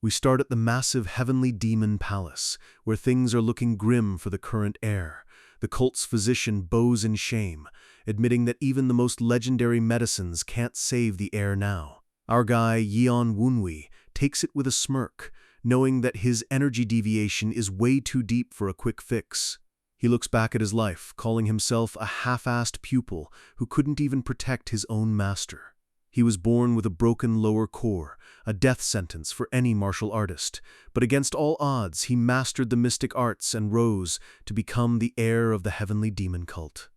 We start at the massive heavenly demon palace, where things are looking grim for the current heir. The cult's physician bows in shame, admitting that even the most legendary medicines can't save the heir now. Our guy, Yeon Woonwi, takes it with a smirk, knowing that his energy deviation is way too deep for a quick fix. He looks back at his life, calling himself a half-assed pupil who couldn't even protect his own master. He was born with a broken lower core, a death sentence for any martial artist, but against all odds he mastered the mystic arts and rose to become the heir of the heavenly demon cult.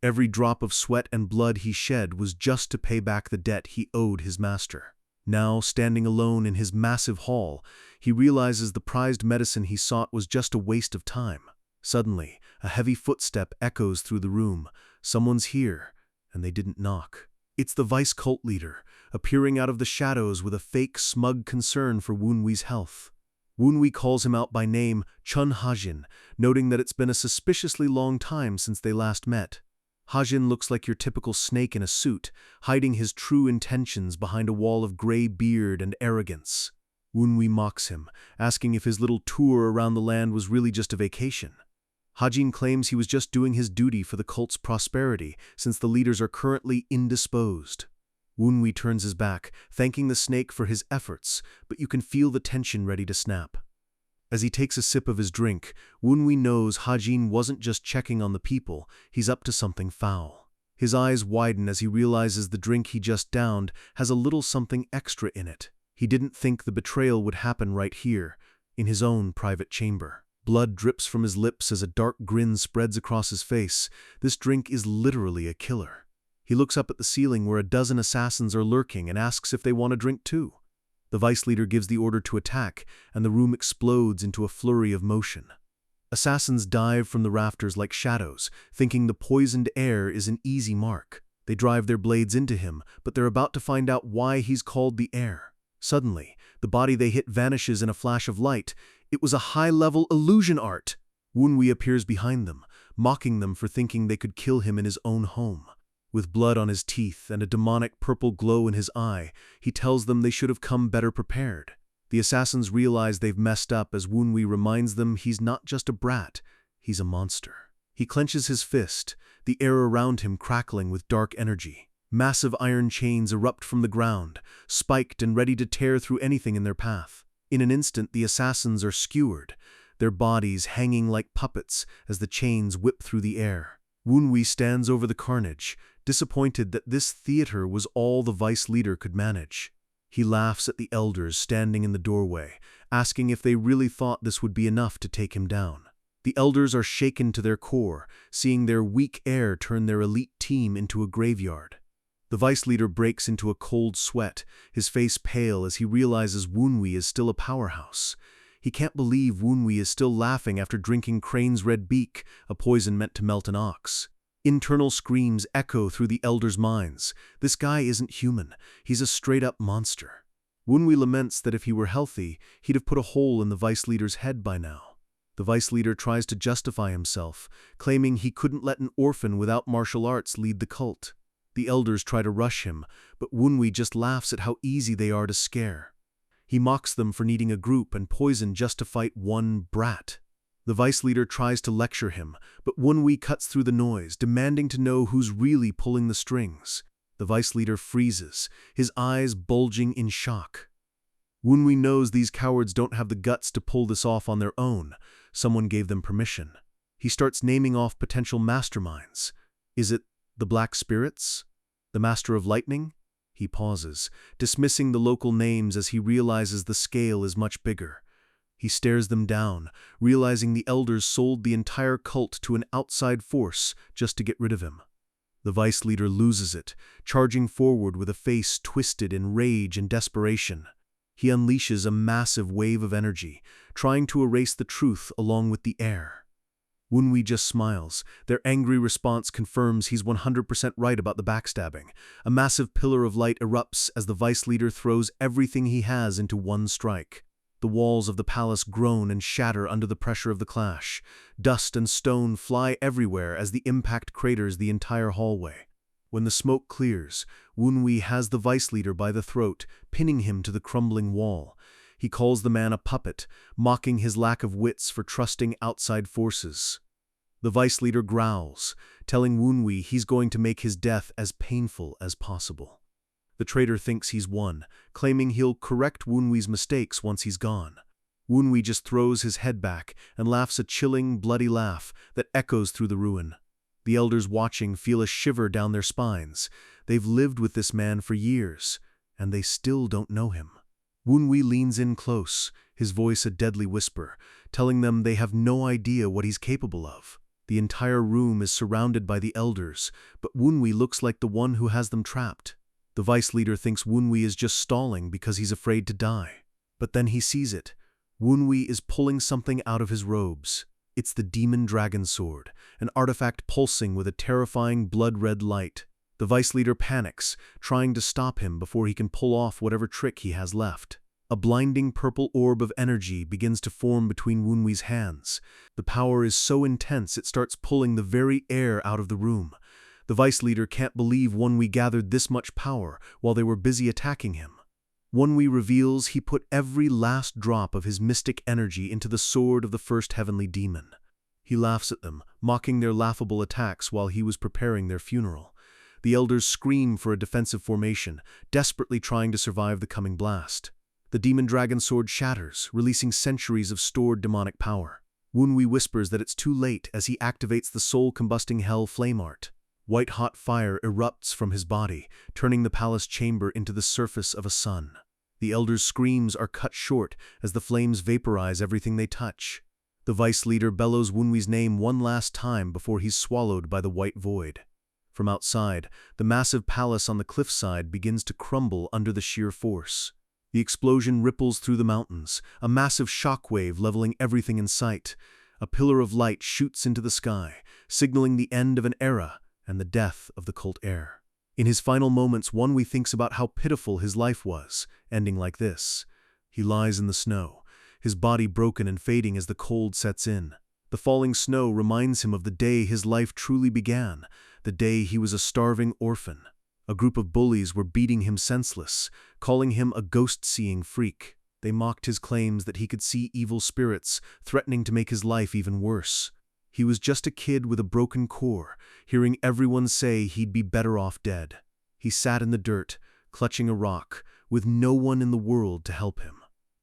Every drop of sweat and blood he shed was just to pay back the debt he owed his master. Now, standing alone in his massive hall, he realizes the prized medicine he sought was just a waste of time. Suddenly, a heavy footstep echoes through the room. Someone's here, and they didn't knock. It's the vice cult leader, appearing out of the shadows with a fake, smug concern for Woonwi's health. Woonwi calls him out by name, Chun Hajin, noting that it's been a suspiciously long time since they last met. Hajin looks like your typical snake in a suit, hiding his true intentions behind a wall of gray beard and arrogance. Woonwi mocks him, asking if his little tour around the land was really just a vacation. Hajin claims he was just doing his duty for the cult's prosperity, since the leaders are currently indisposed. Woonwi turns his back, thanking the snake for his efforts, but you can feel the tension ready to snap. As he takes a sip of his drink, Woonwi knows Hajin wasn't just checking on the people, he's up to something foul. His eyes widen as he realizes the drink he just downed has a little something extra in it. He didn't think the betrayal would happen right here, in his own private chamber. Blood drips from his lips as a dark grin spreads across his face. This drink is literally a killer. He looks up at the ceiling where a dozen assassins are lurking and asks if they want a drink too. The vice leader gives the order to attack, and the room explodes into a flurry of motion. Assassins dive from the rafters like shadows, thinking the poisoned air is an easy mark. They drive their blades into him, but they're about to find out why he's called the heir. Suddenly, the body they hit vanishes in a flash of light. It was a high-level illusion art. Woonwi appears behind them, mocking them for thinking they could kill him in his own home. With blood on his teeth and a demonic purple glow in his eye, he tells them they should have come better prepared. The assassins realize they've messed up as Woonwi reminds them he's not just a brat, he's a monster. He clenches his fist, the air around him crackling with dark energy. Massive iron chains erupt from the ground, spiked and ready to tear through anything in their path. In an instant, the assassins are skewered, their bodies hanging like puppets as the chains whip through the air. Woonwi stands over the carnage, disappointed that this theater was all the vice leader could manage. He laughs at the elders standing in the doorway, asking if they really thought this would be enough to take him down. The elders are shaken to their core, seeing their weak heir turn their elite team into a graveyard. The vice leader breaks into a cold sweat, his face pale as he realizes Woonwi is still a powerhouse. He can't believe Woonwi is still laughing after drinking Crane's red beak, a poison meant to melt an ox. Internal screams echo through the elders' minds. This guy isn't human, he's a straight-up monster. Woonwi laments that if he were healthy, he'd have put a hole in the vice leader's head by now. The vice leader tries to justify himself, claiming he couldn't let an orphan without martial arts lead the cult. The elders try to rush him, but Woonwi just laughs at how easy they are to scare. He mocks them for needing a group and poison just to fight one brat. The vice leader tries to lecture him, but Woonwi cuts through the noise, demanding to know who's really pulling the strings. The vice leader freezes, his eyes bulging in shock. Woonwi knows these cowards don't have the guts to pull this off on their own. Someone gave them permission. He starts naming off potential masterminds. Is it the Black Spirits? The Master of Lightning? He pauses, dismissing the local names as he realizes the scale is much bigger. He stares them down, realizing the elders sold the entire cult to an outside force just to get rid of him. The vice leader loses it, charging forward with a face twisted in rage and desperation. He unleashes a massive wave of energy, trying to erase the truth along with the air. Woonwi just smiles. Their angry response confirms he's 100% right about the backstabbing. A massive pillar of light erupts as the vice leader throws everything he has into one strike. The walls of the palace groan and shatter under the pressure of the clash. Dust and stone fly everywhere as the impact craters the entire hallway. When the smoke clears, Woonwi has the vice leader by the throat, pinning him to the crumbling wall. He calls the man a puppet, mocking his lack of wits for trusting outside forces. The vice leader growls, telling Wunwi he's going to make his death as painful as possible. The traitor thinks he's won, claiming he'll correct Wunwi's mistakes once he's gone. Wunwi just throws his head back and laughs a chilling, bloody laugh that echoes through the ruin. The elders watching feel a shiver down their spines. They've lived with this man for years, and they still don't know him. Wunwi leans in close, his voice a deadly whisper, telling them they have no idea what he's capable of. The entire room is surrounded by the elders, but Wunwi looks like the one who has them trapped. The vice leader thinks Wunwi is just stalling because he's afraid to die. But then he sees it. Wunwi is pulling something out of his robes. It's the demon dragon sword, an artifact pulsing with a terrifying blood-red light. The vice leader panics, trying to stop him before he can pull off whatever trick he has left. A blinding purple orb of energy begins to form between Wunwi's hands. The power is so intense it starts pulling the very air out of the room. The vice leader can't believe Wunwi gathered this much power while they were busy attacking him. Wunwi reveals he put every last drop of his mystic energy into the sword of the first heavenly demon. He laughs at them, mocking their laughable attacks while he was preparing their funeral. The elders scream for a defensive formation, desperately trying to survive the coming blast. The demon dragon sword shatters, releasing centuries of stored demonic power. Wunwi whispers that it's too late as he activates the soul-combusting hell flame art. White-hot fire erupts from his body, turning the palace chamber into the surface of a sun. The elders' screams are cut short as the flames vaporize everything they touch. The vice leader bellows Wunwi's name one last time before he's swallowed by the white void. From outside, the massive palace on the cliffside begins to crumble under the sheer force. The explosion ripples through the mountains, a massive shockwave leveling everything in sight. A pillar of light shoots into the sky, signaling the end of an era and the death of the cult heir. In his final moments, Wunwi thinks about how pitiful his life was, ending like this. He lies in the snow, his body broken and fading as the cold sets in. The falling snow reminds him of the day his life truly began, the day he was a starving orphan. A group of bullies were beating him senseless, calling him a ghost-seeing freak. They mocked his claims that he could see evil spirits, threatening to make his life even worse. He was just a kid with a broken core, hearing everyone say he'd be better off dead. He sat in the dirt, clutching a rock, with no one in the world to help him.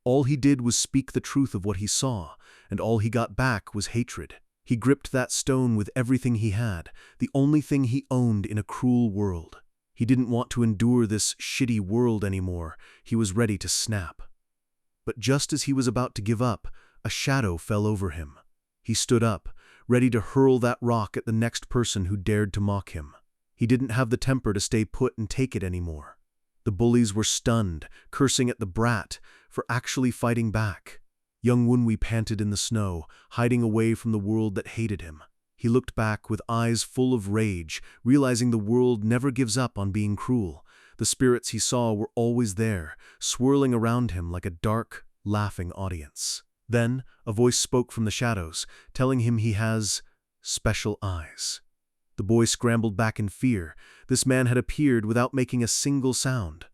All he did was speak the truth of what he saw, and all he got back was hatred. He gripped that stone with everything he had, the only thing he owned in a cruel world. He didn't want to endure this shitty world anymore. He was ready to snap. But just as he was about to give up, a shadow fell over him. He stood up, ready to hurl that rock at the next person who dared to mock him. He didn't have the temper to stay put and take it anymore. The bullies were stunned, cursing at the brat for actually fighting back. Young Wunwi panted in the snow, hiding away from the world that hated him. He looked back with eyes full of rage, realizing the world never gives up on being cruel. The spirits he saw were always there, swirling around him like a dark, laughing audience. Then, a voice spoke from the shadows, telling him he has special eyes. The boy scrambled back in fear. This man had appeared without making a single sound.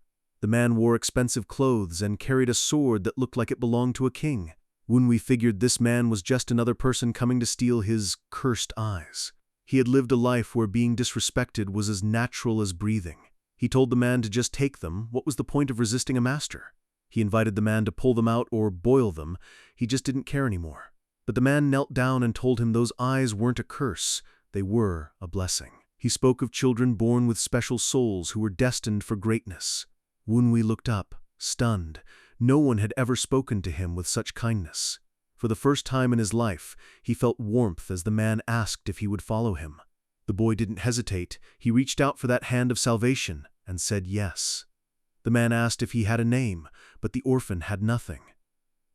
The man wore expensive clothes and carried a sword that looked like it belonged to a king. Wunwi figured this man was just another person coming to steal his cursed eyes. He had lived a life where being disrespected was as natural as breathing. He told the man to just take them. What was the point of resisting a master? He invited the man to pull them out or boil them. He just didn't care anymore. But the man knelt down and told him those eyes weren't a curse. They were a blessing. He spoke of children born with special souls who were destined for greatness. Wunwi looked up, stunned. No one had ever spoken to him with such kindness. For the first time in his life, he felt warmth as the man asked if he would follow him. The boy didn't hesitate. He reached out for that hand of salvation and said yes. The man asked if he had a name, but the orphan had nothing.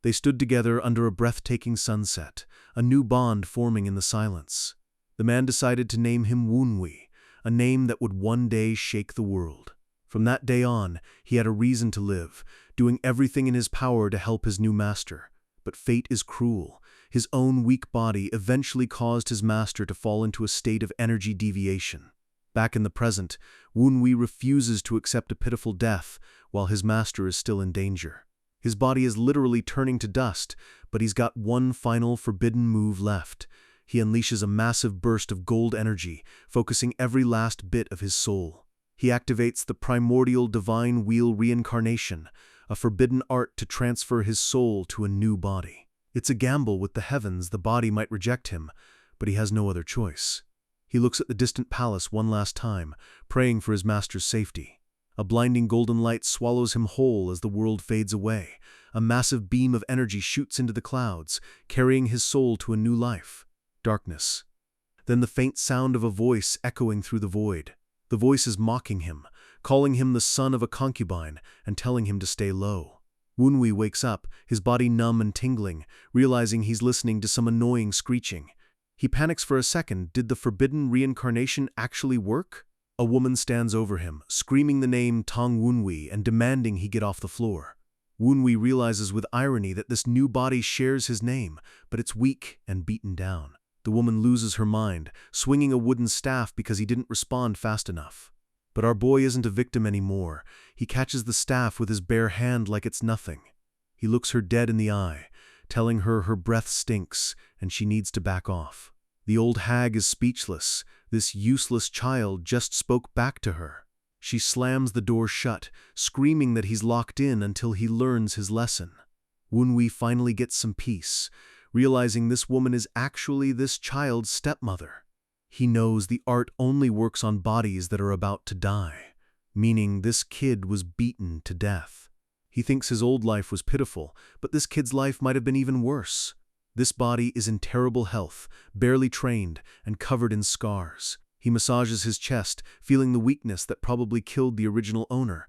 They stood together under a breathtaking sunset, a new bond forming in the silence. The man decided to name him Wunwi, a name that would one day shake the world. From that day on, he had a reason to live, doing everything in his power to help his new master. But fate is cruel. His own weak body eventually caused his master to fall into a state of energy deviation. Back in the present, Wunwi refuses to accept a pitiful death while his master is still in danger. His body is literally turning to dust, but he's got one final forbidden move left. He unleashes a massive burst of gold energy, focusing every last bit of his soul. He activates the primordial divine wheel reincarnation, a forbidden art to transfer his soul to a new body. It's a gamble with the heavens. The body might reject him, but he has no other choice. He looks at the distant palace one last time, praying for his master's safety. A blinding golden light swallows him whole as the world fades away. A massive beam of energy shoots into the clouds, carrying his soul to a new life. Darkness. Then the faint sound of a voice echoing through the void. The voice is mocking him, calling him the son of a concubine, and telling him to stay low. Wunwei wakes up, his body numb and tingling, realizing he's listening to some annoying screeching. He panics for a second. Did the forbidden reincarnation actually work? A woman stands over him, screaming the name Tong Wunwei and demanding he get off the floor. Wunwei realizes with irony that this new body shares his name, but it's weak and beaten down. The woman loses her mind, swinging a wooden staff because he didn't respond fast enough. But our boy isn't a victim anymore. He catches the staff with his bare hand like it's nothing. He looks her dead in the eye, telling her her breath stinks and she needs to back off. The old hag is speechless. This useless child just spoke back to her. She slams the door shut, screaming that he's locked in until he learns his lesson. Wunwei finally gets some peace, realizing this woman is actually this child's stepmother. He knows the art only works on bodies that are about to die, meaning this kid was beaten to death. He thinks his old life was pitiful, but this kid's life might have been even worse. This body is in terrible health, barely trained, and covered in scars. He massages his chest, feeling the weakness that probably killed the original owner.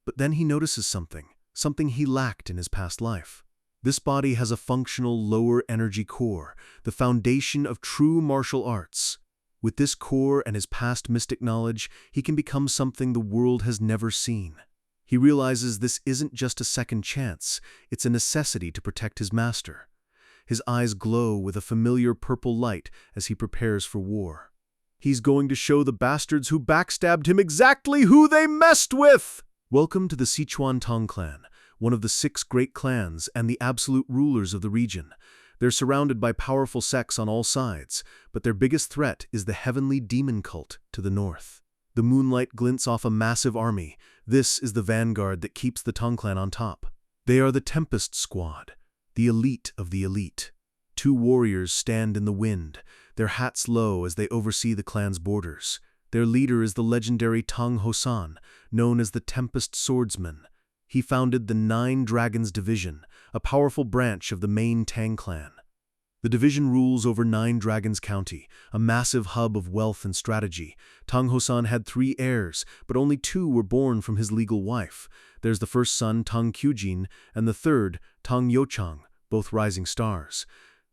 But then he notices something he lacked in his past life. This body has a functional lower energy core, the foundation of true martial arts. With this core and his past mystic knowledge, he can become something the world has never seen. He realizes this isn't just a second chance, it's a necessity to protect his master. His eyes glow with a familiar purple light as he prepares for war. He's going to show the bastards who backstabbed him exactly who they messed with! Welcome to the Sichuan Tong clan, one of the 6 great clans and the absolute rulers of the region. They're surrounded by powerful sects on all sides, but their biggest threat is the heavenly demon cult to the north. The moonlight glints off a massive army. This is the vanguard that keeps the Tong clan on top. They are the Tempest Squad, the elite of the elite. 2 warriors stand in the wind, their hats low as they oversee the clan's borders. Their leader is the legendary Tang Hosan, known as the Tempest Swordsman. He founded the 9 Dragons Division, a powerful branch of the main Tang clan. The division rules over 9 Dragons County, a massive hub of wealth and strategy. Tang Hosan had 3 heirs, but only 2 were born from his legal wife. There's the first son, Tang Qujin, and the third, Tang Youchang, both rising stars.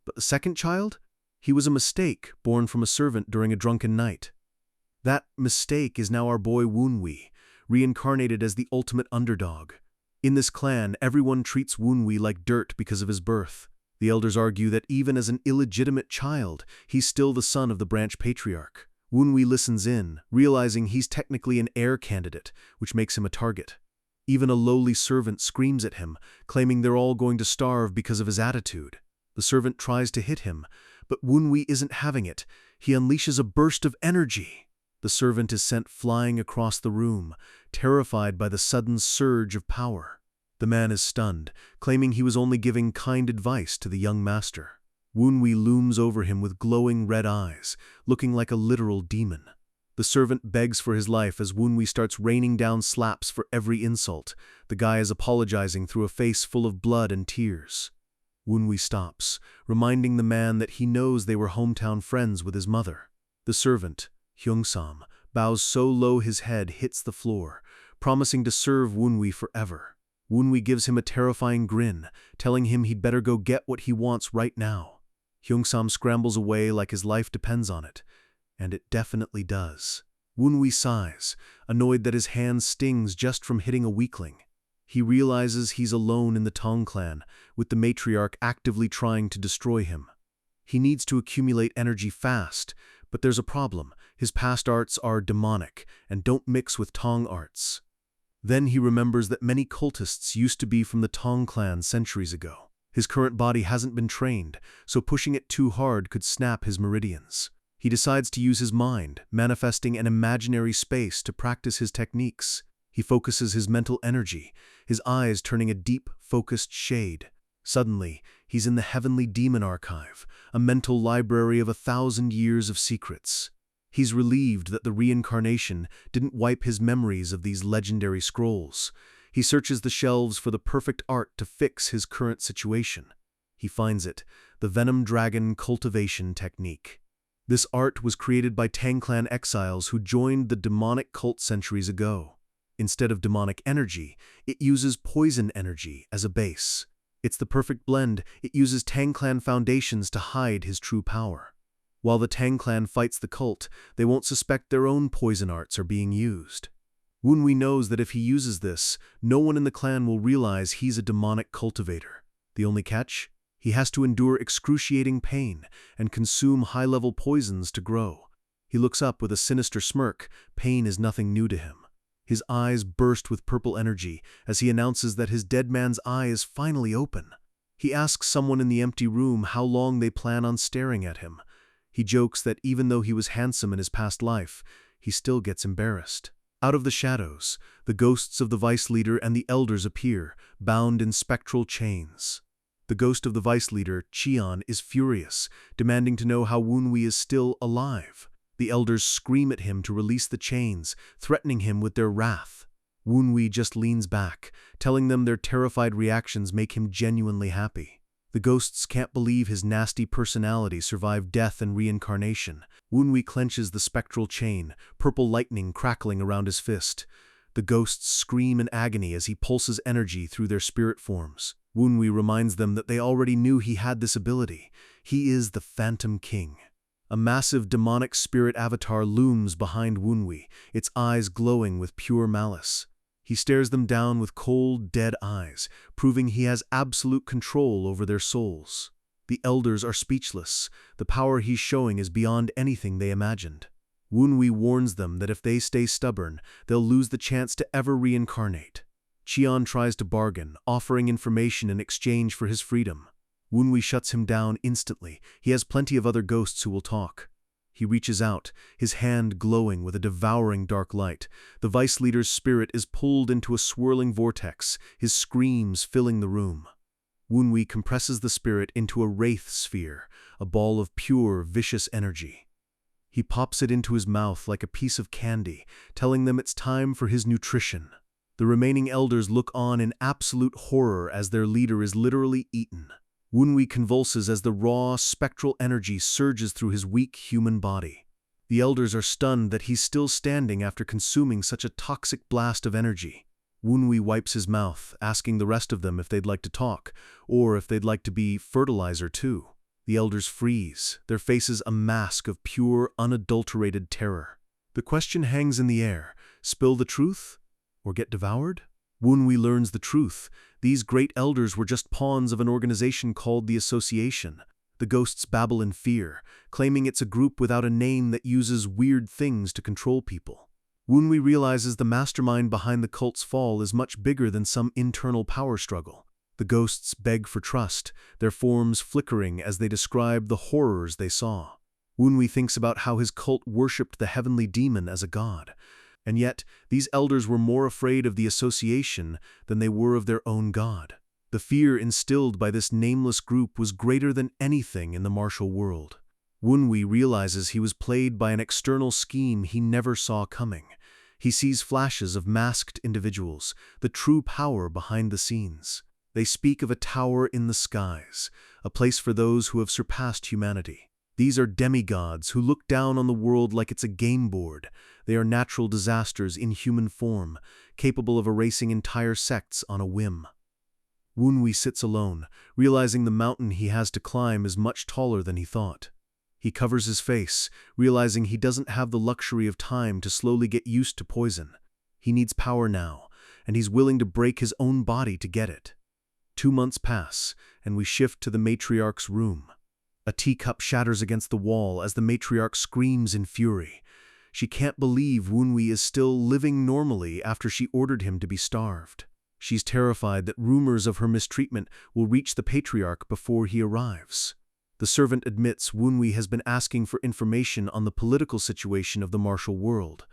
But the second child? He was a mistake, born from a servant during a drunken night. That mistake is now our boy Wunwei, reincarnated as the ultimate underdog. In this clan, everyone treats Wunwei like dirt because of his birth. The elders argue that even as an illegitimate child, he's still the son of the branch patriarch. Wunwei listens in, realizing he's technically an heir candidate, which makes him a target. Even a lowly servant screams at him, claiming they're all going to starve because of his attitude. The servant tries to hit him, but Wunwei isn't having it. He unleashes a burst of energy. The servant is sent flying across the room, terrified by the sudden surge of power. The man is stunned, claiming he was only giving kind advice to the young master. Wunwei looms over him with glowing red eyes, looking like a literal demon. The servant begs for his life as Wunwei starts raining down slaps for every insult. The guy is apologizing through a face full of blood and tears. Wunwei stops, reminding the man that he knows they were hometown friends with his mother. The servant, Hyungsam, bows so low his head hits the floor, promising to serve Wunwei forever. Wunwei gives him a terrifying grin, telling him he'd better go get what he wants right now. Hyungsam scrambles away like his life depends on it, and it definitely does. Wunwei sighs, annoyed that his hand stings just from hitting a weakling. He realizes he's alone in the Tong clan, with the matriarch actively trying to destroy him. He needs to accumulate energy fast, but there's a problem. His past arts are demonic and don't mix with Tong arts. Then he remembers that many cultists used to be from the Tong clan centuries ago. His current body hasn't been trained, so pushing it too hard could snap his meridians. He decides to use his mind, manifesting an imaginary space to practice his techniques. He focuses his mental energy, his eyes turning a deep, focused shade. Suddenly, he's in the Heavenly Demon Archive, a mental library of 1,000 years of secrets. He's relieved that the reincarnation didn't wipe his memories of these legendary scrolls. He searches the shelves for the perfect art to fix his current situation. He finds it, the Venom Dragon Cultivation Technique. This art was created by Tang Clan exiles who joined the demonic cult centuries ago. Instead of demonic energy, it uses poison energy as a base. It's the perfect blend. It uses Tang Clan foundations to hide his true power. While the Tang Clan fights the cult, they won't suspect their own poison arts are being used. Wunwei knows that if he uses this, no one in the clan will realize he's a demonic cultivator. The only catch? He has to endure excruciating pain and consume high-level poisons to grow. He looks up with a sinister smirk. Pain is nothing new to him. His eyes burst with purple energy as he announces that his dead man's eye is finally open. He asks someone in the empty room how long they plan on staring at him. He jokes that even though he was handsome in his past life, he still gets embarrassed. Out of the shadows, the ghosts of the vice leader and the elders appear, bound in spectral chains. The ghost of the vice leader, Qian, is furious, demanding to know how Wunwei is still alive. The elders scream at him to release the chains, threatening him with their wrath. Wunwei just leans back, telling them their terrified reactions make him genuinely happy. The ghosts can't believe his nasty personality survived death and reincarnation. Wunwei clenches the spectral chain, purple lightning crackling around his fist. The ghosts scream in agony as he pulses energy through their spirit forms. Wunwei reminds them that they already knew he had this ability. He is the Phantom King. A massive demonic spirit avatar looms behind Wunwei, its eyes glowing with pure malice. He stares them down with cold, dead eyes, proving he has absolute control over their souls. The elders are speechless. The power he's showing is beyond anything they imagined. Wunwei warns them that if they stay stubborn, they'll lose the chance to ever reincarnate. Qian tries to bargain, offering information in exchange for his freedom. Wunwei shuts him down instantly. He has plenty of other ghosts who will talk. He reaches out, his hand glowing with a devouring dark light. The vice leader's spirit is pulled into a swirling vortex, his screams filling the room. Wunwei compresses the spirit into a wraith sphere, a ball of pure, vicious energy. He pops it into his mouth like a piece of candy, telling them it's time for his nutrition. The remaining elders look on in absolute horror as their leader is literally eaten. Wunwei convulses as the raw, spectral energy surges through his weak human body. The elders are stunned that he's still standing after consuming such a toxic blast of energy. Wunwei wipes his mouth, asking the rest of them if they'd like to talk, or if they'd like to be fertilizer too. The elders freeze, their faces a mask of pure, unadulterated terror. The question hangs in the air: spill the truth, or get devoured? Wunwei learns the truth. These great elders were just pawns of an organization called the Association. The ghosts babble in fear, claiming it's a group without a name that uses weird things to control people. Wunwei realizes the mastermind behind the cult's fall is much bigger than some internal power struggle. The ghosts beg for trust, their forms flickering as they describe the horrors they saw. Wunwei thinks about how his cult worshipped the heavenly demon as a god. And yet, these elders were more afraid of the association than they were of their own god. The fear instilled by this nameless group was greater than anything in the martial world. Wunwei realizes he was played by an external scheme he never saw coming. He sees flashes of masked individuals, the true power behind the scenes. They speak of a tower in the skies, a place for those who have surpassed humanity. These are demigods who look down on the world like it's a game board. They are natural disasters in human form, capable of erasing entire sects on a whim. Wunwei sits alone, realizing the mountain he has to climb is much taller than he thought. He covers his face, realizing he doesn't have the luxury of time to slowly get used to poison. He needs power now, and he's willing to break his own body to get it. 2 months pass, and we shift to the matriarch's room. A teacup shatters against the wall as the matriarch screams in fury. She can't believe Wunwi is still living normally after she ordered him to be starved. She's terrified that rumors of her mistreatment will reach the patriarch before he arrives. The servant admits Wunwi has been asking for information on the political situation of the martial world.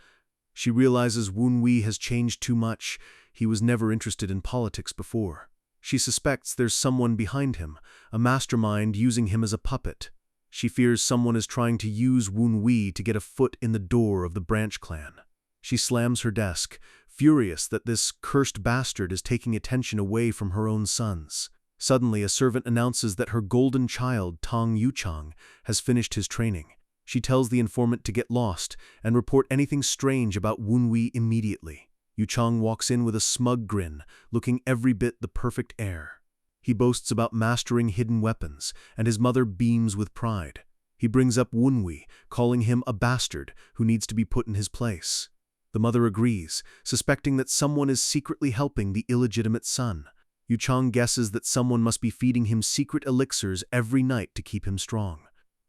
She realizes Wunwi has changed too much. He was never interested in politics before. She suspects there's someone behind him, a mastermind using him as a puppet. She fears someone is trying to use Wunwi to get a foot in the door of the branch clan. She slams her desk, furious that this cursed bastard is taking attention away from her own sons. Suddenly, a servant announces that her golden child, Tong Yuchang, has finished his training. She tells the informant to get lost and report anything strange about Wunwi immediately. Yuchang walks in with a smug grin, looking every bit the perfect heir. He boasts about mastering hidden weapons, and his mother beams with pride. He brings up Wunwi, calling him a bastard who needs to be put in his place. The mother agrees, suspecting that someone is secretly helping the illegitimate son. Yuchang guesses that someone must be feeding him secret elixirs every night to keep him strong.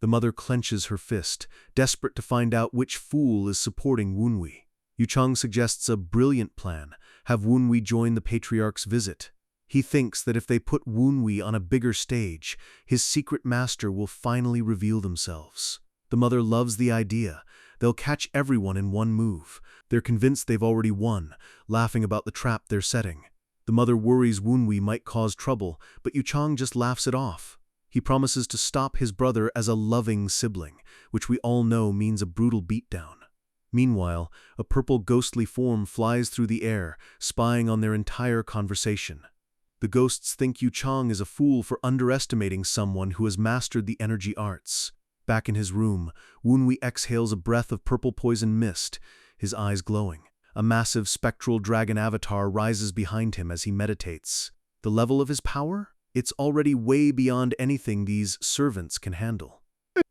The mother clenches her fist, desperate to find out which fool is supporting Wunwi. Yuchang suggests a brilliant plan: have Wunwi join the patriarch's visit. He thinks that if they put Wunwi on a bigger stage, his secret master will finally reveal themselves. The mother loves the idea. They'll catch everyone in one move. They're convinced they've already won, laughing about the trap they're setting. The mother worries Wunwi might cause trouble, but Yuchang just laughs it off. He promises to stop his brother as a loving sibling, which we all know means a brutal beatdown. Meanwhile, a purple ghostly form flies through the air, spying on their entire conversation. The ghosts think Yuchang is a fool for underestimating someone who has mastered the energy arts. Back in his room, Wunwi exhales a breath of purple poison mist, his eyes glowing. A massive spectral dragon avatar rises behind him as he meditates. The level of his power? It's already way beyond anything these servants can handle.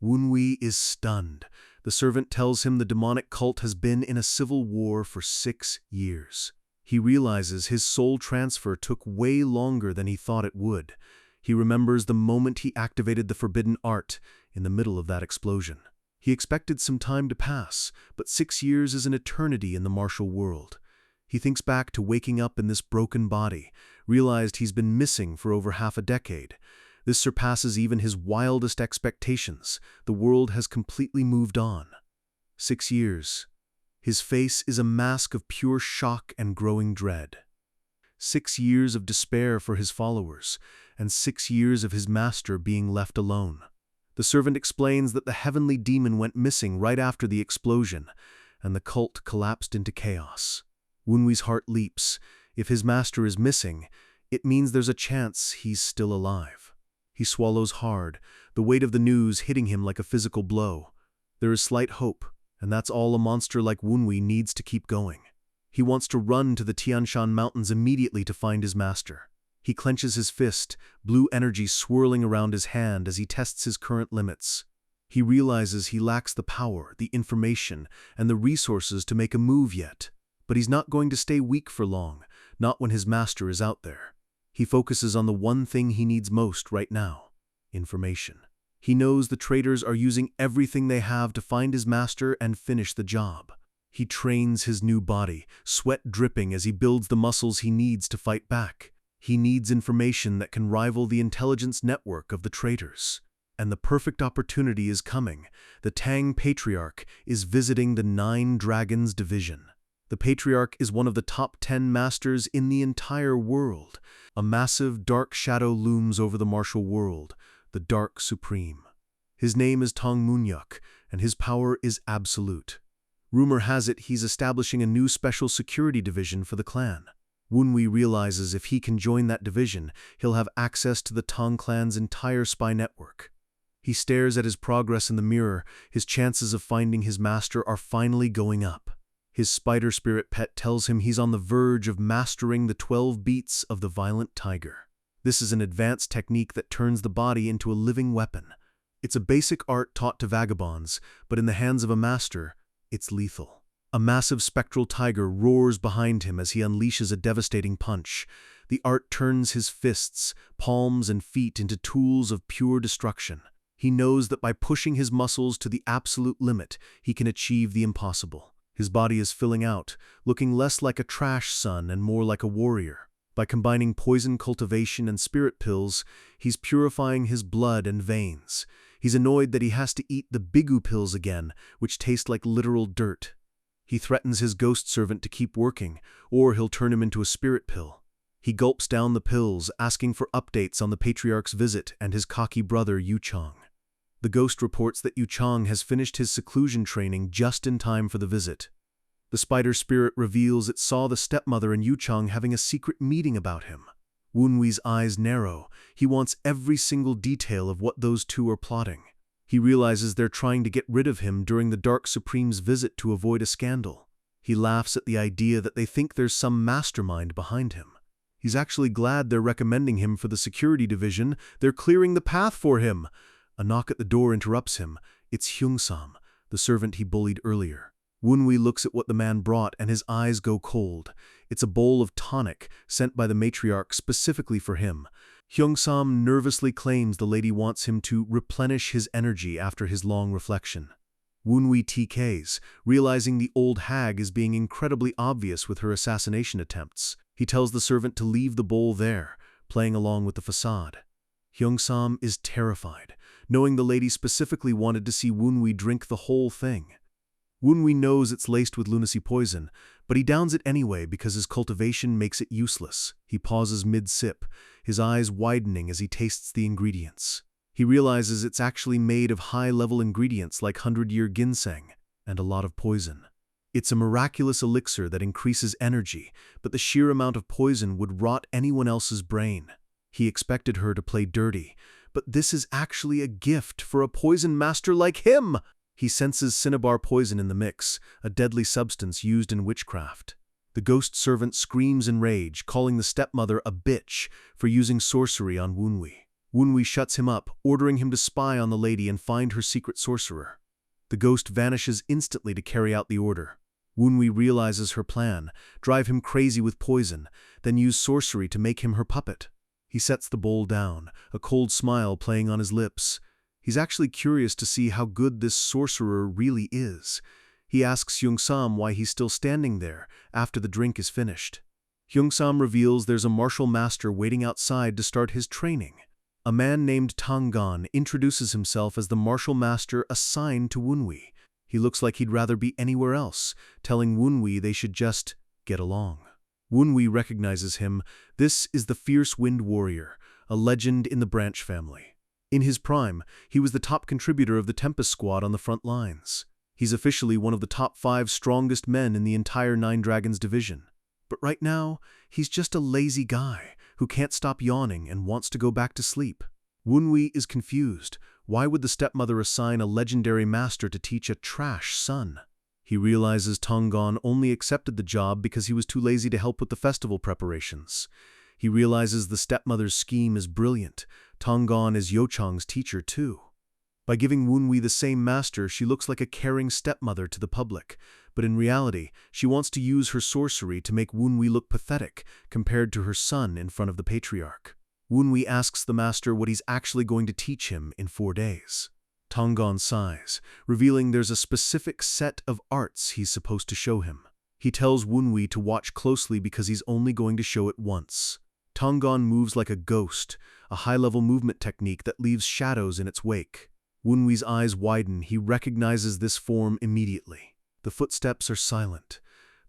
Wunwi is stunned. The servant tells him the demonic cult has been in a civil war for 6 years. He realizes his soul transfer took way longer than he thought it would. He remembers the moment he activated the forbidden art in the middle of that explosion. He expected some time to pass, but 6 years is an eternity in the martial world. He thinks back to waking up in this broken body, realized he's been missing for over half a decade. This surpasses even his wildest expectations. The world has completely moved on. 6 years. His face is a mask of pure shock and growing dread. 6 years of despair for his followers, and 6 years of his master being left alone. The servant explains that the heavenly demon went missing right after the explosion, and the cult collapsed into chaos. Wunwi's heart leaps. If his master is missing, it means there's a chance he's still alive. He swallows hard, the weight of the news hitting him like a physical blow. There is slight hope, and that's all a monster like Wunwi needs to keep going. He wants to run to the Tian Shan Mountains immediately to find his master. He clenches his fist, blue energy swirling around his hand as he tests his current limits. He realizes he lacks the power, the information, and the resources to make a move yet. But he's not going to stay weak for long, not when his master is out there. He focuses on the one thing he needs most right now: information. He knows the traitors are using everything they have to find his master and finish the job. He trains his new body, sweat dripping as he builds the muscles he needs to fight back. He needs information that can rival the intelligence network of the traitors. And the perfect opportunity is coming. The Tang Patriarch is visiting the 9 Dragons Division. The Patriarch is one of the top 10 masters in the entire world. A massive dark shadow looms over the martial world, the Dark Supreme. His name is Tong Munyuk, and his power is absolute. Rumor has it he's establishing a new special security division for the clan. Wunwi realizes if he can join that division, he'll have access to the Tong clan's entire spy network. He stares at his progress in the mirror. His chances of finding his master are finally going up. His spider spirit pet tells him he's on the verge of mastering the 12 beats of the violent tiger. This is an advanced technique that turns the body into a living weapon. It's a basic art taught to vagabonds, but in the hands of a master, it's lethal. A massive spectral tiger roars behind him as he unleashes a devastating punch. The art turns his fists, palms, and feet into tools of pure destruction. He knows that by pushing his muscles to the absolute limit, he can achieve the impossible. His body is filling out, looking less like a trash son and more like a warrior. By combining poison cultivation and spirit pills, he's purifying his blood and veins. He's annoyed that he has to eat the bigu pills again, which taste like literal dirt. He threatens his ghost servant to keep working, or he'll turn him into a spirit pill. He gulps down the pills, asking for updates on the patriarch's visit and his cocky brother Yu Chang. The ghost reports that Yu Chang has finished his seclusion training just in time for the visit. The spider spirit reveals it saw the stepmother and Yu Chang having a secret meeting about him. Wunwi's eyes narrow. He wants every single detail of what those two are plotting. He realizes they're trying to get rid of him during the Dark Supreme's visit to avoid a scandal. He laughs at the idea that they think there's some mastermind behind him. He's actually glad they're recommending him for the security division. They're clearing the path for him. A knock at the door interrupts him. It's Hyung-sam, the servant he bullied earlier. Wunwi looks at what the man brought and his eyes go cold. It's a bowl of tonic sent by the matriarch specifically for him. Hyung-sam nervously claims the lady wants him to replenish his energy after his long reflection. Wunwi TKs, realizing the old hag is being incredibly obvious with her assassination attempts. He tells the servant to leave the bowl there, playing along with the facade. Hyung-sam is terrified, knowing the lady specifically wanted to see Wunwi drink the whole thing. Wunwi knows it's laced with lunacy poison, but he downs it anyway because his cultivation makes it useless. He pauses mid-sip, his eyes widening as he tastes the ingredients. He realizes it's actually made of high-level ingredients like 100-year ginseng and a lot of poison. It's a miraculous elixir that increases energy, but the sheer amount of poison would rot anyone else's brain. He expected her to play dirty, but this is actually a gift for a poison master like him! He senses cinnabar poison in the mix, a deadly substance used in witchcraft. The ghost servant screams in rage, calling the stepmother a bitch for using sorcery on Wunwi. Wunwi shuts him up, ordering him to spy on the lady and find her secret sorcerer. The ghost vanishes instantly to carry out the order. Wunwi realizes her plan, drive him crazy with poison, then use sorcery to make him her puppet. He sets the bowl down, a cold smile playing on his lips. He's actually curious to see how good this sorcerer really is. He asks Hyung-sam why he's still standing there after the drink is finished. Hyung-sam reveals there's a martial master waiting outside to start his training. A man named Tang-gon introduces himself as the martial master assigned to Wunwi. He looks like he'd rather be anywhere else, telling Wunwi they should just get along. Wunwi recognizes him. This is the fierce wind warrior, a legend in the branch family. In his prime, he was the top contributor of the Tempest Squad on the front lines. He's officially one of the top 5 strongest men in the entire Nine Dragons division. But right now, he's just a lazy guy who can't stop yawning and wants to go back to sleep. Wunwi is confused. Why would the stepmother assign a legendary master to teach a trash son? He realizes Tang-gon only accepted the job because he was too lazy to help with the festival preparations. He realizes the stepmother's scheme is brilliant. Tang-gon is Yo-chang's teacher too. By giving Wunwi the same master, she looks like a caring stepmother to the public, but in reality, she wants to use her sorcery to make Wunwi look pathetic compared to her son in front of the patriarch. Wunwi asks the master what he's actually going to teach him in 4 days. Tang-gon sighs, revealing there's a specific set of arts he's supposed to show him. He tells Wunwi to watch closely because he's only going to show it once. Tang-gon moves like a ghost, a high-level movement technique that leaves shadows in its wake. Wunwi's eyes widen. He recognizes this form immediately. The footsteps are silent,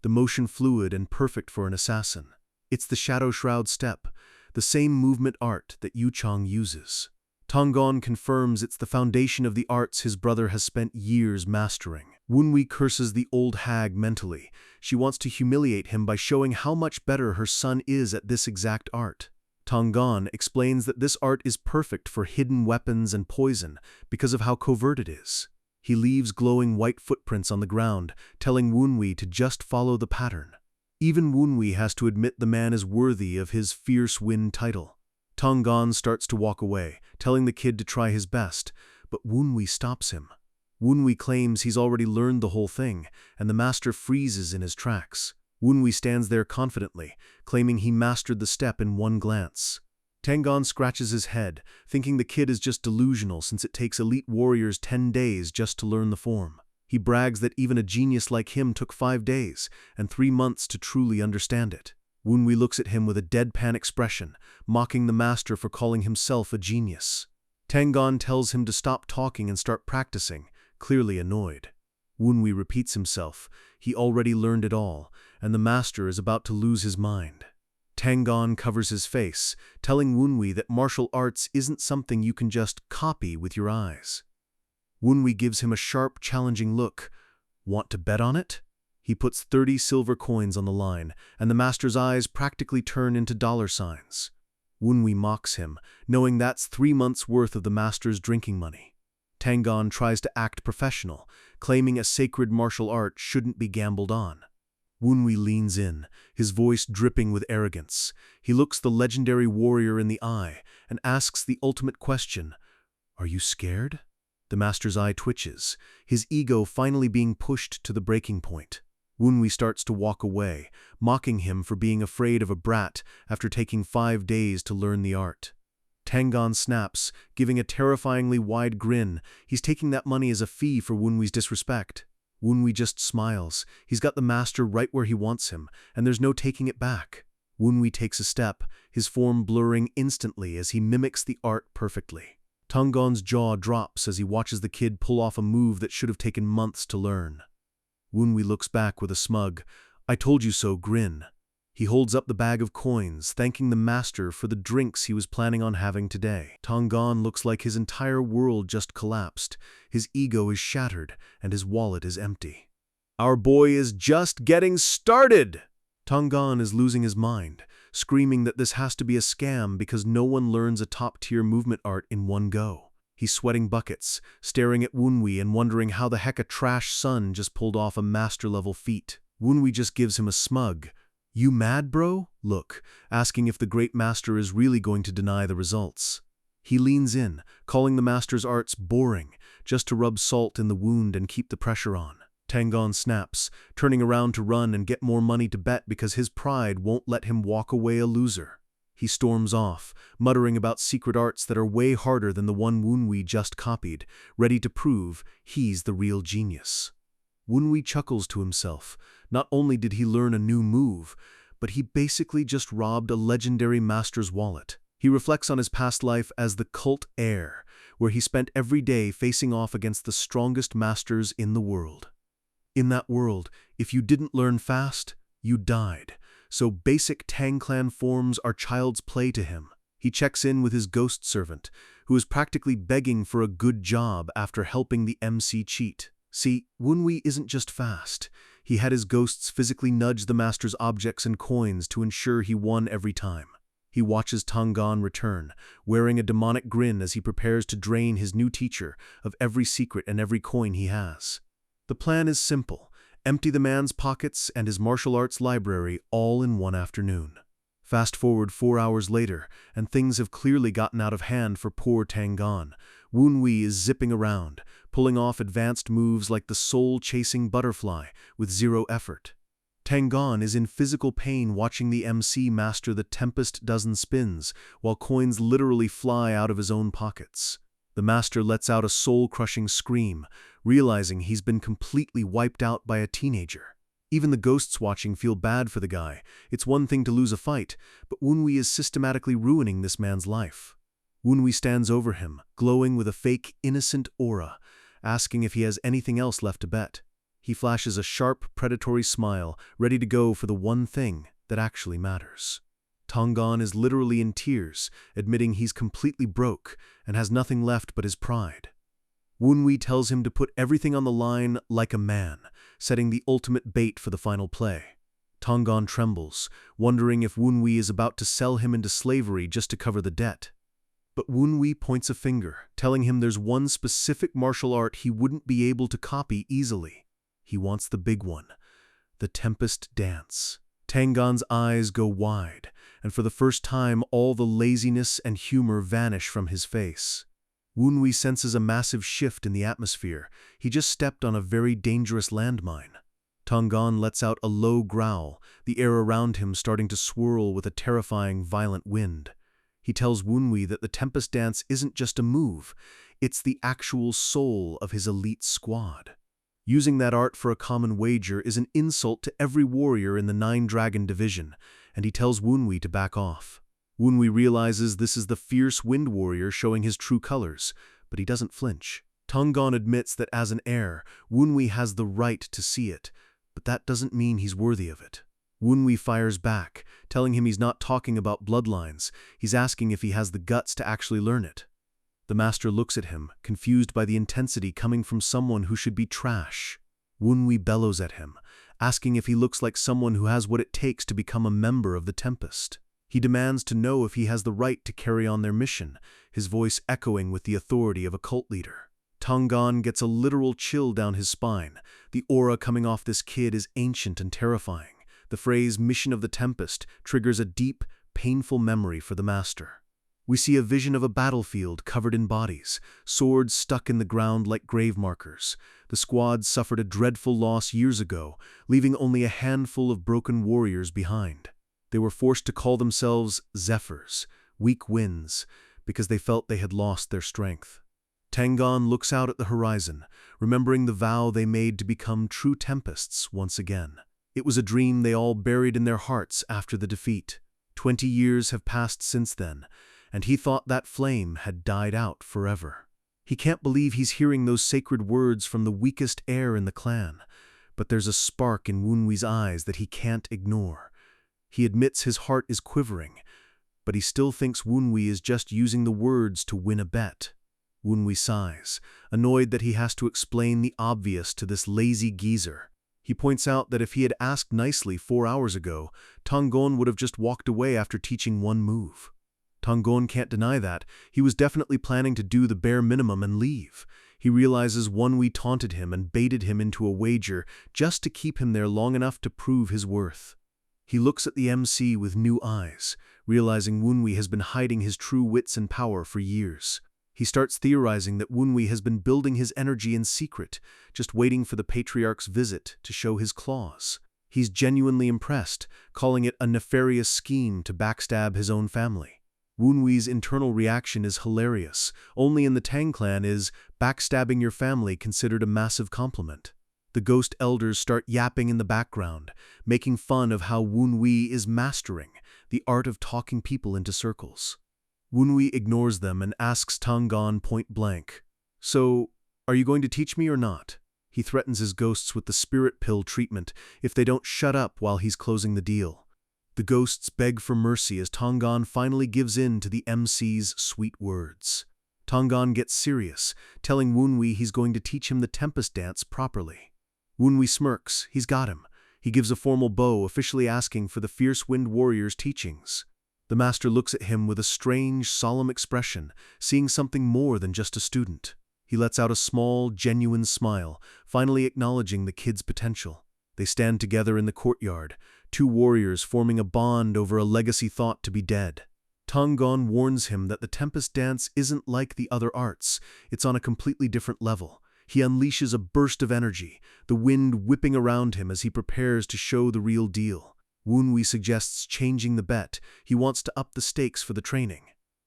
the motion fluid and perfect for an assassin. It's the Shadow Shroud step, the same movement art that Yu Chang uses. Tang-gon confirms it's the foundation of the arts his brother has spent years mastering. Wunwi curses the old hag mentally. She wants to humiliate him by showing how much better her son is at this exact art. Tang-gon explains that this art is perfect for hidden weapons and poison because of how covert it is. He leaves glowing white footprints on the ground, telling Wunwi to just follow the pattern. Even Wunwi has to admit the man is worthy of his fierce wind title. Tang-gon starts to walk away, telling the kid to try his best, but Wunwi stops him. Wunwi claims he's already learned the whole thing, and the master freezes in his tracks. Wunwi stands there confidently, claiming he mastered the step in one glance. Tangon scratches his head, thinking the kid is just delusional since it takes elite warriors 10 days just to learn the form. He brags that even a genius like him took 5 days and 3 months to truly understand it. Wunwi looks at him with a deadpan expression, mocking the master for calling himself a genius. Tangon tells him to stop talking and start practicing, clearly annoyed. Wunwi repeats himself. He already learned it all, and the master is about to lose his mind. Tangon covers his face, telling Wunwi that martial arts isn't something you can just copy with your eyes. Wunwi gives him a sharp, challenging look. Want to bet on it? He puts 30 silver coins on the line, and the master's eyes practically turn into dollar signs. Wunwi mocks him, knowing that's 3 months' worth of the master's drinking money. Tangon tries to act professional, claiming a sacred martial art shouldn't be gambled on. Wunwi leans in, his voice dripping with arrogance. He looks the legendary warrior in the eye and asks the ultimate question, "Are you scared?" The master's eye twitches, his ego finally being pushed to the breaking point. Wunwi starts to walk away, mocking him for being afraid of a brat after taking 5 days to learn the art. Tangon snaps, giving a terrifyingly wide grin. He's taking that money as a fee for Wunwi's disrespect. Wunwi just smiles. He's got the master right where he wants him, and there's no taking it back. Wunwi takes a step, his form blurring instantly as he mimics the art perfectly. Tangon's jaw drops as he watches the kid pull off a move that should have taken months to learn. Wunwi looks back with a smug, "I told you so" grin. He holds up the bag of coins, thanking the master for the drinks he was planning on having today. Tangon looks like his entire world just collapsed. His ego is shattered, and his wallet is empty. "Our boy is just getting started!" Tangon is losing his mind, screaming that this has to be a scam because no one learns a top-tier movement art in one go. He's sweating buckets, staring at Wunwi and wondering how the heck a trash son just pulled off a master-level feat. Wunwi just gives him a smug, "You mad, bro?" look, asking if the great master is really going to deny the results. He leans in, calling the master's arts boring, just to rub salt in the wound and keep the pressure on. Tangon snaps, turning around to run and get more money to bet because his pride won't let him walk away a loser. He storms off, muttering about secret arts that are way harder than the one Wunwi just copied, ready to prove he's the real genius. Wunwi chuckles to himself. Not only did he learn a new move, but he basically just robbed a legendary master's wallet. He reflects on his past life as the cult heir, where he spent every day facing off against the strongest masters in the world. In that world, if you didn't learn fast, you died. So basic Tang clan forms are child's play to him. He checks in with his ghost servant, who is practically begging for a good job after helping the MC cheat. See, Wunwi isn't just fast. He had his ghosts physically nudge the master's objects and coins to ensure he won every time. He watches Tangon return, wearing a demonic grin as he prepares to drain his new teacher of every secret and every coin he has. The plan is simple. Empty the man's pockets and his martial arts library all in one afternoon. Fast forward 4 hours later, and things have clearly gotten out of hand for poor Tangon. Wunwi is zipping around, pulling off advanced moves like the soul-chasing butterfly with 0 effort. Tangon is in physical pain watching the MC master the Tempest dozen spins, while coins literally fly out of his own pockets. The master lets out a soul-crushing scream, realizing he's been completely wiped out by a teenager. Even the ghosts watching feel bad for the guy. It's one thing to lose a fight, but Wunwi is systematically ruining this man's life. Wunwi stands over him, glowing with a fake, innocent aura, asking if he has anything else left to bet. He flashes a sharp, predatory smile, ready to go for the one thing that actually matters. Tangon is literally in tears, admitting he's completely broke and has nothing left but his pride. Wunwi tells him to put everything on the line like a man, setting the ultimate bait for the final play. Tangon trembles, wondering if Wunwi is about to sell him into slavery just to cover the debt. But Wunwi points a finger, telling him there's one specific martial art he wouldn't be able to copy easily. He wants the big one, the Tempest Dance. Tangon's eyes go wide, and for the first time all the laziness and humor vanish from his face. Wunwi senses a massive shift in the atmosphere. He just stepped on a very dangerous landmine. Tangon lets out a low growl, the air around him starting to swirl with a terrifying, violent wind. He tells Wunwi that the Tempest Dance isn't just a move, it's the actual soul of his elite squad. Using that art for a common wager is an insult to every warrior in the Nine-Dragon division, and he tells Wunwi to back off. Wunwi realizes this is the fierce Wind Warrior showing his true colors, but he doesn't flinch. Tonggon admits that as an heir, Wunwi has the right to see it, but that doesn't mean he's worthy of it. Wunwi fires back, telling him he's not talking about bloodlines, he's asking if he has the guts to actually learn it. The master looks at him, confused by the intensity coming from someone who should be trash. Wunwi bellows at him, asking if he looks like someone who has what it takes to become a member of the Tempest. He demands to know if he has the right to carry on their mission, his voice echoing with the authority of a cult leader. Tonggon gets a literal chill down his spine. The aura coming off this kid is ancient and terrifying. The phrase "Mission of the Tempest" triggers a deep, painful memory for the master. We see a vision of a battlefield covered in bodies, swords stuck in the ground like grave markers. The squad suffered a dreadful loss years ago, leaving only a handful of broken warriors behind. They were forced to call themselves Zephyrs, weak winds, because they felt they had lost their strength. Tonggon looks out at the horizon, remembering the vow they made to become true Tempests once again. It was a dream they all buried in their hearts after the defeat. 20 years have passed since then, and he thought that flame had died out forever. He can't believe he's hearing those sacred words from the weakest heir in the clan, but there's a spark in Wunwi's eyes that he can't ignore. He admits his heart is quivering, but he still thinks Wunwi is just using the words to win a bet. Wunwi sighs, annoyed that he has to explain the obvious to this lazy geezer. He points out that if he had asked nicely 4 hours ago, Tonggon would have just walked away after teaching one move. Tonggon can't deny that. He was definitely planning to do the bare minimum and leave. He realizes Wunwi taunted him and baited him into a wager just to keep him there long enough to prove his worth. He looks at the MC with new eyes, realizing Wunwi has been hiding his true wits and power for years. He starts theorizing that Wunwi has been building his energy in secret, just waiting for the Patriarch's visit to show his claws. He's genuinely impressed, calling it a nefarious scheme to backstab his own family. Wunwi's internal reaction is hilarious. Only in the Tang clan is backstabbing your family considered a massive compliment. The ghost elders start yapping in the background, making fun of how Wunwi is mastering the art of talking people into circles. Wunwi ignores them and asks Tonggon point blank, "So, are you going to teach me or not?" He threatens his ghosts with the spirit pill treatment if they don't shut up while he's closing the deal. The ghosts beg for mercy as Tonggon finally gives in to the MC's sweet words. Tonggon gets serious, telling Wunwi he's going to teach him the Tempest Dance properly. Wunwi smirks. He's got him. He gives a formal bow, officially asking for the fierce Wind Warrior's teachings. The master looks at him with a strange, solemn expression, seeing something more than just a student. He lets out a small, genuine smile, finally acknowledging the kid's potential. They stand together in the courtyard, 2 warriors forming a bond over a legacy thought to be dead. Tonggon warns him that the Tempest Dance isn't like the other arts, it's on a completely different level. He unleashes a burst of energy, the wind whipping around him as he prepares to show the real deal. Wunwi suggests changing the bet. He wants to up the stakes for the training.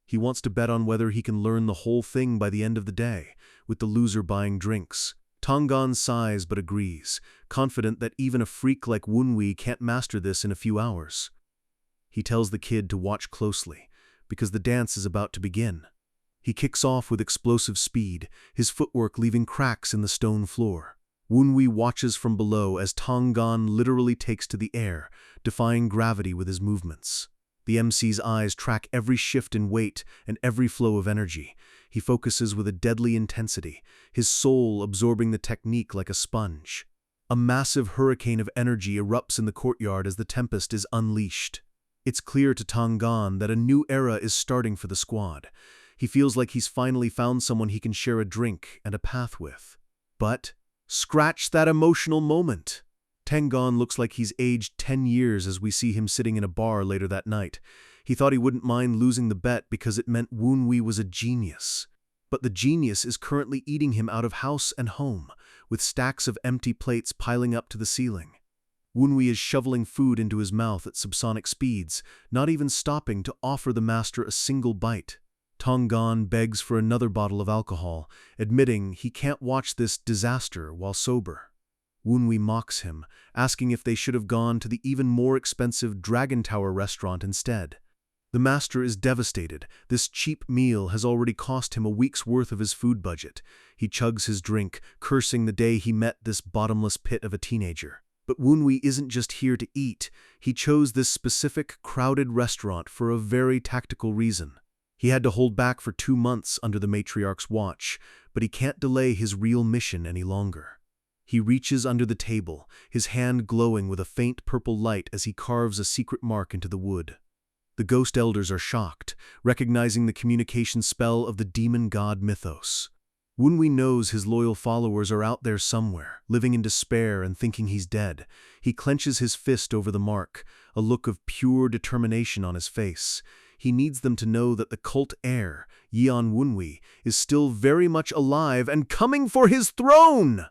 He wants to bet on whether he can learn the whole thing by the end of the day, with the loser buying drinks. Tonggon sighs but agrees, confident that even a freak like Wunwi can't master this in a few hours. He tells the kid to watch closely, because the dance is about to begin. He kicks off with explosive speed, his footwork leaving cracks in the stone floor. Wunwi watches from below as Tonggon literally takes to the air, defying gravity with his movements. The MC's eyes track every shift in weight and every flow of energy. He focuses with a deadly intensity, his soul absorbing the technique like a sponge. A massive hurricane of energy erupts in the courtyard as the tempest is unleashed. It's clear to Tonggon that a new era is starting for the squad. He feels like he's finally found someone he can share a drink and a path with. But scratch that emotional moment. Tonggon looks like he's aged 10 years as we see him sitting in a bar later that night. He thought he wouldn't mind losing the bet because it meant Wunwi was a genius. But the genius is currently eating him out of house and home, with stacks of empty plates piling up to the ceiling. Wunwi is shoveling food into his mouth at subsonic speeds, not even stopping to offer the master a single bite. Tonggan begs for another bottle of alcohol, admitting he can't watch this disaster while sober. Wunwi mocks him, asking if they should have gone to the even more expensive Dragon Tower restaurant instead. The master is devastated. This cheap meal has already cost him a week's worth of his food budget. He chugs his drink, cursing the day he met this bottomless pit of a teenager. But Wunwi isn't just here to eat. He chose this specific, crowded restaurant for a very tactical reason. He had to hold back for 2 months under the matriarch's watch, but he can't delay his real mission any longer. He reaches under the table, his hand glowing with a faint purple light as he carves a secret mark into the wood. The ghost elders are shocked, recognizing the communication spell of the demon god mythos. Wunwi knows his loyal followers are out there somewhere, living in despair and thinking he's dead. He clenches his fist over the mark, a look of pure determination on his face. He needs them to know that the cult heir, Yeon Wunwi, is still very much alive and coming for his throne!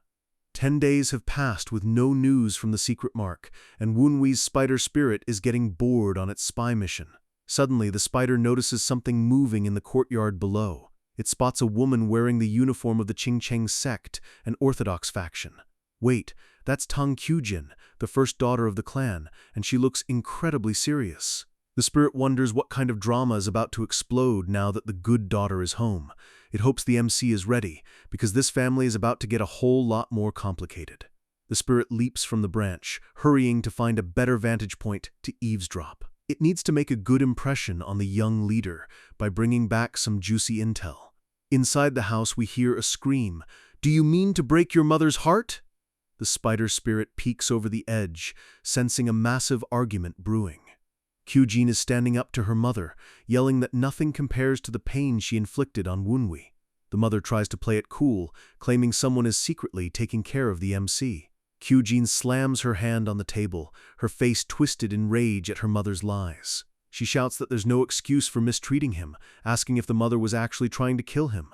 10 days have passed with no news from the secret mark, and Wunwi's spider spirit is getting bored on its spy mission. Suddenly, the spider notices something moving in the courtyard below. It spots a woman wearing the uniform of the Qingcheng sect, an orthodox faction. Wait, that's Tang Kyujin, the first daughter of the clan, and she looks incredibly serious. The spirit wonders what kind of drama is about to explode now that the good daughter is home. It hopes the MC is ready, because this family is about to get a whole lot more complicated. The spirit leaps from the branch, hurrying to find a better vantage point to eavesdrop. It needs to make a good impression on the young leader by bringing back some juicy intel. Inside the house, we hear a scream. "Do you mean to break your mother's heart?" The spider spirit peeks over the edge, sensing a massive argument brewing. Kyujin is standing up to her mother, yelling that nothing compares to the pain she inflicted on Wunwi. The mother tries to play it cool, claiming someone is secretly taking care of the MC. Kyujin slams her hand on the table, her face twisted in rage at her mother's lies. She shouts that there's no excuse for mistreating him, asking if the mother was actually trying to kill him.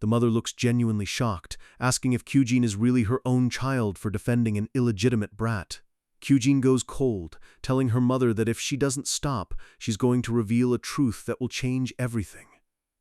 The mother looks genuinely shocked, asking if Kyujin is really her own child for defending an illegitimate brat. Kyujin goes cold, telling her mother that if she doesn't stop, she's going to reveal a truth that will change everything.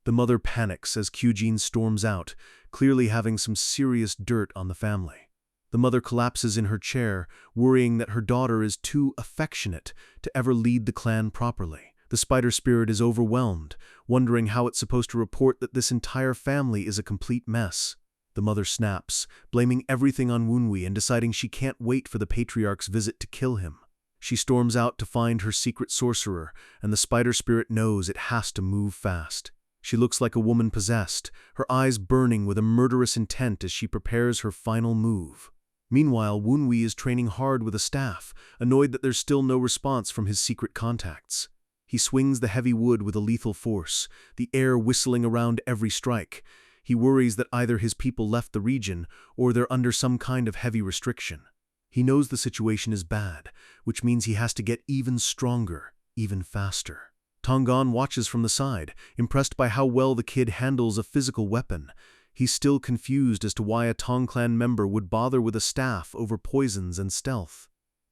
The mother panics as Kyujin storms out, clearly having some serious dirt on the family. The mother collapses in her chair, worrying that her daughter is too affectionate to ever lead the clan properly. The spider spirit is overwhelmed, wondering how it's supposed to report that this entire family is a complete mess. The mother snaps, blaming everything on Wunwi and deciding she can't wait for the patriarch's visit to kill him. She storms out to find her secret sorcerer, and the spider spirit knows it has to move fast. She looks like a woman possessed, her eyes burning with a murderous intent as she prepares her final move. Meanwhile, Wunwi is training hard with a staff, annoyed that there's still no response from his secret contacts. He swings the heavy wood with a lethal force, the air whistling around every strike. He worries that either his people left the region or they're under some kind of heavy restriction. He knows the situation is bad, which means he has to get even stronger, even faster. Tonggan watches from the side, impressed by how well the kid handles a physical weapon. He's still confused as to why a Tong clan member would bother with a staff over poisons and stealth.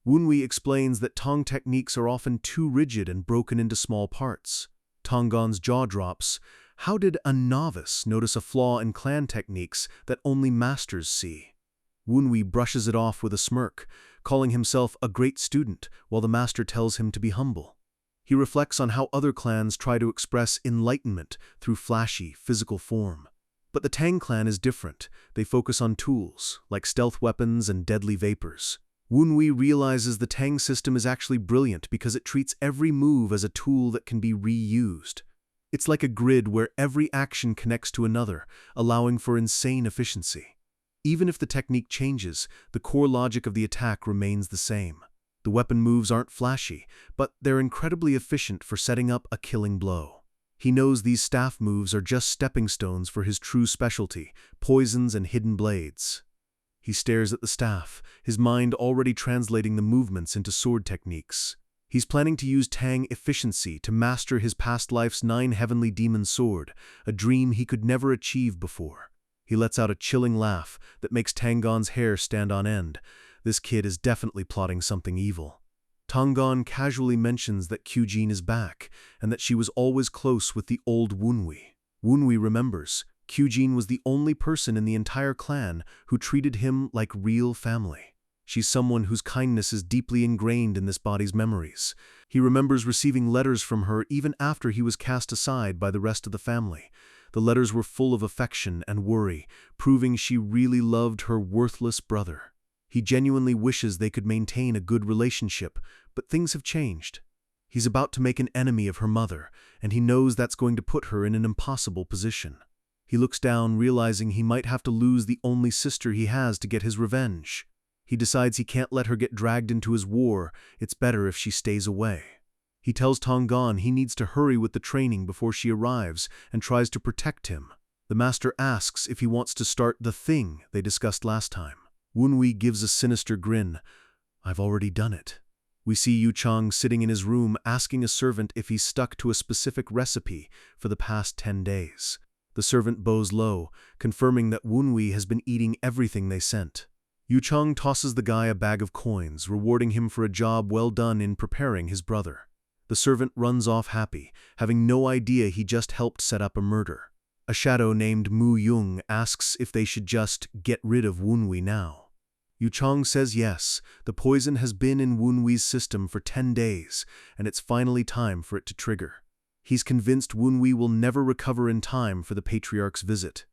Wunwi explains that Tong techniques are often too rigid and broken into small parts. Tonggan's jaw drops. How did a novice notice a flaw in clan techniques that only masters see? Wunwi brushes it off with a smirk, calling himself a great student while the master tells him to be humble. He reflects on how other clans try to express enlightenment through flashy, physical form. But the Tang clan is different. They focus on tools, like stealth weapons and deadly vapors. Wunwi realizes the Tang system is actually brilliant because it treats every move as a tool that can be reused. It's like a grid where every action connects to another, allowing for insane efficiency. Even if the technique changes, the core logic of the attack remains the same. The weapon moves aren't flashy, but they're incredibly efficient for setting up a killing blow. He knows these staff moves are just stepping stones for his true specialty, poisons and hidden blades. He stares at the staff, his mind already translating the movements into sword techniques. He's planning to use Tang efficiency to master his past life's 9 heavenly demon sword, a dream he could never achieve before. He lets out a chilling laugh that makes Tanggan's hair stand on end. This kid is definitely plotting something evil. Tonggon casually mentions that Kyujin is back, and that she was always close with the old Wunwi. Wunwi remembers, Kyujin was the only person in the entire clan who treated him like real family. She's someone whose kindness is deeply ingrained in this body's memories. He remembers receiving letters from her even after he was cast aside by the rest of the family. The letters were full of affection and worry, proving she really loved her worthless brother. He genuinely wishes they could maintain a good relationship, but things have changed. He's about to make an enemy of her mother, and he knows that's going to put her in an impossible position. He looks down, realizing he might have to lose the only sister he has to get his revenge. He decides he can't let her get dragged into his war. It's better if she stays away. He tells Tonggon he needs to hurry with the training before she arrives and tries to protect him. The master asks if he wants to start the thing they discussed last time. Wunwi gives a sinister grin. I've already done it. We see Yu Chang sitting in his room asking a servant if he's stuck to a specific recipe for the past 10 days. The servant bows low, confirming that Wunwi has been eating everything they sent. Yu Chang tosses the guy a bag of coins, rewarding him for a job well done in preparing his brother. The servant runs off happy, having no idea he just helped set up a murder. A shadow named Mu Yung asks if they should just get rid of Wunwi now. Yu Chang says yes, the poison has been in Wunwi's system for 10 days, and it's finally time for it to trigger. He's convinced Wunwi will never recover in time for the patriarch's visit.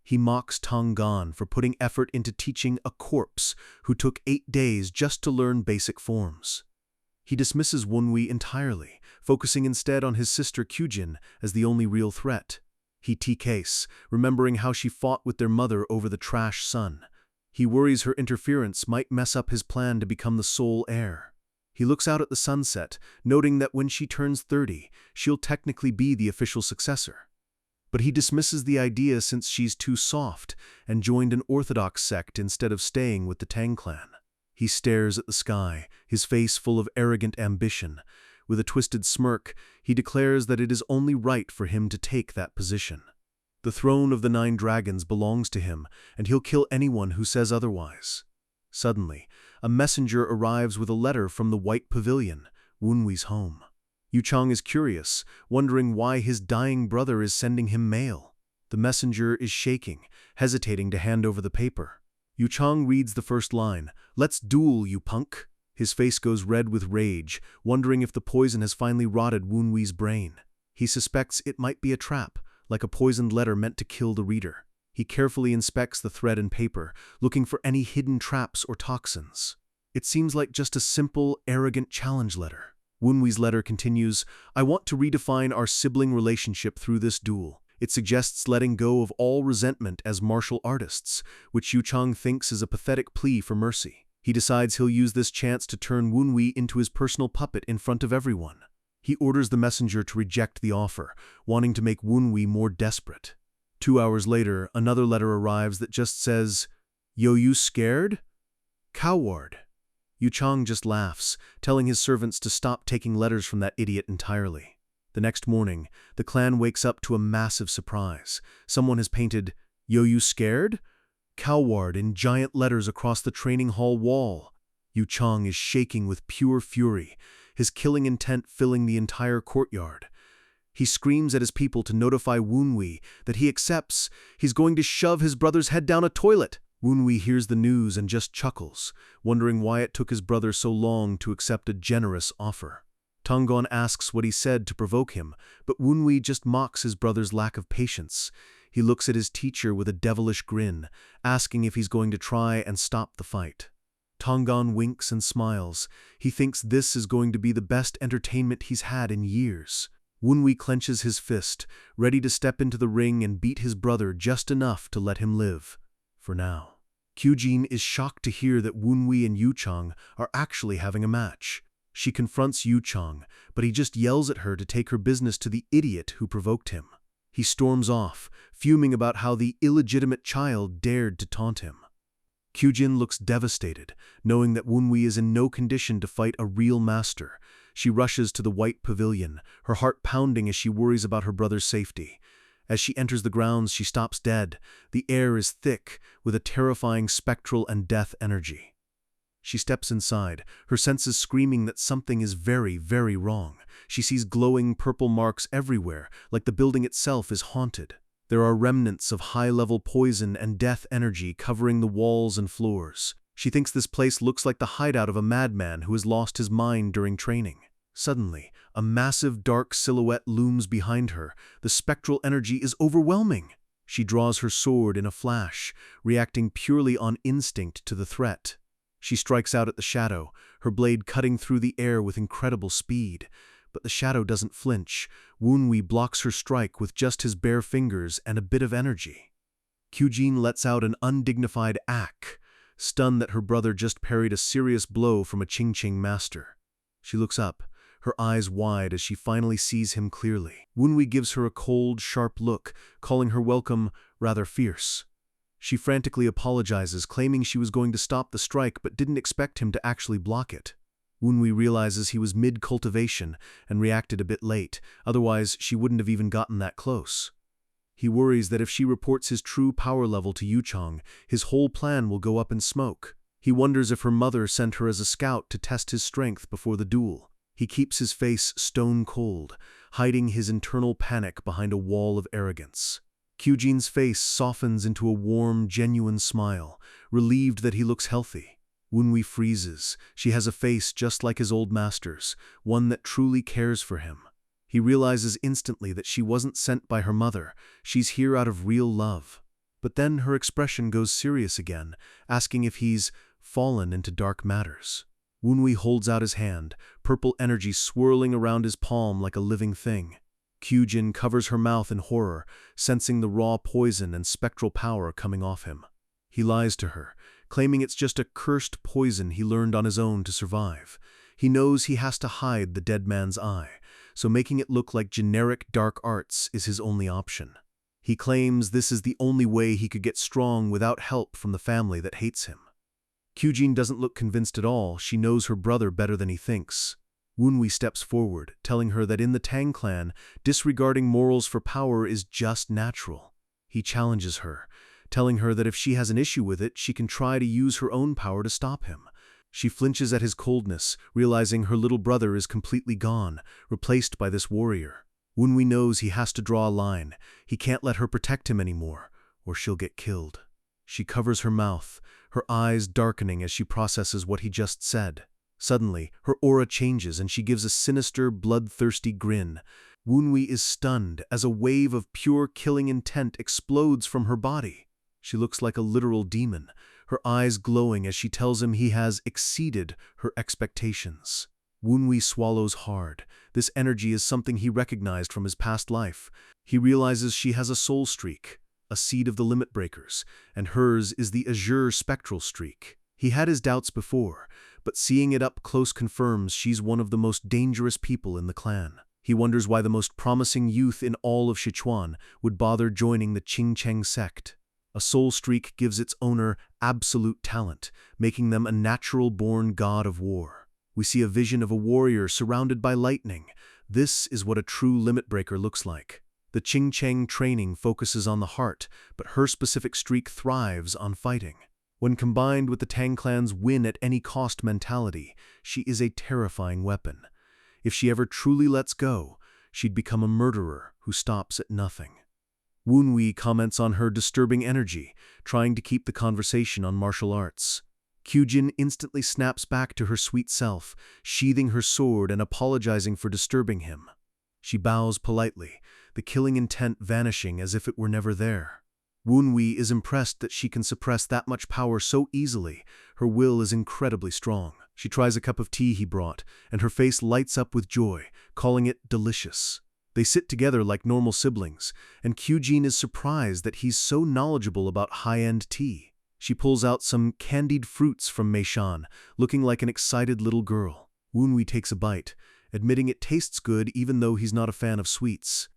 He mocks Tonggon for putting effort into teaching a corpse who took 8 days just to learn basic forms. He dismisses Wunwi entirely, focusing instead on his sister Kyujin as the only real threat. He TKs, remembering how she fought with their mother over the trash son. He worries her interference might mess up his plan to become the sole heir. He looks out at the sunset, noting that when she turns 30, she'll technically be the official successor. But he dismisses the idea since she's too soft and joined an orthodox sect instead of staying with the Tang clan. He stares at the sky, his face full of arrogant ambition. With a twisted smirk, he declares that it is only right for him to take that position. The throne of the 9 dragons belongs to him, and he'll kill anyone who says otherwise. Suddenly, a messenger arrives with a letter from the White Pavilion, Wunwi's home. Yu Chang is curious, wondering why his dying brother is sending him mail. The messenger is shaking, hesitating to hand over the paper. Yu Chang reads the first line, "Let's duel, you punk." His face goes red with rage, wondering if the poison has finally rotted Wunwi's brain. He suspects it might be a trap, like a poisoned letter meant to kill the reader. He carefully inspects the thread and paper, looking for any hidden traps or toxins. It seems like just a simple, arrogant challenge letter. Wunwi's letter continues, "I want to redefine our sibling relationship through this duel." It suggests letting go of all resentment as martial artists, which Yu Chang thinks is a pathetic plea for mercy. He decides he'll use this chance to turn Wunwi into his personal puppet in front of everyone. He orders the messenger to reject the offer, wanting to make Wunwi more desperate. 2 hours later, another letter arrives that just says, "Yo, you scared? Coward." Yu Chang just laughs, telling his servants to stop taking letters from that idiot entirely. The next morning, the clan wakes up to a massive surprise. Someone has painted, "Yo, you scared? Coward" in giant letters across the training hall wall. Yu Chang is shaking with pure fury, his killing intent filling the entire courtyard. He screams at his people to notify Wunwi that he accepts. He's going to shove his brother's head down a toilet. Wunwi hears the news and just chuckles, wondering why it took his brother so long to accept a generous offer. Tonggon asks what he said to provoke him, but Wunwi just mocks his brother's lack of patience. He looks at his teacher with a devilish grin, asking if he's going to try and stop the fight. Tonggon winks and smiles. He thinks this is going to be the best entertainment he's had in years. Wunwi clenches his fist, ready to step into the ring and beat his brother just enough to let him live. For now. Kyujin is shocked to hear that Wunwi and Yu Chang are actually having a match. She confronts Yu Chang, but he just yells at her to take her business to the idiot who provoked him. He storms off, fuming about how the illegitimate child dared to taunt him. Kyujin looks devastated, knowing that Wunwi is in no condition to fight a real master. She rushes to the White Pavilion, her heart pounding as she worries about her brother's safety. As she enters the grounds, she stops dead. The air is thick, with a terrifying spectral and death energy. She steps inside, her senses screaming that something is very, very wrong. She sees glowing purple marks everywhere, like the building itself is haunted. There are remnants of high-level poison and death energy covering the walls and floors. She thinks this place looks like the hideout of a madman who has lost his mind during training. Suddenly, a massive dark silhouette looms behind her. The spectral energy is overwhelming. She draws her sword in a flash, reacting purely on instinct to the threat. She strikes out at the shadow, her blade cutting through the air with incredible speed. But the shadow doesn't flinch. Wunwi blocks her strike with just his bare fingers and a bit of energy. Kyujin lets out an undignified ack, stunned that her brother just parried a serious blow from a Qingqing master. She looks up, her eyes wide as she finally sees him clearly. Wunwi gives her a cold, sharp look, calling her welcome rather fierce. She frantically apologizes, claiming she was going to stop the strike but didn't expect him to actually block it. Wunwi realizes he was mid-cultivation and reacted a bit late, otherwise she wouldn't have even gotten that close. He worries that if she reports his true power level to Yuchong, his whole plan will go up in smoke. He wonders if her mother sent her as a scout to test his strength before the duel. He keeps his face stone cold, hiding his internal panic behind a wall of arrogance. Kyujin's face softens into a warm, genuine smile, relieved that he looks healthy. Wunwi freezes. She has a face just like his old master's, one that truly cares for him. He realizes instantly that she wasn't sent by her mother. She's here out of real love. But then her expression goes serious again, asking if he's fallen into dark matters. Wunwi holds out his hand, purple energy swirling around his palm like a living thing. Kyujin covers her mouth in horror, sensing the raw poison and spectral power coming off him. He lies to her, claiming it's just a cursed poison he learned on his own to survive. He knows he has to hide the dead man's eye, so making it look like generic dark arts is his only option. He claims this is the only way he could get strong without help from the family that hates him. Kyujin doesn't look convinced at all. She knows her brother better than he thinks. Wunwi steps forward, telling her that in the Tang clan, disregarding morals for power is just natural. He challenges her, telling her that if she has an issue with it, she can try to use her own power to stop him. She flinches at his coldness, realizing her little brother is completely gone, replaced by this warrior. Wunwi knows he has to draw a line. He can't let her protect him anymore, or she'll get killed. She covers her mouth, her eyes darkening as she processes what he just said. Suddenly, her aura changes and she gives a sinister, bloodthirsty grin. Wunwi is stunned as a wave of pure killing intent explodes from her body. She looks like a literal demon, her eyes glowing as she tells him he has exceeded her expectations. Wunwi swallows hard. This energy is something he recognized from his past life. He realizes she has a soul streak, a seed of the limit breakers, and hers is the azure spectral streak. He had his doubts before, but seeing it up close confirms she's one of the most dangerous people in the clan. He wonders why the most promising youth in all of Sichuan would bother joining the Qingcheng sect. A soul streak gives its owner absolute talent, making them a natural-born god of war. We see a vision of a warrior surrounded by lightning. This is what a true limit breaker looks like. The Qingcheng training focuses on the heart, but her specific streak thrives on fighting. When combined with the Tang clan's win-at-any-cost mentality, she is a terrifying weapon. If she ever truly lets go, she'd become a murderer who stops at nothing. Wunwi comments on her disturbing energy, trying to keep the conversation on martial arts. Kyujin instantly snaps back to her sweet self, sheathing her sword and apologizing for disturbing him. She bows politely, the killing intent vanishing as if it were never there. Wunwi is impressed that she can suppress that much power so easily. Her will is incredibly strong. She tries a cup of tea he brought, and her face lights up with joy, calling it delicious. They sit together like normal siblings, and Kyujin is surprised that he's so knowledgeable about high-end tea. She pulls out some candied fruits from Meishan, looking like an excited little girl. Wunwi takes a bite, admitting it tastes good even though he's not a fan of sweets.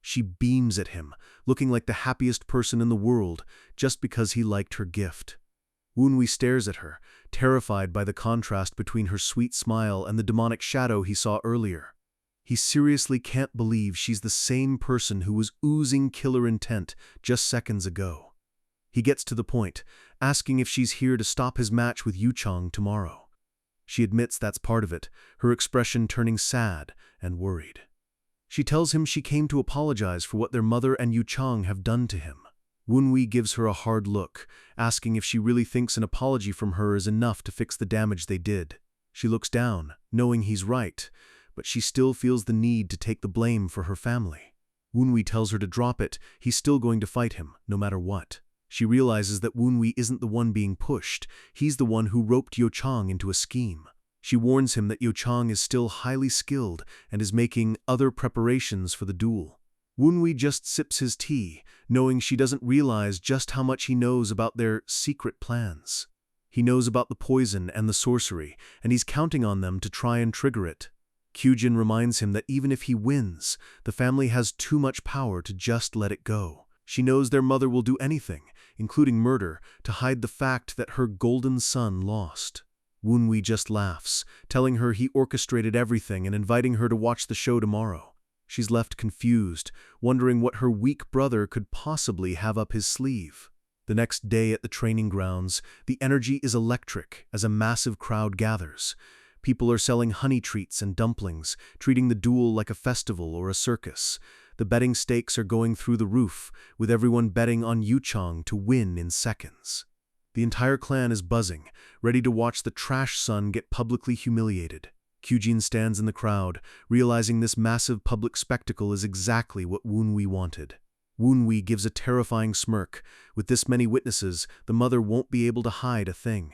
She beams at him, looking like the happiest person in the world, just because he liked her gift. Wunwi stares at her, terrified by the contrast between her sweet smile and the demonic shadow he saw earlier. He seriously can't believe she's the same person who was oozing killer intent just seconds ago. He gets to the point, asking if she's here to stop his match with Yuchang tomorrow. She admits that's part of it, her expression turning sad and worried. She tells him she came to apologize for what their mother and Yuchang have done to him. Wunwi gives her a hard look, asking if she really thinks an apology from her is enough to fix the damage they did. She looks down, knowing he's right, but she still feels the need to take the blame for her family. Wunwi tells her to drop it, he's still going to fight him, no matter what. She realizes that Wunwi isn't the one being pushed, he's the one who roped Yuchang into a scheme. She warns him that Yuchang is still highly skilled and is making other preparations for the duel. Wunwi just sips his tea, knowing she doesn't realize just how much he knows about their secret plans. He knows about the poison and the sorcery, and he's counting on them to try and trigger it. Kyujin reminds him that even if he wins, the family has too much power to just let it go. She knows their mother will do anything, including murder, to hide the fact that her golden son lost. Wunwi just laughs, telling her he orchestrated everything and inviting her to watch the show tomorrow. She's left confused, wondering what her weak brother could possibly have up his sleeve. The next day at the training grounds, the energy is electric as a massive crowd gathers. People are selling honey treats and dumplings, treating the duel like a festival or a circus. The betting stakes are going through the roof, with everyone betting on Yuchang to win in seconds. The entire clan is buzzing, ready to watch the trash son get publicly humiliated. Kyujin stands in the crowd, realizing this massive public spectacle is exactly what Wunwi wanted. Wunwi gives a terrifying smirk. With this many witnesses, the mother won't be able to hide a thing.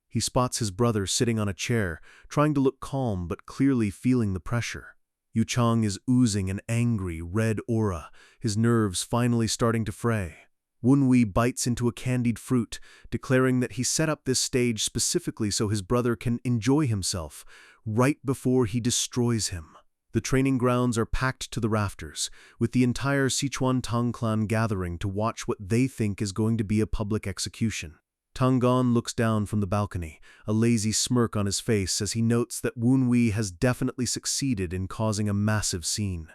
He spots his brother sitting on a chair, trying to look calm but clearly feeling the pressure. Yuchang is oozing an angry, red aura, his nerves finally starting to fray. Wunwi bites into a candied fruit, declaring that he set up this stage specifically so his brother can enjoy himself, right before he destroys him. The training grounds are packed to the rafters, with the entire Sichuan Tang clan gathering to watch what they think is going to be a public execution. Tangon looks down from the balcony, a lazy smirk on his face as he notes that Wunwi has definitely succeeded in causing a massive scene.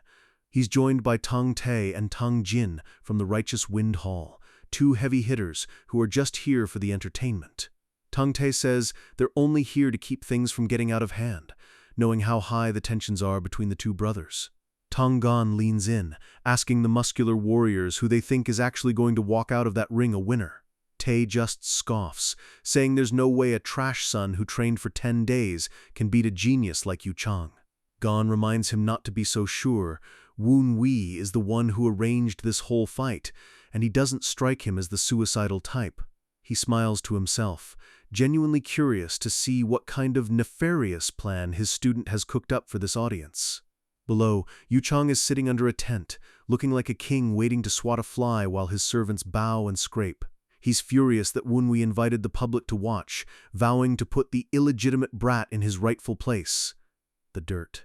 He's joined by Tang Te and Tang Jin from the Righteous Wind Hall, two heavy hitters who are just here for the entertainment. Tang Te says they're only here to keep things from getting out of hand, knowing how high the tensions are between the two brothers. Tangon leans in, asking the muscular warriors who they think is actually going to walk out of that ring a winner. Te just scoffs, saying there's no way a trash son who trained for 10 days can beat a genius like Yuchang. Gon reminds him not to be so sure. Wunwi is the one who arranged this whole fight, and he doesn't strike him as the suicidal type. He smiles to himself, genuinely curious to see what kind of nefarious plan his student has cooked up for this audience. Below, Yuchang is sitting under a tent, looking like a king waiting to swat a fly while his servants bow and scrape. He's furious that Wunwi invited the public to watch, vowing to put the illegitimate brat in his rightful place. The dirt.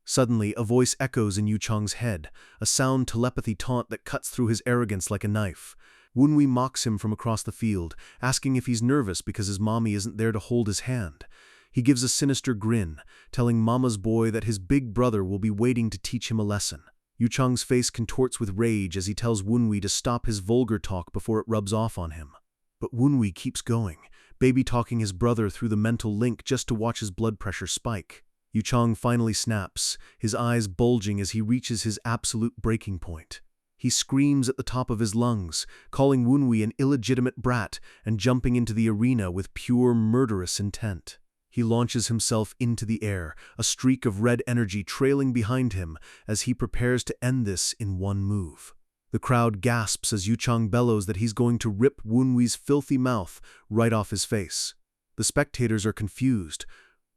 Suddenly, a voice echoes in Yuchang's head, a sound telepathy taunt that cuts through his arrogance like a knife. Wunwi mocks him from across the field, asking if he's nervous because his mommy isn't there to hold his hand. He gives a sinister grin, telling Mama's boy that his big brother will be waiting to teach him a lesson. Yuchang's face contorts with rage as he tells Wunwi to stop his vulgar talk before it rubs off on him. But Wunwi keeps going, baby-talking his brother through the mental link just to watch his blood pressure spike. Yuchang finally snaps, his eyes bulging as he reaches his absolute breaking point. He screams at the top of his lungs, calling Wunwi an illegitimate brat and jumping into the arena with pure murderous intent. He launches himself into the air, a streak of red energy trailing behind him as he prepares to end this in one move. The crowd gasps as Yuchang bellows that he's going to rip Wunwi's filthy mouth right off his face. The spectators are confused.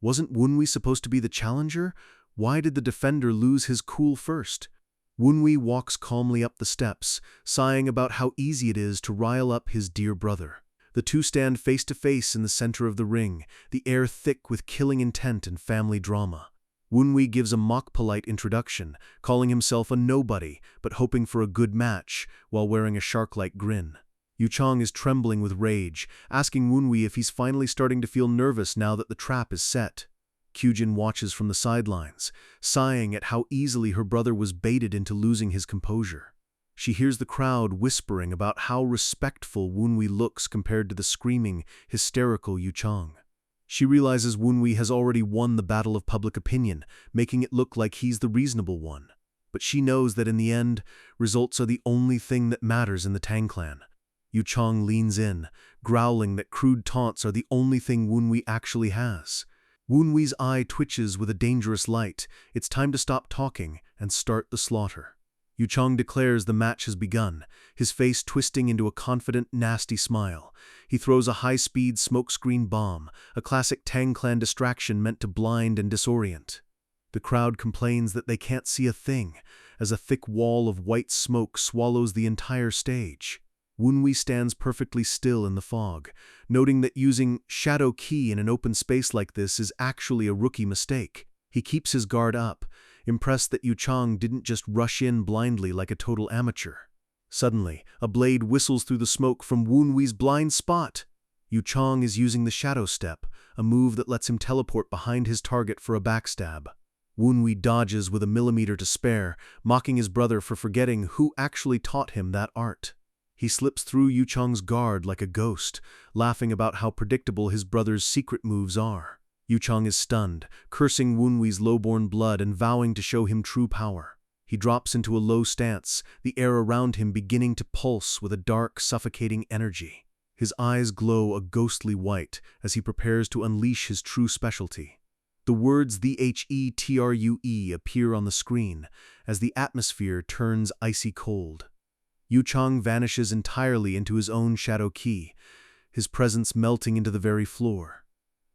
Wasn't Wunwi supposed to be the challenger? Why did the defender lose his cool first? Wunwi walks calmly up the steps, sighing about how easy it is to rile up his dear brother. The two stand face to face in the center of the ring, the air thick with killing intent and family drama. Wunwi gives a mock-polite introduction, calling himself a nobody, but hoping for a good match, while wearing a shark-like grin. Yuchang is trembling with rage, asking Wunwi if he's finally starting to feel nervous now that the trap is set. Kyujin watches from the sidelines, sighing at how easily her brother was baited into losing his composure. She hears the crowd whispering about how respectful Woonwee looks compared to the screaming, hysterical Yuchang. She realizes Woonwee has already won the battle of public opinion, making it look like he's the reasonable one. But she knows that in the end, results are the only thing that matters in the Tang clan. Yuchang leans in, growling that crude taunts are the only thing Woonwee actually has. Woonwee's eye twitches with a dangerous light. It's time to stop talking and start the slaughter. Yuchang declares the match has begun, his face twisting into a confident, nasty smile. He throws a high-speed smokescreen bomb, a classic Tang clan distraction meant to blind and disorient. The crowd complains that they can't see a thing, as a thick wall of white smoke swallows the entire stage. Woonwee stands perfectly still in the fog, noting that using shadow ki in an open space like this is actually a rookie mistake. He keeps his guard up, impressed that Yuchang didn't just rush in blindly like a total amateur. Suddenly, a blade whistles through the smoke from Woonwee's blind spot. Yuchang is using the shadow step, a move that lets him teleport behind his target for a backstab. Woonwee dodges with a millimeter to spare, mocking his brother for forgetting who actually taught him that art. He slips through Yuchang's guard like a ghost, laughing about how predictable his brother's secret moves are. Yuchang is stunned, cursing Woonwee's low-born blood and vowing to show him true power. He drops into a low stance, the air around him beginning to pulse with a dark, suffocating energy. His eyes glow a ghostly white as he prepares to unleash his true specialty. The words "THETRUE" appear on the screen as the atmosphere turns icy cold. Yuchang vanishes entirely into his own shadow ki, his presence melting into the very floor.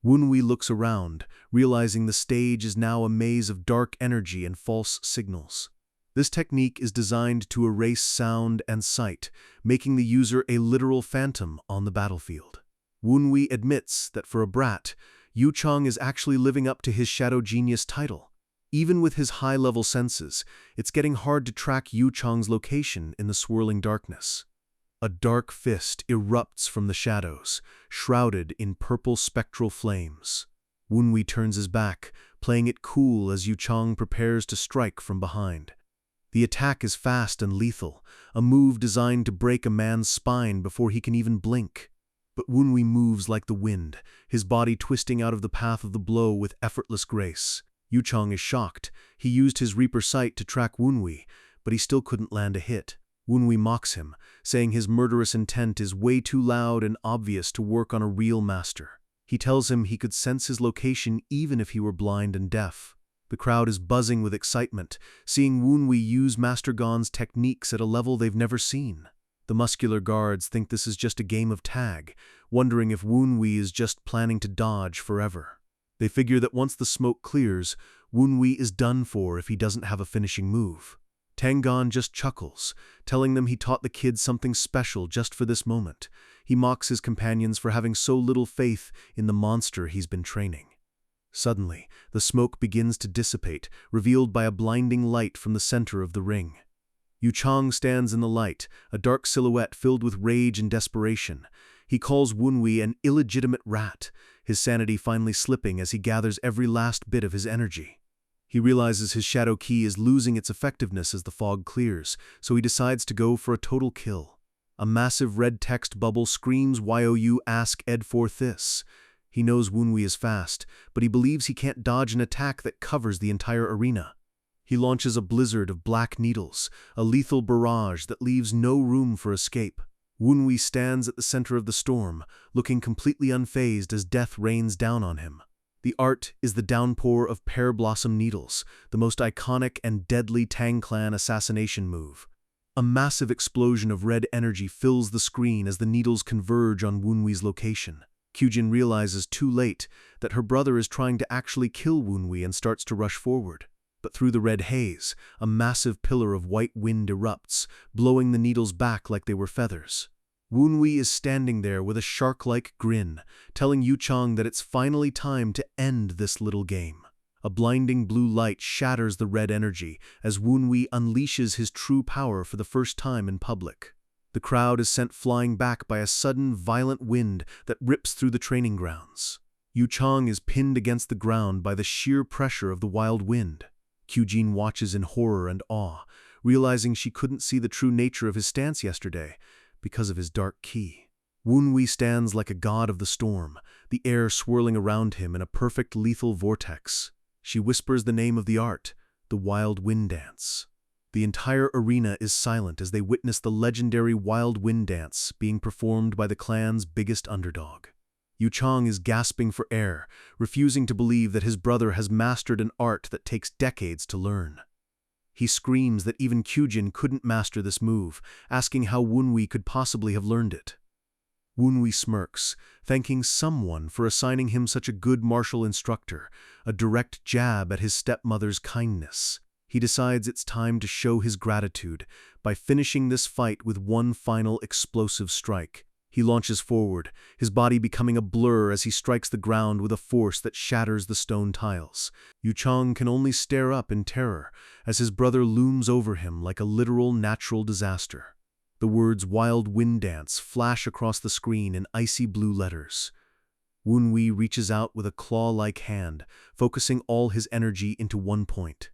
Woonwee looks around, realizing the stage is now a maze of dark energy and false signals. This technique is designed to erase sound and sight, making the user a literal phantom on the battlefield. Woonwee admits that for a brat, Yuchang is actually living up to his shadow genius title. Even with his high-level senses, it's getting hard to track Yuchang's location in the swirling darkness. A dark fist erupts from the shadows, shrouded in purple spectral flames. Woonwee turns his back, playing it cool as Yuchang prepares to strike from behind. The attack is fast and lethal, a move designed to break a man's spine before he can even blink. But Woonwee moves like the wind, his body twisting out of the path of the blow with effortless grace. Yuchang is shocked. He used his Reaper sight to track Woonwee, but he still couldn't land a hit. Woonwee mocks him, saying his murderous intent is way too loud and obvious to work on a real master. He tells him he could sense his location even if he were blind and deaf. The crowd is buzzing with excitement, seeing Woonwee use Master Gon's techniques at a level they've never seen. The muscular guards think this is just a game of tag, wondering if Woonwee is just planning to dodge forever. They figure that once the smoke clears, Woonwee is done for if he doesn't have a finishing move. Tangon just chuckles, telling them he taught the kids something special just for this moment. He mocks his companions for having so little faith in the monster he's been training. Suddenly, the smoke begins to dissipate, revealed by a blinding light from the center of the ring. Yuchang stands in the light, a dark silhouette filled with rage and desperation. He calls Woonwee an illegitimate rat, his sanity finally slipping as he gathers every last bit of his energy. He realizes his shadow ki is losing its effectiveness as the fog clears, so he decides to go for a total kill. A massive red text bubble screams "YOU ask Ed for this." He knows Woonwee is fast, but he believes he can't dodge an attack that covers the entire arena. He launches a blizzard of black needles, a lethal barrage that leaves no room for escape. Woonwee stands at the center of the storm, looking completely unfazed as death rains down on him. The art is the downpour of pear blossom needles, the most iconic and deadly Tang clan assassination move. A massive explosion of red energy fills the screen as the needles converge on Woonwee's location. Kyujin realizes too late that her brother is trying to actually kill Woonwee and starts to rush forward. But through the red haze, a massive pillar of white wind erupts, blowing the needles back like they were feathers. Woonwee is standing there with a shark-like grin, telling Yuchang that it's finally time to end this little game. A blinding blue light shatters the red energy as Woonwee unleashes his true power for the first time in public. The crowd is sent flying back by a sudden, violent wind that rips through the training grounds. Yuchang is pinned against the ground by the sheer pressure of the wild wind. Kyujin watches in horror and awe, realizing she couldn't see the true nature of his stance yesterday because of his dark ki. Wunwi stands like a god of the storm, the air swirling around him in a perfect lethal vortex. She whispers the name of the art, the Wild Wind Dance. The entire arena is silent as they witness the legendary Wild Wind Dance being performed by the clan's biggest underdog. Yu Chang is gasping for air, refusing to believe that his brother has mastered an art that takes decades to learn. He screams that even Kyujin couldn't master this move, asking how Wunwi could possibly have learned it. Wunwi smirks, thanking someone for assigning him such a good martial instructor, a direct jab at his stepmother's kindness. He decides it's time to show his gratitude by finishing this fight with one final explosive strike. He launches forward, his body becoming a blur as he strikes the ground with a force that shatters the stone tiles. Yu Chang can only stare up in terror as his brother looms over him like a literal natural disaster. The words Wild Wind Dance flash across the screen in icy blue letters. Wunwi reaches out with a claw-like hand, focusing all his energy into one point.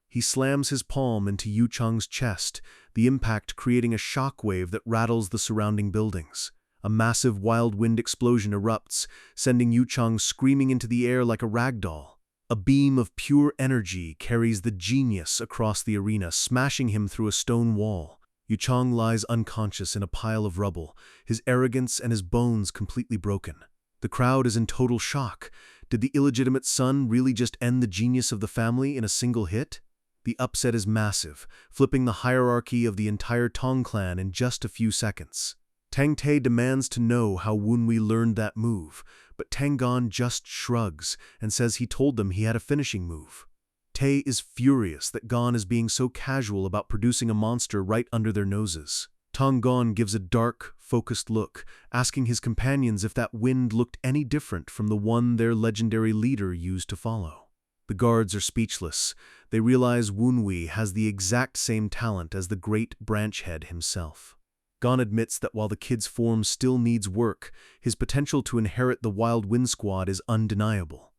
He slams his palm into Yu Chang's chest, the impact creating a shockwave that rattles the surrounding buildings. A massive wild wind explosion erupts, sending Yu Chang screaming into the air like a ragdoll. A beam of pure energy carries the genius across the arena, smashing him through a stone wall. Yu Chang lies unconscious in a pile of rubble, his arrogance and his bones completely broken. The crowd is in total shock. Did the illegitimate son really just end the genius of the family in a single hit? The upset is massive, flipping the hierarchy of the entire Tong clan in just a few seconds. Tang Te demands to know how Wunwi learned that move, but Tang Gon just shrugs and says he told them he had a finishing move. Te is furious that Gon is being so casual about producing a monster right under their noses. Tang Gon gives a dark, focused look, asking his companions if that wind looked any different from the one their legendary leader used to follow. The guards are speechless. They realize Wunwi has the exact same talent as the great branch head himself. Gon admits that while the kid's form still needs work, his potential to inherit the Wild Wind Squad is undeniable.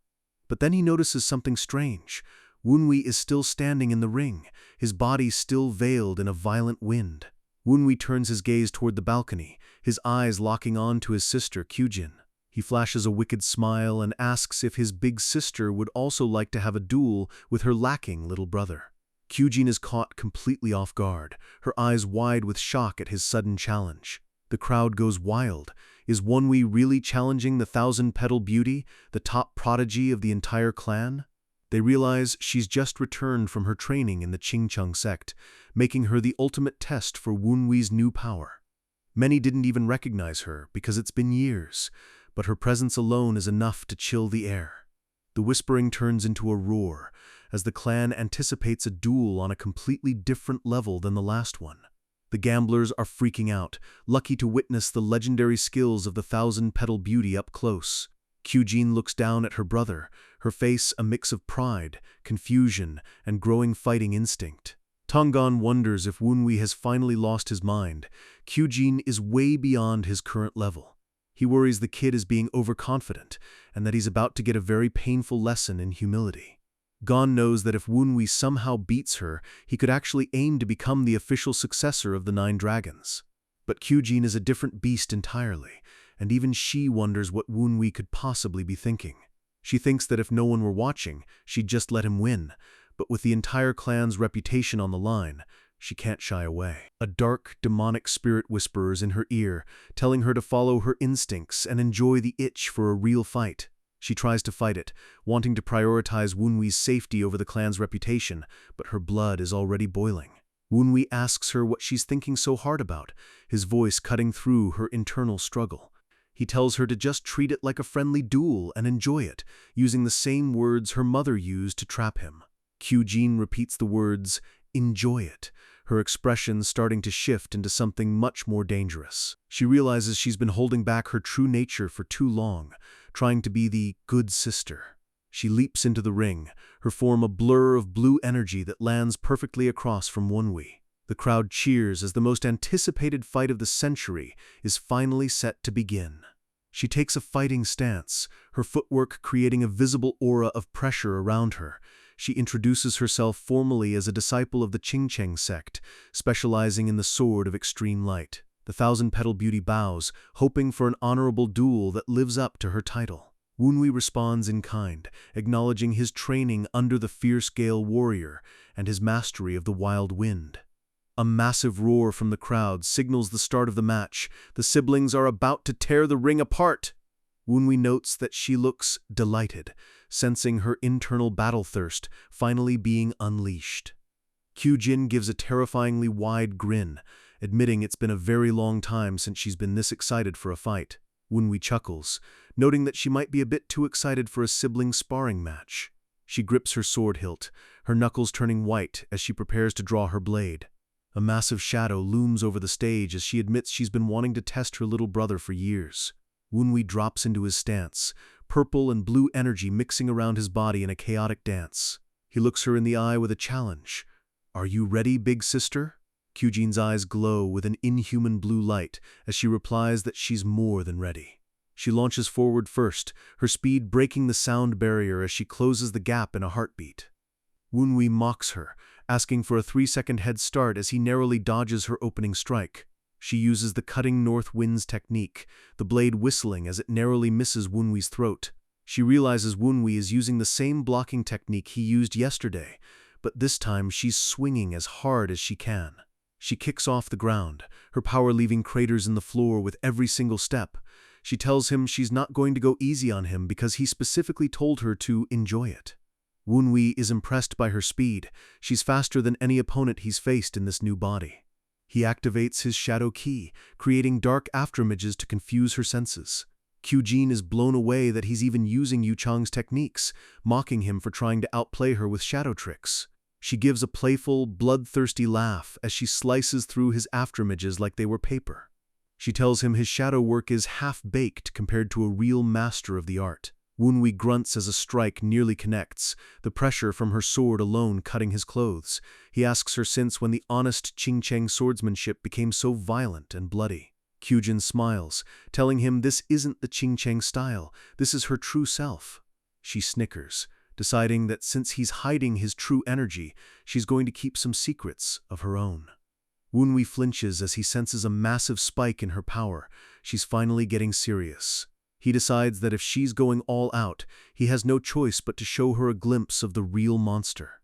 But then he notices something strange. Wunwi is still standing in the ring, his body still veiled in a violent wind. Wunwi turns his gaze toward the balcony, his eyes locking on to his sister Kyujin. He flashes a wicked smile and asks if his big sister would also like to have a duel with her lacking little brother. Kyujin is caught completely off guard, her eyes wide with shock at his sudden challenge. The crowd goes wild. Is Wunwi really challenging the thousand-petal beauty, the top prodigy of the entire clan? They realize she's just returned from her training in the Qingcheng sect, making her the ultimate test for Wunwi's new power. Many didn't even recognize her because it's been years, but her presence alone is enough to chill the air. The whispering turns into a roar as the clan anticipates a duel on a completely different level than the last one. The gamblers are freaking out, lucky to witness the legendary skills of the thousand-petal beauty up close. Kyujin looks down at her brother, her face a mix of pride, confusion, and growing fighting instinct. Tang Gon wonders if Wunwi has finally lost his mind. Kyujin is way beyond his current level. He worries the kid is being overconfident and that he's about to get a very painful lesson in humility. Gon knows that if Wunwi somehow beats her, he could actually aim to become the official successor of the 9 dragons. But Kyujin is a different beast entirely, and even she wonders what Wunwi could possibly be thinking. She thinks that if no one were watching, she'd just let him win, but with the entire clan's reputation on the line, she can't shy away. A dark, demonic spirit whispers in her ear, telling her to follow her instincts and enjoy the itch for a real fight. She tries to fight it, wanting to prioritize Wunwi's safety over the clan's reputation, but her blood is already boiling. Wunwi asks her what she's thinking so hard about, his voice cutting through her internal struggle. He tells her to just treat it like a friendly duel and enjoy it, using the same words her mother used to trap him. Kyujin repeats the words, "Enjoy it," her expression starting to shift into something much more dangerous. She realizes she's been holding back her true nature for too long, trying to be the good sister. She leaps into the ring, her form a blur of blue energy that lands perfectly across from Wunwi. The crowd cheers as the most anticipated fight of the century is finally set to begin. She takes a fighting stance, her footwork creating a visible aura of pressure around her. she introduces herself formally as a disciple of the Qingcheng sect, specializing in the sword of extreme light. The thousand-petal beauty bows, hoping for an honorable duel that lives up to her title. Wunwei responds in kind, acknowledging his training under the fierce Gale warrior and his mastery of the wild wind. A massive roar from the crowd signals the start of the match. The siblings are about to tear the ring apart. Wunwei notes that she looks delighted, sensing her internal battle thirst finally being unleashed. Kyujin gives a terrifyingly wide grin, admitting it's been a very long time since she's been this excited for a fight. Wunwei chuckles, noting that she might be a bit too excited for a sibling sparring match. She grips her sword hilt, her knuckles turning white as she prepares to draw her blade. A massive shadow looms over the stage as she admits she's been wanting to test her little brother for years. Wunwei drops into his stance, purple and blue energy mixing around his body in a chaotic dance. He looks her in the eye with a challenge. "Are you ready, big sister?" Kyujin's eyes glow with an inhuman blue light as she replies that she's more than ready. She launches forward first, her speed breaking the sound barrier as she closes the gap in a heartbeat. Wunwei mocks her, asking for a 3-second head start as he narrowly dodges her opening strike. She uses the cutting north winds technique, the blade whistling as it narrowly misses Wunwei's throat. She realizes Wunwei is using the same blocking technique he used yesterday, but this time she's swinging as hard as she can. She kicks off the ground, her power leaving craters in the floor with every single step. She tells him she's not going to go easy on him because he specifically told her to enjoy it. Wunwei is impressed by her speed. She's faster than any opponent he's faced in this new body. He activates his shadow key, creating dark afterimages to confuse her senses. Kyujin is blown away that he's even using Yu Chang's techniques, mocking him for trying to outplay her with shadow tricks. She gives a playful, bloodthirsty laugh as she slices through his afterimages like they were paper. She tells him his shadow work is half-baked compared to a real master of the art. Wunwei grunts as a strike nearly connects, the pressure from her sword alone cutting his clothes. He asks her since when the honest Qingcheng swordsmanship became so violent and bloody. Kyujin smiles, telling him this isn't the Qingcheng style, this is her true self. She snickers, deciding that since he's hiding his true energy, she's going to keep some secrets of her own. Wunwei flinches as he senses a massive spike in her power. She's finally getting serious. He decides that if she's going all out, he has no choice but to show her a glimpse of the real monster.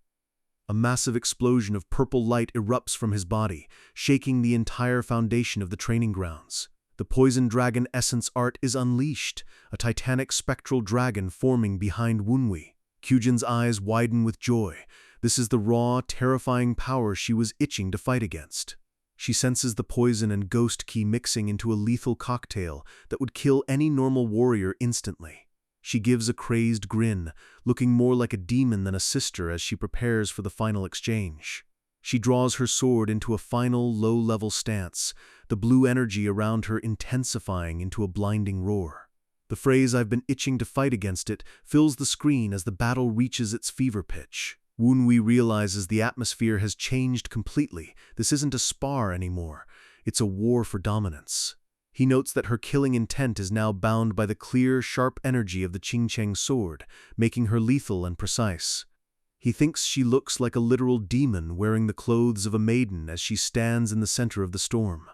A massive explosion of purple light erupts from his body, shaking the entire foundation of the training grounds. The poison dragon essence art is unleashed, a titanic spectral dragon forming behind Wunwei. Kyujin's eyes widen with joy. This is the raw, terrifying power she was itching to fight against. She senses the poison and ghost key mixing into a lethal cocktail that would kill any normal warrior instantly. She gives a crazed grin, looking more like a demon than a sister as she prepares for the final exchange. She draws her sword into a final low-level stance, the blue energy around her intensifying into a blinding roar. The phrase "I've been itching to fight against it" fills the screen as the battle reaches its fever pitch. Wunwei realizes the atmosphere has changed completely. This isn't a spar anymore. It's a war for dominance. He notes that her killing intent is now bound by the clear, sharp energy of the Qingcheng sword, making her lethal and precise. He thinks she looks like a literal demon wearing the clothes of a maiden as she stands in the center of the storm.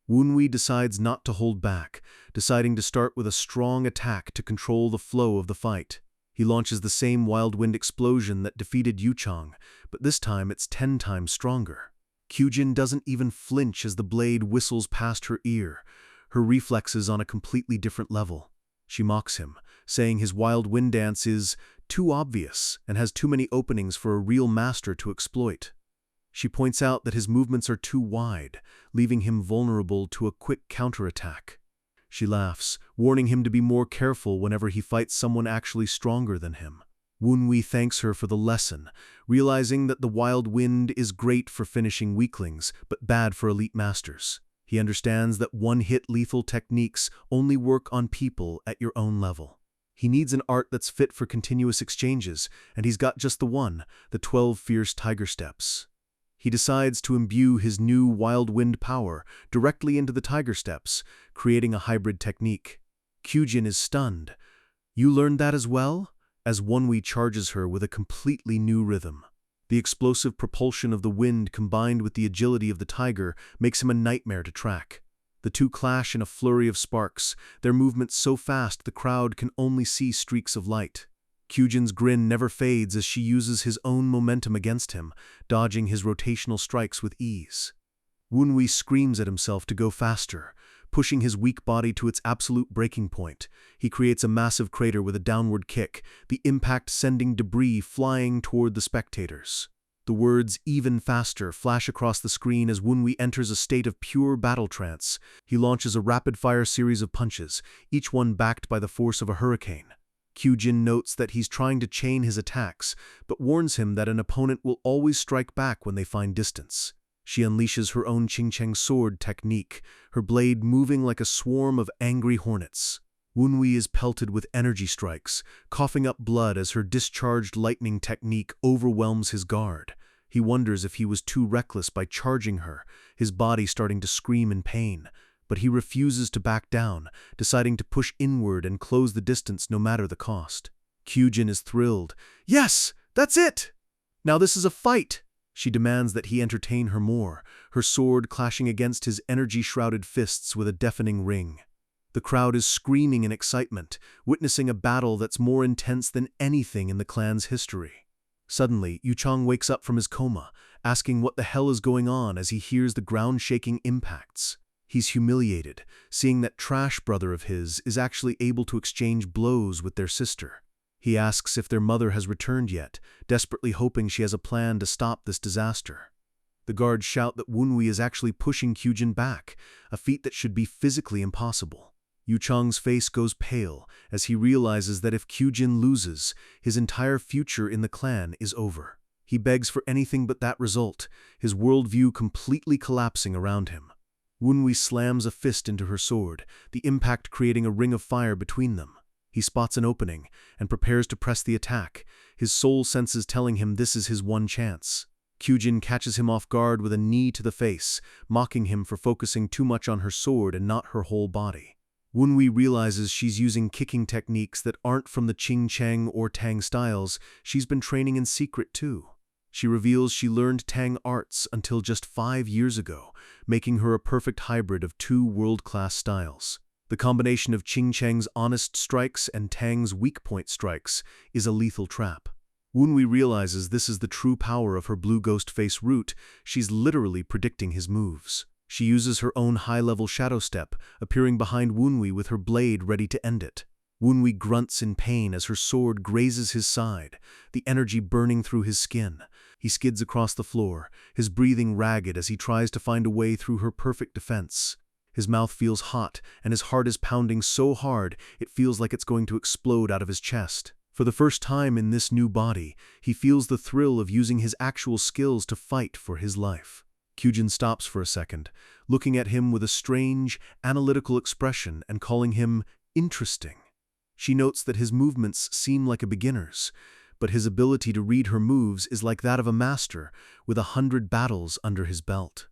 Wunwei decides not to hold back, deciding to start with a strong attack to control the flow of the fight. He launches the same wild wind explosion that defeated Yu Chang, but this time it's 10 times stronger. Kyujin doesn't even flinch as the blade whistles past her ear, her reflexes on a completely different level. She mocks him, saying his wild wind dance is too obvious and has too many openings for a real master to exploit. She points out that his movements are too wide, leaving him vulnerable to a quick counterattack. She laughs, warning him to be more careful whenever he fights someone actually stronger than him. Wunwei thanks her for the lesson, realizing that the wild wind is great for finishing weaklings, but bad for elite masters. He understands that one-hit lethal techniques only work on people at your own level. He needs an art that's fit for continuous exchanges, and he's got just the one, the 12 fierce tiger steps. He decides to imbue his new wild wind power directly into the tiger steps, creating a hybrid technique. Kyujin is stunned. "You learned that as well?" as Wunwi charges her with a completely new rhythm. The explosive propulsion of the wind combined with the agility of the tiger makes him a nightmare to track. The two clash in a flurry of sparks, their movements so fast the crowd can only see streaks of light. Kyujin's grin never fades as she uses his own momentum against him, dodging his rotational strikes with ease. Wunwi screams at himself to go faster. Pushing his weak body to its absolute breaking point, he creates a massive crater with a downward kick, the impact sending debris flying toward the spectators. The words "even faster" flash across the screen as Wunwi enters a state of pure battle trance. He launches a rapid-fire series of punches, each one backed by the force of a hurricane. Kyujin notes that he's trying to chain his attacks, but warns him that an opponent will always strike back when they find distance. She unleashes her own Qingcheng sword technique, her blade moving like a swarm of angry hornets. Wunwi is pelted with energy strikes, coughing up blood as her discharged lightning technique overwhelms his guard. He wonders if he was too reckless by charging her, his body starting to scream in pain. But he refuses to back down, deciding to push inward and close the distance no matter the cost. Kyujin is thrilled. "Yes, that's it! Now this is a fight!" She demands that he entertain her more, her sword clashing against his energy-shrouded fists with a deafening ring. The crowd is screaming in excitement, witnessing a battle that's more intense than anything in the clan's history. Suddenly, Yuchang wakes up from his coma, asking what the hell is going on as he hears the ground-shaking impacts. He's humiliated, seeing that trash brother of his is actually able to exchange blows with their sister. He asks if their mother has returned yet, desperately hoping she has a plan to stop this disaster. The guards shout that Wunwi is actually pushing Kyujin back, a feat that should be physically impossible. Yuchang's face goes pale as he realizes that if Kyujin loses, his entire future in the clan is over. He begs for anything but that result, his worldview completely collapsing around him. Wunwi slams a fist into her sword, the impact creating a ring of fire between them. He spots an opening and prepares to press the attack, his soul senses telling him this is his one chance. Kyujin catches him off guard with a knee to the face, mocking him for focusing too much on her sword and not her whole body. Wunwi realizes she's using kicking techniques that aren't from the Qingcheng or Tang styles she's been training in secret too. She reveals she learned Tang arts until just 5 years ago, making her a perfect hybrid of two world-class styles. The combination of Qingcheng's honest strikes and Tang's weak-point strikes is a lethal trap. Wunwi realizes this is the true power of her blue ghost face root. She's literally predicting his moves. She uses her own high-level shadow step, appearing behind Wunwi with her blade ready to end it. Wunwi grunts in pain as her sword grazes his side, the energy burning through his skin. He skids across the floor, his breathing ragged as he tries to find a way through her perfect defense. His mouth feels hot, and his heart is pounding so hard it feels like it's going to explode out of his chest. For the first time in this new body, he feels the thrill of using his actual skills to fight for his life. Kyujin stops for a second, looking at him with a strange, analytical expression and calling him interesting. She notes that his movements seem like a beginner's, but his ability to read her moves is like that of a master with 100 battles under his belt.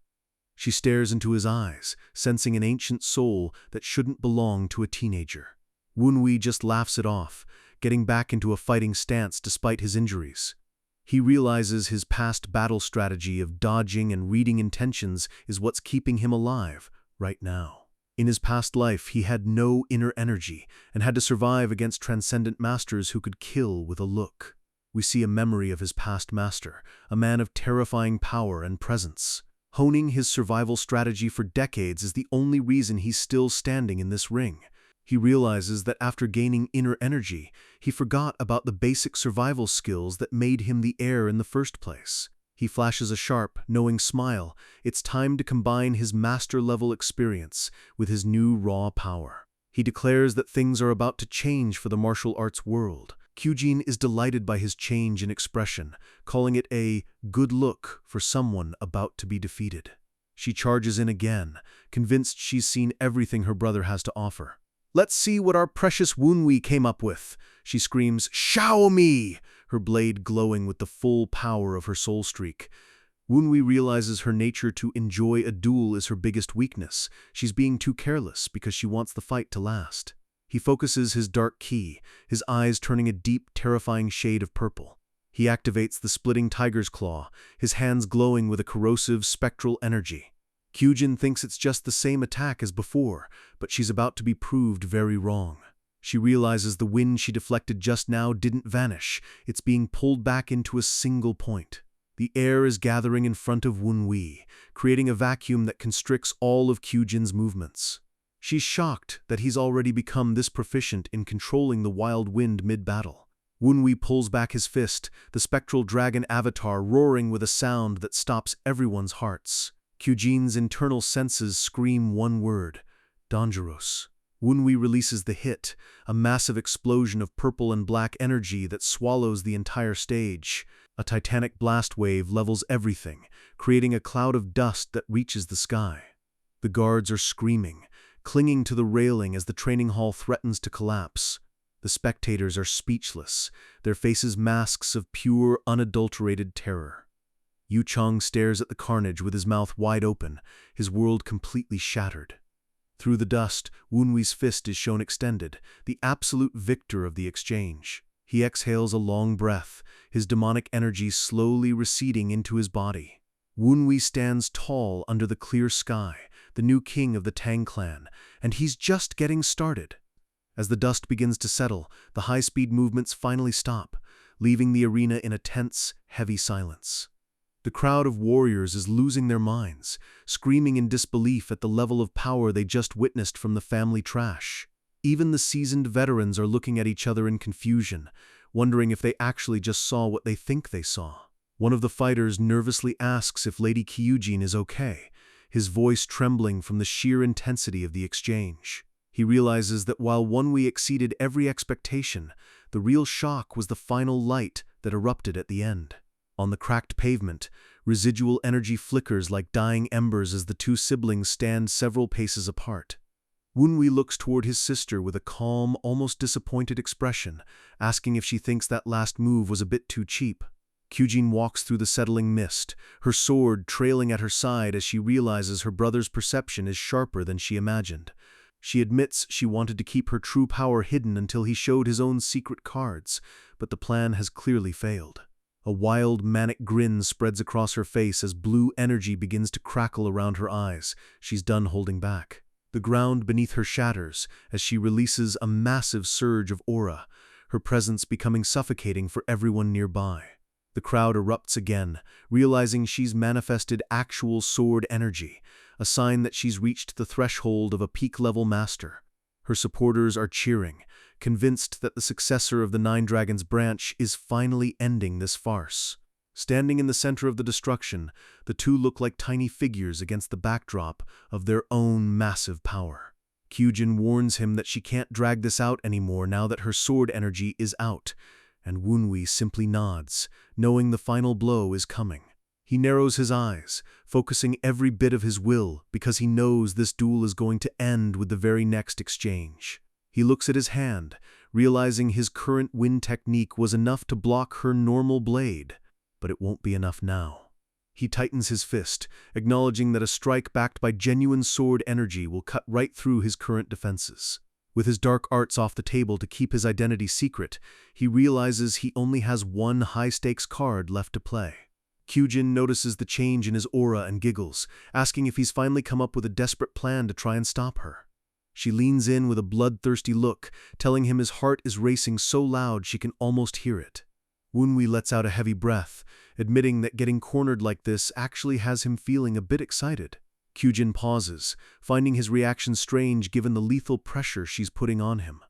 She stares into his eyes, sensing an ancient soul that shouldn't belong to a teenager. Wunwi just laughs it off, getting back into a fighting stance despite his injuries. He realizes his past battle strategy of dodging and reading intentions is what's keeping him alive right now. In his past life, he had no inner energy and had to survive against transcendent masters who could kill with a look. We see a memory of his past master, a man of terrifying power and presence. Honing his survival strategy for decades is the only reason he's still standing in this ring. He realizes that after gaining inner energy, he forgot about the basic survival skills that made him the heir in the first place. He flashes a sharp, knowing smile. It's time to combine his master-level experience with his new raw power. He declares that things are about to change for the martial arts world. Kyujin is delighted by his change in expression, calling it a good look for someone about to be defeated. She charges in again, convinced she's seen everything her brother has to offer. "Let's see what our precious Wunwi came up with," she screams, "Shao me!" her blade glowing with the full power of her soul streak. Wunwi realizes her nature to enjoy a duel is her biggest weakness. She's being too careless because she wants the fight to last. He He focuses his dark ki, his eyes turning a deep, terrifying shade of purple. He activates the splitting tiger's claw, his hands glowing with a corrosive, spectral energy. Kyujin thinks it's just the same attack as before, but she's about to be proved very wrong. She realizes the wind she deflected just now didn't vanish, it's being pulled back into a single point. The air is gathering in front of Wunwi, creating a vacuum that constricts all of Kyujin's movements. She's shocked that he's already become this proficient in controlling the wild wind mid-battle. Wunwi pulls back his fist, the spectral dragon avatar roaring with a sound that stops everyone's hearts. Kyujin's internal senses scream one word: dangerous. Wunwi releases the hit, a massive explosion of purple and black energy that swallows the entire stage. A titanic blast wave levels everything, creating a cloud of dust that reaches the sky. The guards are screaming, clinging to the railing as the training hall threatens to collapse. The spectators are speechless, their faces masks of pure, unadulterated terror. Yu Chang stares at the carnage with his mouth wide open, his world completely shattered. Through the dust, Wunwi's fist is shown extended, the absolute victor of the exchange. He exhales a long breath, his demonic energy slowly receding into his body. Wunwi stands tall under the clear sky, the new king of the Tang clan, and he's just getting started. As the dust begins to settle, the high-speed movements finally stop, leaving the arena in a tense, heavy silence. The crowd of warriors is losing their minds, screaming in disbelief at the level of power they just witnessed from the family trash. Even the seasoned veterans are looking at each other in confusion, wondering if they actually just saw what they think they saw. One of the fighters nervously asks if Lady Kyujin is okay, his voice trembling from the sheer intensity of the exchange. He realizes that while Wunwi exceeded every expectation, the real shock was the final light that erupted at the end. On the cracked pavement, residual energy flickers like dying embers as the two siblings stand several paces apart. Wunwi looks toward his sister with a calm, almost disappointed expression, asking if she thinks that last move was a bit too cheap. Kyujin walks through the settling mist, her sword trailing at her side as she realizes her brother's perception is sharper than she imagined. She admits she wanted to keep her true power hidden until he showed his own secret cards, but the plan has clearly failed. A wild, manic grin spreads across her face as blue energy begins to crackle around her eyes. She's done holding back. The ground beneath her shatters as she releases a massive surge of aura, her presence becoming suffocating for everyone nearby. The crowd erupts again, realizing she's manifested actual sword energy, a sign that she's reached the threshold of a peak-level master. Her supporters are cheering, convinced that the successor of the Nine Dragons branch is finally ending this farce. Standing in the center of the destruction, the two look like tiny figures against the backdrop of their own massive power. Kyujin warns him that she can't drag this out anymore now that her sword energy is out, and Wunwi simply nods, knowing the final blow is coming. He narrows his eyes, focusing every bit of his will because he knows this duel is going to end with the very next exchange. He looks at his hand, realizing his current wind technique was enough to block her normal blade, but it won't be enough now. He tightens his fist, acknowledging that a strike backed by genuine sword energy will cut right through his current defenses. With his dark arts off the table to keep his identity secret, he realizes he only has one high-stakes card left to play. Kyujin notices the change in his aura and giggles, asking if he's finally come up with a desperate plan to try and stop her. She leans in with a bloodthirsty look, telling him his heart is racing so loud she can almost hear it. Wunwi lets out a heavy breath, admitting that getting cornered like this actually has him feeling a bit excited. Kyujin pauses, finding his reaction strange given the lethal pressure she's putting on him.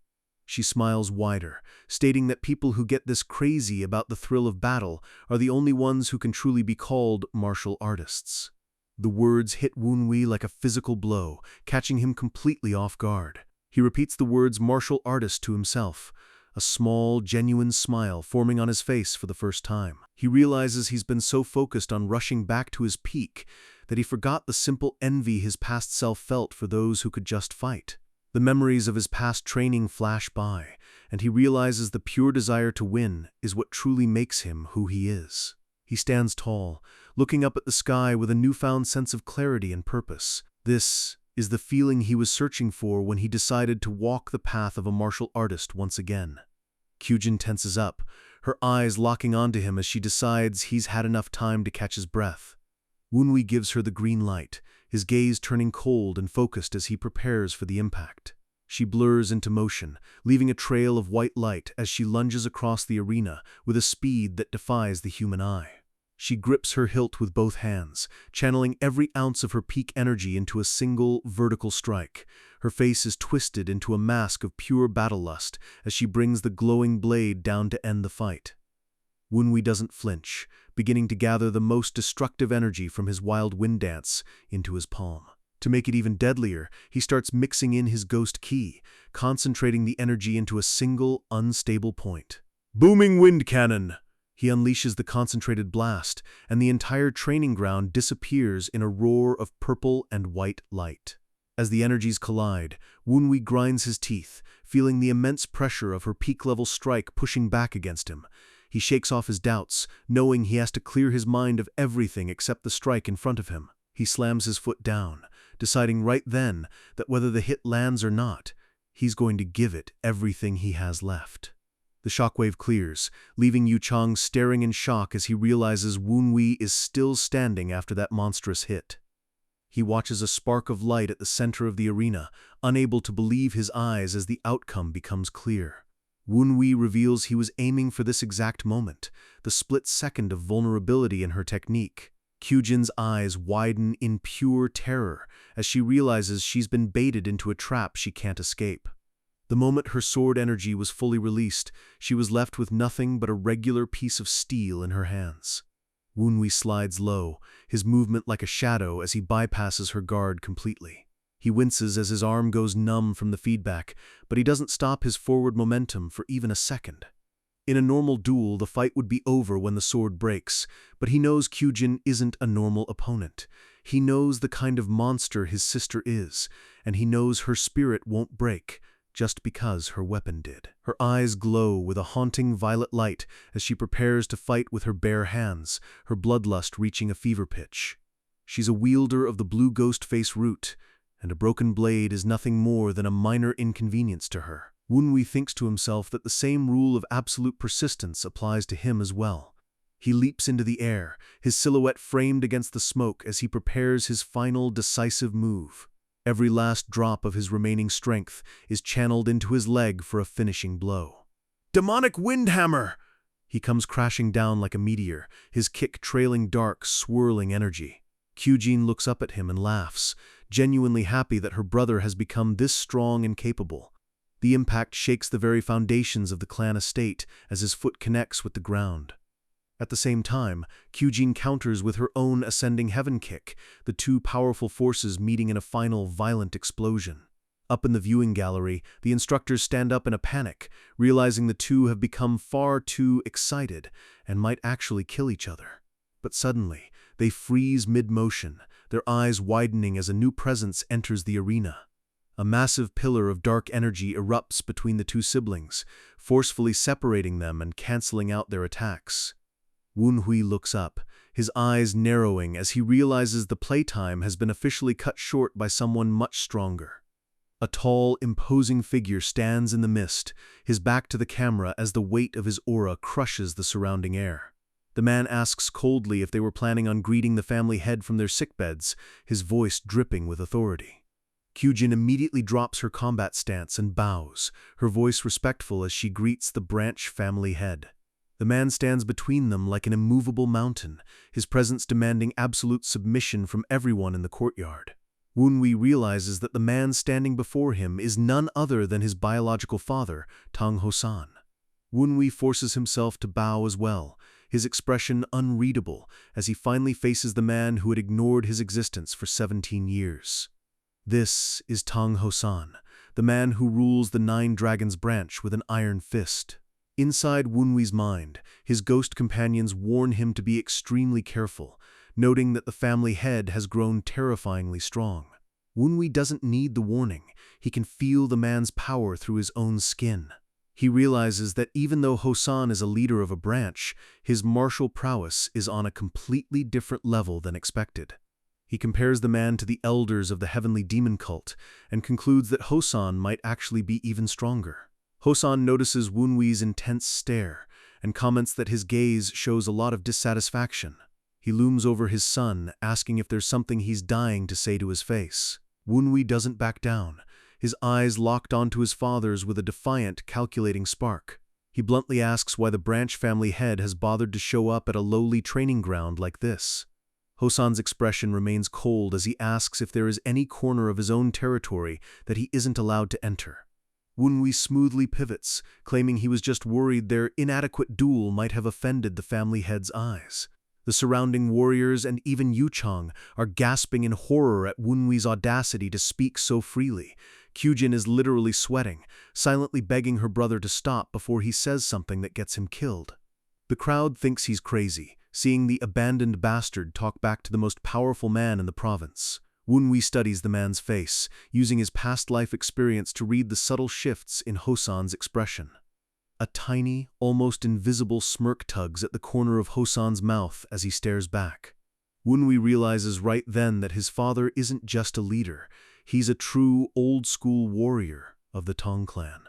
She smiles wider, stating that people who get this crazy about the thrill of battle are the only ones who can truly be called martial artists. The words hit Wunwi like a physical blow, catching him completely off guard. He repeats the words martial artist to himself, a small, genuine smile forming on his face for the first time. He realizes he's been so focused on rushing back to his peak that he forgot the simple envy his past self felt for those who could just fight. The memories of his past training flash by, and he realizes the pure desire to win is what truly makes him who he is. He stands tall, looking up at the sky with a newfound sense of clarity and purpose. This is the feeling he was searching for when he decided to walk the path of a martial artist once again. Kyujin tenses up, her eyes locking onto him as she decides he's had enough time to catch his breath. Woonwee gives her the green light, his gaze turning cold and focused as he prepares for the impact. She blurs into motion, leaving a trail of white light as she lunges across the arena with a speed that defies the human eye. She grips her hilt with both hands, channeling every ounce of her peak energy into a single, vertical strike. Her face is twisted into a mask of pure battle lust as she brings the glowing blade down to end the fight. Woonwee doesn't flinch, beginning to gather the most destructive energy from his wild wind dance into his palm. To make it even deadlier, he starts mixing in his ghost ki, concentrating the energy into a single, unstable point. Booming wind cannon! He unleashes the concentrated blast, and the entire training ground disappears in a roar of purple and white light. As the energies collide, Woonwee grinds his teeth, feeling the immense pressure of her peak-level strike pushing back against him. He shakes off his doubts, knowing he has to clear his mind of everything except the strike in front of him. He slams his foot down, deciding right then that whether the hit lands or not, he's going to give it everything he has left. The shockwave clears, leaving Yu Chang staring in shock as he realizes Woonwee is still standing after that monstrous hit. He watches a spark of light at the center of the arena, unable to believe his eyes as the outcome becomes clear. Woonwee reveals he was aiming for this exact moment, the split second of vulnerability in her technique. Kyujin's eyes widen in pure terror as she realizes she's been baited into a trap she can't escape. The moment her sword energy was fully released, she was left with nothing but a regular piece of steel in her hands. Woonwee slides low, his movement like a shadow as he bypasses her guard completely. He winces as his arm goes numb from the feedback, but he doesn't stop his forward momentum for even a second. In a normal duel, the fight would be over when the sword breaks, but he knows Kyujin isn't a normal opponent. He knows the kind of monster his sister is, and he knows her spirit won't break, just because her weapon did. Her eyes glow with a haunting violet light as she prepares to fight with her bare hands, her bloodlust reaching a fever pitch. She's a wielder of the blue ghost face root, and a broken blade is nothing more than a minor inconvenience to her. Woonwee thinks to himself that the same rule of absolute persistence applies to him as well. He leaps into the air, his silhouette framed against the smoke as he prepares his final decisive move. Every last drop of his remaining strength is channeled into his leg for a finishing blow. Demonic Windhammer! He comes crashing down like a meteor, his kick trailing dark, swirling energy. Kyujin looks up at him and laughs, genuinely happy that her brother has become this strong and capable. The impact shakes the very foundations of the clan estate as his foot connects with the ground. At the same time, Kyujin counters with her own ascending heaven kick, the two powerful forces meeting in a final violent explosion. Up in the viewing gallery, the instructors stand up in a panic, realizing the two have become far too excited and might actually kill each other. But suddenly, they freeze mid-motion, their eyes widening as a new presence enters the arena. A massive pillar of dark energy erupts between the two siblings, forcefully separating them and canceling out their attacks. Woonwee looks up, his eyes narrowing as he realizes the playtime has been officially cut short by someone much stronger. A tall, imposing figure stands in the mist, his back to the camera as the weight of his aura crushes the surrounding air. The man asks coldly if they were planning on greeting the family head from their sickbeds, his voice dripping with authority. Kyujin immediately drops her combat stance and bows, her voice respectful as she greets the branch family head. The man stands between them like an immovable mountain, his presence demanding absolute submission from everyone in the courtyard. Woonwee realizes that the man standing before him is none other than his biological father, Tang Hosan. Woonwee forces himself to bow as well, his expression unreadable as he finally faces the man who had ignored his existence for 17 years. This is Tang Hosan, the man who rules the Nine Dragons branch with an iron fist. Inside Woonwee's mind, his ghost companions warn him to be extremely careful, noting that the family head has grown terrifyingly strong. Woonwee doesn't need the warning, he can feel the man's power through his own skin. He realizes that even though Hosan is a leader of a branch, his martial prowess is on a completely different level than expected. He compares the man to the elders of the heavenly demon cult and concludes that Hosan might actually be even stronger. Hosan notices Wunwi's intense stare and comments that his gaze shows a lot of dissatisfaction. He looms over his son, asking if there's something he's dying to say to his face. Wunwi doesn't back down, his eyes locked onto his father's with a defiant, calculating spark. He bluntly asks why the branch family head has bothered to show up at a lowly training ground like this. Hosan's expression remains cold as he asks if there is any corner of his own territory that he isn't allowed to enter. Wunwi smoothly pivots, claiming he was just worried their inadequate duel might have offended the family head's eyes. The surrounding warriors and even Yuchang are gasping in horror at Wunwi's audacity to speak so freely. Kyujin is literally sweating, silently begging her brother to stop before he says something that gets him killed. The crowd thinks he's crazy, seeing the abandoned bastard talk back to the most powerful man in the province. Wunwi studies the man's face, using his past life experience to read the subtle shifts in Hosan's expression. A tiny, almost invisible smirk tugs at the corner of Hosan's mouth as he stares back. Wunwi realizes right then that his father isn't just a leader, he's a true, old-school warrior of the Tong clan.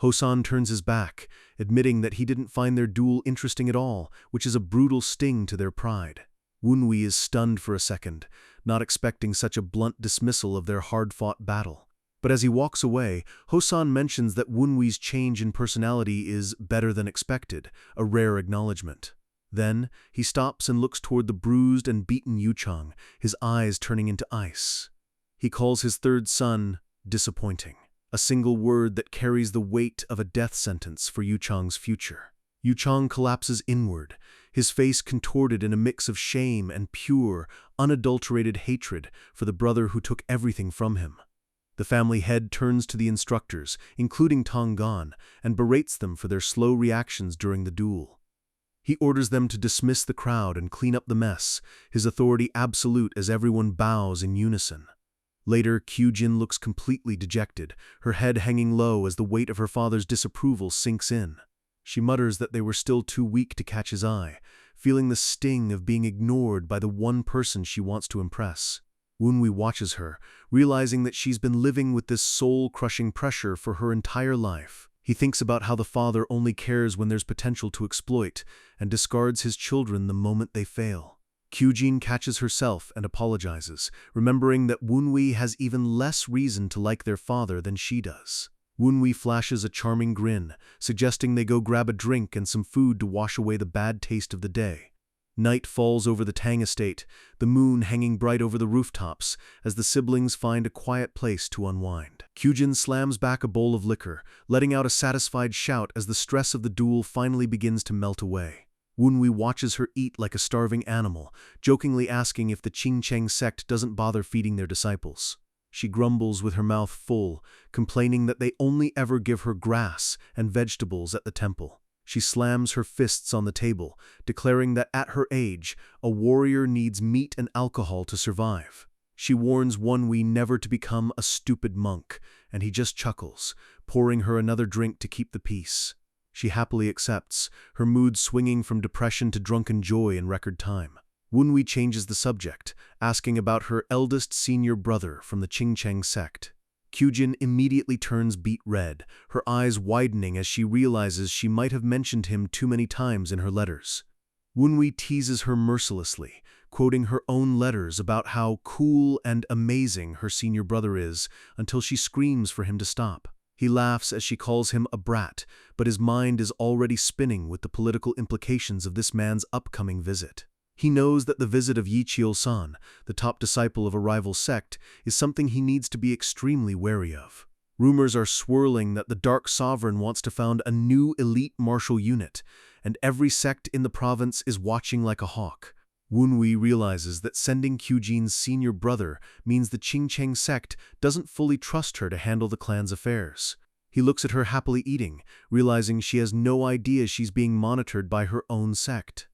Hosan turns his back, admitting that he didn't find their duel interesting at all, which is a brutal sting to their pride. Wunwi is stunned for a second, not expecting such a blunt dismissal of their hard-fought battle. But as he walks away, Hosan mentions that Wunwi's change in personality is better than expected, a rare acknowledgement. Then, he stops and looks toward the bruised and beaten Yuchang, his eyes turning into ice. He calls his third son disappointing, a single word that carries the weight of a death sentence for Yuchang's future. Yuchang collapses inward, his face contorted in a mix of shame and pure, unadulterated hatred for the brother who took everything from him. The family head turns to the instructors, including Tong Gan, and berates them for their slow reactions during the duel. He orders them to dismiss the crowd and clean up the mess, his authority absolute as everyone bows in unison. Later, Kyujin looks completely dejected, her head hanging low as the weight of her father's disapproval sinks in. She mutters that they were still too weak to catch his eye, feeling the sting of being ignored by the one person she wants to impress. Wunwi watches her, realizing that she's been living with this soul-crushing pressure for her entire life. He thinks about how the father only cares when there's potential to exploit, and discards his children the moment they fail. Kyujin catches herself and apologizes, remembering that Wunwi has even less reason to like their father than she does. Wunwi flashes a charming grin, suggesting they go grab a drink and some food to wash away the bad taste of the day. Night falls over the Tang estate, the moon hanging bright over the rooftops, as the siblings find a quiet place to unwind. Kyujin slams back a bowl of liquor, letting out a satisfied shout as the stress of the duel finally begins to melt away. Wunwi watches her eat like a starving animal, jokingly asking if the Qingcheng sect doesn't bother feeding their disciples. She grumbles with her mouth full, complaining that they only ever give her grass and vegetables at the temple. She slams her fists on the table, declaring that at her age, a warrior needs meat and alcohol to survive. She warns Wunwi never to become a stupid monk, and he just chuckles, pouring her another drink to keep the peace. She happily accepts, her mood swinging from depression to drunken joy in record time. Wunwi changes the subject, asking about her eldest senior brother from the Qingcheng sect. Kyujin immediately turns beet red, her eyes widening as she realizes she might have mentioned him too many times in her letters. Wunwi teases her mercilessly, quoting her own letters about how cool and amazing her senior brother is, until she screams for him to stop. He laughs as she calls him a brat, but his mind is already spinning with the political implications of this man's upcoming visit. He knows that the visit of Yi Chil-san, the top disciple of a rival sect, is something he needs to be extremely wary of. Rumors are swirling that the Dark Sovereign wants to found a new elite martial unit, and every sect in the province is watching like a hawk. Wunwi realizes that sending Kyujin's senior brother means the Qingcheng sect doesn't fully trust her to handle the clan's affairs. He looks at her happily eating, realizing she has no idea she's being monitored by her own sect.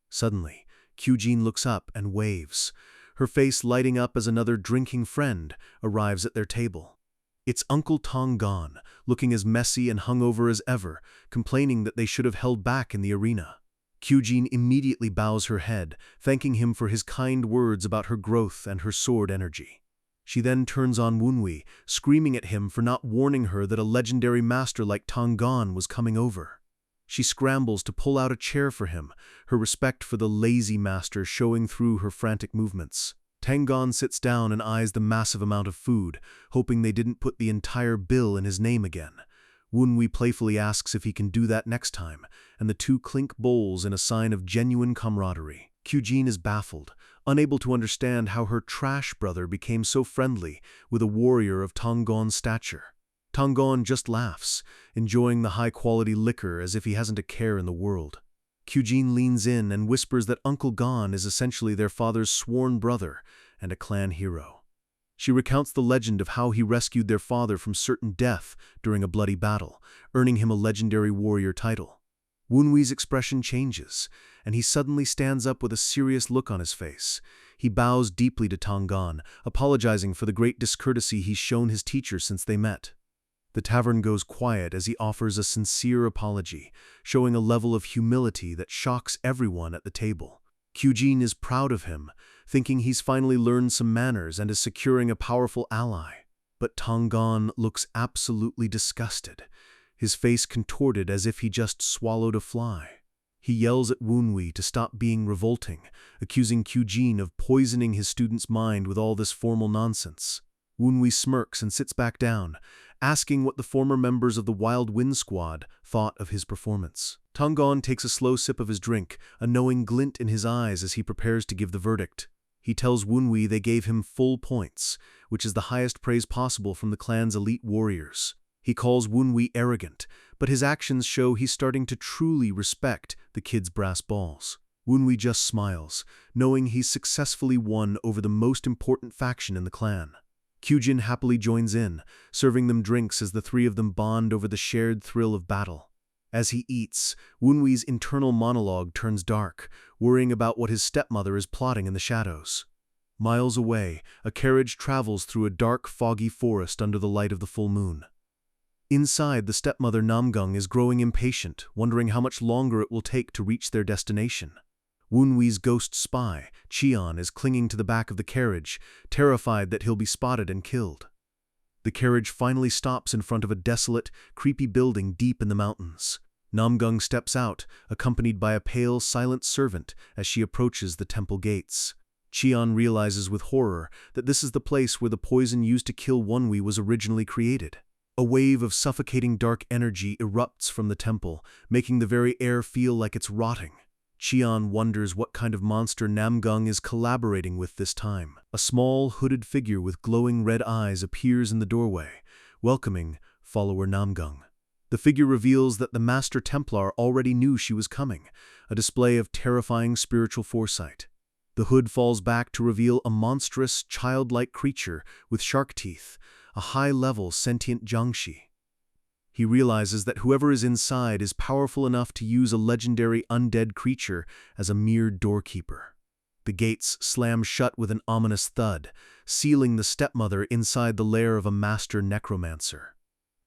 Suddenly, Kyujin looks up and waves, her face lighting up as another drinking friend arrives at their table. It's Uncle Tong Gan, looking as messy and hungover as ever, complaining that they should have held back in the arena. Kyujin immediately bows her head, thanking him for his kind words about her growth and her sword energy. She then turns on Wunwi, screaming at him for not warning her that a legendary master like Tonggon was coming over. She scrambles to pull out a chair for him, her respect for the lazy master showing through her frantic movements. Tonggon sits down and eyes the massive amount of food, hoping they didn't put the entire bill in his name again. Wunwi playfully asks if he can do that next time, and the two clink bowls in a sign of genuine camaraderie. Kyujin is baffled, unable to understand how her trash brother became so friendly with a warrior of Tonggon's stature. Tonggon just laughs, enjoying the high-quality liquor as if he hasn't a care in the world. Kyujin leans in and whispers that Uncle Gon is essentially their father's sworn brother and a clan hero. She recounts the legend of how he rescued their father from certain death during a bloody battle, earning him a legendary warrior title. Wunwi's expression changes, and he suddenly stands up with a serious look on his face. He bows deeply to Tonggon, apologizing for the great discourtesy he's shown his teacher since they met. The tavern goes quiet as he offers a sincere apology, showing a level of humility that shocks everyone at the table. Kyujin is proud of him, thinking he's finally learned some manners and is securing a powerful ally. But Tonggon looks absolutely disgusted, his face contorted as if he just swallowed a fly. He yells at Wunwi to stop being revolting, accusing Kyujin of poisoning his student's mind with all this formal nonsense. Wunwi smirks and sits back down, asking what the former members of the Wild Wind Squad thought of his performance. Tonggon takes a slow sip of his drink, a knowing glint in his eyes as he prepares to give the verdict. He tells Wunwi they gave him full points, which is the highest praise possible from the clan's elite warriors. He calls Wunwi arrogant, but his actions show he's starting to truly respect the kid's brass balls. Wunwi just smiles, knowing he's successfully won over the most important faction in the clan. Kyujin happily joins in, serving them drinks as the three of them bond over the shared thrill of battle. As he eats, Wunwi's internal monologue turns dark, worrying about what his stepmother is plotting in the shadows. Miles away, a carriage travels through a dark, foggy forest under the light of the full moon. Inside, the stepmother Namgung is growing impatient, wondering how much longer it will take to reach their destination. Wunwi's ghost spy, Cheon, is clinging to the back of the carriage, terrified that he'll be spotted and killed. The carriage finally stops in front of a desolate, creepy building deep in the mountains. Namgung steps out, accompanied by a pale, silent servant as she approaches the temple gates. Cheon realizes with horror that this is the place where the poison used to kill Wunwi was originally created. A wave of suffocating dark energy erupts from the temple, making the very air feel like it's rotting. Cheon wonders what kind of monster Namgung is collaborating with this time. A small, hooded figure with glowing red eyes appears in the doorway, welcoming follower Namgung. The figure reveals that the Master Templar already knew she was coming, a display of terrifying spiritual foresight. The hood falls back to reveal a monstrous, childlike creature with shark teeth, a high-level sentient jiangshi. He realizes that whoever is inside is powerful enough to use a legendary undead creature as a mere doorkeeper. The gates slam shut with an ominous thud, sealing the stepmother inside the lair of a master necromancer.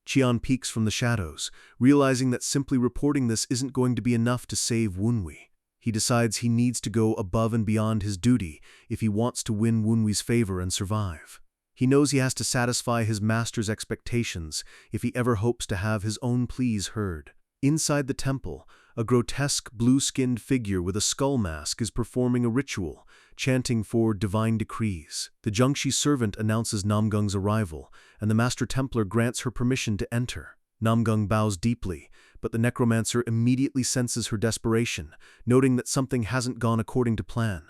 Cheon peeks from the shadows, realizing that simply reporting this isn't going to be enough to save Wunwi. He decides he needs to go above and beyond his duty if he wants to win Wunwi's favor and survive. He knows he has to satisfy his master's expectations if he ever hopes to have his own pleas heard. Inside the temple, a grotesque blue-skinned figure with a skull mask is performing a ritual, chanting for divine decrees. The jiangshi servant announces Namgung's arrival, and the Master Templar grants her permission to enter. Namgung bows deeply, but the necromancer immediately senses her desperation, noting that something hasn't gone according to plan.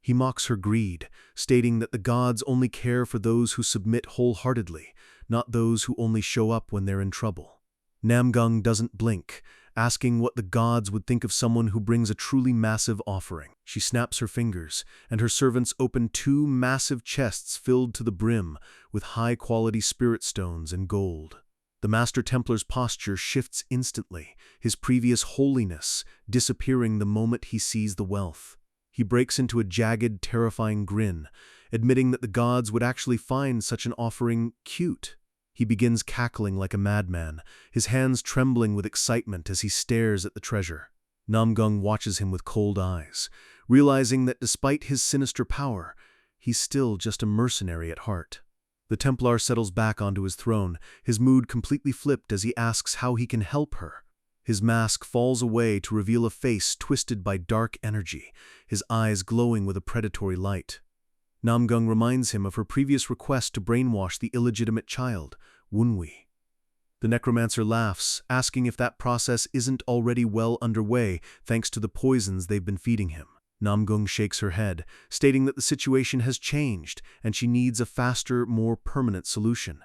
He mocks her greed, stating that the gods only care for those who submit wholeheartedly, not those who only show up when they're in trouble. Namgung doesn't blink, asking what the gods would think of someone who brings a truly massive offering. She snaps her fingers, and her servants open two massive chests filled to the brim with high-quality spirit stones and gold. The Master Templar's posture shifts instantly, his previous holiness disappearing the moment he sees the wealth. He breaks into a jagged, terrifying grin, admitting that the gods would actually find such an offering cute. He begins cackling like a madman, his hands trembling with excitement as he stares at the treasure. Namgung watches him with cold eyes, realizing that despite his sinister power, he's still just a mercenary at heart. The Templar settles back onto his throne, his mood completely flipped as he asks how he can help her. His mask falls away to reveal a face twisted by dark energy, his eyes glowing with a predatory light. Namgung reminds him of her previous request to brainwash the illegitimate child, Wunwi. The necromancer laughs, asking if that process isn't already well underway thanks to the poisons they've been feeding him. Namgung shakes her head, stating that the situation has changed and she needs a faster, more permanent solution.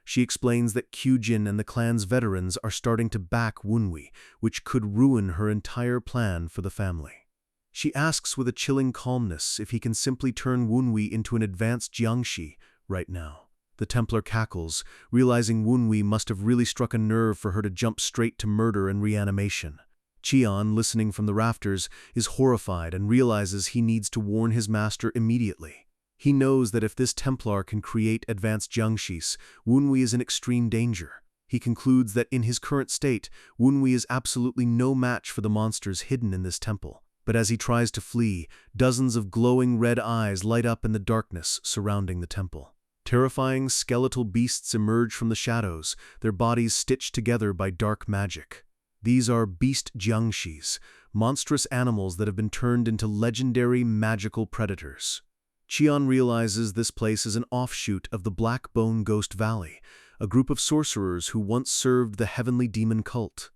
She explains that Kyujin and the clan's veterans are starting to back Wunwi, which could ruin her entire plan for the family. She asks with a chilling calmness if he can simply turn Wunwi into an advanced Jiangshi right now. The Templar cackles, realizing Wunwi must have really struck a nerve for her to jump straight to murder and reanimation. Qian, listening from the rafters, is horrified and realizes he needs to warn his master immediately. He knows that if this Templar can create advanced Jiangshis, Wunwi is in extreme danger. He concludes that in his current state, Wunwi is absolutely no match for the monsters hidden in this temple. But as he tries to flee, dozens of glowing red eyes light up in the darkness surrounding the temple. Terrifying skeletal beasts emerge from the shadows, their bodies stitched together by dark magic. These are beast jiangshis, monstrous animals that have been turned into legendary magical predators. Qian realizes this place is an offshoot of the Black Bone Ghost Valley, a group of sorcerers who once served the heavenly demon cult.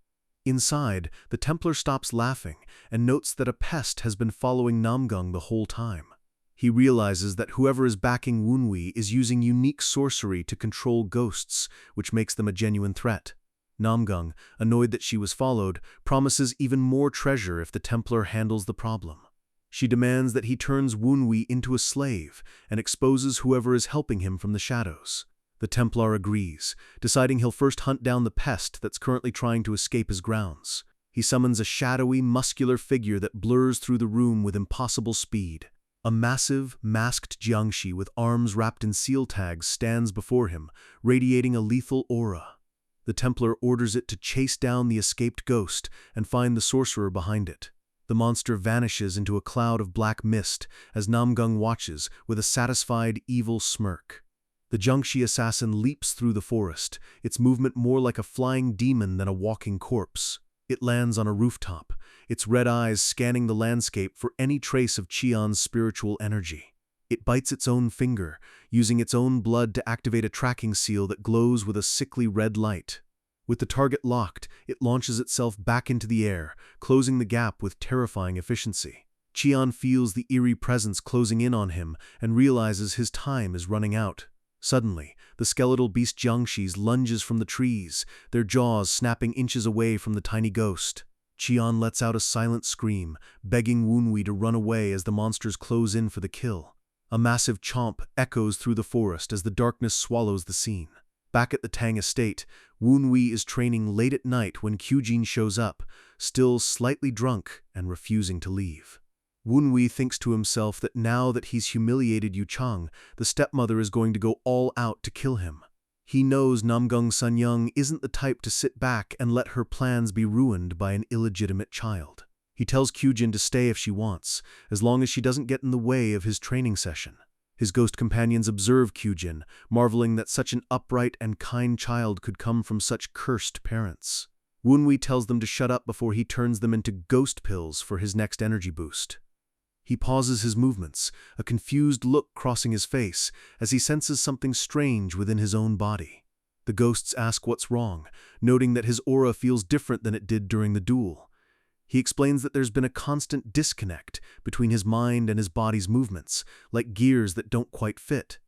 Inside, the Templar stops laughing and notes that a pest has been following Namgung the whole time. He realizes that whoever is backing Wunwi is using unique sorcery to control ghosts, which makes them a genuine threat. Namgung, annoyed that she was followed, promises even more treasure if the Templar handles the problem. She demands that he turns Wunwi into a slave and exposes whoever is helping him from the shadows. The Templar agrees, deciding he'll first hunt down the pest that's currently trying to escape his grounds. He summons a shadowy, muscular figure that blurs through the room with impossible speed. A massive, masked Jiangshi with arms wrapped in seal tags stands before him, radiating a lethal aura. The Templar orders it to chase down the escaped ghost and find the sorcerer behind it. The monster vanishes into a cloud of black mist as Namgung watches with a satisfied, evil smirk. The Jiangshi assassin leaps through the forest, its movement more like a flying demon than a walking corpse. It lands on a rooftop, its red eyes scanning the landscape for any trace of Qian's spiritual energy. It bites its own finger, using its own blood to activate a tracking seal that glows with a sickly red light. With the target locked, it launches itself back into the air, closing the gap with terrifying efficiency. Qian feels the eerie presence closing in on him and realizes his time is running out. Suddenly, the skeletal beast Jiangshis lunges from the trees, their jaws snapping inches away from the tiny ghost. Qian lets out a silent scream, begging Wunwi to run away as the monsters close in for the kill. A massive chomp echoes through the forest as the darkness swallows the scene. Back at the Tang estate, Wunwi is training late at night when Kyujin shows up, still slightly drunk and refusing to leave. Wunwi thinks to himself that now that he's humiliated Yuchang, the stepmother is going to go all out to kill him. He knows Namgung Sanyang isn't the type to sit back and let her plans be ruined by an illegitimate child. He tells Kyujin to stay if she wants, as long as she doesn't get in the way of his training session. His ghost companions observe Kyujin, marveling that such an upright and kind child could come from such cursed parents. Wunwi tells them to shut up before he turns them into ghost pills for his next energy boost. He pauses his movements, a confused look crossing his face, as he senses something strange within his own body. The ghosts ask what's wrong, noting that his aura feels different than it did during the duel. He explains that there's been a constant disconnect between his mind and his body's movements, like gears that don't quite fit.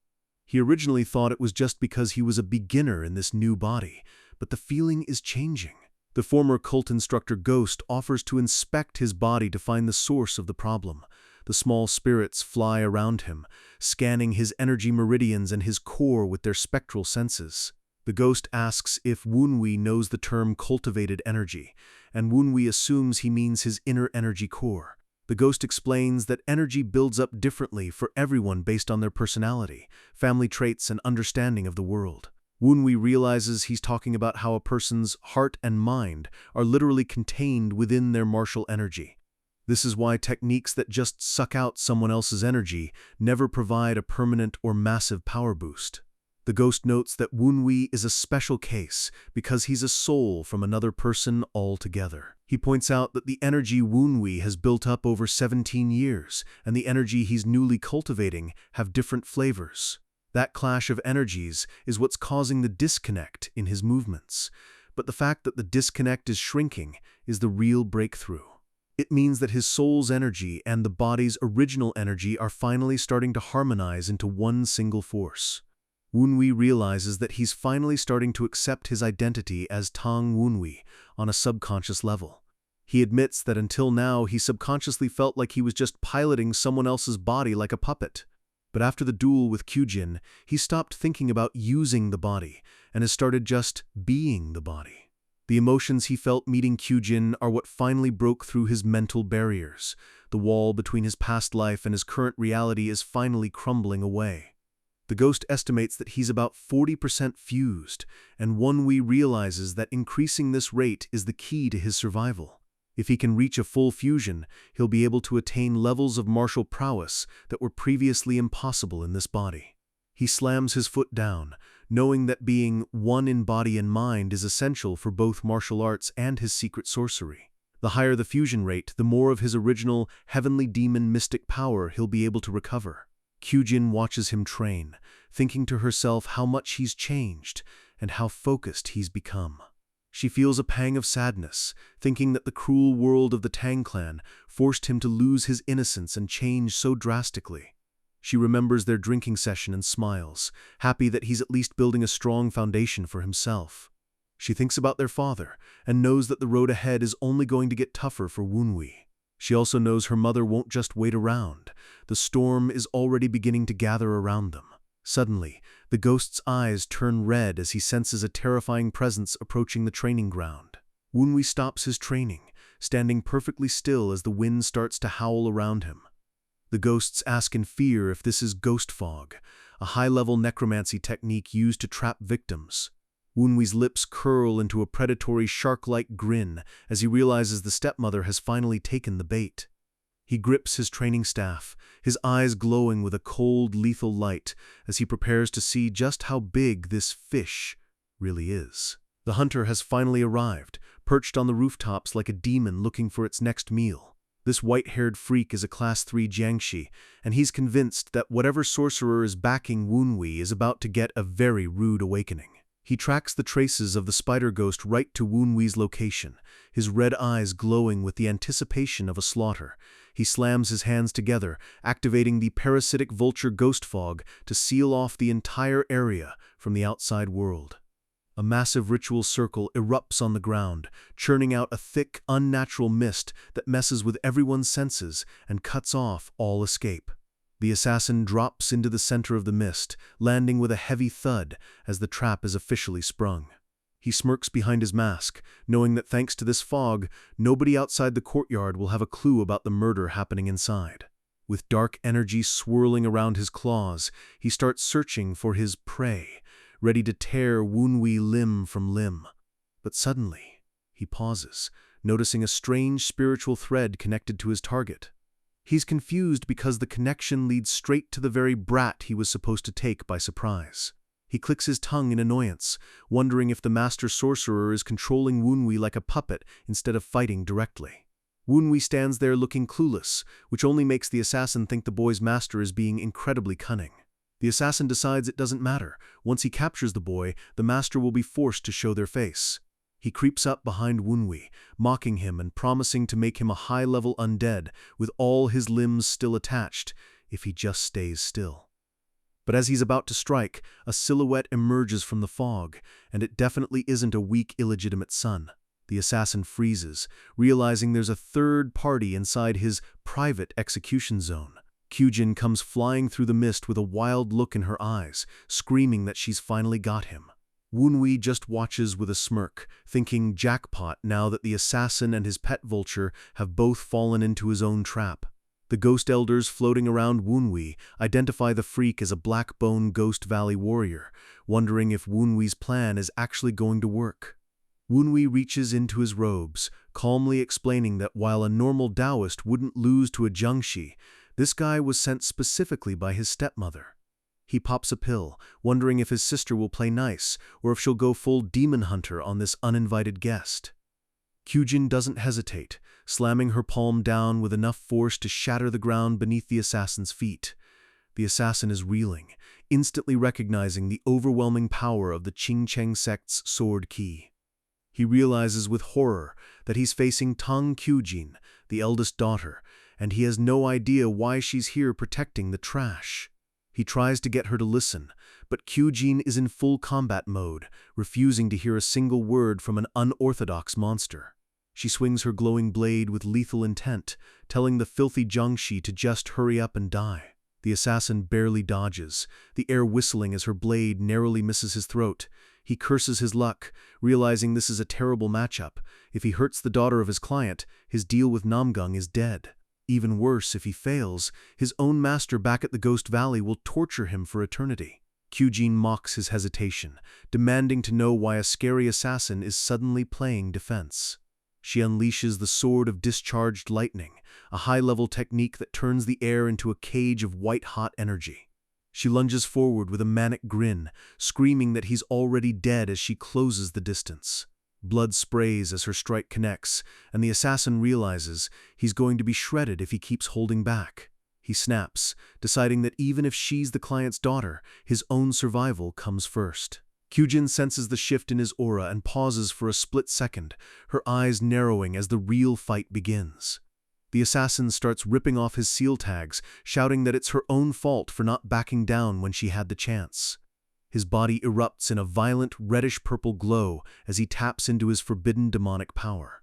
He originally thought it was just because he was a beginner in this new body, but the feeling is changing. The former cult instructor Ghost offers to inspect his body to find the source of the problem. The small spirits fly around him, scanning his energy meridians and his core with their spectral senses. The ghost asks if Wunwi knows the term cultivated energy, and Wunwi assumes he means his inner energy core. The ghost explains that energy builds up differently for everyone based on their personality, family traits, and understanding of the world. Wunwi realizes he's talking about how a person's heart and mind are literally contained within their martial energy. This is why techniques that just suck out someone else's energy never provide a permanent or massive power boost. The ghost notes that Wunwi is a special case because he's a soul from another person altogether. He points out that the energy Wunwi has built up over 17 years and the energy he's newly cultivating have different flavors. That clash of energies is what's causing the disconnect in his movements. But the fact that the disconnect is shrinking is the real breakthrough. It means that his soul's energy and the body's original energy are finally starting to harmonize into one single force. Wunwi realizes that he's finally starting to accept his identity as Tang Wunwi on a subconscious level. He admits that until now he subconsciously felt like he was just piloting someone else's body like a puppet. But after the duel with Kyujin, he stopped thinking about using the body and has started just being the body. The emotions he felt meeting Kyujin are what finally broke through his mental barriers. The wall between his past life and his current reality is finally crumbling away. The ghost estimates that he's about 40% fused, and Wunwi realizes that increasing this rate is the key to his survival. If he can reach a full fusion, he'll be able to attain levels of martial prowess that were previously impossible in this body. He slams his foot down, knowing that being one in body and mind is essential for both martial arts and his secret sorcery. The higher the fusion rate, the more of his original heavenly demon mystic power he'll be able to recover. Kyujin watches him train, thinking to herself how much he's changed and how focused he's become. She feels a pang of sadness, thinking that the cruel world of the Tang clan forced him to lose his innocence and change so drastically. She remembers their drinking session and smiles, happy that he's at least building a strong foundation for himself. She thinks about their father and knows that the road ahead is only going to get tougher for Wunwi. She also knows her mother won't just wait around. The storm is already beginning to gather around them. Suddenly, the ghost's eyes turn red as he senses a terrifying presence approaching the training ground. Wunwi stops his training, standing perfectly still as the wind starts to howl around him. The ghosts ask in fear if this is ghost fog, a high-level necromancy technique used to trap victims. Wunwi's lips curl into a predatory shark-like grin as he realizes the stepmother has finally taken the bait. He grips his training staff, his eyes glowing with a cold, lethal light as he prepares to see just how big this fish really is. The hunter has finally arrived, perched on the rooftops like a demon looking for its next meal. This white-haired freak is a Class 3 Jiangshi, and he's convinced that whatever sorcerer is backing Wunwi is about to get a very rude awakening. He tracks the traces of the spider ghost right to Wunwi's location, his red eyes glowing with the anticipation of a slaughter. He slams his hands together, activating the parasitic vulture ghost fog to seal off the entire area from the outside world. A massive ritual circle erupts on the ground, churning out a thick, unnatural mist that messes with everyone's senses and cuts off all escape. The assassin drops into the center of the mist, landing with a heavy thud as the trap is officially sprung. He smirks behind his mask, knowing that thanks to this fog, nobody outside the courtyard will have a clue about the murder happening inside. With dark energy swirling around his claws, he starts searching for his prey, ready to tear Wunwi limb from limb. But suddenly, he pauses, noticing a strange spiritual thread connected to his target. He's confused because the connection leads straight to the very brat he was supposed to take by surprise. He clicks his tongue in annoyance, wondering if the master sorcerer is controlling Wunwi like a puppet instead of fighting directly. Wunwi stands there looking clueless, which only makes the assassin think the boy's master is being incredibly cunning. The assassin decides it doesn't matter. Once he captures the boy, the master will be forced to show their face. He creeps up behind Wunwi, mocking him and promising to make him a high-level undead with all his limbs still attached if he just stays still. But as he's about to strike, a silhouette emerges from the fog, and it definitely isn't a weak, illegitimate son. The assassin freezes, realizing there's a third party inside his private execution zone. Kyujin comes flying through the mist with a wild look in her eyes, screaming that she's finally got him. Wunwi just watches with a smirk, thinking jackpot now that the assassin and his pet vulture have both fallen into his own trap. The ghost elders floating around Woonwee identify the freak as a Black Bone Ghost Valley warrior, wondering if Woonwee's plan is actually going to work. Woonwee reaches into his robes, calmly explaining that while a normal Taoist wouldn't lose to a Jiangshi, this guy was sent specifically by his stepmother. He pops a pill, wondering if his sister will play nice or if she'll go full demon hunter on this uninvited guest. Kyujin doesn't hesitate, slamming her palm down with enough force to shatter the ground beneath the assassin's feet. The assassin is reeling, instantly recognizing the overwhelming power of the Qingcheng sect's sword key. He realizes with horror that he's facing Tang Kyujin, the eldest daughter, and he has no idea why she's here protecting the trash. He tries to get her to listen, but Kyujin is in full combat mode, refusing to hear a single word from an unorthodox monster. She swings her glowing blade with lethal intent, telling the filthy Jiangshi to just hurry up and die. The assassin barely dodges, the air whistling as her blade narrowly misses his throat. He curses his luck, realizing this is a terrible matchup. If he hurts the daughter of his client, his deal with Namgung is dead. Even worse, if he fails, his own master back at the Ghost Valley will torture him for eternity. Kyujin mocks his hesitation, demanding to know why a scary assassin is suddenly playing defense. She unleashes the Sword of Discharged Lightning, a high-level technique that turns the air into a cage of white-hot energy. She lunges forward with a manic grin, screaming that he's already dead as she closes the distance. Blood sprays as her strike connects, and the assassin realizes he's going to be shredded if he keeps holding back. He snaps, deciding that even if she's the client's daughter, his own survival comes first. Kyujin senses the shift in his aura and pauses for a split second, her eyes narrowing as the real fight begins. The assassin starts ripping off his seal tags, shouting that it's her own fault for not backing down when she had the chance. His body erupts in a violent reddish-purple glow as he taps into his forbidden demonic power.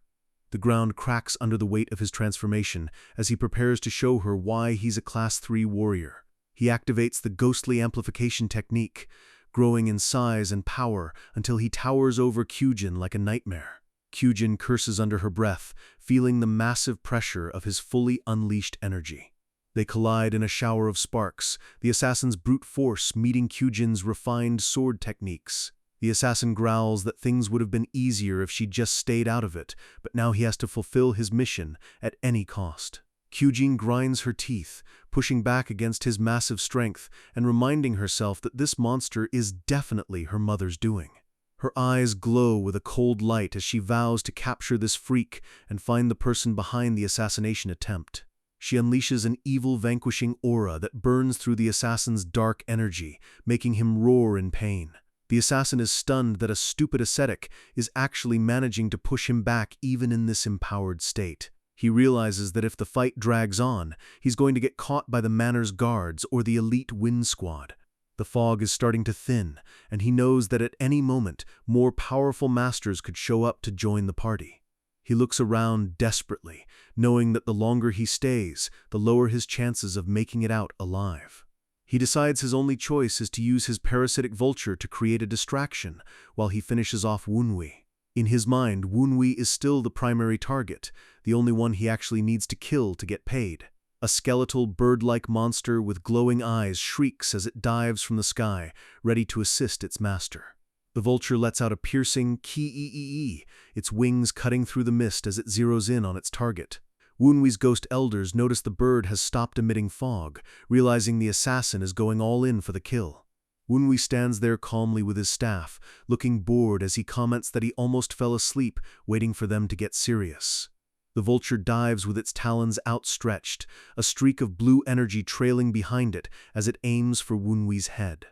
The ground cracks under the weight of his transformation as he prepares to show her why he's a Class 3 warrior. He activates the ghostly amplification technique, growing in size and power until he towers over Kyujin like a nightmare. Kyujin curses under her breath, feeling the massive pressure of his fully unleashed energy. They collide in a shower of sparks, the assassin's brute force meeting Kyujin's refined sword techniques. The assassin growls that things would have been easier if she'd just stayed out of it, but now he has to fulfill his mission at any cost. Kyujin grinds her teeth, pushing back against his massive strength and reminding herself that this monster is definitely her mother's doing. Her eyes glow with a cold light as she vows to capture this freak and find the person behind the assassination attempt. She unleashes an evil vanquishing aura that burns through the assassin's dark energy, making him roar in pain. The assassin is stunned that a stupid ascetic is actually managing to push him back even in this empowered state. He realizes that if the fight drags on, he's going to get caught by the Manor's guards or the elite Wind Squad. The fog is starting to thin, and he knows that at any moment, more powerful masters could show up to join the party. He looks around desperately, knowing that the longer he stays, the lower his chances of making it out alive. He decides his only choice is to use his parasitic vulture to create a distraction while he finishes off Woonwee. In his mind, Woonwee is still the primary target, the only one he actually needs to kill to get paid. A skeletal, bird-like monster with glowing eyes shrieks as it dives from the sky, ready to assist its master. The vulture lets out a piercing kee-ee-ee, its wings cutting through the mist as it zeroes in on its target. Woonwee's ghost elders notice the bird has stopped emitting fog, realizing the assassin is going all in for the kill. Woonwee stands there calmly with his staff, looking bored as he comments that he almost fell asleep, waiting for them to get serious. The vulture dives with its talons outstretched, a streak of blue energy trailing behind it as it aims for Woonwee's head.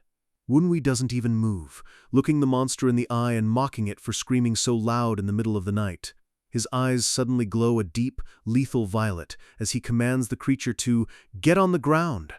Woonwee doesn't even move, looking the monster in the eye and mocking it for screaming so loud in the middle of the night. His eyes suddenly glow a deep, lethal violet as he commands the creature to get on the ground.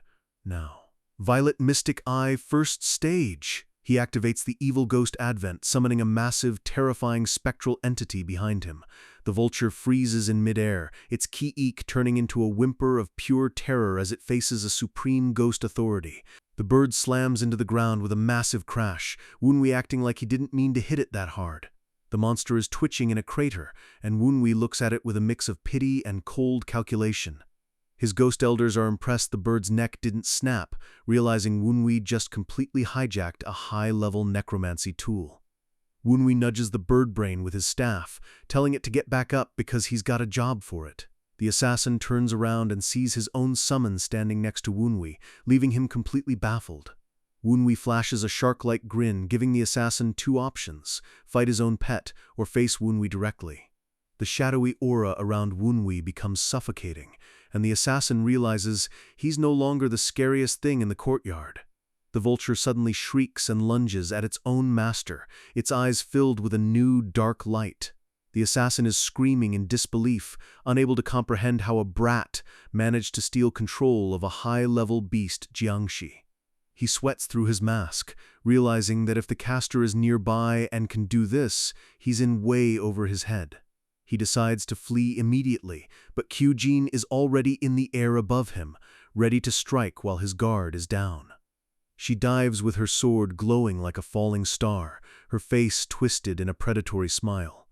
Now. Violet Mystic Eye First Stage. He activates the evil ghost advent, summoning a massive, terrifying spectral entity behind him. The vulture freezes in midair, its ki-eek turning into a whimper of pure terror as it faces a supreme ghost authority. The bird slams into the ground with a massive crash, Woonwee acting like he didn't mean to hit it that hard. The monster is twitching in a crater, and Woonwee looks at it with a mix of pity and cold calculation. His ghost elders are impressed the bird's neck didn't snap, realizing Wunwi just completely hijacked a high-level necromancy tool. Wunwi nudges the bird brain with his staff, telling it to get back up because he's got a job for it. The assassin turns around and sees his own summon standing next to Wunwi, leaving him completely baffled. Wunwi flashes a shark-like grin, giving the assassin two options: fight his own pet or face Wunwi directly. The shadowy aura around Wunwi becomes suffocating, and the assassin realizes he's no longer the scariest thing in the courtyard. The vulture suddenly shrieks and lunges at its own master, its eyes filled with a new, dark light. The assassin is screaming in disbelief, unable to comprehend how a brat managed to steal control of a high-level beast Jiangshi. He sweats through his mask, realizing that if the caster is nearby and can do this, he's in way over his head. He decides to flee immediately, but Kyujin is already in the air above him, ready to strike while his guard is down. She dives with her sword glowing like a falling star, her face twisted in a predatory smile.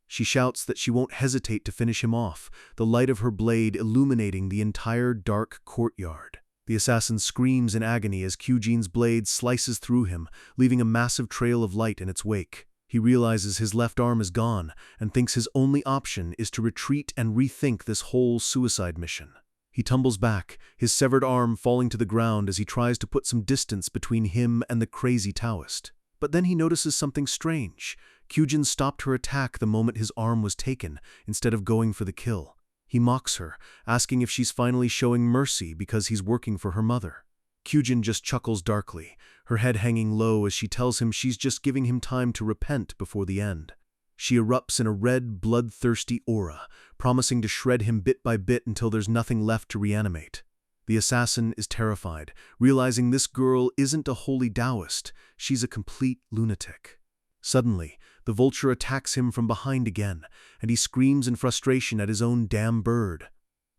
She shouts that she won't hesitate to finish him off, the light of her blade illuminating the entire dark courtyard. The assassin screams in agony as Kyujin's blade slices through him, leaving a massive trail of light in its wake. He realizes his left arm is gone and thinks his only option is to retreat and rethink this whole suicide mission. He tumbles back, his severed arm falling to the ground as he tries to put some distance between him and the crazy Taoist. But then he notices something strange. Kyujin stopped her attack the moment his arm was taken, instead of going for the kill. He mocks her, asking if she's finally showing mercy because he's working for her mother. Kyujin just chuckles darkly, her head hanging low as she tells him she's just giving him time to repent before the end. She erupts in a red, bloodthirsty aura, promising to shred him bit by bit until there's nothing left to reanimate. The assassin is terrified, realizing this girl isn't a holy Taoist, she's a complete lunatic. Suddenly, the vulture attacks him from behind again, and he screams in frustration at his own damn bird.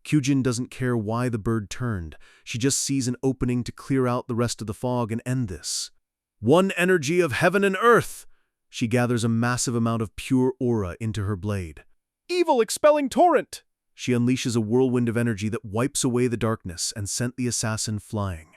Kyujin doesn't care why the bird turned, she just sees an opening to clear out the rest of the fog and end this. One energy of heaven and earth! She gathers a massive amount of pure aura into her blade. Evil expelling torrent! She unleashes a whirlwind of energy that wipes away the darkness and sent the assassin flying.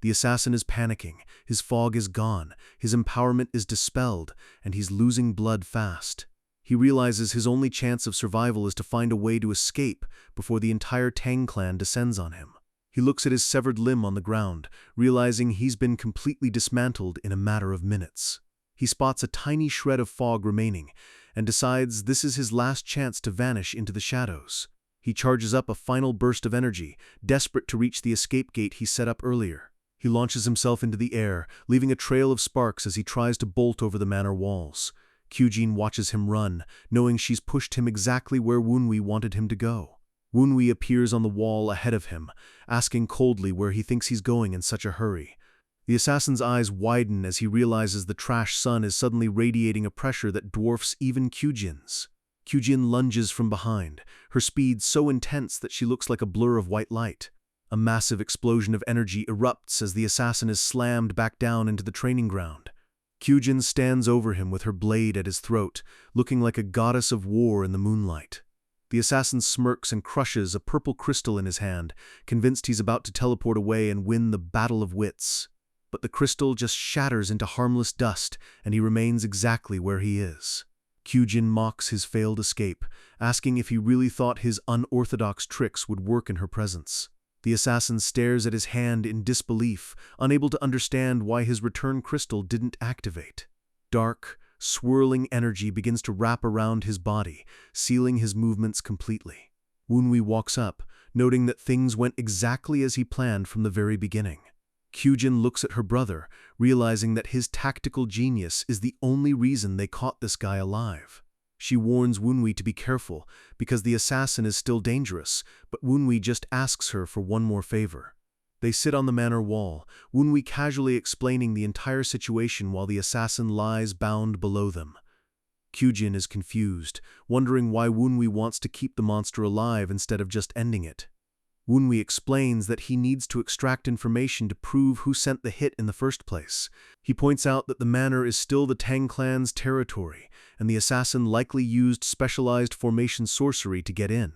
The assassin is panicking, his fog is gone, his empowerment is dispelled, and he's losing blood fast. He realizes his only chance of survival is to find a way to escape before the entire Tang clan descends on him. He looks at his severed limb on the ground, realizing he's been completely dismantled in a matter of minutes. He spots a tiny shred of fog remaining, and decides this is his last chance to vanish into the shadows. He charges up a final burst of energy, desperate to reach the escape gate he set up earlier. He launches himself into the air, leaving a trail of sparks as he tries to bolt over the manor walls. Kyujin watches him run, knowing she's pushed him exactly where Wunwi wanted him to go. Wunwi appears on the wall ahead of him, asking coldly where he thinks he's going in such a hurry. The assassin's eyes widen as he realizes the trash sun is suddenly radiating a pressure that dwarfs even Kyujin's. Kyujin lunges from behind, her speed so intense that she looks like a blur of white light. A massive explosion of energy erupts as the assassin is slammed back down into the training ground. Kyujin stands over him with her blade at his throat, looking like a goddess of war in the moonlight. The assassin smirks and crushes a purple crystal in his hand, convinced he's about to teleport away and win the battle of wits. But the crystal just shatters into harmless dust, and he remains exactly where he is. Kyujin mocks his failed escape, asking if he really thought his unorthodox tricks would work in her presence. The assassin stares at his hand in disbelief, unable to understand why his return crystal didn't activate. Dark, swirling energy begins to wrap around his body, sealing his movements completely. Wunwi walks up, noting that things went exactly as he planned from the very beginning. Kyujin looks at her brother, realizing that his tactical genius is the only reason they caught this guy alive. She warns Wunwi to be careful, because the assassin is still dangerous, but Wunwi just asks her for one more favor. They sit on the manor wall, Wunwi casually explaining the entire situation while the assassin lies bound below them. Kyujin is confused, wondering why Wunwi wants to keep the monster alive instead of just ending it. Wunwi explains that he needs to extract information to prove who sent the hit in the first place. He points out that the manor is still the Tang clan's territory, and the assassin likely used specialized formation sorcery to get in.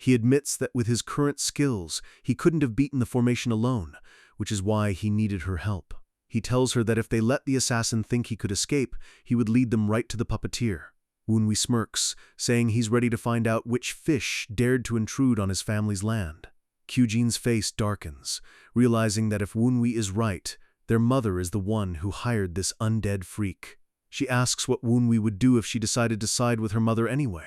He admits that with his current skills, he couldn't have beaten the formation alone, which is why he needed her help. He tells her that if they let the assassin think he could escape, he would lead them right to the puppeteer. Woonwee smirks, saying he's ready to find out which fish dared to intrude on his family's land. Kyujin's face darkens, realizing that if Woonwee is right, their mother is the one who hired this undead freak. She asks what Woonwee would do if she decided to side with her mother anyway.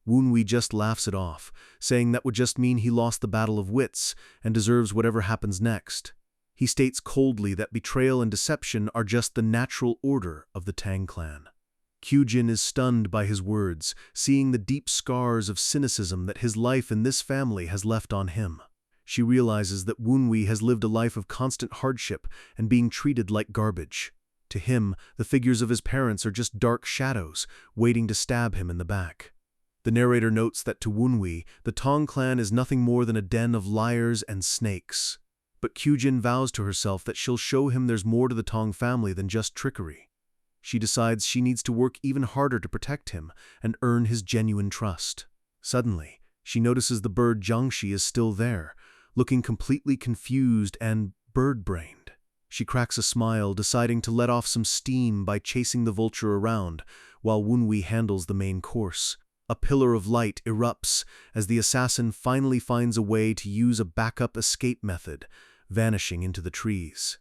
Woonwee just laughs it off, saying that would just mean he lost the battle of wits and deserves whatever happens next. He states coldly that betrayal and deception are just the natural order of the Tang clan. Kyujin is stunned by his words, seeing the deep scars of cynicism that his life in this family has left on him. She realizes that Woonwee has lived a life of constant hardship and being treated like garbage. To him, the figures of his parents are just dark shadows, waiting to stab him in the back. The narrator notes that to Woonwee, the Tang clan is nothing more than a den of liars and snakes. But Kyujin vows to herself that she'll show him there's more to the Tang family than just trickery. She decides she needs to work even harder to protect him and earn his genuine trust. Suddenly, she notices the bird Jiangshi is still there, looking completely confused and bird-brained. She cracks a smile, deciding to let off some steam by chasing the vulture around, while Woonwee handles the main course. A pillar of light erupts as the assassin finally finds a way to use a backup escape method, vanishing into the trees.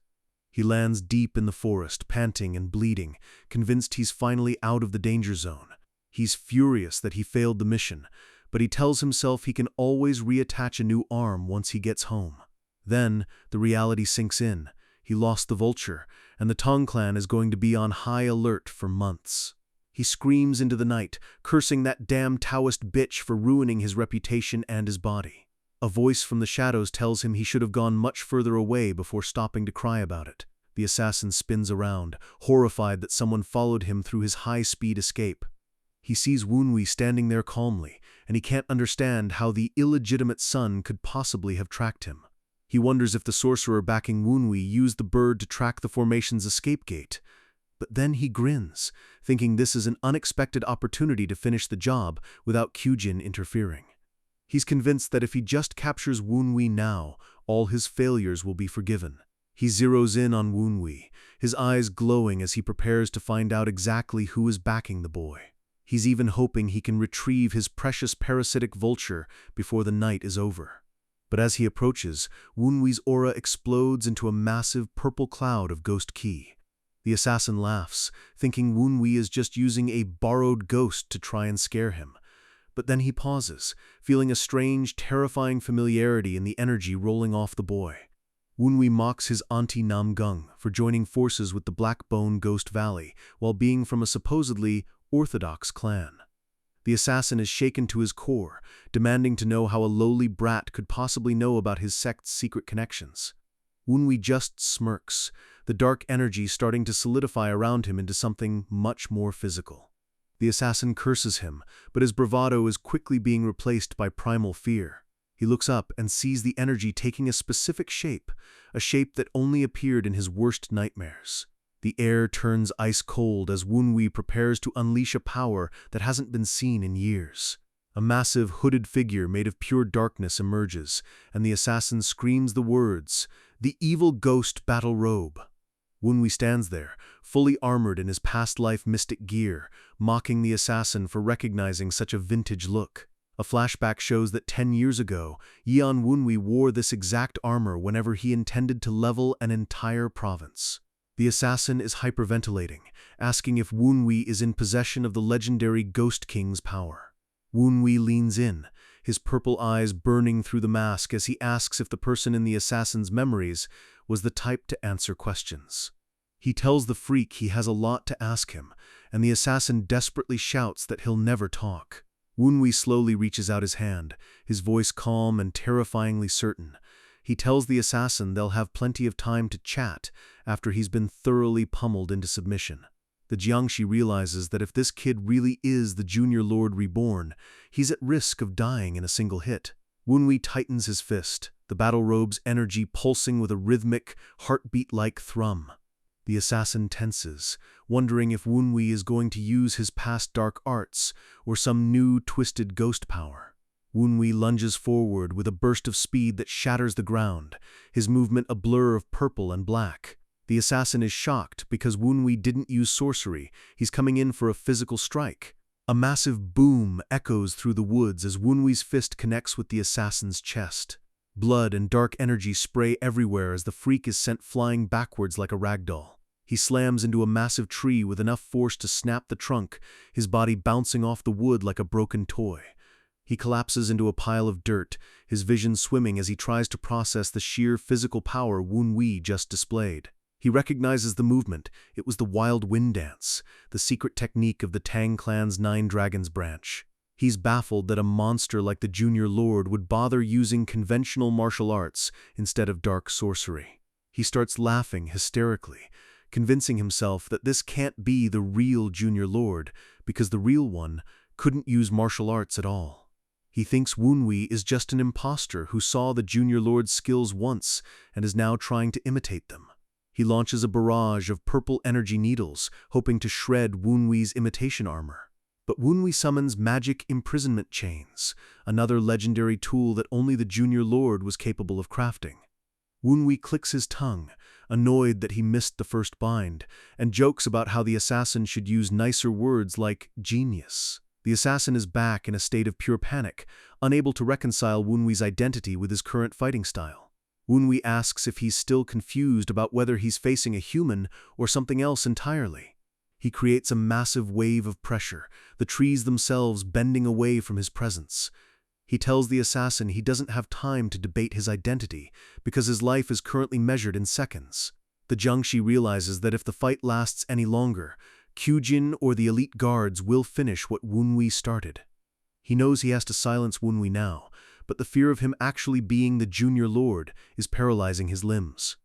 He lands deep in the forest, panting and bleeding, convinced he's finally out of the danger zone. He's furious that he failed the mission, but he tells himself he can always reattach a new arm once he gets home. Then, the reality sinks in. He lost the vulture, and the Tang clan is going to be on high alert for months. He screams into the night, cursing that damn Taoist bitch for ruining his reputation and his body. A voice from the shadows tells him he should have gone much further away before stopping to cry about it. The assassin spins around, horrified that someone followed him through his high-speed escape. He sees Woonwee standing there calmly, and he can't understand how the illegitimate son could possibly have tracked him. He wonders if the sorcerer backing Woonwee used the bird to track the formation's escape gate. But then he grins, thinking this is an unexpected opportunity to finish the job without Kyujin interfering. He's convinced that if he just captures Woonwee now, all his failures will be forgiven. He zeroes in on Woonwee, his eyes glowing as he prepares to find out exactly who is backing the boy. He's even hoping he can retrieve his precious parasitic vulture before the night is over. But as he approaches, Woonwee's aura explodes into a massive purple cloud of ghost ki. The assassin laughs, thinking Woonwee is just using a borrowed ghost to try and scare him. But then he pauses, feeling a strange, terrifying familiarity in the energy rolling off the boy. Woonwee mocks his auntie Namgung for joining forces with the Blackbone Ghost Valley while being from a supposedly orthodox clan. The assassin is shaken to his core, demanding to know how a lowly brat could possibly know about his sect's secret connections. Woonwee just smirks, the dark energy starting to solidify around him into something much more physical. The assassin curses him, but his bravado is quickly being replaced by primal fear. He looks up and sees the energy taking a specific shape, a shape that only appeared in his worst nightmares. The air turns ice cold as Woonwee prepares to unleash a power that hasn't been seen in years. A massive, hooded figure made of pure darkness emerges, and the assassin screams the words, "The evil ghost battle robe." Woonwee stands there, fully armored in his past-life mystic gear, mocking the assassin for recognizing such a vintage look. A flashback shows that 10 years ago, Yeon Woonwee wore this exact armor whenever he intended to level an entire province. The assassin is hyperventilating, asking if Woonwee is in possession of the legendary Ghost King's power. Woonwee leans in, his purple eyes burning through the mask as he asks if the person in the assassin's memories was the type to answer questions. He tells the freak he has a lot to ask him, and the assassin desperately shouts that he'll never talk. Woonwee slowly reaches out his hand, his voice calm and terrifyingly certain. He tells the assassin they'll have plenty of time to chat after he's been thoroughly pummeled into submission. The Jiangshi realizes that if this kid really is the Junior Lord Reborn, he's at risk of dying in a single hit. Woonwee tightens his fist, the battle robe's energy pulsing with a rhythmic, heartbeat-like thrum. The assassin tenses, wondering if Woonwee is going to use his past dark arts or some new twisted ghost power. Wunwi lunges forward with a burst of speed that shatters the ground, his movement a blur of purple and black. The assassin is shocked because Wunwi didn't use sorcery, he's coming in for a physical strike. A massive boom echoes through the woods as Wunwi's fist connects with the assassin's chest. Blood and dark energy spray everywhere as the freak is sent flying backwards like a ragdoll. He slams into a massive tree with enough force to snap the trunk, his body bouncing off the wood like a broken toy. He collapses into a pile of dirt, his vision swimming as he tries to process the sheer physical power Wunwi just displayed. He recognizes the movement. It was the Wild Wind Dance, the secret technique of the Tang clan's Nine Dragons branch. He's baffled that a monster like the Junior Lord would bother using conventional martial arts instead of dark sorcery. He starts laughing hysterically, convincing himself that this can't be the real Junior Lord because the real one couldn't use martial arts at all. He thinks Wunwi is just an imposter who saw the Junior Lord's skills once and is now trying to imitate them. He launches a barrage of purple energy needles, hoping to shred Wunwi's imitation armor. But Wunwi summons magic imprisonment chains, another legendary tool that only the Junior Lord was capable of crafting. Wunwi clicks his tongue, annoyed that he missed the first bind, and jokes about how the assassin should use nicer words like genius. The assassin is back in a state of pure panic, unable to reconcile Wunwi's identity with his current fighting style. Wunwi asks if he's still confused about whether he's facing a human or something else entirely. He creates a massive wave of pressure, the trees themselves bending away from his presence. He tells the assassin he doesn't have time to debate his identity because his life is currently measured in seconds. The Jiangshi realizes that if the fight lasts any longer, Kyujin or the elite guards will finish what Wunwi started. He knows he has to silence Wunwi now, but the fear of him actually being the Junior Lord is paralyzing his limbs.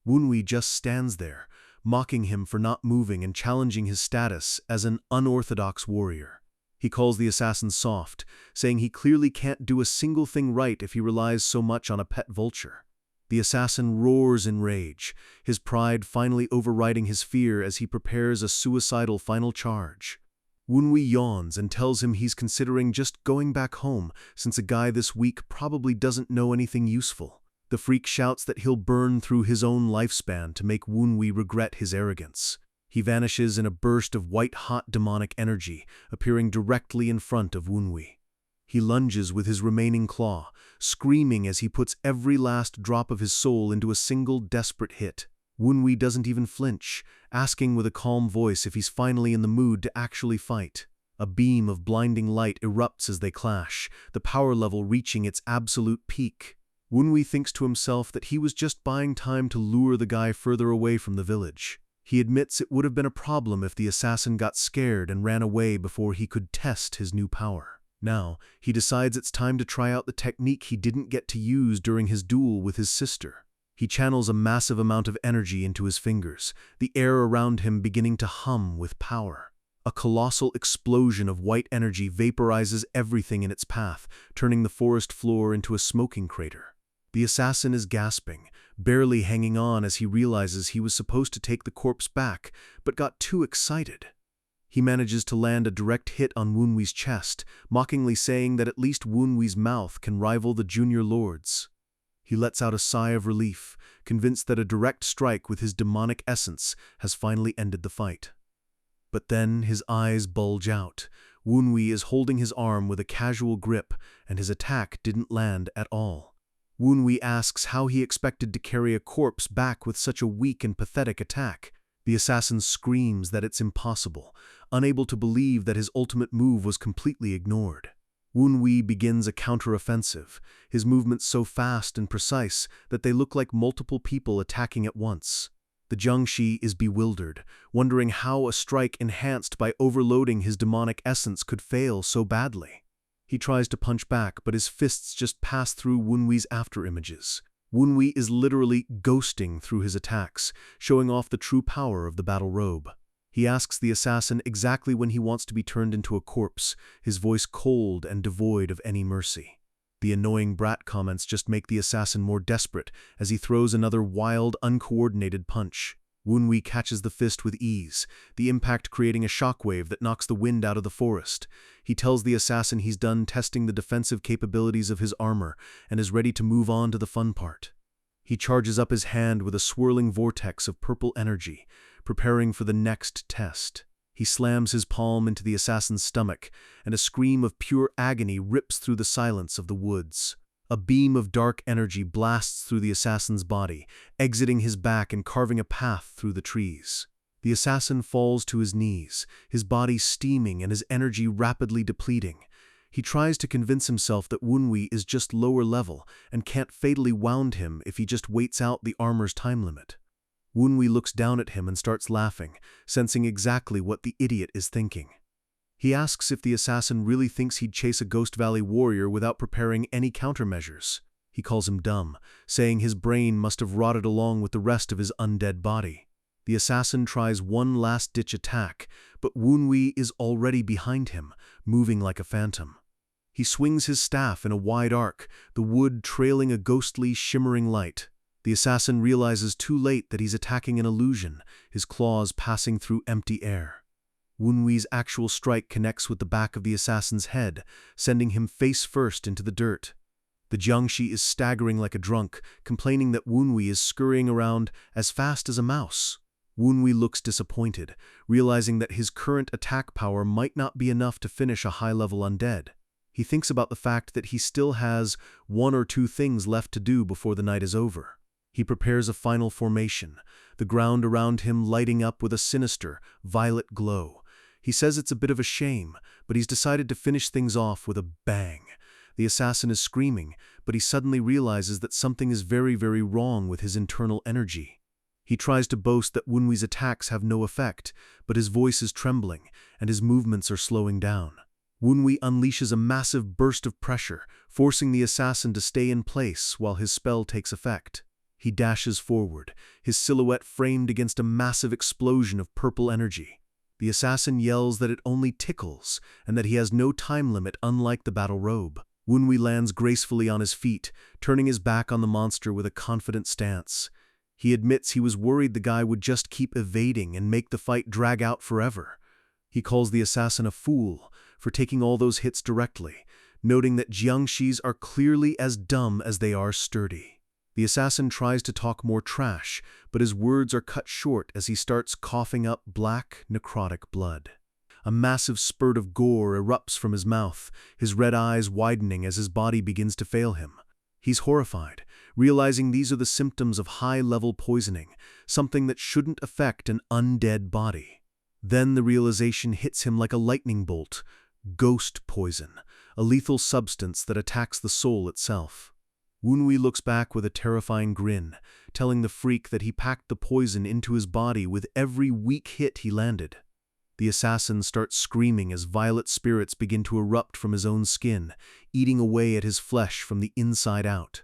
Wunwi just stands there, mocking him for not moving and challenging his status as an unorthodox warrior. He calls the assassin soft, saying he clearly can't do a single thing right if he relies so much on a pet vulture. The assassin roars in rage, his pride finally overriding his fear as he prepares a suicidal final charge. Wunwi yawns and tells him he's considering just going back home since a guy this weak probably doesn't know anything useful. The freak shouts that he'll burn through his own lifespan to make Wunwi regret his arrogance. He vanishes in a burst of white-hot demonic energy, appearing directly in front of Wunwi. He lunges with his remaining claw, screaming as he puts every last drop of his soul into a single desperate hit. Wunwi doesn't even flinch, asking with a calm voice if he's finally in the mood to actually fight. A beam of blinding light erupts as they clash, the power level reaching its absolute peak. Wunwi thinks to himself that he was just buying time to lure the guy further away from the village. He admits it would have been a problem if the assassin got scared and ran away before he could test his new power. Now, he decides it's time to try out the technique he didn't get to use during his duel with his sister. He channels a massive amount of energy into his fingers, the air around him beginning to hum with power. A colossal explosion of white energy vaporizes everything in its path, turning the forest floor into a smoking crater. The assassin is gasping, barely hanging on as he realizes he was supposed to take the corpse back, but got too excited. He manages to land a direct hit on Wunwi's chest, mockingly saying that at least Wunwi's mouth can rival the Junior Lord's. He lets out a sigh of relief, convinced that a direct strike with his demonic essence has finally ended the fight. But then his eyes bulge out. Wunwi is holding his arm with a casual grip, and his attack didn't land at all. Wunwi asks how he expected to carry a corpse back with such a weak and pathetic attack. The assassin screams that it's impossible, unable to believe that his ultimate move was completely ignored. Wunwi begins a counteroffensive, his movements so fast and precise that they look like multiple people attacking at once. The Jiangshi is bewildered, wondering how a strike enhanced by overloading his demonic essence could fail so badly. He tries to punch back, but his fists just pass through Wunwi's afterimages. Wunwi is literally ghosting through his attacks, showing off the true power of the battle robe. He asks the assassin exactly when he wants to be turned into a corpse, his voice cold and devoid of any mercy. The annoying brat comments just make the assassin more desperate as he throws another wild, uncoordinated punch. Wunwi catches the fist with ease, the impact creating a shockwave that knocks the wind out of the forest. He tells the assassin he's done testing the defensive capabilities of his armor and is ready to move on to the fun part. He charges up his hand with a swirling vortex of purple energy, preparing for the next test. He slams his palm into the assassin's stomach, and a scream of pure agony rips through the silence of the woods. A beam of dark energy blasts through the assassin's body, exiting his back and carving a path through the trees. The assassin falls to his knees, his body steaming and his energy rapidly depleting. He tries to convince himself that Wunwi is just lower level and can't fatally wound him if he just waits out the armor's time limit. Wunwi looks down at him and starts laughing, sensing exactly what the idiot is thinking. He asks if the assassin really thinks he'd chase a Ghost Valley warrior without preparing any countermeasures. He calls him dumb, saying his brain must have rotted along with the rest of his undead body. The assassin tries one last-ditch attack, but Wunwi is already behind him, moving like a phantom. He swings his staff in a wide arc, the wood trailing a ghostly, shimmering light. The assassin realizes too late that he's attacking an illusion, his claws passing through empty air. Wunwi's actual strike connects with the back of the assassin's head, sending him face first into the dirt. The Jiangshi is staggering like a drunk, complaining that Wunwi is scurrying around as fast as a mouse. Wunwi looks disappointed, realizing that his current attack power might not be enough to finish a high-level undead. He thinks about the fact that he still has 1 or 2 things left to do before the night is over. He prepares a final formation, the ground around him lighting up with a sinister, violet glow. He says it's a bit of a shame, but he's decided to finish things off with a bang. The assassin is screaming, but he suddenly realizes that something is very, very wrong with his internal energy. He tries to boast that Wunwi's attacks have no effect, but his voice is trembling, and his movements are slowing down. Wunwi unleashes a massive burst of pressure, forcing the assassin to stay in place while his spell takes effect. He dashes forward, his silhouette framed against a massive explosion of purple energy. The assassin yells that it only tickles, and that he has no time limit unlike the battle robe. Wunwi lands gracefully on his feet, turning his back on the monster with a confident stance. He admits he was worried the guy would just keep evading and make the fight drag out forever. He calls the assassin a fool for taking all those hits directly, noting that Jiangshis are clearly as dumb as they are sturdy. The assassin tries to talk more trash, but his words are cut short as he starts coughing up black, necrotic blood. A massive spurt of gore erupts from his mouth, his red eyes widening as his body begins to fail him. He's horrified, realizing these are the symptoms of high-level poisoning, something that shouldn't affect an undead body. Then the realization hits him like a lightning bolt: ghost poison, a lethal substance that attacks the soul itself. Wunwi looks back with a terrifying grin, telling the freak that he packed the poison into his body with every weak hit he landed. The assassin starts screaming as violet spirits begin to erupt from his own skin, eating away at his flesh from the inside out.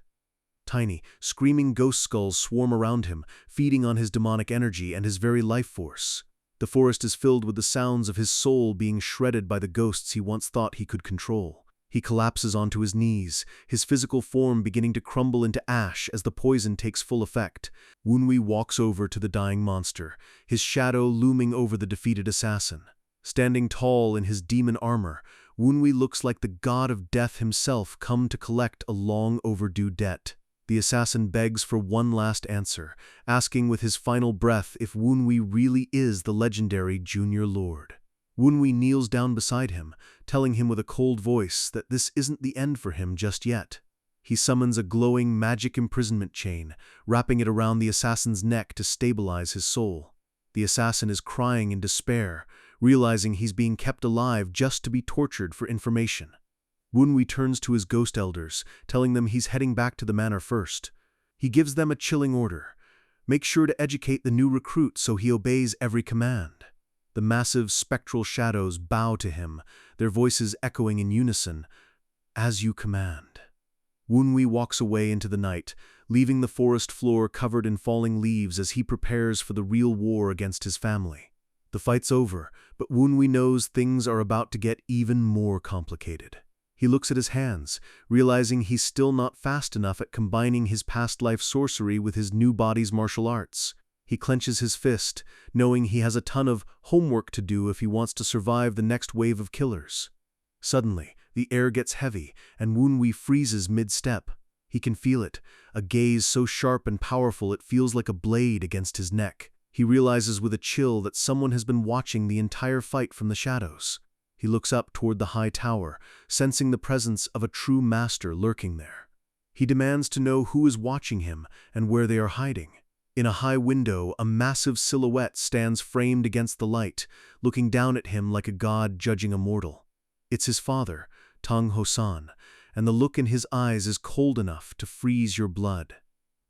Tiny, screaming ghost skulls swarm around him, feeding on his demonic energy and his very life force. The forest is filled with the sounds of his soul being shredded by the ghosts he once thought he could control. He collapses onto his knees, his physical form beginning to crumble into ash as the poison takes full effect. Wunwi walks over to the dying monster, his shadow looming over the defeated assassin. Standing tall in his demon armor, Wunwi looks like the god of death himself come to collect a long overdue debt. The assassin begs for one last answer, asking with his final breath if Wunwi really is the legendary Junior Lord. Wunwi kneels down beside him, telling him with a cold voice that this isn't the end for him just yet. He summons a glowing magic imprisonment chain, wrapping it around the assassin's neck to stabilize his soul. The assassin is crying in despair, realizing he's being kept alive just to be tortured for information. Wunwi turns to his ghost elders, telling them he's heading back to the manor first. He gives them a chilling order: make sure to educate the new recruit so he obeys every command. The massive spectral shadows bow to him, their voices echoing in unison, "As you command." Wunwi walks away into the night, leaving the forest floor covered in falling leaves as he prepares for the real war against his family. The fight's over, but Wunwi knows things are about to get even more complicated. He looks at his hands, realizing he's still not fast enough at combining his past life sorcery with his new body's martial arts. He clenches his fist, knowing he has a ton of homework to do if he wants to survive the next wave of killers. Suddenly, the air gets heavy, and Woonwee freezes mid-step. He can feel it, a gaze so sharp and powerful it feels like a blade against his neck. He realizes with a chill that someone has been watching the entire fight from the shadows. He looks up toward the high tower, sensing the presence of a true master lurking there. He demands to know who is watching him and where they are hiding. In a high window, a massive silhouette stands framed against the light, looking down at him like a god judging a mortal. It's his father, Tang Hosan, and the look in his eyes is cold enough to freeze your blood.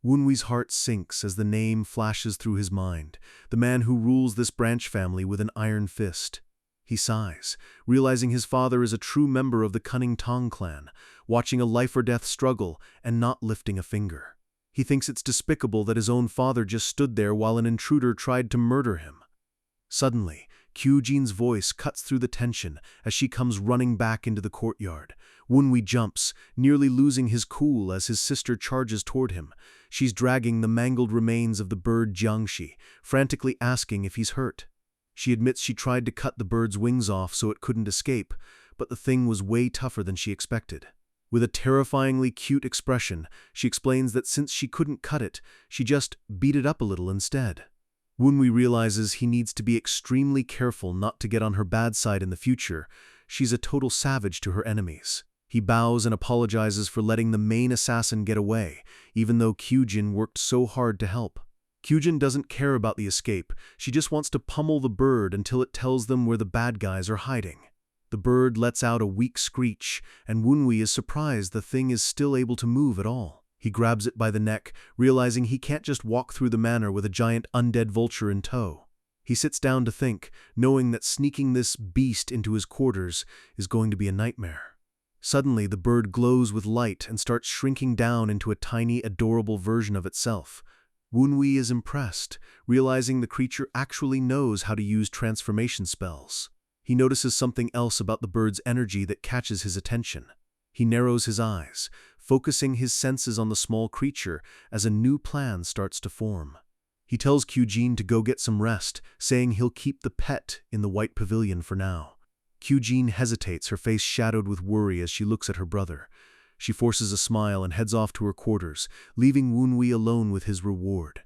Woonwee's heart sinks as the name flashes through his mind, the man who rules this branch family with an iron fist. He sighs, realizing his father is a true member of the cunning Tang clan, watching a life-or-death struggle and not lifting a finger. He thinks it's despicable that his own father just stood there while an intruder tried to murder him. Suddenly, Kyujin's voice cuts through the tension as she comes running back into the courtyard. Woonwee jumps, nearly losing his cool as his sister charges toward him. She's dragging the mangled remains of the bird Jiangshi, frantically asking if he's hurt. She admits she tried to cut the bird's wings off so it couldn't escape, but the thing was way tougher than she expected. With a terrifyingly cute expression, she explains that since she couldn't cut it, she just beat it up a little instead. Woonwee realizes he needs to be extremely careful not to get on her bad side in the future. She's a total savage to her enemies. He bows and apologizes for letting the main assassin get away, even though Kyujin worked so hard to help. Kyujin doesn't care about the escape, she just wants to pummel the bird until it tells them where the bad guys are hiding. The bird lets out a weak screech, and Woonwee is surprised the thing is still able to move at all. He grabs it by the neck, realizing he can't just walk through the manor with a giant undead vulture in tow. He sits down to think, knowing that sneaking this beast into his quarters is going to be a nightmare. Suddenly, the bird glows with light and starts shrinking down into a tiny, adorable version of itself. Woonwee is impressed, realizing the creature actually knows how to use transformation spells. He notices something else about the bird's energy that catches his attention. He narrows his eyes, focusing his senses on the small creature as a new plan starts to form. He tells Kyujin to go get some rest, saying he'll keep the pet in the white pavilion for now. Kyujin hesitates, her face shadowed with worry as she looks at her brother. She forces a smile and heads off to her quarters, leaving Woonwee alone with his reward.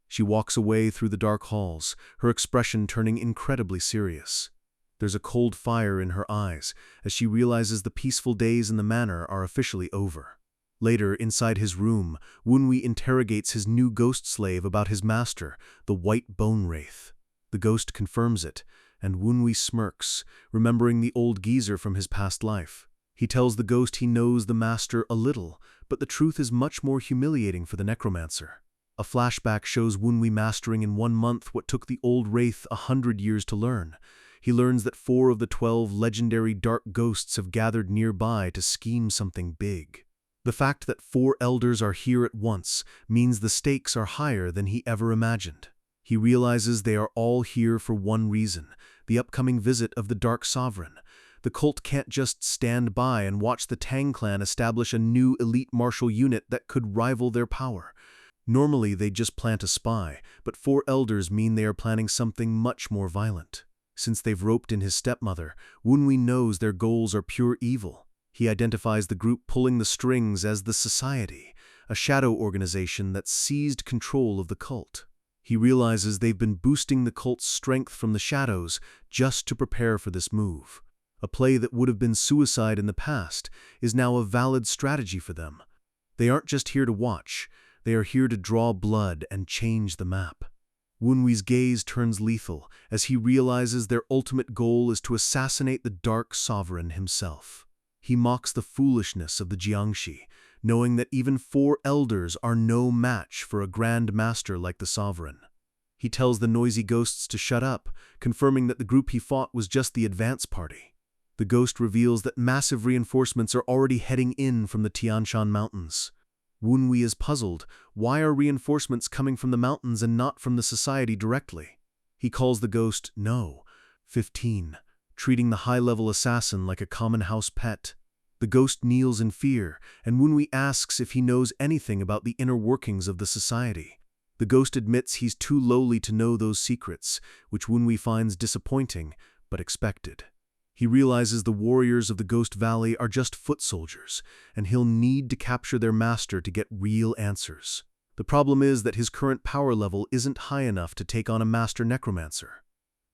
She walks away through the dark halls, her expression turning incredibly serious. There's a cold fire in her eyes as she realizes the peaceful days in the manor are officially over. Later, inside his room, Woonwee interrogates his new ghost slave about his master, the White Bone Wraith. The ghost confirms it, and Woonwee smirks, remembering the old geezer from his past life. He tells the ghost he knows the master a little, but the truth is much more humiliating for the necromancer. A flashback shows Woonwee mastering in 1 month what took the old wraith 100 years to learn. He learns that 4 of the 12 legendary dark ghosts have gathered nearby to scheme something big. The fact that 4 elders are here at once means the stakes are higher than he ever imagined. He realizes they are all here for one reason, the upcoming visit of the Dark Sovereign. The cult can't just stand by and watch the Tang clan establish a new elite martial unit that could rival their power. Normally they'd just plant a spy, but 4 elders mean they are planning something much more violent. Since they've roped in his stepmother, Woonwee knows their goals are pure evil. He identifies the group pulling the strings as the Society, a shadow organization that seized control of the cult. He realizes they've been boosting the cult's strength from the shadows just to prepare for this move. A play that would have been suicide in the past is now a valid strategy for them. They aren't just here to watch, they are here to draw blood and change the map. Woonwee's gaze turns lethal as he realizes their ultimate goal is to assassinate the Dark Sovereign himself. He mocks the foolishness of the Jiangshi, knowing that even 4 elders are no match for a grand master like the Sovereign. He tells the noisy ghosts to shut up, confirming that the group he fought was just the advance party. The ghost reveals that massive reinforcements are already heading in from the Tianshan Mountains. Woonwee is puzzled. Why are reinforcements coming from the mountains and not from the Society directly? He calls the ghost No. 15, treating the high-level assassin like a common house pet. The ghost kneels in fear, and Woonwee asks if he knows anything about the inner workings of the Society. The ghost admits he's too lowly to know those secrets, which Wunwi finds disappointing, but expected. He realizes the warriors of the Ghost Valley are just foot soldiers, and he'll need to capture their master to get real answers. The problem is that his current power level isn't high enough to take on a master necromancer.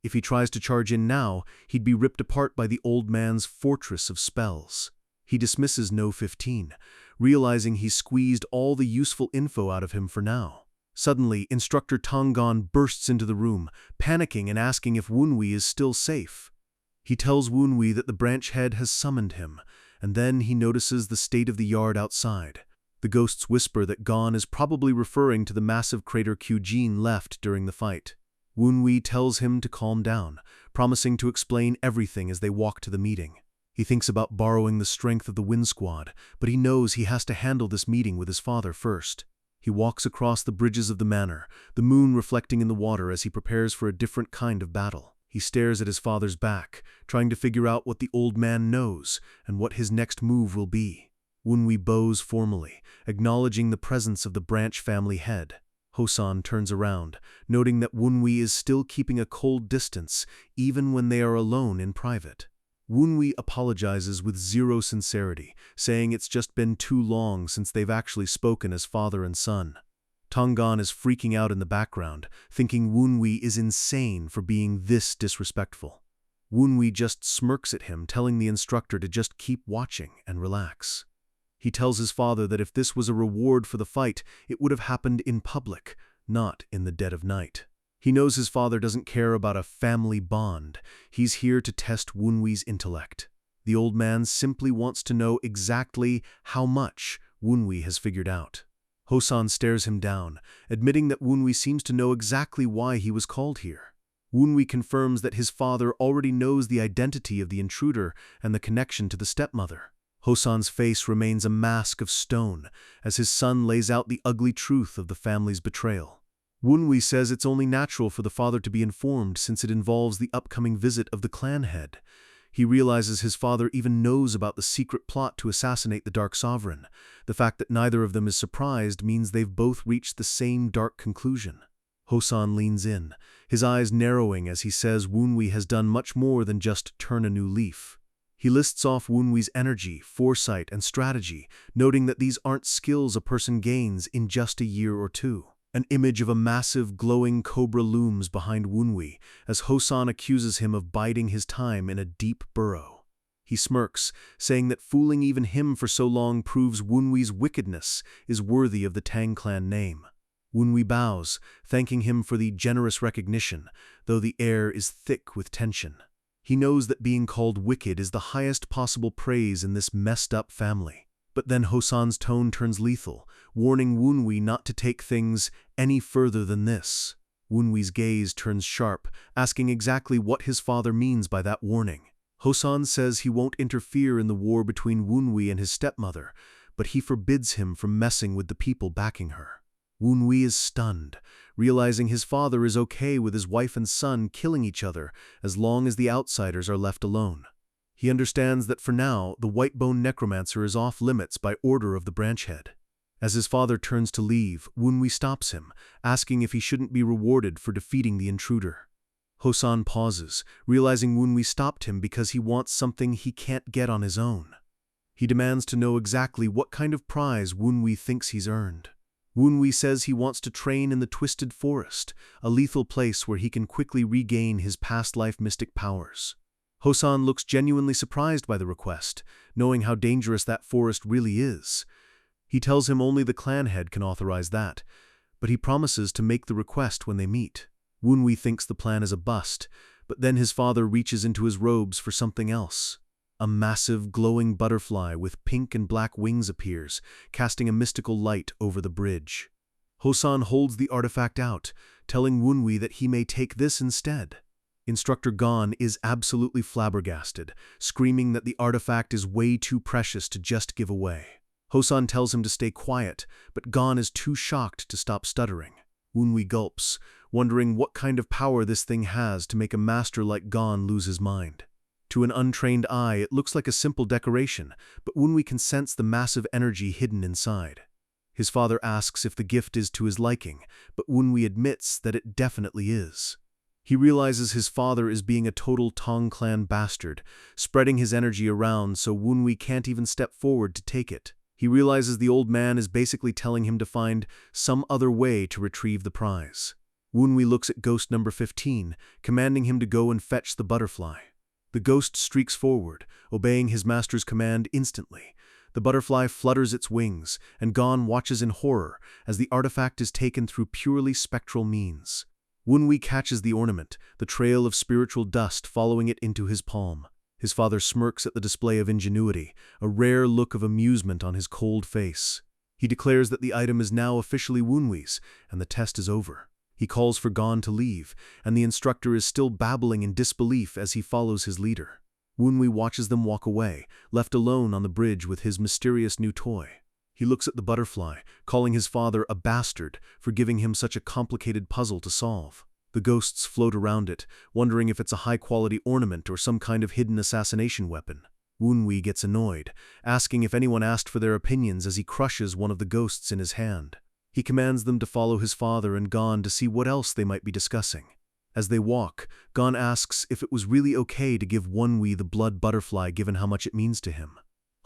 If he tries to charge in now, he'd be ripped apart by the old man's fortress of spells. He dismisses No 15, realizing he's squeezed all the useful info out of him for now. Suddenly, Instructor Tonggon bursts into the room, panicking and asking if Wunwi is still safe. He tells Wunwi that the branch head has summoned him, and then he notices the state of the yard outside. The ghosts whisper that Gon is probably referring to the massive crater Kyujin left during the fight. Wunwi tells him to calm down, promising to explain everything as they walk to the meeting. He thinks about borrowing the strength of the Wind Squad, but he knows he has to handle this meeting with his father first. He walks across the bridges of the manor, the moon reflecting in the water as he prepares for a different kind of battle. He stares at his father's back, trying to figure out what the old man knows and what his next move will be. Wunwi bows formally, acknowledging the presence of the branch family head. Hosan turns around, noting that Wunwi is still keeping a cold distance, even when they are alone in private. Wunwi apologizes with zero sincerity, saying it's just been too long since they've actually spoken as father and son. Tonggon is freaking out in the background, thinking Wunwi is insane for being this disrespectful. Wunwi just smirks at him, telling the instructor to just keep watching and relax. He tells his father that if this was a reward for the fight, it would have happened in public, not in the dead of night. He knows his father doesn't care about a family bond. He's here to test Wunwi's intellect. The old man simply wants to know exactly how much Wunwi has figured out. Hosan stares him down, admitting that Wunwi seems to know exactly why he was called here. Wunwi confirms that his father already knows the identity of the intruder and the connection to the stepmother. Hosan's face remains a mask of stone as his son lays out the ugly truth of the family's betrayal. Wunwi says it's only natural for the father to be informed since it involves the upcoming visit of the clan head. He realizes his father even knows about the secret plot to assassinate the Dark Sovereign. The fact that neither of them is surprised means they've both reached the same dark conclusion. Hosan leans in, his eyes narrowing as he says Wunwi has done much more than just turn a new leaf. He lists off Wunwi's energy, foresight, and strategy, noting that these aren't skills a person gains in just a year or two. An image of a massive, glowing cobra looms behind Wunwi as Hosan accuses him of biding his time in a deep burrow. He smirks, saying that fooling even him for so long proves Wunwi's wickedness is worthy of the Tang clan name. Wunwi bows, thanking him for the generous recognition, though the air is thick with tension. He knows that being called wicked is the highest possible praise in this messed-up family. But then Hosan's tone turns lethal, warning Wunwi not to take things any further than this. Wunwi's gaze turns sharp, asking exactly what his father means by that warning. Hosan says he won't interfere in the war between Wunwi and his stepmother, but he forbids him from messing with the people backing her. Wunwi is stunned, realizing his father is okay with his wife and son killing each other as long as the outsiders are left alone. He understands that for now, the white-bone necromancer is off limits by order of the branch head. As his father turns to leave, Wunwi stops him, asking if he shouldn't be rewarded for defeating the intruder. Hosan pauses, realizing Wunwi stopped him because he wants something he can't get on his own. He demands to know exactly what kind of prize Wunwi thinks he's earned. Wunwi says he wants to train in the Twisted Forest, a lethal place where he can quickly regain his past-life mystic powers. Hosan looks genuinely surprised by the request, knowing how dangerous that forest really is. He tells him only the clan head can authorize that, but he promises to make the request when they meet. Wunwi thinks the plan is a bust, but then his father reaches into his robes for something else. A massive, glowing butterfly with pink and black wings appears, casting a mystical light over the bridge. Hosan holds the artifact out, telling Wunwi that he may take this instead. Instructor Gon is absolutely flabbergasted, screaming that the artifact is way too precious to just give away. Hosan tells him to stay quiet, but Gon is too shocked to stop stuttering. Wunwi gulps, wondering what kind of power this thing has to make a master like Gon lose his mind. To an untrained eye, it looks like a simple decoration, but Wunwi can sense the massive energy hidden inside. His father asks if the gift is to his liking, but Wunwi admits that it definitely is. He realizes his father is being a total Tong clan bastard, spreading his energy around so Wunwi can't even step forward to take it. He realizes the old man is basically telling him to find some other way to retrieve the prize. Wunwi looks at ghost number 15, commanding him to go and fetch the butterfly. The ghost streaks forward, obeying his master's command instantly. The butterfly flutters its wings, and Gon watches in horror as the artifact is taken through purely spectral means. Wunwi catches the ornament, the trail of spiritual dust following it into his palm. His father smirks at the display of ingenuity, a rare look of amusement on his cold face. He declares that the item is now officially Wunwi's, and the test is over. He calls for Gon to leave, and the instructor is still babbling in disbelief as he follows his leader. Wunwi watches them walk away, left alone on the bridge with his mysterious new toy. He looks at the butterfly, calling his father a bastard for giving him such a complicated puzzle to solve. The ghosts float around it, wondering if it's a high-quality ornament or some kind of hidden assassination weapon. Wunwi gets annoyed, asking if anyone asked for their opinions as he crushes one of the ghosts in his hand. He commands them to follow his father and Gon to see what else they might be discussing. As they walk, Gon asks if it was really okay to give Wunwi the blood butterfly given how much it means to him.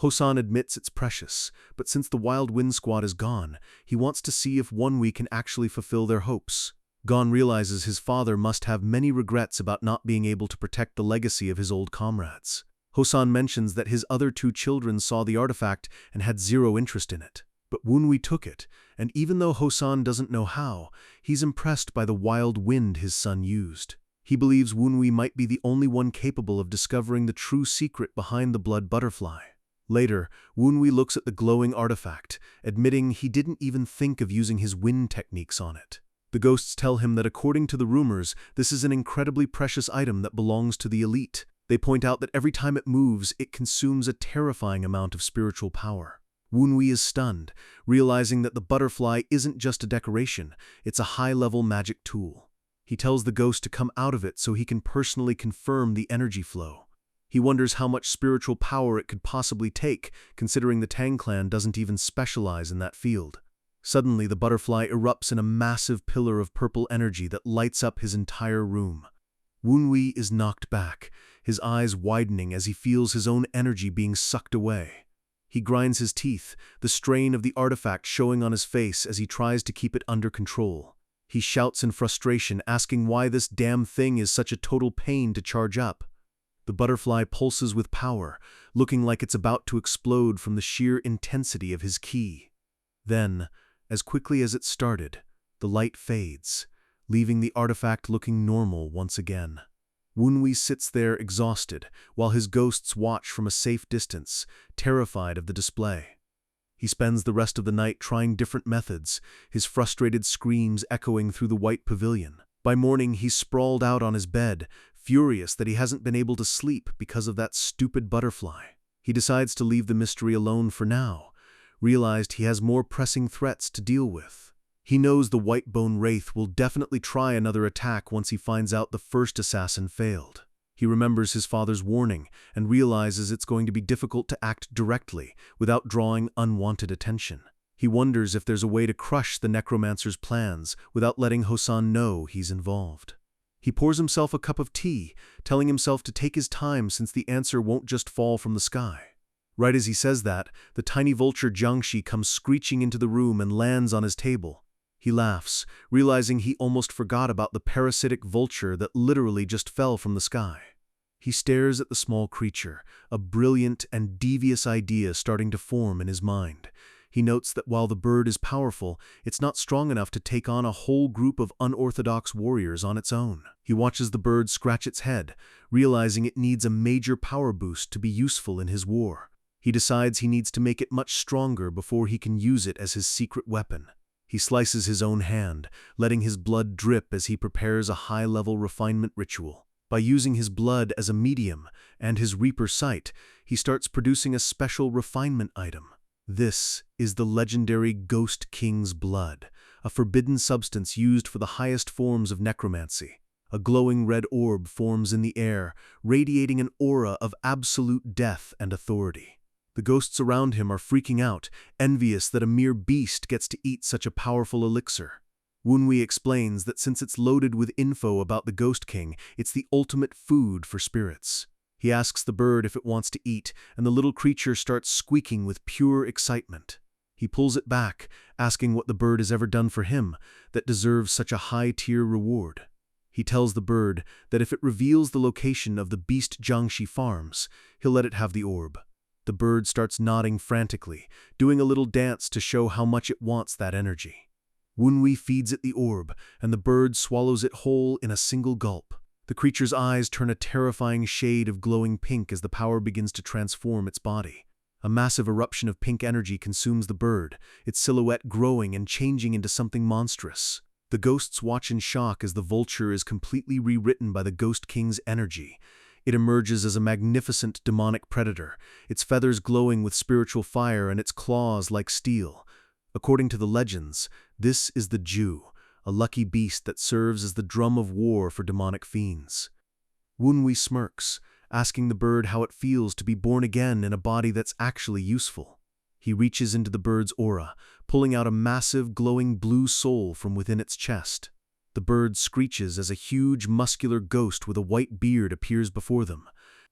Hosan admits it's precious, but since the Wild Wind Squad is gone, he wants to see if Wunwi can actually fulfill their hopes. Gon realizes his father must have many regrets about not being able to protect the legacy of his old comrades. Hosan mentions that his other two children saw the artifact and had zero interest in it. But Wunwi took it, and even though Hosan doesn't know how, he's impressed by the wild wind his son used. He believes Wunwi might be the only one capable of discovering the true secret behind the blood butterfly. Later, Wunwi looks at the glowing artifact, admitting he didn't even think of using his wind techniques on it. The ghosts tell him that according to the rumors, this is an incredibly precious item that belongs to the elite. They point out that every time it moves, it consumes a terrifying amount of spiritual power. Wunwi is stunned, realizing that the butterfly isn't just a decoration, it's a high-level magic tool. He tells the ghost to come out of it so he can personally confirm the energy flow. He wonders how much spiritual power it could possibly take, considering the Tang clan doesn't even specialize in that field. Suddenly, the butterfly erupts in a massive pillar of purple energy that lights up his entire room. Wunwi is knocked back, his eyes widening as he feels his own energy being sucked away. He grinds his teeth, the strain of the artifact showing on his face as he tries to keep it under control. He shouts in frustration, asking why this damn thing is such a total pain to charge up. The butterfly pulses with power, looking like it's about to explode from the sheer intensity of his ki. Then, as quickly as it started, the light fades, leaving the artifact looking normal once again. Wunwi sits there exhausted, while his ghosts watch from a safe distance, terrified of the display. He spends the rest of the night trying different methods, his frustrated screams echoing through the white pavilion. By morning, he's sprawled out on his bed, furious that he hasn't been able to sleep because of that stupid butterfly. He decides to leave the mystery alone for now, realized he has more pressing threats to deal with. He knows the Whitebone Wraith will definitely try another attack once he finds out the first assassin failed. He remembers his father's warning and realizes it's going to be difficult to act directly without drawing unwanted attention. He wonders if there's a way to crush the necromancer's plans without letting Hosan know he's involved. He pours himself a cup of tea, telling himself to take his time since the answer won't just fall from the sky. Right as he says that, the tiny vulture Jiangshi comes screeching into the room and lands on his table. He laughs, realizing he almost forgot about the parasitic vulture that literally just fell from the sky. He stares at the small creature, a brilliant and devious idea starting to form in his mind. He notes that while the bird is powerful, it's not strong enough to take on a whole group of unorthodox warriors on its own. He watches the bird scratch its head, realizing it needs a major power boost to be useful in his war. He decides he needs to make it much stronger before he can use it as his secret weapon. He slices his own hand, letting his blood drip as he prepares a high-level refinement ritual. By using his blood as a medium and his Reaper sight, he starts producing a special refinement item. This is the legendary Ghost King's blood, a forbidden substance used for the highest forms of necromancy. A glowing red orb forms in the air, radiating an aura of absolute death and authority. The ghosts around him are freaking out, envious that a mere beast gets to eat such a powerful elixir. Wunwi explains that since it's loaded with info about the Ghost King, it's the ultimate food for spirits. He asks the bird if it wants to eat, and the little creature starts squeaking with pure excitement. He pulls it back, asking what the bird has ever done for him that deserves such a high-tier reward. He tells the bird that if it reveals the location of the beast Jiangxi farms, he'll let it have the orb. The bird starts nodding frantically, doing a little dance to show how much it wants that energy. Wunwi feeds it the orb, and the bird swallows it whole in a single gulp. The creature's eyes turn a terrifying shade of glowing pink as the power begins to transform its body. A massive eruption of pink energy consumes the bird, its silhouette growing and changing into something monstrous. The ghosts watch in shock as the vulture is completely rewritten by the Ghost King's energy. It emerges as a magnificent demonic predator, its feathers glowing with spiritual fire and its claws like steel. According to the legends, this is the Jew, a lucky beast that serves as the drum of war for demonic fiends. Wunwi smirks, asking the bird how it feels to be born again in a body that's actually useful. He reaches into the bird's aura, pulling out a massive, glowing blue soul from within its chest. The bird screeches as a huge, muscular ghost with a white beard appears before them.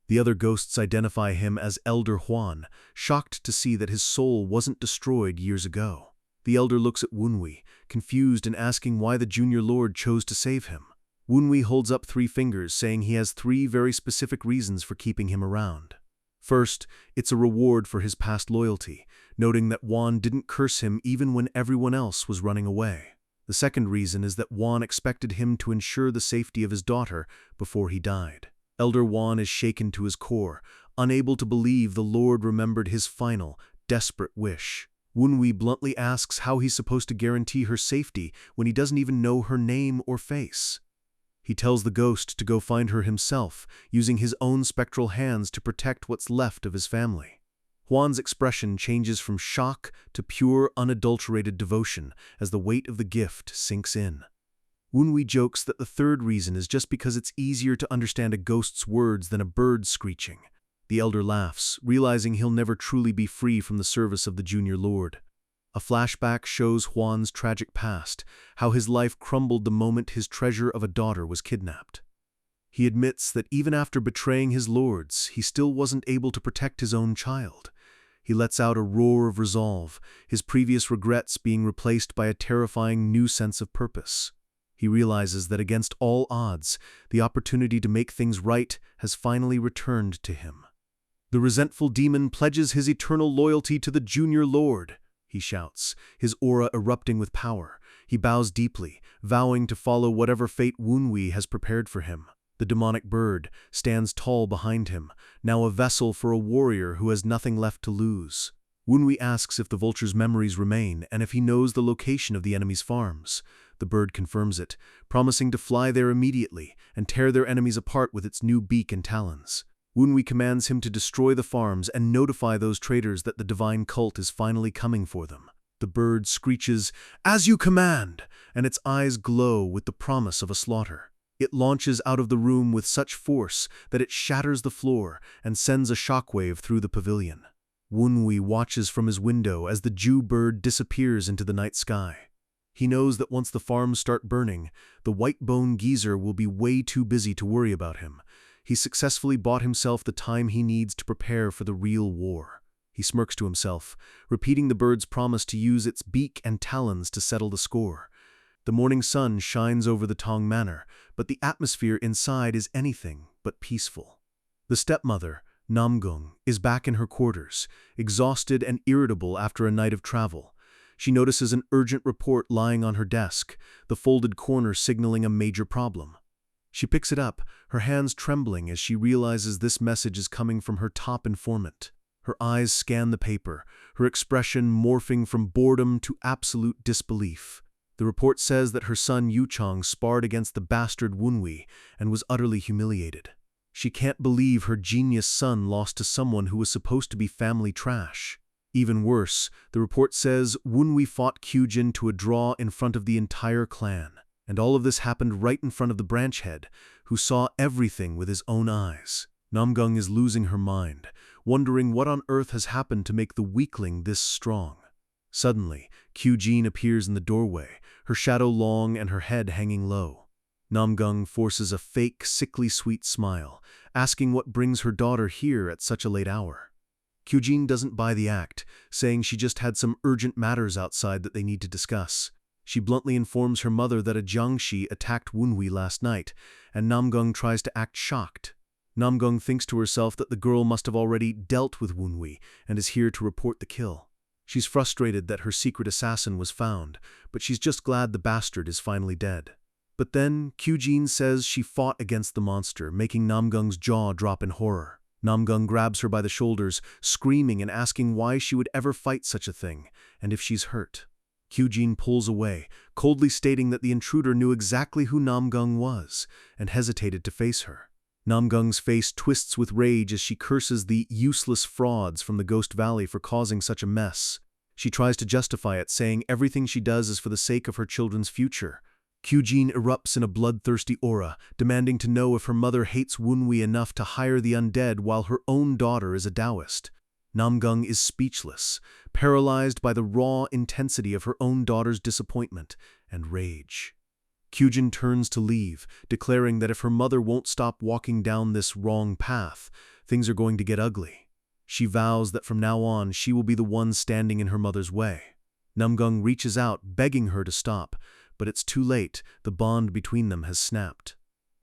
The other ghosts identify him as Elder Huan, shocked to see that his soul wasn't destroyed years ago. The elder looks at Wunwi, confused and asking why the junior lord chose to save him. Wunwi holds up 3 fingers, saying he has 3 very specific reasons for keeping him around. First, it's a reward for his past loyalty, noting that Huan didn't curse him even when everyone else was running away. The second reason is that Huan expected him to ensure the safety of his daughter before he died. Elder Huan is shaken to his core, unable to believe the Lord remembered his final, desperate wish. Wunwi bluntly asks how he's supposed to guarantee her safety when he doesn't even know her name or face. He tells the ghost to go find her himself, using his own spectral hands to protect what's left of his family. Huan's expression changes from shock to pure, unadulterated devotion as the weight of the gift sinks in. Wunwi jokes that the third reason is just because it's easier to understand a ghost's words than a bird's screeching. The elder laughs, realizing he'll never truly be free from the service of the junior lord. A flashback shows Huan's tragic past, how his life crumbled the moment his treasure of a daughter was kidnapped. He admits that even after betraying his lords, he still wasn't able to protect his own child. He lets out a roar of resolve, his previous regrets being replaced by a terrifying new sense of purpose. He realizes that against all odds, the opportunity to make things right has finally returned to him. The resentful demon pledges his eternal loyalty to the junior lord, he shouts, his aura erupting with power. He bows deeply, vowing to follow whatever fate Wunwi has prepared for him. The demonic bird stands tall behind him, now a vessel for a warrior who has nothing left to lose. Wunwi asks if the vulture's memories remain and if he knows the location of the enemy's farms. The bird confirms it, promising to fly there immediately and tear their enemies apart with its new beak and talons. Wunwi commands him to destroy the farms and notify those traitors that the divine cult is finally coming for them. The bird screeches, "As you command," and its eyes glow with the promise of a slaughter. It launches out of the room with such force that it shatters the floor and sends a shockwave through the pavilion. Wunwi watches from his window as the Jew bird disappears into the night sky. He knows that once the farms start burning, the white-bone geezer will be way too busy to worry about him. He successfully bought himself the time he needs to prepare for the real war. He smirks to himself, repeating the bird's promise to use its beak and talons to settle the score. The morning sun shines over the Tong Manor, but the atmosphere inside is anything but peaceful. The stepmother, Namgung, is back in her quarters, exhausted and irritable after a night of travel. She notices an urgent report lying on her desk, the folded corner signaling a major problem. She picks it up, her hands trembling as she realizes this message is coming from her top informant. Her eyes scan the paper, her expression morphing from boredom to absolute disbelief. The report says that her son Yuchong sparred against the bastard Wunwi and was utterly humiliated. She can't believe her genius son lost to someone who was supposed to be family trash. Even worse, the report says Wunwi fought Kyujin to a draw in front of the entire clan. And all of this happened right in front of the branch head, who saw everything with his own eyes. Namgung is losing her mind, wondering what on earth has happened to make the weakling this strong. Suddenly, Kyujin appears in the doorway, her shadow long and her head hanging low. Namgung forces a fake, sickly sweet smile, asking what brings her daughter here at such a late hour. Kyujin doesn't buy the act, saying she just had some urgent matters outside that they need to discuss. She bluntly informs her mother that a Jiangshi attacked Wunhui last night, and Namgung tries to act shocked. Namgung thinks to herself that the girl must have already dealt with Wunhui and is here to report the kill. She's frustrated that her secret assassin was found, but she's just glad the bastard is finally dead. But then, Kyujin says she fought against the monster, making Namgung's jaw drop in horror. Namgung grabs her by the shoulders, screaming and asking why she would ever fight such a thing, and if she's hurt. Kyujin pulls away, coldly stating that the intruder knew exactly who Namgung was, and hesitated to face her. Namgung's face twists with rage as she curses the useless frauds from the Ghost Valley for causing such a mess. She tries to justify it, saying everything she does is for the sake of her children's future. Kyujin erupts in a bloodthirsty aura, demanding to know if her mother hates Wunhui enough to hire the undead while her own daughter is a Taoist. Namgung is speechless, paralyzed by the raw intensity of her own daughter's disappointment and rage. Kyujin turns to leave, declaring that if her mother won't stop walking down this wrong path, things are going to get ugly. She vows that from now on she will be the one standing in her mother's way. Namgung reaches out, begging her to stop, but it's too late. The bond between them has snapped.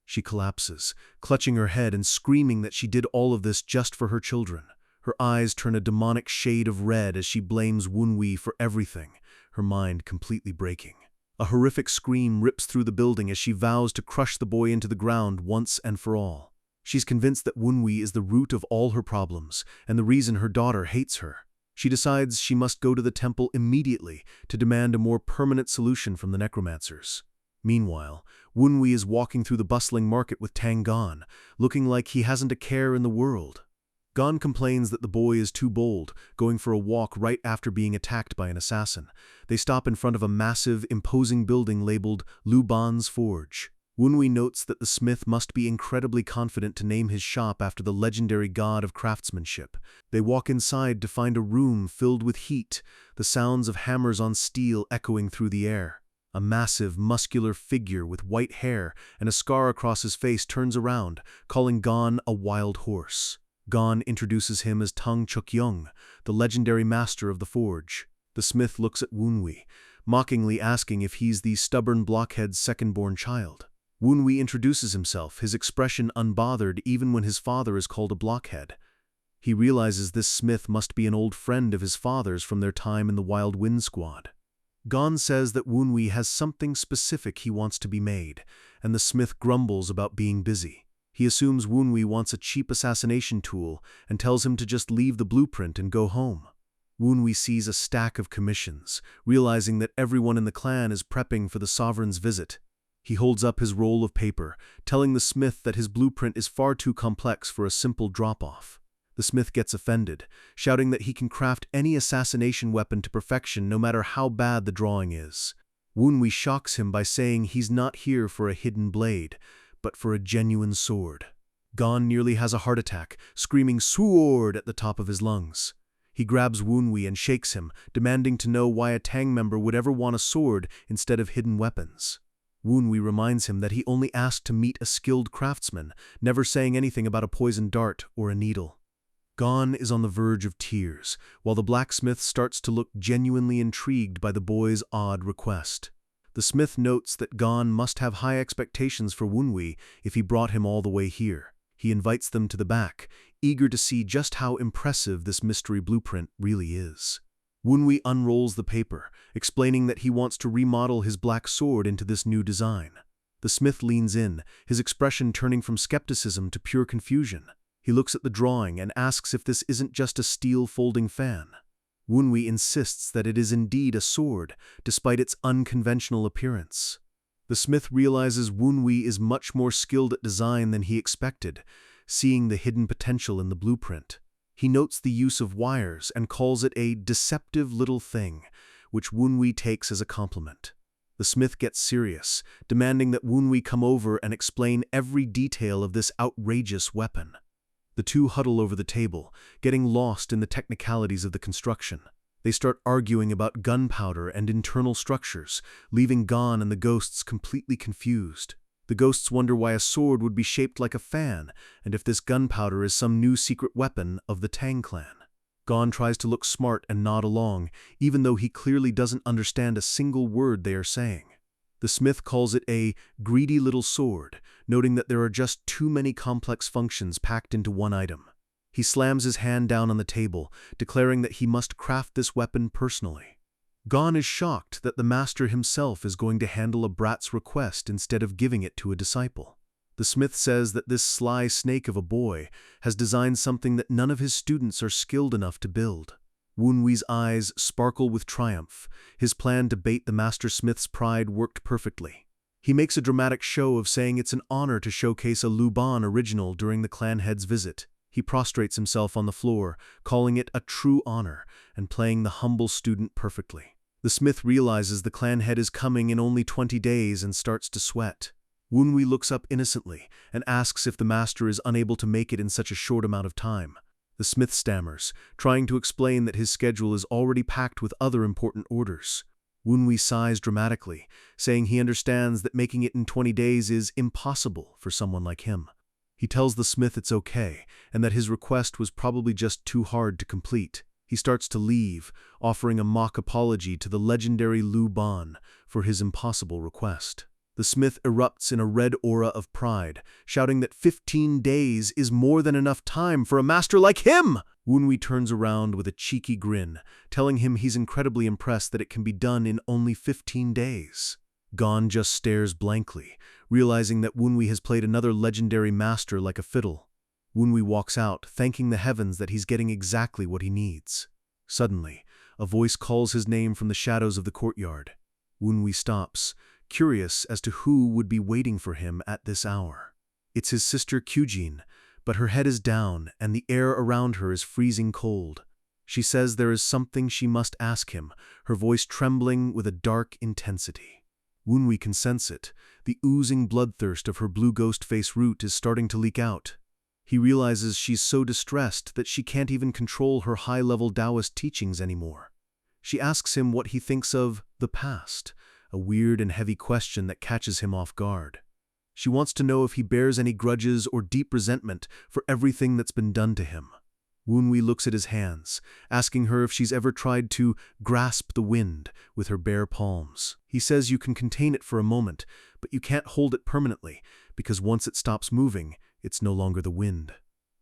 She collapses, clutching her head and screaming that she did all of this just for her children. Her eyes turn a demonic shade of red as she blames Wunhui for everything, her mind completely breaking. A horrific scream rips through the building as she vows to crush the boy into the ground once and for all. She's convinced that Wunhui is the root of all her problems and the reason her daughter hates her. She decides she must go to the temple immediately to demand a more permanent solution from the necromancers. Meanwhile, Wunhui is walking through the bustling market with Tang Gan, looking like he hasn't a care in the world. Gan complains that the boy is too bold, going for a walk right after being attacked by an assassin. They stop in front of a massive, imposing building labeled Lu Ban's Forge. Wunhui notes that the smith must be incredibly confident to name his shop after the legendary god of craftsmanship. They walk inside to find a room filled with heat, the sounds of hammers on steel echoing through the air. A massive, muscular figure with white hair and a scar across his face turns around, calling Gan a wild horse. Gan introduces him as Tang Chukyung, the legendary master of the forge. The smith looks at Wunhui, mockingly asking if he's the stubborn blockhead's second-born child. Wunhui introduces himself, his expression unbothered even when his father is called a blockhead. He realizes this smith must be an old friend of his father's from their time in the Wild Wind Squad. Gon says that Wunhui has something specific he wants to be made, and the smith grumbles about being busy. He assumes Wunhui wants a cheap assassination tool and tells him to just leave the blueprint and go home. Wunhui sees a stack of commissions, realizing that everyone in the clan is prepping for the sovereign's visit. He holds up his roll of paper, telling the smith that his blueprint is far too complex for a simple drop-off. The smith gets offended, shouting that he can craft any assassination weapon to perfection no matter how bad the drawing is. Wunhui shocks him by saying he's not here for a hidden blade, but for a genuine sword. Gon nearly has a heart attack, screaming "Sword" at the top of his lungs. He grabs Wunhui and shakes him, demanding to know why a Tang member would ever want a sword instead of hidden weapons. Wunhui reminds him that he only asked to meet a skilled craftsman, never saying anything about a poisoned dart or a needle. Gon is on the verge of tears, while the blacksmith starts to look genuinely intrigued by the boy's odd request. The smith notes that Gon must have high expectations for Wunhui if he brought him all the way here. He invites them to the back, eager to see just how impressive this mystery blueprint really is. Wunhui unrolls the paper, explaining that he wants to remodel his black sword into this new design. The smith leans in, his expression turning from skepticism to pure confusion. He looks at the drawing and asks if this isn't just a steel folding fan. Wunhui insists that it is indeed a sword, despite its unconventional appearance. The smith realizes Wunhui is much more skilled at design than he expected, seeing the hidden potential in the blueprint. He notes the use of wires and calls it a deceptive little thing, which Wunhui takes as a compliment. The smith gets serious, demanding that Wunhui come over and explain every detail of this outrageous weapon. The two huddle over the table, getting lost in the technicalities of the construction. They start arguing about gunpowder and internal structures, leaving Gon and the ghosts completely confused. The ghosts wonder why a sword would be shaped like a fan, and if this gunpowder is some new secret weapon of the Tang clan. Gon tries to look smart and nod along, even though he clearly doesn't understand a single word they are saying. The smith calls it a greedy little sword, noting that there are just too many complex functions packed into one item. He slams his hand down on the table, declaring that he must craft this weapon personally. Gon is shocked that the master himself is going to handle a brat's request instead of giving it to a disciple. The smith says that this sly snake of a boy has designed something that none of his students are skilled enough to build. Wunwi's eyes sparkle with triumph. His plan to bait the master smith's pride worked perfectly. He makes a dramatic show of saying it's an honor to showcase a Luban original during the clan head's visit. He prostrates himself on the floor, calling it a true honor, and playing the humble student perfectly. The smith realizes the clan head is coming in only 20 days and starts to sweat. Wunwi looks up innocently and asks if the master is unable to make it in such a short amount of time. The smith stammers, trying to explain that his schedule is already packed with other important orders. Wunwi sighs dramatically, saying he understands that making it in 20 days is impossible for someone like him. He tells the smith it's okay, and that his request was probably just too hard to complete. He starts to leave, offering a mock apology to the legendary Lu Ban for his impossible request. The smith erupts in a red aura of pride, shouting that 15 days is more than enough time for a master like him! Wunwi turns around with a cheeky grin, telling him he's incredibly impressed that it can be done in only 15 days. Gon just stares blankly, realizing that Wunwi has played another legendary master like a fiddle. Wunwi walks out, thanking the heavens that he's getting exactly what he needs. Suddenly, a voice calls his name from the shadows of the courtyard. Wunwi stops, curious as to who would be waiting for him at this hour. It's his sister Kyujin, but her head is down and the air around her is freezing cold. She says there is something she must ask him, her voice trembling with a dark intensity. Wunwi can sense it. The oozing bloodthirst of her blue ghost face root is starting to leak out. He realizes she's so distressed that she can't even control her high-level Taoist teachings anymore. She asks him what he thinks of the past, a weird and heavy question that catches him off guard. She wants to know if he bears any grudges or deep resentment for everything that's been done to him. Wunwi looks at his hands, asking her if she's ever tried to grasp the wind with her bare palms. He says you can contain it for a moment, but you can't hold it permanently, because once it stops moving, it's no longer the wind.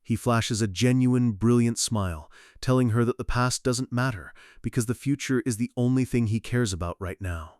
He flashes a genuine, brilliant smile, telling her that the past doesn't matter, because the future is the only thing he cares about right now.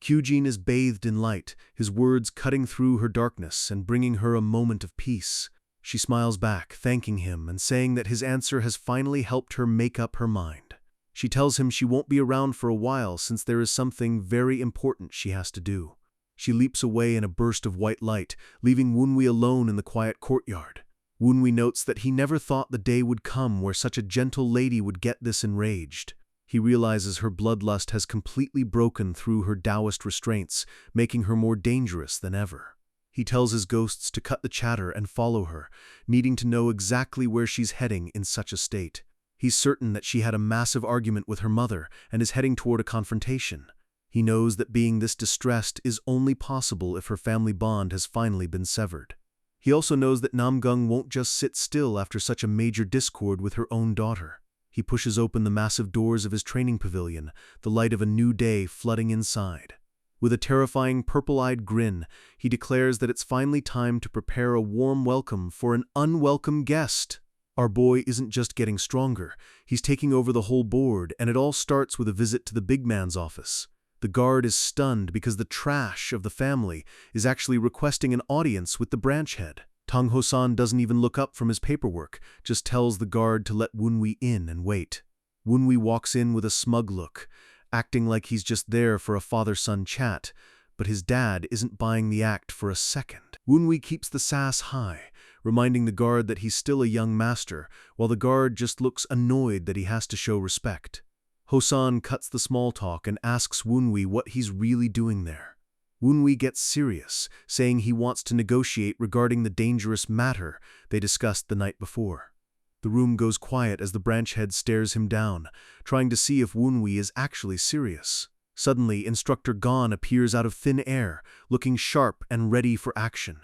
Kyujin is bathed in light, his words cutting through her darkness and bringing her a moment of peace. She smiles back, thanking him and saying that his answer has finally helped her make up her mind. She tells him she won't be around for a while since there is something very important she has to do. She leaps away in a burst of white light, leaving Wunwi alone in the quiet courtyard. Wunwi notes that he never thought the day would come where such a gentle lady would get this enraged. He realizes her bloodlust has completely broken through her Taoist restraints, making her more dangerous than ever. He tells his ghosts to cut the chatter and follow her, needing to know exactly where she's heading in such a state. He's certain that she had a massive argument with her mother and is heading toward a confrontation. He knows that being this distressed is only possible if her family bond has finally been severed. He also knows that Namgung won't just sit still after such a major discord with her own daughter. He pushes open the massive doors of his training pavilion, the light of a new day flooding inside. With a terrifying purple-eyed grin, he declares that it's finally time to prepare a warm welcome for an unwelcome guest. Our boy isn't just getting stronger, he's taking over the whole board, and it all starts with a visit to the big man's office. The guard is stunned because the trash of the family is actually requesting an audience with the branch head. Tang Ho-san doesn't even look up from his paperwork, just tells the guard to let Wunwi in and wait. Wunwi walks in with a smug look, acting like he's just there for a father-son chat, but his dad isn't buying the act for a second. Wunwi keeps the sass high, reminding the guard that he's still a young master, while the guard just looks annoyed that he has to show respect. Ho-san cuts the small talk and asks Wunwi what he's really doing there. Woonwee gets serious, saying he wants to negotiate regarding the dangerous matter they discussed the night before. The room goes quiet as the branch head stares him down, trying to see if Woonwee is actually serious. Suddenly, Instructor Gon appears out of thin air, looking sharp and ready for action.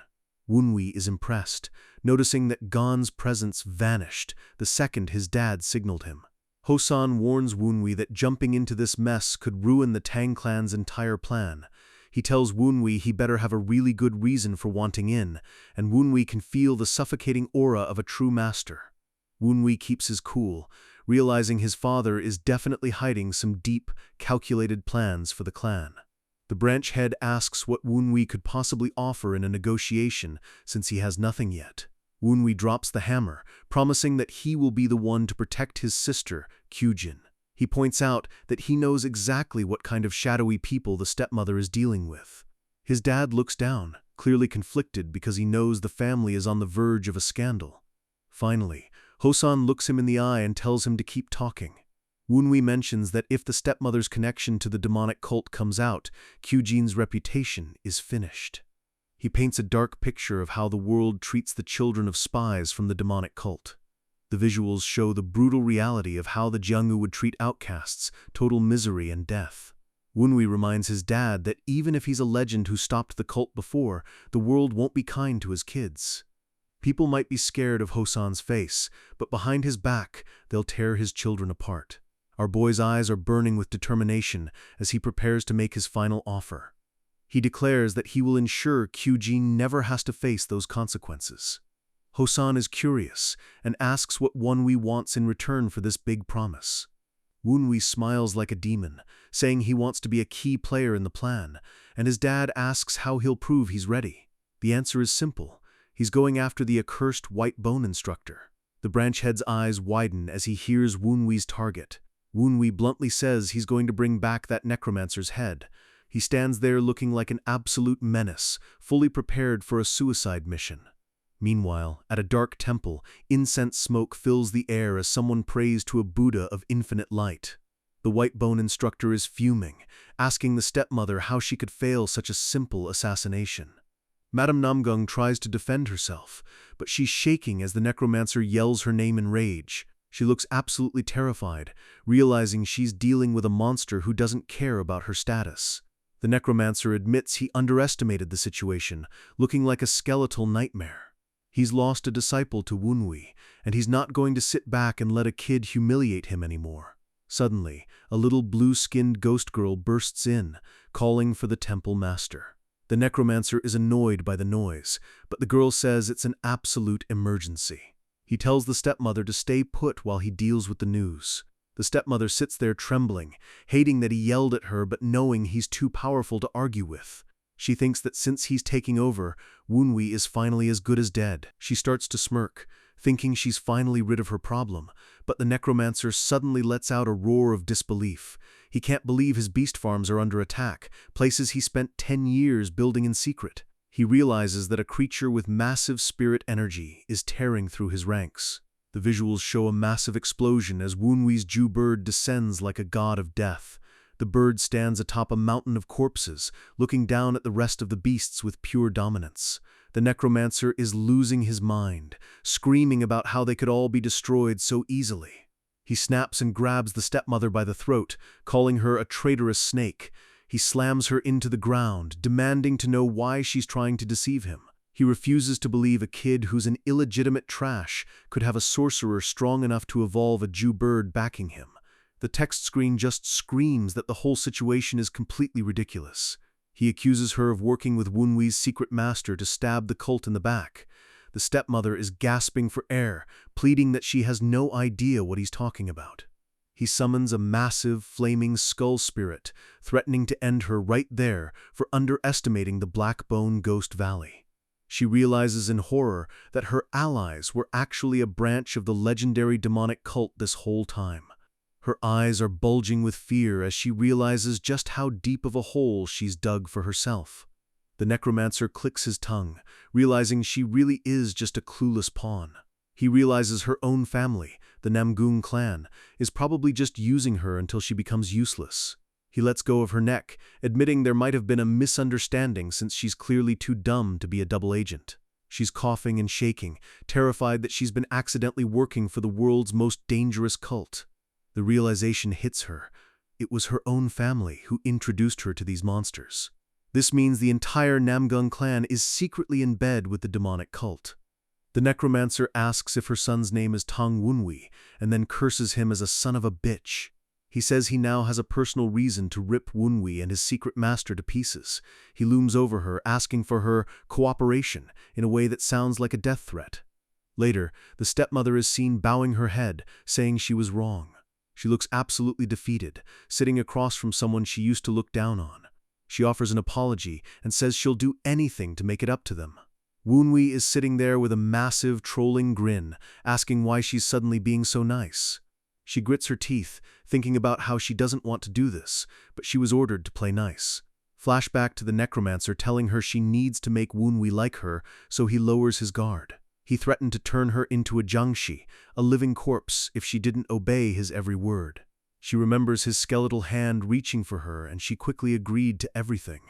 Woonwee is impressed, noticing that Gon's presence vanished the second his dad signaled him. Hosan warns Woonwee that jumping into this mess could ruin the Tang clan's entire plan. He tells Woonwee he better have a really good reason for wanting in, and Woonwee can feel the suffocating aura of a true master. Woonwee keeps his cool, realizing his father is definitely hiding some deep, calculated plans for the clan. The branch head asks what Woonwee could possibly offer in a negotiation since he has nothing yet. Woonwee drops the hammer, promising that he will be the one to protect his sister, Kyujin. He points out that he knows exactly what kind of shadowy people the stepmother is dealing with. His dad looks down, clearly conflicted because he knows the family is on the verge of a scandal. Finally, Hosan looks him in the eye and tells him to keep talking. Woonwee mentions that if the stepmother's connection to the demonic cult comes out, Kyujin's reputation is finished. He paints a dark picture of how the world treats the children of spies from the demonic cult. The visuals show the brutal reality of how the Jianghu would treat outcasts, total misery and death. Woonwee reminds his dad that even if he's a legend who stopped the cult before, the world won't be kind to his kids. People might be scared of Hosan's face, but behind his back, they'll tear his children apart. Our boy's eyes are burning with determination as he prepares to make his final offer. He declares that he will ensure Kyujin never has to face those consequences. Hosan is curious and asks what Woonwee wants in return for this big promise. Woonwee smiles like a demon, saying he wants to be a key player in the plan, and his dad asks how he'll prove he's ready. The answer is simple. He's going after the accursed white bone instructor. The branch head's eyes widen as he hears Woonwee's target. Woonwee bluntly says he's going to bring back that necromancer's head. He stands there looking like an absolute menace, fully prepared for a suicide mission. Meanwhile, at a dark temple, incense smoke fills the air as someone prays to a Buddha of infinite light. The white bone instructor is fuming, asking the stepmother how she could fail such a simple assassination. Madame Namgung tries to defend herself, but she's shaking as the necromancer yells her name in rage. She looks absolutely terrified, realizing she's dealing with a monster who doesn't care about her status. The necromancer admits he underestimated the situation, looking like a skeletal nightmare. He's lost a disciple to Woonwee, and he's not going to sit back and let a kid humiliate him anymore. Suddenly, a little blue-skinned ghost girl bursts in, calling for the temple master. The necromancer is annoyed by the noise, but the girl says it's an absolute emergency. He tells the stepmother to stay put while he deals with the news. The stepmother sits there trembling, hating that he yelled at her but knowing he's too powerful to argue with. She thinks that since he's taking over, Woonwee is finally as good as dead. She starts to smirk, thinking she's finally rid of her problem, but the necromancer suddenly lets out a roar of disbelief. He can't believe his beast farms are under attack, places he spent 10 years building in secret. He realizes that a creature with massive spirit energy is tearing through his ranks. The visuals show a massive explosion as Woonwee's Jew bird descends like a god of death. The bird stands atop a mountain of corpses, looking down at the rest of the beasts with pure dominance. The necromancer is losing his mind, screaming about how they could all be destroyed so easily. He snaps and grabs the stepmother by the throat, calling her a traitorous snake. He slams her into the ground, demanding to know why she's trying to deceive him. He refuses to believe a kid who's an illegitimate trash could have a sorcerer strong enough to evolve a Jew bird backing him. The text screen just screams that the whole situation is completely ridiculous. He accuses her of working with Woonwee's secret master to stab the cult in the back. The stepmother is gasping for air, pleading that she has no idea what he's talking about. He summons a massive, flaming skull spirit, threatening to end her right there for underestimating the Black Bone Ghost Valley. She realizes in horror that her allies were actually a branch of the legendary demonic cult this whole time. Her eyes are bulging with fear as she realizes just how deep of a hole she's dug for herself. The necromancer clicks his tongue, realizing she really is just a clueless pawn. He realizes her own family, the Namgung clan, is probably just using her until she becomes useless. He lets go of her neck, admitting there might have been a misunderstanding since she's clearly too dumb to be a double agent. She's coughing and shaking, terrified that she's been accidentally working for the world's most dangerous cult. The realization hits her. It was her own family who introduced her to these monsters. This means the entire Namgung clan is secretly in bed with the demonic cult. The necromancer asks if her son's name is Tang Wunwi, and then curses him as a son of a bitch. He says he now has a personal reason to rip Wunwi and his secret master to pieces. He looms over her, asking for her cooperation in a way that sounds like a death threat. Later, the stepmother is seen bowing her head, saying she was wrong. She looks absolutely defeated, sitting across from someone she used to look down on. She offers an apology and says she'll do anything to make it up to them. Wunwi is sitting there with a massive, trolling grin, asking why she's suddenly being so nice. She grits her teeth, thinking about how she doesn't want to do this, but she was ordered to play nice. Flashback to the necromancer telling her she needs to make Wunwi like her, so he lowers his guard. He threatened to turn her into a jiangshi, a living corpse, if she didn't obey his every word. She remembers his skeletal hand reaching for her, and she quickly agreed to everything.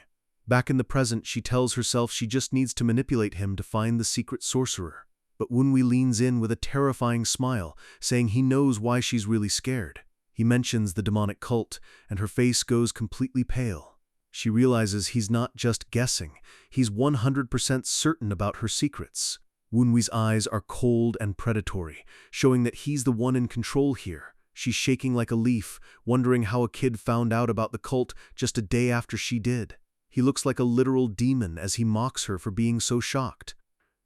Back in the present, she tells herself she just needs to manipulate him to find the secret sorcerer. But Wunwi leans in with a terrifying smile, saying he knows why she's really scared. He mentions the demonic cult, and her face goes completely pale. She realizes he's not just guessing, he's 100% certain about her secrets. Wunwi's eyes are cold and predatory, showing that he's the one in control here. She's shaking like a leaf, wondering how a kid found out about the cult just a day after she did. He looks like a literal demon as he mocks her for being so shocked.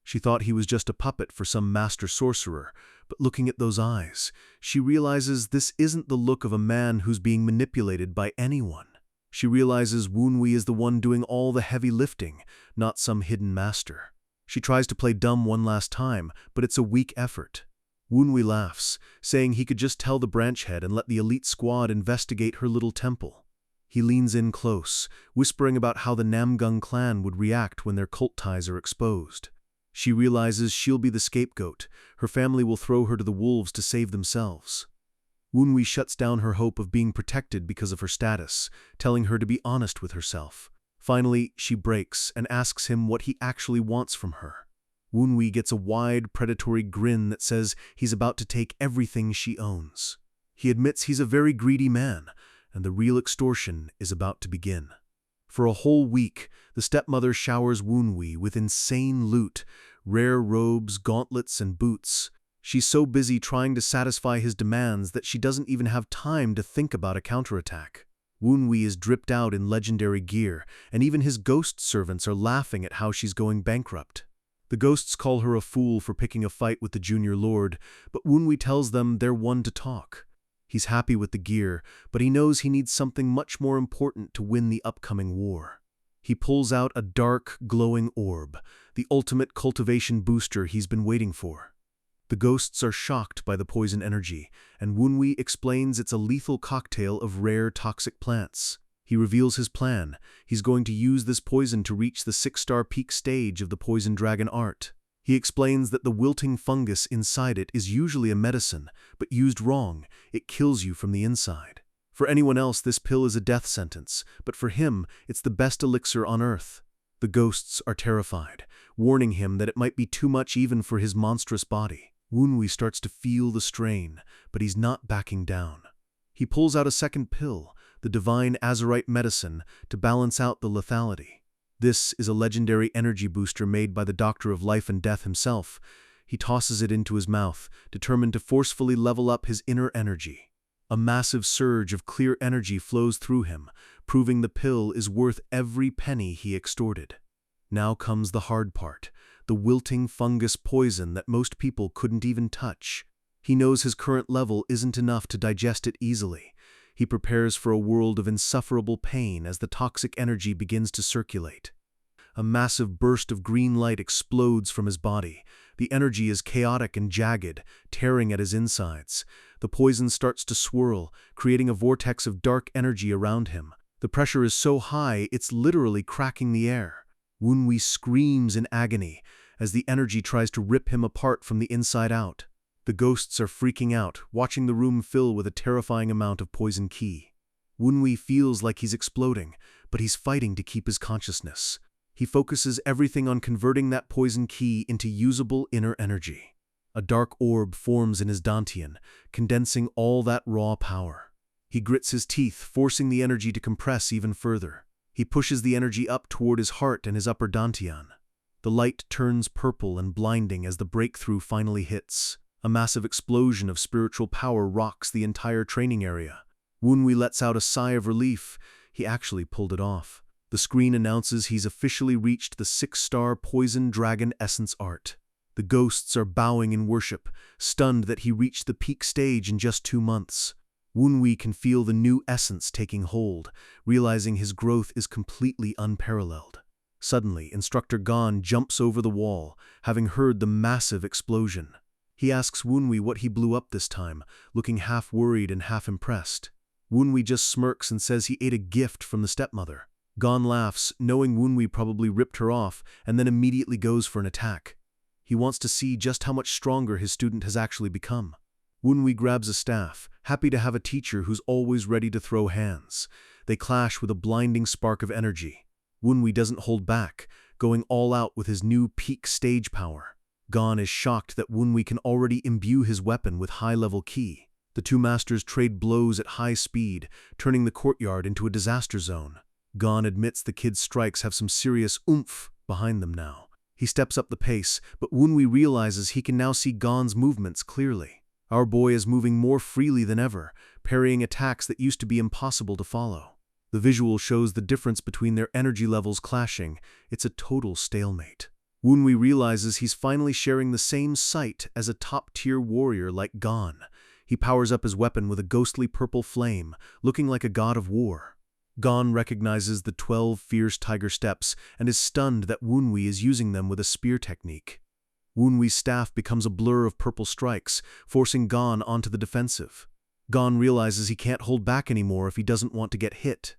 She thought he was just a puppet for some master sorcerer, but looking at those eyes, she realizes this isn't the look of a man who's being manipulated by anyone. She realizes Wunwi is the one doing all the heavy lifting, not some hidden master. She tries to play dumb one last time, but it's a weak effort. Wunwi laughs, saying he could just tell the branch head and let the elite squad investigate her little temple. He leans in close, whispering about how the Namgung clan would react when their cult ties are exposed. She realizes she'll be the scapegoat. Her family will throw her to the wolves to save themselves. Wunwi shuts down her hope of being protected because of her status, telling her to be honest with herself. Finally, she breaks and asks him what he actually wants from her. Wunwi gets a wide, predatory grin that says he's about to take everything she owns. He admits he's a very greedy man, and the real extortion is about to begin. For a whole week, the stepmother showers Wunwi with insane loot, rare robes, gauntlets, and boots. She's so busy trying to satisfy his demands that she doesn't even have time to think about a counterattack. Wunwi is dripped out in legendary gear, and even his ghost servants are laughing at how she's going bankrupt. The ghosts call her a fool for picking a fight with the junior lord, but Wunwi tells them they're one to talk. He's happy with the gear, but he knows he needs something much more important to win the upcoming war. He pulls out a dark, glowing orb, the ultimate cultivation booster he's been waiting for. The ghosts are shocked by the poison energy, and Wunwi explains it's a lethal cocktail of rare toxic plants. He reveals his plan. He's going to use this poison to reach the 6-star peak stage of the poison dragon art. He explains that the wilting fungus inside it is usually a medicine, but used wrong, it kills you from the inside. For anyone else, this pill is a death sentence, but for him, it's the best elixir on earth. The ghosts are terrified, warning him that it might be too much even for his monstrous body. Wunwi starts to feel the strain, but he's not backing down. He pulls out a second pill, the divine azurite medicine, to balance out the lethality. This is a legendary energy booster made by the Doctor of Life and Death himself. He tosses it into his mouth, determined to forcefully level up his inner energy. A massive surge of clear energy flows through him, proving the pill is worth every penny he extorted. Now comes the hard part, the wilting fungus poison that most people couldn't even touch. He knows his current level isn't enough to digest it easily. He prepares for a world of insufferable pain as the toxic energy begins to circulate. A massive burst of green light explodes from his body. The energy is chaotic and jagged, tearing at his insides. The poison starts to swirl, creating a vortex of dark energy around him. The pressure is so high, it's literally cracking the air. Wunwi screams in agony as the energy tries to rip him apart from the inside out. The ghosts are freaking out, watching the room fill with a terrifying amount of poison qi. Wunwi feels like he's exploding, but he's fighting to keep his consciousness. He focuses everything on converting that poison key into usable inner energy. A dark orb forms in his dantian, condensing all that raw power. He grits his teeth, forcing the energy to compress even further. He pushes the energy up toward his heart and his upper dantian. The light turns purple and blinding as the breakthrough finally hits. A massive explosion of spiritual power rocks the entire training area. Wunwi lets out a sigh of relief. He actually pulled it off. The screen announces he's officially reached the 6-star Poison Dragon Essence Art. The ghosts are bowing in worship, stunned that he reached the peak stage in just 2 months. Wunwi can feel the new essence taking hold, realizing his growth is completely unparalleled. Suddenly, Instructor Gon jumps over the wall, having heard the massive explosion. He asks Wunwi what he blew up this time, looking half worried and half impressed. Wunwi just smirks and says he ate a gift from the stepmother. Gon laughs, knowing Wunwi probably ripped her off, and then immediately goes for an attack. He wants to see just how much stronger his student has actually become. Wunwi grabs a staff, happy to have a teacher who's always ready to throw hands. They clash with a blinding spark of energy. Wunwi doesn't hold back, going all out with his new peak stage power. Gon is shocked that Wunwi can already imbue his weapon with high-level ki. The two masters trade blows at high speed, turning the courtyard into a disaster zone. Gon admits the kid's strikes have some serious oomph behind them now. He steps up the pace, but Wunwi realizes he can now see Gon's movements clearly. Our boy is moving more freely than ever, parrying attacks that used to be impossible to follow. The visual shows the difference between their energy levels clashing. It's a total stalemate. Wunwi realizes he's finally sharing the same sight as a top-tier warrior like Gon. He powers up his weapon with a ghostly purple flame, looking like a god of war. Gon recognizes the 12 fierce tiger steps and is stunned that Wunwi is using them with a spear technique. Wunwi's staff becomes a blur of purple strikes, forcing Gon onto the defensive. Gon realizes he can't hold back anymore if he doesn't want to get hit.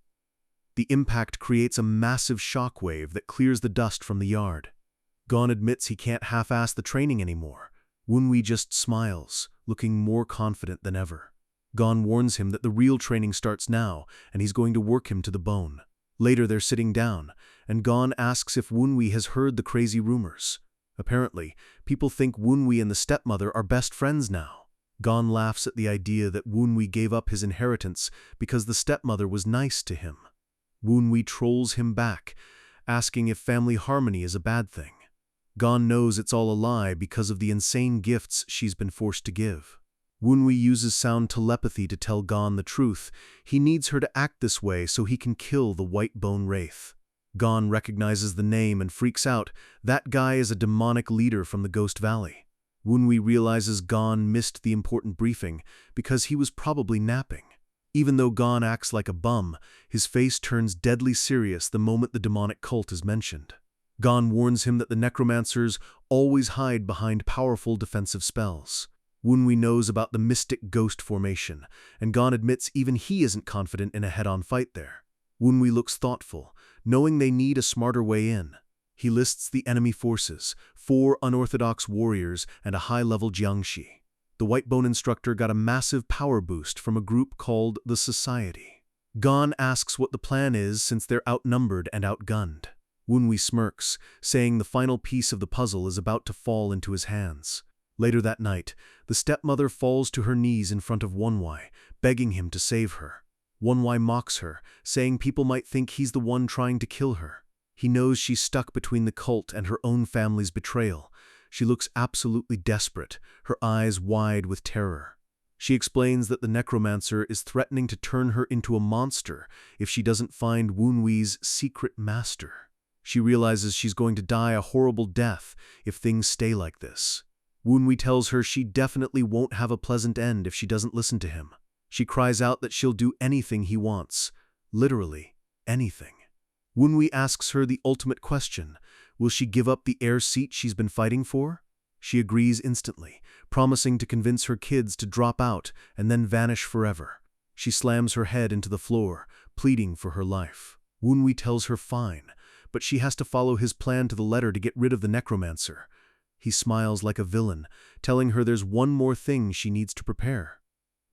The impact creates a massive shockwave that clears the dust from the yard. Gon admits he can't half-ass the training anymore. Wunwi just smiles, looking more confident than ever. Gon warns him that the real training starts now, and he's going to work him to the bone. Later they're sitting down, and Gon asks if Wunwi has heard the crazy rumors. Apparently, people think Wunwi and the stepmother are best friends now. Gon laughs at the idea that Wunwi gave up his inheritance because the stepmother was nice to him. Wunwi trolls him back, asking if family harmony is a bad thing. Gon knows it's all a lie because of the insane gifts she's been forced to give. Wunwi uses sound telepathy to tell Gon the truth. He needs her to act this way so he can kill the White Bone Wraith. Gon recognizes the name and freaks out. That guy is a demonic leader from the Ghost Valley. Wunwi realizes Gon missed the important briefing because he was probably napping. Even though Gon acts like a bum, his face turns deadly serious the moment the demonic cult is mentioned. Gon warns him that the necromancers always hide behind powerful defensive spells. Wunwi knows about the mystic ghost formation, and Gon admits even he isn't confident in a head-on fight there. Wunwi looks thoughtful, knowing they need a smarter way in. He lists the enemy forces, 4 unorthodox warriors and a high-level jiangshi. The Whitebone instructor got a massive power boost from a group called the Society. Gon asks what the plan is since they're outnumbered and outgunned. Wunwi smirks, saying the final piece of the puzzle is about to fall into his hands. Later that night, the stepmother falls to her knees in front of Wunwi, begging him to save her. Wunwi mocks her, saying people might think he's the one trying to kill her. He knows she's stuck between the cult and her own family's betrayal. She looks absolutely desperate, her eyes wide with terror. She explains that the necromancer is threatening to turn her into a monster if she doesn't find Wunwi's secret master. She realizes she's going to die a horrible death if things stay like this. Wunwi tells her she definitely won't have a pleasant end if she doesn't listen to him. She cries out that she'll do anything he wants. Literally, anything. Wunwi asks her the ultimate question. Will she give up the heir seat she's been fighting for? She agrees instantly, promising to convince her kids to drop out and then vanish forever. She slams her head into the floor, pleading for her life. Wunwi tells her fine, but she has to follow his plan to the letter to get rid of the necromancer. He smiles like a villain, telling her there's one more thing she needs to prepare.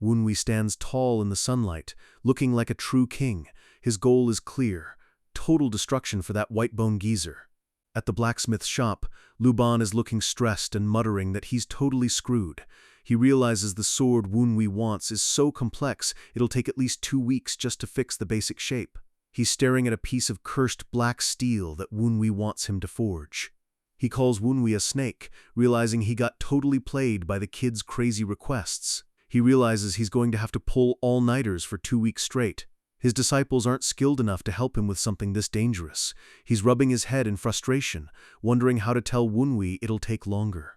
Wunwi stands tall in the sunlight, looking like a true king. His goal is clear: total destruction for that white-bone geezer. At the blacksmith's shop, Luban is looking stressed and muttering that he's totally screwed. He realizes the sword Wunwi wants is so complex it'll take at least 2 weeks just to fix the basic shape. He's staring at a piece of cursed black steel that Wunwi wants him to forge. He calls Wunwi a snake, realizing he got totally played by the kid's crazy requests. He realizes he's going to have to pull all-nighters for 2 weeks straight. His disciples aren't skilled enough to help him with something this dangerous. He's rubbing his head in frustration, wondering how to tell Wunwi it'll take longer.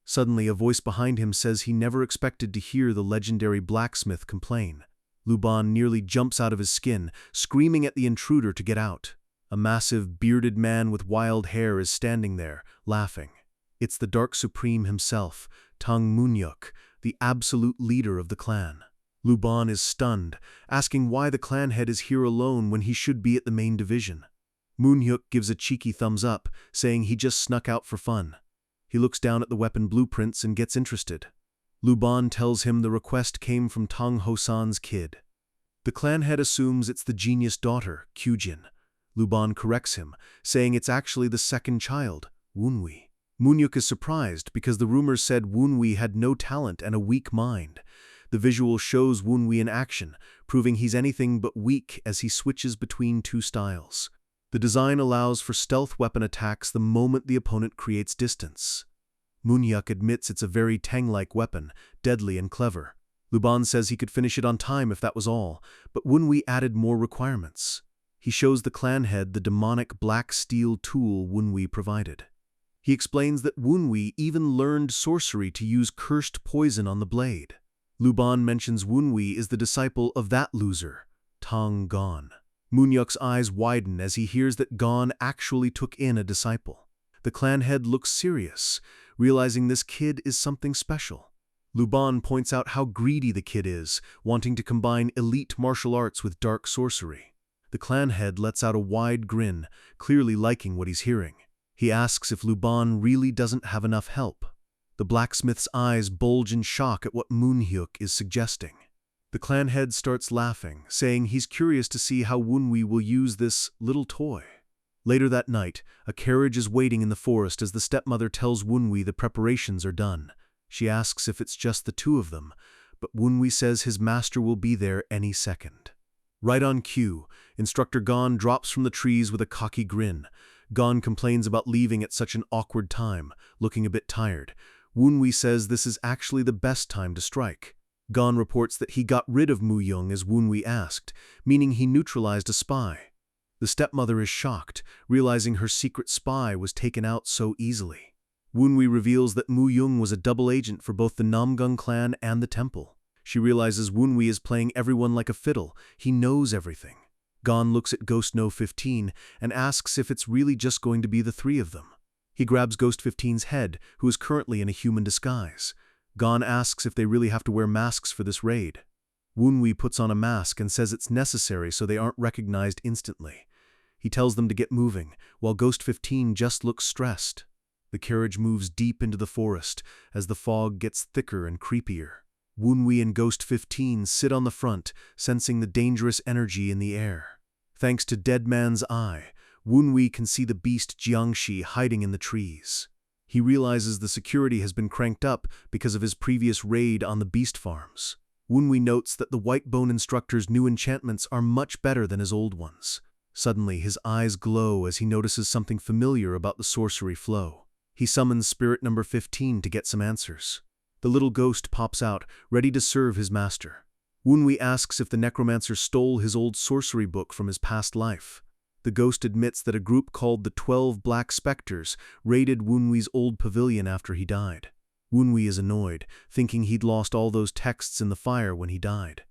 Suddenly, a voice behind him says he never expected to hear the legendary blacksmith complain. Luban nearly jumps out of his skin, screaming at the intruder to get out. A massive, bearded man with wild hair is standing there, laughing. It's the Dark Supreme himself, Tang Munyuk, the absolute leader of the clan. Luban is stunned, asking why the clan head is here alone when he should be at the main division. Munyuk gives a cheeky thumbs up, saying he just snuck out for fun. He looks down at the weapon blueprints and gets interested. Luban tells him the request came from Tang Hosan's kid. The clan head assumes it's the genius daughter, Kyujin. Luban corrects him, saying it's actually the second child, Wunwi. Munyuk is surprised because the rumors said Wunwi had no talent and a weak mind. The visual shows Wunwi in action, proving he's anything but weak as he switches between 2 styles. The design allows for stealth weapon attacks the moment the opponent creates distance. Munyuk admits it's a very Tang-like weapon, deadly and clever. Luban says he could finish it on time if that was all, but Wunwi added more requirements. He shows the clan head the demonic black steel tool Wunwi provided. He explains that Wunwi even learned sorcery to use cursed poison on the blade. Luban mentions Wunwi is the disciple of that loser, Tang Gon. Munyuk's eyes widen as he hears that Gon actually took in a disciple. The clan head looks serious, realizing this kid is something special. Luban points out how greedy the kid is, wanting to combine elite martial arts with dark sorcery. The clan head lets out a wide grin, clearly liking what he's hearing. He asks if Luban really doesn't have enough help. The blacksmith's eyes bulge in shock at what Munyuk is suggesting. The clan head starts laughing, saying he's curious to see how Wunwi will use this little toy. Later that night, a carriage is waiting in the forest as the stepmother tells Wunwi the preparations are done. She asks if it's just the 2 of them, but Wunwi says his master will be there any second. Right on cue, Instructor Gon drops from the trees with a cocky grin. Gon complains about leaving at such an awkward time, looking a bit tired. Wunwi says this is actually the best time to strike. Gon reports that he got rid of Muyung as Wunwi asked, meaning he neutralized a spy. The stepmother is shocked, realizing her secret spy was taken out so easily. Wunwi reveals that Muyung was a double agent for both the Namgung clan and the temple. She realizes Wunwi is playing everyone like a fiddle. He knows everything. Gon looks at Ghost No 15 and asks if it's really just going to be the 3 of them. He grabs Ghost 15's head, who is currently in a human disguise. Gon asks if they really have to wear masks for this raid. Wunwi puts on a mask and says it's necessary so they aren't recognized instantly. He tells them to get moving, while Ghost 15 just looks stressed. The carriage moves deep into the forest as the fog gets thicker and creepier. Wunwi and Ghost 15 sit on the front, sensing the dangerous energy in the air. Thanks to Dead Man's Eye, Wunwi can see the beast Jiangshi hiding in the trees. He realizes the security has been cranked up because of his previous raid on the beast farms. Wunwi notes that the White Bone instructor's new enchantments are much better than his old ones. Suddenly, his eyes glow as he notices something familiar about the sorcery flow. He summons Spirit Number 15 to get some answers. The little ghost pops out, ready to serve his master. Wunwi asks if the necromancer stole his old sorcery book from his past life. The ghost admits that a group called the 12 Black Spectres raided Wunwi's old pavilion after he died. Wunwi is annoyed, thinking he'd lost all those texts in the fire when he died.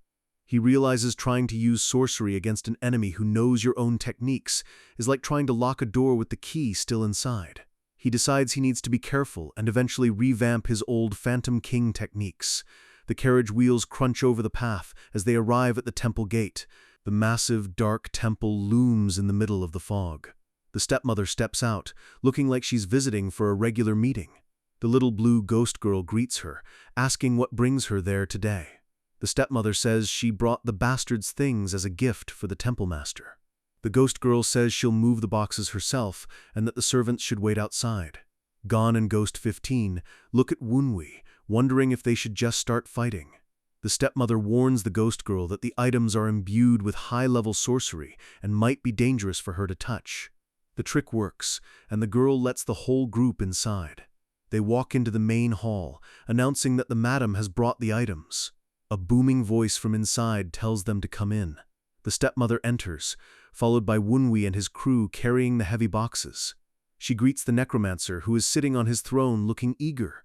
He realizes trying to use sorcery against an enemy who knows your own techniques is like trying to lock a door with the key still inside. He decides he needs to be careful and eventually revamp his old Phantom King techniques. The carriage wheels crunch over the path as they arrive at the temple gate. The massive, dark temple looms in the middle of the fog. The stepmother steps out, looking like she's visiting for a regular meeting. The little blue ghost girl greets her, asking what brings her there today. The stepmother says she brought the bastard's things as a gift for the temple master. The ghost girl says she'll move the boxes herself and that the servants should wait outside. Gon and Ghost 15 look at Wunwi, wondering if they should just start fighting. The stepmother warns the ghost girl that the items are imbued with high-level sorcery and might be dangerous for her to touch. The trick works, and the girl lets the whole group inside. They walk into the main hall, announcing that the madam has brought the items. A booming voice from inside tells them to come in. The stepmother enters, followed by Wunwi and his crew carrying the heavy boxes. She greets the necromancer, who is sitting on his throne looking eager.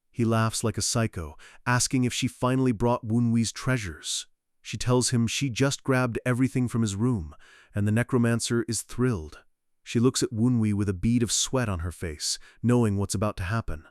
He laughs like a psycho, asking if she finally brought Wunwi's treasures. She tells him she just grabbed everything from his room, and the necromancer is thrilled. She looks at Wunwi with a bead of sweat on her face, knowing what's about to happen.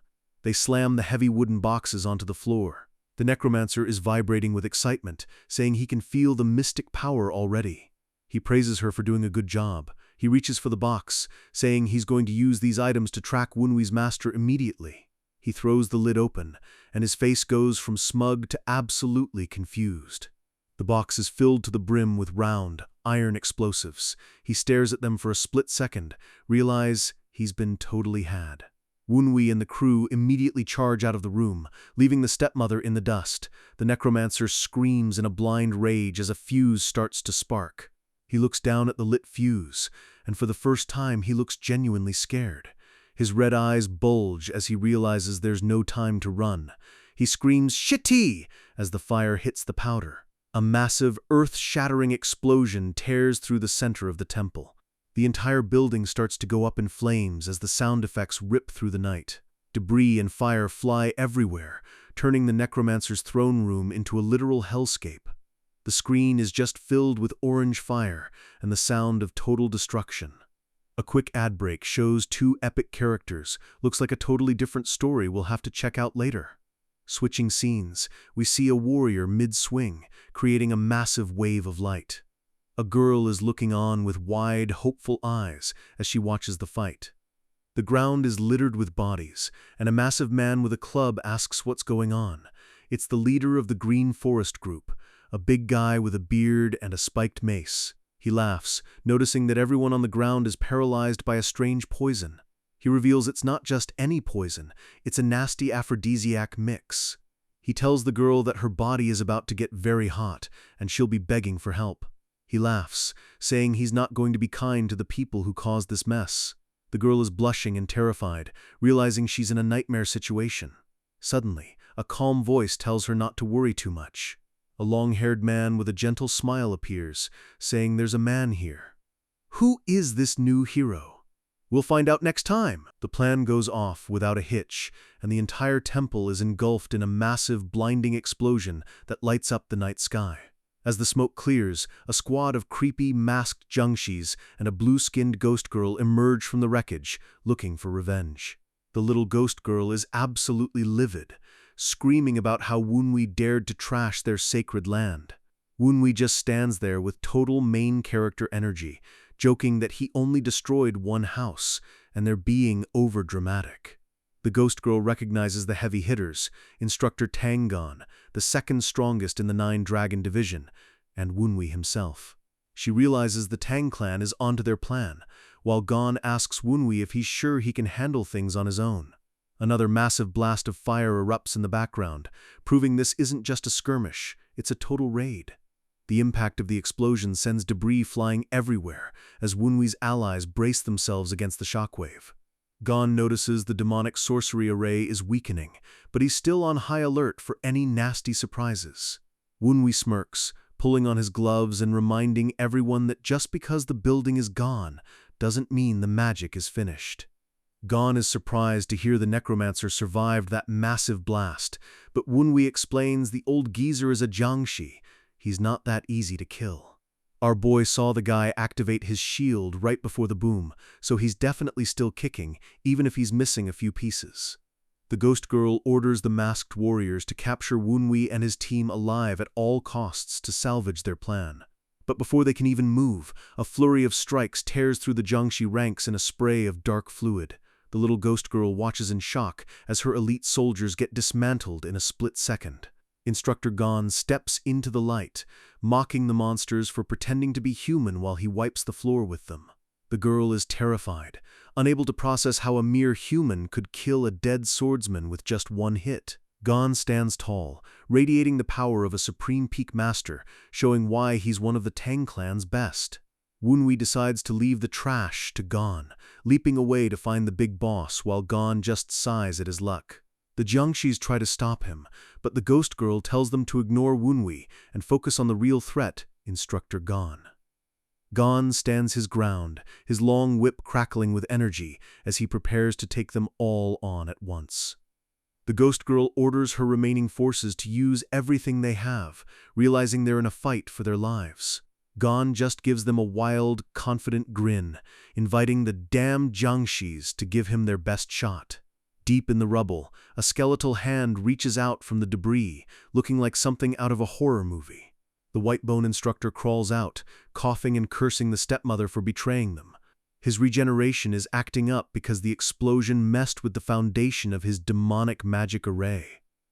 They slam the heavy wooden boxes onto the floor. The necromancer is vibrating with excitement, saying he can feel the mystic power already. He praises her for doing a good job. He reaches for the box, saying he's going to use these items to track Wunwi's master immediately. He throws the lid open, and his face goes from smug to absolutely confused. The box is filled to the brim with round, iron explosives. He stares at them for a split second, realize he's been totally had. Wunwi and the crew immediately charge out of the room, leaving the stepmother in the dust. The necromancer screams in a blind rage as a fuse starts to spark. He looks down at the lit fuse, and for the first time he looks genuinely scared. His red eyes bulge as he realizes there's no time to run. He screams, "Shitty!" as the fire hits the powder. A massive, earth-shattering explosion tears through the center of the temple. The entire building starts to go up in flames as the sound effects rip through the night. Debris and fire fly everywhere, turning the necromancer's throne room into a literal hellscape. The screen is just filled with orange fire and the sound of total destruction. A quick ad break shows two epic characters. Looks like a totally different story we'll have to check out later. Switching scenes, we see a warrior mid-swing, creating a massive wave of light. A girl is looking on with wide, hopeful eyes as she watches the fight. The ground is littered with bodies, and a massive man with a club asks what's going on. It's the leader of the Green Forest group, a big guy with a beard and a spiked mace. He laughs, noticing that everyone on the ground is paralyzed by a strange poison. He reveals it's not just any poison, it's a nasty aphrodisiac mix. He tells the girl that her body is about to get very hot, and she'll be begging for help. He laughs, saying he's not going to be kind to the people who caused this mess. The girl is blushing and terrified, realizing she's in a nightmare situation. Suddenly, a calm voice tells her not to worry too much. A long-haired man with a gentle smile appears, saying there's a man here. Who is this new hero? We'll find out next time. The plan goes off without a hitch, and the entire temple is engulfed in a massive, blinding explosion that lights up the night sky. As the smoke clears, a squad of creepy, masked jungshis and a blue-skinned ghost girl emerge from the wreckage, looking for revenge. The little ghost girl is absolutely livid, screaming about how Wunwi dared to trash their sacred land. Wunwi just stands there with total main character energy, joking that he only destroyed one house, and they're being overdramatic. The ghost girl recognizes the heavy hitters, Instructor Tangon, the second strongest in the 9-dragon division, and Wunwi himself. She realizes the Tang clan is onto their plan, while Gon asks Wunwi if he's sure he can handle things on his own. Another massive blast of fire erupts in the background, proving this isn't just a skirmish, it's a total raid. The impact of the explosion sends debris flying everywhere as Wunwi's allies brace themselves against the shockwave. Gon notices the demonic sorcery array is weakening, but he's still on high alert for any nasty surprises. Wunwi smirks, pulling on his gloves and reminding everyone that just because the building is gone doesn't mean the magic is finished. Gon is surprised to hear the necromancer survived that massive blast, but Wunwi explains the old geezer is a jiangshi. He's not that easy to kill. Our boy saw the guy activate his shield right before the boom, so he's definitely still kicking, even if he's missing a few pieces. The ghost girl orders the masked warriors to capture Wunwi and his team alive at all costs to salvage their plan. But before they can even move, a flurry of strikes tears through the jiangshi ranks in a spray of dark fluid. The little ghost girl watches in shock as her elite soldiers get dismantled in a split second. Instructor Gon steps into the light, mocking the monsters for pretending to be human while he wipes the floor with them. The girl is terrified, unable to process how a mere human could kill a dead swordsman with just one hit. Gon stands tall, radiating the power of a supreme peak master, showing why he's one of the Tang clan's best. Wunwi decides to leave the trash to Gon, leaping away to find the big boss while Gon just sighs at his luck. The Jiangxis try to stop him, but the ghost girl tells them to ignore Wunwi and focus on the real threat, Instructor Gon. Gon stands his ground, his long whip crackling with energy as he prepares to take them all on at once. The ghost girl orders her remaining forces to use everything they have, realizing they're in a fight for their lives. Gon just gives them a wild, confident grin, inviting the damned Jiangxis to give him their best shot. Deep in the rubble, a skeletal hand reaches out from the debris, looking like something out of a horror movie. The white bone instructor crawls out, coughing and cursing the stepmother for betraying them. His regeneration is acting up because the explosion messed with the foundation of his demonic magic array.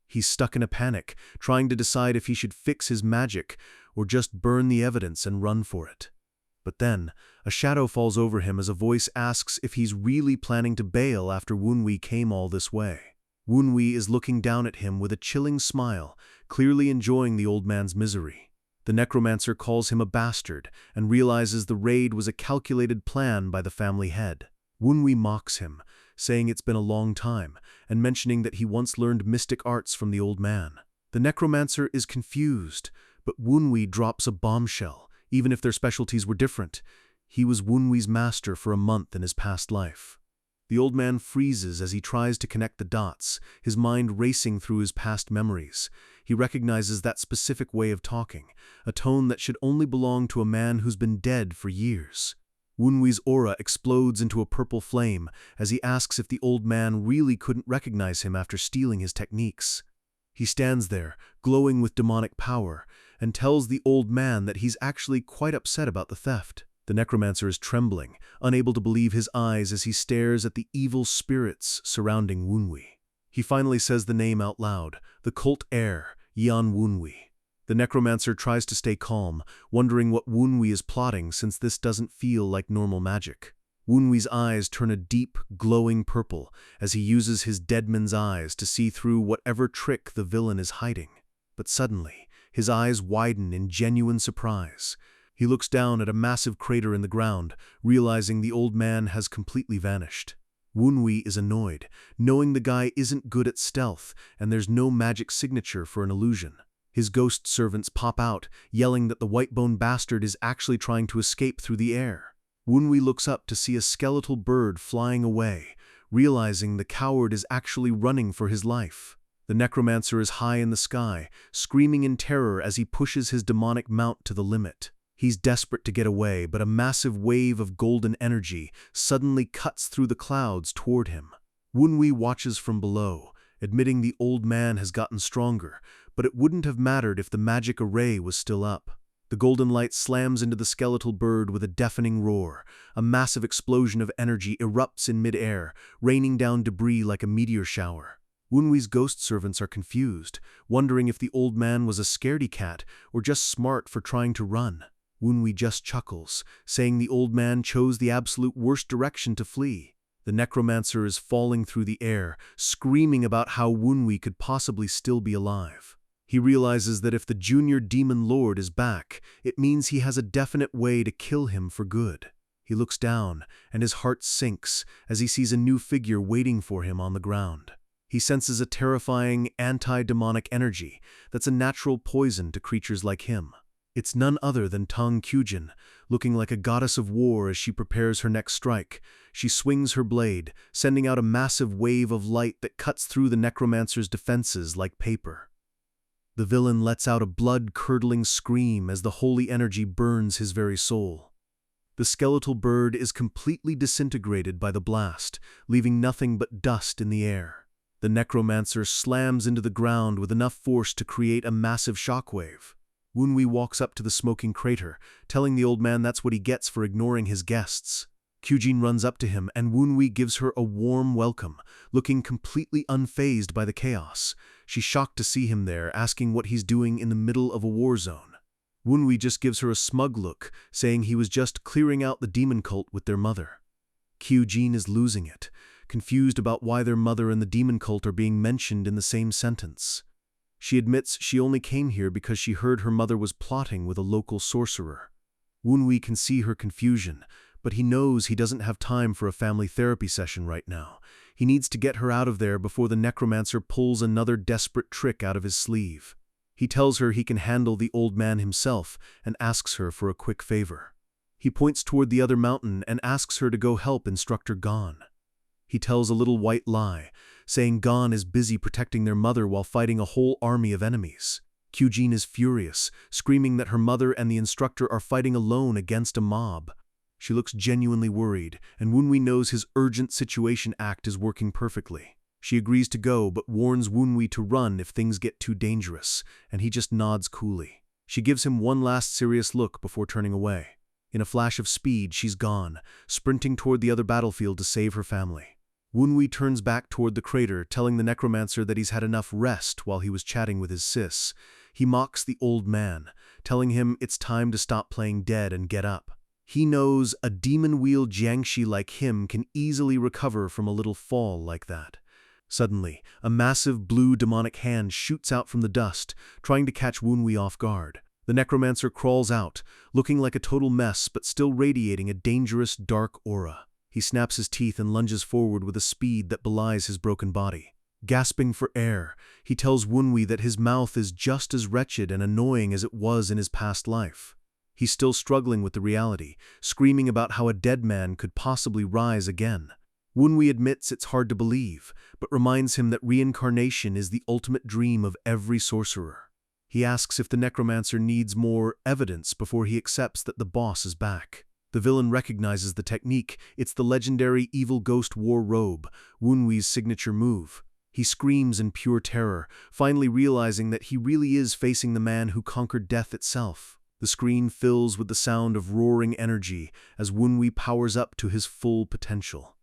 He's stuck in a panic, trying to decide if he should fix his magic or just burn the evidence and run for it. But then, a shadow falls over him as a voice asks if he's really planning to bail after Wunwi came all this way. Wunwi is looking down at him with a chilling smile, clearly enjoying the old man's misery. The necromancer calls him a bastard and realizes the raid was a calculated plan by the family head. Wunwi mocks him, saying it's been a long time, and mentioning that he once learned mystic arts from the old man. The necromancer is confused, but Wunwi drops a bombshell, even if their specialties were different. He was Wunwi's master for a month in his past life. The old man freezes as he tries to connect the dots, his mind racing through his past memories. He recognizes that specific way of talking, a tone that should only belong to a man who's been dead for years. Wunwi's aura explodes into a purple flame as he asks if the old man really couldn't recognize him after stealing his techniques. He stands there, glowing with demonic power, and tells the old man that he's actually quite upset about the theft. The necromancer is trembling, unable to believe his eyes as he stares at the evil spirits surrounding Wunwi. He finally says the name out loud, the cult heir, Yan Wunwi. The necromancer tries to stay calm, wondering what Wunwi is plotting since this doesn't feel like normal magic. Wunwi's eyes turn a deep, glowing purple as he uses his deadman's eyes to see through whatever trick the villain is hiding. But suddenly, his eyes widen in genuine surprise. He looks down at a massive crater in the ground, realizing the old man has completely vanished. Wunwi is annoyed, knowing the guy isn't good at stealth and there's no magic signature for an illusion. His ghost servants pop out, yelling that the white-bone bastard is actually trying to escape through the air. Wunwi looks up to see a skeletal bird flying away, realizing the coward is actually running for his life. The necromancer is high in the sky, screaming in terror as he pushes his demonic mount to the limit. He's desperate to get away, but a massive wave of golden energy suddenly cuts through the clouds toward him. Wunwi watches from below, admitting the old man has gotten stronger, but it wouldn't have mattered if the magic array was still up. The golden light slams into the skeletal bird with a deafening roar. A massive explosion of energy erupts in midair, raining down debris like a meteor shower. Wunwi's ghost servants are confused, wondering if the old man was a scaredy cat or just smart for trying to run. Wunwi just chuckles, saying the old man chose the absolute worst direction to flee. The necromancer is falling through the air, screaming about how Wunwi could possibly still be alive. He realizes that if the junior demon lord is back, it means he has a definite way to kill him for good. He looks down, and his heart sinks as he sees a new figure waiting for him on the ground. He senses a terrifying, anti-demonic energy that's a natural poison to creatures like him. It's none other than Tang Kyujin, looking like a goddess of war as she prepares her next strike. She swings her blade, sending out a massive wave of light that cuts through the necromancer's defenses like paper. The villain lets out a blood-curdling scream as the holy energy burns his very soul. The skeletal bird is completely disintegrated by the blast, leaving nothing but dust in the air. The necromancer slams into the ground with enough force to create a massive shockwave. Wunwi walks up to the smoking crater, telling the old man that's what he gets for ignoring his guests. Kyujin runs up to him and Woonwee gives her a warm welcome, looking completely unfazed by the chaos. She's shocked to see him there, asking what he's doing in the middle of a war zone. Woonwee just gives her a smug look, saying he was just clearing out the demon cult with their mother. Kyujin is losing it, confused about why their mother and the demon cult are being mentioned in the same sentence. She admits she only came here because she heard her mother was plotting with a local sorcerer. Woonwee can see her confusion, but he knows he doesn't have time for a family therapy session right now. He needs to get her out of there before the necromancer pulls another desperate trick out of his sleeve. He tells her he can handle the old man himself and asks her for a quick favor. He points toward the other mountain and asks her to go help Instructor Gon. He tells a little white lie, saying Gon is busy protecting their mother while fighting a whole army of enemies. Kyujin is furious, screaming that her mother and the instructor are fighting alone against a mob. She looks genuinely worried, and Woonwee knows his urgent situation act is working perfectly. She agrees to go, but warns Woonwee to run if things get too dangerous, and he just nods coolly. She gives him one last serious look before turning away. In a flash of speed, she's gone, sprinting toward the other battlefield to save her family. Woonwee turns back toward the crater, telling the necromancer that he's had enough rest while he was chatting with his sis. He mocks the old man, telling him it's time to stop playing dead and get up. He knows a demon-wheeled Jiangshi like him can easily recover from a little fall like that. Suddenly, a massive blue demonic hand shoots out from the dust, trying to catch Woonwee off guard. The necromancer crawls out, looking like a total mess but still radiating a dangerous, dark aura. He snaps his teeth and lunges forward with a speed that belies his broken body. Gasping for air, he tells Woonwee that his mouth is just as wretched and annoying as it was in his past life. He's still struggling with the reality, screaming about how a dead man could possibly rise again. Woonwee admits it's hard to believe, but reminds him that reincarnation is the ultimate dream of every sorcerer. He asks if the necromancer needs more evidence before he accepts that the boss is back. The villain recognizes the technique. It's the legendary Evil Ghost War Robe, Woonwee's signature move. He screams in pure terror, finally realizing that he really is facing the man who conquered death itself. The screen fills with the sound of roaring energy as Woonwee powers up to his full potential.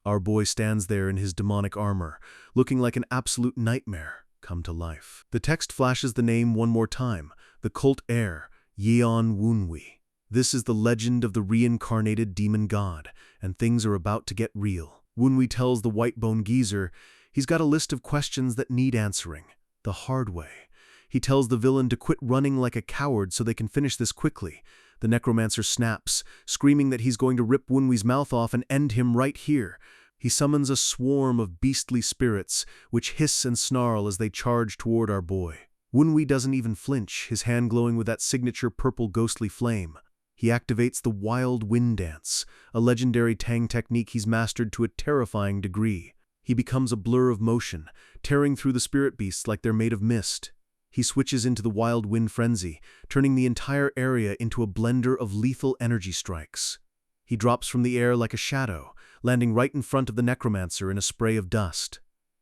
Our boy stands there in his demonic armor, looking like an absolute nightmare come to life. The text flashes the name one more time, the cult heir, Yeon Woonwee. This is the legend of the reincarnated demon god, and things are about to get real. Woonwee tells the white-bone geezer he's got a list of questions that need answering, the hard way. He tells the villain to quit running like a coward so they can finish this quickly. The necromancer snaps, screaming that he's going to rip Woonwee's mouth off and end him right here. He summons a swarm of beastly spirits, which hiss and snarl as they charge toward our boy. Woonwee doesn't even flinch, his hand glowing with that signature purple ghostly flame. He activates the Wild Wind Dance, a legendary Tang technique he's mastered to a terrifying degree. He becomes a blur of motion, tearing through the spirit beasts like they're made of mist. He switches into the Wild Wind Frenzy, turning the entire area into a blender of lethal energy strikes. He drops from the air like a shadow, landing right in front of the necromancer in a spray of dust.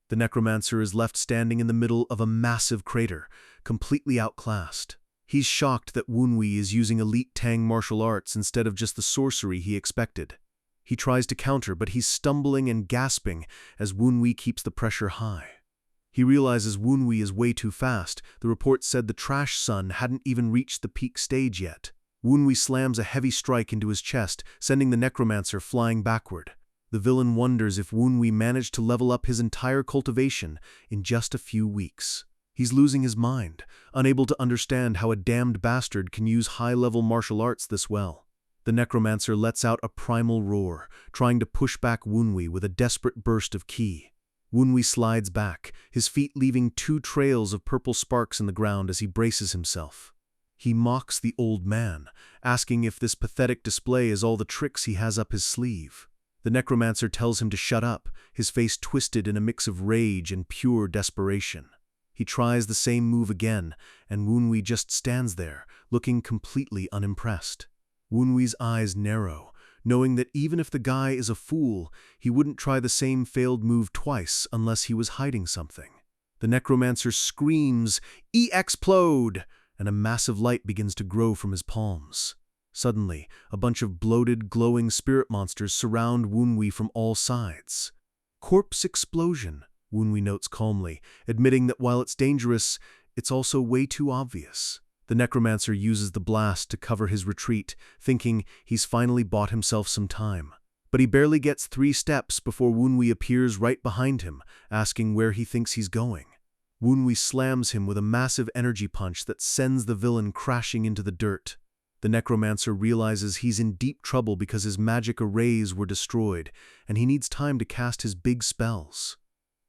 The necromancer is left standing in the middle of a massive crater, completely outclassed. He's shocked that Woonwee is using elite Tang martial arts instead of just the sorcery he expected. He tries to counter, but he's stumbling and gasping as Woonwee keeps the pressure high. He realizes Woonwee is way too fast. The report said the trash sun hadn't even reached the peak stage yet. Woonwee slams a heavy strike into his chest, sending the necromancer flying backward. The villain wonders if Woonwee managed to level up his entire cultivation in just a few weeks. He's losing his mind, unable to understand how a damned bastard can use high-level martial arts this well. The necromancer lets out a primal roar, trying to push back Woonwee with a desperate burst of ki. Woonwee slides back, his feet leaving 2 trails of purple sparks in the ground as he braces himself. He mocks the old man, asking if this pathetic display is all the tricks he has up his sleeve. The necromancer tells him to shut up, his face twisted in a mix of rage and pure desperation. He tries the same move again, and Woonwee just stands there, looking completely unimpressed. Woonwee's eyes narrow, knowing that even if the guy is a fool, he wouldn't try the same failed move twice unless he was hiding something. The necromancer screams, "E-explode!" and a massive light begins to grow from his palms. Suddenly, a bunch of bloated, glowing spirit monsters surround Wunwi from all sides. Corpse explosion, Wunwi notes calmly, admitting that while it's dangerous, it's also way too obvious. The necromancer uses the blast to cover his retreat, thinking he's finally bought himself some time. But he barely gets 3 steps before Wunwi appears right behind him, asking where he thinks he's going. Wunwi slams him with a massive energy punch that sends the villain crashing into the dirt. The necromancer realizes he's in deep trouble because his magic arrays were destroyed, and he needs time to cast his big spells.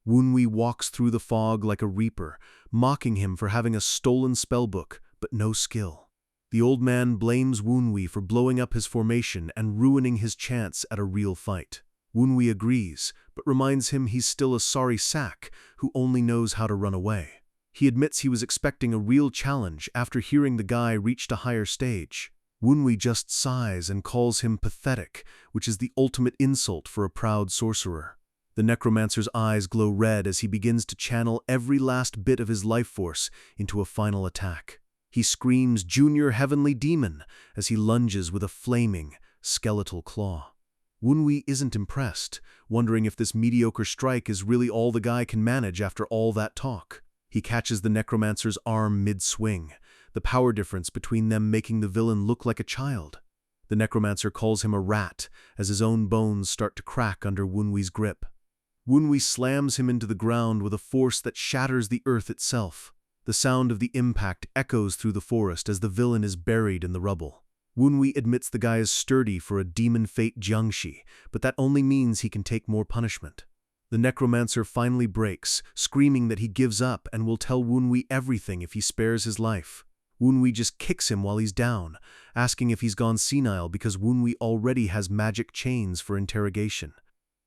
Wunwi walks through the fog like a reaper, mocking him for having a stolen spellbook, but no skill. The old man blames Wunwi for blowing up his formation and ruining his chance at a real fight. Wunwi agrees, but reminds him he's still a sorry sack who only knows how to run away. He admits he was expecting a real challenge after hearing the guy reached a higher stage. Wunwi just sighs and calls him pathetic, which is the ultimate insult for a proud sorcerer. The necromancer's eyes glow red as he begins to channel every last bit of his life force into a final attack. He screams "Junior Heavenly Demon" as he lunges with a flaming, skeletal claw. Wunwi isn't impressed, wondering if this mediocre strike is really all the guy can manage after all that talk. He catches the necromancer's arm mid-swing, the power difference between them making the villain look like a child. The necromancer calls him a rat as his own bones start to crack under Wunwi's grip. Wunwi slams him into the ground with a force that shatters the earth itself. The sound of the impact echoes through the forest as the villain is buried in the rubble. Wunwi admits the guy is sturdy for a demon fate jiangshi, but that only means he can take more punishment. The necromancer finally breaks, screaming that he gives up and will tell Wunwi everything if he spares his life. Wunwi just kicks him while he's down, asking if he's gone senile because Wunwi already has magic chains for interrogation.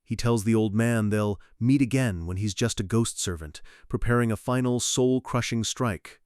He tells the old man they'll meet again when he's just a ghost servant, preparing a final soul-crushing strike.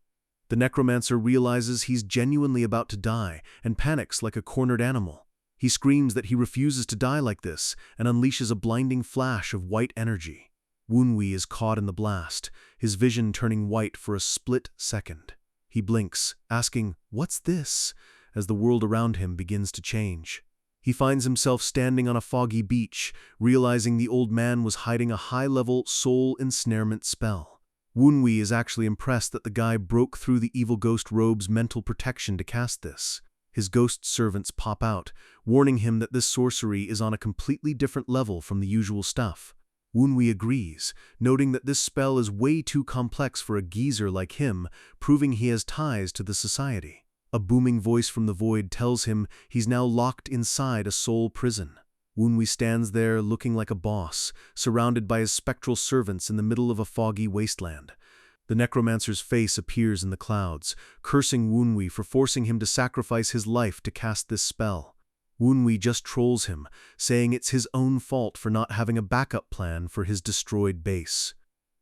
The necromancer realizes he's genuinely about to die and panics like a cornered animal. He screams that he refuses to die like this and unleashes a blinding flash of white energy. Wunwi is caught in the blast, his vision turning white for a split second. He blinks, asking, "What's this?" as the world around him begins to change. He finds himself standing on a foggy beach, realizing the old man was hiding a high-level soul ensnarement spell. Wunwi is actually impressed that the guy broke through the evil ghost robe's mental protection to cast this. His ghost servants pop out, warning him that this sorcery is on a completely different level from the usual stuff. Wunwi agrees, noting that this spell is way too complex for a geezer like him, proving he has ties to the society. A booming voice from the void tells him he's now locked inside a soul prison. Wunwi stands there looking like a boss, surrounded by his spectral servants in the middle of a foggy wasteland. The necromancer's face appears in the clouds, cursing Wunwi for forcing him to sacrifice his life to cast this spell. Wunwi just trolls him, saying it's his own fault for not having a backup plan for his destroyed base.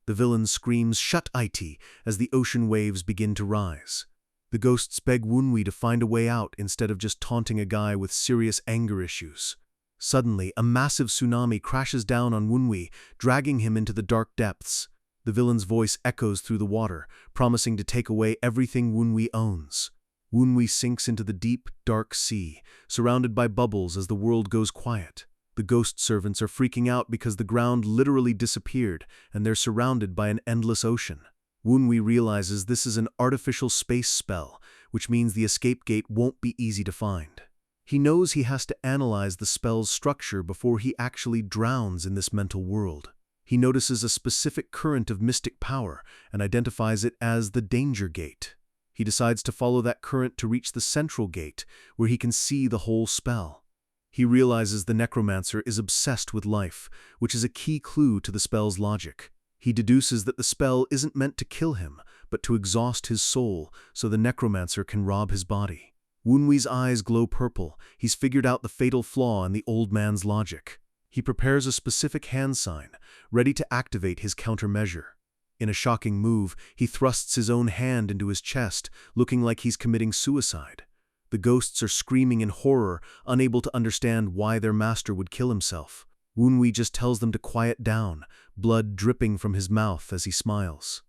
The villain screams "Shut it" as the ocean waves begin to rise. The ghosts beg Wunwi to find a way out instead of just taunting a guy with serious anger issues. Suddenly, a massive tsunami crashes down on Wunwi, dragging him into the dark depths. The villain's voice echoes through the water, promising to take away everything Wunwi owns. Wunwi sinks into the deep, dark sea, surrounded by bubbles as the world goes quiet. The ghost servants are freaking out because the ground literally disappeared, and they're surrounded by an endless ocean. Wunwi realizes this is an artificial space spell, which means the escape gate won't be easy to find. He knows he has to analyze the spell's structure before he actually drowns in this mental world. He notices a specific current of mystic power and identifies it as the danger gate. He decides to follow that current to reach the central gate, where he can see the whole spell. He realizes the necromancer is obsessed with life, which is a key clue to the spell's logic. He deduces that the spell isn't meant to kill him, but to exhaust his soul so the necromancer can rob his body. Wunwi's eyes glow purple. He's figured out the fatal flaw in the old man's logic. He prepares a specific hand sign, ready to activate his countermeasure. In a shocking move, he thrusts his own hand into his chest, looking like he's committing suicide. The ghosts are screaming in horror, unable to understand why their master would kill himself. Wunwi just tells them to quiet down, blood dripping from his mouth as he smiles.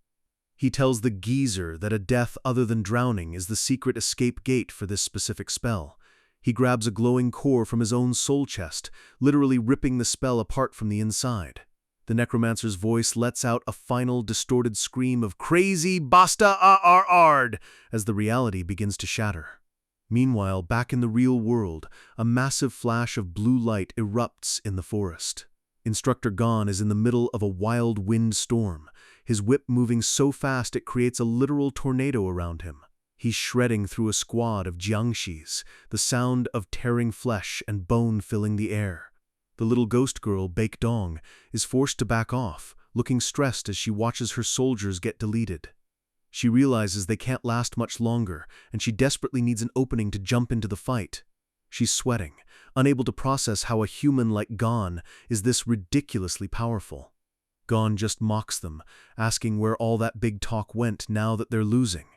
He tells the geezer that a death other than drowning is the secret escape gate for this specific spell. He grabs a glowing core from his own soul chest, literally ripping the spell apart from the inside. The necromancer's voice lets out a final distorted scream of crazy basta ard as the reality begins to shatter. Meanwhile, back in the real world, a massive flash of blue light erupts in the forest. Instructor Gon is in the middle of a wild wind storm, his whip moving so fast it creates a literal tornado around him. He's shredding through a squad of jiangshis, the sound of tearing flesh and bone filling the air. The little ghost girl, Baek Dong, is forced to back off, looking stressed as she watches her soldiers get deleted. She realizes they can't last much longer, and she desperately needs an opening to jump into the fight. She's sweating, unable to process how a human like Gon is this ridiculously powerful. Gon just mocks them, asking where all that big talk went now that they're losing.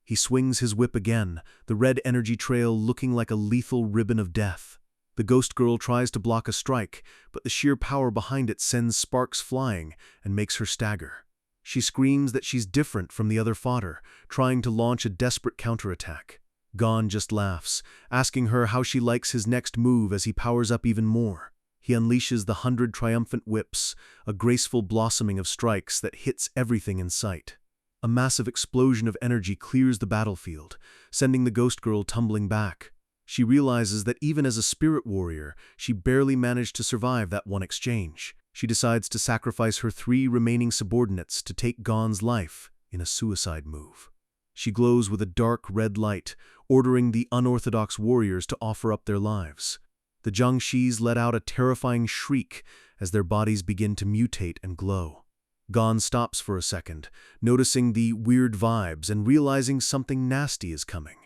He swings his whip again, the red energy trail looking like a lethal ribbon of death. The ghost girl tries to block a strike, but the sheer power behind it sends sparks flying and makes her stagger. She screams that she's different from the other fodder, trying to launch a desperate counterattack. Gon just laughs, asking her how she likes his next move as he powers up even more. He unleashes the 100 triumphant whips, a graceful blossoming of strikes that hits everything in sight. A massive explosion of energy clears the battlefield, sending the ghost girl tumbling back. She realizes that even as a spirit warrior, she barely managed to survive that one exchange. She decides to sacrifice her 3 remaining subordinates to take Gon's life in a suicide move. She glows with a dark red light, ordering the unorthodox warriors to offer up their lives. The jiangshis let out a terrifying shriek as their bodies begin to mutate and glow. Gon stops for a second, noticing the weird vibes and realizing something nasty is coming.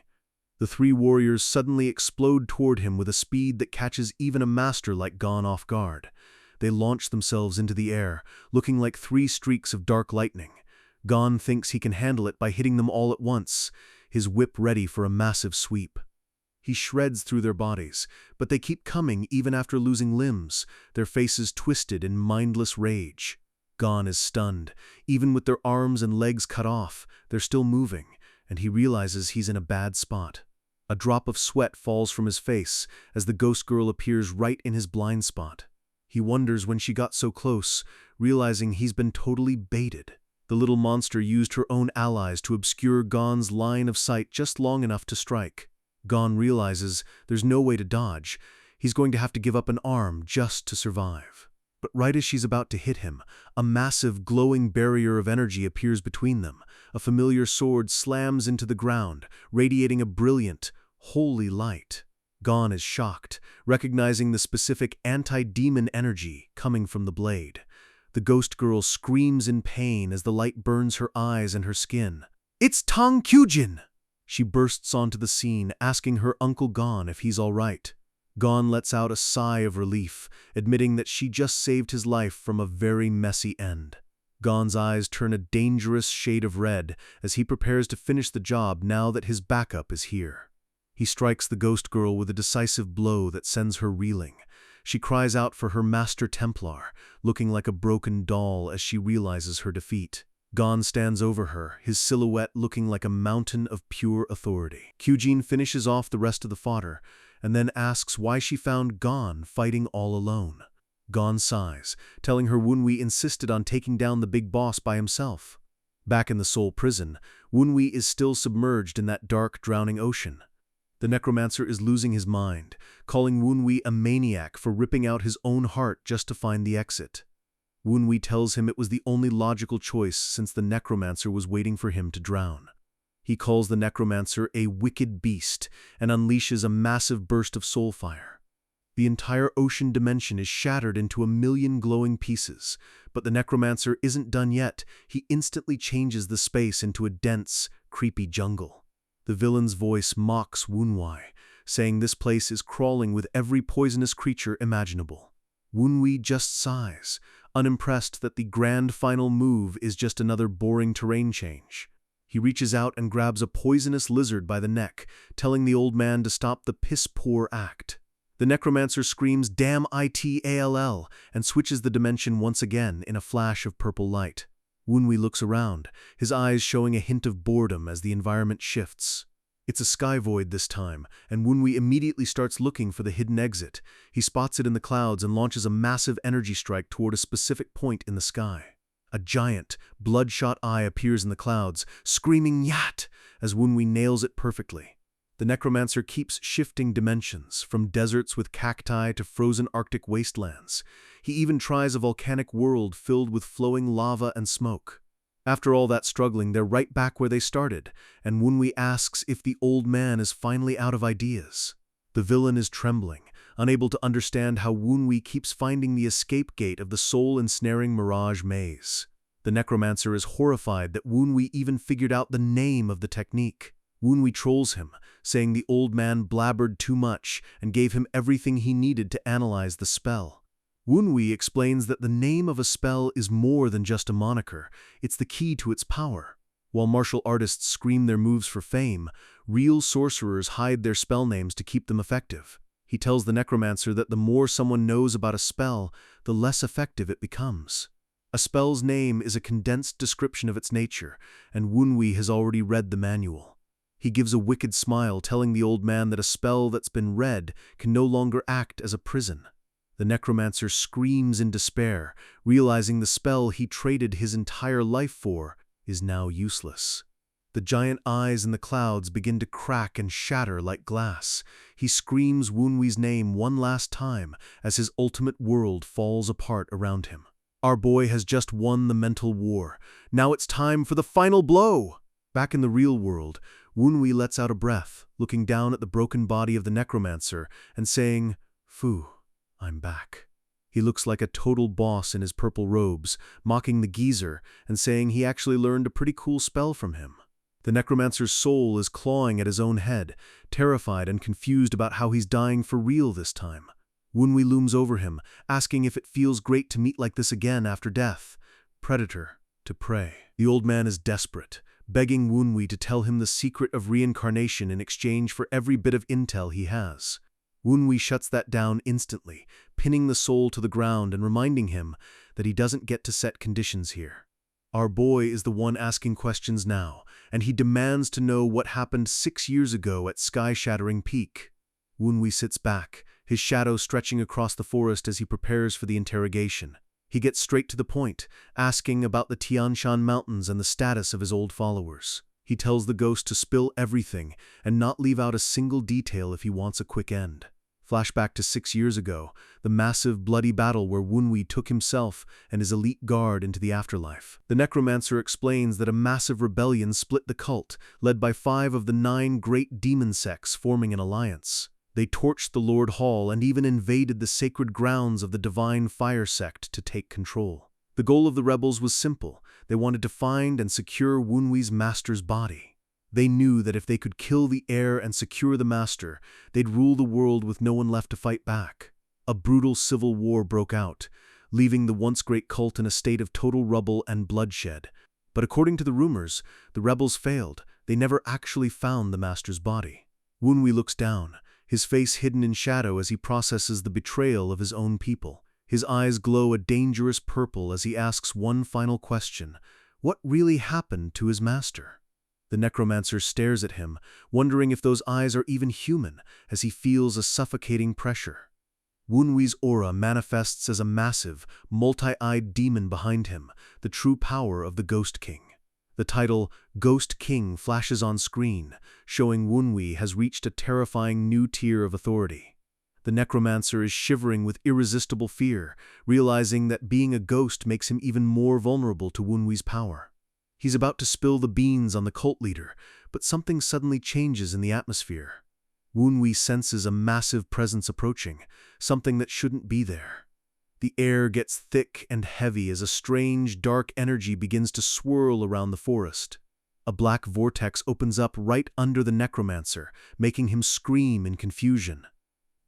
The 3 warriors suddenly explode toward him with a speed that catches even a master like Gon off guard. They launch themselves into the air, looking like 3 streaks of dark lightning. Gon thinks he can handle it by hitting them all at once, his whip ready for a massive sweep. He shreds through their bodies, but they keep coming even after losing limbs, their faces twisted in mindless rage. Gon is stunned. Even with their arms and legs cut off, they're still moving, and he realizes he's in a bad spot. A drop of sweat falls from his face as the ghost girl appears right in his blind spot. He wonders when she got so close, realizing he's been totally baited. The little monster used her own allies to obscure Gon's line of sight just long enough to strike. Gon realizes there's no way to dodge. He's going to have to give up an arm just to survive. But right as she's about to hit him, a massive glowing barrier of energy appears between them. A familiar sword slams into the ground, radiating a brilliant, holy light. Gon is shocked, recognizing the specific anti-demon energy coming from the blade. The ghost girl screams in pain as the light burns her eyes and her skin. "It's Tang Kyujin!" She bursts onto the scene, asking her Uncle Gon if he's all right. Gon lets out a sigh of relief, admitting that she just saved his life from a very messy end. Gon's eyes turn a dangerous shade of red as he prepares to finish the job now that his backup is here. He strikes the ghost girl with a decisive blow that sends her reeling. She cries out for her Master Templar, looking like a broken doll as she realizes her defeat. Gon stands over her, his silhouette looking like a mountain of pure authority. Kyujin finishes off the rest of the fodder, and then asks why she found Gon fighting all alone. Gon sighs, telling her Wunwi insisted on taking down the big boss by himself. Back in the Soul Prison, Wunwi is still submerged in that dark, drowning ocean. The necromancer is losing his mind, calling Wunwi a maniac for ripping out his own heart just to find the exit. Wunwi tells him it was the only logical choice since the necromancer was waiting for him to drown. He calls the necromancer a wicked beast and unleashes a massive burst of soul fire. The entire ocean dimension is shattered into a million glowing pieces, but the necromancer isn't done yet. He instantly changes the space into a dense, creepy jungle. The villain's voice mocks Wunwi, saying this place is crawling with every poisonous creature imaginable. Wunwi just sighs, unimpressed that the grand final move is just another boring terrain change. He reaches out and grabs a poisonous lizard by the neck, telling the old man to stop the piss-poor act. The necromancer screams, "Damn ITALL," and switches the dimension once again in a flash of purple light. Wunwi looks around, his eyes showing a hint of boredom as the environment shifts. It's a sky void this time, and Wunwi immediately starts looking for the hidden exit. He spots it in the clouds and launches a massive energy strike toward a specific point in the sky. A giant, bloodshot eye appears in the clouds, screaming "Yat!" as Wunwi nails it perfectly. The necromancer keeps shifting dimensions, from deserts with cacti to frozen Arctic wastelands. He even tries a volcanic world filled with flowing lava and smoke. After all that struggling, they're right back where they started, and Wunwi asks if the old man is finally out of ideas. The villain is trembling, unable to understand how Wunwi keeps finding the escape gate of the soul-ensnaring mirage maze. The necromancer is horrified that Wunwi even figured out the name of the technique. Wunwi trolls him, saying the old man blabbered too much and gave him everything he needed to analyze the spell. Wunwi explains that the name of a spell is more than just a moniker, it's the key to its power. While martial artists scream their moves for fame, real sorcerers hide their spell names to keep them effective. He tells the necromancer that the more someone knows about a spell, the less effective it becomes. A spell's name is a condensed description of its nature, and Wunwi has already read the manual. He gives a wicked smile, telling the old man that a spell that's been read can no longer act as a prison. The necromancer screams in despair, realizing the spell he traded his entire life for is now useless. The giant eyes in the clouds begin to crack and shatter like glass. He screams Wunwi's name one last time as his ultimate world falls apart around him. Our boy has just won the mental war. Now it's time for the final blow! Back in the real world, Wunwi lets out a breath, looking down at the broken body of the necromancer and saying, "Phew, I'm back." He looks like a total boss in his purple robes, mocking the geezer and saying he actually learned a pretty cool spell from him. The necromancer's soul is clawing at his own head, terrified and confused about how he's dying for real this time. Wunwi looms over him, asking if it feels great to meet like this again after death. Predator to prey. The old man is desperate, begging Wunwi to tell him the secret of reincarnation in exchange for every bit of intel he has. Wunwi shuts that down instantly, pinning the soul to the ground and reminding him that he doesn't get to set conditions here. Our boy is the one asking questions now, and he demands to know what happened 6 years ago at Sky-Shattering Peak. Wunwi sits back, his shadow stretching across the forest as he prepares for the interrogation. He gets straight to the point, asking about the Tian Shan Mountains and the status of his old followers. He tells the ghost to spill everything and not leave out a single detail if he wants a quick end. Flashback to 6 years ago, the massive bloody battle where Wunwi took himself and his elite guard into the afterlife. The necromancer explains that a massive rebellion split the cult, led by 5 of the 9 great demon sects forming an alliance. They torched the Lord Hall and even invaded the sacred grounds of the Divine Fire sect to take control. The goal of the rebels was simple. They wanted to find and secure Wunwi's master's body. They knew that if they could kill the heir and secure the master, they'd rule the world with no one left to fight back. A brutal civil war broke out, leaving the once great cult in a state of total rubble and bloodshed. But according to the rumors, the rebels failed. They never actually found the master's body. Wunwi looks down, his face hidden in shadow as he processes the betrayal of his own people. His eyes glow a dangerous purple as he asks one final question: what really happened to his master? The necromancer stares at him, wondering if those eyes are even human, as he feels a suffocating pressure. Wunwi's aura manifests as a massive, multi-eyed demon behind him, the true power of the Ghost King. The title Ghost King flashes on screen, showing Wunwi has reached a terrifying new tier of authority. The necromancer is shivering with irresistible fear, realizing that being a ghost makes him even more vulnerable to Wunwi's power. He's about to spill the beans on the cult leader, but something suddenly changes in the atmosphere. Wunwi senses a massive presence approaching, something that shouldn't be there. The air gets thick and heavy as a strange, dark energy begins to swirl around the forest. A black vortex opens up right under the necromancer, making him scream in confusion.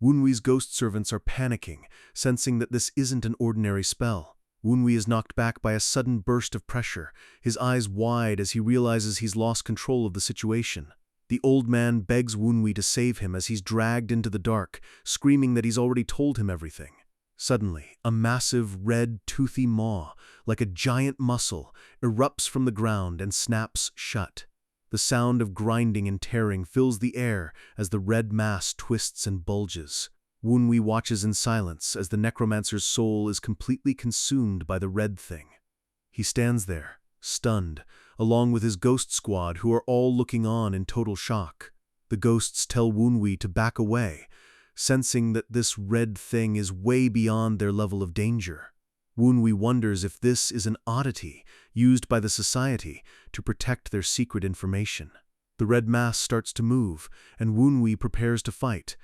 Wunwi's ghost servants are panicking, sensing that this isn't an ordinary spell. Wunwi is knocked back by a sudden burst of pressure, his eyes wide as he realizes he's lost control of the situation. The old man begs Wunwi to save him as he's dragged into the dark, screaming that he's already told him everything. Suddenly, a massive, red, toothy maw, like a giant muscle, erupts from the ground and snaps shut. The sound of grinding and tearing fills the air as the red mass twists and bulges. Wunwi watches in silence as the necromancer's soul is completely consumed by the red thing. He stands there, stunned, along with his ghost squad who are all looking on in total shock. The ghosts tell Wunwi to back away, sensing that this red thing is way beyond their level of danger. Wunwi wonders if this is an oddity used by the society to protect their secret information. The red mass starts to move, and Wunwi prepares to fight,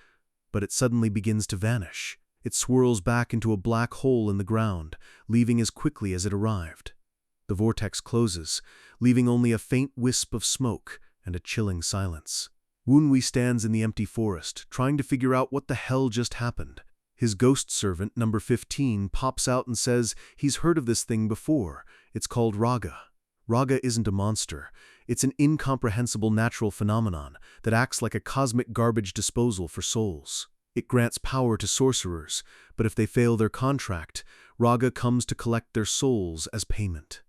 but it suddenly begins to vanish. It swirls back into a black hole in the ground, leaving as quickly as it arrived. The vortex closes, leaving only a faint wisp of smoke and a chilling silence. Wunwi stands in the empty forest, trying to figure out what the hell just happened. His ghost servant, number 15, pops out and says he's heard of this thing before. It's called Raga. Raga isn't a monster. It's an incomprehensible natural phenomenon that acts like a cosmic garbage disposal for souls. It grants power to sorcerers, but if they fail their contract, Raga comes to collect their souls as payment.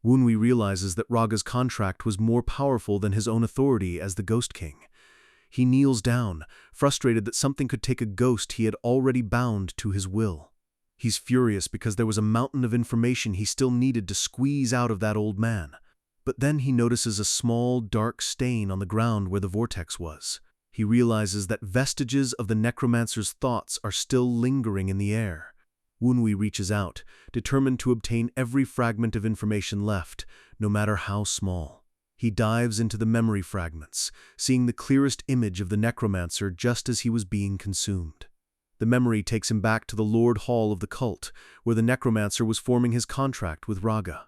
Wunwi realizes that Raga's contract was more powerful than his own authority as the Ghost King. He kneels down, frustrated that something could take a ghost he had already bound to his will. He's furious because there was a mountain of information he still needed to squeeze out of that old man. But then he notices a small, dark stain on the ground where the vortex was. He realizes that vestiges of the necromancer's thoughts are still lingering in the air. Wunwi reaches out, determined to obtain every fragment of information left, no matter how small. He dives into the memory fragments, seeing the clearest image of the necromancer just as he was being consumed. The memory takes him back to the Lord Hall of the cult, where the necromancer was forming his contract with Raga.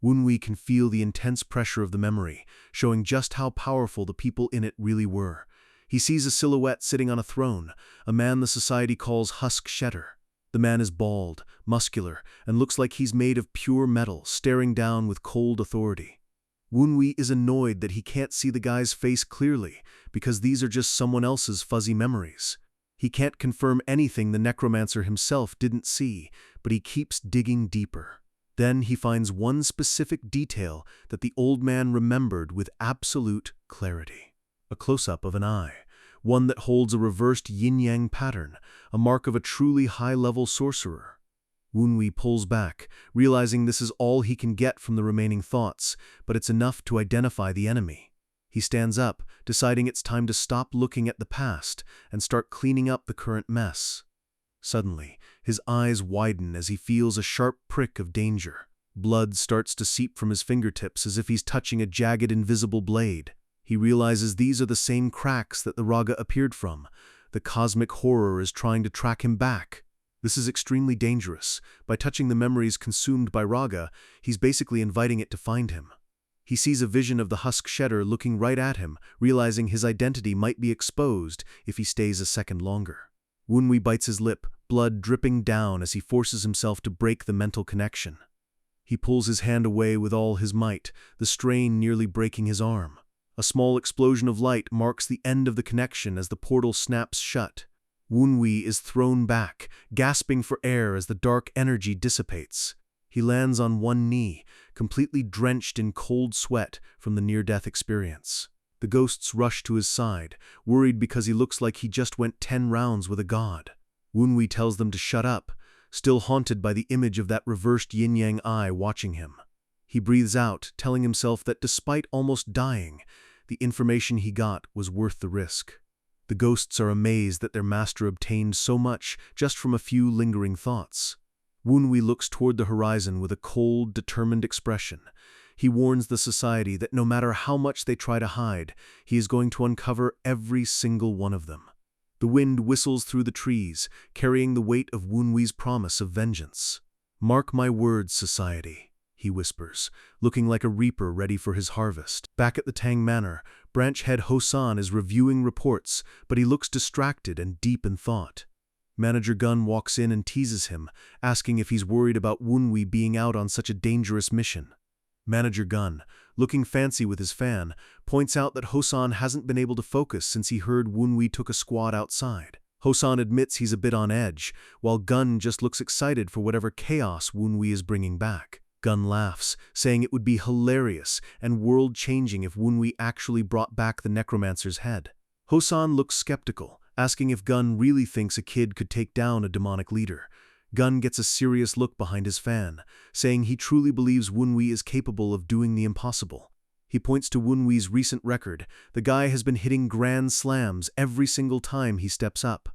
Wunwi can feel the intense pressure of the memory, showing just how powerful the people in it really were. He sees a silhouette sitting on a throne, a man the society calls Husk Shetter. The man is bald, muscular, and looks like he's made of pure metal, staring down with cold authority. Wunwi is annoyed that he can't see the guy's face clearly, because these are just someone else's fuzzy memories. He can't confirm anything the necromancer himself didn't see, but he keeps digging deeper. Then he finds one specific detail that the old man remembered with absolute clarity. A close-up of an eye, one that holds a reversed yin-yang pattern, a mark of a truly high-level sorcerer. Wunwi pulls back, realizing this is all he can get from the remaining thoughts, but it's enough to identify the enemy. He stands up, deciding it's time to stop looking at the past and start cleaning up the current mess. Suddenly, his eyes widen as he feels a sharp prick of danger. Blood starts to seep from his fingertips as if he's touching a jagged, invisible blade. He realizes these are the same cracks that the Raga appeared from. The cosmic horror is trying to track him back. This is extremely dangerous. By touching the memories consumed by Raga, he's basically inviting it to find him. He sees a vision of the Husk Shetter looking right at him, realizing his identity might be exposed if he stays a second longer. Wunwi bites his lip, blood dripping down as he forces himself to break the mental connection. He pulls his hand away with all his might, the strain nearly breaking his arm. A small explosion of light marks the end of the connection as the portal snaps shut. Wunwi is thrown back, gasping for air as the dark energy dissipates. He lands on one knee, completely drenched in cold sweat from the near-death experience. The ghosts rush to his side, worried because he looks like he just went 10 rounds with a god. Wunwi tells them to shut up, still haunted by the image of that reversed yin-yang eye watching him. He breathes out, telling himself that despite almost dying, the information he got was worth the risk. The ghosts are amazed that their master obtained so much just from a few lingering thoughts. Wunwi looks toward the horizon with a cold, determined expression. He warns the society that no matter how much they try to hide, he is going to uncover every single one of them. The wind whistles through the trees, carrying the weight of Wunwi's promise of vengeance. "Mark my words, society," he whispers, looking like a reaper ready for his harvest. Back at the Tang Manor, branch head Hosan is reviewing reports, but he looks distracted and deep in thought. Manager Gun walks in and teases him, asking if he's worried about Wunwi being out on such a dangerous mission. Manager Gun, looking fancy with his fan, points out that Hosan hasn't been able to focus since he heard Wunwi took a squad outside. Hosan admits he's a bit on edge, while Gun just looks excited for whatever chaos Wunwi is bringing back. Gun laughs, saying it would be hilarious and world-changing if Wunwi actually brought back the necromancer's head. Hosan looks skeptical, asking if Gun really thinks a kid could take down a demonic leader. Gun gets a serious look behind his fan, saying he truly believes Wunwi is capable of doing the impossible. He points to Wunwi's recent record. The guy has been hitting grand slams every single time he steps up.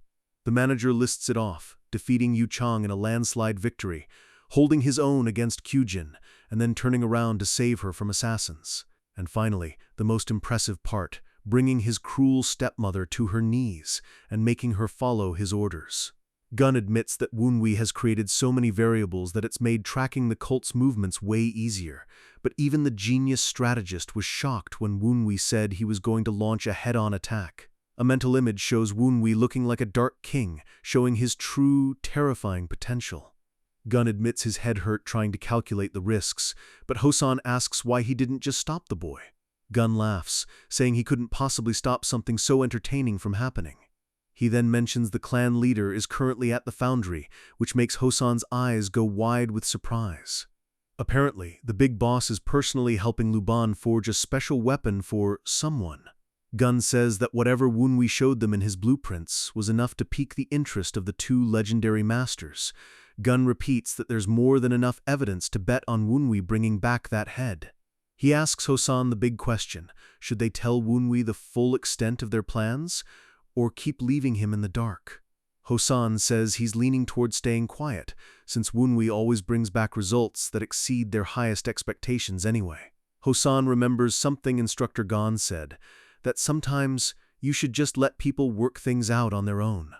The manager lists it off, defeating Yu Chang in a landslide victory, holding his own against Kyujin, and then turning around to save her from assassins. And finally, the most impressive part, bringing his cruel stepmother to her knees and making her follow his orders. Gun admits that Wunwi has created so many variables that it's made tracking the cult's movements way easier, but even the genius strategist was shocked when Wunwi said he was going to launch a head-on attack. A mental image shows Wunwi looking like a dark king, showing his true, terrifying potential. Gun admits his head hurt trying to calculate the risks, but Hosan asks why he didn't just stop the boy. Gun laughs, saying he couldn't possibly stop something so entertaining from happening. He then mentions the clan leader is currently at the foundry, which makes Hosan's eyes go wide with surprise. Apparently, the big boss is personally helping Luban forge a special weapon for someone. Gun says that whatever Wunwi showed them in his blueprints was enough to pique the interest of the two legendary masters. Gun repeats that there's more than enough evidence to bet on Wunwi bringing back that head. He asks Hosan the big question, should they tell Wunwi the full extent of their plans, or keep leaving him in the dark? Hosan says he's leaning toward staying quiet, since Wunwi always brings back results that exceed their highest expectations anyway. Hosan remembers something Instructor Gon said, that sometimes you should just let people work things out on their own.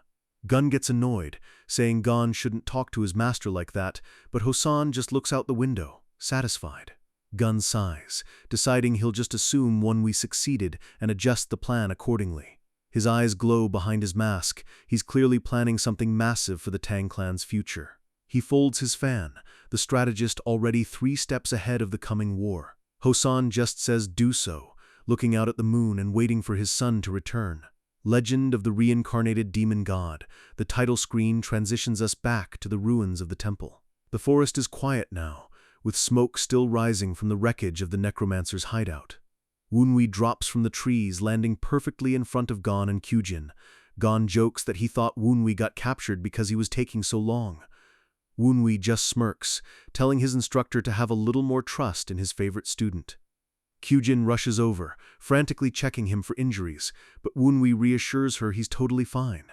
Gun gets annoyed, saying Gon shouldn't talk to his master like that, but Hosan just looks out the window, satisfied. Gun sighs, deciding he'll just assume Wunwi succeeded and adjust the plan accordingly. His eyes glow behind his mask. He's clearly planning something massive for the Tang clan's future. He folds his fan, the strategist already 3 steps ahead of the coming war. Hosan just says do so, looking out at the moon and waiting for his son to return. Legend of the Reincarnated Demon God. The title screen transitions us back to the ruins of the temple. The forest is quiet now, with smoke still rising from the wreckage of the necromancer's hideout. Wunwi drops from the trees, landing perfectly in front of Gon and Kyujin. Gon jokes that he thought Wunwi got captured because he was taking so long. Wunwi just smirks, telling his instructor to have a little more trust in his favorite student. Kyujin rushes over, frantically checking him for injuries, but Wunwi reassures her he's totally fine.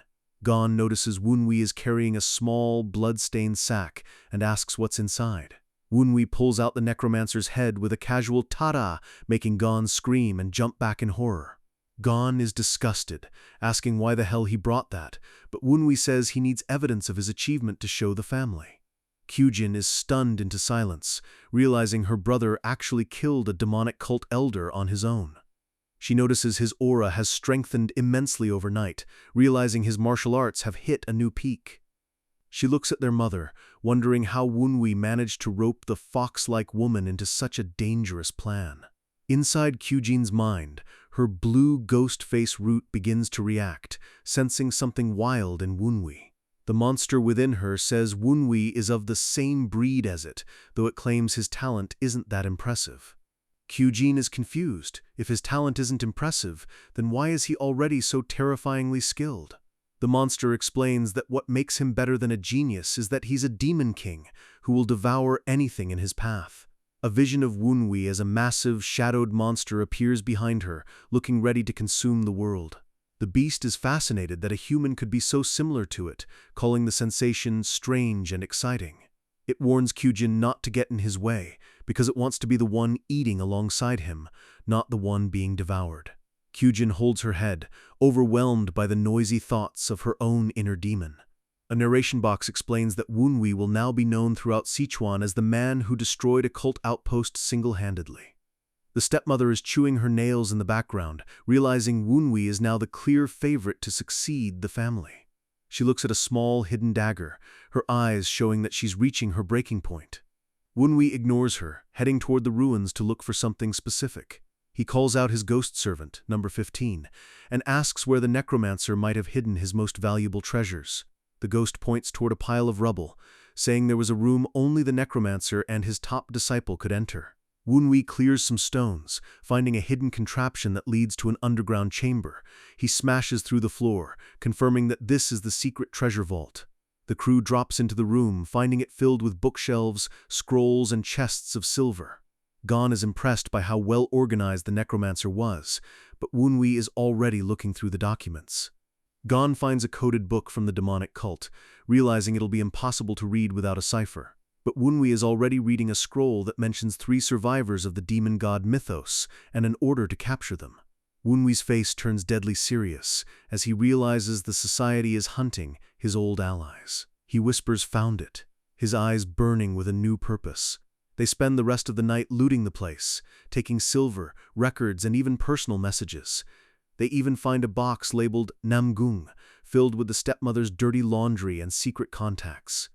Gon notices Wunwi is carrying a small, blood-stained sack and asks what's inside. Wunwi pulls out the necromancer's head with a casual "ta-da," making Gon scream and jump back in horror. Gon is disgusted, asking why the hell he brought that, but Wunwi says he needs evidence of his achievement to show the family. Kyujin is stunned into silence, realizing her brother actually killed a demonic cult elder on his own. She notices his aura has strengthened immensely overnight, realizing his martial arts have hit a new peak. She looks at their mother, wondering how Wunwi managed to rope the fox-like woman into such a dangerous plan. Inside Kyujin's mind, her blue ghost face root begins to react, sensing something wild in Wunwi. The monster within her says Wunwi is of the same breed as it, though it claims his talent isn't that impressive. Kyujin is confused. If his talent isn't impressive, then why is he already so terrifyingly skilled? The monster explains that what makes him better than a genius is that he's a demon king who will devour anything in his path. A vision of Wunwi as a massive, shadowed monster appears behind her, looking ready to consume the world. The beast is fascinated that a human could be so similar to it, calling the sensation strange and exciting. It warns Kyujin not to get in his way, because it wants to be the one eating alongside him, not the one being devoured. Kyujin holds her head, overwhelmed by the noisy thoughts of her own inner demon. A narration box explains that Wunwi will now be known throughout Sichuan as the man who destroyed a cult outpost single-handedly. The stepmother is chewing her nails in the background, realizing Wunwi is now the clear favorite to succeed the family. She looks at a small hidden dagger, her eyes showing that she's reaching her breaking point. Wunwi ignores her, heading toward the ruins to look for something specific. He calls out his ghost servant, number 15, and asks where the necromancer might have hidden his most valuable treasures. The ghost points toward a pile of rubble, saying there was a room only the necromancer and his top disciple could enter. Wunwi clears some stones, finding a hidden contraption that leads to an underground chamber. He smashes through the floor, confirming that this is the secret treasure vault. The crew drops into the room, finding it filled with bookshelves, scrolls, and chests of silver. Gon is impressed by how well organized the necromancer was, but Wunwi is already looking through the documents. Gon finds a coded book from the demonic cult, realizing it'll be impossible to read without a cipher. But Wunwi is already reading a scroll that mentions 3 survivors of the demon god mythos and an order to capture them. Wunwi's face turns deadly serious as he realizes the society is hunting his old allies. He whispers, "Found it," his eyes burning with a new purpose. They spend the rest of the night looting the place, taking silver, records, and even personal messages. They even find a box labeled Namgung, filled with the stepmother's dirty laundry and secret contacts.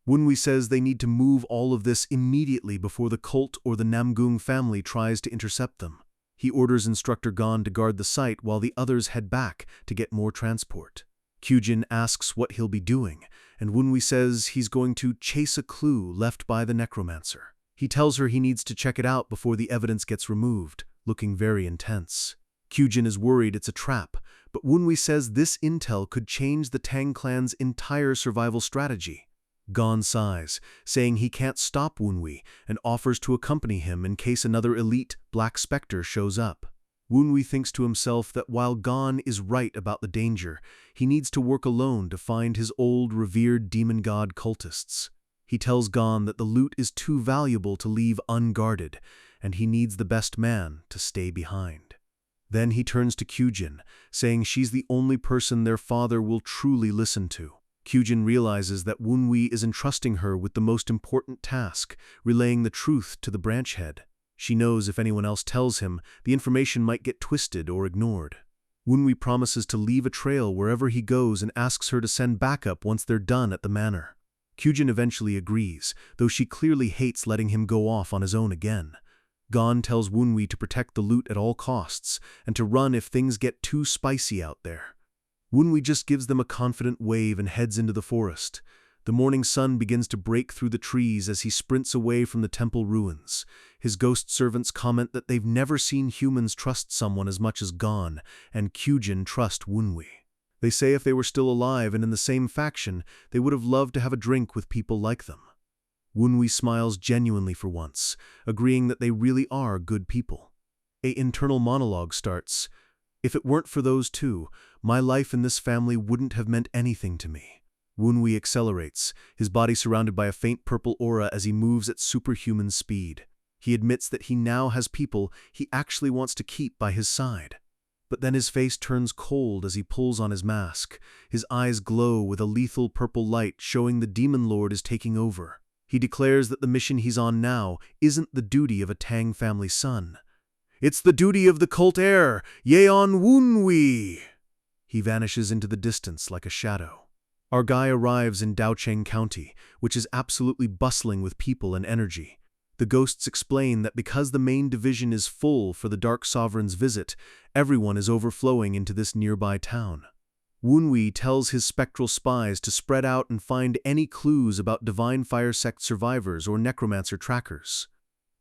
Wunwi says they need to move all of this immediately before the cult or the Namgung family tries to intercept them. He orders Instructor Gon to guard the site while the others head back to get more transport. Kyujin asks what he'll be doing, and Wunwi says he's going to chase a clue left by the necromancer. He tells her he needs to check it out before the evidence gets removed, looking very intense. Kyujin is worried it's a trap, but Wunwi says this intel could change the Tang clan's entire survival strategy. Gon sighs, saying he can't stop Wunwi, and offers to accompany him in case another elite Black Spectre shows up. Wunwi thinks to himself that while Gon is right about the danger, he needs to work alone to find his old revered demon god cultists. He tells Gon that the loot is too valuable to leave unguarded, and he needs the best man to stay behind. Then he turns to Kyujin, saying she's the only person their father will truly listen to. Kyujin realizes that Wunwi is entrusting her with the most important task, relaying the truth to the branch head. She knows if anyone else tells him, the information might get twisted or ignored. Wunwi promises to leave a trail wherever he goes and asks her to send backup once they're done at the manor. Kyujin eventually agrees, though she clearly hates letting him go off on his own again. Gon tells Wunwi to protect the loot at all costs, and to run if things get too spicy out there. Wunwi just gives them a confident wave and heads into the forest. The morning sun begins to break through the trees as he sprints away from the temple ruins. His ghost servants comment that they've never seen humans trust someone as much as Gon, and Kyujin trust Wunwi. They say if they were still alive and in the same faction, they would have loved to have a drink with people like them. Wunwi smiles genuinely for once, agreeing that they really are good people. An internal monologue starts. "If it weren't for those two, my life in this family wouldn't have meant anything to me." Wunwi accelerates, his body surrounded by a faint purple aura as he moves at superhuman speed. He admits that he now has people he actually wants to keep by his side. But then his face turns cold as he pulls on his mask. His eyes glow with a lethal purple light, showing the Demon Lord is taking over. He declares that the mission he's on now isn't the duty of a Tang family son. "It's the duty of the cult heir, Yeon Wunwi!" He vanishes into the distance like a shadow. Our guy arrives in Daocheng County, which is absolutely bustling with people and energy. The ghosts explain that because the main division is full for the Dark Sovereign's visit, everyone is overflowing into this nearby town. Wunwi tells his spectral spies to spread out and find any clues about Divine Fire Sect survivors or necromancer trackers.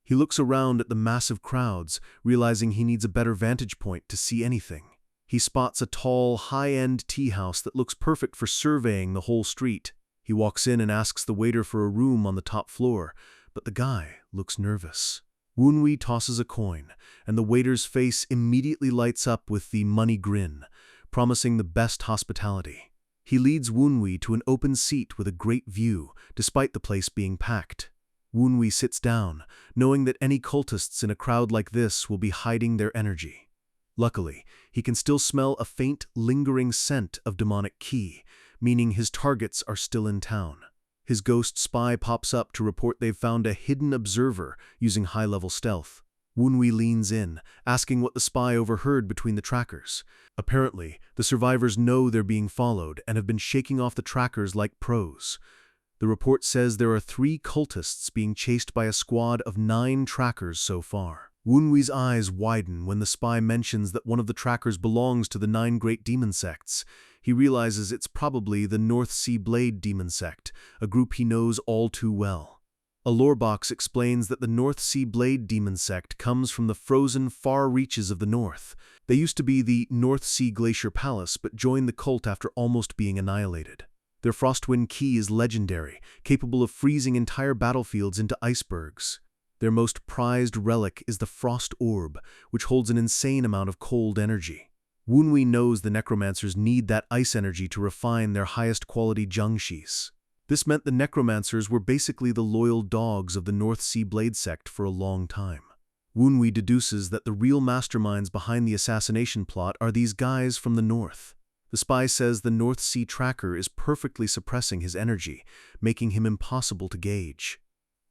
He looks around at the massive crowds, realizing he needs a better vantage point to see anything. He spots a tall, high-end tea house that looks perfect for surveying the whole street. He walks in and asks the waiter for a room on the top floor, but the guy looks nervous. Wunwi tosses a coin, and the waiter's face immediately lights up with the money grin, promising the best hospitality. He leads Wunwi to an open seat with a great view, despite the place being packed. Wunwi sits down, knowing that any cultists in a crowd like this will be hiding their energy. Luckily, he can still smell a faint, lingering scent of demonic qi, meaning his targets are still in town. His ghost spy pops up to report they've found a hidden observer using high-level stealth. Wunwi leans in, asking what the spy overheard between the trackers. Apparently, the survivors know they're being followed and have been shaking off the trackers like pros. The report says there are 3 cultists being chased by a squad of 9 trackers so far. Wunwi's eyes widen when the spy mentions that one of the trackers belongs to the 9 great demon sects. he realizes it's probably the North Sea Blade demon sect, a group he knows all too well. A lore box explains that the North Sea Blade demon sect comes from the frozen far reaches of the north. They used to be the North Sea Glacier Palace but joined the cult after almost being annihilated. Their Frostwind key is legendary, capable of freezing entire battlefields into icebergs. Their most prized relic is the Frost Orb, which holds an insane amount of cold energy. Wunwi knows the necromancers need that ice energy to refine their highest quality jungshis. This meant the necromancers were basically the loyal dogs of the North Sea Blade sect for a long time. Wunwi deduces that the real masterminds behind the assassination plot are these guys from the north. The spy says the North Sea tracker is perfectly suppressing his energy, making him impossible to gauge.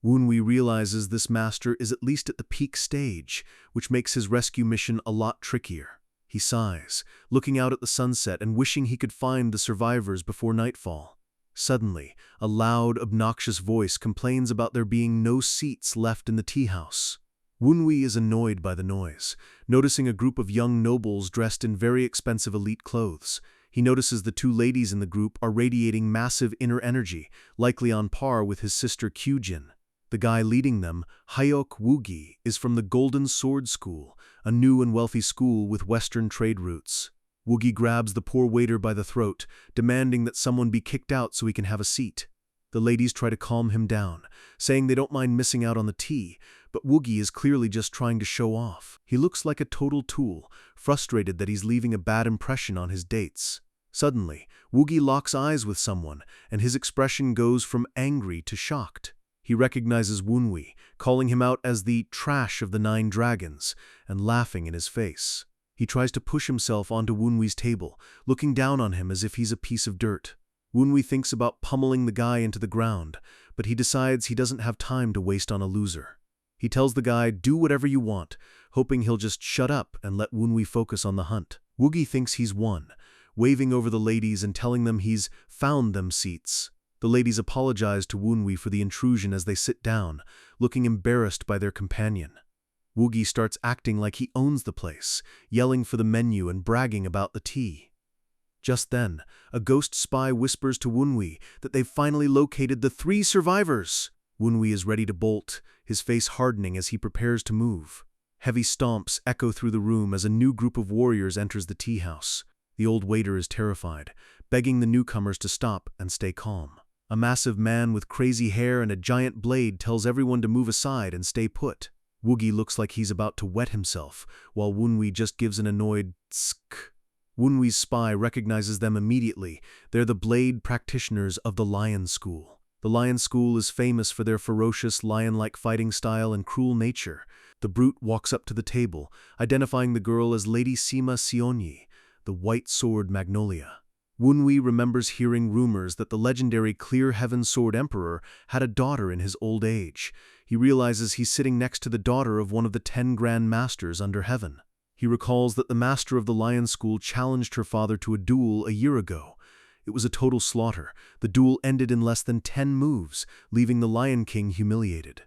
Wunwi realizes this master is at least at the peak stage, which makes his rescue mission a lot trickier. He sighs, looking out at the sunset and wishing he could find the survivors before nightfall. Suddenly, a loud, obnoxious voice complains about there being no seats left in the tea house. Wunwi is annoyed by the noise, noticing a group of young nobles dressed in very expensive elite clothes. He notices the two ladies in the group are radiating massive inner energy, likely on par with his sister Kyujin. The guy leading them, Hyok Woogi, is from the Golden Sword School, a new and wealthy school with Western trade routes. Woogi grabs the poor waiter by the throat, demanding that someone be kicked out so he can have a seat. The ladies try to calm him down, saying they don't mind missing out on the tea, but Woogi is clearly just trying to show off. He looks like a total tool, frustrated that he's leaving a bad impression on his dates. Suddenly, Woogi locks eyes with someone, and his expression goes from angry to shocked. He recognizes Wunwi, calling him out as the trash of the 9 dragons, and laughing in his face. He tries to push himself onto Wunwi's table, looking down on him as if he's a piece of dirt. Wunwi thinks about pummeling the guy into the ground, but he decides he doesn't have time to waste on a loser. He tells the guy, "Do whatever you want," hoping he'll just shut up and let Wunwi focus on the hunt. Woogi thinks he's won, waving over the ladies and telling them he's found them seats. The ladies apologize to Wunwi for the intrusion as they sit down, looking embarrassed by their companion. Woogi starts acting like he owns the place, yelling for the menu and bragging about the tea. Just then, a ghost spy whispers to Wunwi that they've finally located the 3 survivors. Wunwi is ready to bolt, his face hardening as he prepares to move. Heavy stomps echo through the room as a new group of warriors enters the tea house. The old waiter is terrified, begging the newcomers to stop and stay calm. A massive man with crazy hair and a giant blade tells everyone to move aside and stay put. Woogi looks like he's about to wet himself, while Wunwi just gives an annoyed tsk. Wunwi's spy recognizes them immediately. They're the blade practitioners of the Lion School. The Lion School is famous for their ferocious, lion-like fighting style and cruel nature. The brute walks up to the table, identifying the girl as Lady Sima Sionyi, the White Sword Magnolia. Wunwi remembers hearing rumors that the legendary Clear Heaven Sword Emperor had a daughter in his old age. He realizes he's sitting next to the daughter of one of the 10 Grand Masters under heaven. He recalls that the master of the Lion School challenged her father to a duel a year ago. It was a total slaughter. The duel ended in less than 10 moves, leaving the Lion King humiliated.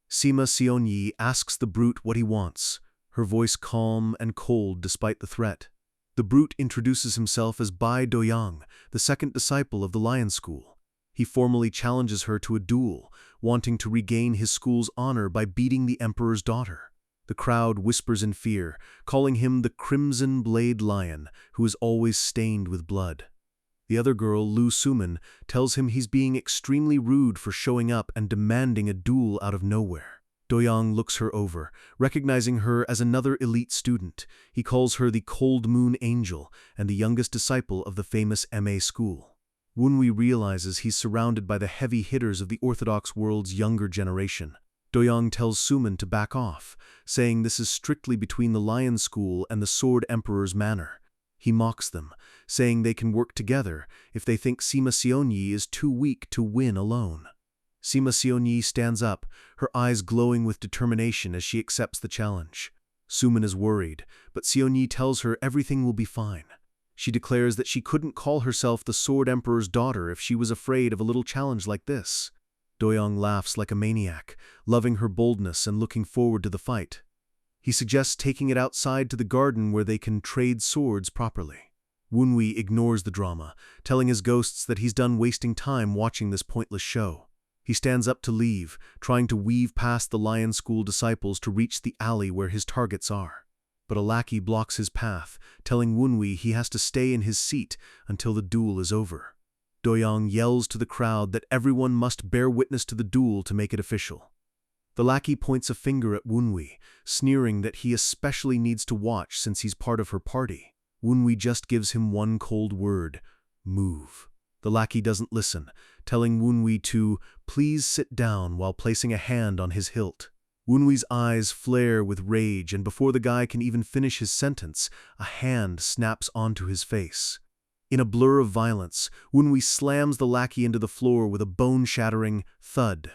Sima Sionyi asks the brute what he wants, her voice calm and cold despite the threat. The brute introduces himself as Bai Doyang, the second disciple of the Lion School. He formally challenges her to a duel, wanting to regain his school's honor by beating the emperor's daughter. The crowd whispers in fear, calling him the Crimson Blade Lion, who is always stained with blood. The other girl, Lu Suman, tells him he's being extremely rude for showing up and demanding a duel out of nowhere. Doyang looks her over, recognizing her as another elite student. He calls her the Cold Moon Angel and the youngest disciple of the famous MA school. Wunwi realizes he's surrounded by the heavy hitters of the Orthodox world's younger generation. Doyang tells Suman to back off, saying this is strictly between the Lion School and the Sword Emperor's manor. He mocks them, saying they can work together if they think Sima Sionyi is too weak to win alone. Sima Sionyi stands up, her eyes glowing with determination as she accepts the challenge. Suman is worried, but Sionyi tells her everything will be fine. She declares that she couldn't call herself the Sword Emperor's daughter if she was afraid of a little challenge like this. Doyang laughs like a maniac, loving her boldness and looking forward to the fight. He suggests taking it outside to the garden where they can trade swords properly. Wunwi ignores the drama, telling his ghosts that he's done wasting time watching this pointless show. He stands up to leave, trying to weave past the Lion School disciples to reach the alley where his targets are. But a lackey blocks his path, telling Wunwi he has to stay in his seat until the duel is over. Doyoung yells to the crowd that everyone must bear witness to the duel to make it official. The lackey points a finger at Wunwi, sneering that he especially needs to watch since he's part of her party. Wunwi just gives him one cold word: move. The lackey doesn't listen, telling Wunwi to please sit down while placing a hand on his hilt. Wunwi's eyes flare with rage, and before the guy can even finish his sentence, a hand snaps onto his face. In a blur of violence, Wunwi slams the lackey into the floor with a bone-shattering thud.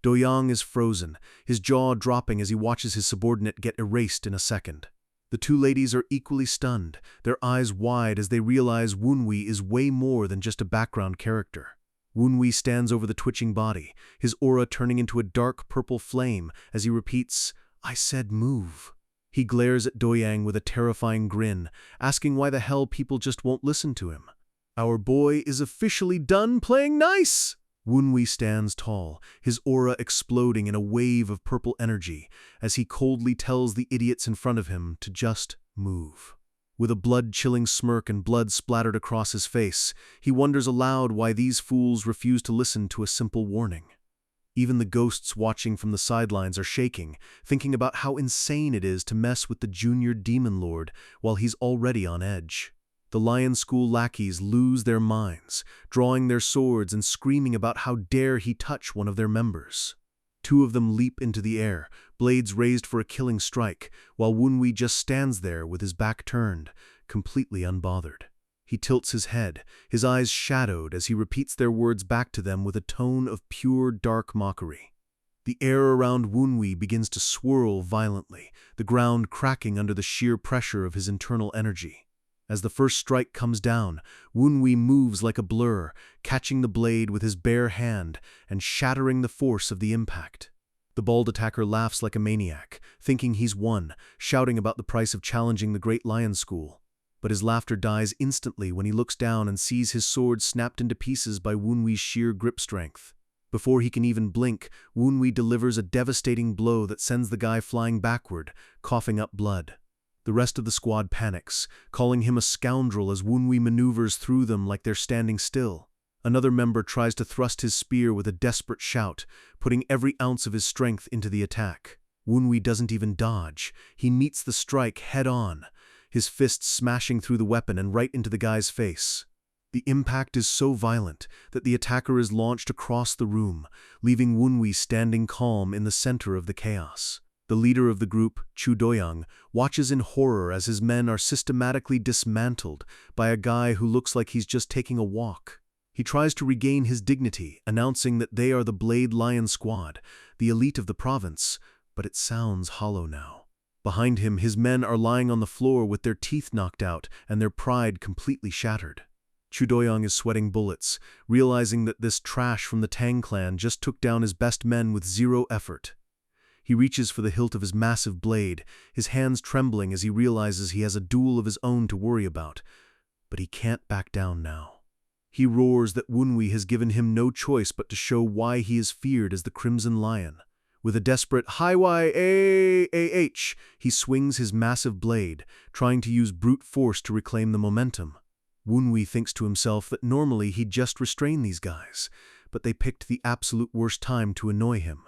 Doyoung is frozen, his jaw dropping as he watches his subordinate get erased in a second. The two ladies are equally stunned, their eyes wide as they realize Wunwi is way more than just a background character. Wunwi stands over the twitching body, his aura turning into a dark purple flame as he repeats, "I said move." He glares at Doyoung with a terrifying grin, asking why the hell people just won't listen to him. "Our boy is officially done playing nice!" Wunwi stands tall, his aura exploding in a wave of purple energy, as he coldly tells the idiots in front of him to just move. With a blood-chilling smirk and blood splattered across his face, he wonders aloud why these fools refuse to listen to a simple warning. Even the ghosts watching from the sidelines are shaking, thinking about how insane it is to mess with the junior demon lord while he's already on edge. The Lion School lackeys lose their minds, drawing their swords and screaming about how dare he touch one of their members. Two of them leap into the air, blades raised for a killing strike, while Wunwi just stands there with his back turned, completely unbothered. He tilts his head, his eyes shadowed as he repeats their words back to them with a tone of pure dark mockery. The air around Wunwi begins to swirl violently, the ground cracking under the sheer pressure of his internal energy. As the first strike comes down, Wunwi moves like a blur, catching the blade with his bare hand and shattering the force of the impact. The bald attacker laughs like a maniac, thinking he's won, shouting about the price of challenging the Great Lion School. But his laughter dies instantly when he looks down and sees his sword snapped into pieces by Wunwi's sheer grip strength. Before he can even blink, Wunwi delivers a devastating blow that sends the guy flying backward, coughing up blood. The rest of the squad panics, calling him a scoundrel as Wunwi maneuvers through them like they're standing still. Another member tries to thrust his spear with a desperate shout, putting every ounce of his strength into the attack. Wunwi doesn't even dodge. He meets the strike head-on, his fist smashing through the weapon and right into the guy's face. The impact is so violent that the attacker is launched across the room, leaving Wunwi standing calm in the center of the chaos. The leader of the group, Chu Doyoung, watches in horror as his men are systematically dismantled by a guy who looks like he's just taking a walk. He tries to regain his dignity, announcing that they are the Blade Lion Squad, the elite of the province, but it sounds hollow now. Behind him, his men are lying on the floor with their teeth knocked out and their pride completely shattered. Chu Doyoung is sweating bullets, realizing that this trash from the Tang clan just took down his best men with zero effort. He reaches for the hilt of his massive blade, his hands trembling as he realizes he has a duel of his own to worry about. But he can't back down now. He roars that Wunwi has given him no choice but to show why he is feared as the Crimson Lion. With a desperate "Hi-Y-A-A-H," he swings his massive blade, trying to use brute force to reclaim the momentum. Wunwi thinks to himself that normally he'd just restrain these guys, but they picked the absolute worst time to annoy him.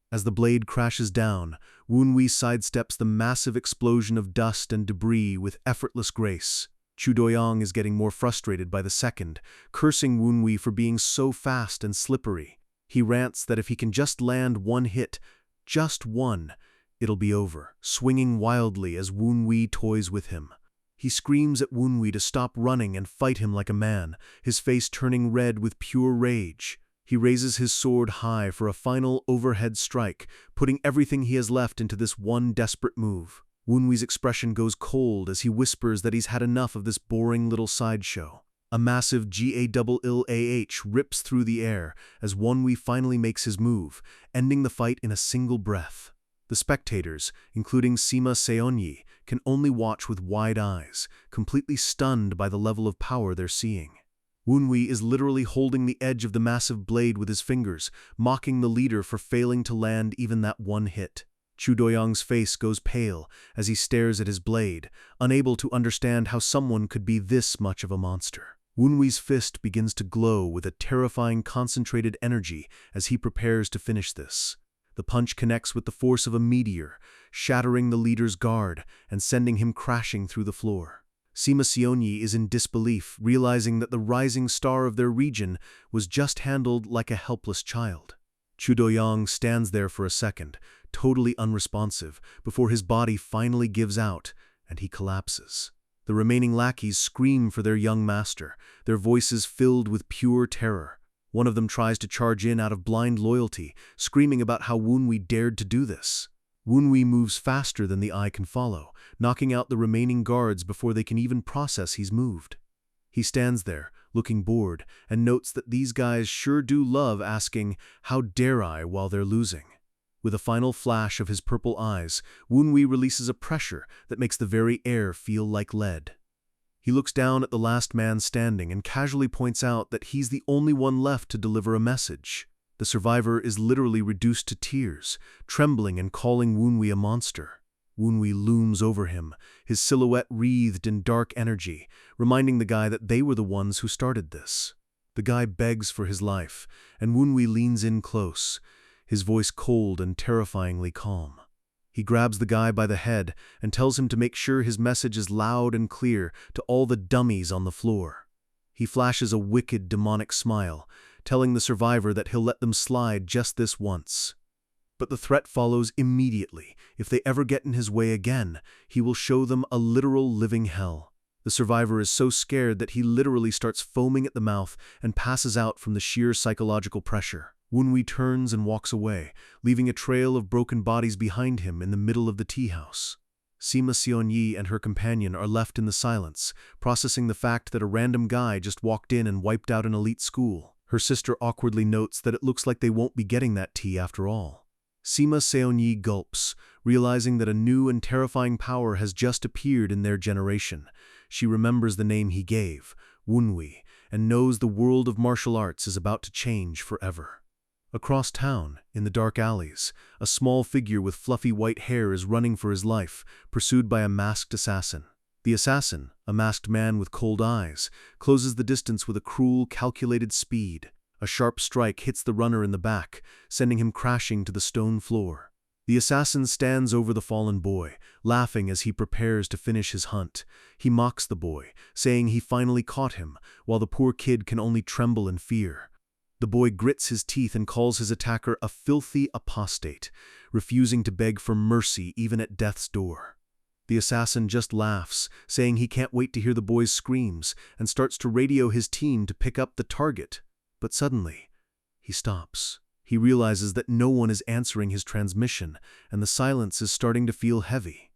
As the blade crashes down, Wunwi sidesteps the massive explosion of dust and debris with effortless grace. Chu Doyoung is getting more frustrated by the second, cursing Wunwi for being so fast and slippery. He rants that if he can just land one hit, just one, it'll be over, swinging wildly as Wunwi toys with him. He screams at Wunwi to stop running and fight him like a man, his face turning red with pure rage. He raises his sword high for a final overhead strike, putting everything he has left into this one desperate move. Wunwi's expression goes cold as he whispers that he's had enough of this boring little sideshow. A massive GAILLAH rips through the air as Wunwi finally makes his move, ending the fight in a single breath. The spectators, including Sima Seonyi, can only watch with wide eyes, completely stunned by the level of power they're seeing. Wunwi is literally holding the edge of the massive blade with his fingers, mocking the leader for failing to land even that one hit. Chu Doyang's face goes pale as he stares at his blade, unable to understand how someone could be this much of a monster. Wunwi's fist begins to glow with a terrifying concentrated energy as he prepares to finish this. The punch connects with the force of a meteor, shattering the leader's guard and sending him crashing through the floor. Sima Seonyi is in disbelief, realizing that the rising star of their region was just handled like a helpless child. Chu Doyang stands there for a second, totally unresponsive, before his body finally gives out and he collapses. The remaining lackeys scream for their young master, their voices filled with pure terror. One of them tries to charge in out of blind loyalty, screaming about how Wunwi dared to do this. Wunwi moves faster than the eye can follow, knocking out the remaining guards before they can even process he's moved. He stands there, looking bored, and notes that these guys sure do love asking, "How dare I?" while they're losing. With a final flash of his purple eyes, Wunwi releases a pressure that makes the very air feel like lead. He looks down at the last man standing and casually points out that he's the only one left to deliver a message. The survivor is literally reduced to tears, trembling and calling Wunwi a monster. Wunwi looms over him, his silhouette wreathed in dark energy, reminding the guy that they were the ones who started this. The guy begs for his life, and Wunwi leans in close, his voice cold and terrifyingly calm. He grabs the guy by the head and tells him to make sure his message is loud and clear to all the dummies on the floor. He flashes a wicked, demonic smile, telling the survivor that he'll let them slide just this once. But the threat follows immediately. If they ever get in his way again, he will show them a literal living hell. The survivor is so scared that he literally starts foaming at the mouth and passes out from the sheer psychological pressure. Wunwi turns and walks away, leaving a trail of broken bodies behind him in the middle of the tea house. Sima Seonyi and her companion are left in the silence, processing the fact that a random guy just walked in and wiped out an elite school. Her sister awkwardly notes that it looks like they won't be getting that tea after all. Sima Seonyi gulps, realizing that a new and terrifying power has just appeared in their generation. She remembers the name he gave, Wunwi, and knows the world of martial arts is about to change forever. Across town, in the dark alleys, a small figure with fluffy white hair is running for his life, pursued by a masked assassin. The assassin, a masked man with cold eyes, closes the distance with a cruel, calculated speed. A sharp strike hits the runner in the back, sending him crashing to the stone floor. The assassin stands over the fallen boy, laughing as he prepares to finish his hunt. He mocks the boy, saying he finally caught him, while the poor kid can only tremble in fear. The boy grits his teeth and calls his attacker a filthy apostate, refusing to beg for mercy even at death's door. The assassin just laughs, saying he can't wait to hear the boy's screams, and starts to radio his team to pick up the target. But suddenly, he stops. He realizes that no one is answering his transmission, and the silence is starting to feel heavy.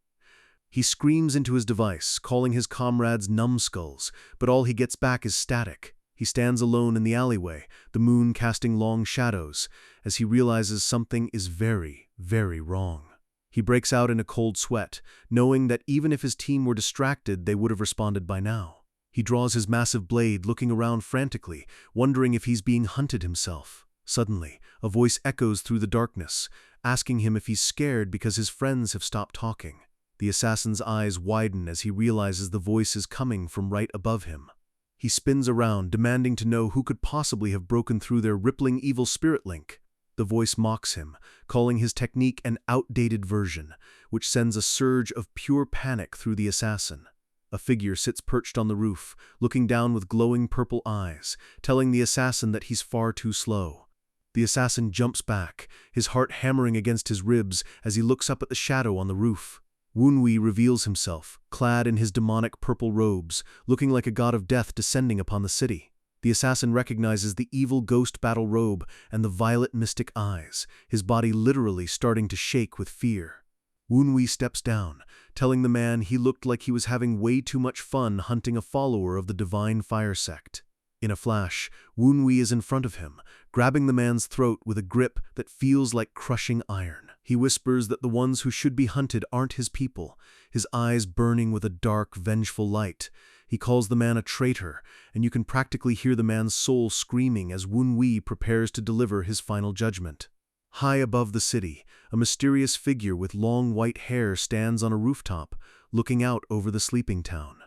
He screams into his device, calling his comrades numbskulls, but all he gets back is static. He stands alone in the alleyway, the moon casting long shadows, as he realizes something is very, very wrong. He breaks out in a cold sweat, knowing that even if his team were distracted, they would have responded by now. He draws his massive blade, looking around frantically, wondering if he's being hunted himself. Suddenly, a voice echoes through the darkness, asking him if he's scared because his friends have stopped talking. The assassin's eyes widen as he realizes the voice is coming from right above him. He spins around, demanding to know who could possibly have broken through their rippling evil spirit link. The voice mocks him, calling his technique an outdated version, which sends a surge of pure panic through the assassin. A figure sits perched on the roof, looking down with glowing purple eyes, telling the assassin that he's far too slow. The assassin jumps back, his heart hammering against his ribs as he looks up at the shadow on the roof. Wunwi reveals himself, clad in his demonic purple robes, looking like a god of death descending upon the city. The assassin recognizes the evil ghost battle robe and the violet mystic eyes, his body literally starting to shake with fear. Wunwi steps down, telling the man he looked like he was having way too much fun hunting a follower of the Divine Fire sect. In a flash, Wunwi is in front of him, grabbing the man's throat with a grip that feels like crushing iron. He whispers that the ones who should be hunted aren't his people, his eyes burning with a dark, vengeful light. He calls the man a traitor, and you can practically hear the man's soul screaming as Wun-wee prepares to deliver his final judgment. High above the city, a mysterious figure with long white hair stands on a rooftop, looking out over the sleeping town.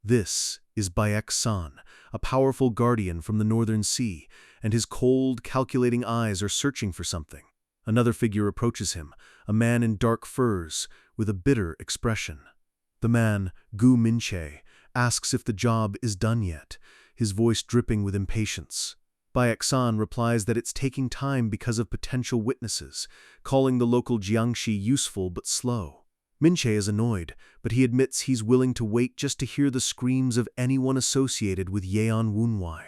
This is Baek-san, a powerful guardian from the northern sea, and his cold, calculating eyes are searching for something. Another figure approaches him, a man in dark furs, with a bitter expression. The man, Gu Minche, asks if the job is done yet, his voice dripping with impatience. Baek-san replies that it's taking time because of potential witnesses, calling the local jiangshi useful but slow. Minche is annoyed, but he admits he's willing to wait just to hear the screams of anyone associated with Yeon Wunwei.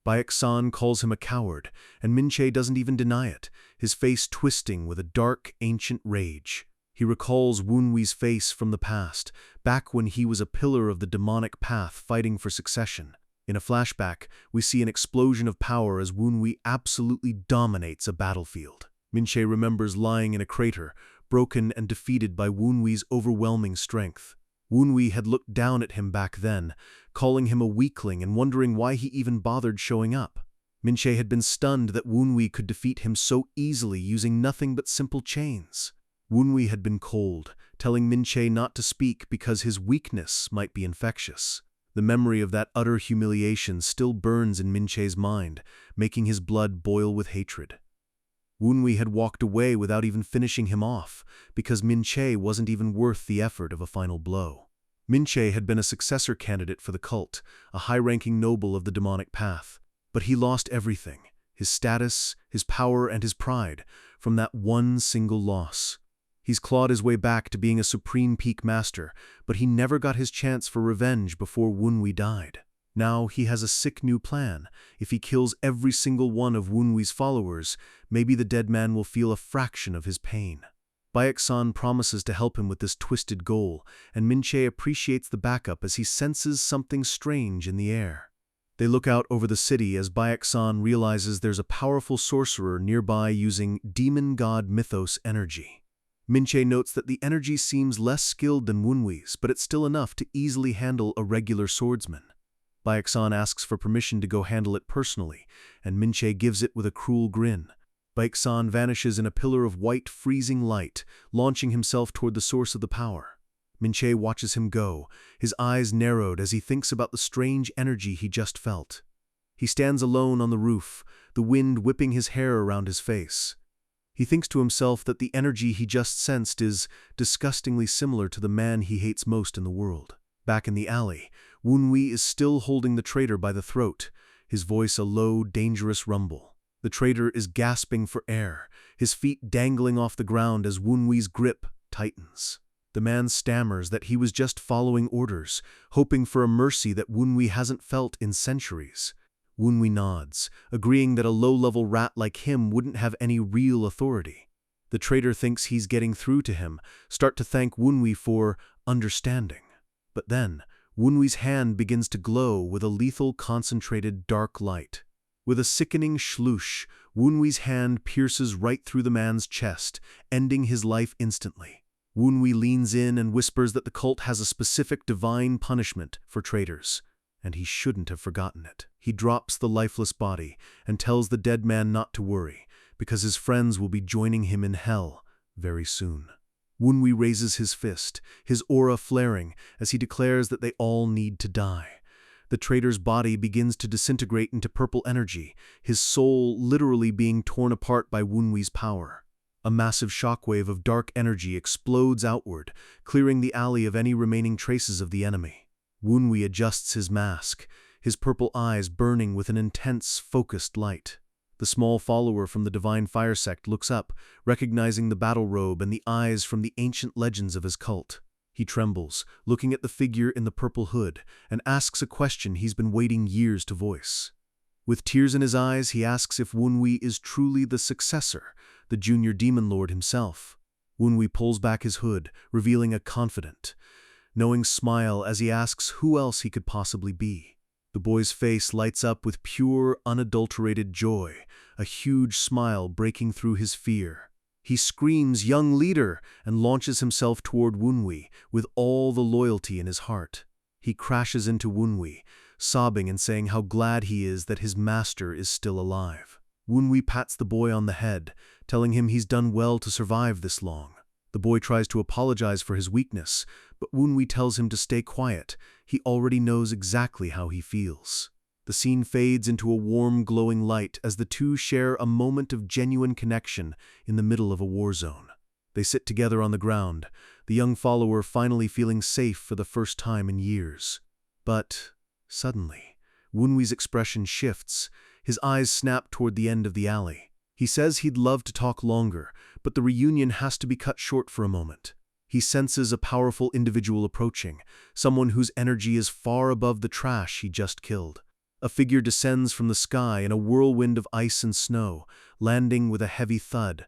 Baek-san calls him a coward, and Minche doesn't even deny it, his face twisting with a dark, ancient rage. He recalls Wunwee's face from the past, back when he was a pillar of the demonic path fighting for succession. In a flashback, we see an explosion of power as Wun-wee absolutely dominates a battlefield. Minche remembers lying in a crater, broken and defeated by Wun-wee's overwhelming strength. Wun-wee had looked down at him back then, calling him a weakling and wondering why he even bothered showing up. Minche had been stunned that Wun-wee could defeat him so easily using nothing but simple chains. Wun-wee had been cold, telling Minche not to speak because his weakness might be infectious. The memory of that utter humiliation still burns in Minche's mind, making his blood boil with hatred. Wun-wee had walked away without even finishing him off, because Minche wasn't even worth the effort of a final blow. Minche had been a successor candidate for the cult, a high-ranking noble of the demonic path. But he lost everything, his status, his power, and his pride, from that one single loss. He's clawed his way back to being a supreme peak master, but he never got his chance for revenge before Wun-wee died. Now he has a sick new plan. If he kills every single one of Wun-wee's followers, maybe the dead man will feel a fraction of his pain. Baek-san promises to help him with this twisted goal, and Minche appreciates the backup as he senses something strange in the air. They look out over the city as Baek-san realizes there's a powerful sorcerer nearby using demon god mythos energy. Minche notes that the energy seems less skilled than Wun-wee's, but it's still enough to easily handle a regular swordsman. Baek-san asks for permission to go handle it personally, and Minche gives it with a cruel grin. Baek-san vanishes in a pillar of white, freezing light, launching himself toward the source of the power. Minche watches him go, his eyes narrowed as he thinks about the strange energy he just felt. He stands alone on the roof, the wind whipping his hair around his face. He thinks to himself that the energy he just sensed is disgustingly similar to the man he hates most in the world. Back in the alley, Wun-wee is still holding the traitor by the throat, his voice a low, dangerous rumble. The traitor is gasping for air, his feet dangling off the ground as Wun-wee's grip tightens. The man stammers that he was just following orders, hoping for a mercy that Wun-wee hasn't felt in centuries. Wun-wee nods, agreeing that a low-level rat like him wouldn't have any real authority. The traitor thinks he's getting through to him, start to thank Wun-wee for understanding. But then, Wun-wee's hand begins to glow with a lethal concentrated dark light. With a sickening shloosh, Wun-wee's hand pierces right through the man's chest, ending his life instantly. Wun-wee leans in and whispers that the cult has a specific divine punishment for traitors, and he shouldn't have forgotten it. He drops the lifeless body and tells the dead man not to worry, because his friends will be joining him in hell very soon. Wun-wee raises his fist, his aura flaring, as he declares that they all need to die. The traitor's body begins to disintegrate into purple energy, his soul literally being torn apart by Wun-wee's power. A massive shockwave of dark energy explodes outward, clearing the alley of any remaining traces of the enemy. Wun-wee adjusts his mask, his purple eyes burning with an intense, focused light. The small follower from the Divine Fire Sect looks up, recognizing the battle robe and the eyes from the ancient legends of his cult. He trembles, looking at the figure in the purple hood, and asks a question he's been waiting years to voice. With tears in his eyes, he asks if Wun-wee is truly the successor, the junior demon lord himself. Wun-wee pulls back his hood, revealing a confident, knowing smile as he asks who else he could possibly be. The boy's face lights up with pure, unadulterated joy, a huge smile breaking through his fear. He screams, "Young leader!" and launches himself toward Wunwi with all the loyalty in his heart. He crashes into Wunwi, sobbing and saying how glad he is that his master is still alive. Wunwi pats the boy on the head, telling him he's done well to survive this long. The boy tries to apologize for his weakness, but Wunwi tells him to stay quiet. He already knows exactly how he feels. The scene fades into a warm, glowing light as the two share a moment of genuine connection in the middle of a war zone. They sit together on the ground, the young follower finally feeling safe for the first time in years. But suddenly, Wunwi's expression shifts. His eyes snap toward the end of the alley. He says he'd love to talk longer, but the reunion has to be cut short for a moment. He senses a powerful individual approaching, someone whose energy is far above the trash he just killed. A figure descends from the sky in a whirlwind of ice and snow, landing with a heavy thud.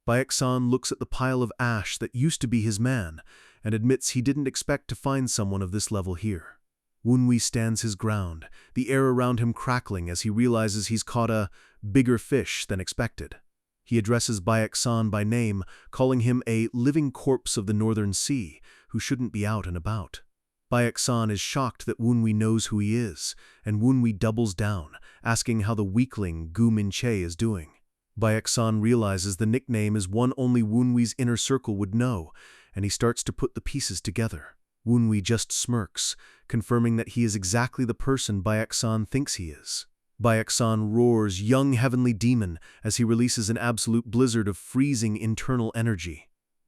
Baeksan looks at the pile of ash that used to be his man, and admits he didn't expect to find someone of this level here. Wunwi stands his ground, the air around him crackling as he realizes he's caught a bigger fish than expected. He addresses Baeksan by name, calling him a living corpse of the northern sea, who shouldn't be out and about. Baeksan is shocked that Wunwi knows who he is, and Wunwi doubles down, asking how the weakling Gu Minche is doing. Baeksan realizes the nickname is one only Wunwi's inner circle would know, and he starts to put the pieces together. Wunwi just smirks, confirming that he is exactly the person Baeksan thinks he is. Baeksan roars, "Young heavenly demon," as he releases an absolute blizzard of freezing internal energy.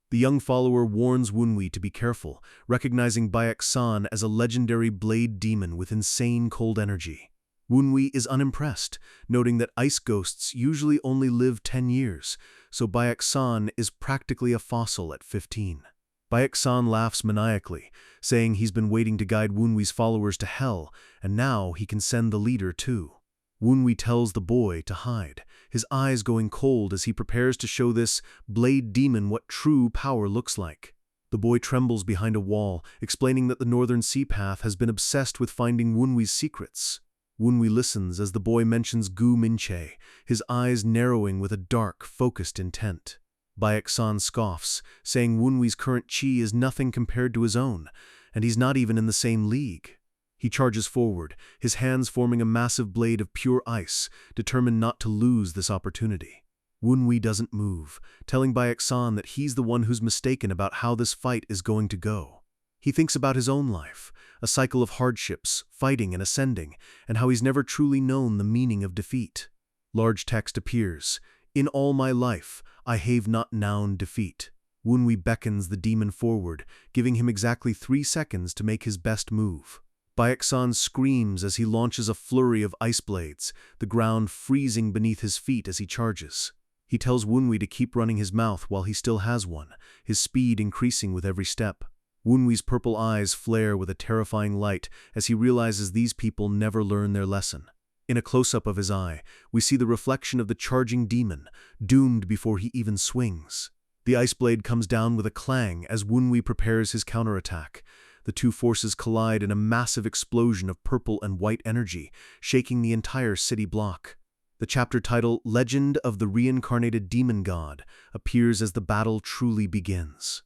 The young follower warns Wunwi to be careful, recognizing Baeksan as a legendary blade demon with insane cold energy. Wunwi is unimpressed, noting that ice ghosts usually only live 10 years, so Baeksan is practically a fossil at 15. Baeksan laughs maniacally, saying he's been waiting to guide Wunwi's followers to hell, and now he can send the leader too. Wunwi tells the boy to hide, his eyes going cold as he prepares to show this blade demon what true power looks like. The boy trembles behind a wall, explaining that the Northern Sea Path has been obsessed with finding Wunwi's secrets. Wunwi listens as the boy mentions Gu Minche, his eyes narrowing with a dark, focused intent. Baeksan scoffs, saying Wunwi's current chi is nothing compared to his own, and he's not even in the same league. He charges forward, his hands forming a massive blade of pure ice, determined not to lose this opportunity. Wunwi doesn't move, telling Baeksan that he's the one who's mistaken about how this fight is going to go. He thinks about his own life, a cycle of hardships, fighting and ascending, and how he's never truly known the meaning of defeat. Large text appears. "In all my life, I have not known defeat." Wunwi beckons the demon forward, giving him exactly 3 seconds to make his best move. Baeksan screams as he launches a flurry of ice blades, the ground freezing beneath his feet as he charges. He tells Wunwi to keep running his mouth while he still has one, his speed increasing with every step. Wunwi's purple eyes flare with a terrifying light as he realizes these people never learn their lesson. In a close-up of his eye, we see the reflection of the charging demon, doomed before he even swings. The ice blade comes down with a clang as Wunwi prepares his counterattack. The two forces collide in a massive explosion of purple and white energy, shaking the entire city block. The chapter title, "Legend of the Reincarnated Demon God," appears as the battle truly begins.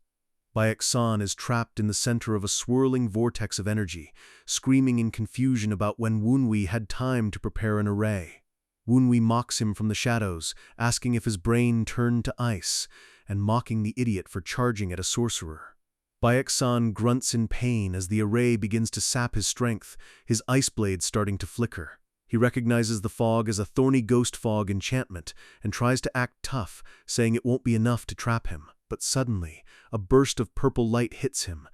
Baeksan is trapped in the center of a swirling vortex of energy, screaming in confusion about when Wunwi had time to prepare an array. Wunwi mocks him from the shadows, asking if his brain turned to ice, and mocking the idiot for charging at a sorcerer. Baeksan grunts in pain as the array begins to sap his strength, his ice blade starting to flicker. He recognizes the fog as a thorny ghost fog enchantment and tries to act tough, saying it won't be enough to trap him. But suddenly, a burst of purple light hits him,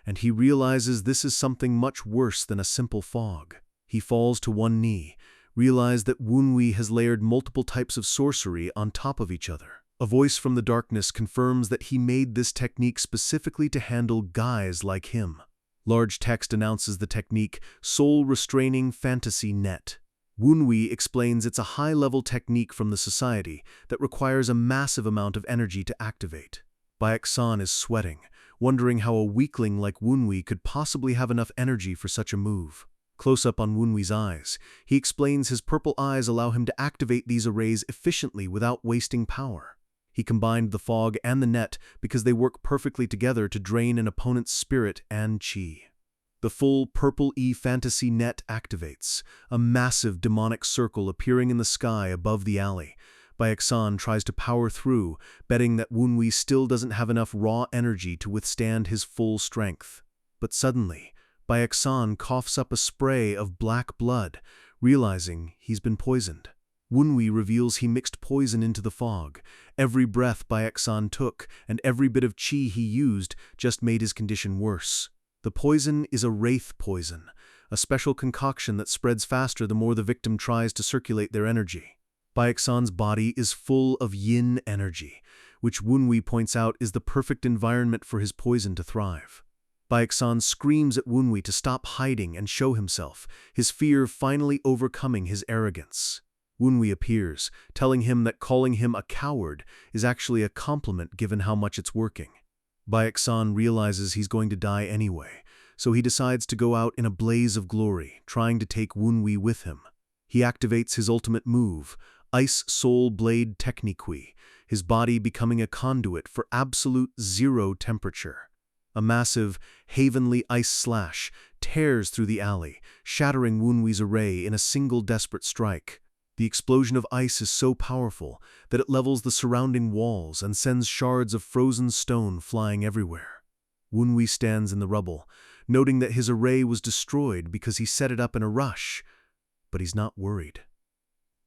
and he realizes this is something much worse than a simple fog. He falls to one knee, realizes that Wunwi has layered multiple types of sorcery on top of each other. A voice from the darkness confirms that he made this technique specifically to handle guys like him. Large text announces the technique, "Soul-Restraining Fantasy Net." Wunwi explains it's a high-level technique from the society that requires a massive amount of energy to activate. Baeksan is sweating, wondering how a weakling like Wunwi could possibly have enough energy for such a move. Close up on Wunwi's eyes, he explains his purple eyes allow him to activate these arrays efficiently without wasting power. He combined the fog and the net because they work perfectly together to drain an opponent's spirit and chi. The full purple fantasy net activates, a massive demonic circle appearing in the sky above the alley. Baeksan tries to power through, betting that Wunwi still doesn't have enough raw energy to withstand his full strength. But suddenly, Baeksan coughs up a spray of black blood, realizing he's been poisoned. Wunwi reveals he mixed poison into the fog. Every breath Baeksan took and every bit of chi he used just made his condition worse. The poison is a wraith poison, a special concoction that spreads faster the more the victim tries to circulate their energy. Baeksan's body is full of yin energy, which Wunwi points out is the perfect environment for his poison to thrive. Baeksan screams at Wunwi to stop hiding and show himself, his fear finally overcoming his arrogance. Wunwi appears, telling him that calling him a coward is actually a compliment given how much it's working. Baeksan realizes he's going to die anyway, so he decides to go out in a blaze of glory, trying to take Wunwi with him. He activates his ultimate move, Ice Soul Blade Technique, his body becoming a conduit for absolute zero temperature. A massive, heavenly ice slash tears through the alley, shattering Wunwi's array in a single desperate strike. The explosion of ice is so powerful that it levels the surrounding walls and sends shards of frozen stone flying everywhere. Wunwi stands in the rubble, noting that his array was destroyed because he set it up in a rush, but he's not worried.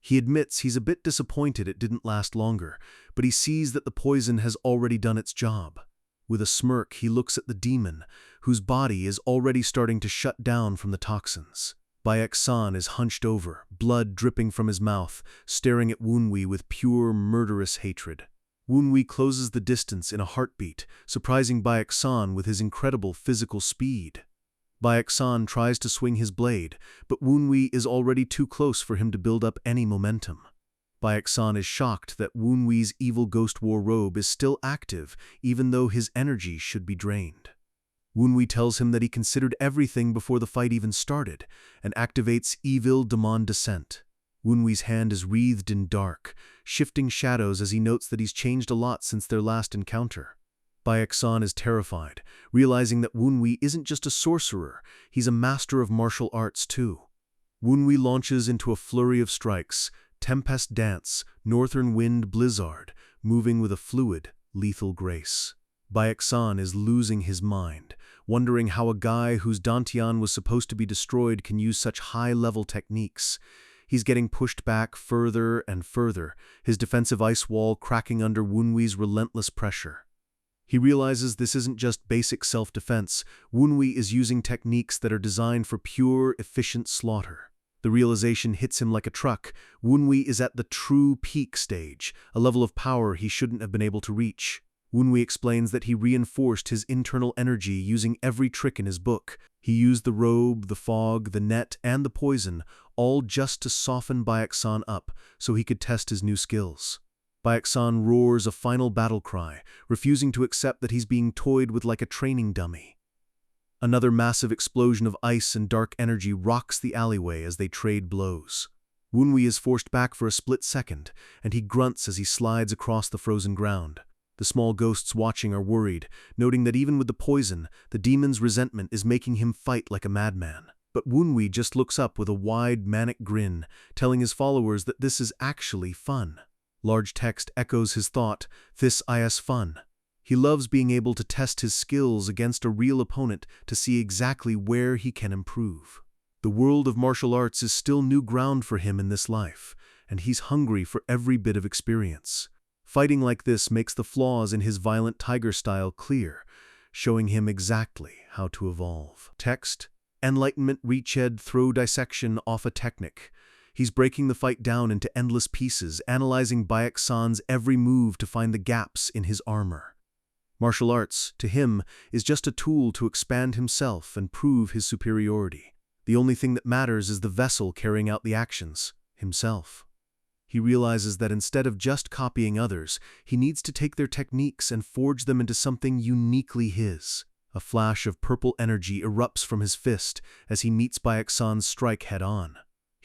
He admits he's a bit disappointed it didn't last longer, but he sees that the poison has already done its job. With a smirk, he looks at the demon, whose body is already starting to shut down from the toxins. Baeksan is hunched over, blood dripping from his mouth, staring at Wunwi with pure, murderous hatred. Wunwi closes the distance in a heartbeat, surprising Baeksan with his incredible physical speed. Baeksan tries to swing his blade, but Wunwi is already too close for him to build up any momentum. Baeksan is shocked that Wunwi's evil ghost war robe is still active, even though his energy should be drained. Wunwi tells him that he considered everything before the fight even started, and activates Evil Demon Descent. Wunwi's hand is wreathed in dark, shifting shadows as he notes that he's changed a lot since their last encounter. Baeksan is terrified, realizing that Wunwi isn't just a sorcerer, he's a master of martial arts too. Wunwi launches into a flurry of strikes, Tempest Dance, Northern Wind Blizzard, moving with a fluid, lethal grace. Baeksan is losing his mind, wondering how a guy whose dantian was supposed to be destroyed can use such high-level techniques. He's getting pushed back further and further, his defensive ice wall cracking under Wunwi's relentless pressure. He realizes this isn't just basic self-defense. Wunwi is using techniques that are designed for pure, efficient slaughter. The realization hits him like a truck. Wunwi is at the true peak stage, a level of power he shouldn't have been able to reach. Wunwi explains that he reinforced his internal energy using every trick in his book. He used the robe, the fog, the net, and the poison, all just to soften Baeksan up so he could test his new skills. Baeksan roars a final battle cry, refusing to accept that he's being toyed with like a training dummy. Another massive explosion of ice and dark energy rocks the alleyway as they trade blows. Wunwi is forced back for a split second, and he grunts as he slides across the frozen ground. The small ghosts watching are worried, noting that even with the poison, the demon's resentment is making him fight like a madman. But Wunwi just looks up with a wide, manic grin, telling his followers that this is actually fun. Large text echoes his thought, "This is fun." He loves being able to test his skills against a real opponent to see exactly where he can improve. The world of martial arts is still new ground for him in this life, and he's hungry for every bit of experience. Fighting like this makes the flaws in his violent tiger style clear, showing him exactly how to evolve. Text: Enlightenment Reached Throw Dissection off a Technic. He's breaking the fight down into endless pieces, analyzing Baeksan's every move to find the gaps in his armor. Martial arts, to him, is just a tool to expand himself and prove his superiority. The only thing that matters is the vessel carrying out the actions, himself. He realizes that instead of just copying others, he needs to take their techniques and forge them into something uniquely his. A flash of purple energy erupts from his fist as he meets Baeksan's strike head-on.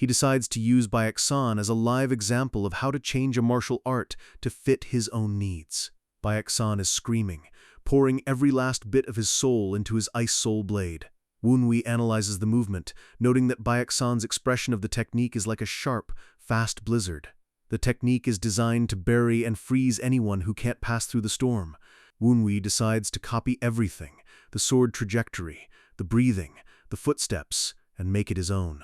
He decides to use Baeksan as a live example of how to change a martial art to fit his own needs. Baeksan is screaming, pouring every last bit of his soul into his ice soul blade. Wunwei analyzes the movement, noting that Baeksan's expression of the technique is like a sharp, fast blizzard. The technique is designed to bury and freeze anyone who can't pass through the storm. Wunwei decides to copy everything, the sword trajectory, the breathing, the footsteps, and make it his own.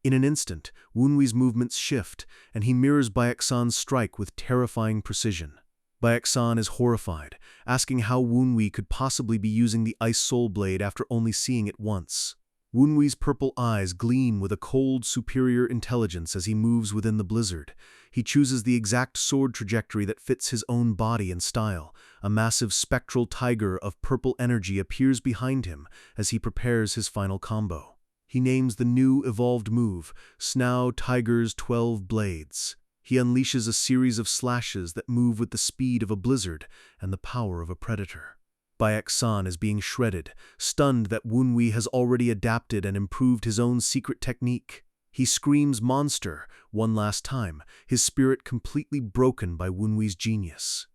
In an instant, Wunwei's movements shift, and he mirrors Baeksan's strike with terrifying precision. Baeksan is horrified, asking how Wunwei could possibly be using the Ice Soul Blade after only seeing it once. Wunwei's purple eyes gleam with a cold, superior intelligence as he moves within the blizzard. He chooses the exact sword trajectory that fits his own body and style. A massive spectral tiger of purple energy appears behind him as he prepares his final combo. He names the new evolved move, Snow Tiger's 12 Blades. He unleashes a series of slashes that move with the speed of a blizzard and the power of a predator. Baeksan is being shredded, stunned that Wunwei has already adapted and improved his own secret technique. He screams monster one last time, his spirit completely broken by Wunwei's genius.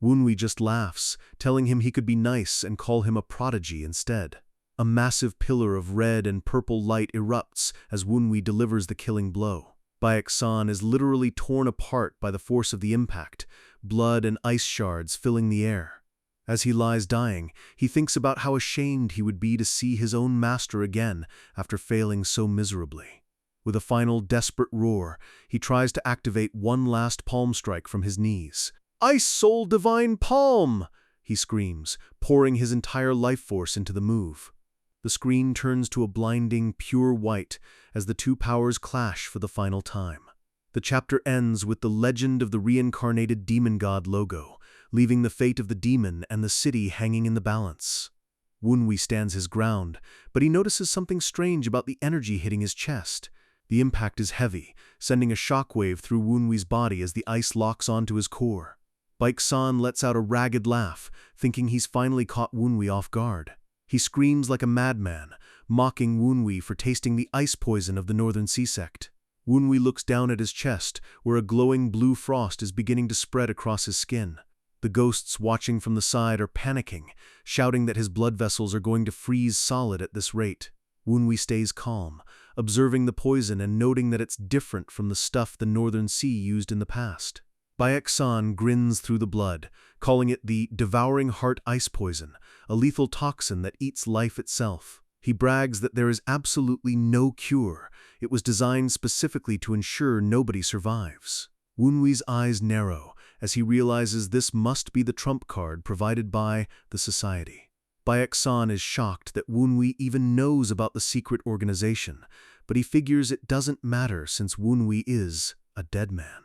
Wunwei just laughs, telling him he could be nice and call him a prodigy instead. A massive pillar of red and purple light erupts as Wunwei delivers the killing blow. Baeksan is literally torn apart by the force of the impact, blood and ice shards filling the air. As he lies dying, he thinks about how ashamed he would be to see his own master again after failing so miserably. With a final desperate roar, he tries to activate one last palm strike from his knees. "Ice Soul Divine Palm!" he screams, pouring his entire life force into the move. The screen turns to a blinding, pure white as the two powers clash for the final time. The chapter ends with the legend of the reincarnated demon god logo, leaving the fate of the demon and the city hanging in the balance. Wunwei stands his ground, but he notices something strange about the energy hitting his chest. The impact is heavy, sending a shockwave through Wunwei's body as the ice locks onto his core. Baeksan lets out a ragged laugh, thinking he's finally caught Wunwei off guard. He screams like a madman, mocking Wunwei for tasting the ice poison of the Northern Sea sect. Wunwei looks down at his chest, where a glowing blue frost is beginning to spread across his skin. The ghosts watching from the side are panicking, shouting that his blood vessels are going to freeze solid at this rate. Wunwei stays calm, observing the poison and noting that it's different from the stuff the Northern Sea used in the past. Baeksan grins through the blood, calling it the Devouring Heart Ice Poison, a lethal toxin that eats life itself. He brags that there is absolutely no cure. It was designed specifically to ensure nobody survives. Wunwei's eyes narrow as he realizes this must be the trump card provided by the society. Baeksan is shocked that Wunwei even knows about the secret organization, but he figures it doesn't matter since Wunwei is a dead man.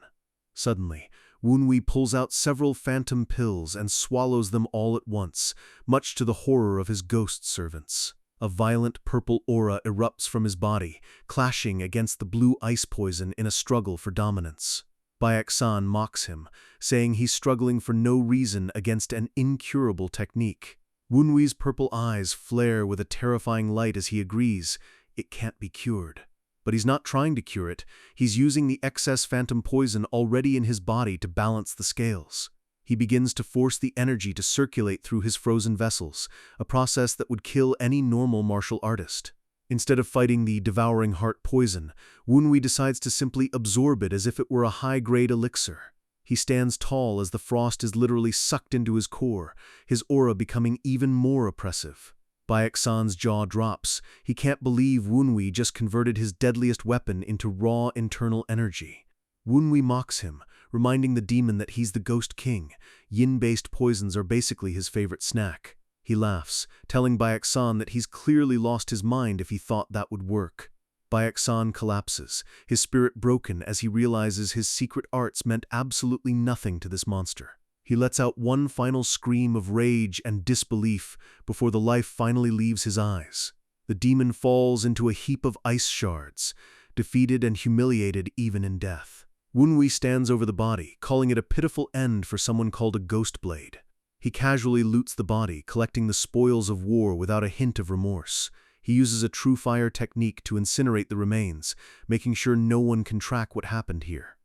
Suddenly, Wunwei pulls out several phantom pills and swallows them all at once, much to the horror of his ghost servants. A violent purple aura erupts from his body, clashing against the blue ice poison in a struggle for dominance. Baeksan mocks him, saying he's struggling for no reason against an incurable technique. Wunwei's purple eyes flare with a terrifying light as he agrees, it can't be cured. But he's not trying to cure it, he's using the excess phantom poison already in his body to balance the scales. He begins to force the energy to circulate through his frozen vessels, a process that would kill any normal martial artist. Instead of fighting the devouring heart poison, Wunwei decides to simply absorb it as if it were a high-grade elixir. He stands tall as the frost is literally sucked into his core, his aura becoming even more oppressive. Baeksan's jaw drops. He can't believe Wunwei just converted his deadliest weapon into raw internal energy. Wunwei mocks him, reminding the demon that he's the Ghost King. Yin-based poisons are basically his favorite snack. He laughs, telling Baeksan that he's clearly lost his mind if he thought that would work. Baeksan collapses, his spirit broken as he realizes his secret arts meant absolutely nothing to this monster. He lets out one final scream of rage and disbelief before the life finally leaves his eyes. The demon falls into a heap of ice shards, defeated and humiliated even in death. Wunwei stands over the body, calling it a pitiful end for someone called a ghost blade. He casually loots the body, collecting the spoils of war without a hint of remorse. He uses a true fire technique to incinerate the remains, making sure no one can track what happened here.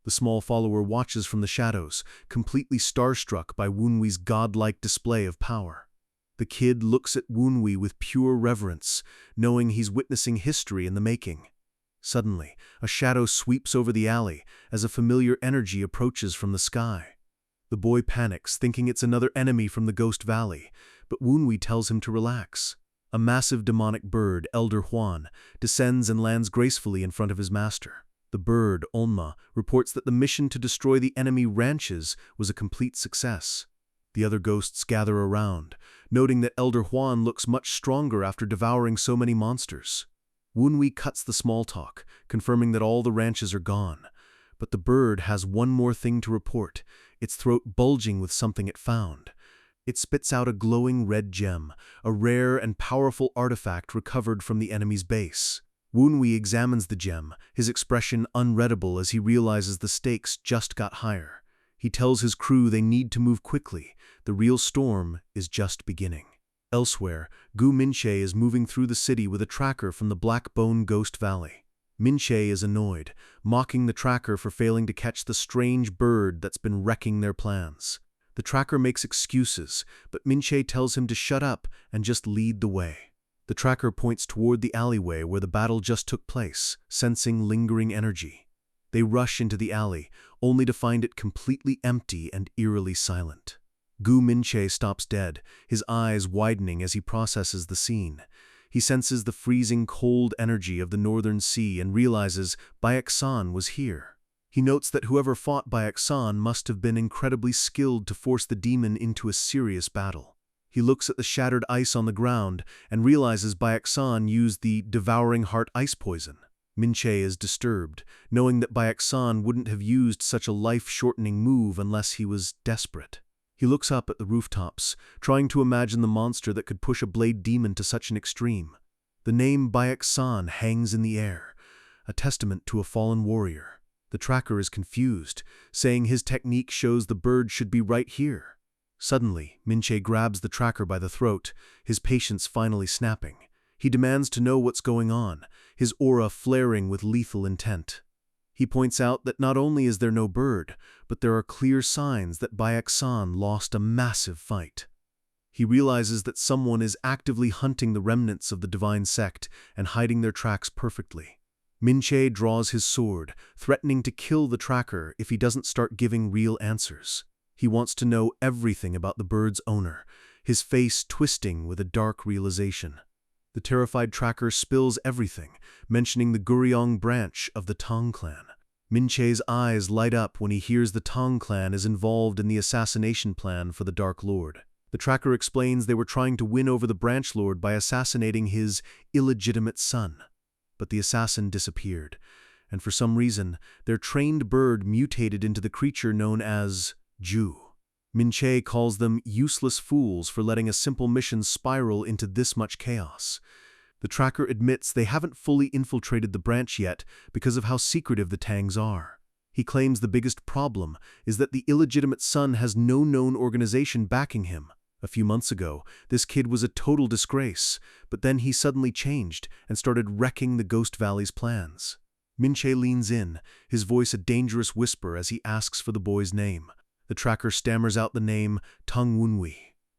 The small follower watches from the shadows, completely starstruck by Wunwi's godlike display of power. The kid looks at Wunwi with pure reverence, knowing he's witnessing history in the making. Suddenly, a shadow sweeps over the alley as a familiar energy approaches from the sky. The boy panics, thinking it's another enemy from the Ghost Valley, but Wunwi tells him to relax. A massive demonic bird, Elder Huan, descends and lands gracefully in front of his master. The bird, Onma, reports that the mission to destroy the enemy ranches was a complete success. The other ghosts gather around, noting that Elder Huan looks much stronger after devouring so many monsters. Wunwi cuts the small talk, confirming that all the ranches are gone. But the bird has one more thing to report, its throat bulging with something it found. It spits out a glowing red gem, a rare and powerful artifact recovered from the enemy's base. Wunwi examines the gem, his expression unreadable as he realizes the stakes just got higher. He tells his crew they need to move quickly. The real storm is just beginning. Elsewhere, Gu Minche is moving through the city with a tracker from the Black Bone Ghost Valley. Minche is annoyed, mocking the tracker for failing to catch the strange bird that's been wrecking their plans. The tracker makes excuses, but Minche tells him to shut up and just lead the way. The tracker points toward the alleyway where the battle just took place, sensing lingering energy. They rush into the alley, only to find it completely empty and eerily silent. Gu Minche stops dead, his eyes widening as he processes the scene. He senses the freezing cold energy of the northern sea and realizes Baek-san was here. He notes that whoever fought Baek-san must have been incredibly skilled to force the demon into a serious battle. He looks at the shattered ice on the ground and realizes Baek-san used the Devouring Heart ice poison. Minche is disturbed, knowing that Baek-san wouldn't have used such a life-shortening move unless he was desperate. He looks up at the rooftops, trying to imagine the monster that could push a blade demon to such an extreme. The name Baek-san hangs in the air, a testament to a fallen warrior. The tracker is confused, saying his technique shows the bird should be right here. Suddenly, Minche grabs the tracker by the throat, his patience finally snapping. He demands to know what's going on, his aura flaring with lethal intent. He points out that not only is there no bird, but there are clear signs that Baek-san lost a massive fight. He realizes that someone is actively hunting the remnants of the divine sect and hiding their tracks perfectly. Minche draws his sword, threatening to kill the tracker if he doesn't start giving real answers. He wants to know everything about the bird's owner, his face twisting with a dark realization. The terrified tracker spills everything, mentioning the Guryong branch of the Tang clan. Minche's eyes light up when he hears the Tang clan is involved in the assassination plan for the Dark Lord. The tracker explains they were trying to win over the branch lord by assassinating his illegitimate son. But the assassin disappeared, and for some reason, their trained bird mutated into the creature known as Ju. Minche calls them useless fools for letting a simple mission spiral into this much chaos. The tracker admits they haven't fully infiltrated the branch yet because of how secretive the Tangs are. He claims the biggest problem is that the illegitimate son has no known organization backing him. A few months ago, this kid was a total disgrace, but then he suddenly changed and started wrecking the Ghost Valley's plans. Minche leans in, his voice a dangerous whisper as he asks for the boy's name. The tracker stammers out the name Tang Wunwi.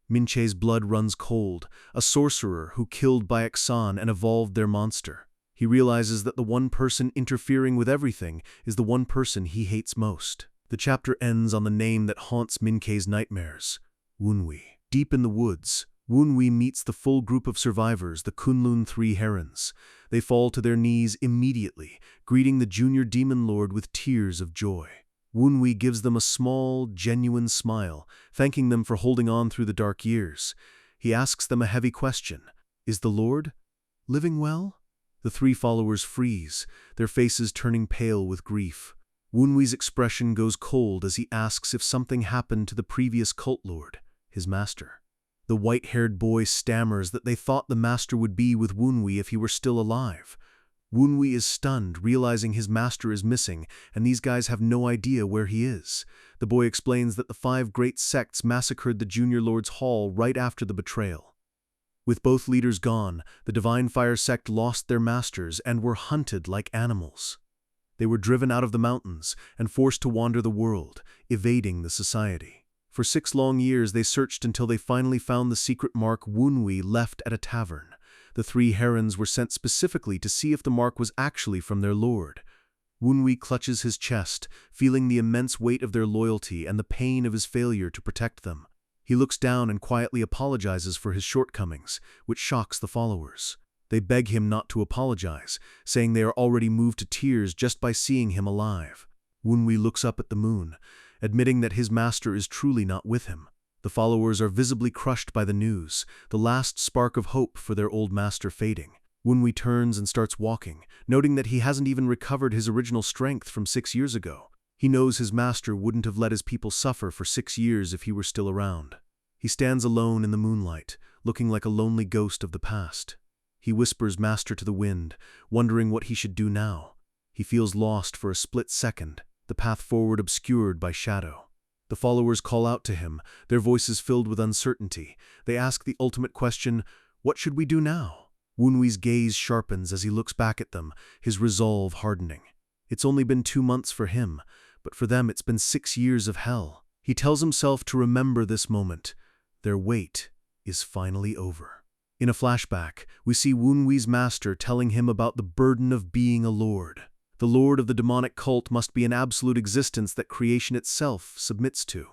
Minche's blood runs cold, a sorcerer who killed Baek-san and evolved their monster. He realizes that the one person interfering with everything is the one person he hates most. The chapter ends on the name that haunts Minche's nightmares, Wunwi. Deep in the woods, Wunwi meets the full group of survivors, the Kunlun Three Herons. They fall to their knees immediately, greeting the junior demon lord with tears of joy. Wunwi gives them a small, genuine smile, thanking them for holding on through the dark years. He asks them a heavy question. Is the Lord living well? The three followers freeze, their faces turning pale with grief. Wunwi's expression goes cold as he asks if something happened to the previous cult lord, his master. The white-haired boy stammers that they thought the master would be with Wunwi if he were still alive. Wunwi is stunned, realizing his master is missing, and these guys have no idea where he is. The boy explains that the 5 great sects massacred the Junior Lord's Hall right after the betrayal. With both leaders gone, the Divine Fire sect lost their masters and were hunted like animals. They were driven out of the mountains and forced to wander the world, evading the society. For 6 long years they searched until they finally found the secret mark Wunwi left at a tavern. The 3 herons were sent specifically to see if the mark was actually from their lord. Wunwi clutches his chest, feeling the immense weight of their loyalty and the pain of his failure to protect them. He looks down and quietly apologizes for his shortcomings, which shocks the followers. They beg him not to apologize, saying they are already moved to tears just by seeing him alive. Wunwi looks up at the moon, admitting that his master is truly not with him. The followers are visibly crushed by the news, the last spark of hope for their old master fading. Wunwi turns and starts walking, noting that he hasn't even recovered his original strength from 6 years ago. He knows his master wouldn't have let his people suffer for 6 years if he were still around. He stands alone in the moonlight, looking like a lonely ghost of the past. He whispers master to the wind, wondering what he should do now. He feels lost for a split second, the path forward obscured by shadow. The followers call out to him, their voices filled with uncertainty. They ask the ultimate question, what should we do now? Wunwi's gaze sharpens as he looks back at them, his resolve hardening. It's only been 2 months for him, but for them it's been 6 years of hell. He tells himself to remember this moment. Their wait is finally over. In a flashback, we see Wunwi's master telling him about the burden of being a lord. The lord of the demonic cult must be an absolute existence that creation itself submits to.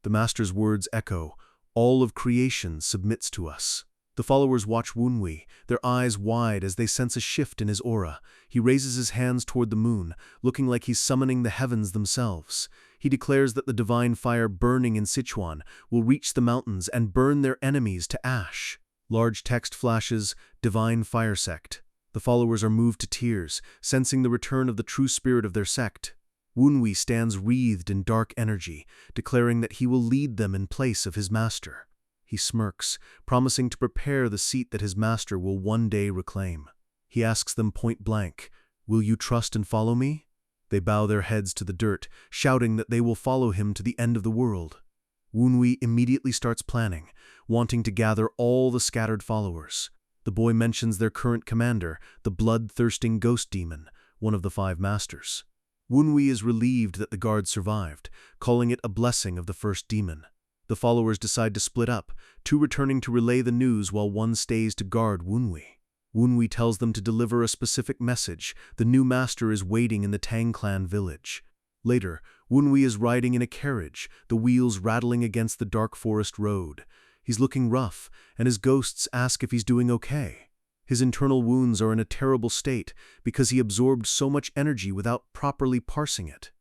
The master's words echo, all of creation submits to us. The followers watch Wunwi, their eyes wide as they sense a shift in his aura. He raises his hands toward the moon, looking like he's summoning the heavens themselves. He declares that the divine fire burning in Sichuan will reach the mountains and burn their enemies to ash. Large text flashes, Divine Fire Sect. The followers are moved to tears, sensing the return of the true spirit of their sect. Wunwi stands wreathed in dark energy, declaring that he will lead them in place of his master. He smirks, promising to prepare the seat that his master will one day reclaim. He asks them point blank, "Will you trust and follow me?" They bow their heads to the dirt, shouting that they will follow him to the end of the world. Wunwi immediately starts planning, wanting to gather all the scattered followers. The boy mentions their current commander, the blood-thirsting ghost demon, one of the 5 masters. Wunwi is relieved that the guard survived, calling it a blessing of the first demon. The followers decide to split up, 2 returning to relay the news while 1 stays to guard Wunwi. Wunwi tells them to deliver a specific message. The new master is waiting in the Tang clan village. Later, Wunwi is riding in a carriage, the wheels rattling against the dark forest road. He's looking rough, and his ghosts ask if he's doing okay. His internal wounds are in a terrible state because he absorbed so much energy without properly parsing it.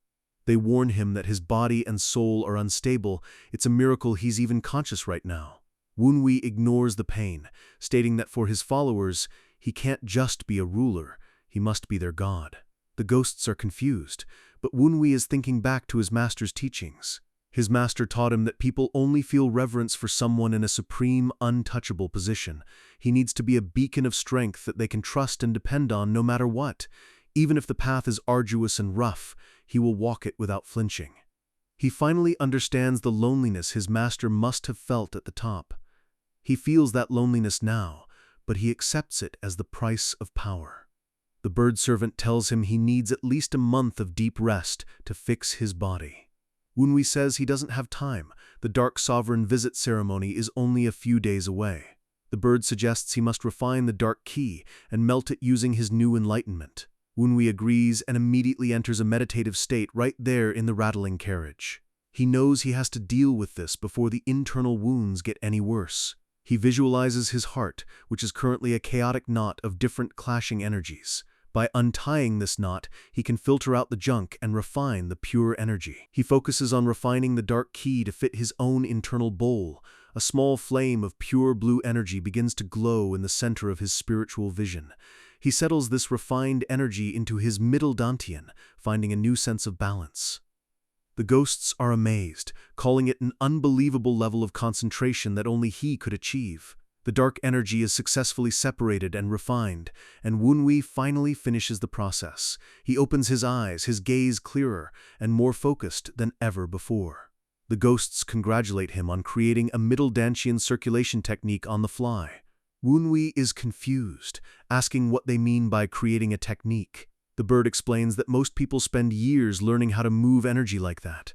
They warn him that his body and soul are unstable. It's a miracle he's even conscious right now. Wunwi ignores the pain, stating that for his followers, he can't just be a ruler, he must be their god. The ghosts are confused, but Wunwi is thinking back to his master's teachings. His master taught him that people only feel reverence for someone in a supreme, untouchable position. He needs to be a beacon of strength that they can trust and depend on no matter what. Even if the path is arduous and rough, he will walk it without flinching. He finally understands the loneliness his master must have felt at the top. He feels that loneliness now, but he accepts it as the price of power. The bird servant tells him he needs at least a month of deep rest to fix his body. Wunwi says he doesn't have time. The Dark Sovereign visit ceremony is only a few days away. The bird suggests he must refine the dark key and melt it using his new enlightenment. Wunwi agrees and immediately enters a meditative state right there in the rattling carriage. He knows he has to deal with this before the internal wounds get any worse. He visualizes his heart, which is currently a chaotic knot of different clashing energies. By untying this knot, he can filter out the junk and refine the pure energy. He focuses on refining the dark key to fit his own internal bowl. A small flame of pure blue energy begins to glow in the center of his spiritual vision. He settles this refined energy into his middle dantian, finding a new sense of balance. The ghosts are amazed, calling it an unbelievable level of concentration that only he could achieve. The dark energy is successfully separated and refined, and Wunwi finally finishes the process. He opens his eyes, his gaze clearer and more focused than ever before. The ghosts congratulate him on creating a middle dantian circulation technique on the fly. Wunwi is confused, asking what they mean by creating a technique. The bird explains that most people spend years learning how to move energy like that.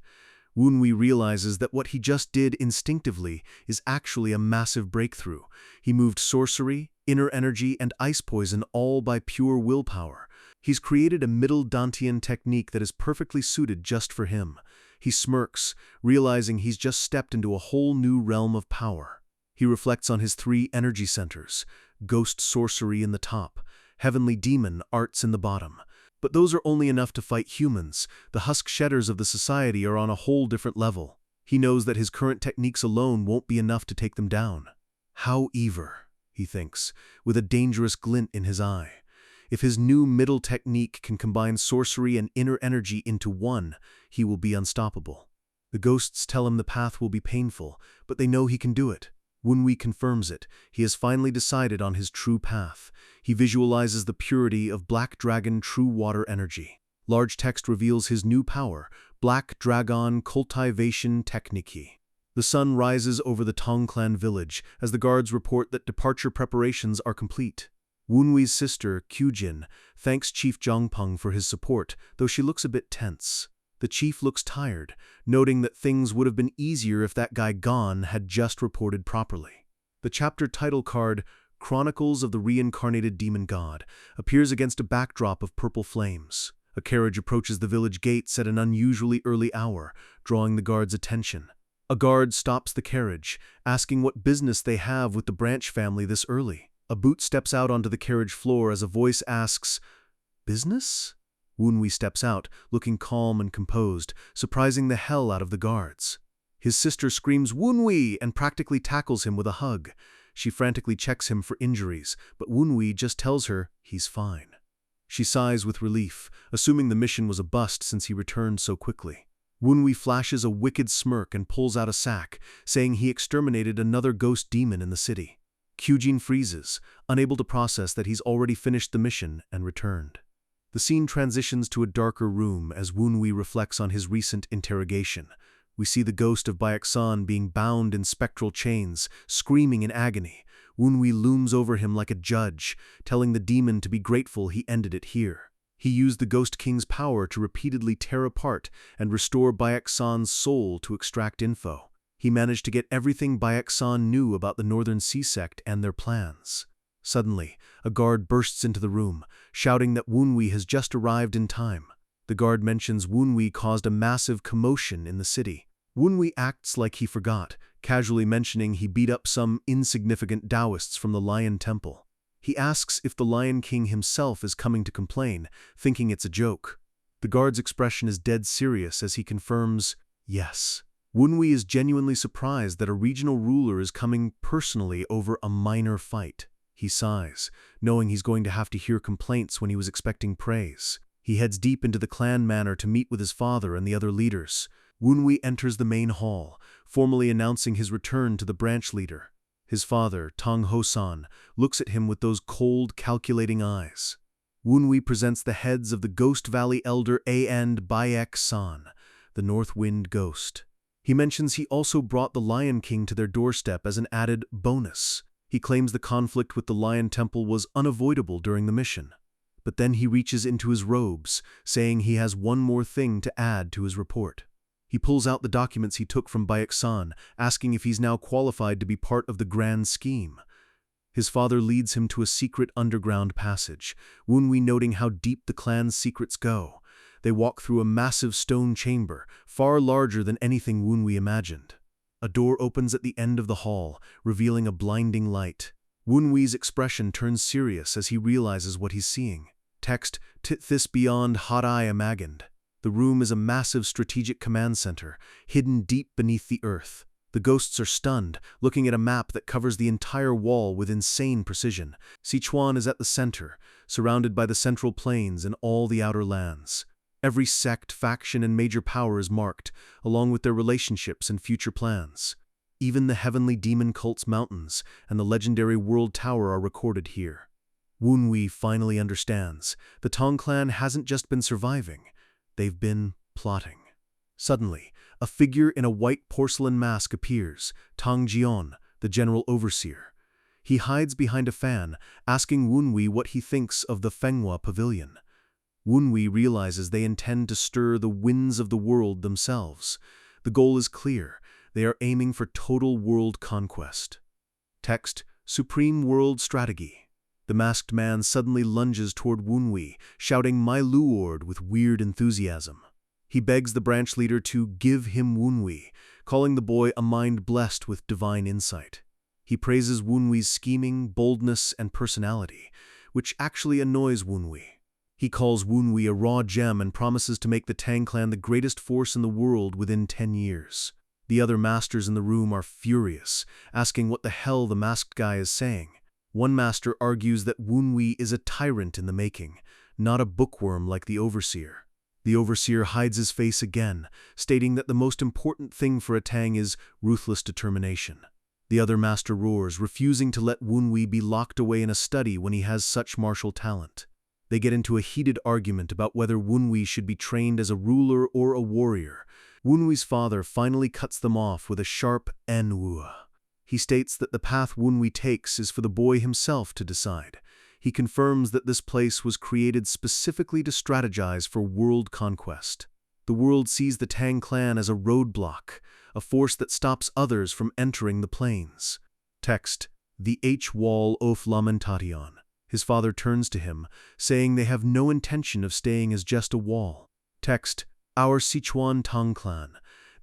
Wunwi realizes that what he just did instinctively is actually a massive breakthrough. He moved sorcery, inner energy, and ice poison all by pure willpower. He's created a middle Dantian technique that is perfectly suited just for him. He smirks, realizing he's just stepped into a whole new realm of power. He reflects on his 3 energy centers: ghost sorcery in the top, heavenly demon arts in the bottom. But those are only enough to fight humans. The husk shedders of the society are on a whole different level. He knows that his current techniques alone won't be enough to take them down. However, he thinks, with a dangerous glint in his eye, if his new middle technique can combine sorcery and inner energy into one, he will be unstoppable. The ghosts tell him the path will be painful, but they know he can do it. Wunwi confirms it. He has finally decided on his true path. He visualizes the purity of Black Dragon True Water Energy. Large text reveals his new power, Black Dragon Cultivation Technique. The sun rises over the Tongclan village as the guards report that departure preparations are complete. Wunwi's sister, Kyujin, thanks Chief Zhangpeng for his support, though she looks a bit tense. The chief looks tired, noting that things would have been easier if that guy Gon had just reported properly. The chapter title card, Chronicles of the Reincarnated Demon God, appears against a backdrop of purple flames. A carriage approaches the village gates at an unusually early hour, drawing the guards' attention. A guard stops the carriage, asking what business they have with the Branch family this early. A boot steps out onto the carriage floor as a voice asks, "Business?" Wunwi steps out, looking calm and composed, surprising the hell out of the guards. His sister screams "Wunwi" and practically tackles him with a hug. She frantically checks him for injuries, but Wunwi just tells her he's fine. She sighs with relief, assuming the mission was a bust since he returned so quickly. Wunwi flashes a wicked smirk and pulls out a sack, saying he exterminated another ghost demon in the city. Kyujin freezes, unable to process that he's already finished the mission and returned. The scene transitions to a darker room as Wunwi reflects on his recent interrogation. We see the ghost of Baeksan being bound in spectral chains, screaming in agony. Wunwi looms over him like a judge, telling the demon to be grateful he ended it here. He used the Ghost King's power to repeatedly tear apart and restore Baeksan's soul to extract info. He managed to get everything Baeksan knew about the Northern Sea Sect and their plans. Suddenly, a guard bursts into the room, shouting that Wunwi has just arrived in time. The guard mentions Wunwi caused a massive commotion in the city. Wunwi acts like he forgot, casually mentioning he beat up some insignificant Taoists from the Lion Temple. He asks if the Lion King himself is coming to complain, thinking it's a joke. The guard's expression is dead serious as he confirms, yes. Wunwi is genuinely surprised that a regional ruler is coming personally over a minor fight. He sighs, knowing he's going to have to hear complaints when he was expecting praise. He heads deep into the clan manor to meet with his father and the other leaders. Wunwi enters the main hall, formally announcing his return to the branch leader. His father, Tong Ho-san, looks at him with those cold, calculating eyes. Wunwi presents the heads of the Ghost Valley Elder and Baek-san, the North Wind Ghost. He mentions he also brought the Lion King to their doorstep as an added bonus. He claims the conflict with the Lion Temple was unavoidable during the mission. But then he reaches into his robes, saying he has one more thing to add to his report. He pulls out the documents he took from Baek-san, asking if he's now qualified to be part of the grand scheme. His father leads him to a secret underground passage, Wunwi noting how deep the clan's secrets go. They walk through a massive stone chamber, far larger than anything Wunwi imagined. A door opens at the end of the hall, revealing a blinding light. Wunwi's expression turns serious as he realizes what he's seeing. Text, "This beyond hot eye imagined." The room is a massive strategic command center, hidden deep beneath the earth. The ghosts are stunned, looking at a map that covers the entire wall with insane precision. Sichuan is at the center, surrounded by the central plains and all the outer lands. Every sect, faction, and major power is marked, along with their relationships and future plans. Even the heavenly demon cult's mountains and the legendary World Tower are recorded here. Wunwi finally understands. The Tong clan hasn't just been surviving, they've been plotting. Suddenly, a figure in a white porcelain mask appears, Tang Jion, the general overseer. He hides behind a fan, asking Wunwi what he thinks of the Manhwa pavilion. Wunwi realizes they intend to stir the winds of the world themselves. The goal is clear. They are aiming for total world conquest. Text: Supreme World Strategy. The masked man suddenly lunges toward Wunwi, shouting "My lord" with weird enthusiasm. He begs the branch leader to give him Wunwi, calling the boy a mind blessed with divine insight. He praises Wunwi's scheming, boldness, and personality, which actually annoys Wunwi. He calls Wunwi a raw gem and promises to make the Tang clan the greatest force in the world within 10 years. The other masters in the room are furious, asking what the hell the masked guy is saying. One master argues that Wunwi is a tyrant in the making, not a bookworm like the overseer. The overseer hides his face again, stating that the most important thing for a Tang is ruthless determination. The other master roars, refusing to let Wunwi be locked away in a study when he has such martial talent. They get into a heated argument about whether Wunwi should be trained as a ruler or a warrior. Wunwi's father finally cuts them off with a sharp "Enwua." He states that the path Wunwi takes is for the boy himself to decide. He confirms that this place was created specifically to strategize for world conquest. The world sees the Tang clan as a roadblock, a force that stops others from entering the plains. Text: The H-Wall of Lamentation. His father turns to him, saying they have no intention of staying as just a wall. Text: Our Sichuan Tang clan.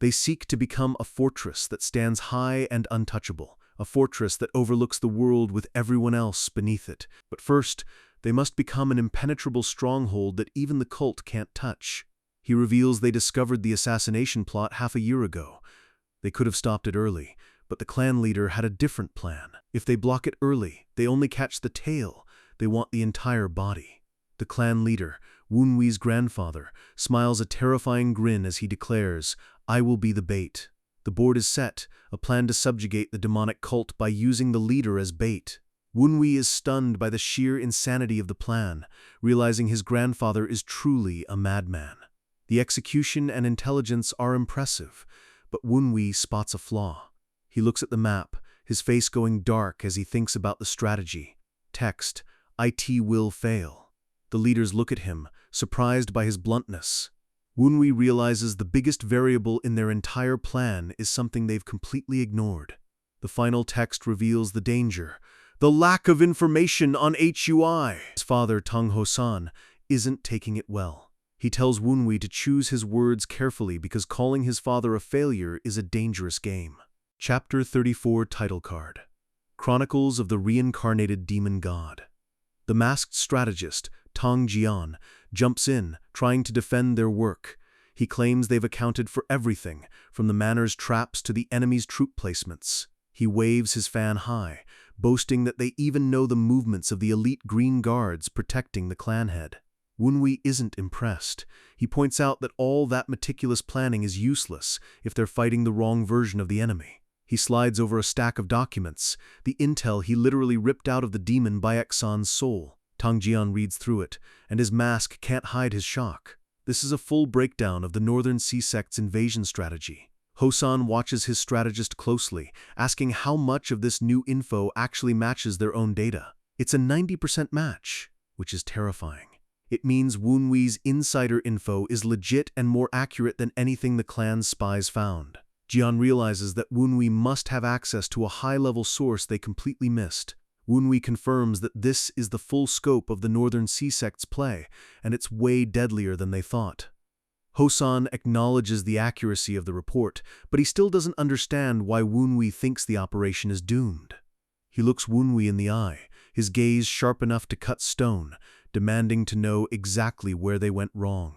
They seek to become a fortress that stands high and untouchable, a fortress that overlooks the world with everyone else beneath it. But first, they must become an impenetrable stronghold that even the cult can't touch. He reveals they discovered the assassination plot half a year ago. They could have stopped it early, but the clan leader had a different plan. If they block it early, they only catch the tail. They want the entire body. The clan leader, Wunwi's grandfather, smiles a terrifying grin as he declares, "I will be the bait." The board is set, a plan to subjugate the demonic cult by using the leader as bait. Wunwi is stunned by the sheer insanity of the plan, realizing his grandfather is truly a madman. The execution and intelligence are impressive, but Wunwi spots a flaw. He looks at the map, his face going dark as he thinks about the strategy. Text: IT will fail. The leaders look at him, surprised by his bluntness. Wunwi realizes the biggest variable in their entire plan is something they've completely ignored. The final text reveals the danger, the lack of information on HUI. His father, Tang Hosan, isn't taking it well. He tells Wunwi to choose his words carefully because calling his father a failure is a dangerous game. Chapter 34 Title Card. Chronicles of the Reincarnated Demon God. The masked strategist, Tang Jian, jumps in, trying to defend their work. He claims they've accounted for everything, from the manor's traps to the enemy's troop placements. He waves his fan high, boasting that they even know the movements of the elite green guards protecting the clan head. Wunwi isn't impressed. He points out that all that meticulous planning is useless if they're fighting the wrong version of the enemy. He slides over a stack of documents, the intel he literally ripped out of the demon Baeksan's soul. Tang Jian reads through it, and his mask can't hide his shock. This is a full breakdown of the Northern Sea Sect's invasion strategy. Hosan watches his strategist closely, asking how much of this new info actually matches their own data. It's a 90% match, which is terrifying. It means Wunwi's insider info is legit and more accurate than anything the clan's spies found. Jian realizes that Wunwi must have access to a high-level source they completely missed. Wunwi confirms that this is the full scope of the Northern Sea Sect's play, and it's way deadlier than they thought. Hosan acknowledges the accuracy of the report, but he still doesn't understand why Wunwi thinks the operation is doomed. He looks Wunwi in the eye, his gaze sharp enough to cut stone, demanding to know exactly where they went wrong.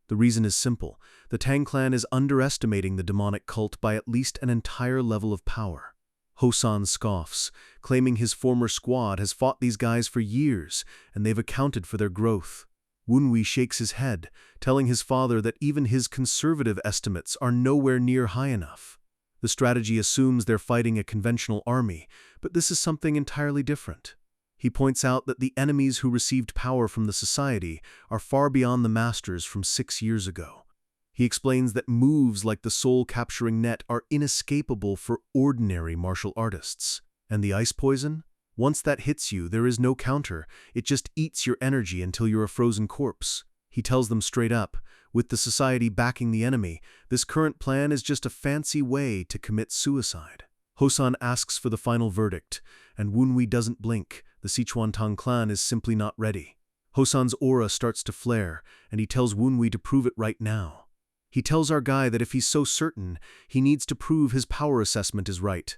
The reason is simple. The Tang clan is underestimating the demonic cult by at least an entire level of power. Hosan scoffs, claiming his former squad has fought these guys for years, and they've accounted for their growth. Wunwi shakes his head, telling his father that even his conservative estimates are nowhere near high enough. The strategy assumes they're fighting a conventional army, but this is something entirely different. He points out that the enemies who received power from the society are far beyond the masters from 6 years ago. He explains that moves like the soul-capturing net are inescapable for ordinary martial artists. And the ice poison? Once that hits you, there is no counter. It just eats your energy until you're a frozen corpse. He tells them straight up, with the society backing the enemy, this current plan is just a fancy way to commit suicide. Hosan asks for the final verdict, and Wunwi doesn't blink. The Sichuan clan is simply not ready. Hosan's aura starts to flare, and he tells Wunwi to prove it right now. He tells our guy that if he's so certain, he needs to prove his power assessment is right,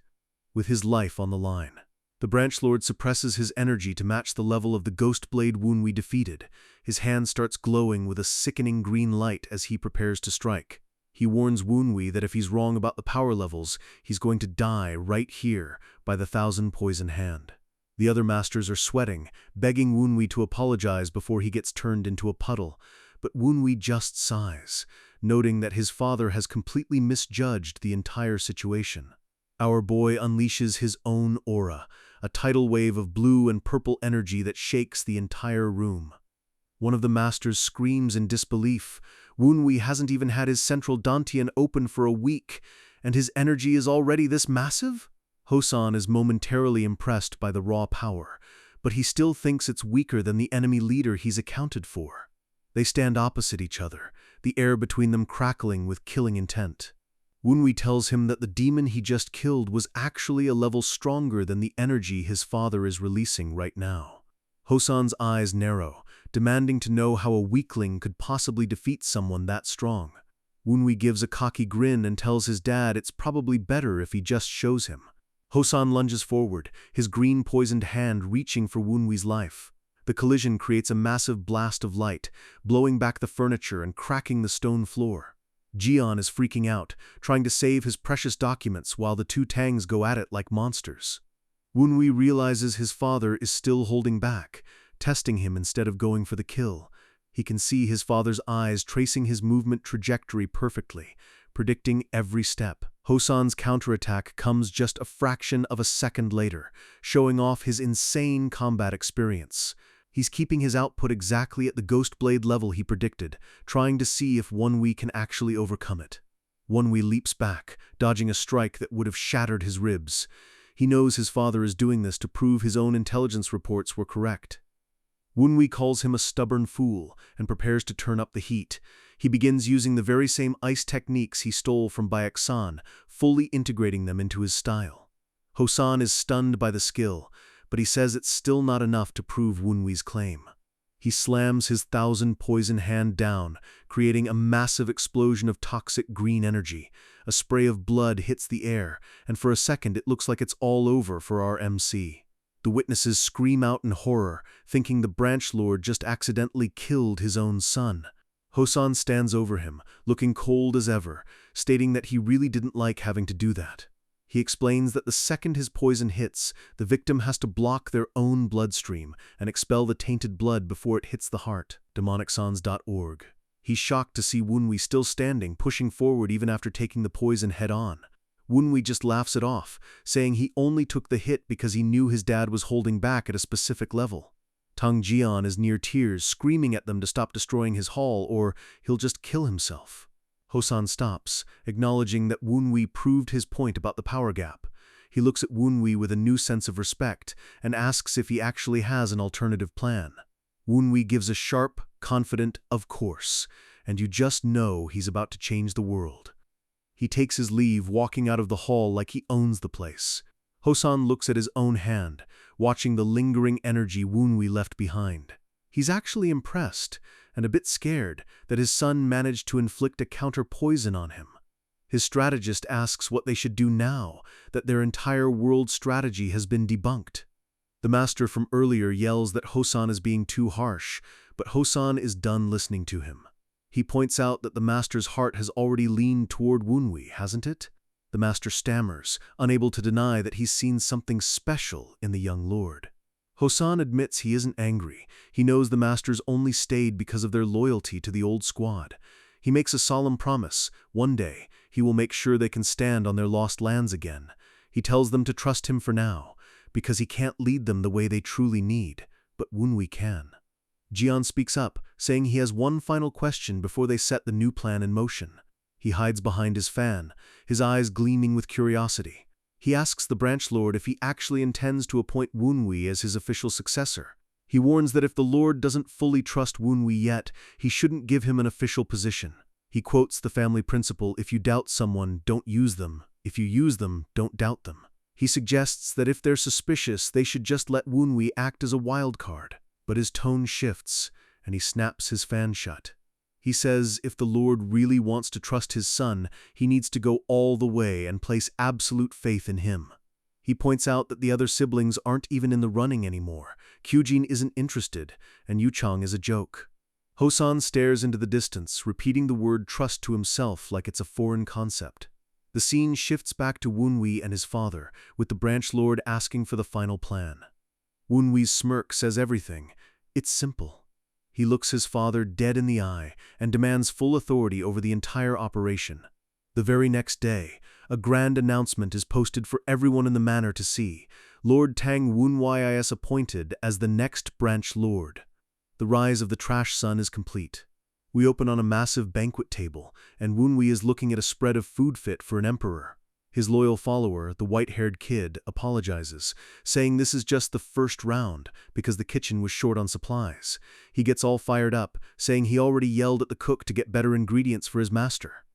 with his life on the line. The Branch Lord suppresses his energy to match the level of the ghost blade Wunwi defeated. His hand starts glowing with a sickening green light as he prepares to strike. He warns Wunwi that if he's wrong about the power levels, he's going to die right here by the 1,000 poison hand. The other masters are sweating, begging Wunwi to apologize before he gets turned into a puddle, but Wunwi just sighs, noting that his father has completely misjudged the entire situation. Our boy unleashes his own aura, a tidal wave of blue and purple energy that shakes the entire room. One of the masters screams in disbelief. Wunwi hasn't even had his central dantian open for a week, and his energy is already this massive? Hosan is momentarily impressed by the raw power, but he still thinks it's weaker than the enemy leader he's accounted for. They stand opposite each other, the air between them crackling with killing intent. Wunwi tells him that the demon he just killed was actually a level stronger than the energy his father is releasing right now. Hosan's eyes narrow, demanding to know how a weakling could possibly defeat someone that strong. Wunwi gives a cocky grin and tells his dad it's probably better if he just shows him. Hosan lunges forward, his green poisoned hand reaching for Wunwi's life. The collision creates a massive blast of light, blowing back the furniture and cracking the stone floor. Jian is freaking out, trying to save his precious documents while the two Tangs go at it like monsters. Wunwi realizes his father is still holding back, testing him instead of going for the kill. He can see his father's eyes tracing his movement trajectory perfectly, predicting every step. Hosan's counterattack comes just a fraction of a second later, showing off his insane combat experience. He's keeping his output exactly at the Ghost Blade level he predicted, trying to see if Wunwi can actually overcome it. Wunwi leaps back, dodging a strike that would have shattered his ribs. He knows his father is doing this to prove his own intelligence reports were correct. Wunwi calls him a stubborn fool and prepares to turn up the heat. He begins using the very same ice techniques he stole from Baeksan, fully integrating them into his style. Hosan is stunned by the skill, but he says it's still not enough to prove Wunwi's claim. He slams his 1,000 poison hand down, creating a massive explosion of toxic green energy. A spray of blood hits the air, and for a second it looks like it's all over for our MC. The witnesses scream out in horror, thinking the Branch Lord just accidentally killed his own son. Hosan stands over him, looking cold as ever, stating that he really didn't like having to do that. He explains that the second his poison hits, the victim has to block their own bloodstream and expel the tainted blood before it hits the heart. DemonicSons.org. He's shocked to see Wunwi still standing, pushing forward even after taking the poison head-on. Wunwi just laughs it off, saying he only took the hit because he knew his dad was holding back at a specific level. Tang Jian is near tears, screaming at them to stop destroying his hall or he'll just kill himself. Hosan stops, acknowledging that Wunwi proved his point about the power gap. He looks at Wunwi with a new sense of respect and asks if he actually has an alternative plan. Wunwi gives a sharp, confident, "Of course," and you just know he's about to change the world. He takes his leave, walking out of the hall like he owns the place. Hosan looks at his own hand, watching the lingering energy Wunwi left behind. He's actually impressed, and a bit scared, that his son managed to inflict a counter-poison on him. His strategist asks what they should do now, that their entire world strategy has been debunked. The master from earlier yells that Hosan is being too harsh, but Hosan is done listening to him. He points out that the master's heart has already leaned toward Wunwi, hasn't it? The master stammers, unable to deny that he's seen something special in the young lord. Hosan admits he isn't angry. He knows the masters only stayed because of their loyalty to the old squad. He makes a solemn promise. One day, he will make sure they can stand on their lost lands again. He tells them to trust him for now, because he can't lead them the way they truly need, but Wunwi can. Jian speaks up, saying he has one final question before they set the new plan in motion. He hides behind his fan, his eyes gleaming with curiosity. He asks the branch lord if he actually intends to appoint Wunwi as his official successor. He warns that if the lord doesn't fully trust Wunwi yet, he shouldn't give him an official position. He quotes the family principle, if you doubt someone, don't use them. If you use them, don't doubt them. He suggests that if they're suspicious, they should just let Wunwi act as a wild card. But his tone shifts, and he snaps his fan shut. He says if the Lord really wants to trust his son, he needs to go all the way and place absolute faith in him. He points out that the other siblings aren't even in the running anymore. Kyujin isn't interested, and Yuchang is a joke. Hosan stares into the distance, repeating the word trust to himself like it's a foreign concept. The scene shifts back to Wunwi and his father, with the branch lord asking for the final plan. Wunwi's smirk says everything. It's simple. He looks his father dead in the eye and demands full authority over the entire operation. The very next day, a grand announcement is posted for everyone in the manor to see. Lord Tang Wunwi is appointed as the next branch lord. The rise of the trash son is complete. We open on a massive banquet table, and Wunwi is looking at a spread of food fit for an emperor. His loyal follower, the white-haired kid, apologizes, saying this is just the first round because the kitchen was short on supplies. He gets all fired up, saying he already yelled at the cook to get better ingredients for his master.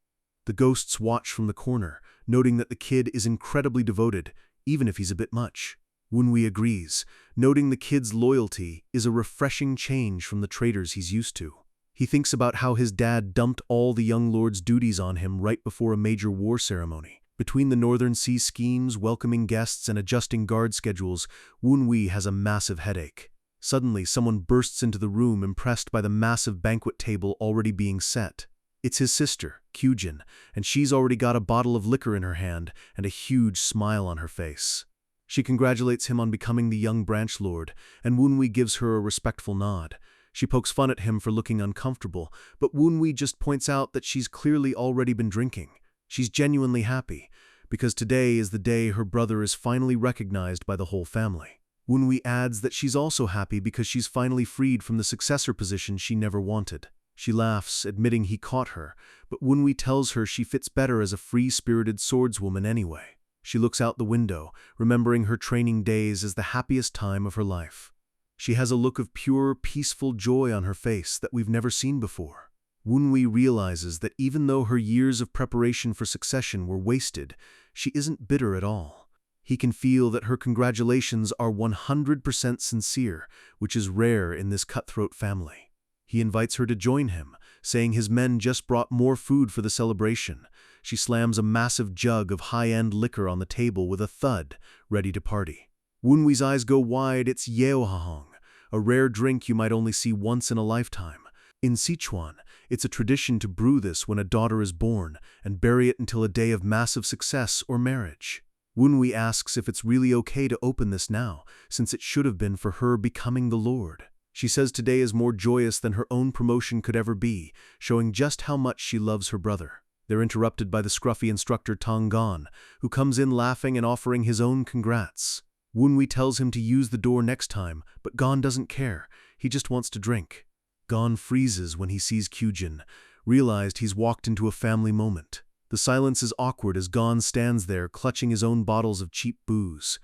The ghosts watch from the corner, noting that the kid is incredibly devoted, even if he's a bit much. Wunwi agrees, noting the kid's loyalty is a refreshing change from the traitors he's used to. He thinks about how his dad dumped all the young lord's duties on him right before a major war ceremony. Between the Northern Sea schemes, welcoming guests, and adjusting guard schedules, Wunwi has a massive headache. Suddenly, someone bursts into the room, impressed by the massive banquet table already being set. It's his sister, Kyujin, and she's already got a bottle of liquor in her hand and a huge smile on her face. She congratulates him on becoming the young branch lord, and Wunwi gives her a respectful nod. She pokes fun at him for looking uncomfortable, but Wunwi just points out that she's clearly already been drinking. She's genuinely happy, because today is the day her brother is finally recognized by the whole family. Wunwi adds that she's also happy because she's finally freed from the successor position she never wanted. She laughs, admitting he caught her, but Wunwi tells her she fits better as a free-spirited swordswoman anyway. She looks out the window, remembering her training days as the happiest time of her life. She has a look of pure, peaceful joy on her face that we've never seen before. Wunwi realizes that even though her years of preparation for succession were wasted, she isn't bitter at all. He can feel that her congratulations are 100% sincere, which is rare in this cutthroat family. He invites her to join him, saying his men just brought more food for the celebration. She slams a massive jug of high-end liquor on the table with a thud, ready to party. Wunwi's eyes go wide. It's yeohahong, a rare drink you might only see once in a lifetime. In Sichuan, it's a tradition to brew this when a daughter is born and bury it until a day of massive success or marriage. Wunwi asks if it's really okay to open this now, since it should have been for her becoming the lord. She says today is more joyous than her own promotion could ever be, showing just how much she loves her brother. They're interrupted by the scruffy instructor Tong Gon, who comes in laughing and offering his own congrats. Wunwi tells him to use the door next time, but Gon doesn't care. He just wants to drink. Gon freezes when he sees Kyujin, realized he's walked into a family moment. The silence is awkward as Gon stands there clutching his own bottles of cheap booze.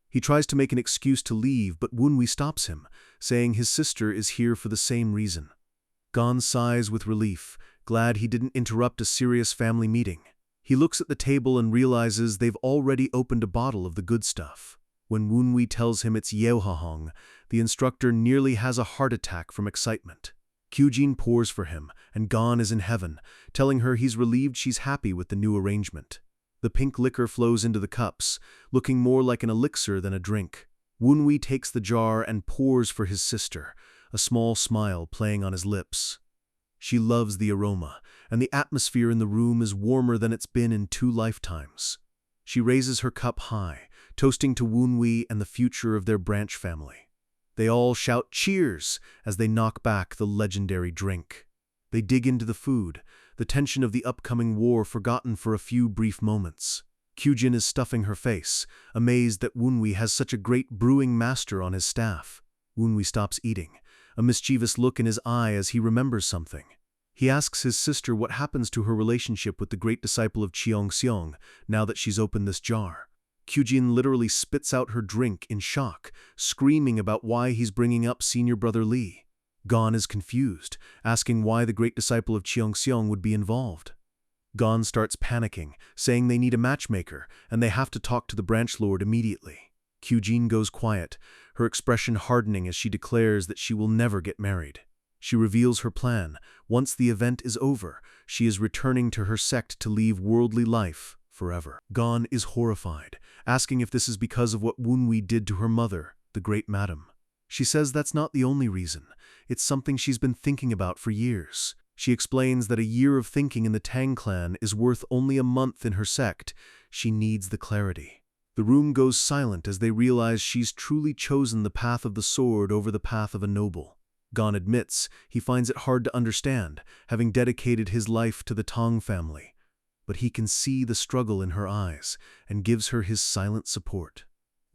He tries to make an excuse to leave, but Wunwi stops him, saying his sister is here for the same reason. Gon sighs with relief, glad he didn't interrupt a serious family meeting. He looks at the table and realizes they've already opened a bottle of the good stuff. When Wunwi tells him it's yeohahong, the instructor nearly has a heart attack from excitement. Kyujin pours for him, and Gon is in heaven, telling her he's relieved she's happy with the new arrangement. The pink liquor flows into the cups, looking more like an elixir than a drink. Wunwi takes the jar and pours for his sister, a small smile playing on his lips. She loves the aroma, and the atmosphere in the room is warmer than it's been in 2 lifetimes. She raises her cup high, toasting to Wunwi and the future of their branch family. They all shout cheers as they knock back the legendary drink. They dig into the food, the tension of the upcoming war forgotten for a few brief moments. Kyujin is stuffing her face, amazed that Wunwi has such a great brewing master on his staff. Wunwi stops eating, a mischievous look in his eye as he remembers something. He asks his sister what happens to her relationship with the great disciple of Cheongseong now that she's opened this jar. Kyujin literally spits out her drink in shock, screaming about why he's bringing up senior brother Lee. Gon is confused, asking why the great disciple of Cheongseong would be involved. Gon starts panicking, saying they need a matchmaker, and they have to talk to the branch lord immediately. Kyujin goes quiet, her expression hardening as she declares that she will never get married. She reveals her plan. Once the event is over, she is returning to her sect to leave worldly life forever. Gon is horrified, asking if this is because of what Woonwee did to her mother, the great madam. She says that's not the only reason. It's something she's been thinking about for years. She explains that a year of thinking in the Tang clan is worth only a month in her sect. She needs the clarity. The room goes silent as they realize she's truly chosen the path of the sword over the path of a noble. Gon admits he finds it hard to understand, having dedicated his life to the Tang family. But he can see the struggle in her eyes and gives her his silent support.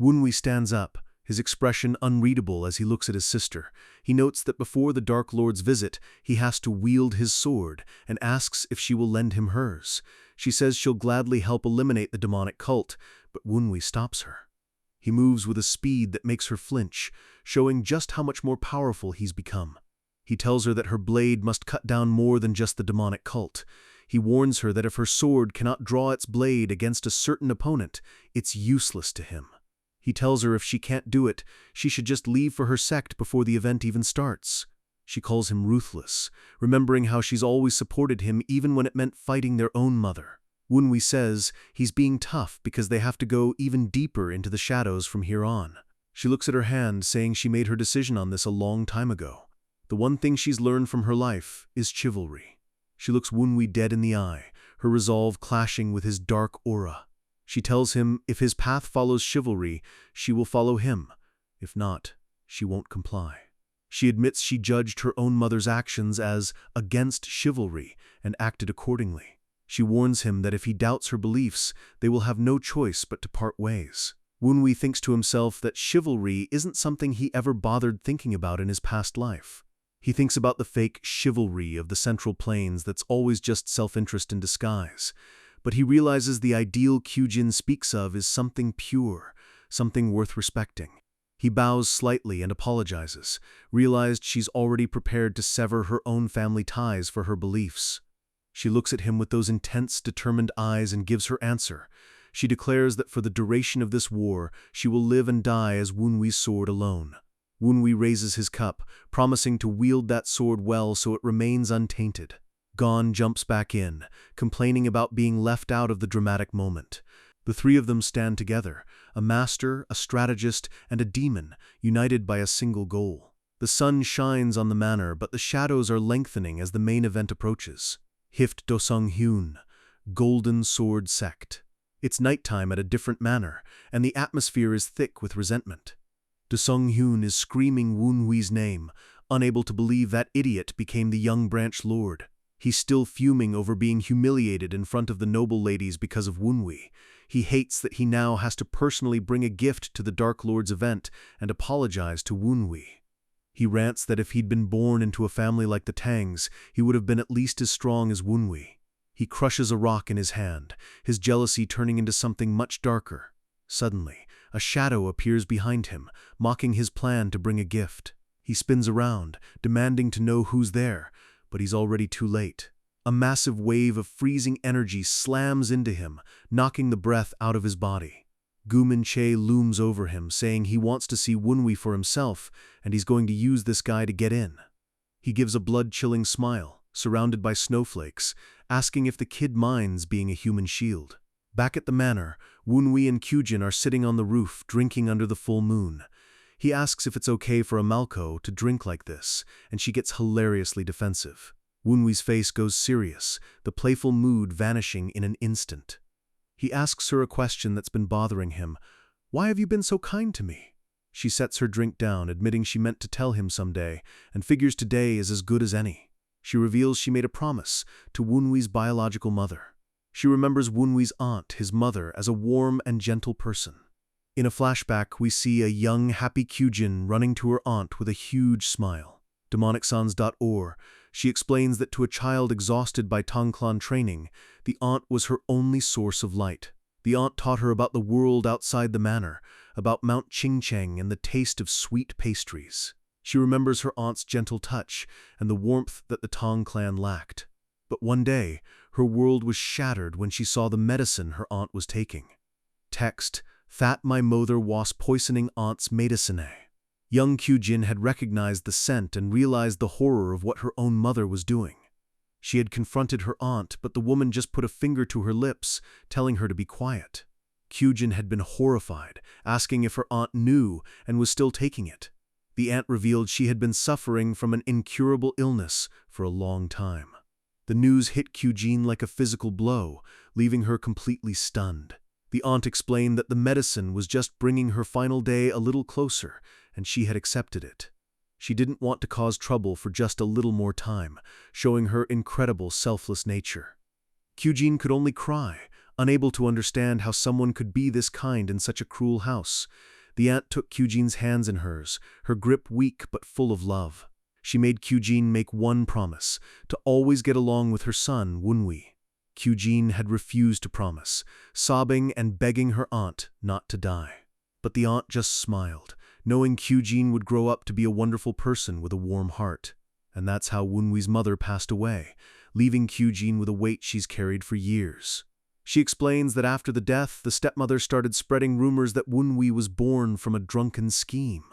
Woonwee stands up, his expression unreadable as he looks at his sister. He notes that before the Dark Lord's visit, he has to wield his sword and asks if she will lend him hers. She says she'll gladly help eliminate the demonic cult, but Woonwee stops her. He moves with a speed that makes her flinch, showing just how much more powerful he's become. He tells her that her blade must cut down more than just the demonic cult. He warns her that if her sword cannot draw its blade against a certain opponent, it's useless to him. He tells her if she can't do it, she should just leave for her sect before the event even starts. She calls him ruthless, remembering how she's always supported him even when it meant fighting their own mother. Woonwee says he's being tough because they have to go even deeper into the shadows from here on. She looks at her hand, saying she made her decision on this a long time ago. The one thing she's learned from her life is chivalry. She looks Woonwee dead in the eye, her resolve clashing with his dark aura. She tells him if his path follows chivalry, she will follow him. If not, she won't comply. She admits she judged her own mother's actions as against chivalry and acted accordingly. She warns him that if he doubts her beliefs, they will have no choice but to part ways. Woonwee thinks to himself that chivalry isn't something he ever bothered thinking about in his past life. He thinks about the fake chivalry of the Central Plains that's always just self-interest in disguise. But he realizes the ideal Kyujin speaks of is something pure, something worth respecting. He bows slightly and apologizes, realized she's already prepared to sever her own family ties for her beliefs. She looks at him with those intense, determined eyes and gives her answer. She declares that for the duration of this war, she will live and die as Woonwee's sword alone. Woonwee raises his cup, promising to wield that sword well so it remains untainted. Gon jumps back in, complaining about being left out of the dramatic moment. The three of them stand together, a master, a strategist, and a demon, united by a single goal. The sun shines on the manor, but the shadows are lengthening as the main event approaches. Hift Dosung Hyun, Golden Sword Sect. It's nighttime at a different manor, and the atmosphere is thick with resentment. Dosung Hyun is screaming Woonwee's name, unable to believe that idiot became the young branch lord. He's still fuming over being humiliated in front of the noble ladies because of Woonwee. He hates that he now has to personally bring a gift to the Dark Lord's event and apologize to Woonwee. He rants that if he'd been born into a family like the Tangs, he would have been at least as strong as Woonwee. He crushes a rock in his hand, his jealousy turning into something much darker. Suddenly, a shadow appears behind him, mocking his plan to bring a gift. He spins around, demanding to know who's there, but he's already too late. A massive wave of freezing energy slams into him, knocking the breath out of his body. Gu Min-che looms over him, saying he wants to see Woonwee for himself, and he's going to use this guy to get in. He gives a blood-chilling smile, surrounded by snowflakes, asking if the kid minds being a human shield. Back at the manor, Woonwee and Kyujin are sitting on the roof, drinking under the full moon. He asks if it's okay for a Malko to drink like this, and she gets hilariously defensive. Woonwee's face goes serious, the playful mood vanishing in an instant. He asks her a question that's been bothering him. "Why have you been so kind to me?" She sets her drink down, admitting she meant to tell him someday, and figures today is as good as any. She reveals she made a promise to Woonwee's biological mother. She remembers Woonwee's aunt, his mother, as a warm and gentle person. In a flashback, we see a young, happy Kyujin running to her aunt with a huge smile. DemonicSons.org, she explains that to a child exhausted by Tangklan training, the aunt was her only source of light. The aunt taught her about the world outside the manor, about Mount Chingcheng and the taste of sweet pastries. She remembers her aunt's gentle touch and the warmth that the Tong clan lacked. But one day, her world was shattered when she saw the medicine her aunt was taking. Text: That my mother was poisoning aunt's medicine. Young Kyujin had recognized the scent and realized the horror of what her own mother was doing. She had confronted her aunt, but the woman just put a finger to her lips, telling her to be quiet. Kyujin had been horrified, asking if her aunt knew and was still taking it. The aunt revealed she had been suffering from an incurable illness for a long time. The news hit Kyujin like a physical blow, leaving her completely stunned. The aunt explained that the medicine was just bringing her final day a little closer, and she had accepted it. She didn't want to cause trouble for just a little more time, showing her incredible selfless nature. Kyujin could only cry, unable to understand how someone could be this kind in such a cruel house. The aunt took Kyujin's hands in hers, her grip weak but full of love. She made Kyujin make one promise, to always get along with her son, Wunwi. Kyujin had refused to promise, sobbing and begging her aunt not to die. But the aunt just smiled, knowing Kyujin would grow up to be a wonderful person with a warm heart. And that's how Wunwi's mother passed away, leaving Kyujin with a weight she's carried for years. She explains that after the death, the stepmother started spreading rumors that Wunwi was born from a drunken scheme.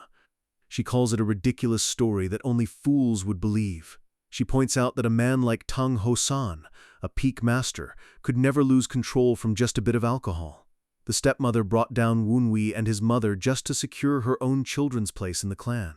She calls it a ridiculous story that only fools would believe. She points out that a man like Tang Ho-san, a peak master, could never lose control from just a bit of alcohol. The stepmother brought down Wunwi and his mother just to secure her own children's place in the clan.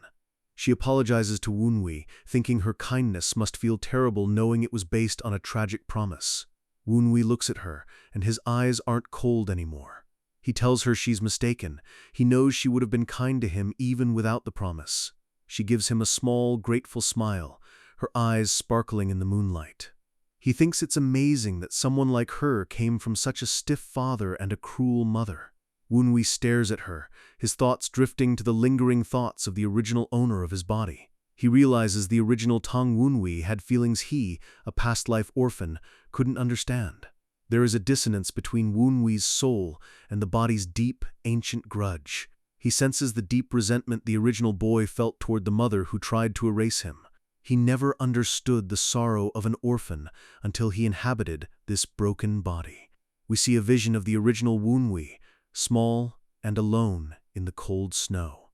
She apologizes to Wunwi, thinking her kindness must feel terrible knowing it was based on a tragic promise. Wunwi looks at her, and his eyes aren't cold anymore. He tells her she's mistaken. He knows she would have been kind to him even without the promise. She gives him a small, grateful smile, her eyes sparkling in the moonlight. He thinks it's amazing that someone like her came from such a stiff father and a cruel mother. Wunwi stares at her, his thoughts drifting to the lingering thoughts of the original owner of his body. He realizes the original Tang Wunwi had feelings he, a past-life orphan, couldn't understand. There is a dissonance between Wunwi's soul and the body's deep, ancient grudge. He senses the deep resentment the original boy felt toward the mother who tried to erase him. He never understood the sorrow of an orphan until he inhabited this broken body. We see a vision of the original Wunwi, small and alone in the cold snow.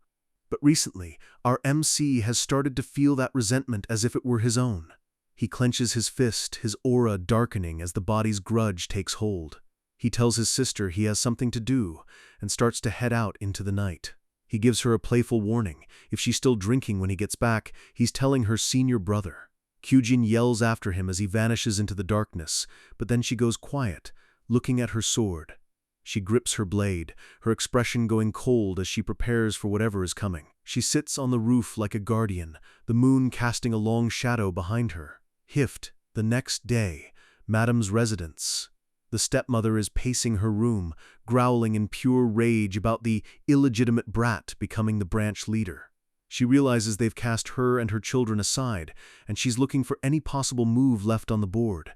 But recently, our MC has started to feel that resentment as if it were his own. He clenches his fist, his aura darkening as the body's grudge takes hold. He tells his sister he has something to do and starts to head out into the night. He gives her a playful warning. If she's still drinking when he gets back, he's telling her senior brother. Kyujin yells after him as he vanishes into the darkness, but then she goes quiet, looking at her sword. She grips her blade, her expression going cold as she prepares for whatever is coming. She sits on the roof like a guardian, the moon casting a long shadow behind her. Hift, the next day, Madam's residence. The stepmother is pacing her room, growling in pure rage about the illegitimate brat becoming the branch leader. She realizes they've cast her and her children aside, and she's looking for any possible move left on the board.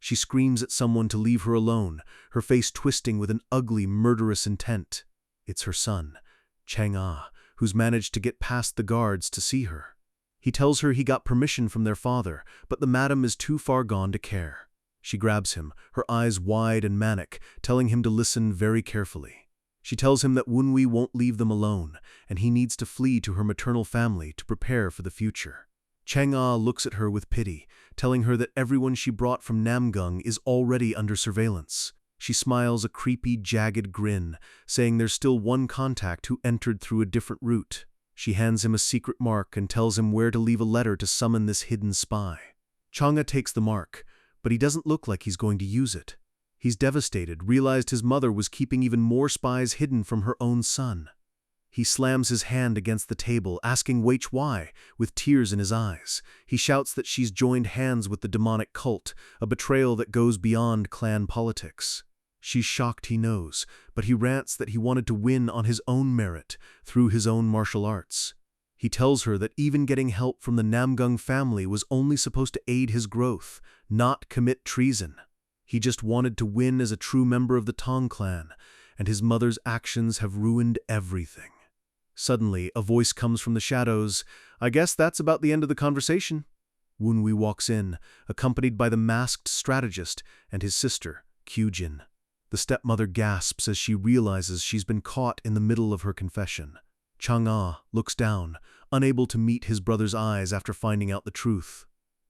She screams at someone to leave her alone, her face twisting with an ugly, murderous intent. It's her son, Chang-ah, who's managed to get past the guards to see her. He tells her he got permission from their father, but the madam is too far gone to care. She grabs him, her eyes wide and manic, telling him to listen very carefully. She tells him that Wunwi won't leave them alone, and he needs to flee to her maternal family to prepare for the future. Chang-ah looks at her with pity, telling her that everyone she brought from Namgung is already under surveillance. She smiles a creepy, jagged grin, saying there's still one contact who entered through a different route. She hands him a secret mark and tells him where to leave a letter to summon this hidden spy. Chang-ah takes the mark, but he doesn't look like he's going to use it. He's devastated, realized his mother was keeping even more spies hidden from her own son. He slams his hand against the table, asking why, with tears in his eyes. He shouts that she's joined hands with the demonic cult, a betrayal that goes beyond clan politics. She's shocked he knows, but he rants that he wanted to win on his own merit, through his own martial arts. He tells her that even getting help from the Namgung family was only supposed to aid his growth, not commit treason. He just wanted to win as a true member of the Tong clan, and his mother's actions have ruined everything. Suddenly, a voice comes from the shadows. "I guess that's about the end of the conversation." Woonwee walks in, accompanied by the masked strategist and his sister, Kyujin. The stepmother gasps as she realizes she's been caught in the middle of her confession. Chang-ah looks down, unable to meet his brother's eyes after finding out the truth.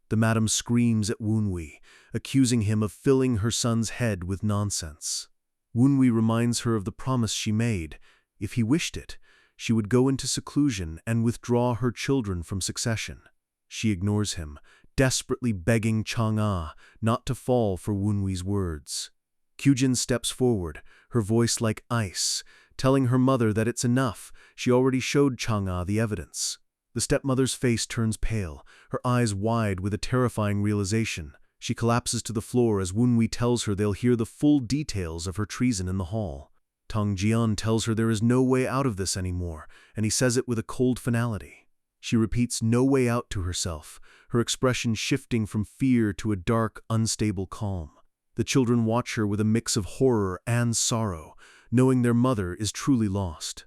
The madam screams at Woonwee, accusing him of filling her son's head with nonsense. Woonwee reminds her of the promise she made. If he wished it, she would go into seclusion and withdraw her children from succession. She ignores him, desperately begging Chang-ah not to fall for Woonwee's words. Kyujin steps forward, her voice like ice, telling her mother that it's enough. She already showed Chang-ah the evidence. The stepmother's face turns pale, her eyes wide with a terrifying realization. She collapses to the floor as Woonwee tells her they'll hear the full details of her treason in the hall. Tong Jian tells her there is no way out of this anymore, and he says it with a cold finality. She repeats "no way out" to herself, her expression shifting from fear to a dark, unstable calm. The children watch her with a mix of horror and sorrow, knowing their mother is truly lost.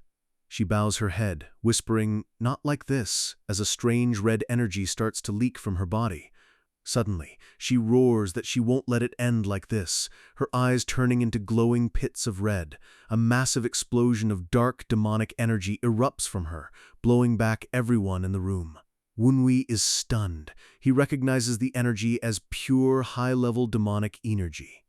She bows her head, whispering, "Not like this," as a strange red energy starts to leak from her body. Suddenly, she roars that she won't let it end like this, her eyes turning into glowing pits of red. A massive explosion of dark, demonic energy erupts from her, blowing back everyone in the room. Woonwee is stunned. He recognizes the energy as pure, high-level demonic energy.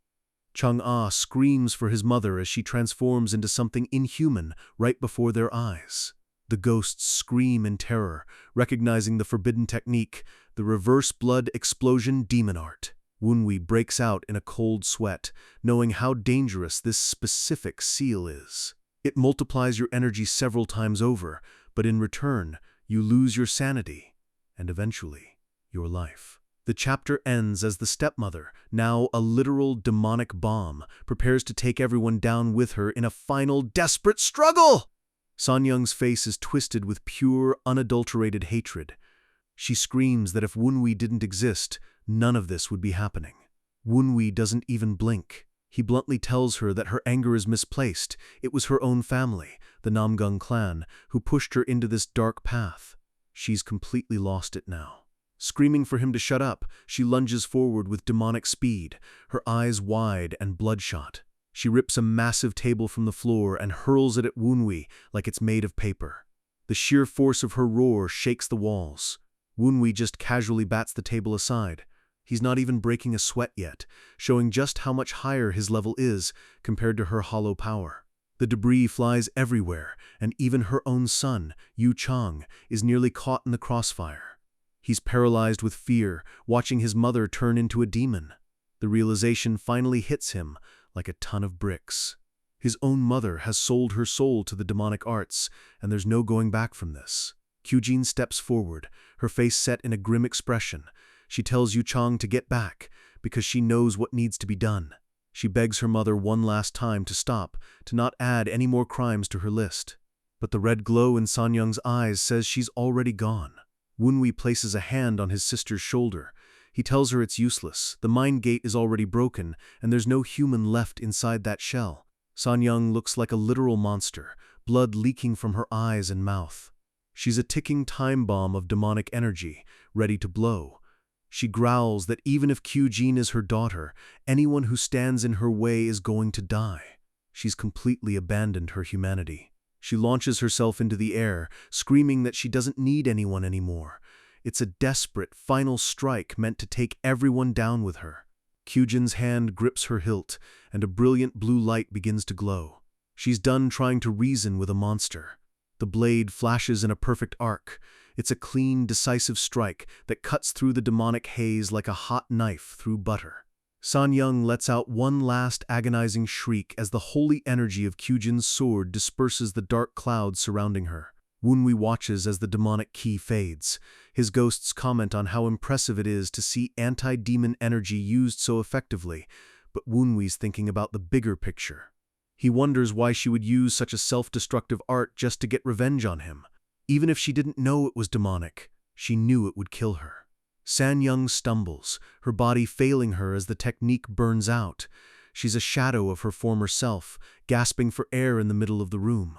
Chang-ah screams for his mother as she transforms into something inhuman right before their eyes. The ghosts scream in terror, recognizing the forbidden technique, the reverse blood explosion demon art. Woonwee breaks out in a cold sweat, knowing how dangerous this specific seal is. It multiplies your energy several times over, but in return, you lose your sanity, and eventually, your life. The chapter ends as the stepmother, now a literal demonic bomb, prepares to take everyone down with her in a final desperate struggle! Sanyang's face is twisted with pure, unadulterated hatred. She screams that if Woonwee didn't exist, none of this would be happening. Woonwee doesn't even blink. He bluntly tells her that her anger is misplaced. It was her own family, the Namgung clan, who pushed her into this dark path. She's completely lost it now. Screaming for him to shut up, she lunges forward with demonic speed, her eyes wide and bloodshot. She rips a massive table from the floor and hurls it at Woonwee like it's made of paper. The sheer force of her roar shakes the walls. Woonwee just casually bats the table aside. He's not even breaking a sweat yet, showing just how much higher his level is compared to her hollow power. The debris flies everywhere, and even her own son, Yu Chang, is nearly caught in the crossfire. He's paralyzed with fear, watching his mother turn into a demon. The realization finally hits him like a ton of bricks. His own mother has sold her soul to the demonic arts, and there's no going back from this. Kyujin steps forward, her face set in a grim expression. She tells Yu Chang to get back, because she knows what needs to be done. She begs her mother one last time to stop, to not add any more crimes to her list. But the red glow in Sanyang's eyes says she's already gone. Woonwee places a hand on his sister's shoulder. He tells her it's useless, the mind gate is already broken, and there's no human left inside that shell. Sanyang looks like a literal monster, blood leaking from her eyes and mouth. She's a ticking time bomb of demonic energy, ready to blow. She growls that even if Kyujin is her daughter, anyone who stands in her way is going to die. She's completely abandoned her humanity. She launches herself into the air, screaming that she doesn't need anyone anymore. It's a desperate, final strike meant to take everyone down with her. Kyujin's hand grips her hilt, and a brilliant blue light begins to glow. She's done trying to reason with a monster. The blade flashes in a perfect arc. It's a clean, decisive strike that cuts through the demonic haze like a hot knife through butter. Sanyang lets out one last agonizing shriek as the holy energy of Kyujin's sword disperses the dark clouds surrounding her. Woonwee watches as the demonic ki fades. His ghosts comment on how impressive it is to see anti-demon energy used so effectively, but Woonwee's thinking about the bigger picture. He wonders why she would use such a self-destructive art just to get revenge on him. Even if she didn't know it was demonic, she knew it would kill her. San-young stumbles, her body failing her as the technique burns out. She's a shadow of her former self, gasping for air in the middle of the room.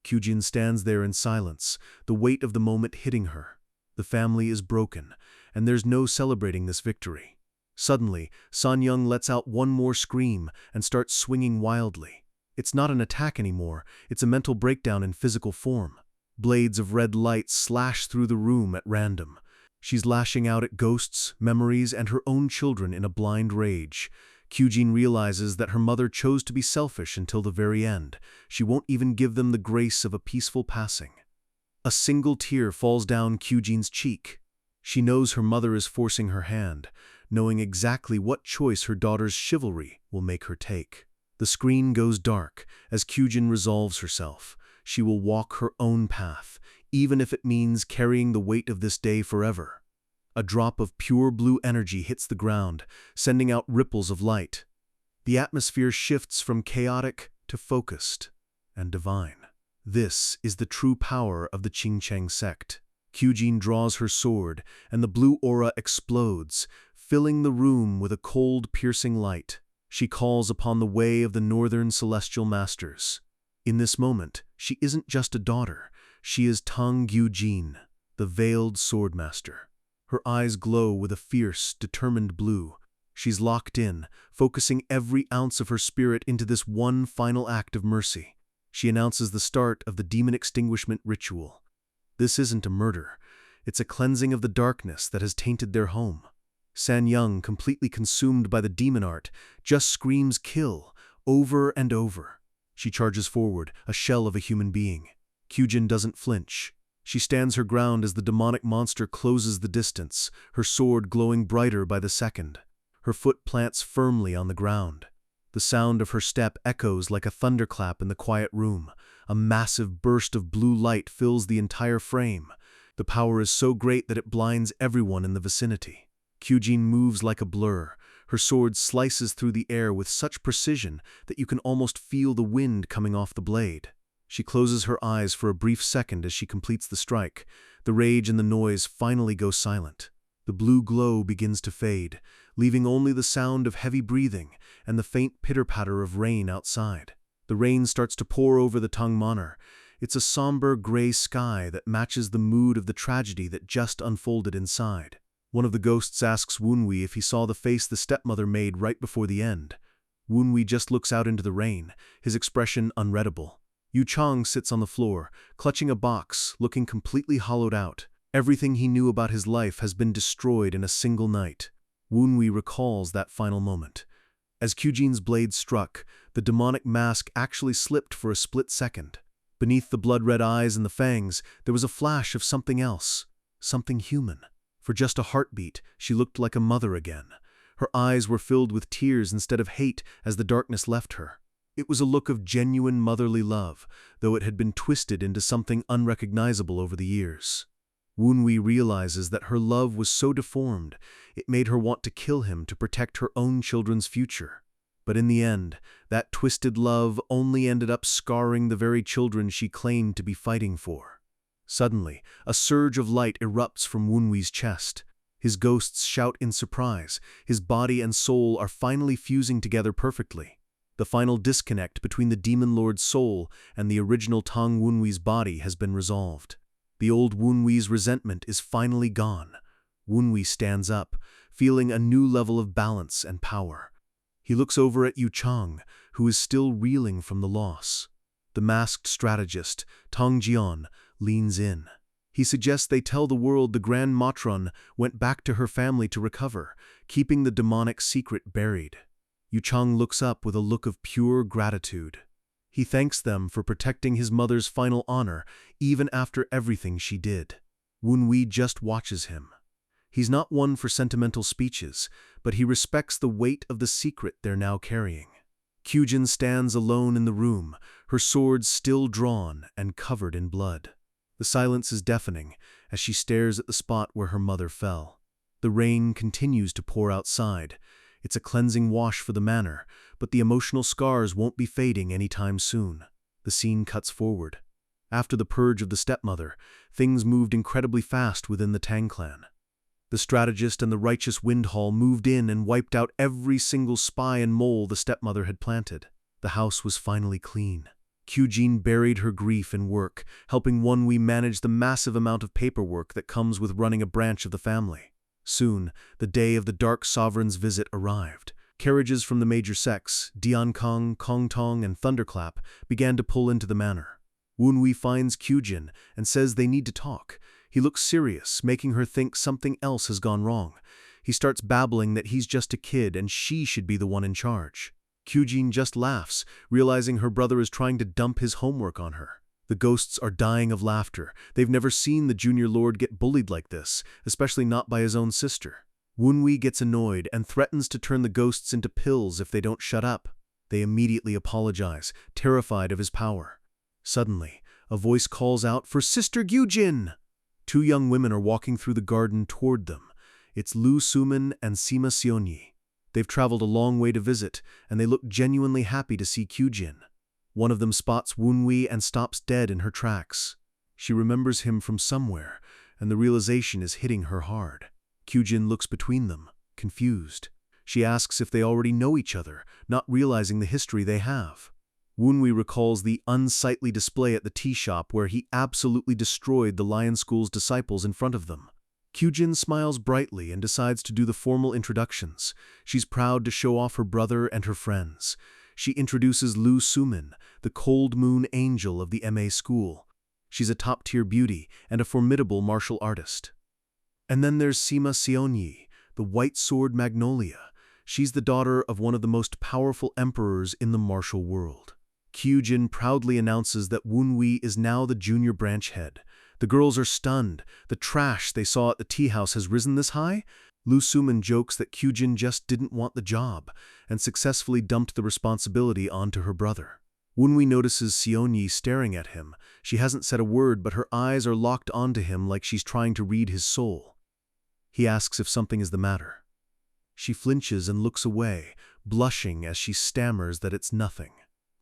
Kyujin stands there in silence, the weight of the moment hitting her. The family is broken, and there's no celebrating this victory. Suddenly, San-young lets out one more scream and starts swinging wildly. It's not an attack anymore, it's a mental breakdown in physical form. Blades of red light slash through the room at random. She's lashing out at ghosts, memories, and her own children in a blind rage. Kyujin realizes that her mother chose to be selfish until the very end. She won't even give them the grace of a peaceful passing. A single tear falls down Kyujin's cheek. She knows her mother is forcing her hand, knowing exactly what choice her daughter's chivalry will make her take. The screen goes dark as Kyujin resolves herself. She will walk her own path, even if it means carrying the weight of this day forever. A drop of pure blue energy hits the ground, sending out ripples of light. The atmosphere shifts from chaotic to focused and divine. This is the true power of the Qingcheng sect. Kyujin draws her sword, and the blue aura explodes, filling the room with a cold, piercing light. She calls upon the way of the northern celestial masters. In this moment, she isn't just a daughter. She is Tang Gyujin, the veiled swordmaster. Her eyes glow with a fierce, determined blue. She's locked in, focusing every ounce of her spirit into this one final act of mercy. She announces the start of the demon extinguishment ritual. This isn't a murder. It's a cleansing of the darkness that has tainted their home. San-young, completely consumed by the demon art, just screams kill over and over. She charges forward, a shell of a human being. Kyujin doesn't flinch. She stands her ground as the demonic monster closes the distance, her sword glowing brighter by the second. Her foot plants firmly on the ground. The sound of her step echoes like a thunderclap in the quiet room. A massive burst of blue light fills the entire frame. The power is so great that it blinds everyone in the vicinity. Kyujin moves like a blur. Her sword slices through the air with such precision that you can almost feel the wind coming off the blade. She closes her eyes for a brief second as she completes the strike. The rage and the noise finally go silent. The blue glow begins to fade, leaving only the sound of heavy breathing and the faint pitter-patter of rain outside. The rain starts to pour over the Tang Manor. It's a somber gray sky that matches the mood of the tragedy that just unfolded inside. One of the ghosts asks Wunwi if he saw the face the stepmother made right before the end. Wunwi just looks out into the rain, his expression unreadable. Yu Chang sits on the floor, clutching a box, looking completely hollowed out. Everything he knew about his life has been destroyed in a single night. Wunwi recalls that final moment. As Kyujin's blade struck, the demonic mask actually slipped for a split second. Beneath the blood-red eyes and the fangs, there was a flash of something else, something human. For just a heartbeat, she looked like a mother again. Her eyes were filled with tears instead of hate as the darkness left her. It was a look of genuine motherly love, though it had been twisted into something unrecognizable over the years. Wunwi realizes that her love was so deformed, it made her want to kill him to protect her own children's future. But in the end, that twisted love only ended up scarring the very children she claimed to be fighting for. Suddenly, a surge of light erupts from Wunwi's chest. His ghosts shout in surprise. His body and soul are finally fusing together perfectly. The final disconnect between the demon lord's soul and the original Tang Wunwi's body has been resolved. The old Wunwi's resentment is finally gone. Wunwi stands up, feeling a new level of balance and power. He looks over at Yu Chang, who is still reeling from the loss. The masked strategist, Tang Jian, leans in. He suggests they tell the world the Grand Matron went back to her family to recover, keeping the demonic secret buried. Yu Chang looks up with a look of pure gratitude. He thanks them for protecting his mother's final honor, even after everything she did. Wunwi just watches him. He's not one for sentimental speeches, but he respects the weight of the secret they're now carrying. Kyujin stands alone in the room, her sword still drawn and covered in blood. The silence is deafening as she stares at the spot where her mother fell. The rain continues to pour outside. It's a cleansing wash for the manor, but the emotional scars won't be fading anytime soon. The scene cuts forward. After the purge of the stepmother, things moved incredibly fast within the Tang clan. The strategist and the righteous Windhall moved in and wiped out every single spy and mole the stepmother had planted. The house was finally clean. Kyujin buried her grief in work, helping Wonwi manage the massive amount of paperwork that comes with running a branch of the family. Soon, the day of the Dark Sovereign's visit arrived. Carriages from the major sects, Diankong, Kongtong, and Thunderclap, began to pull into the manor. Wonwi finds Kyujin and says they need to talk. He looks serious, making her think something else has gone wrong. He starts babbling that he's just a kid and she should be the one in charge. Kyujin just laughs, realizing her brother is trying to dump his homework on her. The ghosts are dying of laughter. They've never seen the junior lord get bullied like this, especially not by his own sister. Wonwi gets annoyed and threatens to turn the ghosts into pills if they don't shut up. They immediately apologize, terrified of his power. Suddenly, a voice calls out for Sister Gyujin. Two young women are walking through the garden toward them. It's Lu Sumin and Sima Seonyi. They've traveled a long way to visit, and they look genuinely happy to see Kyujin. One of them spots Wonwi and stops dead in her tracks. She remembers him from somewhere, and the realization is hitting her hard. Kyujin looks between them, confused. She asks if they already know each other, not realizing the history they have. Wonwi recalls the unsightly display at the tea shop where he absolutely destroyed the Lion School's disciples in front of them. Kyujin smiles brightly and decides to do the formal introductions. She's proud to show off her brother and her friends. She introduces Lu Sumin, the cold moon angel of the MA school. She's a top-tier beauty and a formidable martial artist. And then there's Sima Seonyi, the white sword magnolia. She's the daughter of one of the most powerful emperors in the martial world. Kyujin proudly announces that Wonwi is now the junior branch head. The girls are stunned. The trash they saw at the tea house has risen this high? Lu Sumin jokes that Kyujin just didn't want the job and successfully dumped the responsibility onto her brother. Wonwi notices Seonyi staring at him. She hasn't said a word, but her eyes are locked onto him like she's trying to read his soul. He asks if something is the matter. She flinches and looks away, blushing as she stammers that it's nothing.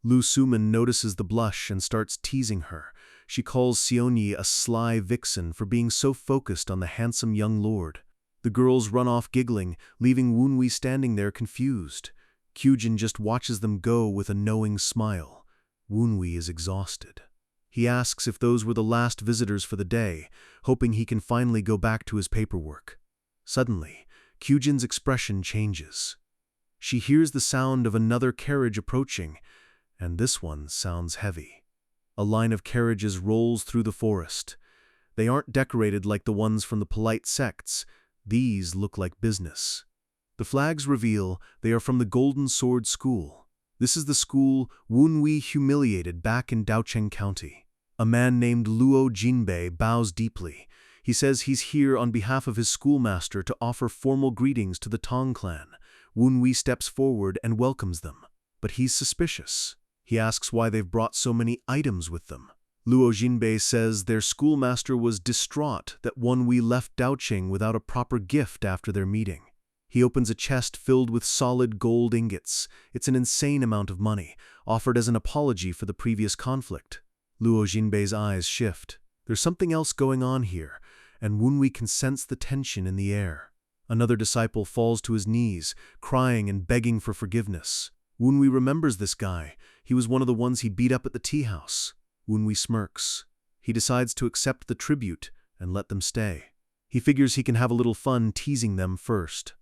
Lu Sumin notices the blush and starts teasing her. She calls Seonyi a sly vixen for being so focused on the handsome young lord. The girls run off giggling, leaving Wonwi standing there confused. Kyujin just watches them go with a knowing smile. Wonwi is exhausted. He asks if those were the last visitors for the day, hoping he can finally go back to his paperwork. Suddenly, Kyujin's expression changes. She hears the sound of another carriage approaching, and this one sounds heavy. A line of carriages rolls through the forest. They aren't decorated like the ones from the polite sects. These look like business. The flags reveal they are from the Golden Sword School. This is the school Wonwi humiliated back in Daocheng County. A man named Luo Jinbei bows deeply. He says he's here on behalf of his schoolmaster to offer formal greetings to the Tong clan. Wonwi steps forward and welcomes them. But he's suspicious. He asks why they've brought so many items with them. Luo Jinbei says their schoolmaster was distraught that Wonwi left Daocheng without a proper gift after their meeting. He opens a chest filled with solid gold ingots. It's an insane amount of money, offered as an apology for the previous conflict. Luo Jinbei's eyes shift. There's something else going on here, and Wonwi can sense the tension in the air. Another disciple falls to his knees, crying and begging for forgiveness. Wonwi remembers this guy. He was one of the ones he beat up at the tea house. Wonwi smirks. He decides to accept the tribute and let them stay. He figures he can have a little fun teasing them first.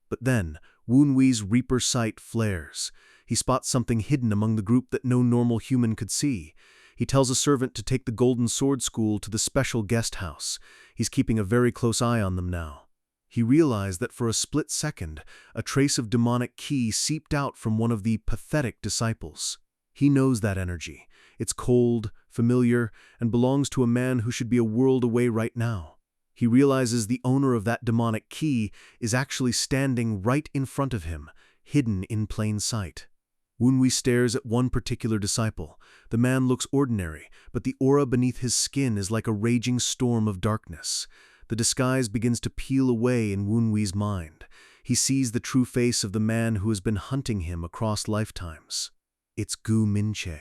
But then, Wonwi's Reaper sight flares. He spots something hidden among the group that no normal human could see. He tells a servant to take the Golden Sword School to the special guest house. He's keeping a very close eye on them now. He realized that for a split second, a trace of demonic ki seeped out from one of the pathetic disciples. He knows that energy. It's cold, familiar, and belongs to a man who should be a world away right now. He realizes the owner of that demonic ki is actually standing right in front of him, hidden in plain sight. Wonwi stares at one particular disciple. The man looks ordinary, but the aura beneath his skin is like a raging storm of darkness. The disguise begins to peel away in Wonwi's mind. He sees the true face of the man who has been hunting him across lifetimes. It's Gu Minche,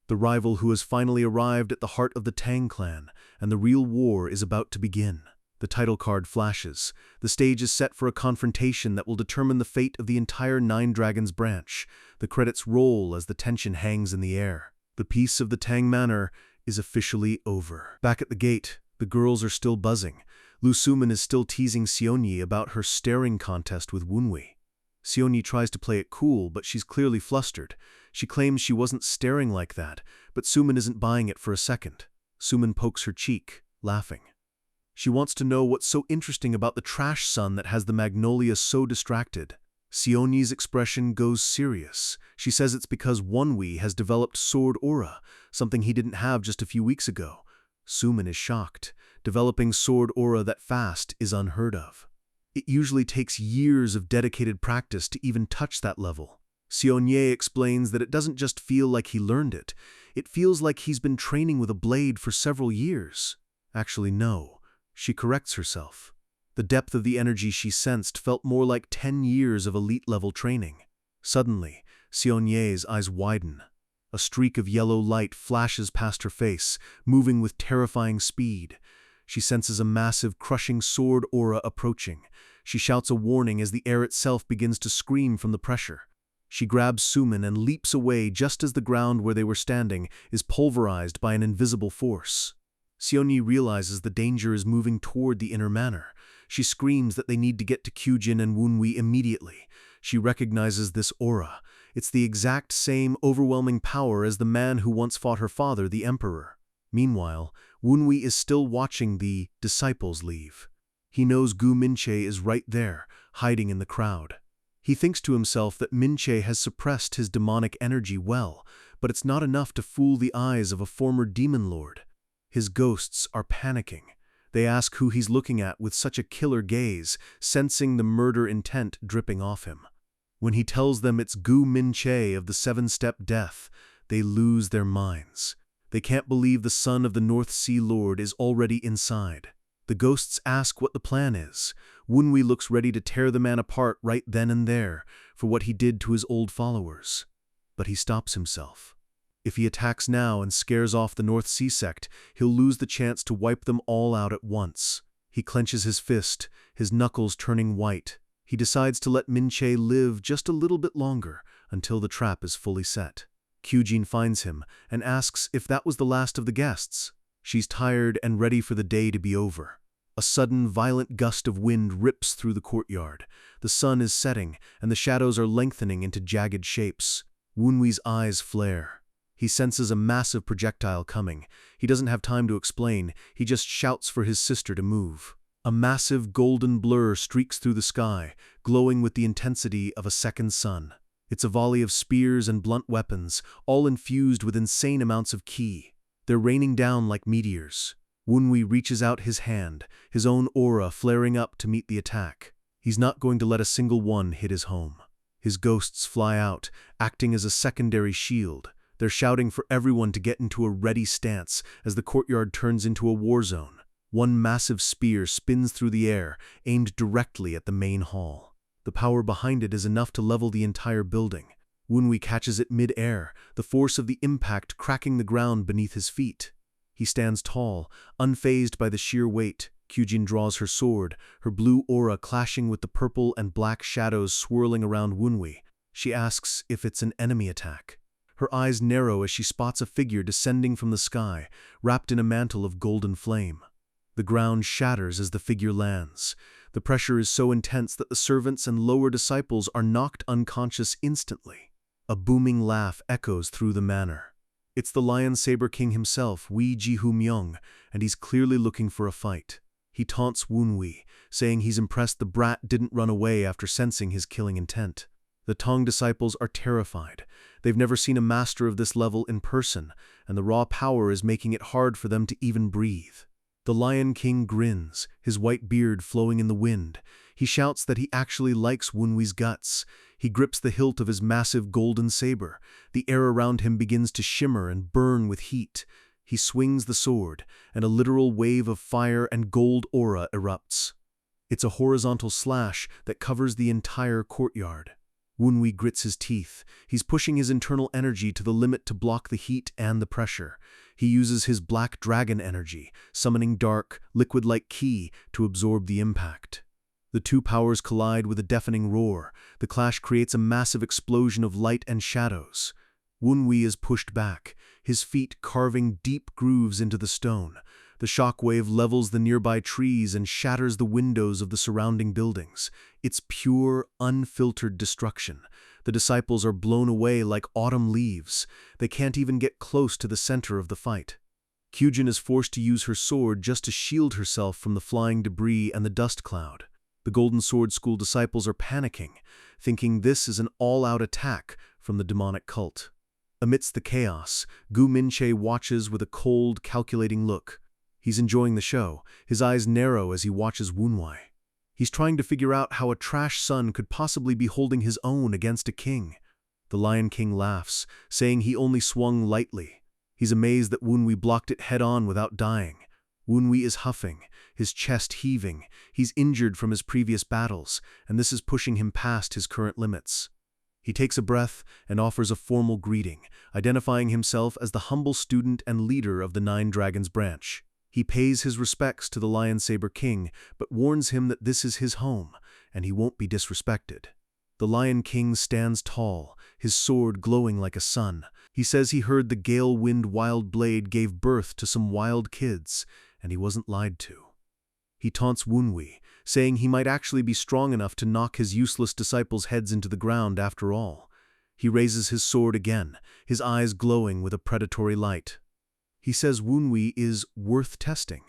the rival who has finally arrived at the heart of the Tang clan, and the real war is about to begin. The title card flashes. The stage is set for a confrontation that will determine the fate of the entire Nine Dragons branch. The credits roll as the tension hangs in the air. The peace of the Tang Manor is officially over. Back at the gate, the girls are still buzzing. Lu Suman is still teasing Seonyi about her staring contest with Wunwi. Seonyi tries to play it cool, but she's clearly flustered. She claims she wasn't staring like that, but Suman isn't buying it for a second. Suman pokes her cheek, laughing. She wants to know what's so interesting about the trash sun that has the magnolia so distracted. Seonyi's expression goes serious. She says it's because Wunwi has developed sword aura, something he didn't have just a few weeks ago. Suman is shocked. Developing sword aura that fast is unheard of. It usually takes years of dedicated practice to even touch that level. Seonyi explains that it doesn't just feel like he learned it. It feels like he's been training with a blade for several years. Actually, no. She corrects herself. The depth of the energy she sensed felt more like 10 years of elite-level training. Suddenly, Seonyi's eyes widen. A streak of yellow light flashes past her face, moving with terrifying speed. She senses a massive, crushing sword aura approaching. She shouts a warning as the air itself begins to scream from the pressure. She grabs Suman and leaps away just as the ground where they were standing is pulverized by an invisible force. Seonyi realizes the danger is moving toward the inner manor. She screams that they need to get to Kyujin and Wunwi immediately. She recognizes this aura. It's the exact same overwhelming power as the man who once fought her father, the Emperor. Meanwhile, Wunwi is still watching the disciples leave. He knows Gu Minche is right there, hiding in the crowd. He thinks to himself that Minche has suppressed his demonic energy well, but it's not enough to fool the eyes of a former demon lord. His ghosts are panicking. They ask who he's looking at with such a killer gaze, sensing the murder intent dripping off him. When he tells them it's Gu Minche of the seven-step death, they lose their minds. They can't believe the son of the North Sea Lord is already inside. The ghosts ask what the plan is. Wunwi looks ready to tear the man apart right then and there for what he did to his old followers. But he stops himself. If he attacks now and scares off the North Sea sect, he'll lose the chance to wipe them all out at once. He clenches his fist, his knuckles turning white. He decides to let Minche live just a little bit longer until the trap is fully set. Kyujin finds him and asks if that was the last of the guests. She's tired and ready for the day to be over. A sudden, violent gust of wind rips through the courtyard. The sun is setting, and the shadows are lengthening into jagged shapes. Wunwi's eyes flare. He senses a massive projectile coming. He doesn't have time to explain. He just shouts for his sister to move. A massive golden blur streaks through the sky, glowing with the intensity of a second sun. It's a volley of spears and blunt weapons, all infused with insane amounts of ki. They're raining down like meteors. Wunwi reaches out his hand, his own aura flaring up to meet the attack. He's not going to let a single one hit his home. His ghosts fly out, acting as a secondary shield. They're shouting for everyone to get into a ready stance as the courtyard turns into a war zone. One massive spear spins through the air, aimed directly at the main hall. The power behind it is enough to level the entire building. Wunwi catches it mid-air, the force of the impact cracking the ground beneath his feet. He stands tall, unfazed by the sheer weight. Kyujin draws her sword, her blue aura clashing with the purple and black shadows swirling around Wunwi. She asks if it's an enemy attack. Her eyes narrow as she spots a figure descending from the sky, wrapped in a mantle of golden flame. The ground shatters as the figure lands. The pressure is so intense that the servants and lower disciples are knocked unconscious instantly. A booming laugh echoes through the manor. It's the Lion Saber King himself, Wee Ji-Hu-myung, and he's clearly looking for a fight. He taunts Wunwi, saying he's impressed the brat didn't run away after sensing his killing intent. The Tong disciples are terrified. They've never seen a master of this level in person, and the raw power is making it hard for them to even breathe. The Lion King grins, his white beard flowing in the wind. He shouts that he actually likes Wunwi's guts. He grips the hilt of his massive golden saber. The air around him begins to shimmer and burn with heat. He swings the sword, and a literal wave of fire and gold aura erupts. It's a horizontal slash that covers the entire courtyard. Wunwi grits his teeth. He's pushing his internal energy to the limit to block the heat and the pressure. He uses his black dragon energy, summoning dark, liquid-like ki to absorb the impact. The two powers collide with a deafening roar. The clash creates a massive explosion of light and shadows. Wunwi is pushed back, his feet carving deep grooves into the stone. The shockwave levels the nearby trees and shatters the windows of the surrounding buildings. It's pure, unfiltered destruction. The disciples are blown away like autumn leaves. They can't even get close to the center of the fight. Kyujin is forced to use her sword just to shield herself from the flying debris and the dust cloud. The Golden Sword School disciples are panicking, thinking this is an all-out attack from the demonic cult. Amidst the chaos, Gu Minche watches with a cold, calculating look. He's enjoying the show, his eyes narrow as he watches Wunwi. He's trying to figure out how a trash son could possibly be holding his own against a king. The Lion King laughs, saying he only swung lightly. He's amazed that Wunwi blocked it head-on without dying. Wunwi is huffing, his chest heaving. He's injured from his previous battles, and this is pushing him past his current limits. He takes a breath and offers a formal greeting, identifying himself as the humble student and leader of the Nine Dragons branch. He pays his respects to the Lion Saber King, but warns him that this is his home, and he won't be disrespected. The Lion King stands tall, his sword glowing like a sun. He says he heard the gale-wind wild blade gave birth to some wild kids, and he wasn't lied to. He taunts Wunwi, saying he might actually be strong enough to knock his useless disciples' heads into the ground after all. He raises his sword again, his eyes glowing with a predatory light. He says Wunwi is worth testing.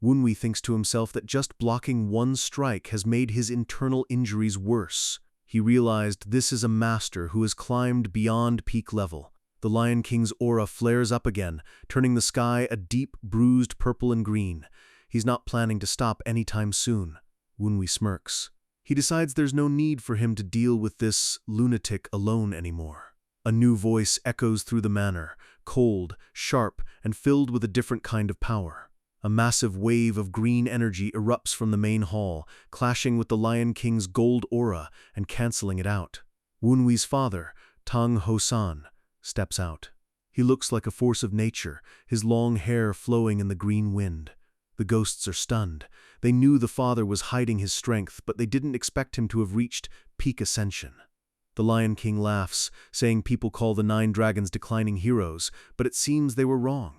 Wunwi thinks to himself that just blocking one strike has made his internal injuries worse. He realized this is a master who has climbed beyond peak level. The Lion King's aura flares up again, turning the sky a deep, bruised purple and green. He's not planning to stop anytime soon. Wunwi smirks. He decides there's no need for him to deal with this lunatic alone anymore. A new voice echoes through the manor, cold, sharp, and filled with a different kind of power. A massive wave of green energy erupts from the main hall, clashing with the Lion King's gold aura and canceling it out. Wunwi's father, Tang Ho-san, steps out. He looks like a force of nature, his long hair flowing in the green wind. The ghosts are stunned. They knew the father was hiding his strength, but they didn't expect him to have reached peak ascension. The Lion King laughs, saying people call the Nine Dragons declining heroes, but it seems they were wrong.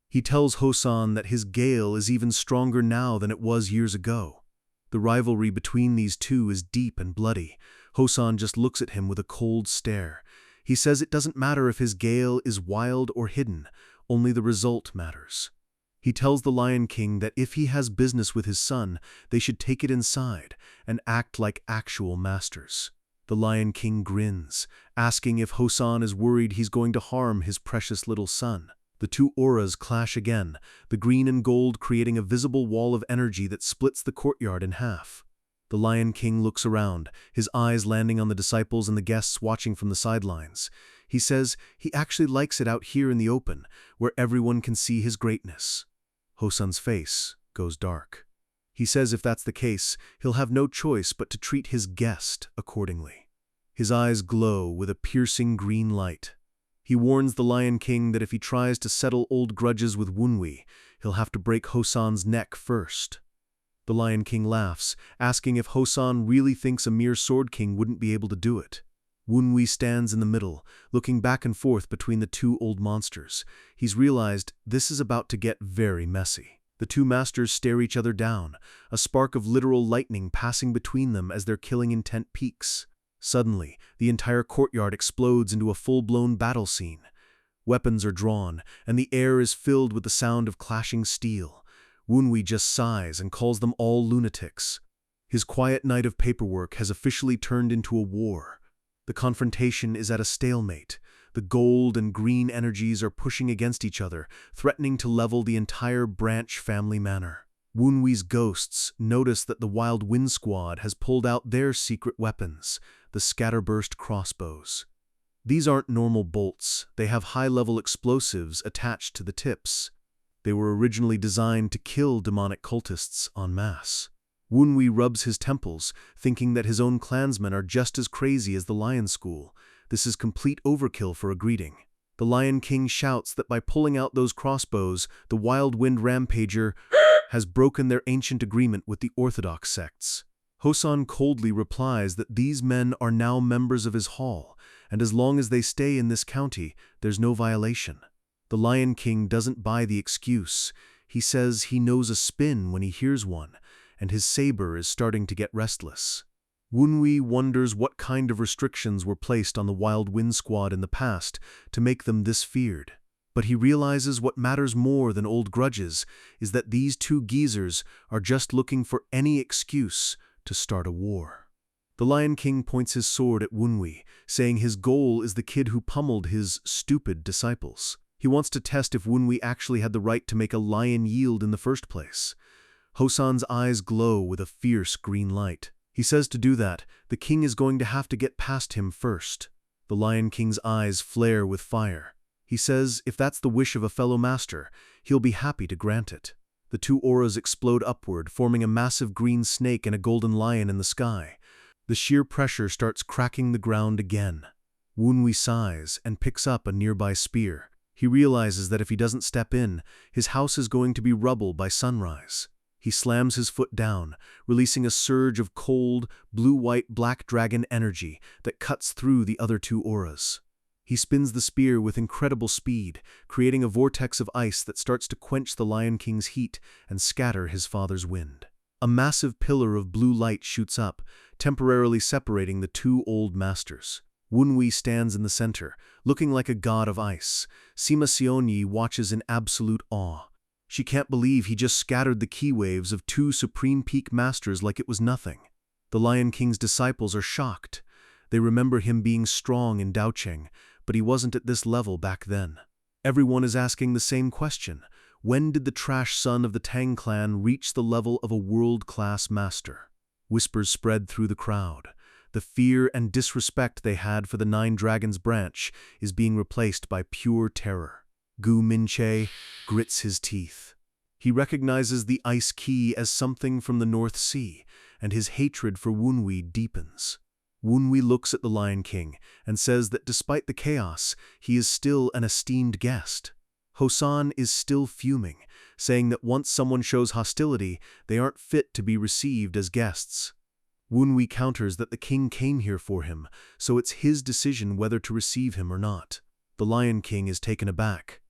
He tells Ho-san that his gale is even stronger now than it was years ago. The rivalry between these two is deep and bloody. Ho-san just looks at him with a cold stare. He says it doesn't matter if his gale is wild or hidden, only the result matters. He tells the Lion King that if he has business with his son, they should take it inside and act like actual masters. The Lion King grins, asking if Ho-san is worried he's going to harm his precious little son. The two auras clash again, the green and gold creating a visible wall of energy that splits the courtyard in half. The Lion King looks around, his eyes landing on the disciples and the guests watching from the sidelines. He says he actually likes it out here in the open, where everyone can see his greatness. Ho-san's face goes dark. He says if that's the case, he'll have no choice but to treat his guest accordingly. His eyes glow with a piercing green light. He warns the Lion King that if he tries to settle old grudges with Wunwi, he'll have to break Ho-san's neck first. The Lion King laughs, asking if Ho-san really thinks a mere Sword King wouldn't be able to do it. Wunwi stands in the middle, looking back and forth between the two old monsters. He's realized this is about to get very messy. The two masters stare each other down, a spark of literal lightning passing between them as their killing intent peaks. Suddenly, the entire courtyard explodes into a full-blown battle scene. Weapons are drawn, and the air is filled with the sound of clashing steel. Wunwi just sighs and calls them all lunatics. His quiet night of paperwork has officially turned into a war. The confrontation is at a stalemate. The gold and green energies are pushing against each other, threatening to level the entire branch family manor. Wunwi's ghosts notice that the Wild Wind Squad has pulled out their secret weapons, the scatterburst crossbows. These aren't normal bolts, they have high-level explosives attached to the tips. They were originally designed to kill demonic cultists en masse. Wunwi rubs his temples, thinking that his own clansmen are just as crazy as the Lion School. This is complete overkill for a greeting. The Lion King shouts that by pulling out those crossbows, the Wild Wind Rampager has broken their ancient agreement with the Orthodox sects. Hosan coldly replies that these men are now members of his hall, and as long as they stay in this county, there's no violation. The Lion King doesn't buy the excuse. He says he knows a spin when he hears one, and his saber is starting to get restless. Wunwi wonders what kind of restrictions were placed on the Wild Wind Squad in the past to make them this feared. But he realizes what matters more than old grudges is that these two geezers are just looking for any excuse to start a war. The Lion King points his sword at Wunwi, saying his goal is the kid who pummeled his stupid disciples. He wants to test if Wunwi actually had the right to make a lion yield in the first place. Hosan's eyes glow with a fierce green light. He says to do that, the king is going to have to get past him first. The Lion King's eyes flare with fire. He says if that's the wish of a fellow master, he'll be happy to grant it. The two auras explode upward, forming a massive green snake and a golden lion in the sky. The sheer pressure starts cracking the ground again. Wunwi sighs and picks up a nearby spear. He realizes that if he doesn't step in, his house is going to be rubble by sunrise. He slams his foot down, releasing a surge of cold, blue-white black dragon energy that cuts through the other two auras. He spins the spear with incredible speed, creating a vortex of ice that starts to quench the Lion King's heat and scatter his father's wind. A massive pillar of blue light shoots up, temporarily separating the two old masters. Wunwi stands in the center, looking like a god of ice. Sima Sionyi watches in absolute awe. She can't believe he just scattered the ki waves of two supreme peak masters like it was nothing. The Lion King's disciples are shocked. They remember him being strong in Daocheng, but he wasn't at this level back then. Everyone is asking the same question. When did the trash son of the Tang clan reach the level of a world-class master? Whispers spread through the crowd. The fear and disrespect they had for the Nine Dragons branch is being replaced by pure terror. Gu Minche grits his teeth. He recognizes the ice key as something from the North Sea, and his hatred for Wunwi deepens. Wunwi looks at the Lion King and says that despite the chaos, he is still an esteemed guest. Hosan is still fuming, saying that once someone shows hostility, they aren't fit to be received as guests. Wunwi counters that the king came here for him, so it's his decision whether to receive him or not. The Lion King is taken aback.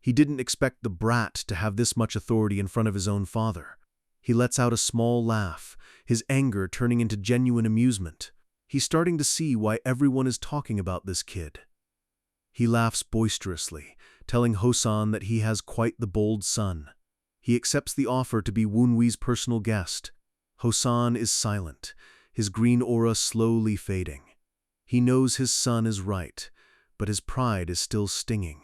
He didn't expect the brat to have this much authority in front of his own father. He lets out a small laugh, his anger turning into genuine amusement. He's starting to see why everyone is talking about this kid. He laughs boisterously, telling Hosan that he has quite the bold son. He accepts the offer to be Wunwi's personal guest. Hosan is silent, his green aura slowly fading. He knows his son is right, but his pride is still stinging.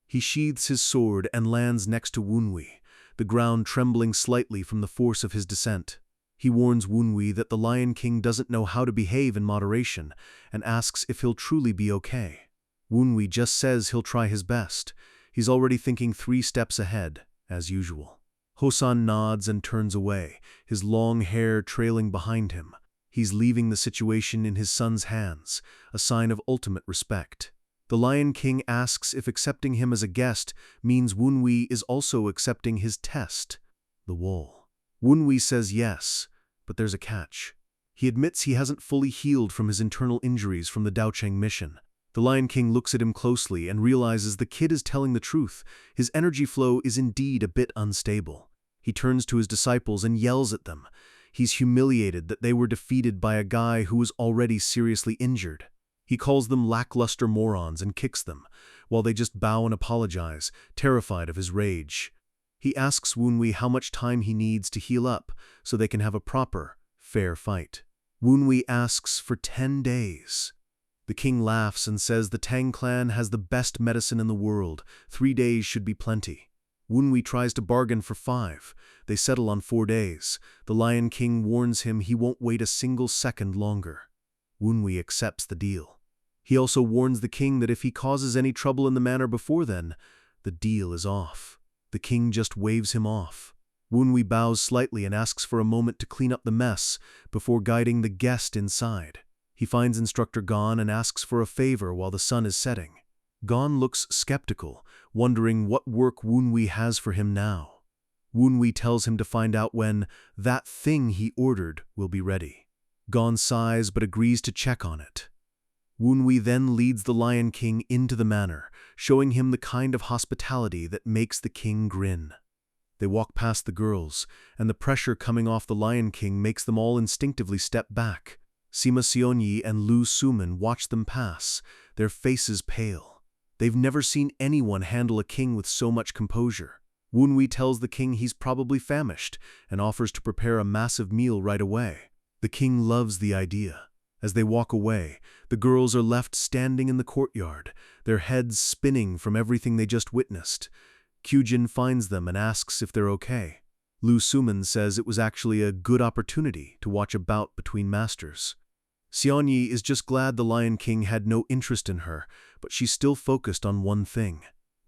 He sheathes his sword and lands next to Wunwi, the ground trembling slightly from the force of his descent. He warns Wunwi that the Lion King doesn't know how to behave in moderation and asks if he'll truly be okay. Wunwi just says he'll try his best. He's already thinking 3 steps ahead, as usual. Hosan nods and turns away, his long hair trailing behind him. He's leaving the situation in his son's hands, a sign of ultimate respect. The Lion King asks if accepting him as a guest means Wunwi is also accepting his test, the wool. Wunwi says yes, but there's a catch. He admits he hasn't fully healed from his internal injuries from the Daocheng mission. The Lion King looks at him closely and realizes the kid is telling the truth. His energy flow is indeed a bit unstable. He turns to his disciples and yells at them. He's humiliated that they were defeated by a guy who was already seriously injured. He calls them lackluster morons and kicks them, while they just bow and apologize, terrified of his rage. He asks Wunwi how much time he needs to heal up so they can have a proper, fair fight. Wunwi asks for 10 days. The king laughs and says the Tang clan has the best medicine in the world. 3 days should be plenty. Wunwi tries to bargain for 5. They settle on 4 days. The Lion King warns him he won't wait a single second longer. Wunwi accepts the deal. He also warns the king that if he causes any trouble in the manor before then, the deal is off. The king just waves him off. Wunwi bows slightly and asks for a moment to clean up the mess before guiding the guest inside. He finds instructor Gon and asks for a favor while the sun is setting. Gon looks skeptical, wondering what work Wunwi has for him now. Wunwi tells him to find out when that thing he ordered will be ready. Gon sighs but agrees to check on it. Wunwi then leads the Lion King into the manor, showing him the kind of hospitality that makes the king grin. They walk past the girls, and the pressure coming off the Lion King makes them all instinctively step back. Sima Sionyi and Lu Sumin watch them pass, their faces pale. They've never seen anyone handle a king with so much composure. Wunwi tells the king he's probably famished and offers to prepare a massive meal right away. The king loves the idea. As they walk away, the girls are left standing in the courtyard, their heads spinning from everything they just witnessed. Kyujin finds them and asks if they're okay. Lu Sumin says it was actually a good opportunity to watch a bout between masters. Sionyi is just glad the Lion King had no interest in her, but she's still focused on one thing: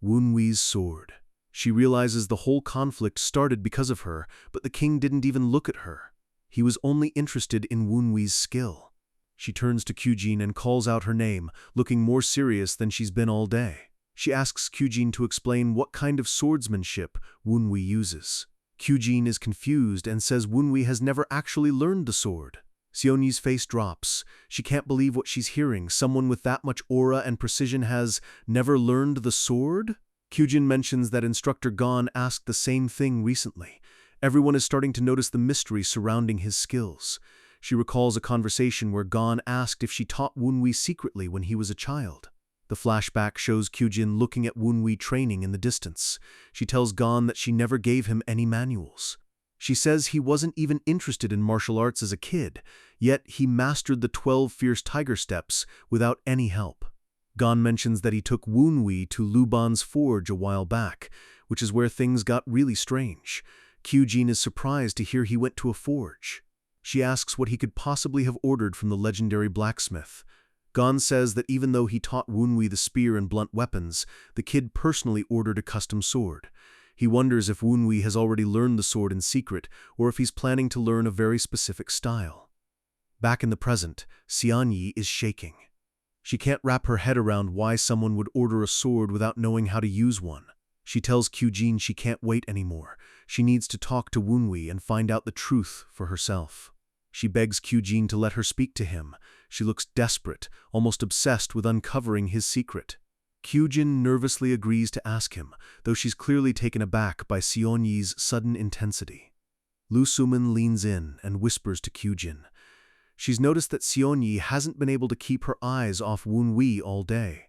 Wunwi's sword. She realizes the whole conflict started because of her, but the king didn't even look at her. He was only interested in Wunwi's skill. She turns to Kyujin and calls out her name, looking more serious than she's been all day. She asks Kyujin to explain what kind of swordsmanship Wunwi uses. Kyujin is confused and says Wunwi has never actually learned the sword. Sionyi's face drops. She can't believe what she's hearing. Someone with that much aura and precision has never learned the sword? Kyujin mentions that instructor Gon asked the same thing recently. Everyone is starting to notice the mystery surrounding his skills. She recalls a conversation where Gon asked if she taught Wunwi secretly when he was a child. The flashback shows Kyujin looking at Wunwi training in the distance. She tells Gon that she never gave him any manuals. She says he wasn't even interested in martial arts as a kid, yet he mastered the 12 fierce tiger steps without any help. Gon mentions that he took Wunwi to Luban's forge a while back, which is where things got really strange. Kyujin is surprised to hear he went to a forge. She asks what he could possibly have ordered from the legendary blacksmith. Gon says that even though he taught Wunwi the spear and blunt weapons, the kid personally ordered a custom sword. He wonders if Wunwi has already learned the sword in secret, or if he's planning to learn a very specific style. Back in the present, Sionyi is shaking. She can't wrap her head around why someone would order a sword without knowing how to use one. She tells Kyujin she can't wait anymore. She needs to talk to Wunwi and find out the truth for herself. She begs Kyujin to let her speak to him. She looks desperate, almost obsessed with uncovering his secret. Kyujin nervously agrees to ask him, though she's clearly taken aback by Sionyi's sudden intensity. Lu Sumin leans in and whispers to Kyujin. She's noticed that Sionyi hasn't been able to keep her eyes off Wunwi all day.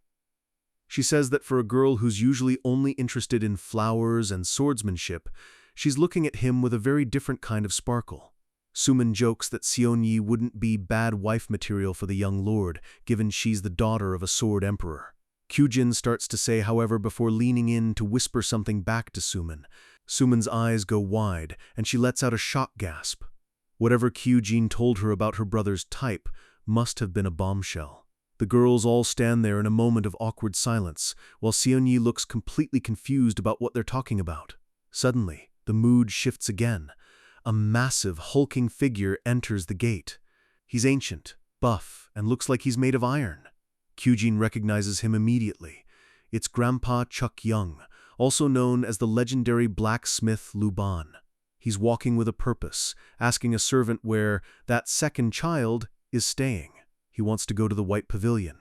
She says that for a girl who's usually only interested in flowers and swordsmanship, she's looking at him with a very different kind of sparkle. Sumin jokes that Sionyi wouldn't be bad wife material for the young lord, given she's the daughter of a sword emperor. Kyujin starts to say, however, before leaning in to whisper something back to Sumin. Sumin's eyes go wide, and she lets out a shock gasp. Whatever Kyujin told her about her brother's type must have been a bombshell. The girls all stand there in a moment of awkward silence, while Sionyi looks completely confused about what they're talking about. Suddenly, the mood shifts again. A massive, hulking figure enters the gate. He's ancient, buff, and looks like he's made of iron. Kyujin recognizes him immediately. It's Grandpa Chuck Young, also known as the legendary blacksmith Luban. He's walking with a purpose, asking a servant where that second child is staying. He wants to go to the White Pavilion.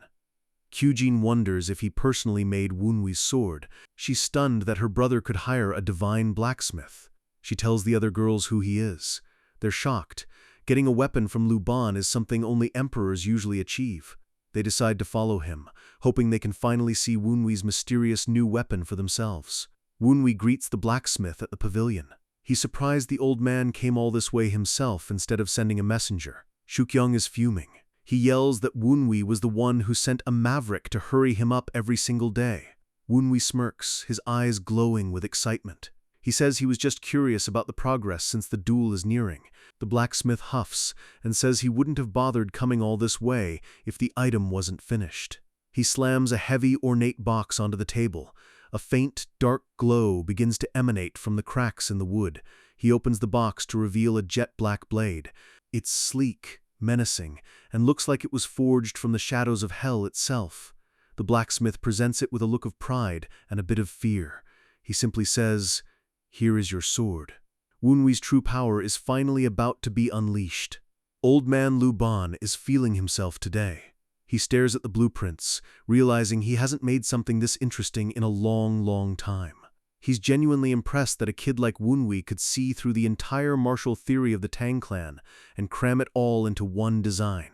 Kyujin wonders if he personally made Wunwi's sword. She's stunned that her brother could hire a divine blacksmith. She tells the other girls who he is. They're shocked. Getting a weapon from Luban is something only emperors usually achieve. They decide to follow him, hoping they can finally see Wunwi's mysterious new weapon for themselves. Wunwi greets the blacksmith at the pavilion. He's surprised the old man came all this way himself instead of sending a messenger. Shukyung is fuming. He yells that Wunwi was the one who sent a maverick to hurry him up every single day. Wunwi smirks, his eyes glowing with excitement. He says he was just curious about the progress since the duel is nearing. The blacksmith huffs and says he wouldn't have bothered coming all this way if the item wasn't finished. He slams a heavy, ornate box onto the table. A faint, dark glow begins to emanate from the cracks in the wood. He opens the box to reveal a jet-black blade. It's sleek, menacing, and looks like it was forged from the shadows of hell itself. The blacksmith presents it with a look of pride and a bit of fear. He simply says, "Here is your sword." Wunwi's true power is finally about to be unleashed. Old man Luban is feeling himself today. He stares at the blueprints, realizing he hasn't made something this interesting in a long, long time. He's genuinely impressed that a kid like Wunwi could see through the entire martial theory of the Tang clan and cram it all into one design.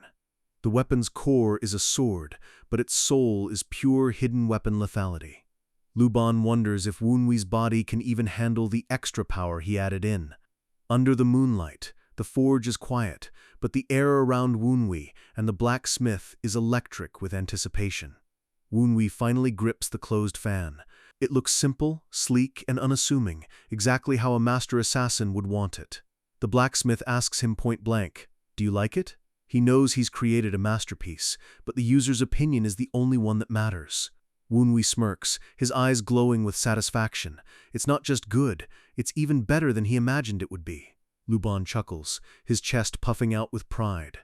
The weapon's core is a sword, but its soul is pure hidden weapon lethality. Luban wonders if Wunwi's body can even handle the extra power he added in. Under the moonlight, the forge is quiet, but the air around Wunwi and the blacksmith is electric with anticipation. Wunwi finally grips the closed fan. It looks simple, sleek, and unassuming, exactly how a master assassin would want it. The blacksmith asks him point blank, "Do you like it?" He knows he's created a masterpiece, but the user's opinion is the only one that matters. Wunwi smirks, his eyes glowing with satisfaction. It's not just good, it's even better than he imagined it would be. Luban chuckles, his chest puffing out with pride.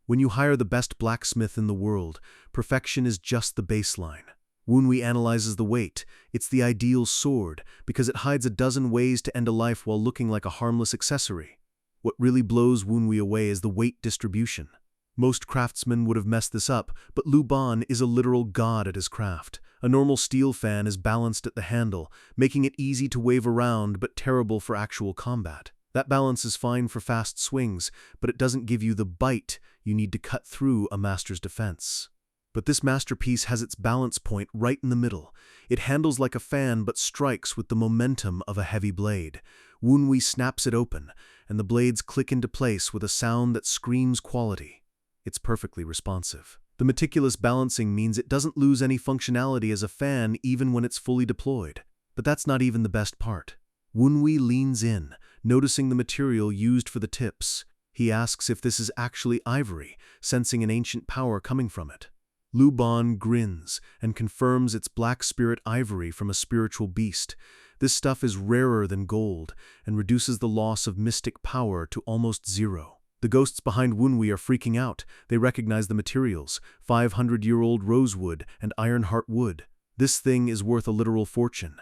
When you hire the best blacksmith in the world, perfection is just the baseline. Wunwi analyzes the weight. It's the ideal sword, because it hides a dozen ways to end a life while looking like a harmless accessory. What really blows Wunwi away is the weight distribution. Most craftsmen would have messed this up, but Luban is a literal god at his craft. A normal steel fan is balanced at the handle, making it easy to wave around but terrible for actual combat. That balance is fine for fast swings, but it doesn't give you the bite you need to cut through a master's defense. But this masterpiece has its balance point right in the middle. It handles like a fan but strikes with the momentum of a heavy blade. Wunwi snaps it open, and the blades click into place with a sound that screams quality. It's perfectly responsive. The meticulous balancing means it doesn't lose any functionality as a fan even when it's fully deployed. But that's not even the best part. Wunwi leans in, noticing the material used for the tips. He asks if this is actually ivory, sensing an ancient power coming from it. Luban grins and confirms it's black spirit ivory from a spiritual beast. This stuff is rarer than gold and reduces the loss of mystic power to almost zero. The ghosts behind Wunwi are freaking out. They recognize the materials, 500-year-old rosewood and ironheart wood. This thing is worth a literal fortune.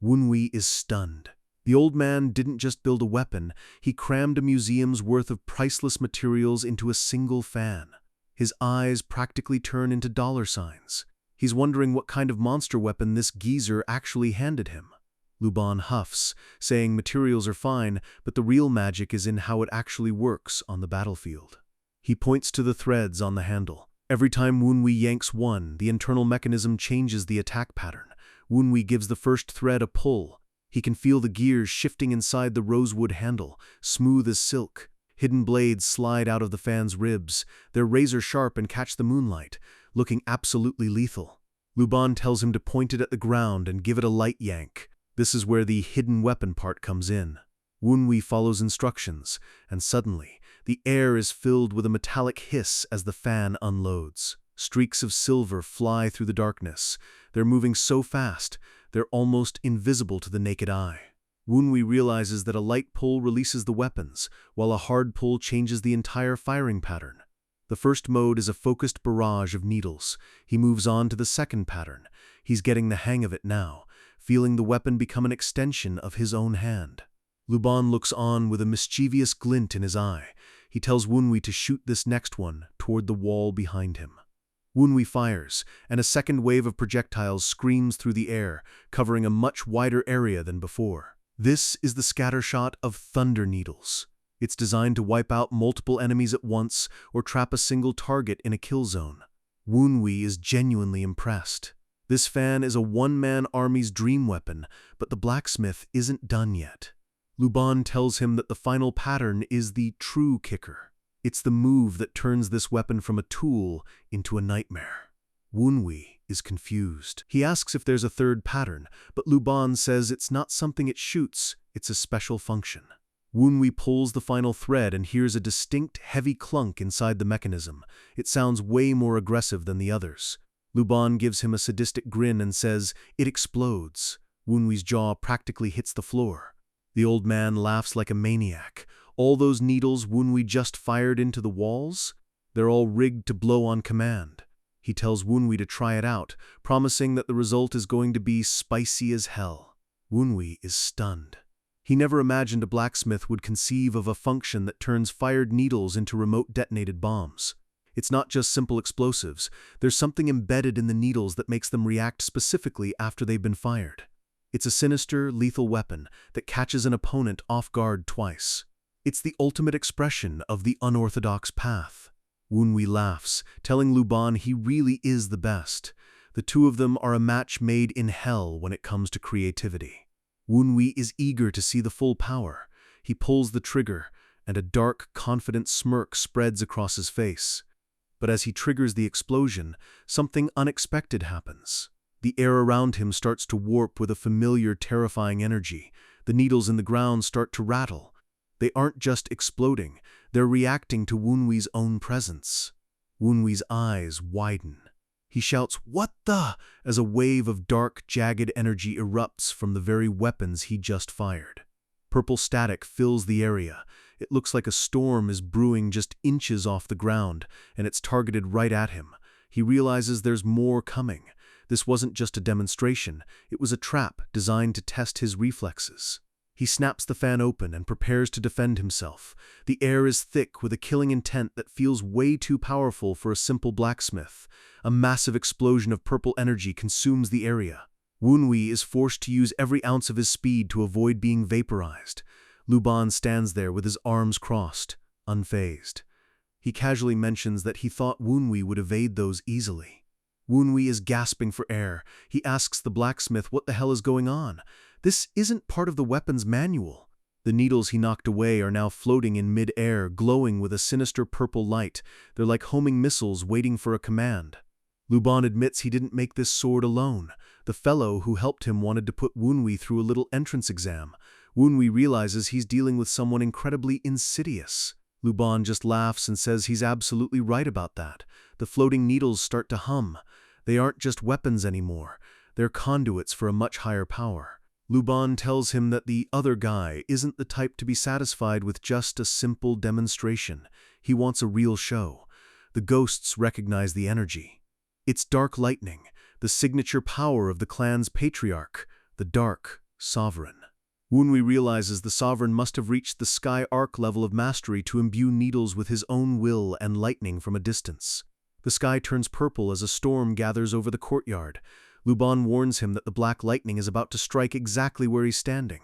Wunwi is stunned. The old man didn't just build a weapon, he crammed a museum's worth of priceless materials into a single fan. His eyes practically turn into dollar signs. He's wondering what kind of monster weapon this geezer actually handed him. Luban huffs, saying materials are fine, but the real magic is in how it actually works on the battlefield. He points to the threads on the handle. Every time Wunwi yanks one, the internal mechanism changes the attack pattern. Wunwi gives the first thread a pull. He can feel the gears shifting inside the rosewood handle, smooth as silk. Hidden blades slide out of the fan's ribs. They're razor-sharp and catch the moonlight, looking absolutely lethal. Luban tells him to point it at the ground and give it a light yank. This is where the hidden weapon part comes in. Wunwi follows instructions, and suddenly, the air is filled with a metallic hiss as the fan unloads. Streaks of silver fly through the darkness. They're moving so fast, they're almost invisible to the naked eye. Wunwi realizes that a light pull releases the weapons, while a hard pull changes the entire firing pattern. The first mode is a focused barrage of needles. He moves on to the second pattern. He's getting the hang of it now, feeling the weapon become an extension of his own hand. Luban looks on with a mischievous glint in his eye. He tells Wunwi to shoot this next one toward the wall behind him. Wunwi fires, and a second wave of projectiles screams through the air, covering a much wider area than before. This is the scatter shot of Thunder Needles. It's designed to wipe out multiple enemies at once or trap a single target in a kill zone. Wunwi is genuinely impressed. This fan is a one-man army's dream weapon, but the blacksmith isn't done yet. Luban tells him that the final pattern is the true kicker. It's the move that turns this weapon from a tool into a nightmare. Wunwi is confused. He asks if there's a third pattern, but Luban says it's not something it shoots, it's a special function. Wunwi pulls the final thread and hears a distinct heavy clunk inside the mechanism. It sounds way more aggressive than the others. Luban gives him a sadistic grin and says, "It explodes." Wunwi's jaw practically hits the floor. The old man laughs like a maniac. All those needles Wunwi just fired into the walls? They're all rigged to blow on command. He tells Wunwi to try it out, promising that the result is going to be spicy as hell. Wunwi is stunned. He never imagined a blacksmith would conceive of a function that turns fired needles into remote detonated bombs. It's not just simple explosives. There's something embedded in the needles that makes them react specifically after they've been fired. It's a sinister, lethal weapon that catches an opponent off guard twice. It's the ultimate expression of the unorthodox path. Wunwi laughs, telling Luban he really is the best. The two of them are a match made in hell when it comes to creativity. Wunwi is eager to see the full power. He pulls the trigger, and a dark, confident smirk spreads across his face. But as he triggers the explosion, something unexpected happens. The air around him starts to warp with a familiar, terrifying energy. The needles in the ground start to rattle. They aren't just exploding, they're reacting to Wunwi's own presence. Wunwi's eyes widen. He shouts, "What the?" as a wave of dark, jagged energy erupts from the very weapons he just fired. Purple static fills the area. It looks like a storm is brewing just inches off the ground, and it's targeted right at him. He realizes there's more coming. This wasn't just a demonstration, it was a trap designed to test his reflexes. He snaps the fan open and prepares to defend himself. The air is thick with a killing intent that feels way too powerful for a simple blacksmith. A massive explosion of purple energy consumes the area. Wunwi is forced to use every ounce of his speed to avoid being vaporized. Luban stands there with his arms crossed, unfazed. He casually mentions that he thought Wunwi would evade those easily. Wunwi is gasping for air. He asks the blacksmith what the hell is going on. This isn't part of the weapon's manual. The needles he knocked away are now floating in mid-air, glowing with a sinister purple light. They're like homing missiles waiting for a command. Luban admits he didn't make this sword alone. The fellow who helped him wanted to put Wunwi through a little entrance exam. Wunwi realizes he's dealing with someone incredibly insidious. Luban just laughs and says he's absolutely right about that. The floating needles start to hum. They aren't just weapons anymore. They're conduits for a much higher power. Luban tells him that the other guy isn't the type to be satisfied with just a simple demonstration. He wants a real show. The ghosts recognize the energy. It's dark lightning, the signature power of the clan's patriarch, the Dark Sovereign. Wunwi realizes the Sovereign must have reached the Sky Arc level of mastery to imbue needles with his own will and lightning from a distance. The sky turns purple as a storm gathers over the courtyard. Luban warns him that the black lightning is about to strike exactly where he's standing.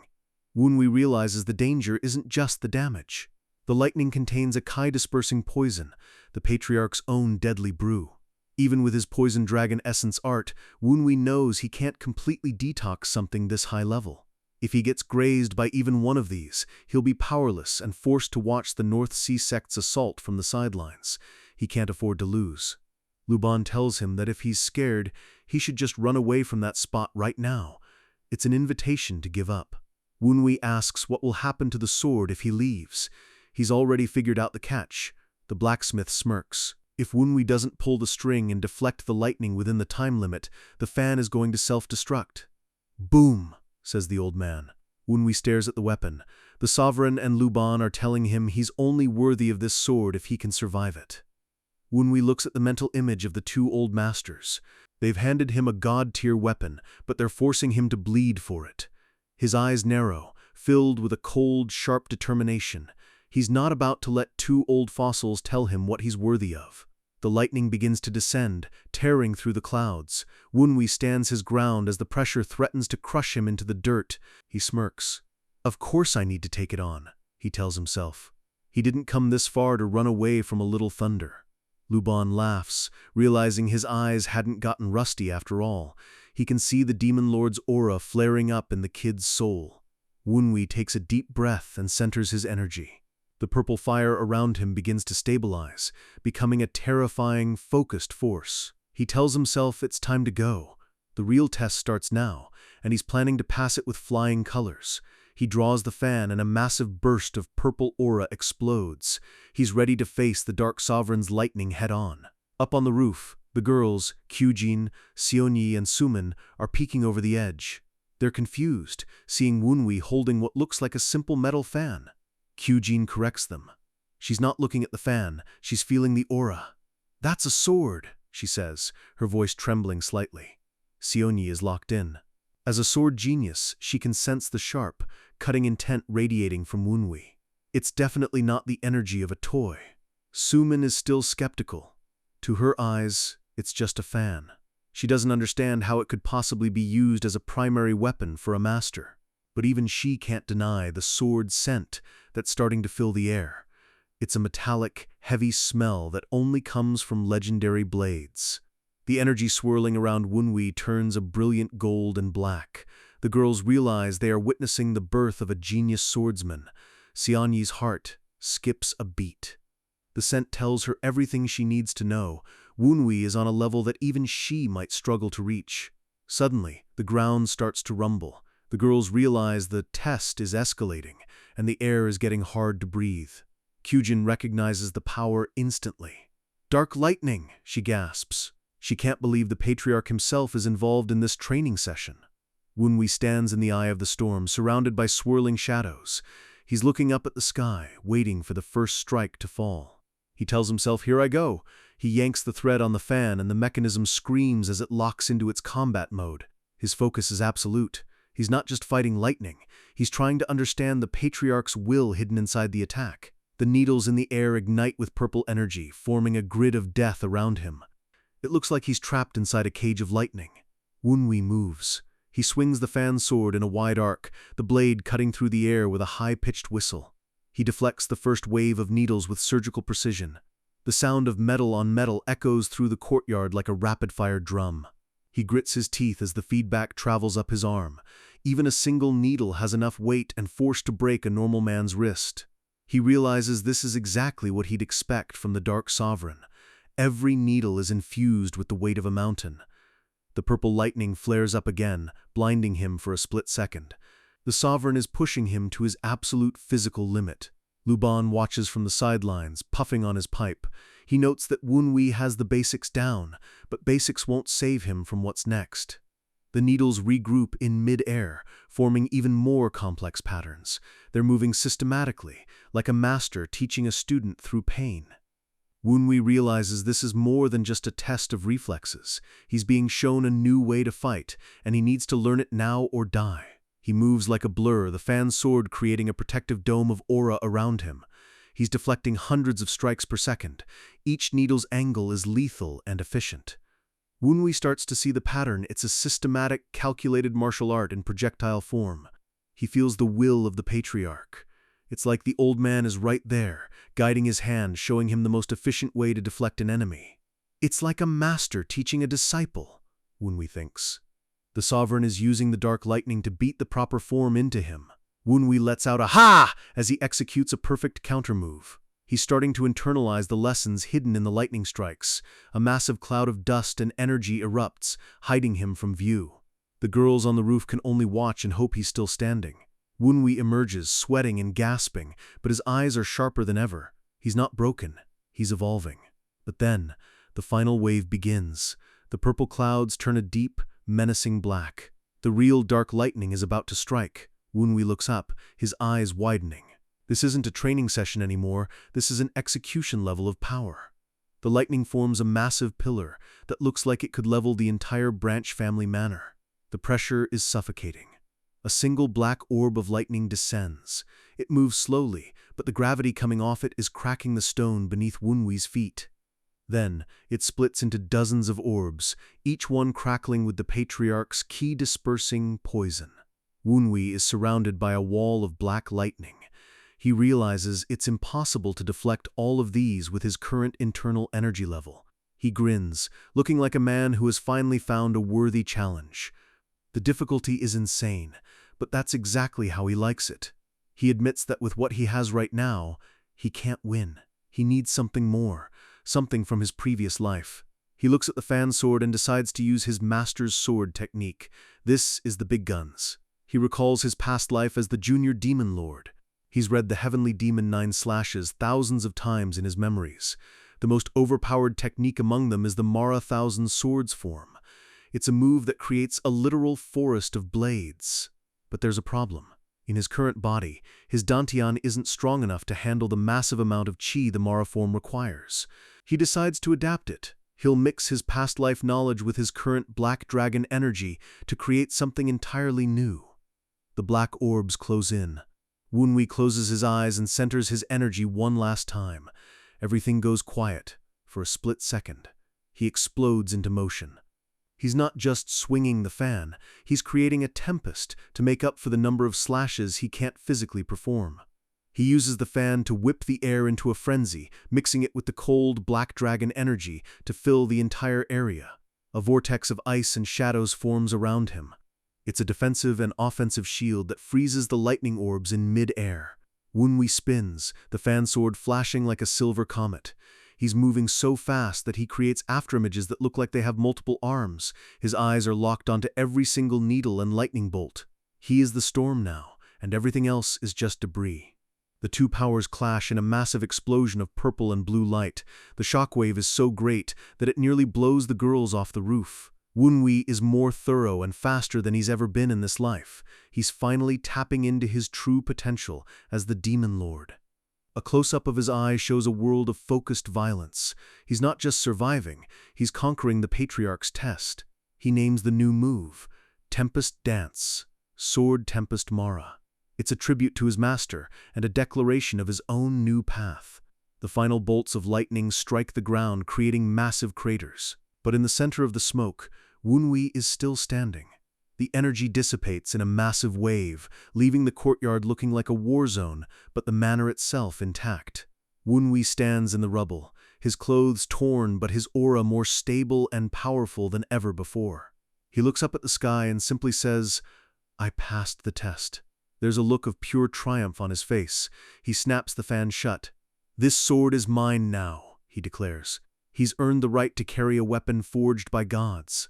Wunwi realizes the danger isn't just the damage. The lightning contains a Kai-dispersing poison, the Patriarch's own deadly brew. Even with his poison dragon essence art, Wunwi knows he can't completely detox something this high level. If he gets grazed by even one of these, he'll be powerless and forced to watch the North Sea sect's assault from the sidelines. He can't afford to lose. Luban tells him that if he's scared, he should just run away from that spot right now. It's an invitation to give up. Wunwi asks what will happen to the sword if he leaves. He's already figured out the catch. The blacksmith smirks. If Wunwi doesn't pull the string and deflect the lightning within the time limit, the fan is going to self-destruct. Boom, says the old man. Wunwi stares at the weapon. The Sovereign and Luban are telling him he's only worthy of this sword if he can survive it. Wunwi looks at the mental image of the two old masters. They've handed him a god-tier weapon, but they're forcing him to bleed for it. His eyes narrow, filled with a cold, sharp determination. He's not about to let two old fossils tell him what he's worthy of. The lightning begins to descend, tearing through the clouds. Wunwi stands his ground as the pressure threatens to crush him into the dirt. He smirks. "Of course I need to take it on," he tells himself. He didn't come this far to run away from a little thunder. Luban laughs, realizing his eyes hadn't gotten rusty after all. He can see the Demon Lord's aura flaring up in the kid's soul. Wunwi takes a deep breath and centers his energy. The purple fire around him begins to stabilize, becoming a terrifying, focused force. He tells himself it's time to go. The real test starts now, and he's planning to pass it with flying colors. He draws the fan and a massive burst of purple aura explodes. He's ready to face the Dark Sovereign's lightning head-on. Up on the roof, the girls, Kyujin, Seonyi, and Sumin, are peeking over the edge. They're confused, seeing Wunwi holding what looks like a simple metal fan. Kyujin corrects them. She's not looking at the fan, she's feeling the aura. "That's a sword," she says, her voice trembling slightly. Seonyi is locked in. As a sword genius, she can sense the sharp, cutting intent radiating from Wunwi. It's definitely not the energy of a toy. Sumin is still skeptical. To her eyes, it's just a fan. She doesn't understand how it could possibly be used as a primary weapon for a master. But even she can't deny the sword scent that's starting to fill the air. It's a metallic, heavy smell that only comes from legendary blades. The energy swirling around Wunwi turns a brilliant gold and black. The girls realize they are witnessing the birth of a genius swordsman. Seonyi's heart skips a beat. The scent tells her everything she needs to know. Wunwi is on a level that even she might struggle to reach. Suddenly, the ground starts to rumble. The girls realize the test is escalating, and the air is getting hard to breathe. Kyujin recognizes the power instantly. "Dark lightning," she gasps. She can't believe the patriarch himself is involved in this training session. Wunwi stands in the eye of the storm, surrounded by swirling shadows. He's looking up at the sky, waiting for the first strike to fall. He tells himself, "Here I go." He yanks the thread on the fan and the mechanism screams as it locks into its combat mode. His focus is absolute. He's not just fighting lightning. He's trying to understand the patriarch's will hidden inside the attack. The needles in the air ignite with purple energy, forming a grid of death around him. It looks like he's trapped inside a cage of lightning. Wunwi moves. He swings the fan sword in a wide arc, the blade cutting through the air with a high-pitched whistle. He deflects the first wave of needles with surgical precision. The sound of metal on metal echoes through the courtyard like a rapid-fire drum. He grits his teeth as the feedback travels up his arm. Even a single needle has enough weight and force to break a normal man's wrist. He realizes this is exactly what he'd expect from the Dark Sovereign. Every needle is infused with the weight of a mountain. The purple lightning flares up again, blinding him for a split second. The Sovereign is pushing him to his absolute physical limit. Luban watches from the sidelines, puffing on his pipe. He notes that Wunwi has the basics down, but basics won't save him from what's next. The needles regroup in mid-air, forming even more complex patterns. They're moving systematically, like a master teaching a student through pain. Wunwi realizes this is more than just a test of reflexes. He's being shown a new way to fight, and he needs to learn it now or die. He moves like a blur, the fan sword creating a protective dome of aura around him. He's deflecting hundreds of strikes per second. Each needle's angle is lethal and efficient. Wunwi starts to see the pattern. It's a systematic, calculated martial art in projectile form. He feels the will of the patriarch. It's like the old man is right there, guiding his hand, showing him the most efficient way to deflect an enemy. It's like a master teaching a disciple, Wunwi thinks. The Sovereign is using the dark lightning to beat the proper form into him. Wunwi lets out a "ha!" as he executes a perfect counter-move. He's starting to internalize the lessons hidden in the lightning strikes. A massive cloud of dust and energy erupts, hiding him from view. The girls on the roof can only watch and hope he's still standing. Wunwi emerges, sweating and gasping, but his eyes are sharper than ever. He's not broken. He's evolving. But then, the final wave begins. The purple clouds turn a deep, menacing black. The real dark lightning is about to strike. Wunwi looks up, his eyes widening. This isn't a training session anymore. This is an execution level of power. The lightning forms a massive pillar that looks like it could level the entire Branch family manor. The pressure is suffocating. A single black orb of lightning descends. It moves slowly, but the gravity coming off it is cracking the stone beneath Wunwi's feet. Then, it splits into dozens of orbs, each one crackling with the patriarch's ki-dispersing poison. Wunwi is surrounded by a wall of black lightning. He realizes it's impossible to deflect all of these with his current internal energy level. He grins, looking like a man who has finally found a worthy challenge. The difficulty is insane, but that's exactly how he likes it. He admits that with what he has right now, he can't win. He needs something more, something from his previous life. He looks at the fan sword and decides to use his master's sword technique. This is the big guns. He recalls his past life as the junior demon lord. He's read the Heavenly Demon 9 slashes thousands of times in his memories. The most overpowered technique among them is the Mara Thousand Swords form. It's a move that creates a literal forest of blades. But there's a problem. In his current body, his dantian isn't strong enough to handle the massive amount of chi the Mara form requires. He decides to adapt it. He'll mix his past life knowledge with his current black dragon energy to create something entirely new. The black orbs close in. Wunwi closes his eyes and centers his energy one last time. Everything goes quiet. For a split second, he explodes into motion. He's not just swinging the fan, he's creating a tempest to make up for the number of slashes he can't physically perform. He uses the fan to whip the air into a frenzy, mixing it with the cold black dragon energy to fill the entire area. A vortex of ice and shadows forms around him. It's a defensive and offensive shield that freezes the lightning orbs in mid-air. Wunwi spins, the fan sword flashing like a silver comet. He's moving so fast that he creates afterimages that look like they have multiple arms. His eyes are locked onto every single needle and lightning bolt. He is the storm now, and everything else is just debris. The two powers clash in a massive explosion of purple and blue light. The shockwave is so great that it nearly blows the girls off the roof. Wunwi is more thorough and faster than he's ever been in this life. He's finally tapping into his true potential as the Demon Lord. A close-up of his eye shows a world of focused violence. He's not just surviving, he's conquering the Patriarch's test. He names the new move, Tempest Dance, Sword Tempest Mara. It's a tribute to his master and a declaration of his own new path. The final bolts of lightning strike the ground, creating massive craters. But in the center of the smoke, Wunwi is still standing. The energy dissipates in a massive wave, leaving the courtyard looking like a war zone, but the manor itself intact. Wunwi stands in the rubble, his clothes torn but his aura more stable and powerful than ever before. He looks up at the sky and simply says, "I passed the test." There's a look of pure triumph on his face. He snaps the fan shut. "This sword is mine now," he declares. He's earned the right to carry a weapon forged by gods.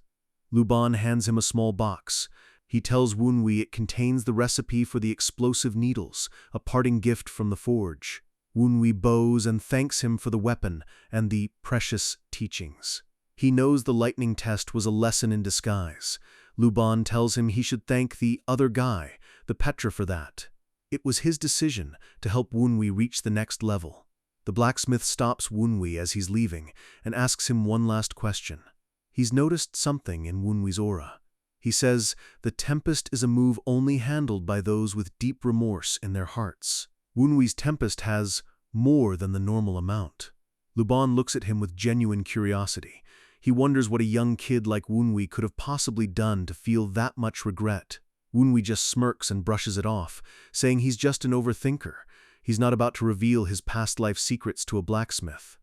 Luban hands him a small box. He tells Wunwi it contains the recipe for the explosive needles, a parting gift from the forge. Wunwi bows and thanks him for the weapon and the precious teachings. He knows the lightning test was a lesson in disguise. Luban tells him he should thank the other guy, the Petra, for that. It was his decision to help Wunwi reach the next level. The blacksmith stops Wunwi as he's leaving and asks him one last question. He's noticed something in Wunwi's aura. He says the Tempest is a move only handled by those with deep remorse in their hearts. Wunwi's Tempest has more than the normal amount. Luban looks at him with genuine curiosity. He wonders what a young kid like Wunwi could have possibly done to feel that much regret. Wunwi just smirks and brushes it off, saying he's just an overthinker. He's not about to reveal his past life secrets to a blacksmith.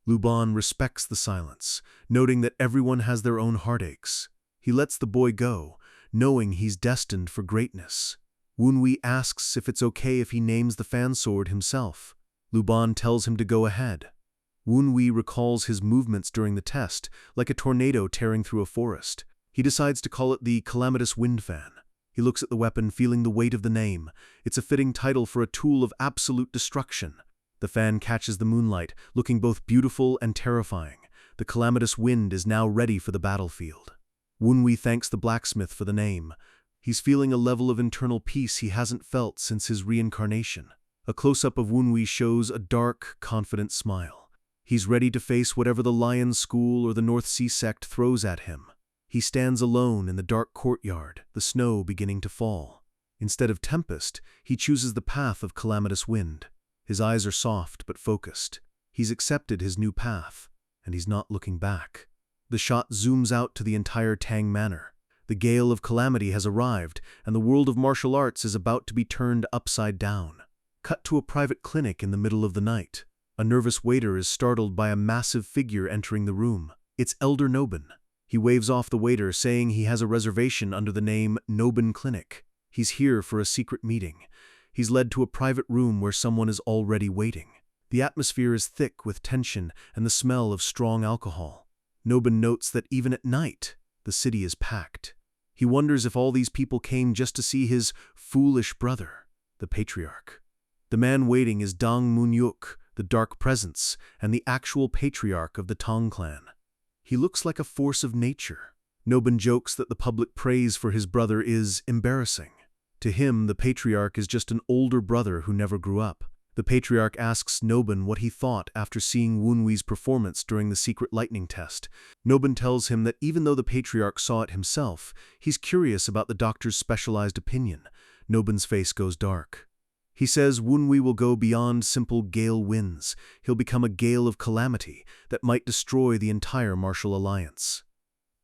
Luban respects the silence, noting that everyone has their own heartaches. He lets the boy go, knowing he's destined for greatness. Wunwi asks if it's okay if he names the fan sword himself. Luban tells him to go ahead. Wunwi recalls his movements during the test, like a tornado tearing through a forest. He decides to call it the Calamitous Wind Fan. He looks at the weapon, feeling the weight of the name. It's a fitting title for a tool of absolute destruction. The fan catches the moonlight, looking both beautiful and terrifying. The calamitous wind is now ready for the battlefield. Wunwi thanks the blacksmith for the name. He's feeling a level of internal peace he hasn't felt since his reincarnation. A close-up of Wunwi shows a dark, confident smile. He's ready to face whatever the Lion School or the North Sea sect throws at him. He stands alone in the dark courtyard, the snow beginning to fall. Instead of tempest, he chooses the path of calamitous wind. His eyes are soft but focused. He's accepted his new path, and he's not looking back. The shot zooms out to the entire Tang Manor. The gale of calamity has arrived, and the world of martial arts is about to be turned upside down. Cut to a private clinic in the middle of the night. A nervous waiter is startled by a massive figure entering the room. It's Elder Nobin. He waves off the waiter, saying he has a reservation under the name Nobin Clinic. He's here for a secret meeting. He's led to a private room where someone is already waiting. The atmosphere is thick with tension and the smell of strong alcohol. Nobin notes that even at night, the city is packed. He wonders if all these people came just to see his foolish brother, the Patriarch. The man waiting is Dang Munyuk, the Dark Presence, and the actual Patriarch of the Tang clan. He looks like a force of nature, Nobun jokes that the public praise for his brother is embarrassing. To him, the patriarch is just an older brother who never grew up. The patriarch asks Nobun what he thought after seeing Wunwi's performance during the secret lightning test. Nobun tells him that even though the patriarch saw it himself, he's curious about the doctor's specialized opinion. Nobun's face goes dark. He says Wunwi will go beyond simple gale winds. He'll become a gale of calamity that might destroy the entire martial alliance.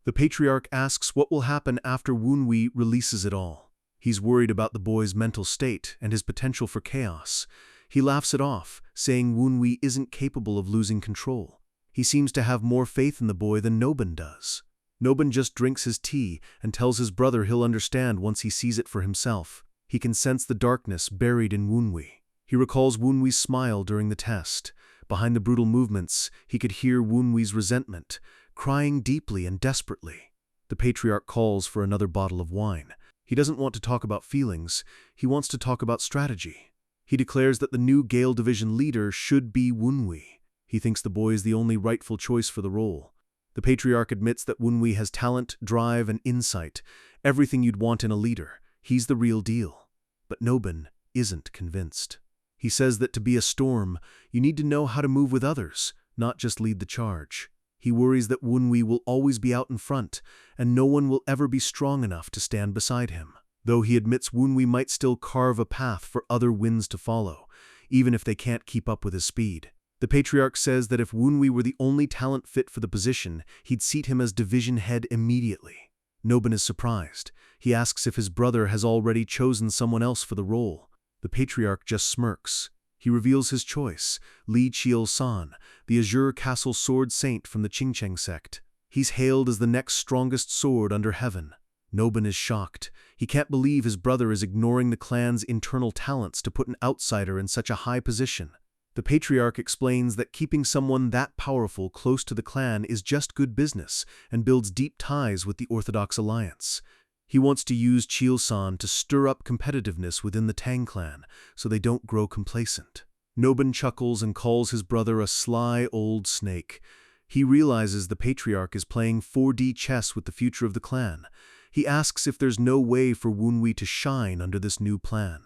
The patriarch asks what will happen after Wunwi releases it all. He's worried about the boy's mental state and his potential for chaos. He laughs it off, saying Wunwi isn't capable of losing control. He seems to have more faith in the boy than Nobun does. Nobun just drinks his tea and tells his brother he'll understand once he sees it for himself. He can sense the darkness buried in Wunwi. He recalls Wunwi's smile during the test. Behind the brutal movements, he could hear Wunwi's resentment, crying deeply and desperately. The patriarch calls for another bottle of wine. He doesn't want to talk about feelings. He wants to talk about strategy. He declares that the new Gale Division leader should be Wunwi. He thinks the boy is the only rightful choice for the role. The patriarch admits that Wunwi has talent, drive, and insight, everything you'd want in a leader. He's the real deal. But Nobun isn't convinced. He says that to be a storm, you need to know how to move with others, not just lead the charge. He worries that Wunwi will always be out in front, and no one will ever be strong enough to stand beside him. Though he admits Wunwi might still carve a path for other winds to follow, even if they can't keep up with his speed. The patriarch says that if Wunwi were the only talent fit for the position, he'd seat him as division head immediately. Nobun is surprised. He asks if his brother has already chosen someone else for the role. The patriarch just smirks. He reveals his choice, Li Chiil-san, the Azure Castle sword saint from the Qingcheng sect. He's hailed as the next strongest sword under heaven. Nobun is shocked. He can't believe his brother is ignoring the clan's internal talents to put an outsider in such a high position. The patriarch explains that keeping someone that powerful close to the clan is just good business and builds deep ties with the Orthodox alliance. He wants to use Chiil-san to stir up competitiveness within the Tang clan so they don't grow complacent. Nobun chuckles and calls his brother a sly old snake. He realizes the patriarch is playing 4D chess with the future of the clan. He asks if there's no way for Wunwi to shine under this new plan.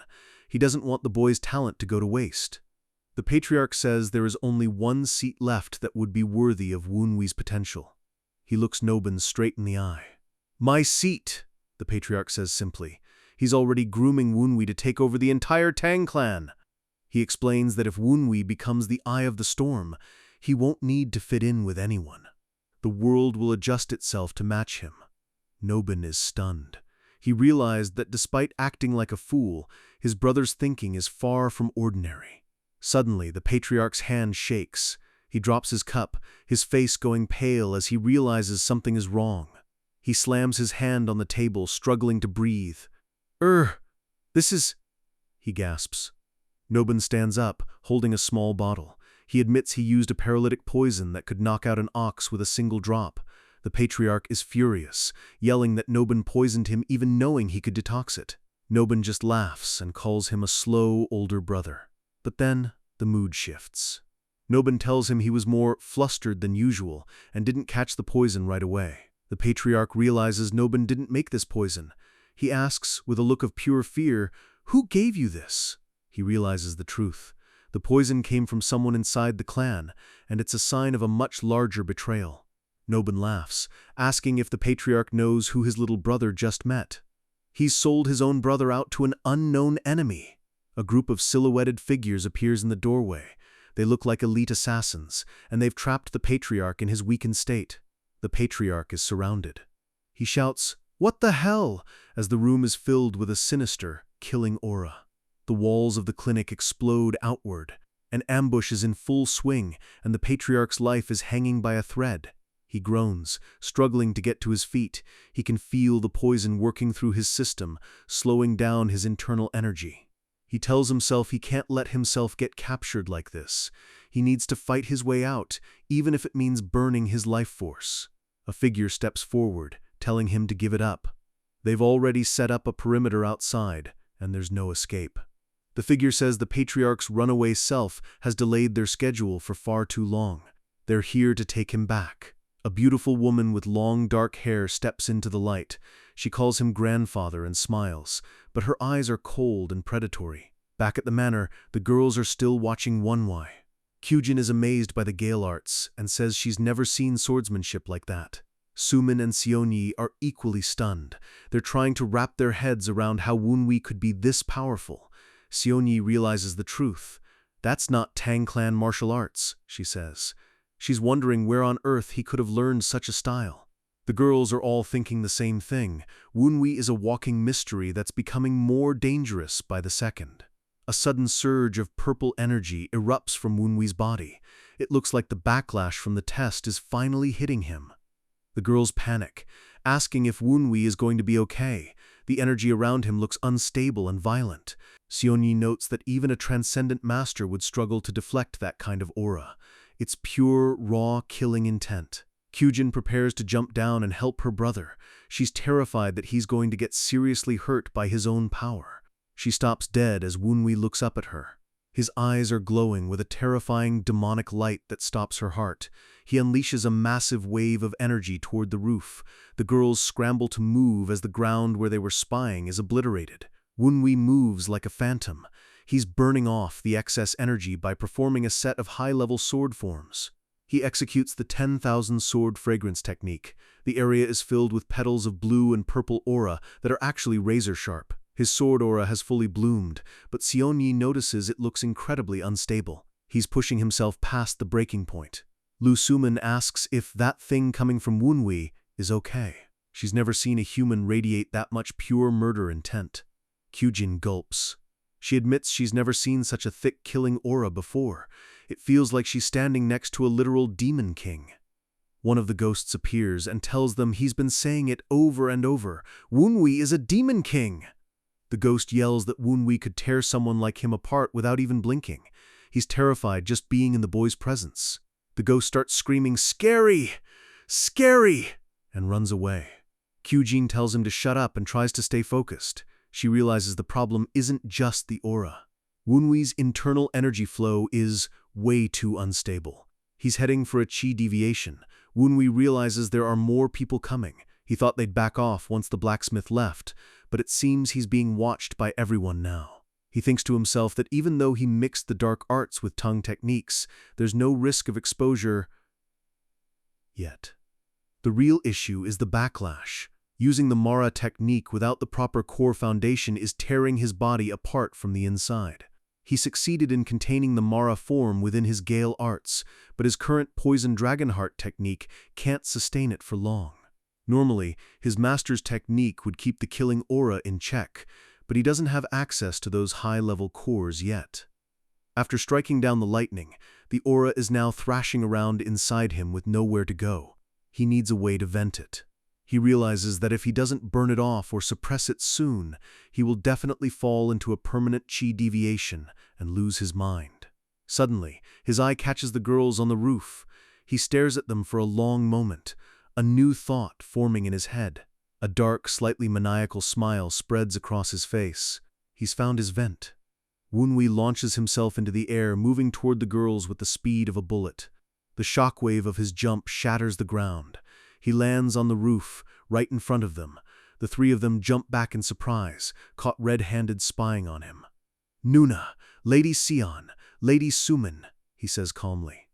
He doesn't want the boy's talent to go to waste. The patriarch says there is only one seat left that would be worthy of Wunwi's potential. He looks Nobun straight in the eye. "My seat," the patriarch says simply. He's already grooming Wunwi to take over the entire Tang clan. He explains that if Wunwi becomes the eye of the storm, he won't need to fit in with anyone. The world will adjust itself to match him. Nobun is stunned. He realized that despite acting like a fool, his brother's thinking is far from ordinary. Suddenly, the patriarch's hand shakes. He drops his cup, his face going pale as he realizes something is wrong. He slams his hand on the table, struggling to breathe. This is..." he gasps. Nobun stands up, holding a small bottle. He admits he used a paralytic poison that could knock out an ox with a single drop. The patriarch is furious, yelling that Nobun poisoned him even knowing he could detox it. Nobun just laughs and calls him a slow, older brother. But then, the mood shifts. Nobun tells him he was more flustered than usual and didn't catch the poison right away. The patriarch realizes Nobun didn't make this poison. He asks, with a look of pure fear, "Who gave you this?" He realizes the truth. The poison came from someone inside the clan, and it's a sign of a much larger betrayal. Nobun laughs, asking if the patriarch knows who his little brother just met. He's sold his own brother out to an unknown enemy. A group of silhouetted figures appears in the doorway. They look like elite assassins, and they've trapped the patriarch in his weakened state. The patriarch is surrounded. He shouts, "What the hell?" as the room is filled with a sinister, killing aura. The walls of the clinic explode outward. An ambush is in full swing, and the patriarch's life is hanging by a thread. He groans, struggling to get to his feet. He can feel the poison working through his system, slowing down his internal energy. He tells himself he can't let himself get captured like this. He needs to fight his way out, even if it means burning his life force. A figure steps forward, telling him to give it up. They've already set up a perimeter outside, and there's no escape. The figure says the patriarch's runaway self has delayed their schedule for far too long. They're here to take him back. A beautiful woman with long dark hair steps into the light. She calls him grandfather and smiles, but her eyes are cold and predatory. Back at the manor, the girls are still watching Manhwa. Kyujin is amazed by the Gale arts and says she's never seen swordsmanship like that. Sumin and Seonyi are equally stunned. They're trying to wrap their heads around how Woonwi could be this powerful. Seonyi realizes the truth. That's not Tang clan martial arts, she says. She's wondering where on earth he could have learned such a style. The girls are all thinking the same thing. Woonwi is a walking mystery that's becoming more dangerous by the second. A sudden surge of purple energy erupts from Woonwi's body. It looks like the backlash from the test is finally hitting him. The girls panic, asking if Woonwi is going to be okay. The energy around him looks unstable and violent. Seonyi notes that even a transcendent master would struggle to deflect that kind of aura. It's pure, raw, killing intent. Kyujin prepares to jump down and help her brother. She's terrified that he's going to get seriously hurt by his own power. She stops dead as Woonwi looks up at her. His eyes are glowing with a terrifying demonic light that stops her heart. He unleashes a massive wave of energy toward the roof. The girls scramble to move as the ground where they were spying is obliterated. Woonwi moves like a phantom. He's burning off the excess energy by performing a set of high-level sword forms. He executes the 10,000 sword fragrance technique. The area is filled with petals of blue and purple aura that are actually razor-sharp. His sword aura has fully bloomed, but Seonyi notices it looks incredibly unstable. He's pushing himself past the breaking point. Lu Sumin asks if that thing coming from Woonwi is okay. She's never seen a human radiate that much pure murder intent. Kyujin gulps. She admits she's never seen such a thick killing aura before. It feels like she's standing next to a literal demon king. One of the ghosts appears and tells them he's been saying it over and over. Woonwi is a demon king! The ghost yells that Woonwi could tear someone like him apart without even blinking. He's terrified just being in the boy's presence. The ghost starts screaming, "Scary! Scary!" and runs away. Kyujin tells him to shut up and tries to stay focused. She realizes the problem isn't just the aura. Woonwi's internal energy flow is way too unstable. He's heading for a chi deviation. Woonwi realizes there are more people coming. He thought they'd back off once the blacksmith left, but it seems he's being watched by everyone now. He thinks to himself that even though he mixed the dark arts with tongue techniques, there's no risk of exposure yet. The real issue is the backlash. Using the Mara technique without the proper core foundation is tearing his body apart from the inside. He succeeded in containing the Mara form within his Gale arts, but his current Poison Dragonheart technique can't sustain it for long. Normally, his master's technique would keep the killing aura in check, but he doesn't have access to those high-level cores yet. After striking down the lightning, the aura is now thrashing around inside him with nowhere to go. He needs a way to vent it. He realizes that if he doesn't burn it off or suppress it soon, he will definitely fall into a permanent chi deviation and lose his mind. Suddenly, his eye catches the girls on the roof. He stares at them for a long moment, a new thought forming in his head. A dark, slightly maniacal smile spreads across his face. He's found his vent. Woonwi launches himself into the air, moving toward the girls with the speed of a bullet. The shockwave of his jump shatters the ground. He lands on the roof, right in front of them. The three of them jump back in surprise, caught red-handed spying on him. "Nuna, Lady Sion, Lady Sumin," he says calmly.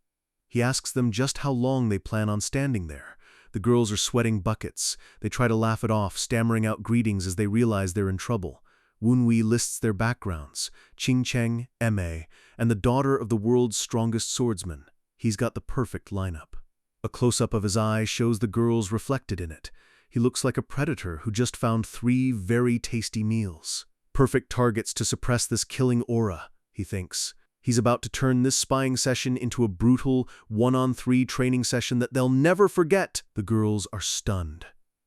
He asks them just how long they plan on standing there. The girls are sweating buckets. They try to laugh it off, stammering out greetings as they realize they're in trouble. Woonwi lists their backgrounds: Ching Cheng, M.A., and the daughter of the world's strongest swordsman. He's got the perfect lineup. A close-up of his eye shows the girls reflected in it. He looks like a predator who just found 3 very tasty meals. Perfect targets to suppress this killing aura, he thinks. He's about to turn this spying session into a brutal 1-on-3 training session that they'll never forget. The girls are stunned.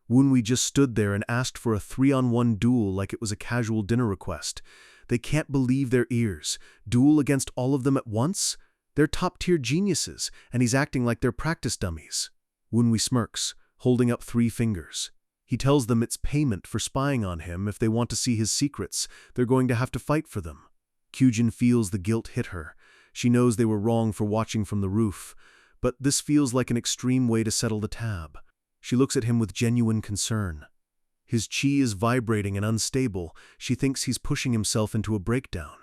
Woonwi just stood there and asked for a 3-on-1 duel like it was a casual dinner request. They can't believe their ears. Duel against all of them at once? They're top-tier geniuses, and he's acting like they're practice dummies. Woonwi smirks, holding up 3 fingers. He tells them it's payment for spying on him. If they want to see his secrets, they're going to have to fight for them. Kyujin feels the guilt hit her. She knows they were wrong for watching from the roof, but this feels like an extreme way to settle the tab. She looks at him with genuine concern. His chi is vibrating and unstable. She thinks he's pushing himself into a breakdown.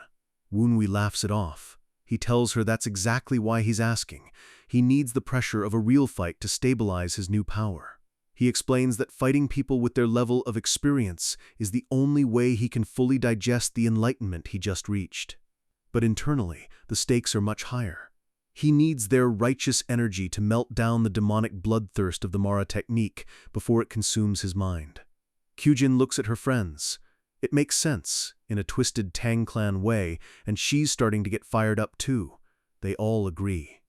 Wunwi laughs it off. He tells her that's exactly why he's asking. He needs the pressure of a real fight to stabilize his new power. He explains that fighting people with their level of experience is the only way he can fully digest the enlightenment he just reached. But internally, the stakes are much higher. He needs their righteous energy to melt down the demonic bloodthirst of the Mara technique before it consumes his mind. Kyujin looks at her friends. It makes sense, in a twisted Tang Clan way, and she's starting to get fired up too. They all agree.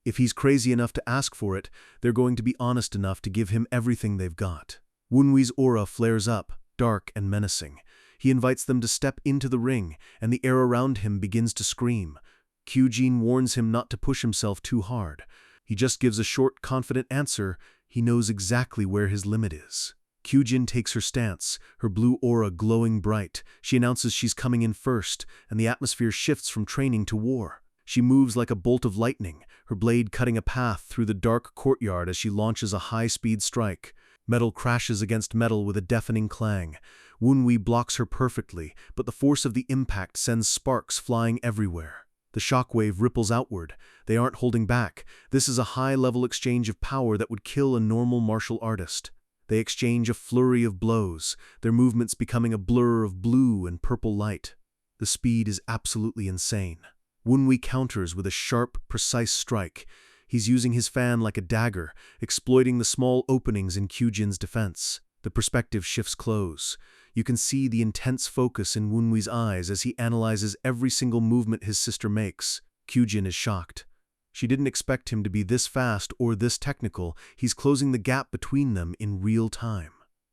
If he's crazy enough to ask for it, they're going to be honest enough to give him everything they've got. Wunwi's aura flares up, dark and menacing. He invites them to step into the ring, and the air around him begins to scream. Kyujin warns him not to push himself too hard. He just gives a short, confident answer. He knows exactly where his limit is. Kyujin takes her stance, her blue aura glowing bright. She announces she's coming in first, and the atmosphere shifts from training to war. She moves like a bolt of lightning, her blade cutting a path through the dark courtyard as she launches a high-speed strike. Metal crashes against metal with a deafening clang. Wunwi blocks her perfectly, but the force of the impact sends sparks flying everywhere. The shockwave ripples outward. They aren't holding back. This is a high-level exchange of power that would kill a normal martial artist. They exchange a flurry of blows, their movements becoming a blur of blue and purple light. The speed is absolutely insane. Wunwi counters with a sharp, precise strike. He's using his fan like a dagger, exploiting the small openings in Kyujin's defense. The perspective shifts close. You can see the intense focus in Wunwi's eyes as he analyzes every single movement his sister makes. Kyujin is shocked. She didn't expect him to be this fast or this technical. He's closing the gap between them in real time.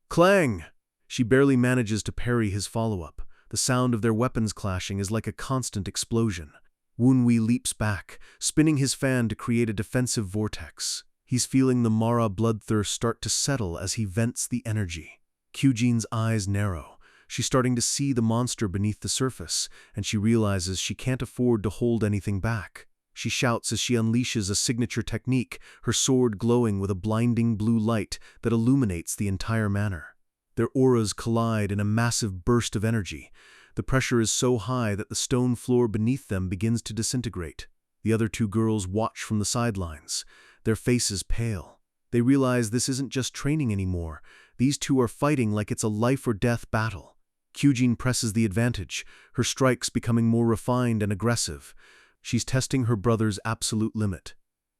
Clang! She barely manages to parry his follow-up. The sound of their weapons clashing is like a constant explosion. Wunwi leaps back, spinning his fan to create a defensive vortex. He's feeling the Mara bloodthirst start to settle as he vents the energy. Kyujin's eyes narrow. She's starting to see the monster beneath the surface, and she realizes she can't afford to hold anything back. She shouts as she unleashes a signature technique, her sword glowing with a blinding blue light that illuminates the entire manor. Their auras collide in a massive burst of energy. The pressure is so high that the stone floor beneath them begins to disintegrate. The other two girls watch from the sidelines, their faces pale. They realize this isn't just training anymore. These two are fighting like it's a life-or-death battle. Kyujin presses the advantage, her strikes becoming more refined and aggressive. She's testing her brother's absolute limit.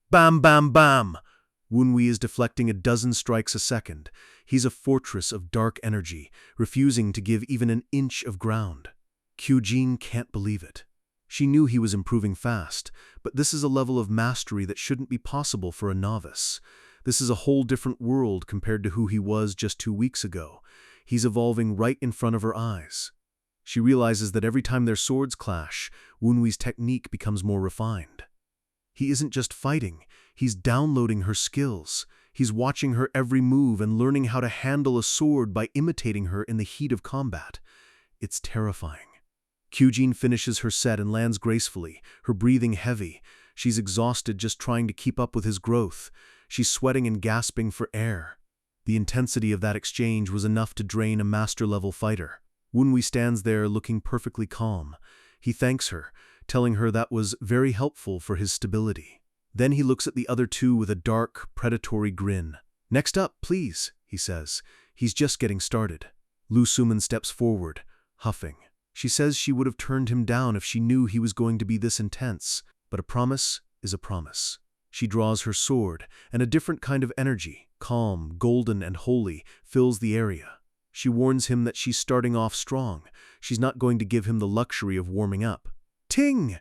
Bam, bam, bam! Wunwi is deflecting a dozen strikes a second. He's a fortress of dark energy, refusing to give even an inch of ground. Kyujin can't believe it. She knew he was improving fast, but this is a level of mastery that shouldn't be possible for a novice. This is a whole different world compared to who he was just 2 weeks ago. He's evolving right in front of her eyes. She realizes that every time their swords clash, Wunwi's technique becomes more refined. He isn't just fighting, he's downloading her skills. He's watching her every move and learning how to handle a sword by imitating her in the heat of combat. It's terrifying. Kyujin finishes her set and lands gracefully, her breathing heavy. She's exhausted just trying to keep up with his growth. She's sweating and gasping for air. The intensity of that exchange was enough to drain a master-level fighter. Wunwi stands there looking perfectly calm. He thanks her, telling her that was very helpful for his stability. Then he looks at the other two with a dark, predatory grin. "Next up, please," he says. He's just getting started. Lu Suman steps forward, huffing. She says she would have turned him down if she knew he was going to be this intense, but a promise is a promise. She draws her sword, and a different kind of energy, calm, golden, and holy, fills the area. She warns him that she's starting off strong. She's not going to give him the luxury of warming up. Ting!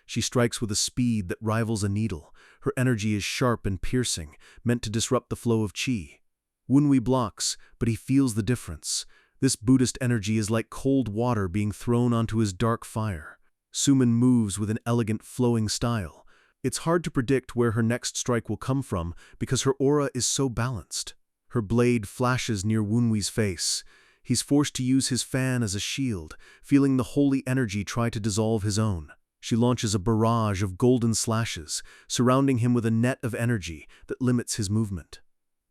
She strikes with a speed that rivals a needle. Her energy is sharp and piercing, meant to disrupt the flow of chi. Wunwi blocks, but he feels the difference. This Buddhist energy is like cold water being thrown onto his dark fire. Suman moves with an elegant, flowing style. It's hard to predict where her next strike will come from because her aura is so balanced. Her blade flashes near Wunwi's face. He's forced to use his fan as a shield, feeling the holy energy try to dissolve his own. She launches a barrage of golden slashes, surrounding him with a net of energy that limits his movement.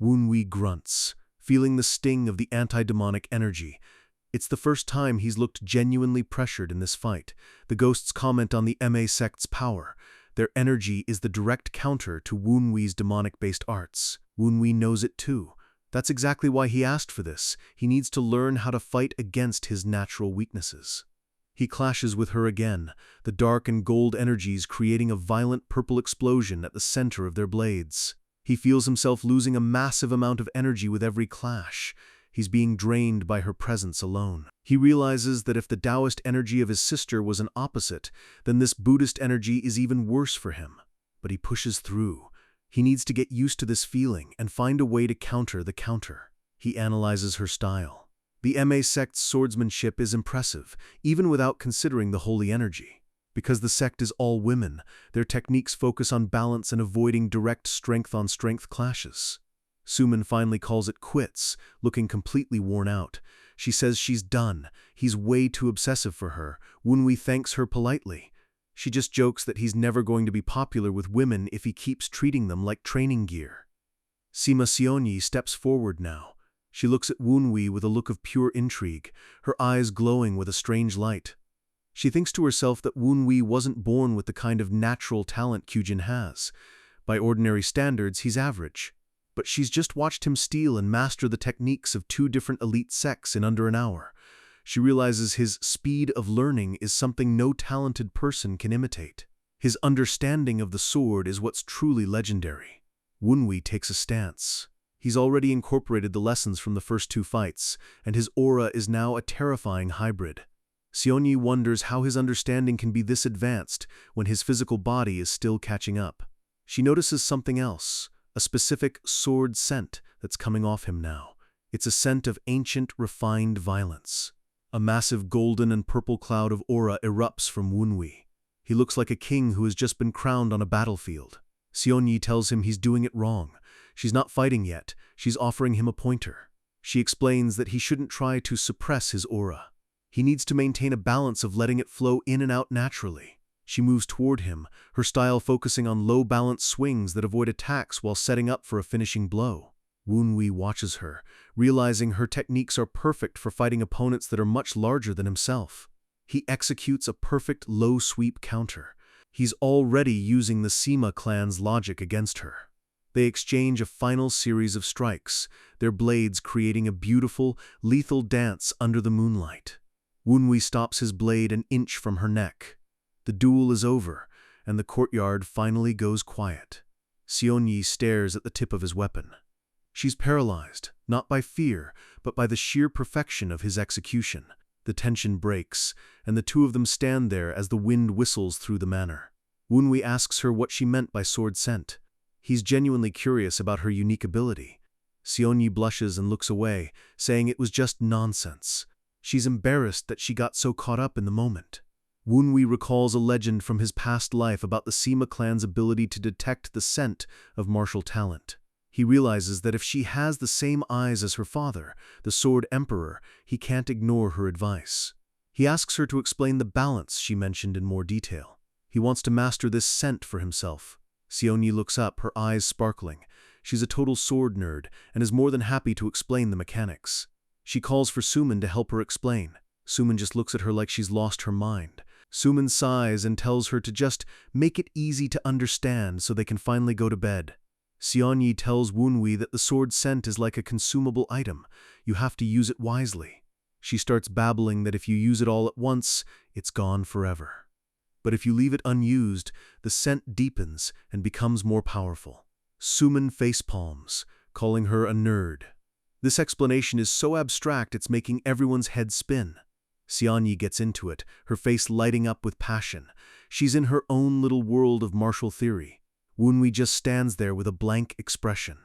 Woonwee grunts, feeling the sting of the anti-demonic energy. It's the first time he's looked genuinely pressured in this fight. The ghosts comment on the MA sect's power. Their energy is the direct counter to Woonwee's demonic-based arts. Woonwee knows it too. That's exactly why he asked for this. He needs to learn how to fight against his natural weaknesses. He clashes with her again, the dark and gold energies creating a violent purple explosion at the center of their blades. He feels himself losing a massive amount of energy with every clash. He's being drained by her presence alone. He realizes that if the Taoist energy of his sister was an opposite, then this Buddhist energy is even worse for him. But he pushes through. He needs to get used to this feeling and find a way to counter the counter. He analyzes her style. The MA sect's swordsmanship is impressive, even without considering the holy energy. Because the sect is all women, their techniques focus on balance and avoiding direct strength-on-strength clashes. Suman finally calls it quits, looking completely worn out. She says she's done. He's way too obsessive for her. Woonwee thanks her politely. She just jokes that he's never going to be popular with women if he keeps treating them like training gear. Sima Seonyi steps forward now. She looks at Woonwee with a look of pure intrigue, her eyes glowing with a strange light. She thinks to herself that Woonwee wasn't born with the kind of natural talent Kyujin has. By ordinary standards, he's average. But she's just watched him steal and master the techniques of 2 different elite sects in under an hour. She realizes his speed of learning is something no talented person can imitate. His understanding of the sword is what's truly legendary. Woonwee takes a stance. He's already incorporated the lessons from the first 2 fights, and his aura is now a terrifying hybrid. Seonyi wonders how his understanding can be this advanced when his physical body is still catching up. She notices something else, a specific sword scent that's coming off him now. It's a scent of ancient, refined violence. A massive golden and purple cloud of aura erupts from Woonwee. He looks like a king who has just been crowned on a battlefield. Seonyi tells him he's doing it wrong. She's not fighting yet, she's offering him a pointer. She explains that he shouldn't try to suppress his aura. He needs to maintain a balance of letting it flow in and out naturally. She moves toward him, her style focusing on low-balance swings that avoid attacks while setting up for a finishing blow. Woonwee watches her, realizing her techniques are perfect for fighting opponents that are much larger than himself. He executes a perfect low-sweep counter. He's already using the Sima clan's logic against her. They exchange a final series of strikes, their blades creating a beautiful, lethal dance under the moonlight. Woonwee stops his blade an inch from her neck. The duel is over, and the courtyard finally goes quiet. Seonyi stares at the tip of his weapon. She's paralyzed, not by fear, but by the sheer perfection of his execution. The tension breaks, and the 2 of them stand there as the wind whistles through the manor. Woonwee asks her what she meant by sword scent. He's genuinely curious about her unique ability. Seonyi blushes and looks away, saying it was just nonsense. She's embarrassed that she got so caught up in the moment. Woonwee recalls a legend from his past life about the Sima clan's ability to detect the scent of martial talent. He realizes that if she has the same eyes as her father, the Sword Emperor, he can't ignore her advice. He asks her to explain the balance she mentioned in more detail. He wants to master this scent for himself. Seonyi looks up, her eyes sparkling. She's a total sword nerd and is more than happy to explain the mechanics. She calls for Suman to help her explain. Suman just looks at her like she's lost her mind. Suman sighs and tells her to just make it easy to understand so they can finally go to bed. Seonyi tells Woonwee that the sword scent is like a consumable item. You have to use it wisely. She starts babbling that if you use it all at once, it's gone forever. But if you leave it unused, the scent deepens and becomes more powerful. Suman facepalms, calling her a nerd. This explanation is so abstract it's making everyone's head spin. Seonyi gets into it, her face lighting up with passion. She's in her own little world of martial theory. Woonwee just stands there with a blank expression.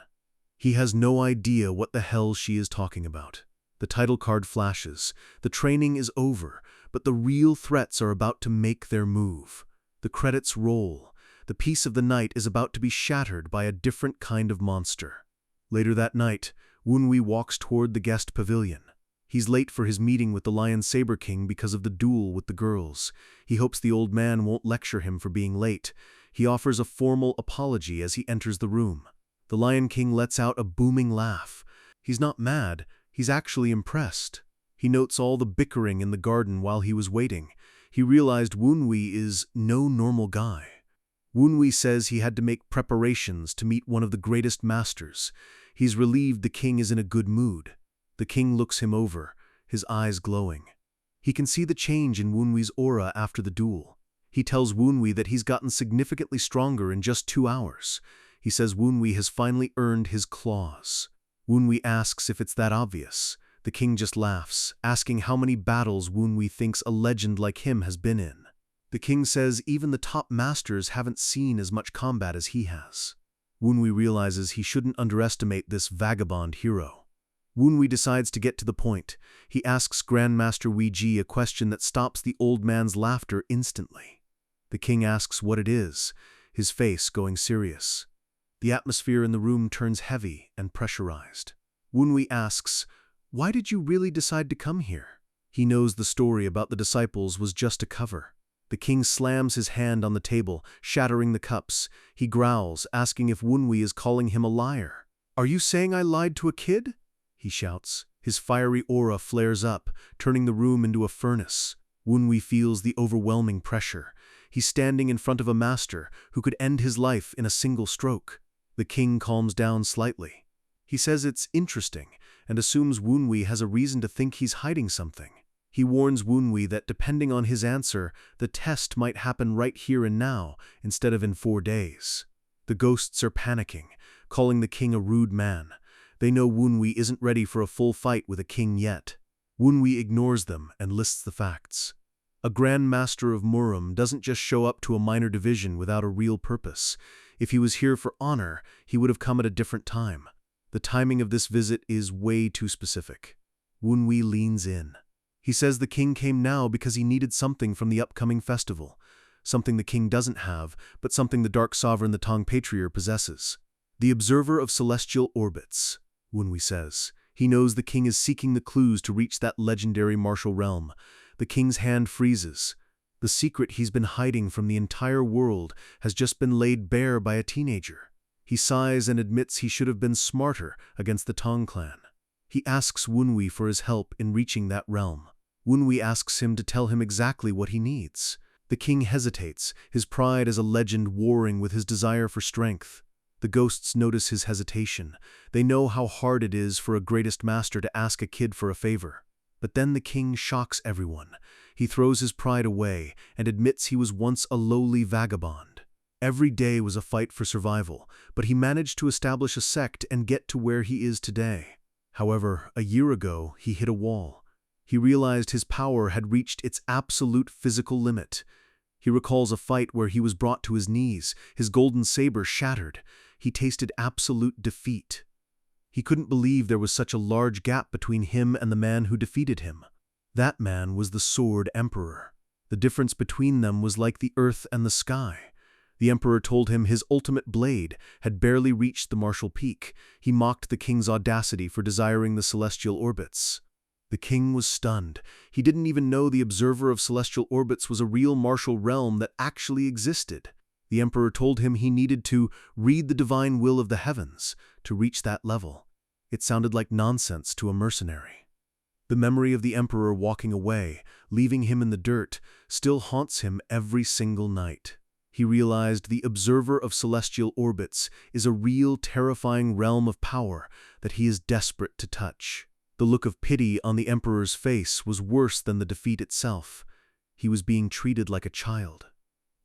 He has no idea what the hell she is talking about. The title card flashes. The training is over, but the real threats are about to make their move. The credits roll. The peace of the night is about to be shattered by a different kind of monster. Later that night, Woonwee walks toward the guest pavilion. He's late for his meeting with the Lion Saber King because of the duel with the girls. He hopes the old man won't lecture him for being late. He offers a formal apology as he enters the room. The Lion King lets out a booming laugh. He's not mad, he's actually impressed. He notes all the bickering in the garden while he was waiting. He realized Wunwi is no normal guy. Wunwi says he had to make preparations to meet one of the greatest masters. He's relieved the king is in a good mood. The king looks him over, his eyes glowing. He can see the change in Wunwi's aura after the duel. He tells Wunwi that he's gotten significantly stronger in just 2 hours. He says Wunwi has finally earned his claws. Wunwi asks if it's that obvious. The king just laughs, asking how many battles Wunwi thinks a legend like him has been in. The king says even the top masters haven't seen as much combat as he has. Wunwi realizes he shouldn't underestimate this vagabond hero. Wunwi decides to get to the point. He asks Grandmaster Weiji a question that stops the old man's laughter instantly. The king asks what it is, his face going serious. The atmosphere in the room turns heavy and pressurized. Wunwi asks, "Why did you really decide to come here?" He knows the story about the disciples was just a cover. The king slams his hand on the table, shattering the cups. He growls, asking if Wunwi is calling him a liar. "Are you saying I lied to a kid?" he shouts. His fiery aura flares up, turning the room into a furnace. Wunwi feels the overwhelming pressure. He's standing in front of a master who could end his life in a single stroke. The king calms down slightly. He says it's interesting and assumes Wunwi has a reason to think he's hiding something. He warns Wunwi that depending on his answer, the test might happen right here and now instead of in 4 days. The ghosts are panicking, calling the king a rude man. They know Wunwi isn't ready for a full fight with a king yet. Wunwi ignores them and lists the facts. A Grand Master of Murim doesn't just show up to a minor division without a real purpose. If he was here for honor, he would have come at a different time. The timing of this visit is way too specific. Wunwi leans in. He says the king came now because he needed something from the upcoming festival. Something the king doesn't have, but something the Dark Sovereign the Tang Patriarch possesses. The observer of celestial orbits, Wunwi says. He knows the king is seeking the clues to reach that legendary martial realm. The king's hand freezes. The secret he's been hiding from the entire world has just been laid bare by a teenager. He sighs and admits he should have been smarter against the Tang clan. He asks Wunwi for his help in reaching that realm. Wunwi asks him to tell him exactly what he needs. The king hesitates, his pride as a legend warring with his desire for strength. The ghosts notice his hesitation. They know how hard it is for a greatest master to ask a kid for a favor. But then the king shocks everyone. He throws his pride away and admits he was once a lowly vagabond. Every day was a fight for survival, but he managed to establish a sect and get to where he is today. However, a year ago, he hit a wall. He realized his power had reached its absolute physical limit. He recalls a fight where he was brought to his knees, his golden saber shattered. He tasted absolute defeat. He couldn't believe there was such a large gap between him and the man who defeated him. That man was the Sword Emperor. The difference between them was like the earth and the sky. The emperor told him his ultimate blade had barely reached the martial peak. He mocked the king's audacity for desiring the celestial orbits. The king was stunned. He didn't even know the observer of celestial orbits was a real martial realm that actually existed. The emperor told him he needed to read the divine will of the heavens to reach that level. It sounded like nonsense to a mercenary. The memory of the emperor walking away, leaving him in the dirt, still haunts him every single night. He realized the observer of celestial orbits is a real terrifying realm of power that he is desperate to touch. The look of pity on the emperor's face was worse than the defeat itself. He was being treated like a child.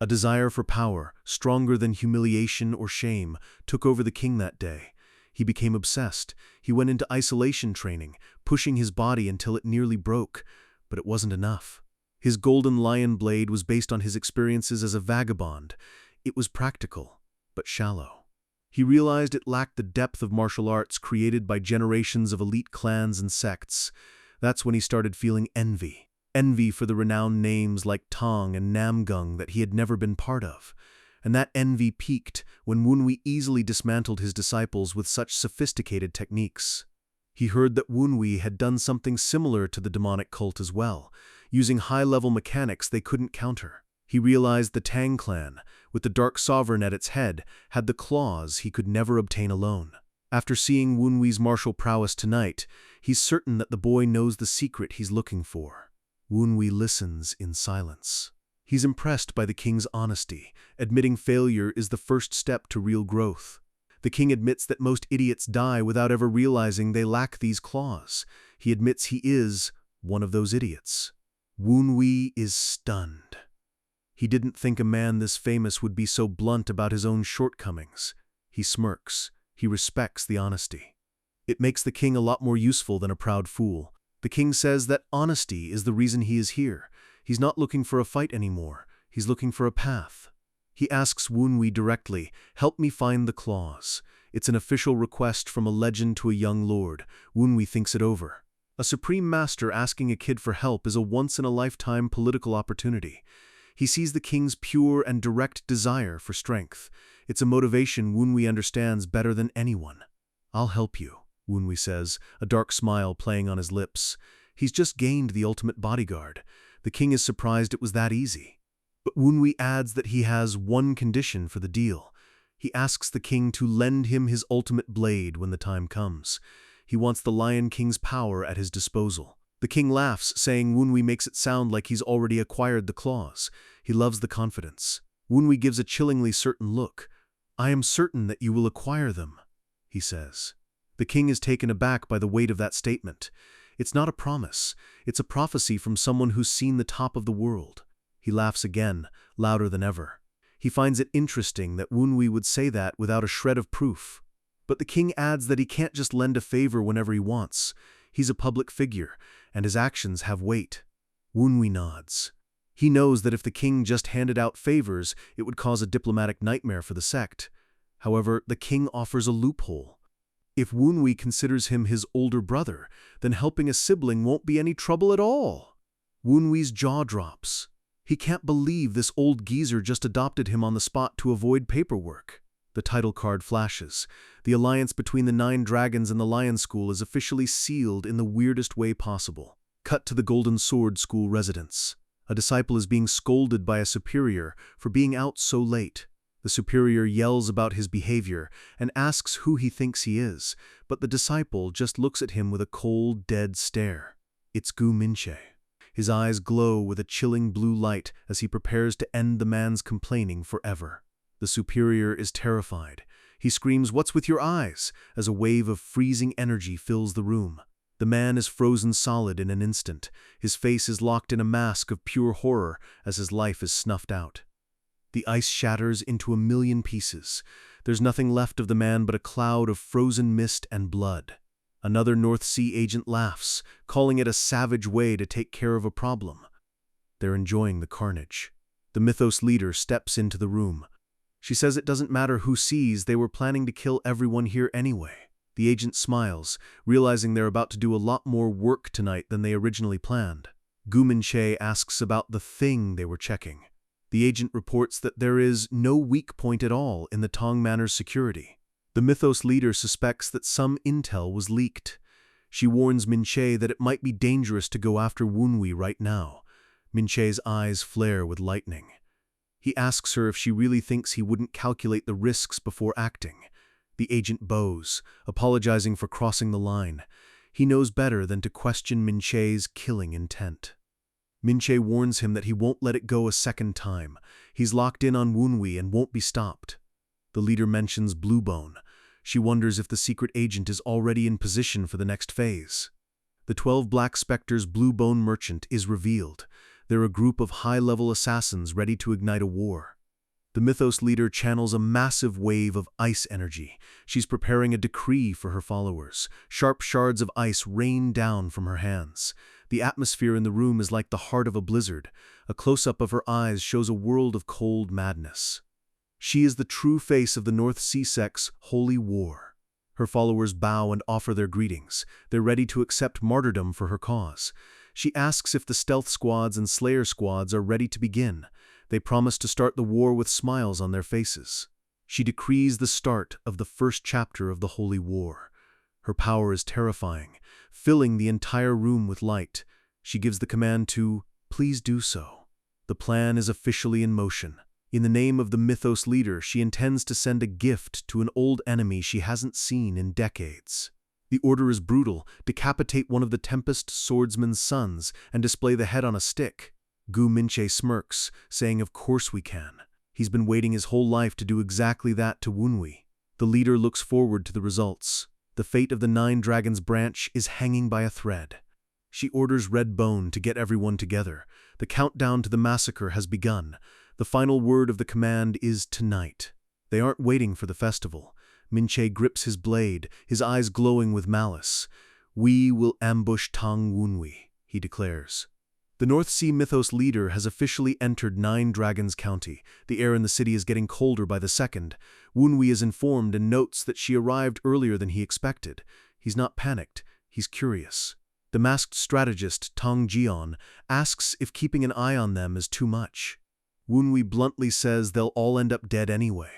A desire for power, stronger than humiliation or shame, took over the king that day. He became obsessed. He went into isolation training, pushing his body until it nearly broke, but it wasn't enough. His golden lion blade was based on his experiences as a vagabond. It was practical, but shallow. He realized it lacked the depth of martial arts created by generations of elite clans and sects. That's when he started feeling envy. Envy for the renowned names like Tang and Namgung that he had never been part of. And that envy peaked when Wunwi easily dismantled his disciples with such sophisticated techniques. He heard that Wunwi had done something similar to the demonic cult as well, using high-level mechanics they couldn't counter. He realized the Tang clan, with the Dark Sovereign at its head, had the claws he could never obtain alone. After seeing Wunwi's martial prowess tonight, he's certain that the boy knows the secret he's looking for. Wunwi listens in silence. He's impressed by the king's honesty, admitting failure is the first step to real growth. The king admits that most idiots die without ever realizing they lack these claws. He admits he is one of those idiots. Wunwi is stunned. He didn't think a man this famous would be so blunt about his own shortcomings. He smirks. He respects the honesty. It makes the king a lot more useful than a proud fool. The king says that honesty is the reason he is here. He's not looking for a fight anymore. He's looking for a path. He asks Wunwi directly, "Help me find the claws." It's an official request from a legend to a young lord. Wunwi thinks it over. A supreme master asking a kid for help is a once-in-a-lifetime political opportunity. He sees the king's pure and direct desire for strength. It's a motivation Wunwi understands better than anyone. "I'll help you," Wunwi says, a dark smile playing on his lips. He's just gained the ultimate bodyguard. The king is surprised it was that easy. But Wunwi adds that he has one condition for the deal. He asks the king to lend him his ultimate blade when the time comes. He wants the Lion King's power at his disposal. The king laughs, saying Wunwi makes it sound like he's already acquired the claws. He loves the confidence. Wunwi gives a chillingly certain look. "I am certain that you will acquire them," he says. The king is taken aback by the weight of that statement. It's not a promise. It's a prophecy from someone who's seen the top of the world. He laughs again, louder than ever. He finds it interesting that Wunwi would say that without a shred of proof. But the king adds that he can't just lend a favor whenever he wants. He's a public figure, and his actions have weight. Wunwi nods. He knows that if the king just handed out favors, it would cause a diplomatic nightmare for the sect. However, the king offers a loophole. If Wunwi considers him his older brother, then helping a sibling won't be any trouble at all. Wunwi's jaw drops. He can't believe this old geezer just adopted him on the spot to avoid paperwork. The title card flashes. The alliance between the 9 dragons and the Lion School is officially sealed in the weirdest way possible. Cut to the Golden Sword School residence. A disciple is being scolded by a superior for being out so late. The superior yells about his behavior and asks who he thinks he is, but the disciple just looks at him with a cold, dead stare. It's Gu Minche. His eyes glow with a chilling blue light as he prepares to end the man's complaining forever. The superior is terrified. He screams, "What's with your eyes?" as a wave of freezing energy fills the room. The man is frozen solid in an instant. His face is locked in a mask of pure horror as his life is snuffed out. The ice shatters into a million pieces. There's nothing left of the man but a cloud of frozen mist and blood. Another North Sea agent laughs, calling it a savage way to take care of a problem. They're enjoying the carnage. The Mythos leader steps into the room. She says it doesn't matter who sees, they were planning to kill everyone here anyway. The agent smiles, realizing they're about to do a lot more work tonight than they originally planned. Gu Minche asks about the thing they were checking. The agent reports that there is no weak point at all in the Tong Manor's security. The Mythos leader suspects that some intel was leaked. She warns Minche that it might be dangerous to go after Wunwi right now. Minche's eyes flare with lightning. He asks her if she really thinks he wouldn't calculate the risks before acting. The agent bows, apologizing for crossing the line. He knows better than to question Minche's killing intent. Minche warns him that he won't let it go a second time. He's locked in on Wunwi and won't be stopped. The leader mentions Bluebone. She wonders if the secret agent is already in position for the next phase. The 12 Black Spectres' Bluebone merchant is revealed. They're a group of high-level assassins ready to ignite a war. The Mythos leader channels a massive wave of ice energy. She's preparing a decree for her followers. Sharp shards of ice rain down from her hands. The atmosphere in the room is like the heart of a blizzard. A close-up of her eyes shows a world of cold madness. She is the true face of the North Sea sect's holy war. Her followers bow and offer their greetings. They're ready to accept martyrdom for her cause. She asks if the stealth squads and slayer squads are ready to begin. They promise to start the war with smiles on their faces. She decrees the start of the first chapter of the Holy War. Her power is terrifying, filling the entire room with light. She gives the command to, "Please do so." The plan is officially in motion. In the name of the mythos leader, she intends to send a gift to an old enemy she hasn't seen in decades. The order is brutal: decapitate one of the Tempest swordsman's sons and display the head on a stick. Gu Minche smirks, saying, "Of course we can." He's been waiting his whole life to do exactly that to Wunwi. The leader looks forward to the results. The fate of the 9 Dragons branch is hanging by a thread. She orders Redbone to get everyone together. The countdown to the massacre has begun. The final word of the command is tonight. They aren't waiting for the festival. Minche grips his blade, his eyes glowing with malice. "We will ambush Tang Wunwi," he declares. The North Sea mythos leader has officially entered 9 Dragons County. The air in the city is getting colder by the second. Wunwi is informed and notes that she arrived earlier than he expected. He's not panicked, he's curious. The masked strategist, Tong Jian, asks if keeping an eye on them is too much. Wunwi bluntly says they'll all end up dead anyway.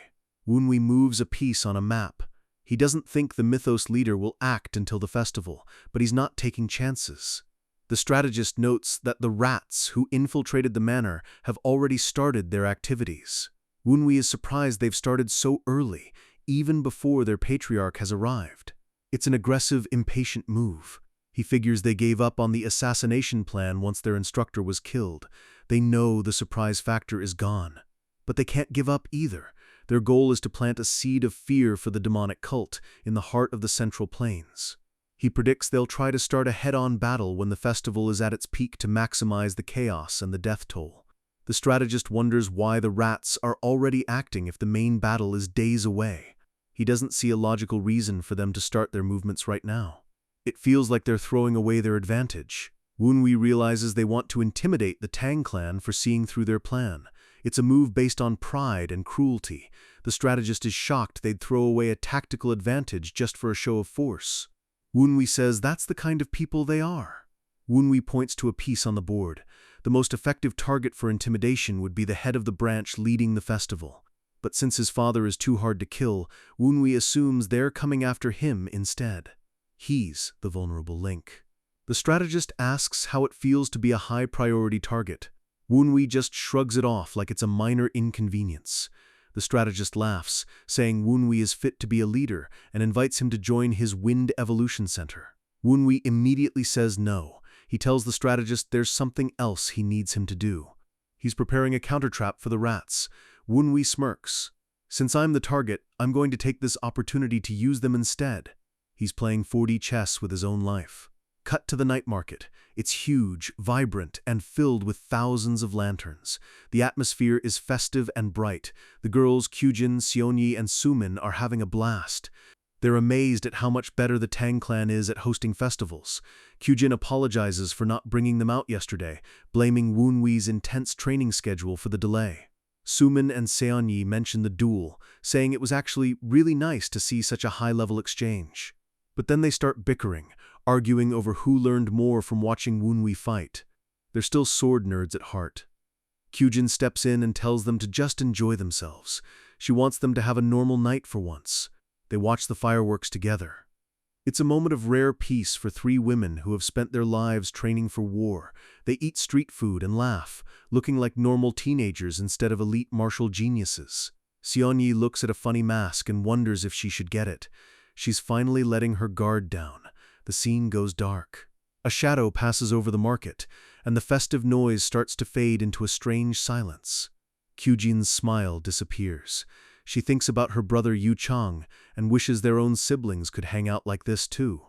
Wunwi moves a piece on a map. He doesn't think the mythos leader will act until the festival, but he's not taking chances. The strategist notes that the rats who infiltrated the manor have already started their activities. Wunwi is surprised they've started so early, even before their patriarch has arrived. It's an aggressive, impatient move. He figures they gave up on the assassination plan once their instructor was killed. They know the surprise factor is gone. But they can't give up either. Their goal is to plant a seed of fear for the demonic cult in the heart of the Central Plains. He predicts they'll try to start a head-on battle when the festival is at its peak to maximize the chaos and the death toll. The strategist wonders why the rats are already acting if the main battle is days away. He doesn't see a logical reason for them to start their movements right now. It feels like they're throwing away their advantage. Wunwi realizes they want to intimidate the Tang clan for seeing through their plan. It's a move based on pride and cruelty. The strategist is shocked they'd throw away a tactical advantage just for a show of force. Wunwi says that's the kind of people they are. Wunwi points to a piece on the board. The most effective target for intimidation would be the head of the branch leading the festival. But since his father is too hard to kill, Wunwi assumes they're coming after him instead. He's the vulnerable link. The strategist asks how it feels to be a high-priority target. Wunwi just shrugs it off like it's a minor inconvenience. The strategist laughs, saying Wunwi is fit to be a leader and invites him to join his Wind Evolution Center. Wunwi immediately says no. He tells the strategist there's something else he needs him to do. He's preparing a countertrap for the rats. Wunwi smirks. "Since I'm the target, I'm going to take this opportunity to use them instead." He's playing 4D chess with his own life. Cut to the night market. It's huge, vibrant, and filled with thousands of lanterns. The atmosphere is festive and bright. The girls, Kyujin, Seonyi, and Sumin, are having a blast. They're amazed at how much better the Tang clan is at hosting festivals. Kyujin apologizes for not bringing them out yesterday, blaming Wunwi's intense training schedule for the delay. Sumin and Seonyi mention the duel, saying it was actually really nice to see such a high-level exchange. But then they start bickering, arguing over who learned more from watching Wunwi fight. They're still sword nerds at heart. Kyujin steps in and tells them to just enjoy themselves. She wants them to have a normal night for once. They watch the fireworks together. It's a moment of rare peace for 3 women who have spent their lives training for war. They eat street food and laugh, looking like normal teenagers instead of elite martial geniuses. Seonyi looks at a funny mask and wonders if she should get it. She's finally letting her guard down. The scene goes dark. A shadow passes over the market, and the festive noise starts to fade into a strange silence. Kyujin's smile disappears. She thinks about her brother Yu Chang and wishes their own siblings could hang out like this too.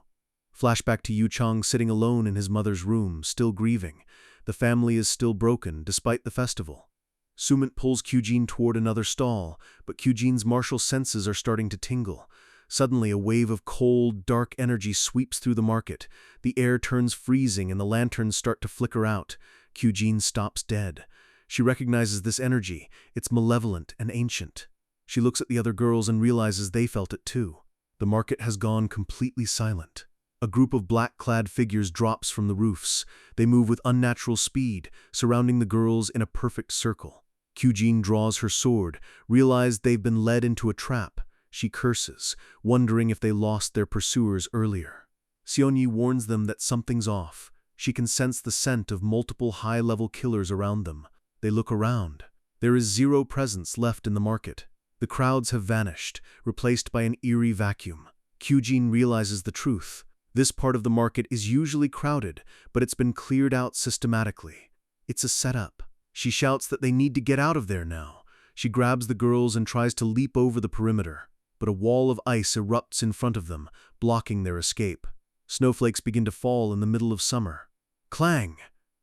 Flashback to Yu Chang sitting alone in his mother's room, still grieving. The family is still broken, despite the festival. Sumit pulls Kyujin toward another stall, but Kyujin's martial senses are starting to tingle. Suddenly, a wave of cold, dark energy sweeps through the market. The air turns freezing and the lanterns start to flicker out. Kyujin stops dead. She recognizes this energy. It's malevolent and ancient. She looks at the other girls and realizes they felt it too. The market has gone completely silent. A group of black-clad figures drops from the roofs. They move with unnatural speed, surrounding the girls in a perfect circle. Kyujin draws her sword, realizes they've been led into a trap. She curses, wondering if they lost their pursuers earlier. Seonyi warns them that something's off. She can sense the scent of multiple high-level killers around them. They look around. There is zero presence left in the market. The crowds have vanished, replaced by an eerie vacuum. Kyujin realizes the truth. This part of the market is usually crowded, but it's been cleared out systematically. It's a setup. She shouts that they need to get out of there now. She grabs the girls and tries to leap over the perimeter, but a wall of ice erupts in front of them, blocking their escape. Snowflakes begin to fall in the middle of summer. Clang!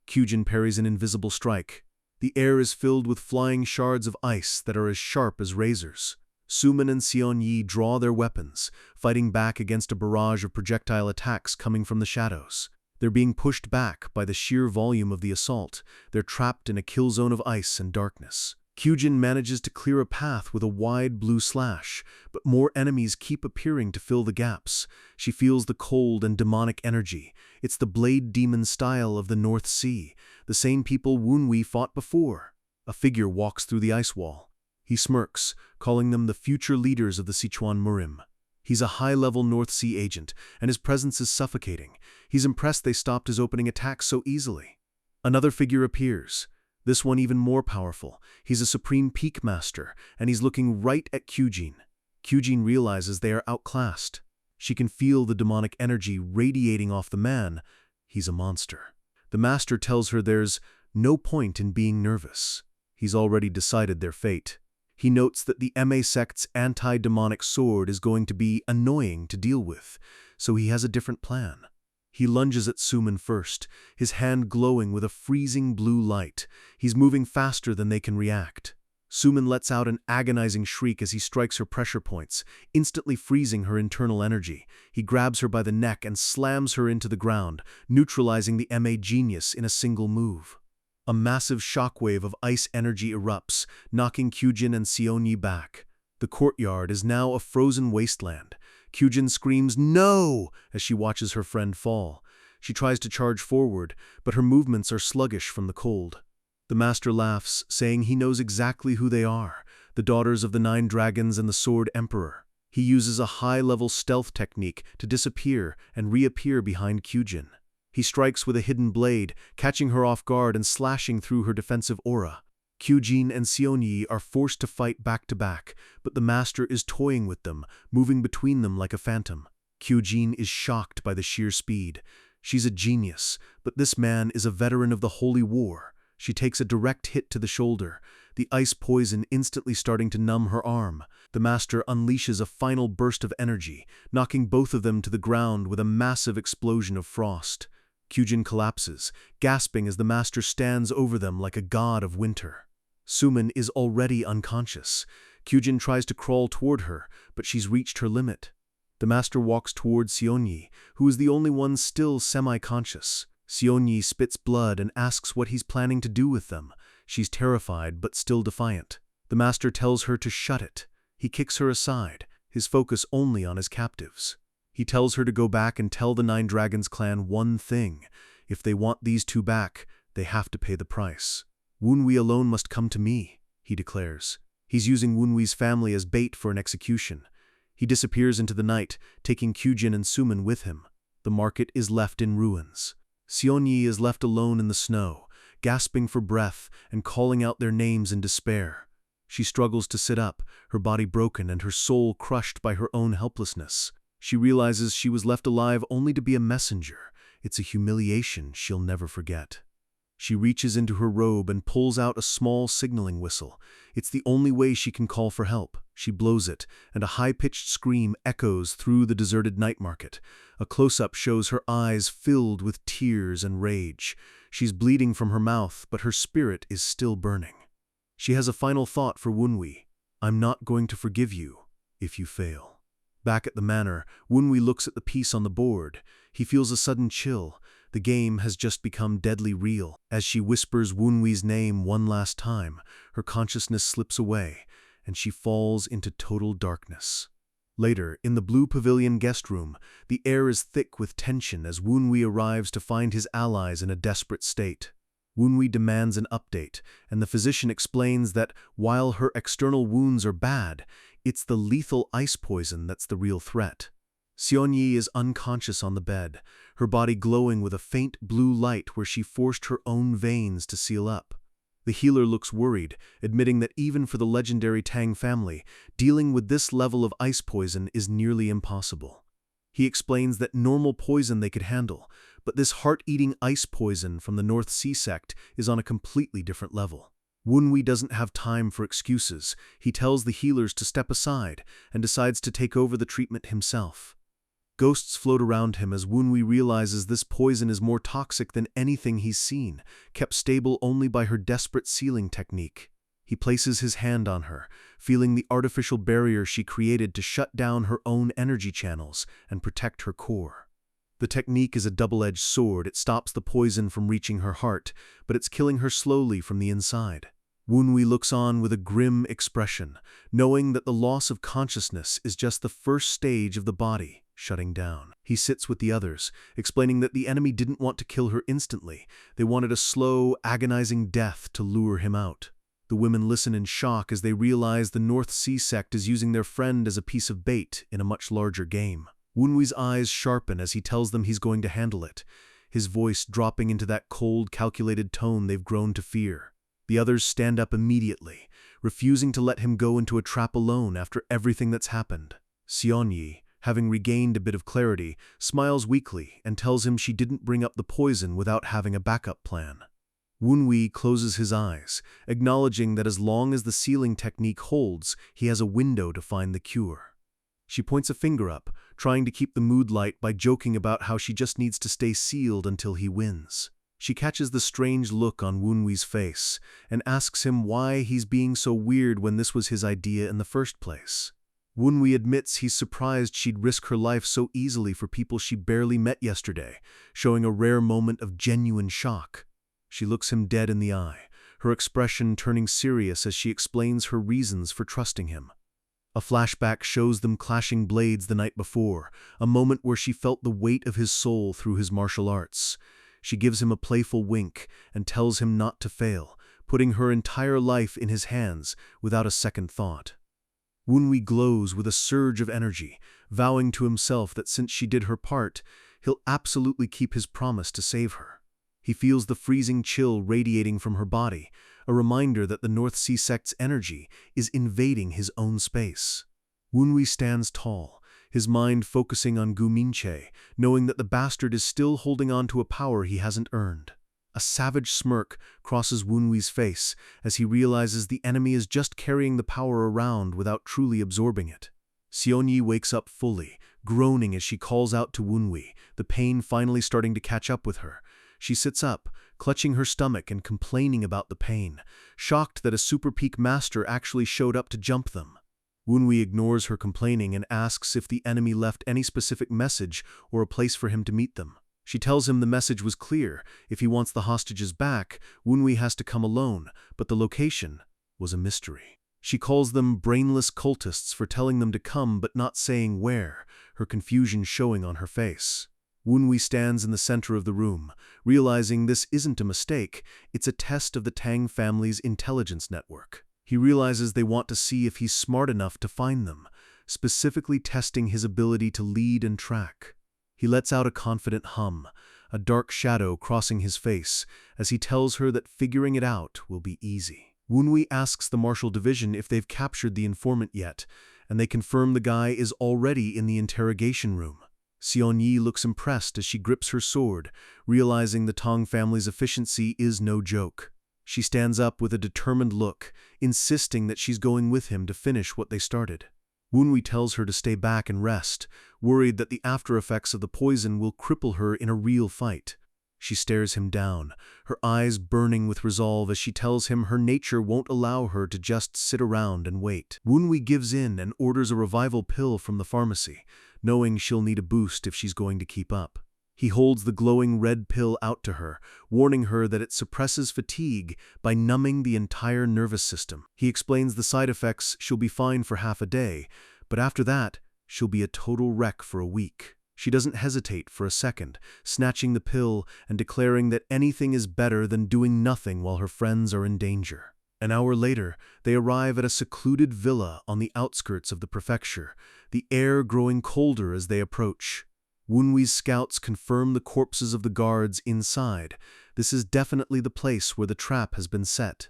Kyujin parries an invisible strike. The air is filled with flying shards of ice that are as sharp as razors. Suman and Seonyi draw their weapons, fighting back against a barrage of projectile attacks coming from the shadows. They're being pushed back by the sheer volume of the assault. They're trapped in a kill zone of ice and darkness. Kyujin manages to clear a path with a wide blue slash, but more enemies keep appearing to fill the gaps. She feels the cold and demonic energy. It's the blade demon style of the North Sea, the same people Woonwee fought before. A figure walks through the ice wall. He smirks, calling them the future leaders of the Sichuan Murim. He's a high-level North Sea agent, and his presence is suffocating. He's impressed they stopped his opening attack so easily. Another figure appears. This one even more powerful. He's a supreme peak master, and he's looking right at Kyujin. Kyujin realizes they are outclassed. She can feel the demonic energy radiating off the man. He's a monster. The master tells her there's no point in being nervous. He's already decided their fate. He notes that the MA sect's anti-demonic sword is going to be annoying to deal with, so he has a different plan. He lunges at Suman first, his hand glowing with a freezing blue light. He's moving faster than they can react. Suman lets out an agonizing shriek as he strikes her pressure points, instantly freezing her internal energy. He grabs her by the neck and slams her into the ground, neutralizing the MA genius in a single move. A massive shockwave of ice energy erupts, knocking Kyujin and Seonyi back. The courtyard is now a frozen wasteland. Kyujin screams "No!" as she watches her friend fall. She tries to charge forward, but her movements are sluggish from the cold. The master laughs, saying he knows exactly who they are, the daughters of the 9 dragons and the Sword Emperor. He uses a high-level stealth technique to disappear and reappear behind Kyujin. He strikes with a hidden blade, catching her off guard and slashing through her defensive aura. Kyujin and Seonyi are forced to fight back-to-back, but the master is toying with them, moving between them like a phantom. Kyujin is shocked by the sheer speed. She's a genius, but this man is a veteran of the Holy War. She takes a direct hit to the shoulder, the ice poison instantly starting to numb her arm. The master unleashes a final burst of energy, knocking both of them to the ground with a massive explosion of frost. Kyujin collapses, gasping as the master stands over them like a god of winter. Suman is already unconscious. Kyujin tries to crawl toward her, but she's reached her limit. The master walks toward Seonyi, who is the only one still semi-conscious. Seonyi spits blood and asks what he's planning to do with them. She's terrified but still defiant. The master tells her to shut it. He kicks her aside, his focus only on his captives. He tells her to go back and tell the 9 Dragons clan one thing. If they want these 2 back, they have to pay the price. Woonwee alone must come to me, he declares. He's using Woonwee's family as bait for an execution. He disappears into the night, taking Kyujin and Suman with him. The market is left in ruins. Seonyi is left alone in the snow, gasping for breath and calling out their names in despair. She struggles to sit up, her body broken and her soul crushed by her own helplessness. She realizes she was left alive only to be a messenger. It's a humiliation she'll never forget. She reaches into her robe and pulls out a small signaling whistle. It's the only way she can call for help. She blows it, and a high-pitched scream echoes through the deserted night market. A close-up shows her eyes filled with tears and rage. She's bleeding from her mouth, but her spirit is still burning. She has a final thought for Woonwee. I'm not going to forgive you if you fail. Back at the manor, Woonwee looks at the piece on the board. He feels a sudden chill. The game has just become deadly real. As she whispers Woonwee's name one last time, her consciousness slips away, and she falls into total darkness. Later, in the Blue Pavilion guest room, the air is thick with tension as Woonwee arrives to find his allies in a desperate state. Woonwee demands an update, and the physician explains that while her external wounds are bad, It's the lethal ice poison that's the real threat. Seonyi is unconscious on the bed, her body glowing with a faint blue light where she forced her own veins to seal up. The healer looks worried, admitting that even for the legendary Tang family, dealing with this level of ice poison is nearly impossible. He explains that normal poison they could handle, but this heart-eating ice poison from the North Sea sect is on a completely different level. Wunwi doesn't have time for excuses. He tells the healers to step aside and decides to take over the treatment himself. Ghosts float around him as Wunwi realizes this poison is more toxic than anything he's seen, kept stable only by her desperate sealing technique. He places his hand on her, feeling the artificial barrier she created to shut down her own energy channels and protect her core. The technique is a double-edged sword. It stops the poison from reaching her heart, but it's killing her slowly from the inside. Wunwi looks on with a grim expression, knowing that the loss of consciousness is just the first stage of the body shutting down. He sits with the others, explaining that the enemy didn't want to kill her instantly. They wanted a slow, agonizing death to lure him out. The women listen in shock as they realize the North Sea sect is using their friend as a piece of bait in a much larger game. Wunwi's eyes sharpen as he tells them he's going to handle it, his voice dropping into that cold, calculated tone they've grown to fear. The others stand up immediately, refusing to let him go into a trap alone after everything that's happened. Seonyi, having regained a bit of clarity, smiles weakly and tells him she didn't bring up the poison without having a backup plan. Wunwi closes his eyes, acknowledging that as long as the sealing technique holds, he has a window to find the cure. She points a finger up, trying to keep the mood light by joking about how she just needs to stay sealed until he wins. She catches the strange look on Wunwi's face and asks him why he's being so weird when this was his idea in the first place. Wunwi admits he's surprised she'd risk her life so easily for people she barely met yesterday, showing a rare moment of genuine shock. She looks him dead in the eye, her expression turning serious as she explains her reasons for trusting him. A flashback shows them clashing blades the night before, a moment where she felt the weight of his soul through his martial arts. She gives him a playful wink and tells him not to fail, putting her entire life in his hands without a second thought. Wunwi glows with a surge of energy, vowing to himself that since she did her part, he'll absolutely keep his promise to save her. He feels the freezing chill radiating from her body, a reminder that the North Sea sect's energy is invading his own space. Wunwi stands tall, his mind focusing on Gu Minche, knowing that the bastard is still holding on to a power he hasn't earned. A savage smirk crosses Wunwi's face as he realizes the enemy is just carrying the power around without truly absorbing it. Seonyi wakes up fully, groaning as she calls out to Wunwi, the pain finally starting to catch up with her. She sits up, clutching her stomach and complaining about the pain, shocked that a super peak master actually showed up to jump them. Wunwi ignores her complaining and asks if the enemy left any specific message or a place for him to meet them. She tells him the message was clear. If he wants the hostages back, Wunwi has to come alone, but the location was a mystery. She calls them brainless cultists for telling them to come but not saying where, her confusion showing on her face. Wunwi stands in the center of the room, realizing this isn't a mistake, it's a test of the Tang family's intelligence network. He realizes they want to see if he's smart enough to find them, specifically testing his ability to lead and track. He lets out a confident hum, a dark shadow crossing his face, as he tells her that figuring it out will be easy. Wunwi asks the Marshal Division if they've captured the informant yet, and they confirm the guy is already in the interrogation room. Seonyi looks impressed as she grips her sword, realizing the Tong family's efficiency is no joke. She stands up with a determined look, insisting that she's going with him to finish what they started. Wunwi tells her to stay back and rest, worried that the after effects of the poison will cripple her in a real fight. She stares him down, her eyes burning with resolve as she tells him her nature won't allow her to just sit around and wait. Wunwi gives in and orders a revival pill from the pharmacy, knowing she'll need a boost if she's going to keep up. He holds the glowing red pill out to her, warning her that it suppresses fatigue by numbing the entire nervous system. He explains the side effects she'll be fine for half a day, but after that, she'll be a total wreck for a week. She doesn't hesitate for a second, snatching the pill and declaring that anything is better than doing nothing while her friends are in danger. An hour later, they arrive at a secluded villa on the outskirts of the prefecture, the air growing colder as they approach. Wunwi's scouts confirm the corpses of the guards inside. This is definitely the place where the trap has been set.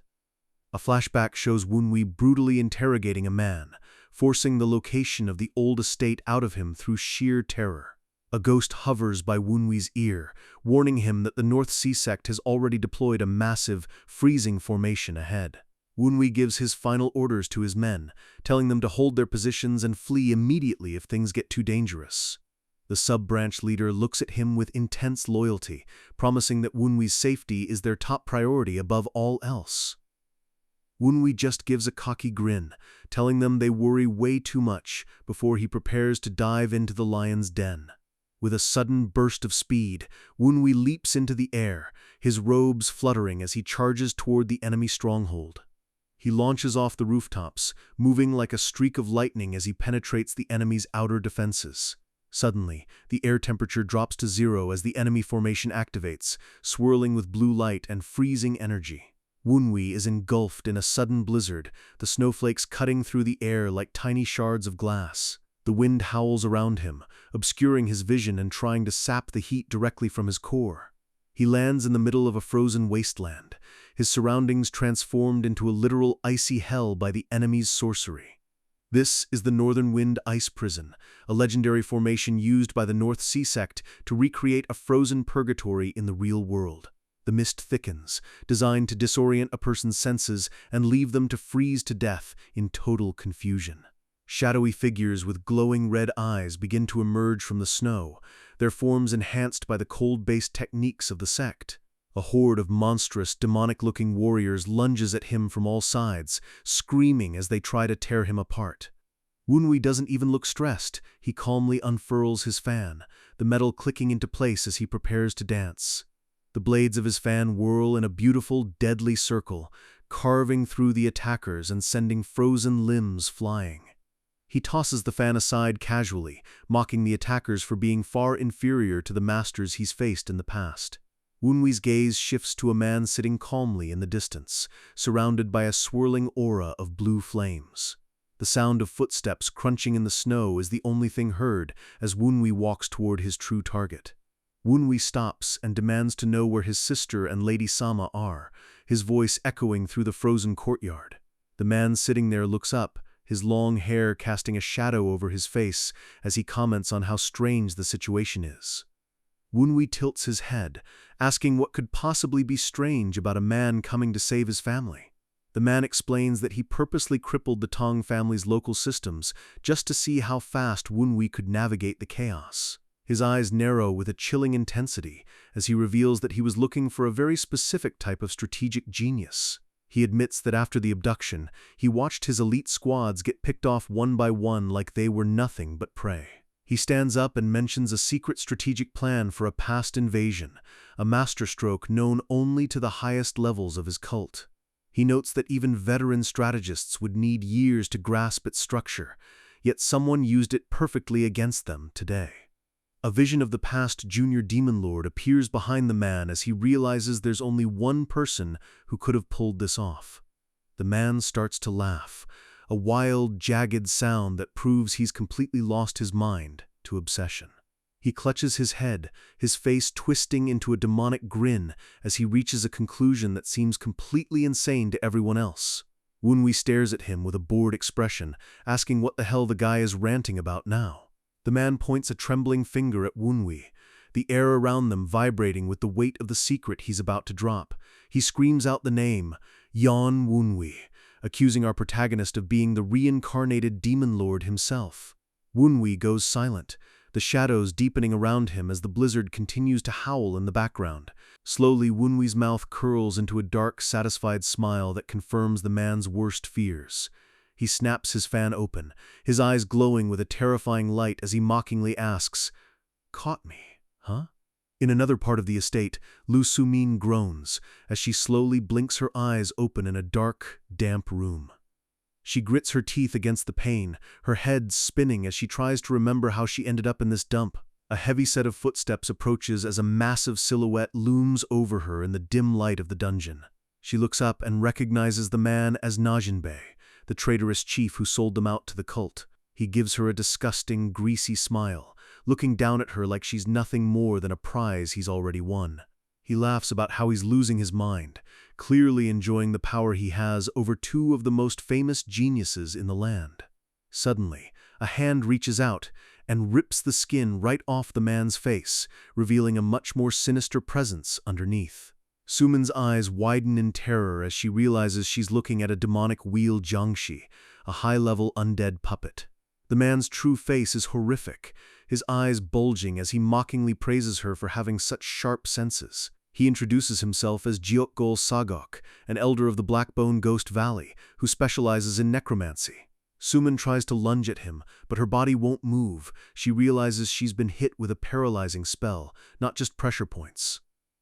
A flashback shows Wunwi brutally interrogating a man, forcing the location of the old estate out of him through sheer terror. A ghost hovers by Wunwi's ear, warning him that the North Sea sect has already deployed a massive, freezing formation ahead. Wunwi gives his final orders to his men, telling them to hold their positions and flee immediately if things get too dangerous. The sub-branch leader looks at him with intense loyalty, promising that Wunwi's safety is their top priority above all else. Wunwi just gives a cocky grin, telling them they worry way too much before he prepares to dive into the lion's den. With a sudden burst of speed, Wunwi leaps into the air, his robes fluttering as he charges toward the enemy stronghold. He launches off the rooftops, moving like a streak of lightning as he penetrates the enemy's outer defenses. Suddenly, the air temperature drops to 0 as the enemy formation activates, swirling with blue light and freezing energy. Wunwi is engulfed in a sudden blizzard, the snowflakes cutting through the air like tiny shards of glass. The wind howls around him, obscuring his vision and trying to sap the heat directly from his core. He lands in the middle of a frozen wasteland, his surroundings transformed into a literal icy hell by the enemy's sorcery. This is the Northern Wind Ice Prison, a legendary formation used by the North Sea sect to recreate a frozen purgatory in the real world. The mist thickens, designed to disorient a person's senses and leave them to freeze to death in total confusion. Shadowy figures with glowing red eyes begin to emerge from the snow, their forms enhanced by the cold-based techniques of the sect. A horde of monstrous, demonic-looking warriors lunges at him from all sides, screaming as they try to tear him apart. Wunwi doesn't even look stressed. He calmly unfurls his fan, the metal clicking into place as he prepares to dance. The blades of his fan whirl in a beautiful, deadly circle, carving through the attackers and sending frozen limbs flying. He tosses the fan aside casually, mocking the attackers for being far inferior to the masters he's faced in the past. Wunwi's gaze shifts to a man sitting calmly in the distance, surrounded by a swirling aura of blue flames. The sound of footsteps crunching in the snow is the only thing heard as Wunwi walks toward his true target. Wunwi stops and demands to know where his sister and Lady Sama are, his voice echoing through the frozen courtyard. The man sitting there looks up, his long hair casting a shadow over his face as he comments on how strange the situation is. Wunwi tilts his head, asking what could possibly be strange about a man coming to save his family. The man explains that he purposely crippled the Tong family's local systems just to see how fast Wunwi could navigate the chaos. His eyes narrow with a chilling intensity as he reveals that he was looking for a very specific type of strategic genius. He admits that after the abduction, he watched his elite squads get picked off one by one like they were nothing but prey. He stands up and mentions a secret strategic plan for a past invasion, a masterstroke known only to the highest levels of his cult. He notes that even veteran strategists would need years to grasp its structure, yet someone used it perfectly against them today. A vision of the past junior demon lord appears behind the man as he realizes there's only one person who could have pulled this off. The man starts to laugh, a wild, jagged sound that proves he's completely lost his mind to obsession. He clutches his head, his face twisting into a demonic grin as he reaches a conclusion that seems completely insane to everyone else. Wunwi stares at him with a bored expression, asking what the hell the guy is ranting about now. The man points a trembling finger at Wunwi, the air around them vibrating with the weight of the secret he's about to drop. He screams out the name, Yan Wunwi, accusing our protagonist of being the reincarnated demon lord himself. Wunwi goes silent, the shadows deepening around him as the blizzard continues to howl in the background. Slowly, Wunwi's mouth curls into a dark, satisfied smile that confirms the man's worst fears. He snaps his fan open, his eyes glowing with a terrifying light as he mockingly asks, "Caught me, huh?" In another part of the estate, Lu Sumin groans as she slowly blinks her eyes open in a dark, damp room. She grits her teeth against the pane, her head spinning as she tries to remember how she ended up in this dump. A heavy set of footsteps approaches as a massive silhouette looms over her in the dim light of the dungeon. She looks up and recognizes the man as Najinbei, the traitorous chief who sold them out to the cult. He gives her a disgusting, greasy smile, looking down at her like she's nothing more than a prize he's already won. He laughs about how he's losing his mind, clearly enjoying the power he has over two of the most famous geniuses in the land. Suddenly, a hand reaches out and rips the skin right off the man's face, revealing a much more sinister presence underneath. Suman's eyes widen in terror as she realizes she's looking at a demonic wheel Jiangshi, a high-level undead puppet. The man's true face is horrific, his eyes bulging as he mockingly praises her for having such sharp senses. He introduces himself as Jiokgol Sagok, an elder of the Blackbone Ghost Valley, who specializes in necromancy. Suman tries to lunge at him, but her body won't move. She realizes she's been hit with a paralyzing spell, not just pressure points.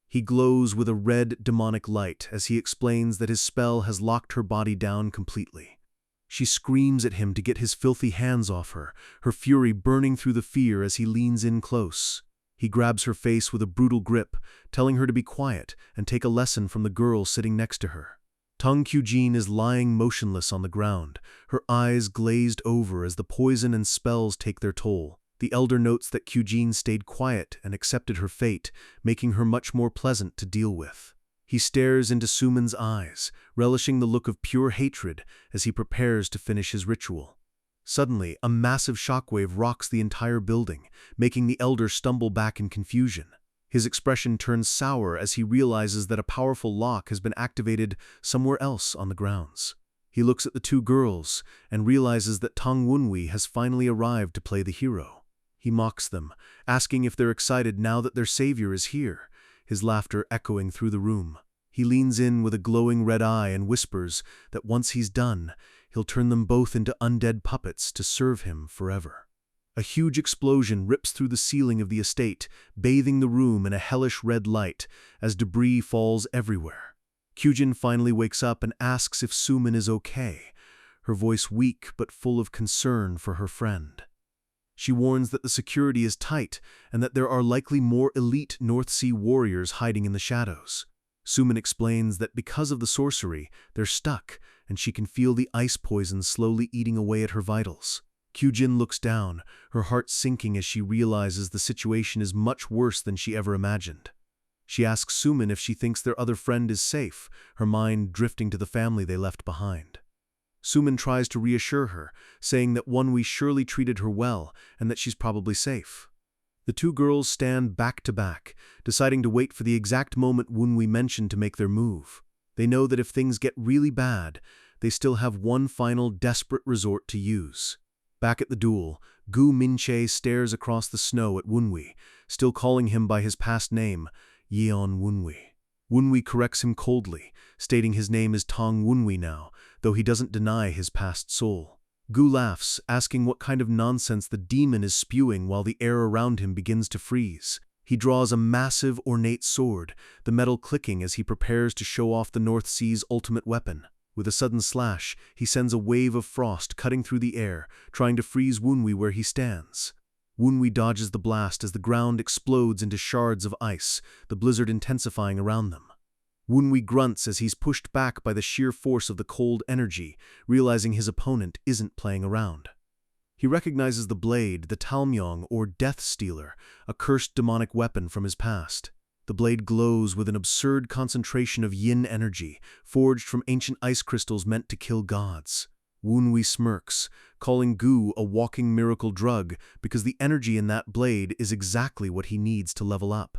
He glows with a red demonic light as he explains that his spell has locked her body down completely. She screams at him to get his filthy hands off her, her fury burning through the fear as he leans in close. He grabs her face with a brutal grip, telling her to be quiet and take a lesson from the girl sitting next to her. Tong Kyujin is lying motionless on the ground, her eyes glazed over as the poison and spells take their toll. The elder notes that Kyujin stayed quiet and accepted her fate, making her much more pleasant to deal with. He stares into Suman's eyes, relishing the look of pure hatred as he prepares to finish his ritual. Suddenly, a massive shockwave rocks the entire building, making the elder stumble back in confusion. His expression turns sour as he realizes that a powerful lock has been activated somewhere else on the grounds. He looks at the two girls and realizes that Tong Wunwi has finally arrived to play the hero. He mocks them, asking if they're excited now that their savior is here, his laughter echoing through the room. He leans in with a glowing red eye and whispers that once he's done, he'll turn them both into undead puppets to serve him forever. A huge explosion rips through the ceiling of the estate, bathing the room in a hellish red light as debris falls everywhere. Kyujin finally wakes up and asks if Suman is okay, her voice weak but full of concern for her friend. She warns that the security is tight and that there are likely more elite North Sea warriors hiding in the shadows. Suman explains that because of the sorcery, they're stuck, and she can feel the ice poison slowly eating away at her vitals. Kyujin looks down, her heart sinking as she realizes the situation is much worse than she ever imagined. She asks Suman if she thinks their other friend is safe, her mind drifting to the family they left behind. Suman tries to reassure her, saying that Wunwi surely treated her well and that she's probably safe. The two girls stand back to back, deciding to wait for the exact moment Wunwi mentioned to make their move. They know that if things get really bad, they still have one final desperate resort to use. Back at the duel, Gu Minche stares across the snow at Wunwi, still calling him by his past name, Yeon Wunwi. Wunwi corrects him coldly, stating his name is Tong Wunwi now, though he doesn't deny his past soul. Gu laughs, asking what kind of nonsense the demon is spewing while the air around him begins to freeze. He draws a massive, ornate sword, the metal clicking as he prepares to show off the North Sea's ultimate weapon. With a sudden slash, he sends a wave of frost cutting through the air, trying to freeze Wunwi where he stands. Wunwi dodges the blast as the ground explodes into shards of ice, the blizzard intensifying around them. Wunwi grunts as he's pushed back by the sheer force of the cold energy, realizing his opponent isn't playing around. He recognizes the blade, the Talmyong or Death Stealer, a cursed demonic weapon from his past. The blade glows with an absurd concentration of yin energy, forged from ancient ice crystals meant to kill gods. Wunwi smirks, calling Gu a walking miracle drug because the energy in that blade is exactly what he needs to level up.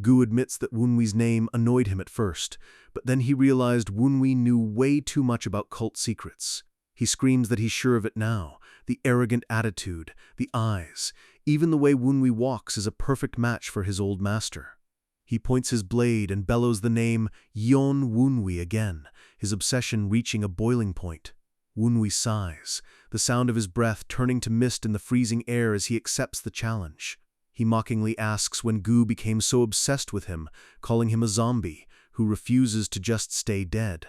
Gu admits that Wunwi's name annoyed him at first, but then he realized Wunwi knew way too much about cult secrets. He screams that he's sure of it now. The arrogant attitude, the eyes, even the way Wunwi walks is a perfect match for his old master. He points his blade and bellows the name Yeon Wunwi again, his obsession reaching a boiling point. Wunwi sighs, the sound of his breath turning to mist in the freezing air as he accepts the challenge. He mockingly asks when Gu became so obsessed with him, calling him a zombie who refuses to just stay dead.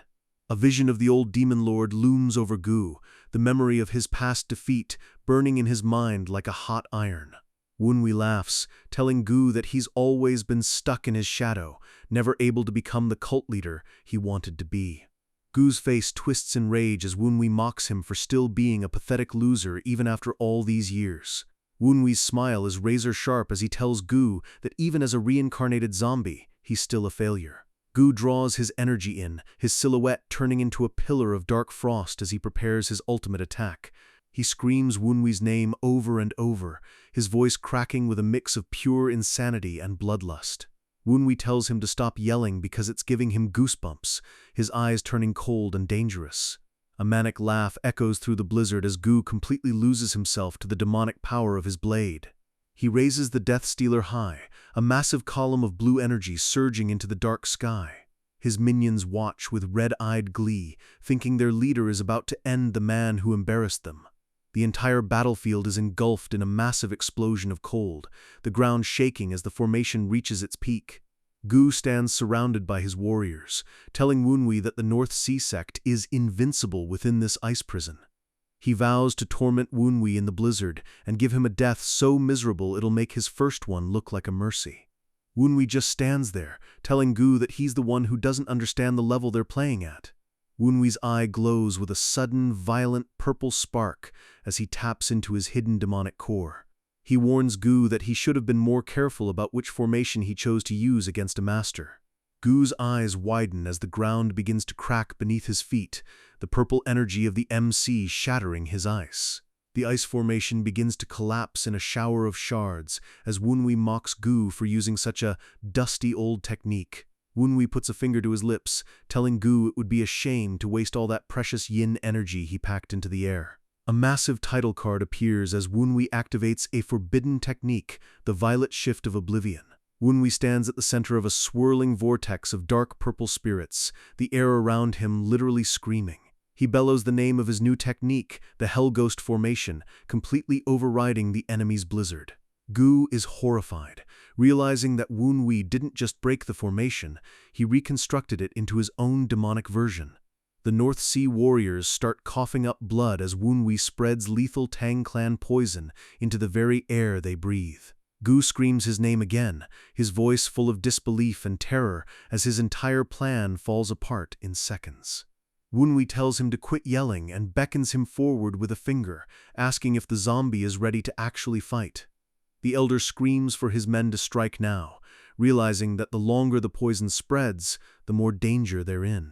A vision of the old demon lord looms over Gu, the memory of his past defeat burning in his mind like a hot iron. Wunwi laughs, telling Gu that he's always been stuck in his shadow, never able to become the cult leader he wanted to be. Gu's face twists in rage as Wunwi mocks him for still being a pathetic loser even after all these years. Wunwi's smile is razor-sharp as he tells Gu that even as a reincarnated zombie, he's still a failure. Gu draws his energy in, his silhouette turning into a pillar of dark frost as he prepares his ultimate attack. He screams Wunwi's name over and over, his voice cracking with a mix of pure insanity and bloodlust. Wunwi tells him to stop yelling because it's giving him goosebumps, his eyes turning cold and dangerous. A manic laugh echoes through the blizzard as Gu completely loses himself to the demonic power of his blade. He raises the Death Stealer high, a massive column of blue energy surging into the dark sky. His minions watch with red-eyed glee, thinking their leader is about to end the man who embarrassed them. The entire battlefield is engulfed in a massive explosion of cold, the ground shaking as the formation reaches its peak. Gu stands surrounded by his warriors, telling Wunwi that the North Sea sect is invincible within this ice prison. He vows to torment Wunwi in the blizzard and give him a death so miserable it'll make his first one look like a mercy. Wunwi just stands there, telling Gu that he's the one who doesn't understand the level they're playing at. Wunwi's eye glows with a sudden, violent purple spark as he taps into his hidden demonic core. He warns Gu that he should have been more careful about which formation he chose to use against a master. Gu's eyes widen as the ground begins to crack beneath his feet, the purple energy of the MC shattering his ice. The ice formation begins to collapse in a shower of shards as Wunwi mocks Gu for using such a dusty old technique. Wunwi puts a finger to his lips, telling Gu it would be a shame to waste all that precious yin energy he packed into the air. A massive title card appears as Wunwi activates a forbidden technique, the Violet Shift of Oblivion. Wunwi stands at the center of a swirling vortex of dark purple spirits, the air around him literally screaming. He bellows the name of his new technique, the Hell Ghost Formation, completely overriding the enemy's blizzard. Gu is horrified, realizing that Wunwi didn't just break the formation, he reconstructed it into his own demonic version. The North Sea warriors start coughing up blood as Wunwi spreads lethal Tang clan poison into the very air they breathe. Gu screams his name again, his voice full of disbelief and terror as his entire plan falls apart in seconds. Wunwi tells him to quit yelling and beckons him forward with a finger, asking if the zombie is ready to actually fight. The elder screams for his men to strike now, realizing that the longer the poison spreads, the more danger they're in.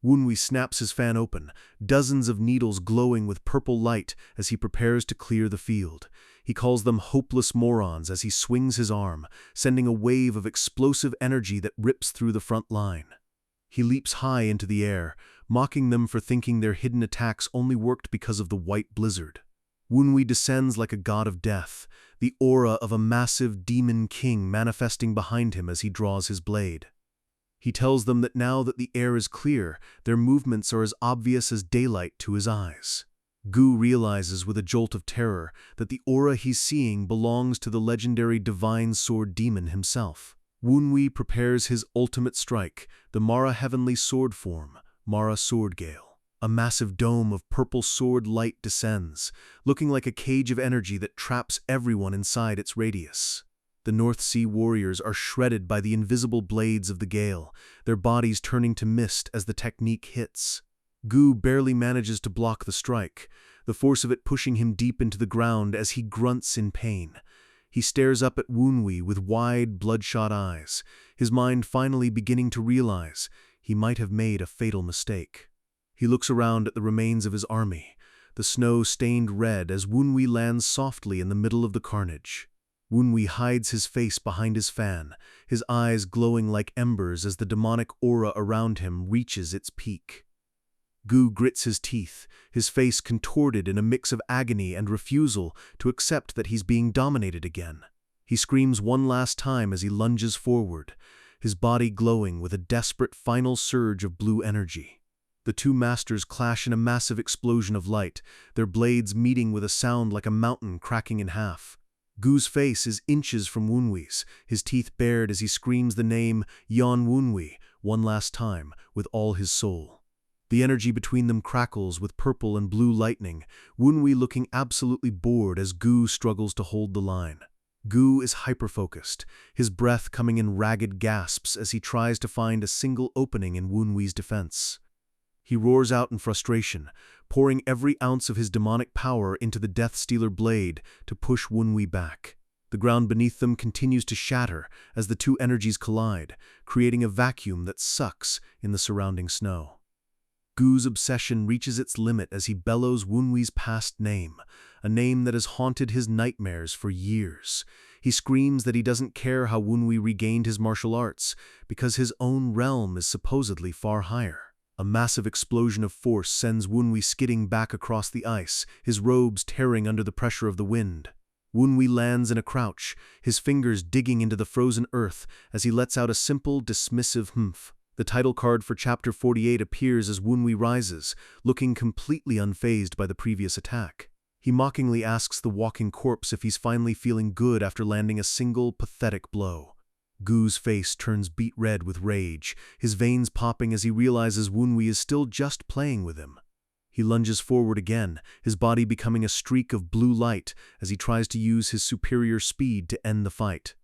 Wunwi snaps his fan open, dozens of needles glowing with purple light as he prepares to clear the field. He calls them hopeless morons as he swings his arm, sending a wave of explosive energy that rips through the front line. He leaps high into the air, mocking them for thinking their hidden attacks only worked because of the white blizzard. Wunwi descends like a god of death, the aura of a massive demon king manifesting behind him as he draws his blade. He tells them that now that the air is clear, their movements are as obvious as daylight to his eyes. Gu realizes with a jolt of terror that the aura he's seeing belongs to the legendary divine sword demon himself. Wunwi prepares his ultimate strike, the Mara Heavenly Sword form, Mara Swordgale. A massive dome of purple sword light descends, looking like a cage of energy that traps everyone inside its radius. The North Sea warriors are shredded by the invisible blades of the gale, their bodies turning to mist as the technique hits. Gu barely manages to block the strike, the force of it pushing him deep into the ground as he grunts in pain. He stares up at Wunwi with wide, bloodshot eyes, his mind finally beginning to realize he might have made a fatal mistake. He looks around at the remains of his army, the snow stained red as Wunwi lands softly in the middle of the carnage. Wunwi hides his face behind his fan, his eyes glowing like embers as the demonic aura around him reaches its peak. Gu grits his teeth, his face contorted in a mix of agony and refusal to accept that he's being dominated again. He screams one last time as he lunges forward, his body glowing with a desperate final surge of blue energy. The two masters clash in a massive explosion of light, their blades meeting with a sound like a mountain cracking in half. Gu's face is inches from Wunwi's, his teeth bared as he screams the name Yan Wunwi one last time with all his soul. The energy between them crackles with purple and blue lightning, Wunwi looking absolutely bored as Gu struggles to hold the line. Gu is hyper-focused, his breath coming in ragged gasps as he tries to find a single opening in Wunwi's defense. He roars out in frustration, pouring every ounce of his demonic power into the Death Stealer blade to push Wunwi back. The ground beneath them continues to shatter as the two energies collide, creating a vacuum that sucks in the surrounding snow. Gu's obsession reaches its limit as he bellows Wunwi's past name, a name that has haunted his nightmares for years. He screams that he doesn't care how Wunwi regained his martial arts, because his own realm is supposedly far higher. A massive explosion of force sends Wunwi skidding back across the ice, his robes tearing under the pressure of the wind. Wunwi lands in a crouch, his fingers digging into the frozen earth as he lets out a simple, dismissive humph. The title card for Chapter 48 appears as Wunwi rises, looking completely unfazed by the previous attack. He mockingly asks the walking corpse if he's finally feeling good after landing a single, pathetic blow. Gu's face turns beet red with rage, his veins popping as he realizes Wunwi is still just playing with him. He lunges forward again, his body becoming a streak of blue light as he tries to use his superior speed to end the fight.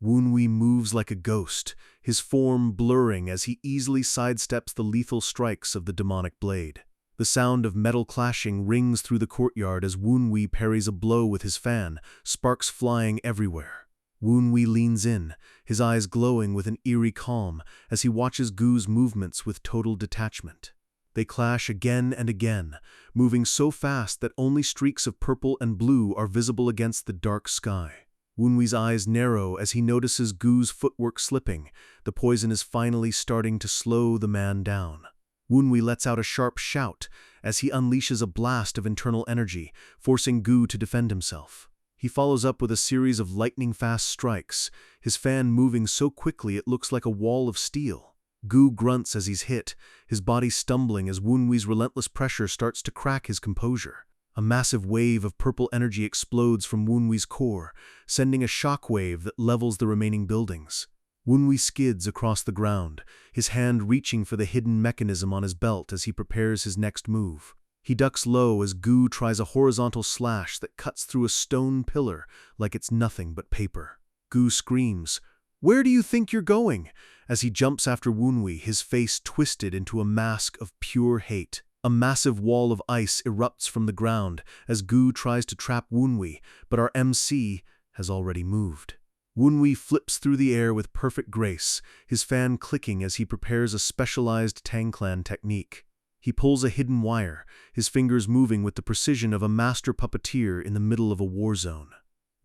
Wunwi moves like a ghost, his form blurring as he easily sidesteps the lethal strikes of the demonic blade. The sound of metal clashing rings through the courtyard as Wunwi parries a blow with his fan, sparks flying everywhere. Wunwi leans in, his eyes glowing with an eerie calm as he watches Gu's movements with total detachment. They clash again and again, moving so fast that only streaks of purple and blue are visible against the dark sky. Wunwi's eyes narrow as he notices Gu's footwork slipping. The poison is finally starting to slow the man down. Wunwi lets out a sharp shout as he unleashes a blast of internal energy, forcing Gu to defend himself. He follows up with a series of lightning-fast strikes, his fan moving so quickly it looks like a wall of steel. Gu grunts as he's hit, his body stumbling as Wunwi's relentless pressure starts to crack his composure. A massive wave of purple energy explodes from Wunwi's core, sending a shockwave that levels the remaining buildings. Wunwi skids across the ground, his hand reaching for the hidden mechanism on his belt as he prepares his next move. He ducks low as Gu tries a horizontal slash that cuts through a stone pillar like it's nothing but paper. Gu screams, "Where do you think you're going?" as he jumps after Wunwi, his face twisted into a mask of pure hate. A massive wall of ice erupts from the ground as Gu tries to trap Wunwi, but our MC has already moved. Wunwi flips through the air with perfect grace, his fan clicking as he prepares a specialized Tangclan technique. He pulls a hidden wire, his fingers moving with the precision of a master puppeteer in the middle of a war zone.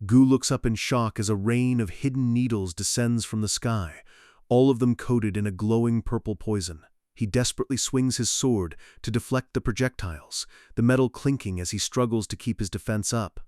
Gu looks up in shock as a rain of hidden needles descends from the sky, all of them coated in a glowing purple poison. He desperately swings his sword to deflect the projectiles, the metal clinking as he struggles to keep his defense up.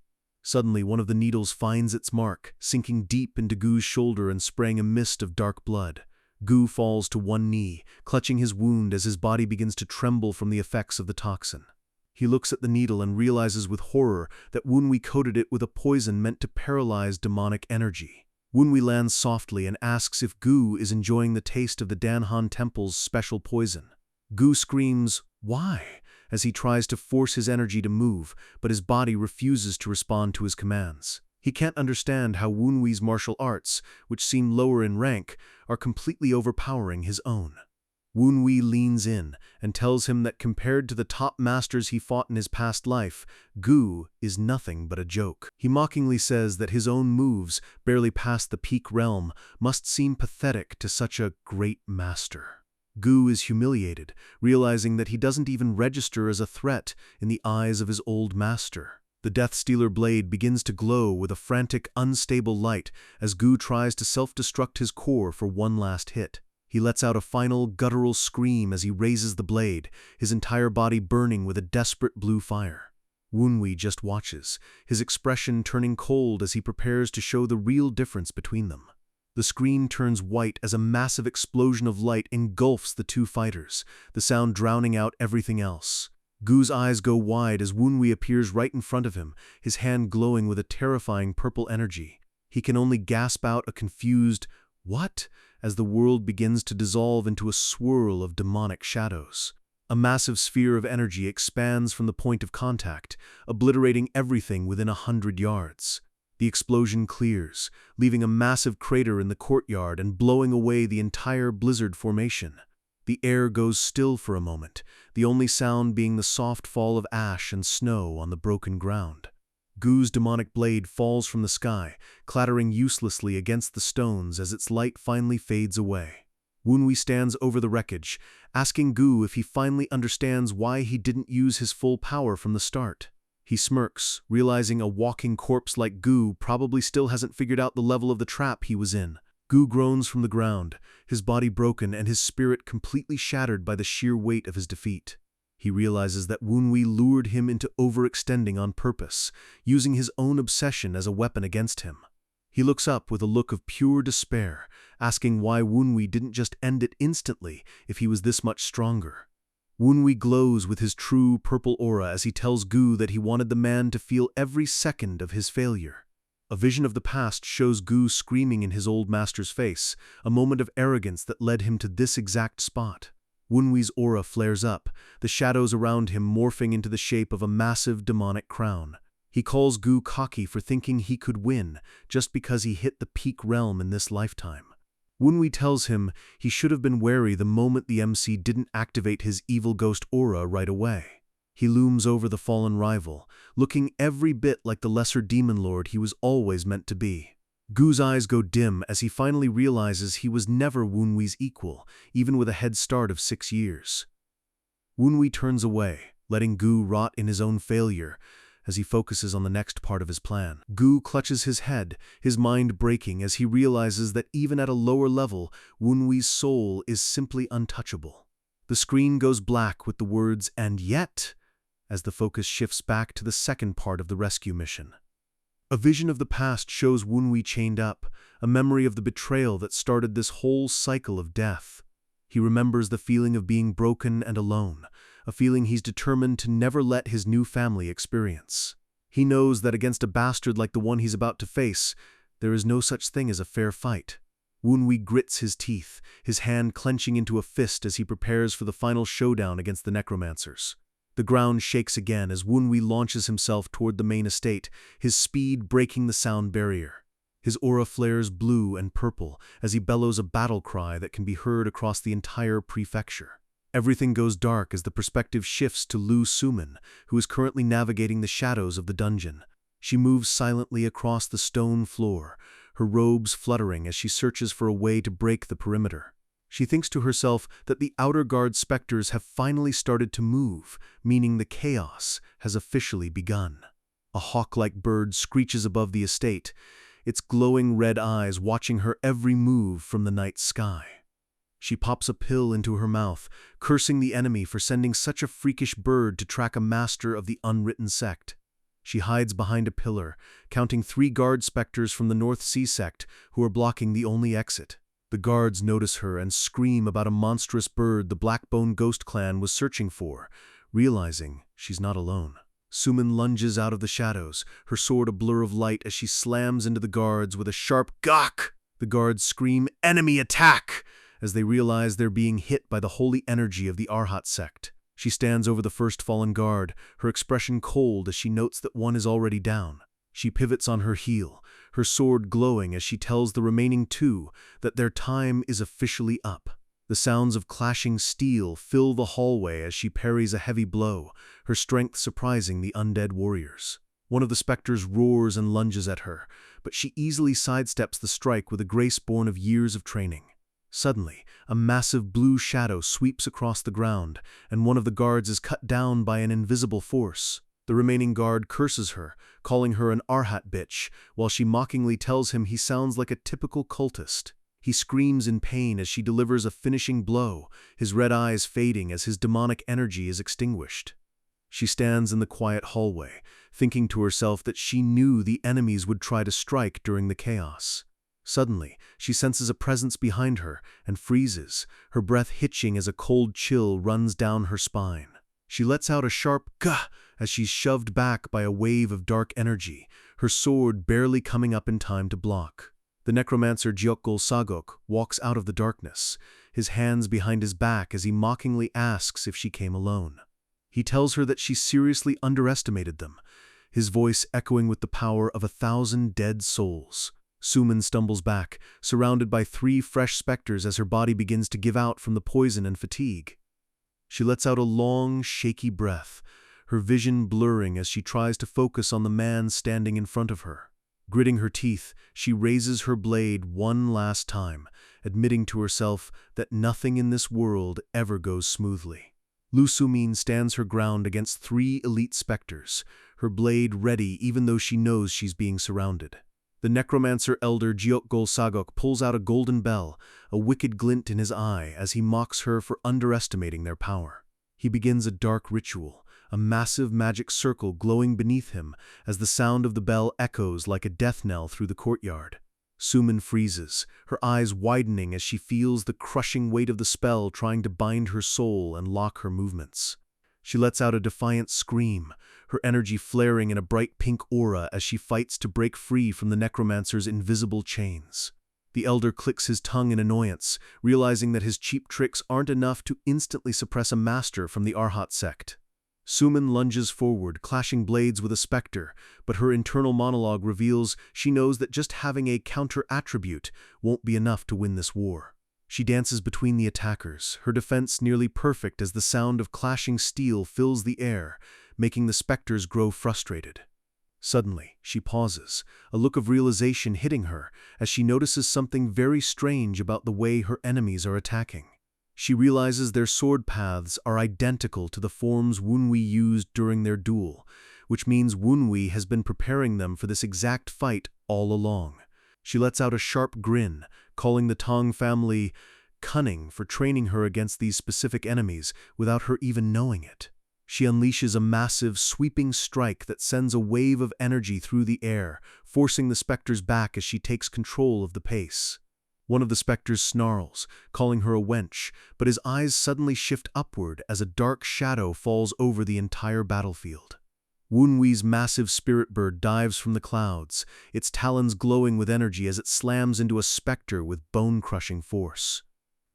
Suddenly, one of the needles finds its mark, sinking deep into Gu's shoulder and spraying a mist of dark blood. Gu falls to one knee, clutching his wound as his body begins to tremble from the effects of the toxin. He looks at the needle and realizes with horror that Wunwi coated it with a poison meant to paralyze demonic energy. Wunwi lands softly and asks if Gu is enjoying the taste of the Danhan Temple's special poison. Gu screams, "Why?" as he tries to force his energy to move, but his body refuses to respond to his commands. He can't understand how Wunwi's martial arts, which seem lower in rank, are completely overpowering his own. Wunwi leans in and tells him that compared to the top masters he fought in his past life, Gu is nothing but a joke. He mockingly says that his own moves, barely past the peak realm, must seem pathetic to such a great master. Gu is humiliated, realizing that he doesn't even register as a threat in the eyes of his old master. The Death Stealer blade begins to glow with a frantic, unstable light as Gu tries to self-destruct his core for one last hit. He lets out a final, guttural scream as he raises the blade, his entire body burning with a desperate blue fire. Wunwi just watches, his expression turning cold as he prepares to show the real difference between them. The screen turns white as a massive explosion of light engulfs the two fighters, the sound drowning out everything else. Gu's eyes go wide as Wunwi appears right in front of him, his hand glowing with a terrifying purple energy. He can only gasp out a confused, "What?" as the world begins to dissolve into a swirl of demonic shadows. A massive sphere of energy expands from the point of contact, obliterating everything within 100 yards. The explosion clears, leaving a massive crater in the courtyard and blowing away the entire blizzard formation. The air goes still for a moment, the only sound being the soft fall of ash and snow on the broken ground. Gu's demonic blade falls from the sky, clattering uselessly against the stones as its light finally fades away. Wunwi stands over the wreckage, asking Gu if he finally understands why he didn't use his full power from the start. He smirks, realizing a walking corpse like Gu probably still hasn't figured out the level of the trap he was in. Gu groans from the ground, his body broken and his spirit completely shattered by the sheer weight of his defeat. He realizes that Wunwi lured him into overextending on purpose, using his own obsession as a weapon against him. He looks up with a look of pure despair, asking why Wunwi didn't just end it instantly if he was this much stronger. Wunwi glows with his true purple aura as he tells Gu that he wanted the man to feel every second of his failure. A vision of the past shows Gu screaming in his old master's face, a moment of arrogance that led him to this exact spot. Wunwi's aura flares up, the shadows around him morphing into the shape of a massive demonic crown. He calls Gu cocky for thinking he could win just because he hit the peak realm in this lifetime. Wunwi tells him he should have been wary the moment the MC didn't activate his evil ghost aura right away. He looms over the fallen rival, looking every bit like the lesser demon lord he was always meant to be. Gu's eyes go dim as he finally realizes he was never Wunwi's equal, even with a head start of 6 years. Wunwi turns away, letting Gu rot in his own failure as he focuses on the next part of his plan. Gu clutches his head, his mind breaking as he realizes that even at a lower level, Wunwi's soul is simply untouchable. The screen goes black with the words, "and yet," as the focus shifts back to the second part of the rescue mission. A vision of the past shows Wunwi chained up, a memory of the betrayal that started this whole cycle of death. He remembers the feeling of being broken and alone, a feeling he's determined to never let his new family experience. He knows that against a bastard like the one he's about to face, there is no such thing as a fair fight. Wunwi grits his teeth, his hand clenching into a fist as he prepares for the final showdown against the necromancers. The ground shakes again as Wunwi launches himself toward the main estate, his speed breaking the sound barrier. His aura flares blue and purple as he bellows a battle cry that can be heard across the entire prefecture. Everything goes dark as the perspective shifts to Lu Sumin, who is currently navigating the shadows of the dungeon. She moves silently across the stone floor, her robes fluttering as she searches for a way to break the perimeter. She thinks to herself that the outer guard specters have finally started to move, meaning the chaos has officially begun. A hawk-like bird screeches above the estate, its glowing red eyes watching her every move from the night sky. She pops a pill into her mouth, cursing the enemy for sending such a freakish bird to track a master of the unwritten sect. She hides behind a pillar, counting 3 guard specters from the North Sea sect who are blocking the only exit. The guards notice her and scream about a monstrous bird the Blackbone Ghost Clan was searching for, realizing she's not alone. Sumin lunges out of the shadows, her sword a blur of light as she slams into the guards with a sharp gawk. The guards scream, "Enemy attack!" as they realize they're being hit by the holy energy of the Arhat sect. She stands over the first fallen guard, her expression cold as she notes that one is already down. She pivots on her heel, her sword glowing as she tells the remaining 2 that their time is officially up. The sounds of clashing steel fill the hallway as she parries a heavy blow, her strength surprising the undead warriors. One of the specters roars and lunges at her, but she easily sidesteps the strike with a grace born of years of training. Suddenly, a massive blue shadow sweeps across the ground, and one of the guards is cut down by an invisible force. The remaining guard curses her, calling her an Arhat bitch, while she mockingly tells him he sounds like a typical cultist. He screams in pain as she delivers a finishing blow, his red eyes fading as his demonic energy is extinguished. She stands in the quiet hallway, thinking to herself that she knew the enemies would try to strike during the chaos. Suddenly, she senses a presence behind her and freezes, her breath hitching as a cold chill runs down her spine. She lets out a sharp "gah" as she's shoved back by a wave of dark energy, her sword barely coming up in time to block. The necromancer Gyokgol Sagok walks out of the darkness, his hands behind his back as he mockingly asks if she came alone. He tells her that she seriously underestimated them, his voice echoing with the power of 1,000 dead souls. Suman stumbles back, surrounded by 3 fresh specters as her body begins to give out from the poison and fatigue. She lets out a long, shaky breath, her vision blurring as she tries to focus on the man standing in front of her. Gritting her teeth, she raises her blade one last time, admitting to herself that nothing in this world ever goes smoothly. Lu Sumin stands her ground against 3 elite specters, her blade ready even though she knows she's being surrounded. The necromancer elder Jiokgol Sagok pulls out a golden bell, a wicked glint in his eye as he mocks her for underestimating their power. He begins a dark ritual, a massive magic circle glowing beneath him as the sound of the bell echoes like a death knell through the courtyard. Suman freezes, her eyes widening as she feels the crushing weight of the spell trying to bind her soul and lock her movements. She lets out a defiant scream, her energy flaring in a bright pink aura as she fights to break free from the necromancer's invisible chains. The elder clicks his tongue in annoyance, realizing that his cheap tricks aren't enough to instantly suppress a master from the Arhat sect. Suman lunges forward, clashing blades with a specter, but her internal monologue reveals she knows that just having a counter-attribute won't be enough to win this war. She dances between the attackers, her defense nearly perfect as the sound of clashing steel fills the air, making the specters grow frustrated. Suddenly, she pauses, a look of realization hitting her as she notices something very strange about the way her enemies are attacking. She realizes their sword paths are identical to the forms Wunwi used during their duel, which means Wunwi has been preparing them for this exact fight all along. She lets out a sharp grin, calling the Tong family cunning for training her against these specific enemies without her even knowing it. She unleashes a massive, sweeping strike that sends a wave of energy through the air, forcing the specters back as she takes control of the pace. One of the specters snarls, calling her a wench, but his eyes suddenly shift upward as a dark shadow falls over the entire battlefield. Wunwi's massive spirit bird dives from the clouds, its talons glowing with energy as it slams into a specter with bone-crushing force.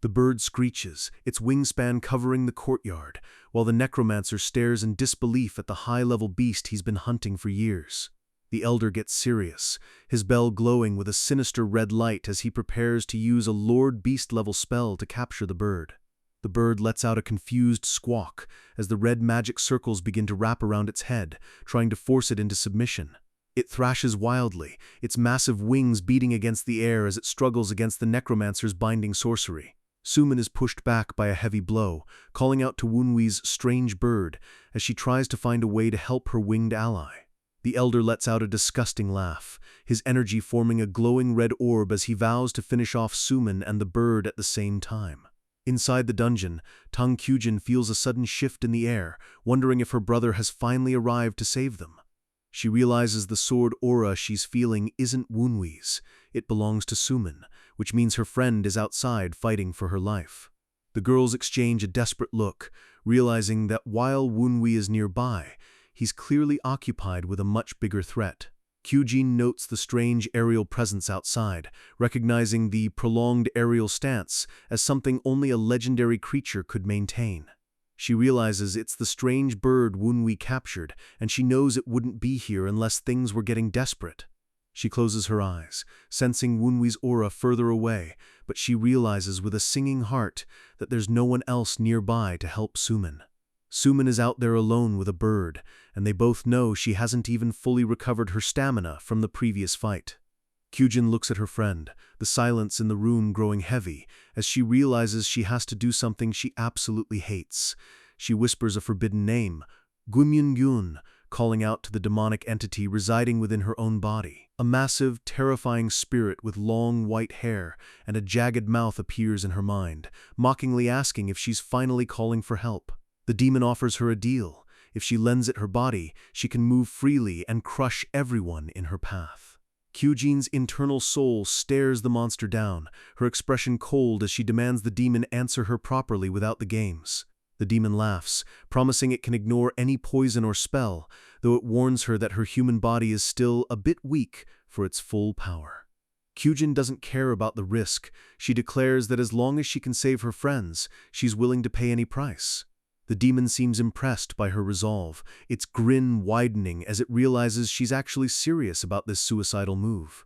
The bird screeches, its wingspan covering the courtyard, while the necromancer stares in disbelief at the high-level beast he's been hunting for years. The elder gets serious, his bell glowing with a sinister red light as he prepares to use a Lord Beast-level spell to capture the bird. The bird lets out a confused squawk as the red magic circles begin to wrap around its head, trying to force it into submission. It thrashes wildly, its massive wings beating against the air as it struggles against the necromancer's binding sorcery. Suman is pushed back by a heavy blow, calling out to Wunwi's strange bird as she tries to find a way to help her winged ally. The elder lets out a disgusting laugh, his energy forming a glowing red orb as he vows to finish off Suman and the bird at the same time. Inside the dungeon, Tang Kyujin feels a sudden shift in the air, wondering if her brother has finally arrived to save them. She realizes the sword aura she's feeling isn't Wunwi's, it belongs to Suman, which means her friend is outside fighting for her life. The girls exchange a desperate look, realizing that while Wunwi is nearby, he's clearly occupied with a much bigger threat. Kyujin notes the strange aerial presence outside, recognizing the prolonged aerial stance as something only a legendary creature could maintain. She realizes it's the strange bird Wunwi captured, and she knows it wouldn't be here unless things were getting desperate. She closes her eyes, sensing Wunwi's aura further away, but she realizes with a singing heart that there's no one else nearby to help Suman. Suman is out there alone with a bird, and they both know she hasn't even fully recovered her stamina from the previous fight. Kyujin looks at her friend, the silence in the room growing heavy, as she realizes she has to do something she absolutely hates. She whispers a forbidden name, Guimyun-gyun, calling out to the demonic entity residing within her own body. A massive, terrifying spirit with long white hair and a jagged mouth appears in her mind, mockingly asking if she's finally calling for help. The demon offers her a deal. If she lends it her body, she can move freely and crush everyone in her path. Kyujin's internal soul stares the monster down, her expression cold as she demands the demon answer her properly without the games. The demon laughs, promising it can ignore any poison or spell, though it warns her that her human body is still a bit weak for its full power. Kyujin doesn't care about the risk. She declares that as long as she can save her friends, she's willing to pay any price. The demon seems impressed by her resolve, its grin widening as it realizes she's actually serious about this suicidal move.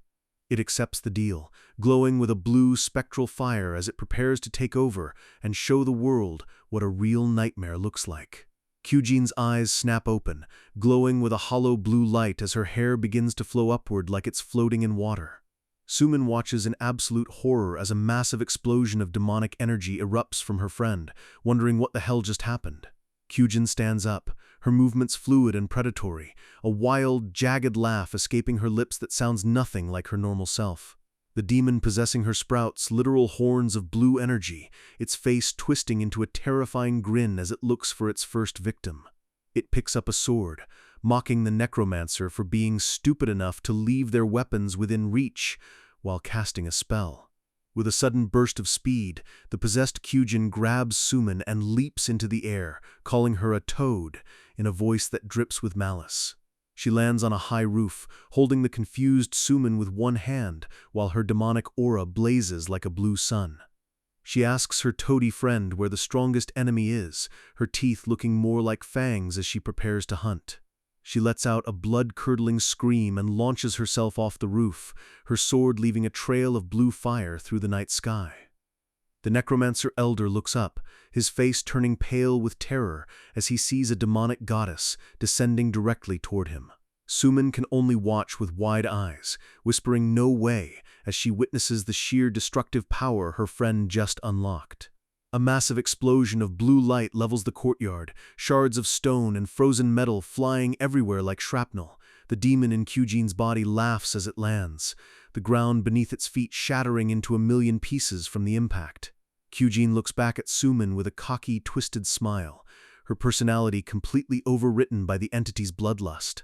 It accepts the deal, glowing with a blue spectral fire as it prepares to take over and show the world what a real nightmare looks like. Kyujin's eyes snap open, glowing with a hollow blue light as her hair begins to flow upward like it's floating in water. Sumin watches in absolute horror as a massive explosion of demonic energy erupts from her friend, wondering what the hell just happened. Kyujin stands up, her movements fluid and predatory, a wild, jagged laugh escaping her lips that sounds nothing like her normal self. The demon possessing her sprouts literal horns of blue energy, its face twisting into a terrifying grin as it looks for its first victim. It picks up a sword, mocking the necromancer for being stupid enough to leave their weapons within reach while casting a spell. With a sudden burst of speed, the possessed Kyujin grabs Sumin and leaps into the air, calling her a toad in a voice that drips with malice. She lands on a high roof, holding the confused Sumin with one hand, while her demonic aura blazes like a blue sun. She asks her toady friend where the strongest enemy is, her teeth looking more like fangs as she prepares to hunt. She lets out a blood-curdling scream and launches herself off the roof, her sword leaving a trail of blue fire through the night sky. The necromancer elder looks up, his face turning pale with terror as he sees a demonic goddess descending directly toward him. Sumin can only watch with wide eyes, whispering no way as she witnesses the sheer destructive power her friend just unlocked. A massive explosion of blue light levels the courtyard, shards of stone and frozen metal flying everywhere like shrapnel. The demon in Kyujin's body laughs as it lands, the ground beneath its feet shattering into a million pieces from the impact. Kyujin looks back at Sumin with a cocky, twisted smile, her personality completely overwritten by the entity's bloodlust.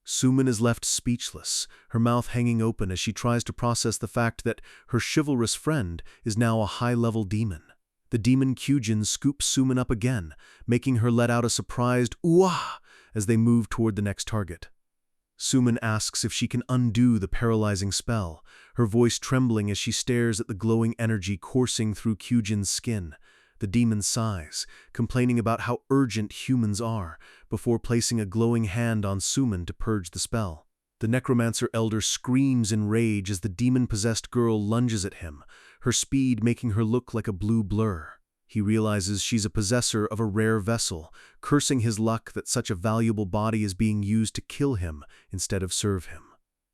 Sumin is left speechless, her mouth hanging open as she tries to process the fact that her chivalrous friend is now a high-level demon. The demon Kyujin scoops Sumin up again, making her let out a surprised "ooh-ah" as they move toward the next target. Sumin asks if she can undo the paralyzing spell, her voice trembling as she stares at the glowing energy coursing through Kyujin's skin. The demon sighs, complaining about how urgent humans are, before placing a glowing hand on Sumin to purge the spell. The necromancer elder screams in rage as the demon-possessed girl lunges at him, her speed making her look like a blue blur. He realizes she's a possessor of a rare vessel, cursing his luck that such a valuable body is being used to kill him instead of serve him.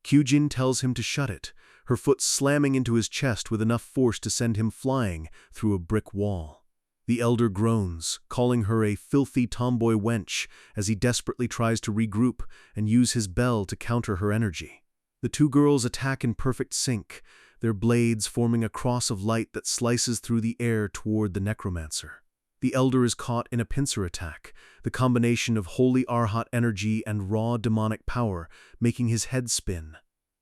Kyujin tells him to shut it, her foot slamming into his chest with enough force to send him flying through a brick wall. The elder groans, calling her a filthy tomboy wench as he desperately tries to regroup and use his bell to counter her energy. The two girls attack in perfect sync, their blades forming a cross of light that slices through the air toward the necromancer. The elder is caught in a pincer attack, the combination of holy Arhat energy and raw demonic power making his head spin.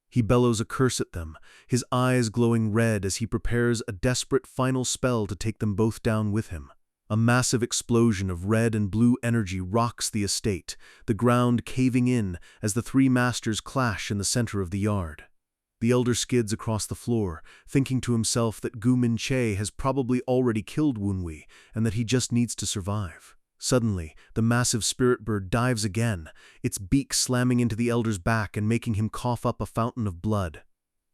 He bellows a curse at them, his eyes glowing red as he prepares a desperate final spell to take them both down with him. A massive explosion of red and blue energy rocks the estate, the ground caving in as the three masters clash in the center of the yard. The elder skids across the floor, thinking to himself that Gu Min-che has probably already killed Wunwi and that he just needs to survive. Suddenly, the massive spirit bird dives again, its beak slamming into the elder's back and making him cough up a fountain of blood.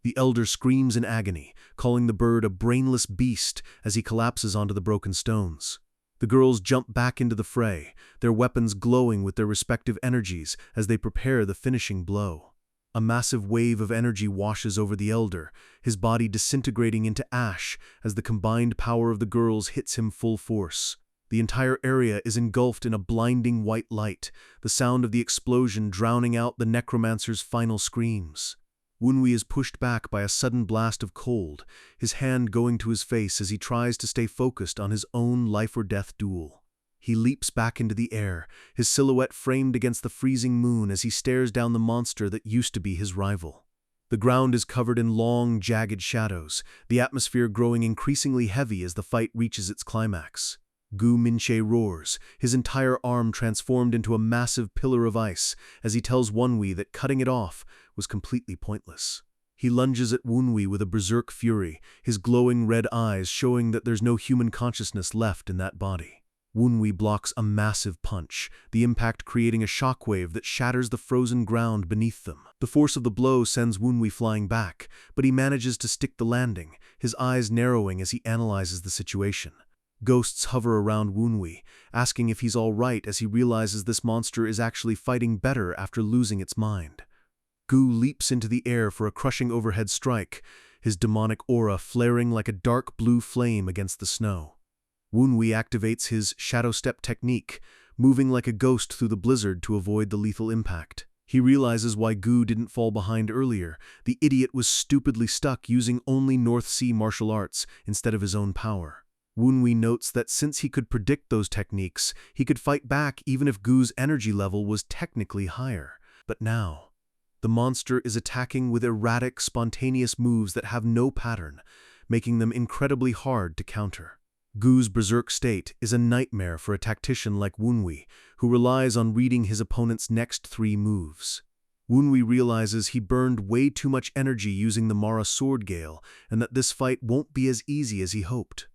The elder screams in agony, calling the bird a brainless beast as he collapses onto the broken stones. The girls jump back into the fray, their weapons glowing with their respective energies as they prepare the finishing blow. A massive wave of energy washes over the elder, his body disintegrating into ash as the combined power of the girls hits him full force. The entire area is engulfed in a blinding white light, the sound of the explosion drowning out the necromancer's final screams. Wunwi is pushed back by a sudden blast of cold, his hand going to his face as he tries to stay focused on his own life-or-death duel. He leaps back into the air, his silhouette framed against the freezing moon as he stares down the monster that used to be his rival. The ground is covered in long, jagged shadows, the atmosphere growing increasingly heavy as the fight reaches its climax. Gu Min-che roars, his entire arm transformed into a massive pillar of ice, as he tells Wunwi that cutting it off was completely pointless. He lunges at Wunwi with a berserk fury, his glowing red eyes showing that there's no human consciousness left in that body. Wunwi blocks a massive punch, the impact creating a shockwave that shatters the frozen ground beneath them. The force of the blow sends Wunwi flying back, but he manages to stick the landing, his eyes narrowing as he analyzes the situation. Ghosts hover around Wunwi, asking if he's all right as he realizes this monster is actually fighting better after losing its mind. Gu leaps into the air for a crushing overhead strike, his demonic aura flaring like a dark blue flame against the snow. Wunwi activates his shadow step technique, moving like a ghost through the blizzard to avoid the lethal impact. He realizes why Gu didn't fall behind earlier. The idiot was stupidly stuck using only North Sea martial arts instead of his own power. Wunwi notes that since he could predict those techniques, he could fight back even if Gu's energy level was technically higher. But now, the monster is attacking with erratic, spontaneous moves that have no pattern, making them incredibly hard to counter. Gu's berserk state is a nightmare for a tactician like Wunwi, who relies on reading his opponent's next 3 moves. Wunwi realizes he burned way too much energy using the Mara Sword Gale, and that this fight won't be as easy as he hoped.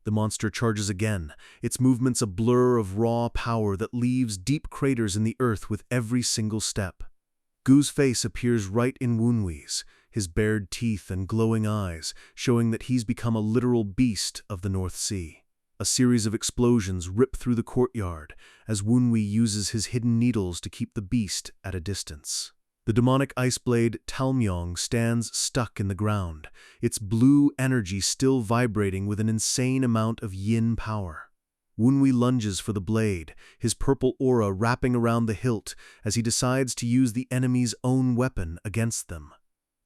The monster charges again, its movements a blur of raw power that leaves deep craters in the earth with every single step. Gu's face appears right in Wunwi's, his bared teeth and glowing eyes, showing that he's become a literal beast of the North Sea. A series of explosions rip through the courtyard as Wunwi uses his hidden needles to keep the beast at a distance. The demonic ice blade Talmyong stands stuck in the ground, its blue energy still vibrating with an insane amount of yin power. Wunwi lunges for the blade, his purple aura wrapping around the hilt as he decides to use the enemy's own weapon against them.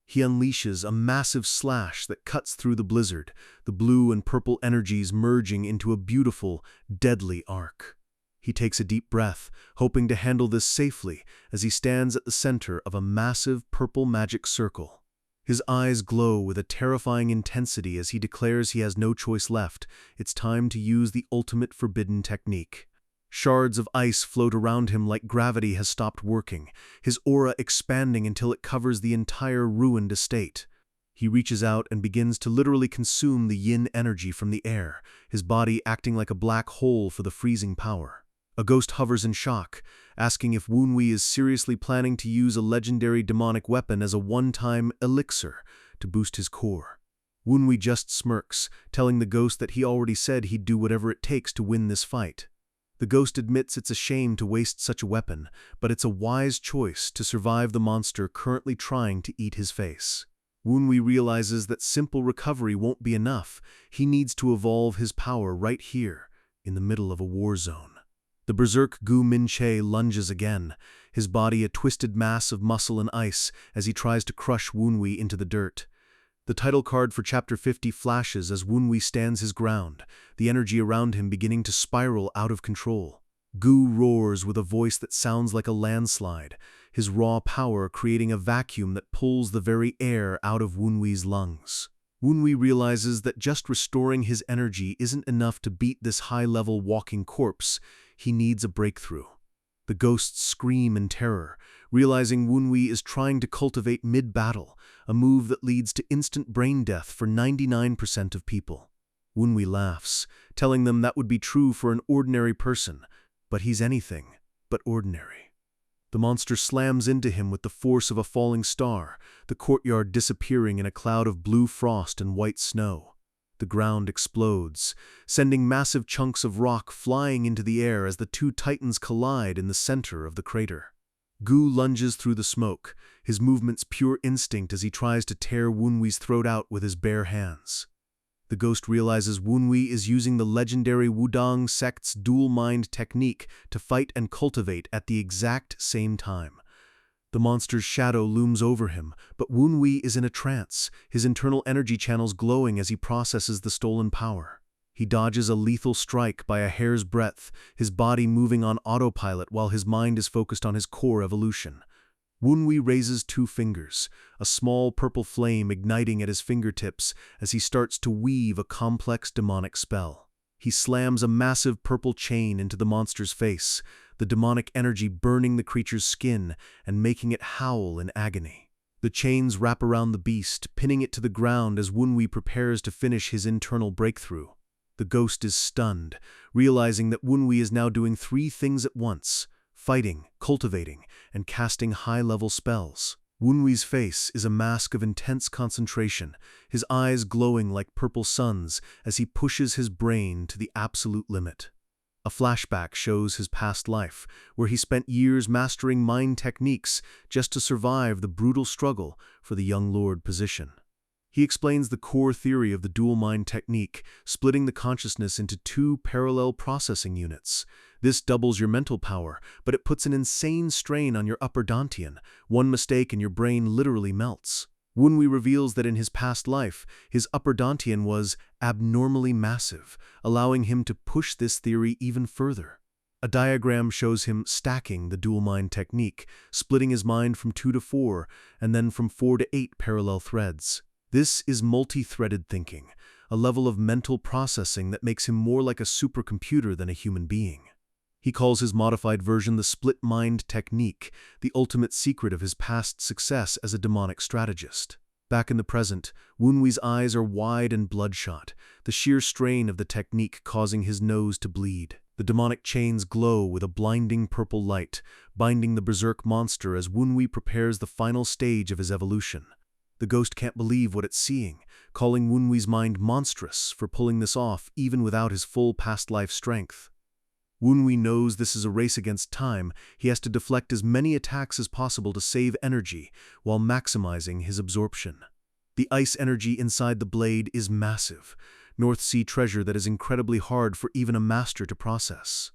He unleashes a massive slash that cuts through the blizzard, the blue and purple energies merging into a beautiful, deadly arc. He takes a deep breath, hoping to handle this safely as he stands at the center of a massive purple magic circle. His eyes glow with a terrifying intensity as he declares he has no choice left. It's time to use the ultimate forbidden technique. Shards of ice float around him like gravity has stopped working, his aura expanding until it covers the entire ruined estate. He reaches out and begins to literally consume the yin energy from the air, his body acting like a black hole for the freezing power. A ghost hovers in shock, asking if Wunwi is seriously planning to use a legendary demonic weapon as a one-time elixir to boost his core. Wunwi just smirks, telling the ghost that he already said he'd do whatever it takes to win this fight. The ghost admits it's a shame to waste such a weapon, but it's a wise choice to survive the monster currently trying to eat his face. Wunwi realizes that simple recovery won't be enough. He needs to evolve his power right here, in the middle of a war zone. The berserk Gu Minche lunges again, his body a twisted mass of muscle and ice as he tries to crush Wunwi into the dirt. The title card for Chapter 50 flashes as Wunwi stands his ground, the energy around him beginning to spiral out of control. Gu roars with a voice that sounds like a landslide, his raw power creating a vacuum that pulls the very air out of Wunwi's lungs. Wunwi realizes that just restoring his energy isn't enough to beat this high-level walking corpse. He needs a breakthrough. The ghosts scream in terror, realizing Wunwi is trying to cultivate mid-battle, a move that leads to instant brain death for 99% of people. Wunwi laughs, telling them that would be true for an ordinary person, but he's anything but ordinary. The monster slams into him with the force of a falling star, the courtyard disappearing in a cloud of blue frost and white snow. The ground explodes, sending massive chunks of rock flying into the air as the two titans collide in the center of the crater. Gu lunges through the smoke, his movements pure instinct as he tries to tear Wunwi's throat out with his bare hands. The ghost realizes Wunwi is using the legendary Wudang sect's dual mind technique to fight and cultivate at the exact same time. The monster's shadow looms over him, but Wunwi is in a trance, his internal energy channels glowing as he processes the stolen power. He dodges a lethal strike by a hair's breadth, his body moving on autopilot while his mind is focused on his core evolution. Wunwi raises 2 fingers, a small purple flame igniting at his fingertips as he starts to weave a complex demonic spell. He slams a massive purple chain into the monster's face, the demonic energy burning the creature's skin and making it howl in agony. The chains wrap around the beast, pinning it to the ground as Wunwi prepares to finish his internal breakthrough. The ghost is stunned, realizing that Wunwi is now doing three things at once: fighting, cultivating, and casting high-level spells. Wunwi's face is a mask of intense concentration, his eyes glowing like purple suns as he pushes his brain to the absolute limit. A flashback shows his past life, where he spent years mastering mind techniques just to survive the brutal struggle for the young lord position. He explains the core theory of the dual mind technique, splitting the consciousness into two parallel processing units. This doubles your mental power, but it puts an insane strain on your upper dantian. One mistake and your brain literally melts. Wunwi reveals that in his past life, his upper dantian was abnormally massive, allowing him to push this theory even further. A diagram shows him stacking the dual mind technique, splitting his mind from 2 to 4, and then from 4 to 8 parallel threads. This is multi-threaded thinking, a level of mental processing that makes him more like a supercomputer than a human being. He calls his modified version the split mind technique, the ultimate secret of his past success as a demonic strategist. Back in the present, Wunwi's eyes are wide and bloodshot, the sheer strain of the technique causing his nose to bleed. The demonic chains glow with a blinding purple light, binding the berserk monster as Wunwi prepares the final stage of his evolution. The ghost can't believe what it's seeing, calling Wunwi's mind monstrous for pulling this off even without his full past life strength. Wunwi knows this is a race against time. He has to deflect as many attacks as possible to save energy while maximizing his absorption. The ice energy inside the blade is massive, North Sea treasure that is incredibly hard for even a master to process.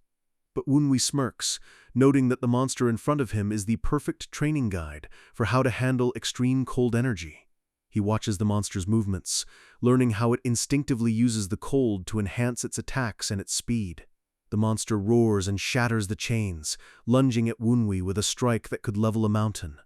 But Wunwi smirks, noting that the monster in front of him is the perfect training guide for how to handle extreme cold energy. He watches the monster's movements, learning how it instinctively uses the cold to enhance its attacks and its speed. The monster roars and shatters the chains, lunging at Wunwi with a strike that could level a mountain.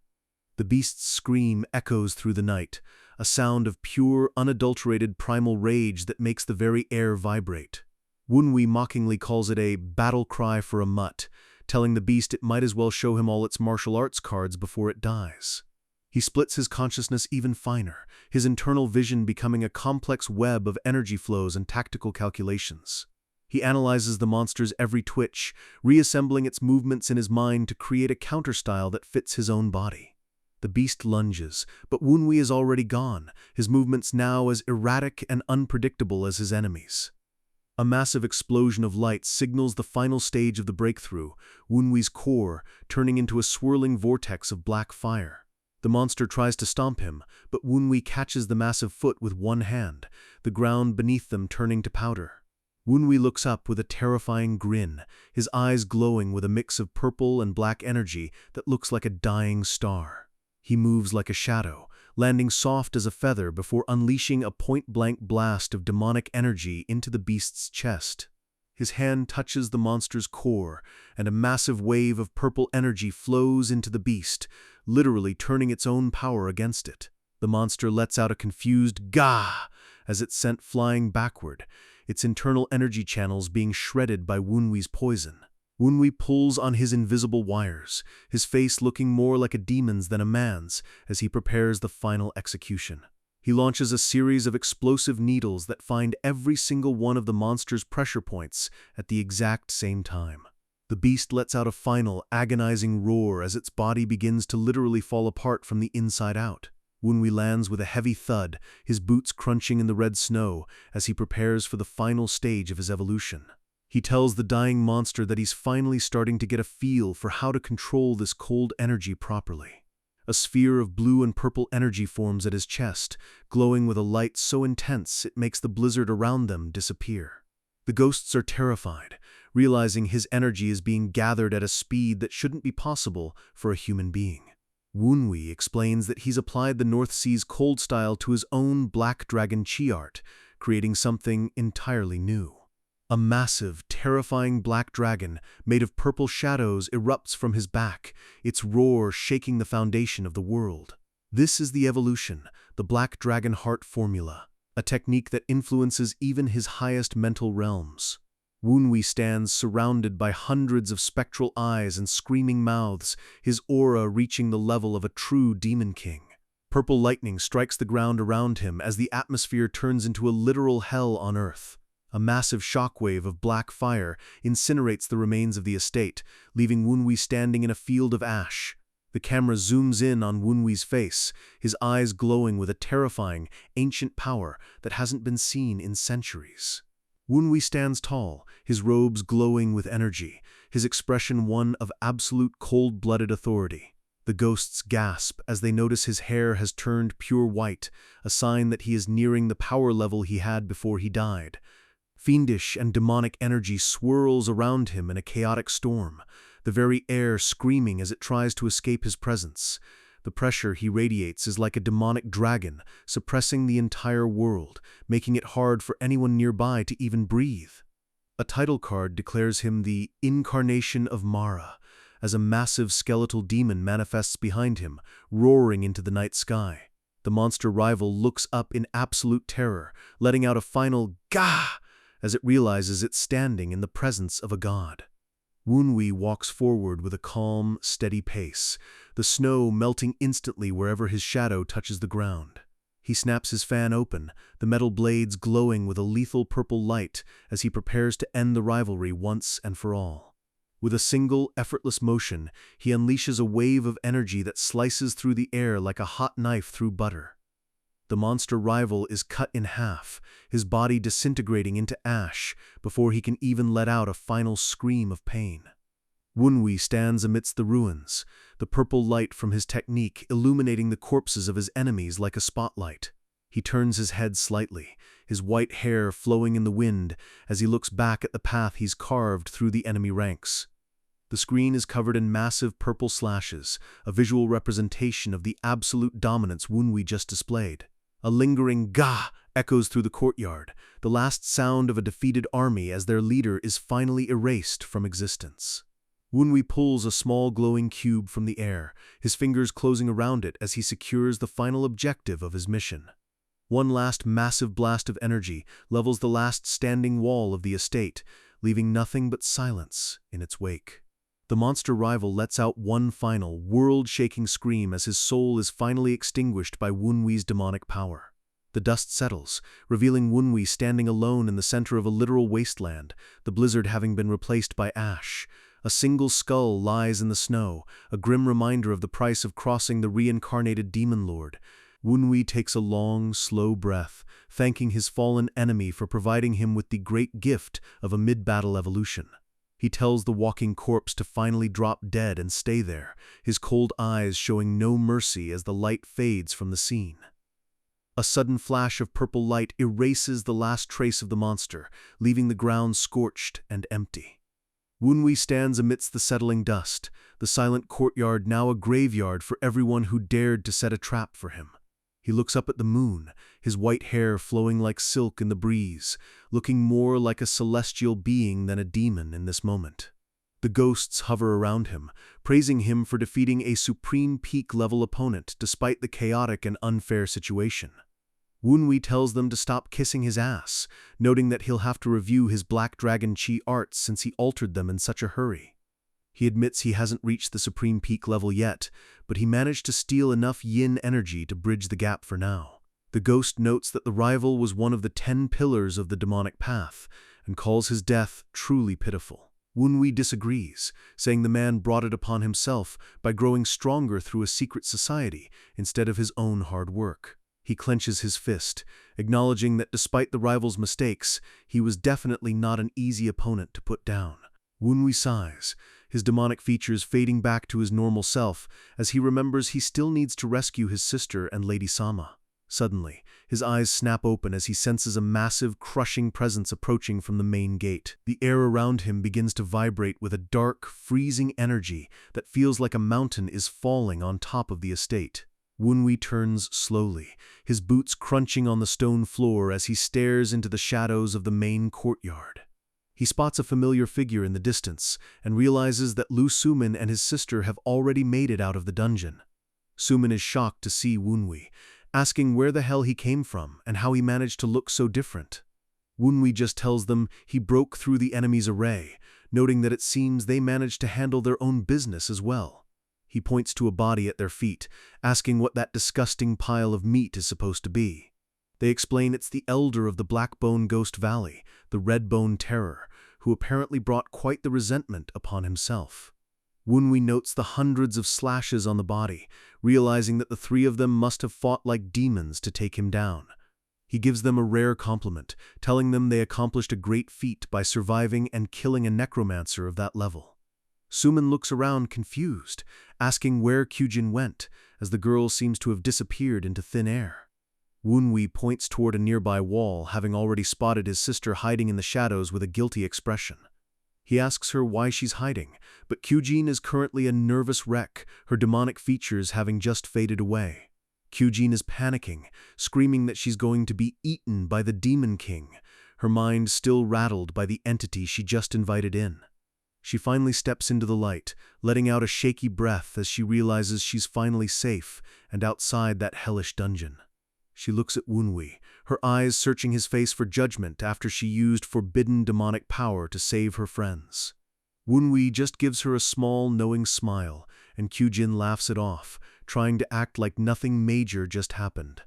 The beast's scream echoes through the night, a sound of pure, unadulterated primal rage that makes the very air vibrate. Wunwi mockingly calls it a battle cry for a mutt, telling the beast it might as well show him all its martial arts cards before it dies. He splits his consciousness even finer, his internal vision becoming a complex web of energy flows and tactical calculations. He analyzes the monster's every twitch, reassembling its movements in his mind to create a counterstyle that fits his own body. The beast lunges, but Wunwi is already gone, his movements now as erratic and unpredictable as his enemies. A massive explosion of light signals the final stage of the breakthrough, Wunwi's core turning into a swirling vortex of black fire. The monster tries to stomp him, but Wunwi catches the massive foot with one hand, the ground beneath them turning to powder. Wunwi looks up with a terrifying grin, his eyes glowing with a mix of purple and black energy that looks like a dying star. He moves like a shadow, landing soft as a feather before unleashing a point-blank blast of demonic energy into the beast's chest. His hand touches the monster's core, and a massive wave of purple energy flows into the beast, literally turning its own power against it. The monster lets out a confused "Gah!" as it's sent flying backward, its internal energy channels being shredded by Wunwi's poison. Wunwi pulls on his invisible wires, his face looking more like a demon's than a man's as he prepares the final execution. He launches a series of explosive needles that find every single one of the monster's pressure points at the exact same time. The beast lets out a final, agonizing roar as its body begins to literally fall apart from the inside out. Wunwi lands with a heavy thud, his boots crunching in the red snow as he prepares for the final stage of his evolution. He tells the dying monster that he's finally starting to get a feel for how to control this cold energy properly. A sphere of blue and purple energy forms at his chest, glowing with a light so intense it makes the blizzard around them disappear. The ghosts are terrified, realizing his energy is being gathered at a speed that shouldn't be possible for a human being. Wunwi explains that he's applied the North Sea's cold style to his own Black Dragon Chi art, creating something entirely new. A massive, terrifying black dragon made of purple shadows erupts from his back, its roar shaking the foundation of the world. This is the evolution, the Black Dragon Heart formula, a technique that influences even his highest mental realms. Wunwi stands surrounded by hundreds of spectral eyes and screaming mouths, his aura reaching the level of a true demon king. Purple lightning strikes the ground around him as the atmosphere turns into a literal hell on earth. A massive shockwave of black fire incinerates the remains of the estate, leaving Wunwi standing in a field of ash. The camera zooms in on Wunwi's face, his eyes glowing with a terrifying, ancient power that hasn't been seen in centuries. Wunwi stands tall, his robes glowing with energy, his expression one of absolute cold-blooded authority. The ghosts gasp as they notice his hair has turned pure white, a sign that he is nearing the power level he had before he died. Fiendish and demonic energy swirls around him in a chaotic storm, the very air screaming as it tries to escape his presence. The pressure he radiates is like a demonic dragon, suppressing the entire world, making it hard for anyone nearby to even breathe. A title card declares him the incarnation of Mara, as a massive skeletal demon manifests behind him, roaring into the night sky. The monster rival looks up in absolute terror, letting out a final "Gah!" as it realizes it's standing in the presence of a god. Wunwi walks forward with a calm, steady pace, the snow melting instantly wherever his shadow touches the ground. He snaps his fan open, the metal blades glowing with a lethal purple light as he prepares to end the rivalry once and for all. With a single, effortless motion, he unleashes a wave of energy that slices through the air like a hot knife through butter. The monster rival is cut in half, his body disintegrating into ash before he can even let out a final scream of pain. Wunwi stands amidst the ruins, the purple light from his technique illuminating the corpses of his enemies like a spotlight. He turns his head slightly, his white hair flowing in the wind as he looks back at the path he's carved through the enemy ranks. The screen is covered in massive purple slashes, a visual representation of the absolute dominance Wunwi just displayed. A lingering "Gah!" echoes through the courtyard, the last sound of a defeated army as their leader is finally erased from existence. Wunwi pulls a small glowing cube from the air, his fingers closing around it as he secures the final objective of his mission. One last massive blast of energy levels the last standing wall of the estate, leaving nothing but silence in its wake. The monster rival lets out one final, world-shaking scream as his soul is finally extinguished by Wunwi's demonic power. The dust settles, revealing Wunwi standing alone in the center of a literal wasteland, the blizzard having been replaced by ash. A single skull lies in the snow, a grim reminder of the price of crossing the reincarnated demon lord. Wunwi takes a long, slow breath, thanking his fallen enemy for providing him with the great gift of a mid-battle evolution. He tells the walking corpse to finally drop dead and stay there, his cold eyes showing no mercy as the light fades from the scene. A sudden flash of purple light erases the last trace of the monster, leaving the ground scorched and empty. Wunwi stands amidst the settling dust, the silent courtyard now a graveyard for everyone who dared to set a trap for him. He looks up at the moon, his white hair flowing like silk in the breeze, looking more like a celestial being than a demon in this moment. The ghosts hover around him, praising him for defeating a supreme peak-level opponent despite the chaotic and unfair situation. Wunwi tells them to stop kissing his ass, noting that he'll have to review his Black Dragon Chi arts since he altered them in such a hurry. He admits he hasn't reached the supreme peak level yet, but he managed to steal enough yin energy to bridge the gap for now. The ghost notes that the rival was one of the 10 pillars of the demonic path, and calls his death truly pitiful. Wunwi disagrees, saying the man brought it upon himself by growing stronger through a secret society instead of his own hard work. He clenches his fist, acknowledging that despite the rival's mistakes, he was definitely not an easy opponent to put down. Wunwi sighs, his demonic features fading back to his normal self as he remembers he still needs to rescue his sister and Lady Sama. Suddenly, his eyes snap open as he senses a massive, crushing presence approaching from the main gate. The air around him begins to vibrate with a dark, freezing energy that feels like a mountain is falling on top of the estate. Wunwi turns slowly, his boots crunching on the stone floor as he stares into the shadows of the main courtyard. He spots a familiar figure in the distance and realizes that Lu Sumin and his sister have already made it out of the dungeon. Sumin is shocked to see Wunwi, asking where the hell he came from and how he managed to look so different. Wunwi just tells them he broke through the enemy's array, noting that it seems they managed to handle their own business as well. He points to a body at their feet, asking what that disgusting pile of meat is supposed to be. They explain it's the elder of the Blackbone Ghost Valley, the Redbone Terror, who apparently brought quite the resentment upon himself. Wunwi notes the hundreds of slashes on the body, realizing that the three of them must have fought like demons to take him down. He gives them a rare compliment, telling them they accomplished a great feat by surviving and killing a necromancer of that level. Suman looks around confused, asking where Kyujin went, as the girl seems to have disappeared into thin air. Wunwi points toward a nearby wall, having already spotted his sister hiding in the shadows with a guilty expression. He asks her why she's hiding, but Kyujin is currently a nervous wreck, her demonic features having just faded away. Kyujin is panicking, screaming that she's going to be eaten by the Demon King, her mind still rattled by the entity she just invited in. She finally steps into the light, letting out a shaky breath as she realizes she's finally safe and outside that hellish dungeon. She looks at Wunwi, her eyes searching his face for judgment after she used forbidden demonic power to save her friends. Wunwi just gives her a small, knowing smile, and Kyujin laughs it off, trying to act like nothing major just happened.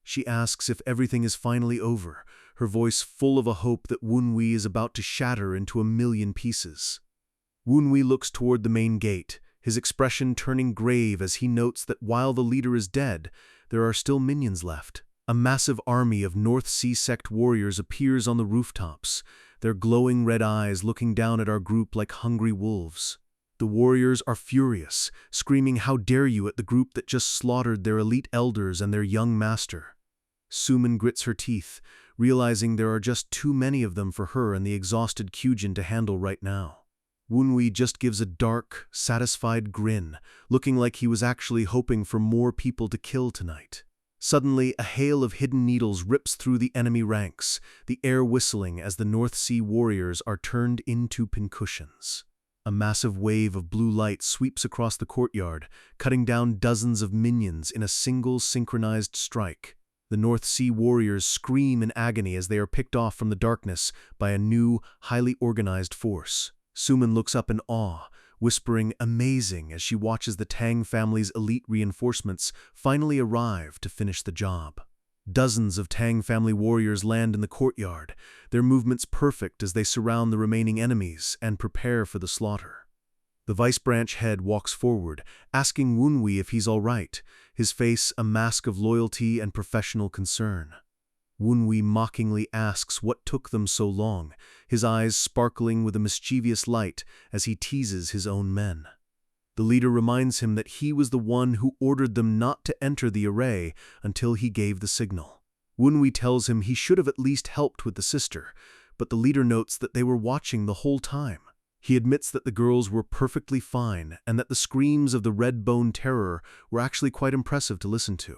She asks if everything is finally over, her voice full of a hope that Wunwi is about to shatter into a million pieces. Wunwi looks toward the main gate, his expression turning grave as he notes that while the leader is dead, there are still minions left. A massive army of North Sea sect warriors appears on the rooftops, their glowing red eyes looking down at our group like hungry wolves. The warriors are furious, screaming "How dare you" at the group that just slaughtered their elite elders and their young master. Suman grits her teeth, realizing there are just too many of them for her and the exhausted Kyujin to handle right now. Wunwi just gives a dark, satisfied grin, looking like he was actually hoping for more people to kill tonight. Suddenly, a hail of hidden needles rips through the enemy ranks, the air whistling as the North Sea warriors are turned into pincushions. A massive wave of blue light sweeps across the courtyard, cutting down dozens of minions in a single synchronized strike. The North Sea warriors scream in agony as they are picked off from the darkness by a new, highly organized force. Suman looks up in awe, whispering amazing as she watches the Tang family's elite reinforcements finally arrive to finish the job. Dozens of Tang family warriors land in the courtyard, their movements perfect as they surround the remaining enemies and prepare for the slaughter. The vice branch head walks forward, asking Wunwi if he's all right, his face a mask of loyalty and professional concern. Wunwi mockingly asks what took them so long, his eyes sparkling with a mischievous light as he teases his own men. The leader reminds him that he was the one who ordered them not to enter the array until he gave the signal. Wunwi tells him he should have at least helped with the sister, but the leader notes that they were watching the whole time. He admits that the girls were perfectly fine and that the screams of the Redbone Terror were actually quite impressive to listen to.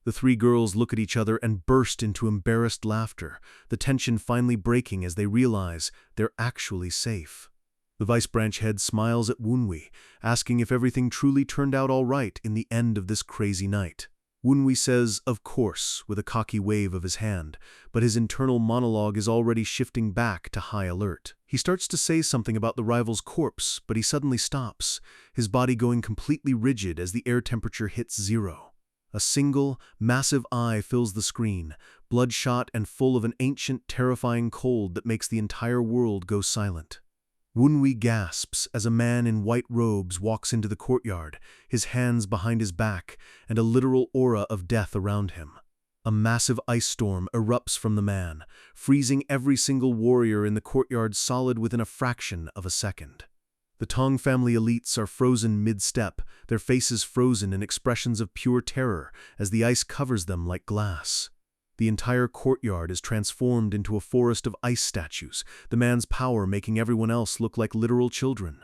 The three girls look at each other and burst into embarrassed laughter, the tension finally breaking as they realize they're actually safe. The vice branch head smiles at Wunwi, asking if everything truly turned out all right in the end of this crazy night. Wunwi says, of course, with a cocky wave of his hand, but his internal monologue is already shifting back to high alert. He starts to say something about the rival's corpse, but he suddenly stops, his body going completely rigid as the air temperature hits 0. A single, massive eye fills the screen, bloodshot and full of an ancient, terrifying cold that makes the entire world go silent. Wunwi gasps as a man in white robes walks into the courtyard, his hands behind his back and a literal aura of death around him. A massive ice storm erupts from the man, freezing every single warrior in the courtyard solid within a fraction of a second. The Tong family elites are frozen mid-step, their faces frozen in expressions of pure terror as the ice covers them like glass. The entire courtyard is transformed into a forest of ice statues, the man's power making everyone else look like literal children.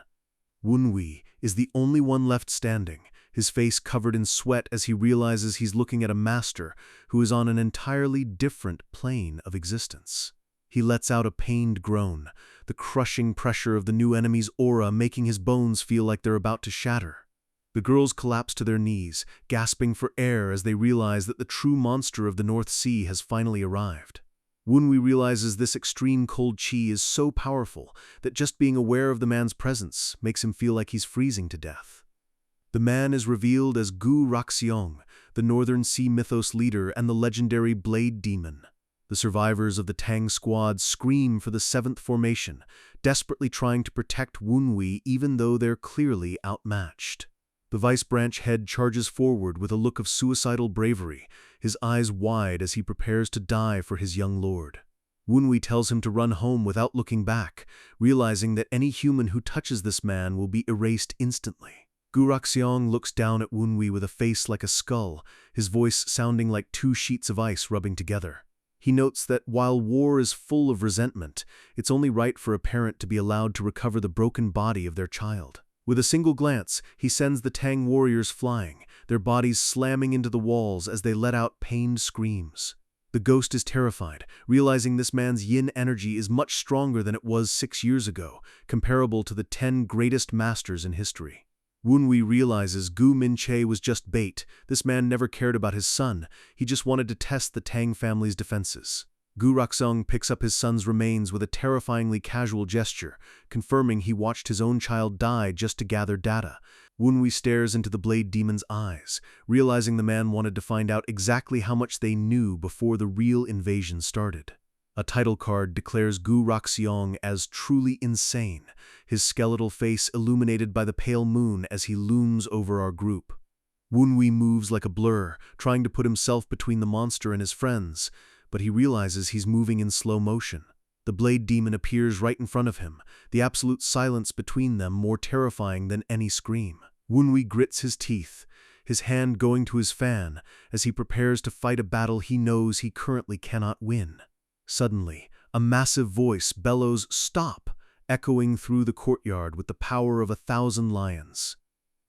Wunwi is the only one left standing, his face covered in sweat as he realizes he's looking at a master who is on an entirely different plane of existence. He lets out a pained groan, the crushing pressure of the new enemy's aura making his bones feel like they're about to shatter. The girls collapse to their knees, gasping for air as they realize that the true monster of the North Sea has finally arrived. Wunwi realizes this extreme cold chi is so powerful that just being aware of the man's presence makes him feel like he's freezing to death. The man is revealed as Gu Raxiong, the Northern Sea mythos leader and the legendary Blade Demon. The survivors of the Tang squad scream for the seventh formation, desperately trying to protect Wunwei even though they're clearly outmatched. The vice branch head charges forward with a look of suicidal bravery, his eyes wide as he prepares to die for his young lord. Wunwei tells him to run home without looking back, realizing that any human who touches this man will be erased instantly. Gu Raxiong looks down at Wunwei with a face like a skull, his voice sounding like two sheets of ice rubbing together. He notes that while war is full of resentment, it's only right for a parent to be allowed to recover the broken body of their child. With a single glance, he sends the Tang warriors flying, their bodies slamming into the walls as they let out pained screams. The ghost is terrified, realizing this man's yin energy is much stronger than it was 6 years ago, comparable to the 10 greatest masters in history. Wunwei realizes Gu Minche was just bait. This man never cared about his son, he just wanted to test the Tang family's defenses. Gu Raxiong picks up his son's remains with a terrifyingly casual gesture, confirming he watched his own child die just to gather data. Wunwei stares into the Blade Demon's eyes, realizing the man wanted to find out exactly how much they knew before the real invasion started. A title card declares Gu Raxiong as truly insane, his skeletal face illuminated by the pale moon as he looms over our group. Wunwei moves like a blur, trying to put himself between the monster and his friends, but he realizes he's moving in slow motion. The Blade Demon appears right in front of him, the absolute silence between them more terrifying than any scream. Wunwei grits his teeth, his hand going to his fan, as he prepares to fight a battle he knows he currently cannot win. Suddenly, a massive voice bellows "Stop!" echoing through the courtyard with the power of 1,000 lions.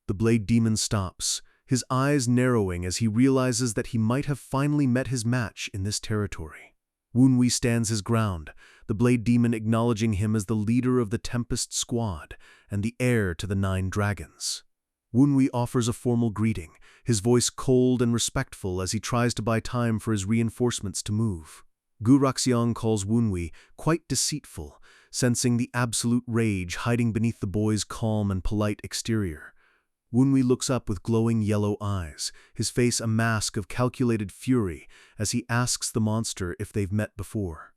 The Blade Demon stops, his eyes narrowing as he realizes that he might have finally met his match in this territory. Wunwei stands his ground, the Blade Demon acknowledging him as the leader of the Tempest Squad and the heir to the 9 dragons. Wunwei offers a formal greeting, his voice cold and respectful as he tries to buy time for his reinforcements to move. Gu Raxiong calls Wunwei quite deceitful, sensing the absolute rage hiding beneath the boy's calm and polite exterior. Wunwei looks up with glowing yellow eyes, his face a mask of calculated fury as he asks the monster if they've met before.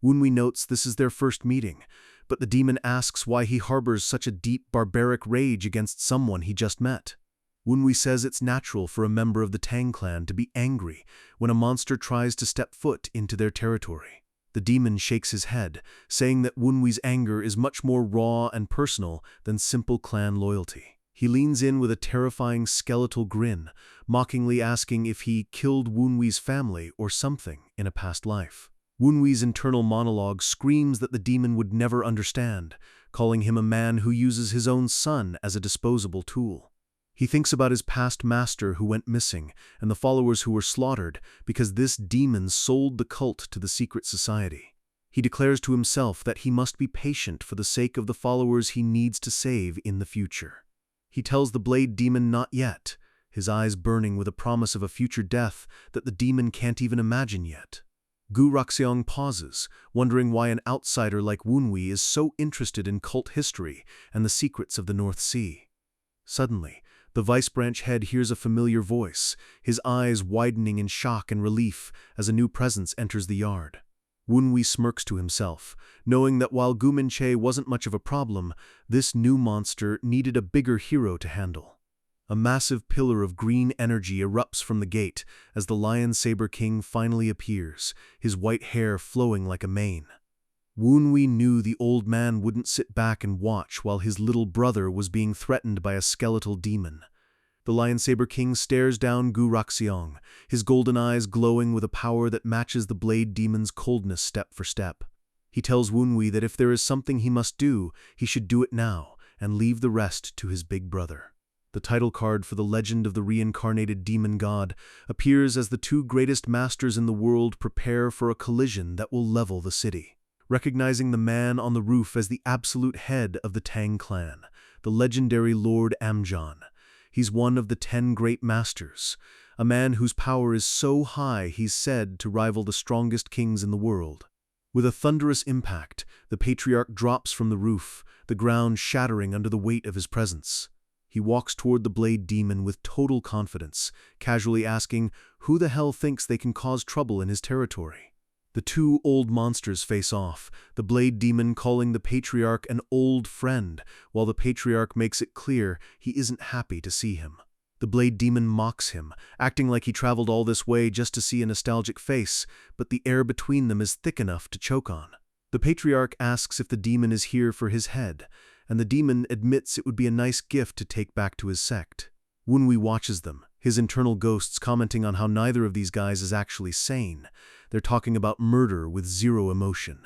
Wunwei notes this is their first meeting, but the demon asks why he harbors such a deep barbaric rage against someone he just met. Wunwei says it's natural for a member of the Tang clan to be angry when a monster tries to step foot into their territory. The demon shakes his head, saying that Wunwei's anger is much more raw and personal than simple clan loyalty. He leans in with a terrifying skeletal grin, mockingly asking if he killed Wunwei's family or something in a past life. Wunwei's internal monologue screams that the demon would never understand, calling him a man who uses his own son as a disposable tool. He thinks about his past master who went missing and the followers who were slaughtered because this demon sold the cult to the secret society. He declares to himself that he must be patient for the sake of the followers he needs to save in the future. He tells the Blade Demon not yet, his eyes burning with a promise of a future death that the demon can't even imagine yet. Gu Raxiong pauses, wondering why an outsider like Wunwei is so interested in cult history and the secrets of the North Sea. Suddenly, the vice branch head hears a familiar voice, his eyes widening in shock and relief as a new presence enters the yard. Wunwei smirks to himself, knowing that while Gu Minche wasn't much of a problem, this new monster needed a bigger hero to handle. A massive pillar of green energy erupts from the gate as the Lion Saber King finally appears, his white hair flowing like a mane. Wunwei knew the old man wouldn't sit back and watch while his little brother was being threatened by a skeletal demon. The Lion Saber King stares down Gu Raxiong, his golden eyes glowing with a power that matches the Blade Demon's coldness step for step. He tells Wunwei that if there is something he must do, he should do it now and leave the rest to his big brother. The title card for the legend of the reincarnated demon god appears as the 2 greatest masters in the world prepare for a collision that will level the city. Recognizing the man on the roof as the absolute head of the Tang clan, the legendary Lord Amjon. He's one of the 10 great masters, a man whose power is so high he's said to rival the strongest kings in the world. With a thunderous impact, the patriarch drops from the roof, the ground shattering under the weight of his presence. He walks toward the blade demon with total confidence, casually asking who the hell thinks they can cause trouble in his territory. The two old monsters face off, the blade demon calling the patriarch an old friend, while the patriarch makes it clear he isn't happy to see him. The blade demon mocks him, acting like he traveled all this way just to see a nostalgic face, but the air between them is thick enough to choke on. The patriarch asks if the demon is here for his head, and the demon admits it would be a nice gift to take back to his sect. Wunwi watches them, his internal ghosts commenting on how neither of these guys is actually sane. They're talking about murder with zero emotion.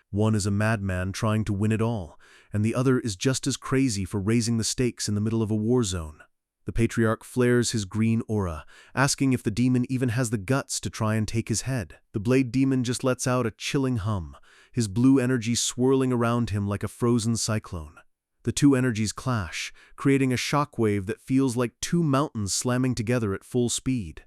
One is a madman trying to win it all, and the other is just as crazy for raising the stakes in the middle of a war zone. The patriarch flares his green aura, asking if the demon even has the guts to try and take his head. The blade demon just lets out a chilling hum, his blue energy swirling around him like a frozen cyclone. The two energies clash, creating a shockwave that feels like two mountains slamming together at full speed.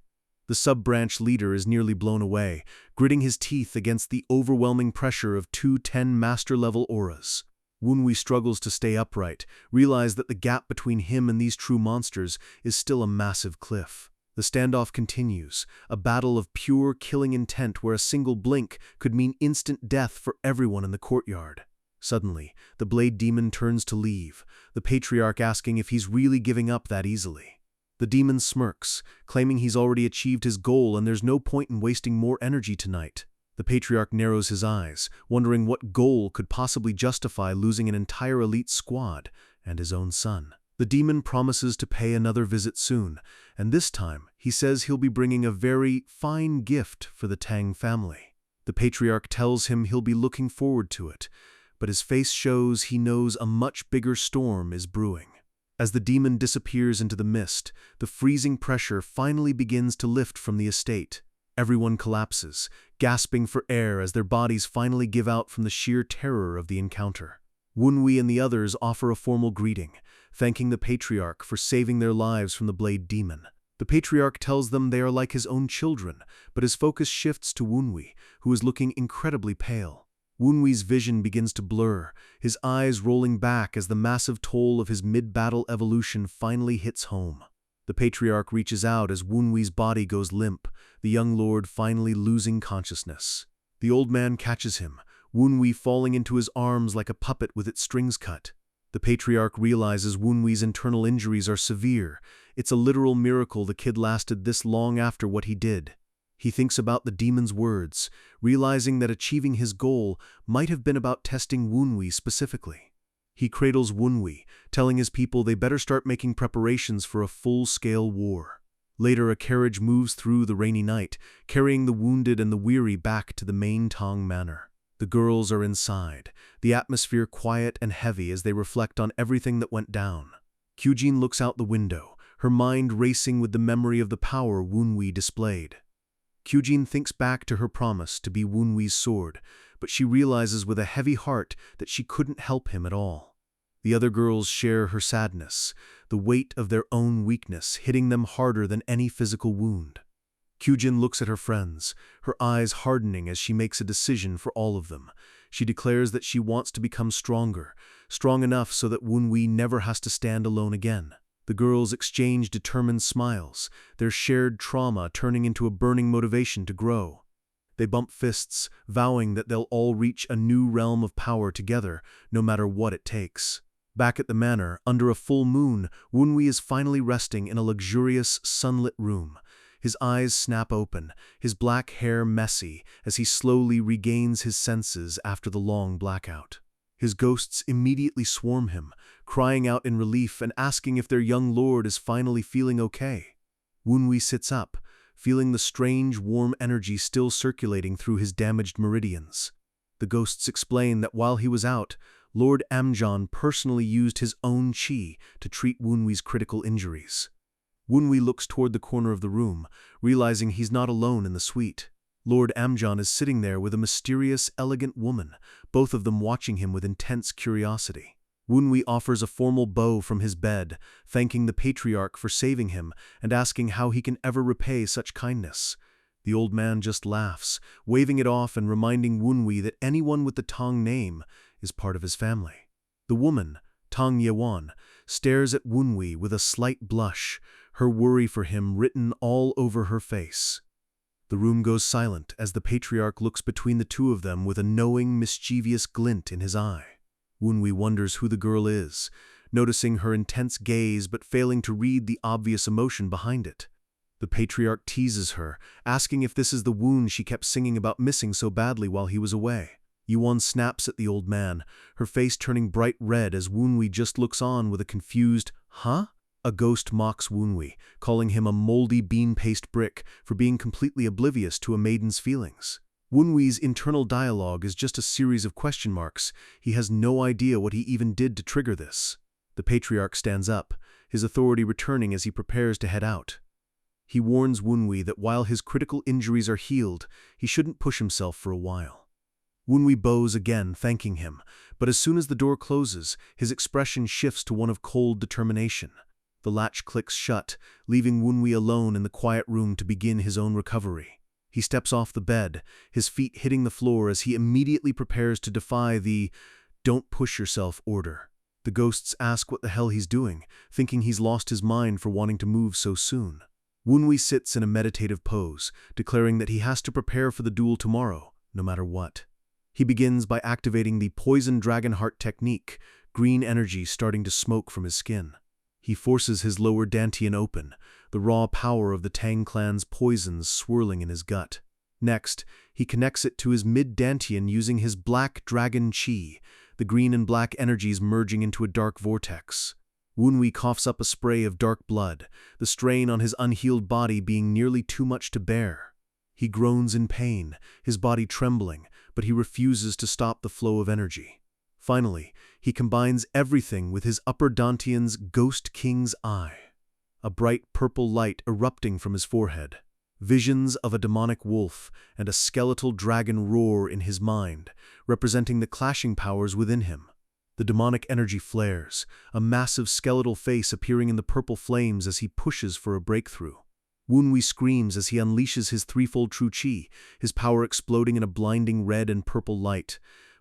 The sub-branch leader is nearly blown away, gritting his teeth against the overwhelming pressure of two 10 master-level auras. Wunwi struggles to stay upright, realize that the gap between him and these true monsters is still a massive cliff. The standoff continues, a battle of pure killing intent where a single blink could mean instant death for everyone in the courtyard. Suddenly, the blade demon turns to leave, the patriarch asking if he's really giving up that easily. The demon smirks, claiming he's already achieved his goal and there's no point in wasting more energy tonight. The patriarch narrows his eyes, wondering what goal could possibly justify losing an entire elite squad and his own son. The demon promises to pay another visit soon, and this time he says he'll be bringing a very fine gift for the Tang family. The patriarch tells him he'll be looking forward to it, but his face shows he knows a much bigger storm is brewing. As the demon disappears into the mist, the freezing pressure finally begins to lift from the estate. Everyone collapses, gasping for air as their bodies finally give out from the sheer terror of the encounter. Wunwi and the others offer a formal greeting, thanking the patriarch for saving their lives from the blade demon. The patriarch tells them they are like his own children, but his focus shifts to Wunwi, who is looking incredibly pale. Wunwi's vision begins to blur, his eyes rolling back as the massive toll of his mid-battle evolution finally hits home. The patriarch reaches out as Wunwi's body goes limp, the young lord finally losing consciousness. The old man catches him, Wunwi falling into his arms like a puppet with its strings cut. The patriarch realizes Wunwi's internal injuries are severe. It's a literal miracle the kid lasted this long after what he did. He thinks about the demon's words, realizing that achieving his goal might have been about testing Wunwi specifically. He cradles Wunwi, telling his people they better start making preparations for a full-scale war. Later, a carriage moves through the rainy night, carrying the wounded and the weary back to the main Tang manor. The girls are inside, the atmosphere quiet and heavy as they reflect on everything that went down. Kyujin looks out the window, her mind racing with the memory of the power Wunwi displayed. Kyujin thinks back to her promise to be Wunwi's sword, but she realizes with a heavy heart that she couldn't help him at all. The other girls share her sadness, the weight of their own weakness hitting them harder than any physical wound. Kyujin looks at her friends, her eyes hardening as she makes a decision for all of them. She declares that she wants to become stronger, strong enough so that Wunwi never has to stand alone again. The girls exchange determined smiles, their shared trauma turning into a burning motivation to grow. They bump fists, vowing that they'll all reach a new realm of power together, no matter what it takes. Back at the manor, under a full moon, Wunwi is finally resting in a luxurious, sunlit room. His eyes snap open, his black hair messy, as he slowly regains his senses after the long blackout. His ghosts immediately swarm him, crying out in relief and asking if their young lord is finally feeling okay. Wunwi sits up, feeling the strange, warm energy still circulating through his damaged meridians. The ghosts explain that while he was out, Lord Amjon personally used his own chi to treat Wunwi's critical injuries. Wunwi looks toward the corner of the room, realizing he's not alone in the suite. Lord Amjon is sitting there with a mysterious, elegant woman, both of them watching him with intense curiosity. Wunwi offers a formal bow from his bed, thanking the patriarch for saving him and asking how he can ever repay such kindness. The old man just laughs, waving it off and reminding Wunwi that anyone with the Tang name is part of his family. The woman, Tang Yewan, stares at Wunwi with a slight blush, her worry for him written all over her face. The room goes silent as the patriarch looks between the two of them with a knowing, mischievous glint in his eye. Wunwi wonders who the girl is, noticing her intense gaze but failing to read the obvious emotion behind it. The patriarch teases her, asking if this is the wound she kept singing about missing so badly while he was away. Yuan snaps at the old man, her face turning bright red as Wunwi just looks on with a confused, "Huh?" A ghost mocks Wunwi, calling him a moldy bean paste brick for being completely oblivious to a maiden's feelings. Wunwi's internal dialogue is just a series of question marks. He has no idea what he even did to trigger this. The patriarch stands up, his authority returning as he prepares to head out. He warns Wunwi that while his critical injuries are healed, he shouldn't push himself for a while. Wunwi bows again, thanking him, but as soon as the door closes, his expression shifts to one of cold determination. The latch clicks shut, leaving Wunwi alone in the quiet room to begin his own recovery. He steps off the bed, his feet hitting the floor as he immediately prepares to defy the "don't push yourself" order. The ghosts ask what the hell he's doing, thinking he's lost his mind for wanting to move so soon. Wunwi sits in a meditative pose, declaring that he has to prepare for the duel tomorrow, no matter what. He begins by activating the Poison Dragon Heart technique, green energy starting to smoke from his skin. He forces his lower dantian open, the raw power of the Tang clan's poisons swirling in his gut. Next, he connects it to his mid-dantian using his Black Dragon Chi, the green and black energies merging into a dark vortex. Wunwi coughs up a spray of dark blood, the strain on his unhealed body being nearly too much to bear. He groans in pain, his body trembling, but he refuses to stop the flow of energy. Finally, he combines everything with his upper dantian's Ghost King's Eye, a bright purple light erupting from his forehead. Visions of a demonic wolf and a skeletal dragon roar in his mind, representing the clashing powers within him. The demonic energy flares, a massive skeletal face appearing in the purple flames as he pushes for a breakthrough. Wunwi screams as he unleashes his threefold true chi, his power exploding in a blinding red and purple light.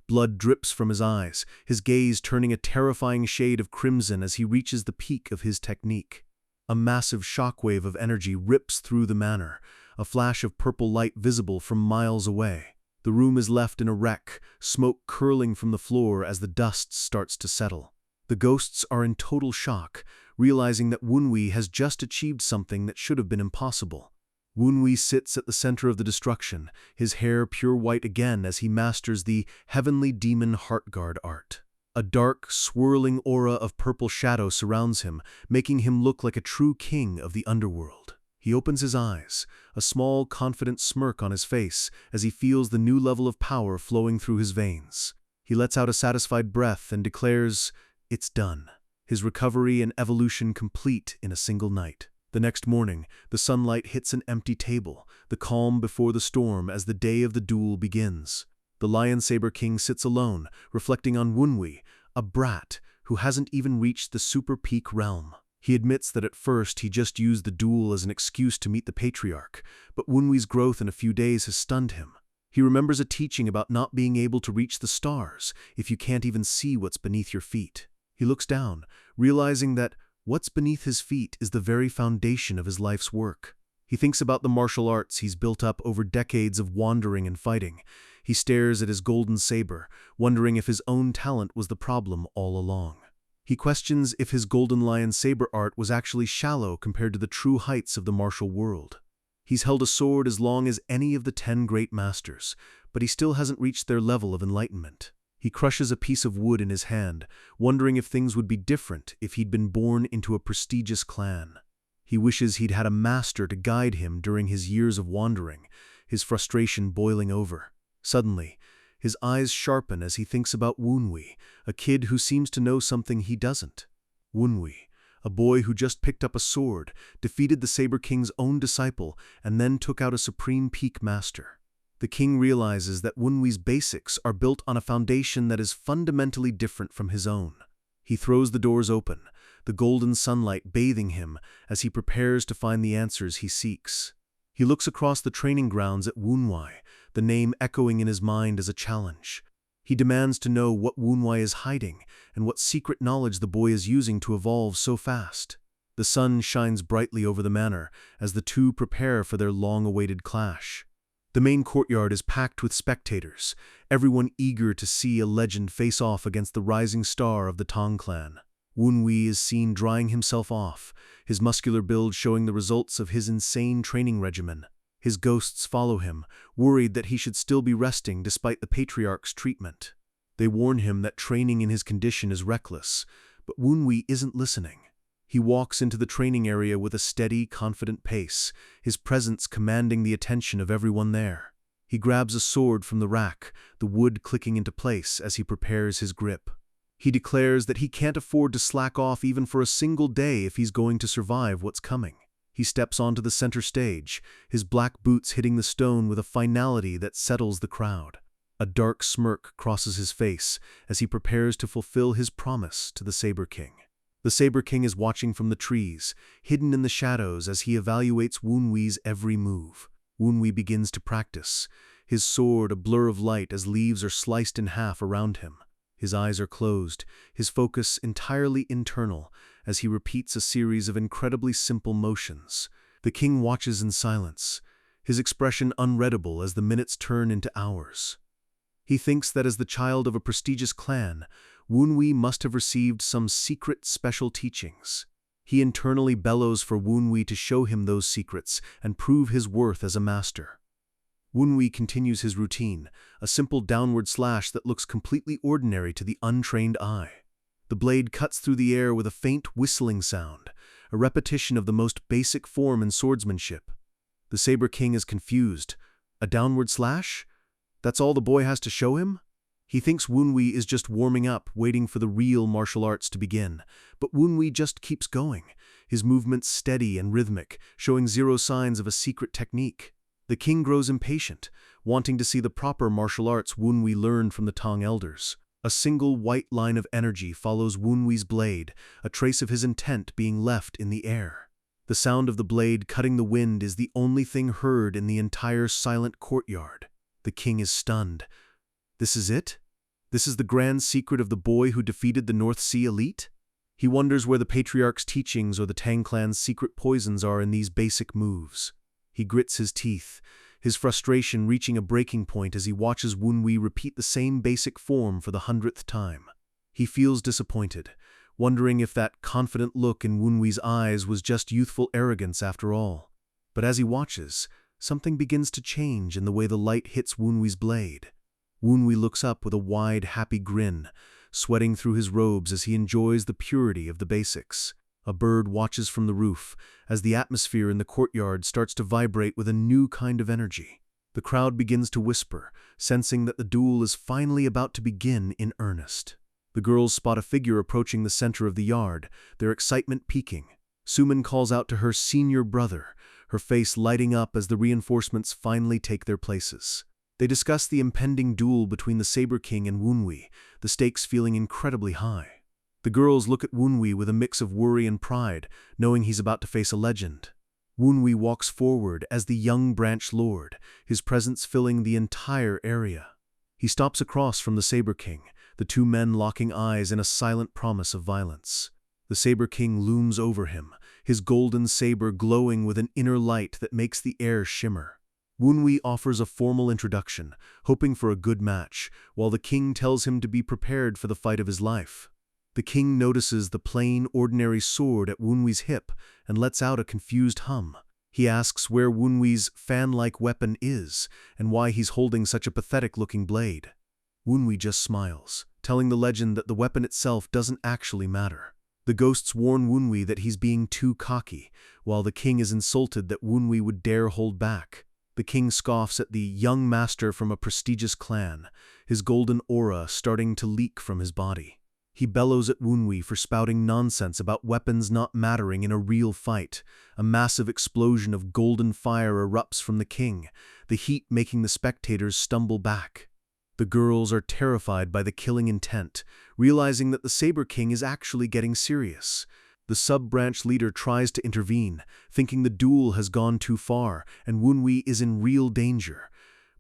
Blood drips from his eyes, his gaze turning a terrifying shade of crimson as he reaches the peak of his technique. A massive shockwave of energy rips through the manor, a flash of purple light visible from miles away. The room is left in a wreck, smoke curling from the floor as the dust starts to settle. The ghosts are in total shock, realizing that Wunwi has just achieved something that should have been impossible. Wunwi sits at the center of the destruction, his hair pure white again as he masters the Heavenly Demon Heartguard art. A dark, swirling aura of purple shadow surrounds him, making him look like a true king of the underworld. He opens his eyes, a small, confident smirk on his face as he feels the new level of power flowing through his veins. He lets out a satisfied breath and declares, "It's done." His recovery and evolution complete in a single night. The next morning, the sunlight hits an empty table, the calm before the storm as the day of the duel begins. The Lion Saber King sits alone, reflecting on Wunwi, a brat who hasn't even reached the super peak realm. He admits that at first he just used the duel as an excuse to meet the patriarch, but Wunwi's growth in a few days has stunned him. He remembers a teaching about not being able to reach the stars if you can't even see what's beneath your feet. He looks down, realizing that what's beneath his feet is the very foundation of his life's work. He thinks about the martial arts he's built up over decades of wandering and fighting. He stares at his golden saber, wondering if his own talent was the problem all along. He questions if his golden lion saber art was actually shallow compared to the true heights of the martial world. He's held a sword as long as any of the 10 great masters, but he still hasn't reached their level of enlightenment. He crushes a piece of wood in his hand, wondering if things would be different if he'd been born into a prestigious clan. He wishes he'd had a master to guide him during his years of wandering, his frustration boiling over. Suddenly, his eyes sharpen as he thinks about Wunwi, a kid who seems to know something he doesn't. Wunwi, a boy who just picked up a sword, defeated the Saber King's own disciple, and then took out a supreme peak master. The king realizes that Wunwi's basics are built on a foundation that is fundamentally different from his own. He throws the doors open, the golden sunlight bathing him as he prepares to find the answers he seeks. He looks across the training grounds at Wunwi, the name echoing in his mind as a challenge. He demands to know what Wunwei is hiding and what secret knowledge the boy is using to evolve so fast. The sun shines brightly over the manor as the two prepare for their long-awaited clash. The main courtyard is packed with spectators, everyone eager to see a legend face off against the rising star of the Tang clan. Wunwei is seen drying himself off, his muscular build showing the results of his insane training regimen. His ghosts follow him, worried that he should still be resting despite the patriarch's treatment. They warn him that training in his condition is reckless, but Wunwei isn't listening. He walks into the training area with a steady, confident pace, his presence commanding the attention of everyone there. He grabs a sword from the rack, the wood clicking into place as he prepares his grip. He declares that he can't afford to slack off even for a single day if he's going to survive what's coming. He steps onto the center stage, his black boots hitting the stone with a finality that settles the crowd. A dark smirk crosses his face as he prepares to fulfill his promise to the Saber King. The Saber King is watching from the trees, hidden in the shadows as he evaluates Wunwei's every move. Wunwei begins to practice, his sword a blur of light as leaves are sliced in half around him. His eyes are closed, his focus entirely internal, as he repeats a series of incredibly simple motions. The king watches in silence, his expression unreadable as the minutes turn into hours. He thinks that as the child of a prestigious clan, Wunwei must have received some secret special teachings. He internally bellows for Wunwei to show him those secrets and prove his worth as a master. Wunwei continues his routine, a simple downward slash that looks completely ordinary to the untrained eye. The blade cuts through the air with a faint whistling sound, a repetition of the most basic form in swordsmanship. The Saber King is confused. A downward slash? That's all the boy has to show him? He thinks Wunwei is just warming up, waiting for the real martial arts to begin. But Wunwei just keeps going, his movements steady and rhythmic, showing zero signs of a secret technique. The king grows impatient, wanting to see the proper martial arts Wunwei learned from the Tang elders. A single white line of energy follows Wunwei's blade, a trace of his intent being left in the air. The sound of the blade cutting the wind is the only thing heard in the entire silent courtyard. The king is stunned. This is it? This is the grand secret of the boy who defeated the North Sea elite? He wonders where the patriarch's teachings or the Tang clan's secret poisons are in these basic moves. He grits his teeth, his frustration reaching a breaking point as he watches Wunwei repeat the same basic form for the 100th time. He feels disappointed, wondering if that confident look in Wunwei's eyes was just youthful arrogance after all. But as he watches, something begins to change in the way the light hits Wunwei's blade. Wunwei looks up with a wide, happy grin, sweating through his robes as he enjoys the purity of the basics. A bird watches from the roof as the atmosphere in the courtyard starts to vibrate with a new kind of energy. The crowd begins to whisper, sensing that the duel is finally about to begin in earnest. The girls spot a figure approaching the center of the yard, their excitement peaking. Suman calls out to her senior brother, her face lighting up as the reinforcements finally take their places. They discuss the impending duel between the Saber King and Wunwei, the stakes feeling incredibly high. The girls look at Wunwei with a mix of worry and pride, knowing he's about to face a legend. Wunwei walks forward as the young branch lord, his presence filling the entire area. He stops across from the Saber King, the two men locking eyes in a silent promise of violence. The Saber King looms over him, his golden saber glowing with an inner light that makes the air shimmer. Wunwei offers a formal introduction, hoping for a good match, while the king tells him to be prepared for the fight of his life. The king notices the plain, ordinary sword at Wunwei's hip and lets out a confused hum. He asks where Wunwei's fan-like weapon is and why he's holding such a pathetic-looking blade. Wunwei just smiles, telling the legend that the weapon itself doesn't actually matter. The ghosts warn Wunwei that he's being too cocky, while the king is insulted that Wunwei would dare hold back. The king scoffs at the young master from a prestigious clan, his golden aura starting to leak from his body. He bellows at Wunwei for spouting nonsense about weapons not mattering in a real fight. A massive explosion of golden fire erupts from the king, the heat making the spectators stumble back. The girls are terrified by the killing intent, realizing that the Saber King is actually getting serious. The sub-branch leader tries to intervene, thinking the duel has gone too far and Wunwei is in real danger.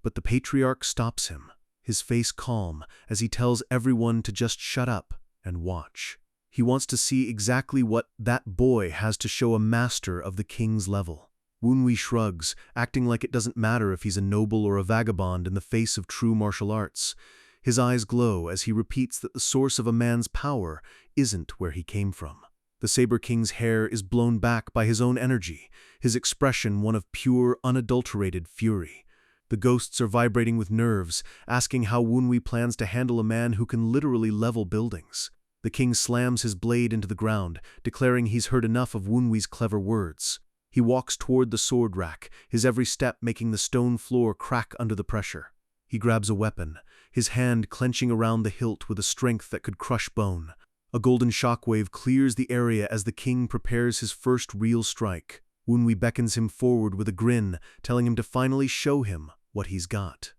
But the patriarch stops him. his face calm as he tells everyone to just shut up and watch. He wants to see exactly what that boy has to show a master of the king's level. Wunwi shrugs, acting like it doesn't matter if he's a noble or a vagabond in the face of true martial arts. His eyes glow as he repeats that the source of a man's power isn't where he came from. The Saber King's hair is blown back by his own energy, his expression one of pure, unadulterated fury. The ghosts are vibrating with nerves, asking how Wunwi plans to handle a man who can literally level buildings. The king slams his blade into the ground, declaring he's heard enough of Wunwi's clever words. He walks toward the sword rack, his every step making the stone floor crack under the pressure. He grabs a weapon, his hand clenching around the hilt with a strength that could crush bone. A golden shockwave clears the area as the king prepares his first real strike. Wunwi beckons him forward with a grin, telling him to finally show him what he's got.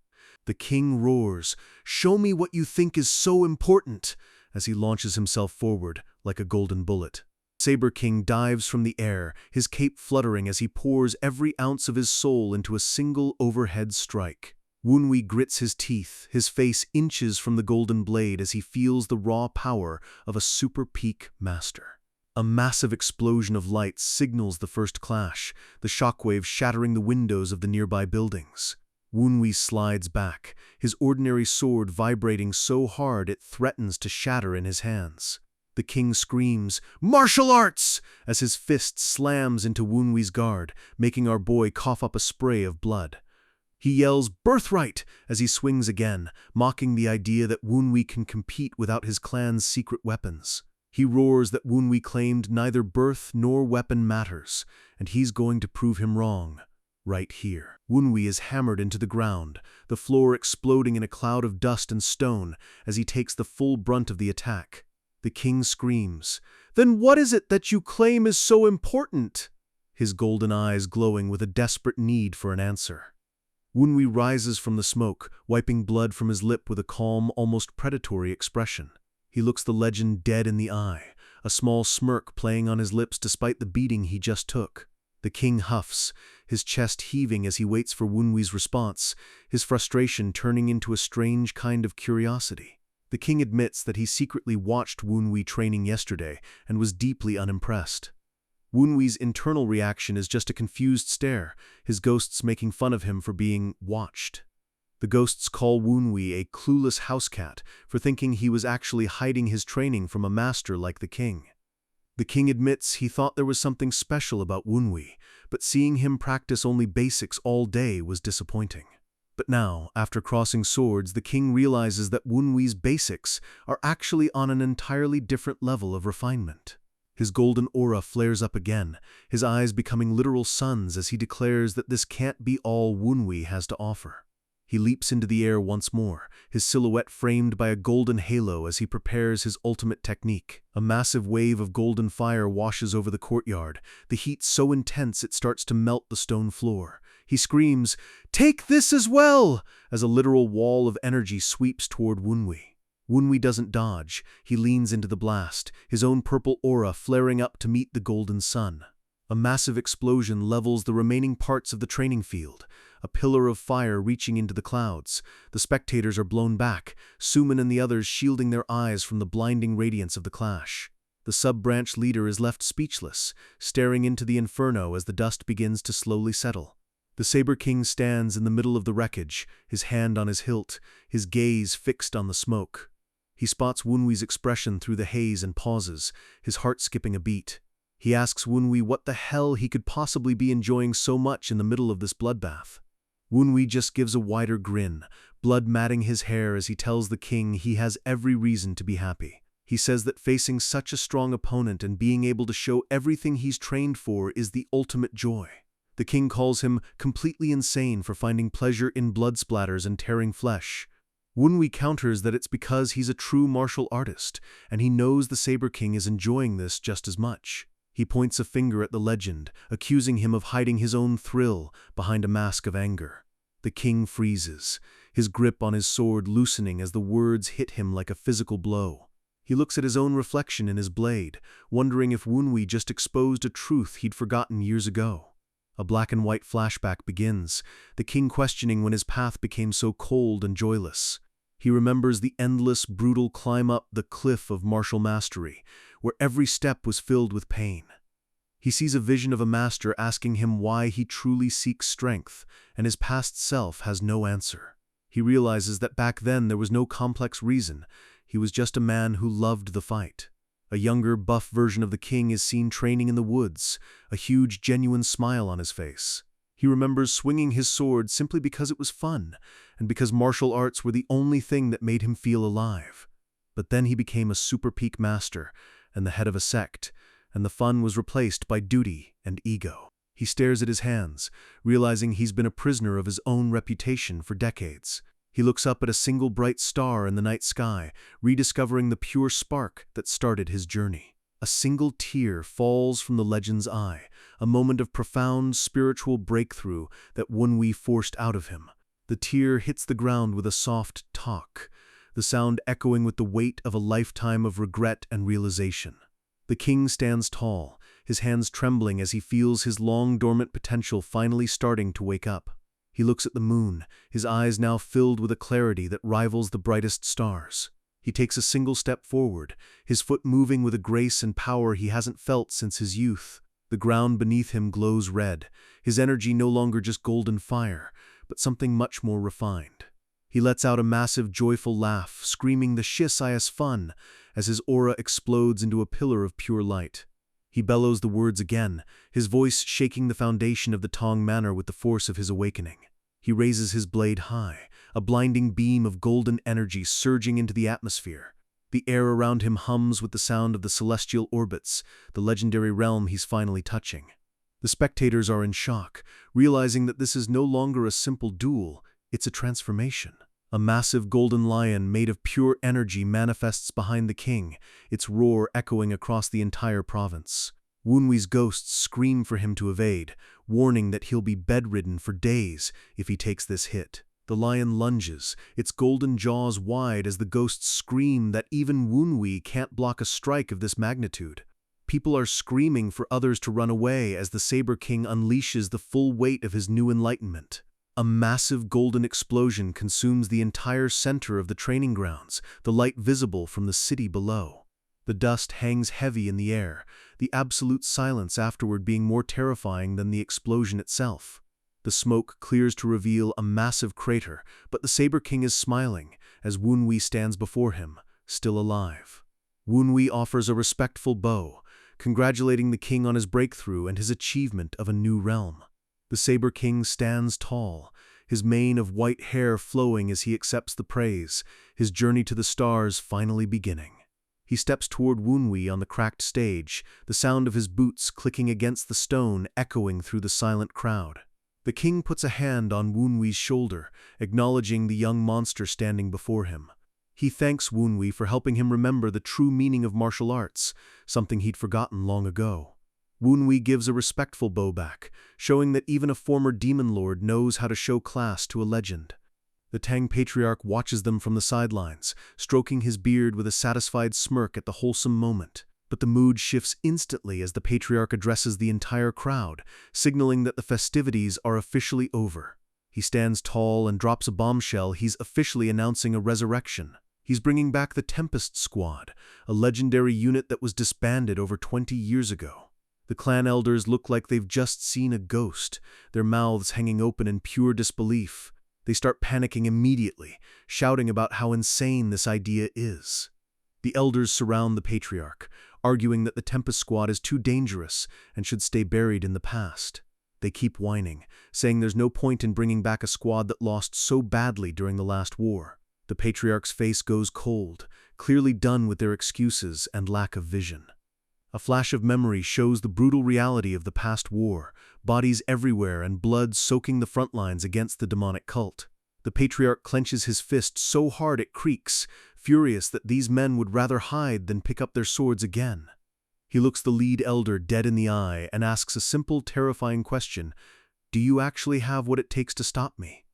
The king roars, "Show me what you think is so important," as he launches himself forward like a golden bullet. Saber King dives from the air, his cape fluttering as he pours every ounce of his soul into a single overhead strike. Wunwi grits his teeth, his face inches from the golden blade as he feels the raw power of a super peak master. A massive explosion of light signals the first clash, the shockwave shattering the windows of the nearby buildings. Wunwi slides back, his ordinary sword vibrating so hard it threatens to shatter in his hands. The king screams, "Martial arts!" as his fist slams into Wunwi's guard, making our boy cough up a spray of blood. He yells, "Birthright!" as he swings again, mocking the idea that Wunwi can compete without his clan's secret weapons. He roars that Wunwi claimed neither birth nor weapon matters, and he's going to prove him wrong. Right here. Wunwi is hammered into the ground, the floor exploding in a cloud of dust and stone as he takes the full brunt of the attack. The king screams, "Then what is it that you claim is so important?" His golden eyes glowing with a desperate need for an answer. Wunwi rises from the smoke, wiping blood from his lip with a calm, almost predatory expression. He looks the legend dead in the eye, a small smirk playing on his lips despite the beating he just took. The king huffs, his chest heaving as he waits for Wunwi's response, his frustration turning into a strange kind of curiosity. The king admits that he secretly watched Wunwi training yesterday and was deeply unimpressed. Wunwi's internal reaction is just a confused stare, his ghosts making fun of him for being watched. The ghosts call Wunwi a clueless housecat for thinking he was actually hiding his training from a master like the king. The king admits he thought there was something special about Wunwi, but seeing him practice only basics all day was disappointing. But now, after crossing swords, the king realizes that Wunwi's basics are actually on an entirely different level of refinement. His golden aura flares up again, his eyes becoming literal suns as he declares that this can't be all Wunwi has to offer. He leaps into the air once more, his silhouette framed by a golden halo as he prepares his ultimate technique. A massive wave of golden fire washes over the courtyard, the heat so intense it starts to melt the stone floor. He screams, "Take this as well!" as a literal wall of energy sweeps toward Wunwi. Wunwi doesn't dodge, he leans into the blast, his own purple aura flaring up to meet the golden sun. A massive explosion levels the remaining parts of the training field, a pillar of fire reaching into the clouds. The spectators are blown back, Suman and the others shielding their eyes from the blinding radiance of the clash. The sub-branch leader is left speechless, staring into the inferno as the dust begins to slowly settle. The Saber King stands in the middle of the wreckage, his hand on his hilt, his gaze fixed on the smoke. He spots Wunwi's expression through the haze and pauses, his heart skipping a beat. He asks Wunwi what the hell he could possibly be enjoying so much in the middle of this bloodbath. Wunwi just gives a wider grin, blood matting his hair as he tells the king he has every reason to be happy. He says that facing such a strong opponent and being able to show everything he's trained for is the ultimate joy. The king calls him completely insane for finding pleasure in blood splatters and tearing flesh. Wunwi counters that it's because he's a true martial artist, and he knows the Saber King is enjoying this just as much. He points a finger at the legend, accusing him of hiding his own thrill behind a mask of anger. The king freezes, his grip on his sword loosening as the words hit him like a physical blow. He looks at his own reflection in his blade, wondering if Wunwi just exposed a truth he'd forgotten years ago. A black and white flashback begins, the king questioning when his path became so cold and joyless. He remembers the endless, brutal climb up the cliff of martial mastery, where every step was filled with pain. He sees a vision of a master asking him why he truly seeks strength, and his past self has no answer. He realizes that back then there was no complex reason. He was just a man who loved the fight. A younger, buff version of the king is seen training in the woods, a huge, genuine smile on his face. He remembers swinging his sword simply because it was fun, and because martial arts were the only thing that made him feel alive. But then he became a super peak master and the head of a sect, and the fun was replaced by duty and ego. He stares at his hands, realizing he's been a prisoner of his own reputation for decades. He looks up at a single bright star in the night sky, rediscovering the pure spark that started his journey. A single tear falls from the legend's eye, a moment of profound spiritual breakthrough that Wunwi forced out of him. The tear hits the ground with a soft talk, the sound echoing with the weight of a lifetime of regret and realization. The king stands tall, his hands trembling as he feels his long-dormant potential finally starting to wake up. He looks at the moon, his eyes now filled with a clarity that rivals the brightest stars. He takes a single step forward, his foot moving with a grace and power he hasn't felt since his youth. The ground beneath him glows red, his energy no longer just golden fire, but something much more refined. He lets out a massive, joyful laugh, screaming the Shisayas fun, as his aura explodes into a pillar of pure light. He bellows the words again, his voice shaking the foundation of the Tong Manor with the force of his awakening. He raises his blade high, a blinding beam of golden energy surging into the atmosphere. The air around him hums with the sound of the celestial orbits, the legendary realm he's finally touching. The spectators are in shock, realizing that this is no longer a simple duel, it's a transformation. A massive golden lion made of pure energy manifests behind the king, its roar echoing across the entire province. Wunwi's ghosts scream for him to evade, warning that he'll be bedridden for days if he takes this hit. The lion lunges, its golden jaws wide as the ghosts scream that even Wunwi can't block a strike of this magnitude. People are screaming for others to run away as the Saber King unleashes the full weight of his new enlightenment. A massive golden explosion consumes the entire center of the training grounds, the light visible from the city below. The dust hangs heavy in the air, the absolute silence afterward being more terrifying than the explosion itself. The smoke clears to reveal a massive crater, but the Saber King is smiling as Wunwi stands before him, still alive. Wunwi offers a respectful bow, congratulating the king on his breakthrough and his achievement of a new realm. The Saber King stands tall, his mane of white hair flowing as he accepts the praise, his journey to the stars finally beginning. He steps toward Wunwi on the cracked stage, the sound of his boots clicking against the stone echoing through the silent crowd. The king puts a hand on Wunwi's shoulder, acknowledging the young monster standing before him. He thanks Wunwi for helping him remember the true meaning of martial arts, something he'd forgotten long ago. Wunwi gives a respectful bow back, showing that even a former demon lord knows how to show class to a legend. The Tang Patriarch watches them from the sidelines, stroking his beard with a satisfied smirk at the wholesome moment. But the mood shifts instantly as the Patriarch addresses the entire crowd, signaling that the festivities are officially over. He stands tall and drops a bombshell. He's officially announcing a resurrection. He's bringing back the Tempest Squad, a legendary unit that was disbanded over 20 years ago. The clan elders look like they've just seen a ghost, their mouths hanging open in pure disbelief. They start panicking immediately, shouting about how insane this idea is. The elders surround the Patriarch, arguing that the Tempest Squad is too dangerous and should stay buried in the past. They keep whining, saying there's no point in bringing back a squad that lost so badly during the last war. The Patriarch's face goes cold, clearly done with their excuses and lack of vision. A flash of memory shows the brutal reality of the past war, bodies everywhere and blood soaking the front lines against the demonic cult. The Patriarch clenches his fist so hard it creaks, furious that these men would rather hide than pick up their swords again. He looks the lead elder dead in the eye and asks a simple, terrifying question: "Do you actually have what it takes to stop me?"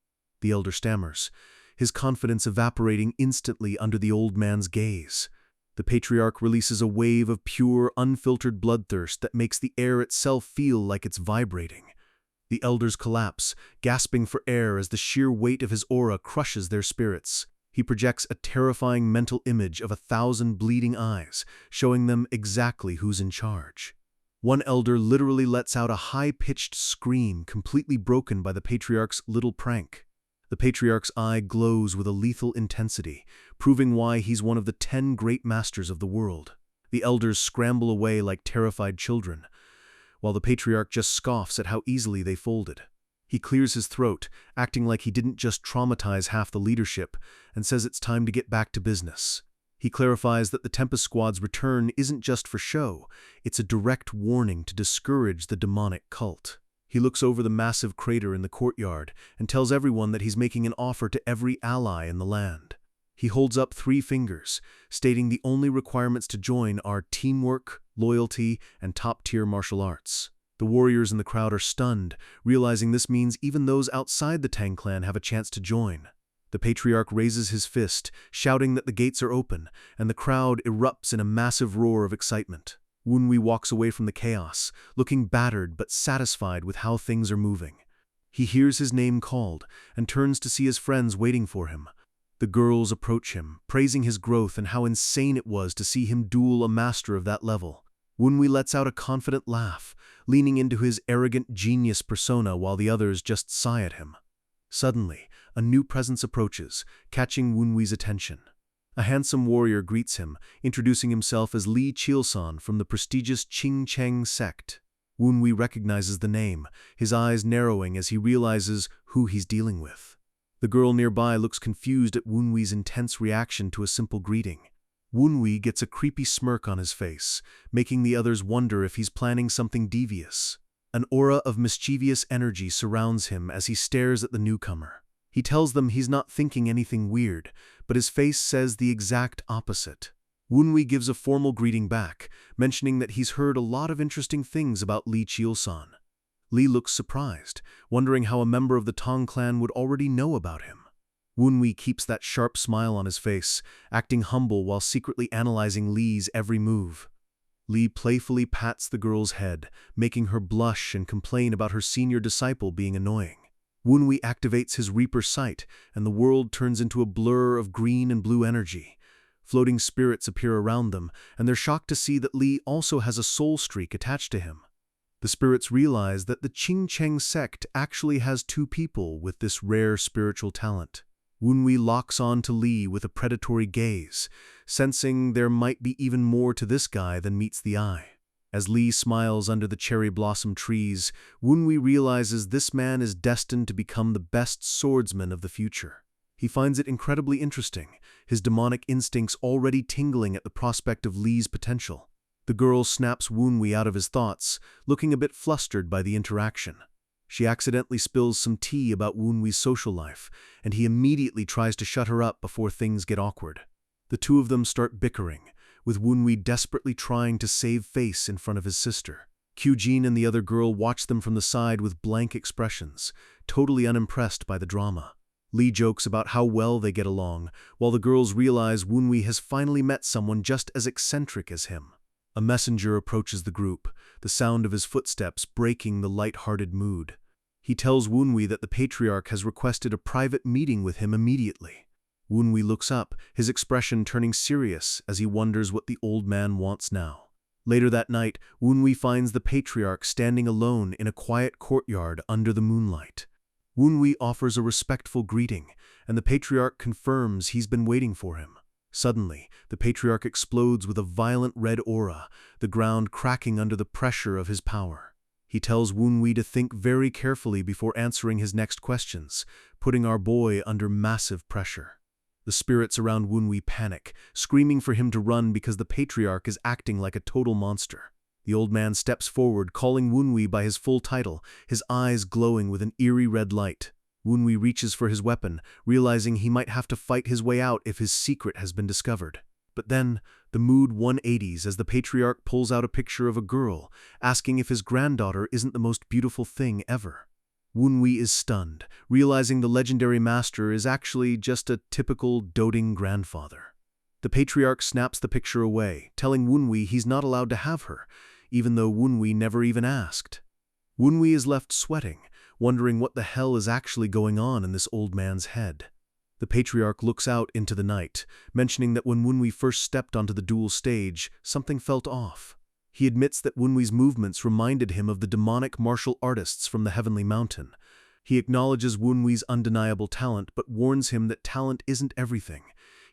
The elder stammers, his confidence evaporating instantly under the old man's gaze. The Patriarch releases a wave of pure, unfiltered bloodthirst that makes the air itself feel like it's vibrating. The elders collapse, gasping for air as the sheer weight of his aura crushes their spirits. He projects a terrifying mental image of 1,000 bleeding eyes, showing them exactly who's in charge. One elder literally lets out a high-pitched scream completely broken by the patriarch's little prank. The patriarch's eye glows with a lethal intensity, proving why he's one of the 10 great masters of the world. The elders scramble away like terrified children, while the patriarch just scoffs at how easily they folded. He clears his throat, acting like he didn't just traumatize half the leadership, and says it's time to get back to business. He clarifies that the Tempest Squad's return isn't just for show, it's a direct warning to discourage the demonic cult. He looks over the massive crater in the courtyard and tells everyone that he's making an offer to every ally in the land. He holds up 3 fingers, stating the only requirements to join are teamwork, loyalty, and top-tier martial arts. The warriors in the crowd are stunned, realizing this means even those outside the Tang clan have a chance to join. The patriarch raises his fist, shouting that the gates are open, and the crowd erupts in a massive roar of excitement. Wunwei walks away from the chaos, looking battered but satisfied with how things are moving. He hears his name called and turns to see his friends waiting for him. The girls approach him, praising his growth and how insane it was to see him duel a master of that level. Wunwei lets out a confident laugh, leaning into his arrogant genius persona while the others just sigh at him. Suddenly, a new presence approaches, catching Wunwei's attention. A handsome warrior greets him, introducing himself as Li Chilsan from the prestigious Qing Cheng sect. Wunwei recognizes the name, his eyes narrowing as he realizes who he's dealing with. The girl nearby looks confused at Wunwei's intense reaction to a simple greeting. Wunwei gets a creepy smirk on his face, making the others wonder if he's planning something devious. An aura of mischievous energy surrounds him as he stares at the newcomer. He tells them he's not thinking anything weird, but his face says the exact opposite. Wunwei gives a formal greeting back, mentioning that he's heard a lot of interesting things about Li Chilsan. Li looks surprised, wondering how a member of the Tang clan would already know about him. Wunwei keeps that sharp smile on his face, acting humble while secretly analyzing Li's every move. Li playfully pats the girl's head, making her blush and complain about her senior disciple being annoying. Wunwei activates his Reaper sight, and the world turns into a blur of green and blue energy. Floating spirits appear around them, and they're shocked to see that Li also has a soul streak attached to him. The spirits realize that the Qing Cheng sect actually has 2 people with this rare spiritual talent. Wunwei locks on to Li with a predatory gaze, sensing there might be even more to this guy than meets the eye. As Li smiles under the cherry blossom trees, Wunwei realizes this man is destined to become the best swordsman of the future. He finds it incredibly interesting, his demonic instincts already tingling at the prospect of Li's potential. The girl snaps Wunwei out of his thoughts, looking a bit flustered by the interaction. She accidentally spills some tea about Wunwei's social life, and he immediately tries to shut her up before things get awkward. The 2 of them start bickering, with Wunwei desperately trying to save face in front of his sister. Kyujin and the other girl watch them from the side with blank expressions, totally unimpressed by the drama. Li jokes about how well they get along, while the girls realize Wunwei has finally met someone just as eccentric as him. A messenger approaches the group, the sound of his footsteps breaking the light-hearted mood. He tells Wunwei that the patriarch has requested a private meeting with him immediately. Wunwei looks up, his expression turning serious as he wonders what the old man wants now. Later that night, Wunwei finds the patriarch standing alone in a quiet courtyard under the moonlight. Wunwei offers a respectful greeting, and the patriarch confirms he's been waiting for him. Suddenly, the patriarch explodes with a violent red aura, the ground cracking under the pressure of his power. He tells Wunwei to think very carefully before answering his next questions, putting our boy under massive pressure. The spirits around Wunwei panic, screaming for him to run because the patriarch is acting like a total monster. The old man steps forward, calling Wunwei by his full title, his eyes glowing with an eerie red light. Wunwei reaches for his weapon, realizing he might have to fight his way out if his secret has been discovered. But then, the mood 180s as the patriarch pulls out a picture of a girl, asking if his granddaughter isn't the most beautiful thing ever. Wunwei is stunned, realizing the legendary master is actually just a typical doting grandfather. The patriarch snaps the picture away, telling Wunwei he's not allowed to have her, even though Wunwei never even asked. Wunwei is left sweating, wondering what the hell is actually going on in this old man's head. The patriarch looks out into the night, mentioning that when Wunwi first stepped onto the duel stage, something felt off. He admits that Wunwi's movements reminded him of the demonic martial artists from the Heavenly Mountain. He acknowledges Wunwi's undeniable talent, but warns him that talent isn't everything.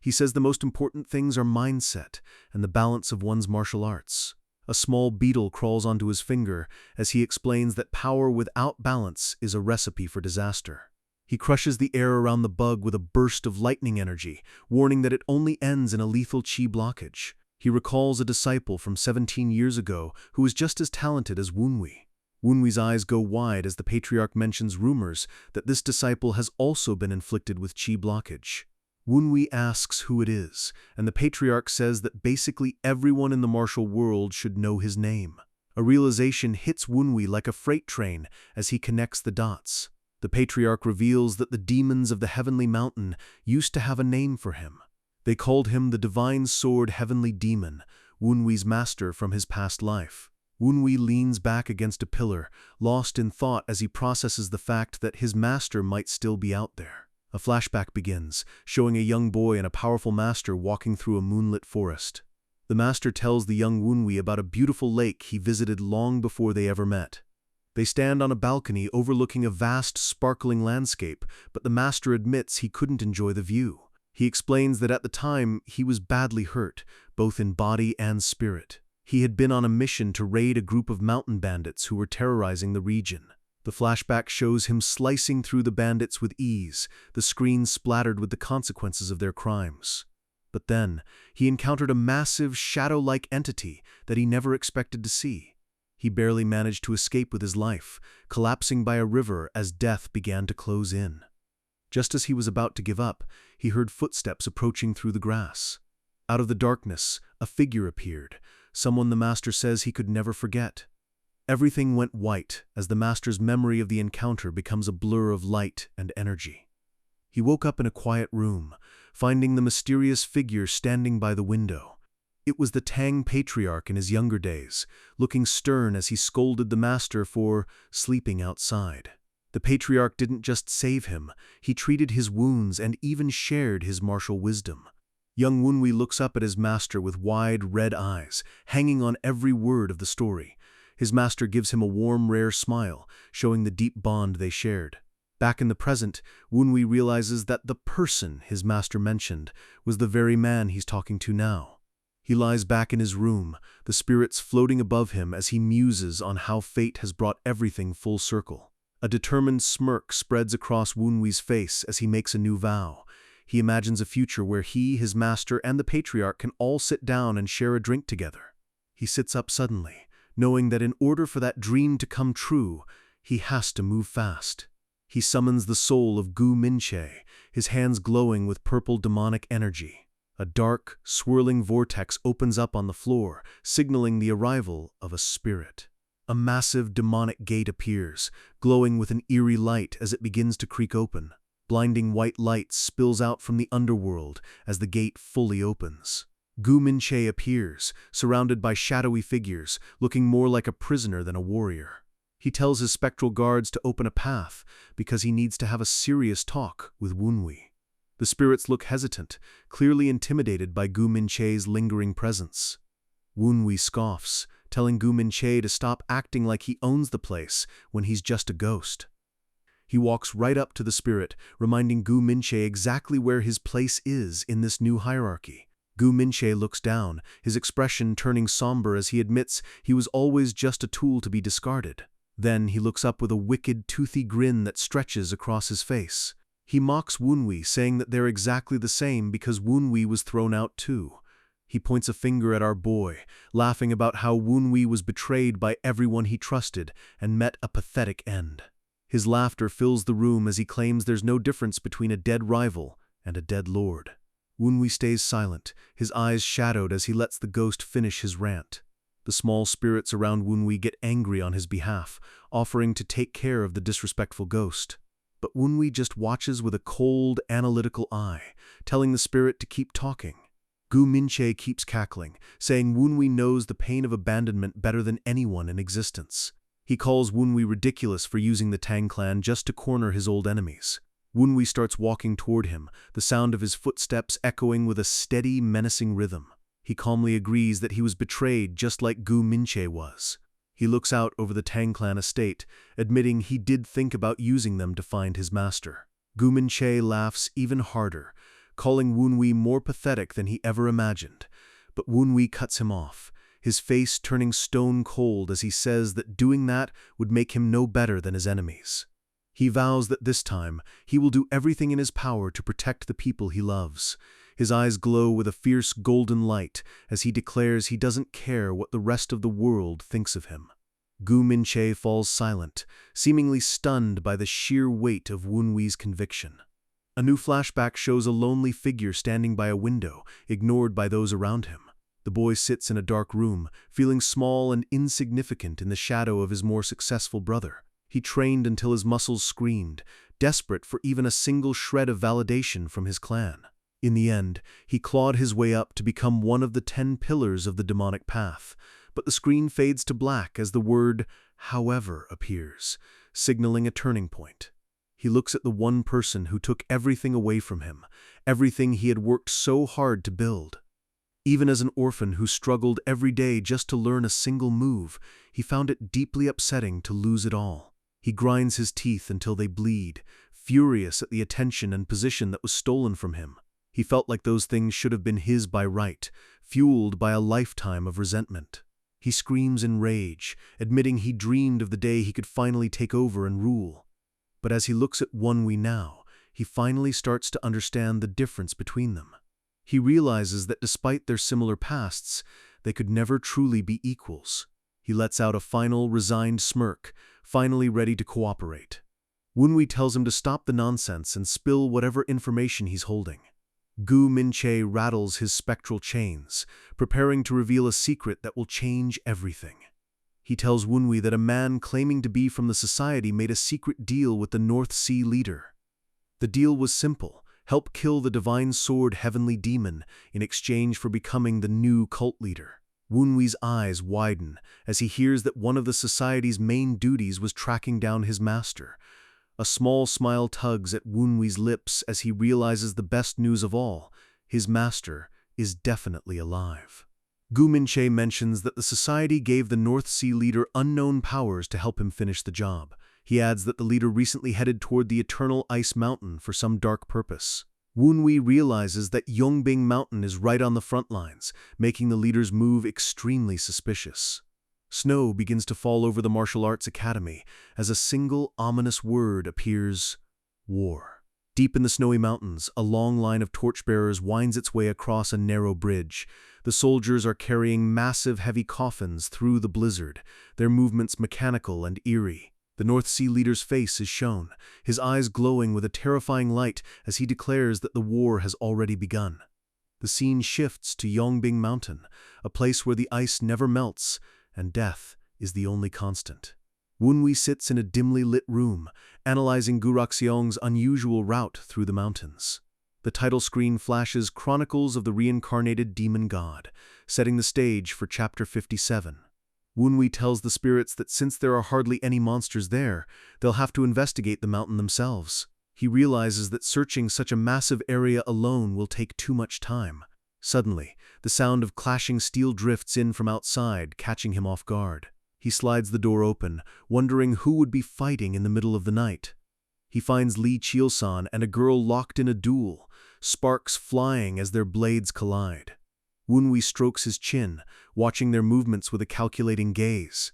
He says the most important things are mindset and the balance of one's martial arts. A small beetle crawls onto his finger as he explains that power without balance is a recipe for disaster. He crushes the air around the bug with a burst of lightning energy, warning that it only ends in a lethal chi blockage. He recalls a disciple from 17 years ago who was just as talented as Wunwi. Wunwi's eyes go wide as the patriarch mentions rumors that this disciple has also been inflicted with chi blockage. Wunwi asks who it is, and the patriarch says that basically everyone in the martial world should know his name. A realization hits Wunwi like a freight train as he connects the dots. The patriarch reveals that the demons of the Heavenly Mountain used to have a name for him. They called him the Divine Sword Heavenly Demon, Wunwi's master from his past life. Wunwi leans back against a pillar, lost in thought as he processes the fact that his master might still be out there. A flashback begins, showing a young boy and a powerful master walking through a moonlit forest. The master tells the young Wunwi about a beautiful lake he visited long before they ever met. They stand on a balcony overlooking a vast, sparkling landscape, but the master admits he couldn't enjoy the view. He explains that at the time he was badly hurt, both in body and spirit. He had been on a mission to raid a group of mountain bandits who were terrorizing the region. The flashback shows him slicing through the bandits with ease, the screen splattered with the consequences of their crimes. But then, he encountered a massive, shadow-like entity that he never expected to see. He barely managed to escape with his life, collapsing by a river as death began to close in. Just as he was about to give up, he heard footsteps approaching through the grass. Out of the darkness, a figure appeared, someone the master says he could never forget. Everything went white as the master's memory of the encounter becomes a blur of light and energy. He woke up in a quiet room, finding the mysterious figure standing by the window. It was the Tang patriarch in his younger days, looking stern as he scolded the master for sleeping outside. The patriarch didn't just save him, he treated his wounds and even shared his martial wisdom. Young Wunwi looks up at his master with wide, red eyes, hanging on every word of the story. His master gives him a warm, rare smile, showing the deep bond they shared. Back in the present, Wunwi realizes that the person his master mentioned was the very man he's talking to now. He lies back in his room, the spirits floating above him as he muses on how fate has brought everything full circle. A determined smirk spreads across Wunwi's face as he makes a new vow. He imagines a future where he, his master, and the patriarch can all sit down and share a drink together. He sits up suddenly, knowing that in order for that dream to come true, he has to move fast. He summons the soul of Gu Minche, his hands glowing with purple demonic energy. A dark, swirling vortex opens up on the floor, signaling the arrival of a spirit. A massive demonic gate appears, glowing with an eerie light as it begins to creak open. Blinding white light spills out from the underworld as the gate fully opens. Gu Minche appears, surrounded by shadowy figures, looking more like a prisoner than a warrior. He tells his spectral guards to open a path because he needs to have a serious talk with Wunwi. The spirits look hesitant, clearly intimidated by Gu Minche's lingering presence. Wunwi scoffs, telling Gu Minche to stop acting like he owns the place when he's just a ghost. He walks right up to the spirit, reminding Gu Minche exactly where his place is in this new hierarchy. Gu Minche looks down, his expression turning somber as he admits he was always just a tool to be discarded. Then he looks up with a wicked, toothy grin that stretches across his face. He mocks Wunwi, saying that they're exactly the same because Wunwi was thrown out too. He points a finger at our boy, laughing about how Wunwi was betrayed by everyone he trusted and met a pathetic end. His laughter fills the room as he claims there's no difference between a dead rival and a dead lord. Wunwi stays silent, his eyes shadowed as he lets the ghost finish his rant. The small spirits around Wunwi get angry on his behalf, offering to take care of the disrespectful ghost. But Wunwi just watches with a cold, analytical eye, telling the spirit to keep talking. Gu Minche keeps cackling, saying Wunwi knows the pain of abandonment better than anyone in existence. He calls Wunwi ridiculous for using the Tang clan just to corner his old enemies. Wunwee starts walking toward him, the sound of his footsteps echoing with a steady, menacing rhythm. He calmly agrees that he was betrayed just like Gu Minche was. He looks out over the Tang clan estate, admitting he did think about using them to find his master. Gu Minche laughs even harder, calling Wunwee more pathetic than he ever imagined. But Wunwee cuts him off, his face turning stone cold as he says that doing that would make him no better than his enemies. He vows that this time he will do everything in his power to protect the people he loves. His eyes glow with a fierce golden light as he declares he doesn't care what the rest of the world thinks of him. Gu Minche falls silent, seemingly stunned by the sheer weight of Wunwee's conviction. A new flashback shows a lonely figure standing by a window, ignored by those around him. The boy sits in a dark room, feeling small and insignificant in the shadow of his more successful brother. He trained until his muscles screamed, desperate for even a single shred of validation from his clan. In the end, he clawed his way up to become one of the 10 pillars of the demonic path, but the screen fades to black as the word "however" appears, signaling a turning point. He looks at the one person who took everything away from him, everything he had worked so hard to build. Even as an orphan who struggled every day just to learn a single move, he found it deeply upsetting to lose it all. He grinds his teeth until they bleed, furious at the attention and position that was stolen from him. He felt like those things should have been his by right, fueled by a lifetime of resentment. He screams in rage, admitting he dreamed of the day he could finally take over and rule. But as he looks at Wunwee now, he finally starts to understand the difference between them. He realizes that despite their similar pasts, they could never truly be equals. He lets out a final, resigned smirk, finally ready to cooperate. Wunwee tells him to stop the nonsense and spill whatever information he's holding. Gu Minche rattles his spectral chains, preparing to reveal a secret that will change everything. He tells Wunwee that a man claiming to be from the society made a secret deal with the North Sea leader. The deal was simple: help kill the divine sword heavenly demon in exchange for becoming the new cult leader. Wunwee's eyes widen as he hears that one of the society's main duties was tracking down his master. A small smile tugs at Wunwee's lips as he realizes the best news of all: his master is definitely alive. Gu Minche mentions that the society gave the North Sea leader unknown powers to help him finish the job. He adds that the leader recently headed toward the Eternal Ice Mountain for some dark purpose. Wunwee realizes that Yongbing Mountain is right on the front lines, making the leader's move extremely suspicious. Snow begins to fall over the martial arts academy as a single ominous word appears: war. Deep in the snowy mountains, a long line of torchbearers winds its way across a narrow bridge. The soldiers are carrying massive heavy coffins through the blizzard, their movements mechanical and eerie. The North Sea leader's face is shown, his eyes glowing with a terrifying light as he declares that the war has already begun. The scene shifts to Yongbing Mountain, a place where the ice never melts and death is the only constant. Wunwee sits in a dimly lit room, analyzing Guraxiong's unusual route through the mountains. The title screen flashes Chronicles of the Reincarnated Demon God, setting the stage for Chapter 57. Wunwee tells the spirits that since there are hardly any monsters there, they'll have to investigate the mountain themselves. He realizes that searching such a massive area alone will take too much time. Suddenly, the sound of clashing steel drifts in from outside, catching him off guard. He slides the door open, wondering who would be fighting in the middle of the night. He finds Li Chielsan and a girl locked in a duel, sparks flying as their blades collide. Wunwee strokes his chin, watching their movements with a calculating gaze.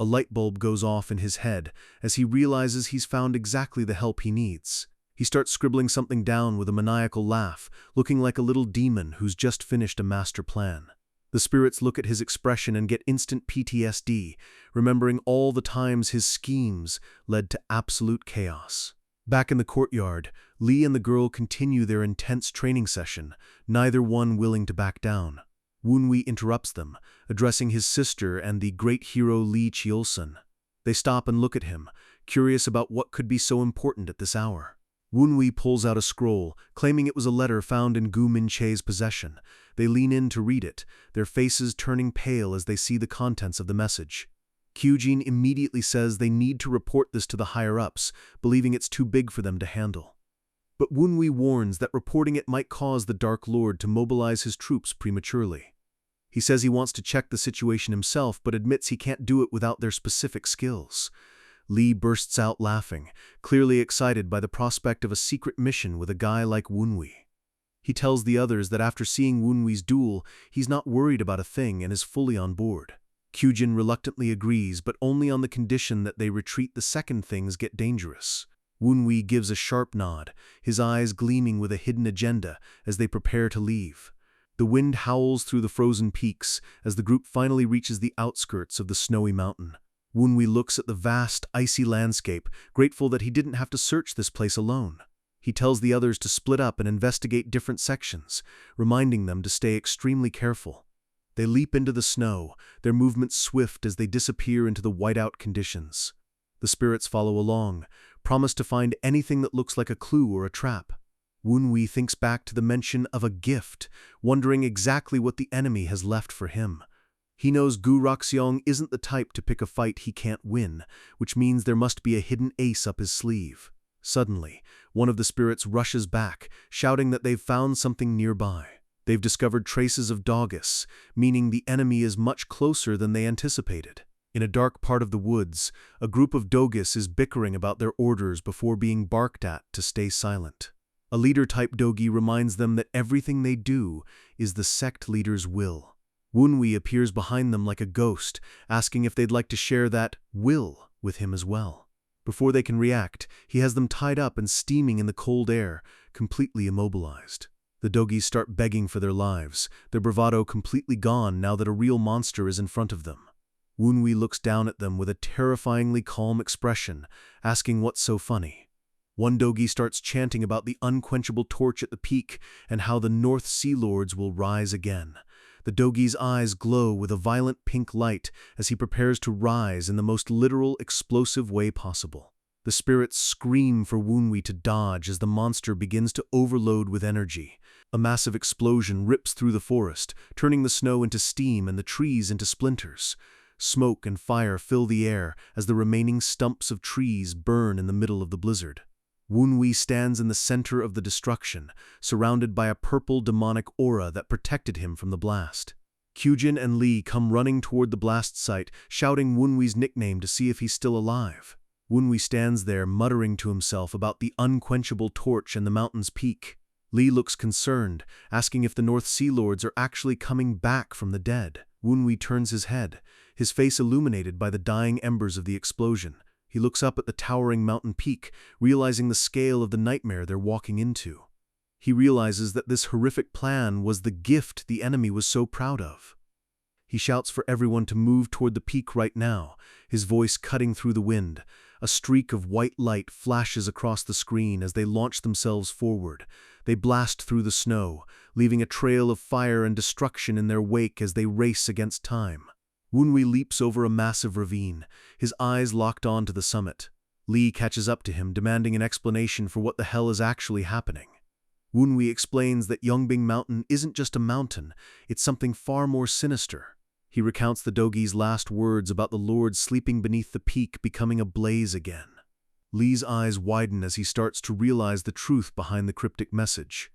A light bulb goes off in his head as he realizes he's found exactly the help he needs. He starts scribbling something down with a maniacal laugh, looking like a little demon who's just finished a master plan. The spirits look at his expression and get instant PTSD, remembering all the times his schemes led to absolute chaos. Back in the courtyard, Li and the girl continue their intense training session, neither one willing to back down. Wunwee interrupts them, addressing his sister and the great hero Li Chielsan. They stop and look at him, curious about what could be so important at this hour. Wunwee pulls out a scroll, claiming it was a letter found in Gu Minche's possession. They lean in to read it, their faces turning pale as they see the contents of the message. Kyujin immediately says they need to report this to the higher-ups, believing it's too big for them to handle. But Wunwi warns that reporting it might cause the Dark Lord to mobilize his troops prematurely. He says he wants to check the situation himself, but admits he can't do it without their specific skills. Lee bursts out laughing, clearly excited by the prospect of a secret mission with a guy like Wunwi. He tells the others that after seeing Wunwi's duel, he's not worried about a thing and is fully on board. Kyujin reluctantly agrees, but only on the condition that they retreat the second things get dangerous. Wunwi gives a sharp nod, his eyes gleaming with a hidden agenda as they prepare to leave. The wind howls through the frozen peaks as the group finally reaches the outskirts of the snowy mountain. Wunwi looks at the vast, icy landscape, grateful that he didn't have to search this place alone. He tells the others to split up and investigate different sections, reminding them to stay extremely careful. They leap into the snow, their movements swift as they disappear into the whiteout conditions. The spirits follow along, promise to find anything that looks like a clue or a trap. Wunwi thinks back to the mention of a gift, wondering exactly what the enemy has left for him. He knows Gu Roxiong isn't the type to pick a fight he can't win, which means there must be a hidden ace up his sleeve. Suddenly, one of the spirits rushes back, shouting that they've found something nearby. They've discovered traces of Dogus, meaning the enemy is much closer than they anticipated. In a dark part of the woods, a group of Dogus is bickering about their orders before being barked at to stay silent. A leader-type Dogi reminds them that everything they do is the sect leader's will. Wunwi appears behind them like a ghost, asking if they'd like to share that will with him as well. Before they can react, he has them tied up and steaming in the cold air, completely immobilized. The Dogis start begging for their lives, their bravado completely gone now that a real monster is in front of them. Wunwi looks down at them with a terrifyingly calm expression, asking what's so funny. One Dogi starts chanting about the unquenchable torch at the peak and how the North Sea Lords will rise again. The Dogi's eyes glow with a violent pink light as he prepares to rise in the most literal, explosive way possible. The spirits scream for Wunwi to dodge as the monster begins to overload with energy. A massive explosion rips through the forest, turning the snow into steam and the trees into splinters. Smoke and fire fill the air as the remaining stumps of trees burn in the middle of the blizzard. Wunwi stands in the center of the destruction, surrounded by a purple demonic aura that protected him from the blast. Kyujin and Lee come running toward the blast site, shouting Wunwi's nickname to see if he's still alive. Wunwi stands there muttering to himself about the unquenchable torch and the mountain's peak. Lee looks concerned, asking if the North Sea Lords are actually coming back from the dead. Wunwi turns his head, his face illuminated by the dying embers of the explosion. He looks up at the towering mountain peak, realizing the scale of the nightmare they're walking into. He realizes that this horrific plan was the gift the enemy was so proud of. He shouts for everyone to move toward the peak right now, his voice cutting through the wind. A streak of white light flashes across the screen as they launch themselves forward. They blast through the snow, leaving a trail of fire and destruction in their wake as they race against time. Wunwi leaps over a massive ravine, his eyes locked on to the summit. Lee catches up to him, demanding an explanation for what the hell is actually happening. Wunwi explains that Yongbing Mountain isn't just a mountain, it's something far more sinister. He recounts the Dogi's last words about the Lord sleeping beneath the peak becoming ablaze again. Lee's eyes widen as he starts to realize the truth behind the cryptic message.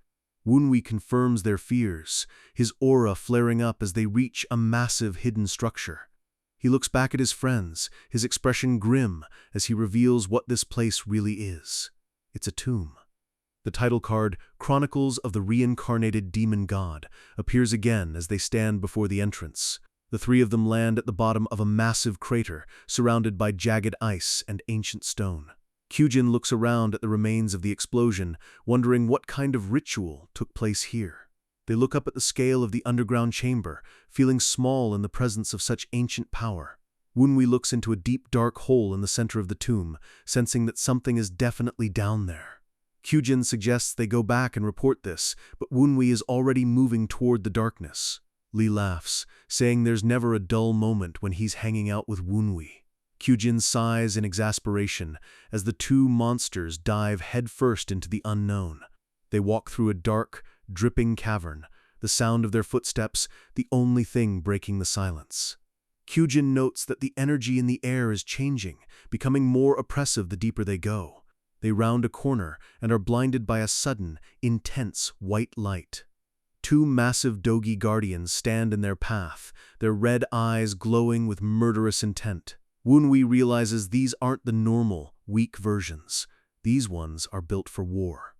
Wunwi confirms their fears, his aura flaring up as they reach a massive hidden structure. He looks back at his friends, his expression grim as he reveals what this place really is. It's a tomb. The title card, Chronicles of the Reincarnated Demon God, appears again as they stand before the entrance. The three of them land at the bottom of a massive crater, surrounded by jagged ice and ancient stone. Kyujin looks around at the remains of the explosion, wondering what kind of ritual took place here. They look up at the scale of the underground chamber, feeling small in the presence of such ancient power. Wunwi looks into a deep dark hole in the center of the tomb, sensing that something is definitely down there. Kyujin suggests they go back and report this, but Wunwi is already moving toward the darkness. Lee laughs, saying there's never a dull moment when he's hanging out with Wunwi. Kyujin sighs in exasperation as the two monsters dive headfirst into the unknown. They walk through a dark, dripping cavern, the sound of their footsteps the only thing breaking the silence. Kyujin notes that the energy in the air is changing, becoming more oppressive the deeper they go. They round a corner and are blinded by a sudden, intense white light. Two massive Dogi guardians stand in their path, their red eyes glowing with murderous intent. Wunwi realizes these aren't the normal, weak versions. These ones are built for war.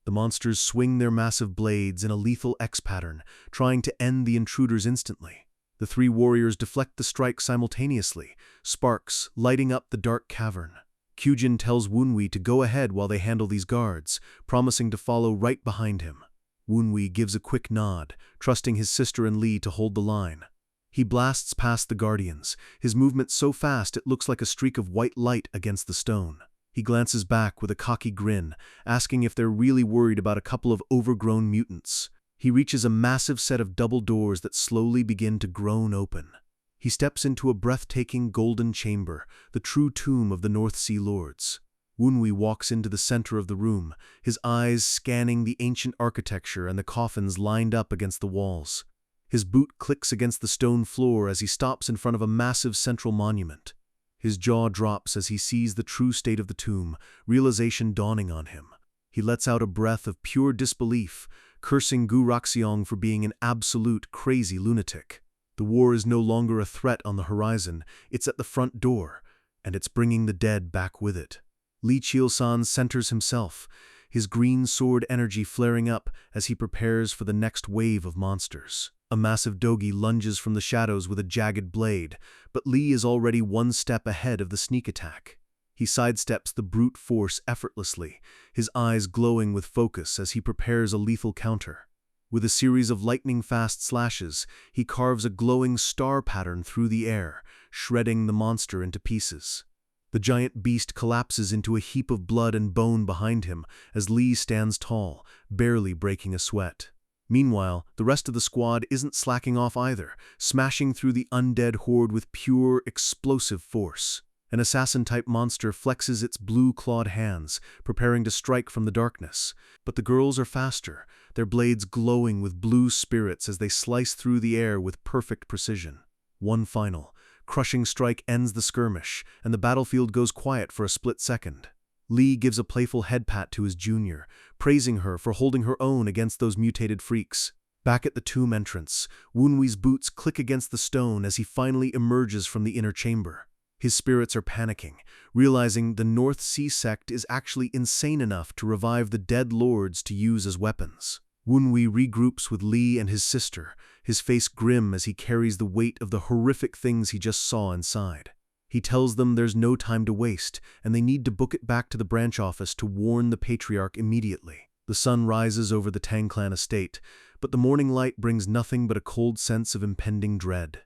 The monsters swing their massive blades in a lethal X pattern, trying to end the intruders instantly. The three warriors deflect the strike simultaneously, sparks lighting up the dark cavern. Kyujin tells Wunwi to go ahead while they handle these guards, promising to follow right behind him. Wunwi gives a quick nod, trusting his sister and Lee to hold the line. He blasts past the guardians, his movement so fast it looks like a streak of white light against the stone. He glances back with a cocky grin, asking if they're really worried about a couple of overgrown mutants. He reaches a massive set of double doors that slowly begin to groan open. He steps into a breathtaking golden chamber, the true tomb of the North Sea Lords. Wunwi walks into the center of the room, his eyes scanning the ancient architecture and the coffins lined up against the walls. His boot clicks against the stone floor as he stops in front of a massive central monument. His jaw drops as he sees the true state of the tomb, realization dawning on him. He lets out a breath of pure disbelief, cursing Gu Raxiong for being an absolute crazy lunatic. The war is no longer a threat on the horizon, it's at the front door, and it's bringing the dead back with it. Lee Chil-san centers himself, his green sword energy flaring up as he prepares for the next wave of monsters. A massive Dogi lunges from the shadows with a jagged blade, but Lee is already one step ahead of the sneak attack. He sidesteps the brute force effortlessly, his eyes glowing with focus as he prepares a lethal counter. With a series of lightning-fast slashes, he carves a glowing star pattern through the air, shredding the monster into pieces. The giant beast collapses into a heap of blood and bone behind him as Lee stands tall, barely breaking a sweat. Meanwhile, the rest of the squad isn't slacking off either, smashing through the undead horde with pure, explosive force. An assassin-type monster flexes its blue-clawed hands, preparing to strike from the darkness. But the girls are faster, their blades glowing with blue spirits as they slice through the air with perfect precision. One final, crushing strike ends the skirmish, and the battlefield goes quiet for a split second. Lee gives a playful head pat to his junior, praising her for holding her own against those mutated freaks. Back at the tomb entrance, Wunwi's boots click against the stone as he finally emerges from the inner chamber. His spirits are panicking, realizing the North Sea sect is actually insane enough to revive the dead lords to use as weapons. Wunwi regroups with Lee and his sister, his face grim as he carries the weight of the horrific things he just saw inside. He tells them there's no time to waste, and they need to book it back to the branch office to warn the patriarch immediately. The sun rises over the Tang clan estate, but the morning light brings nothing but a cold sense of impending dread.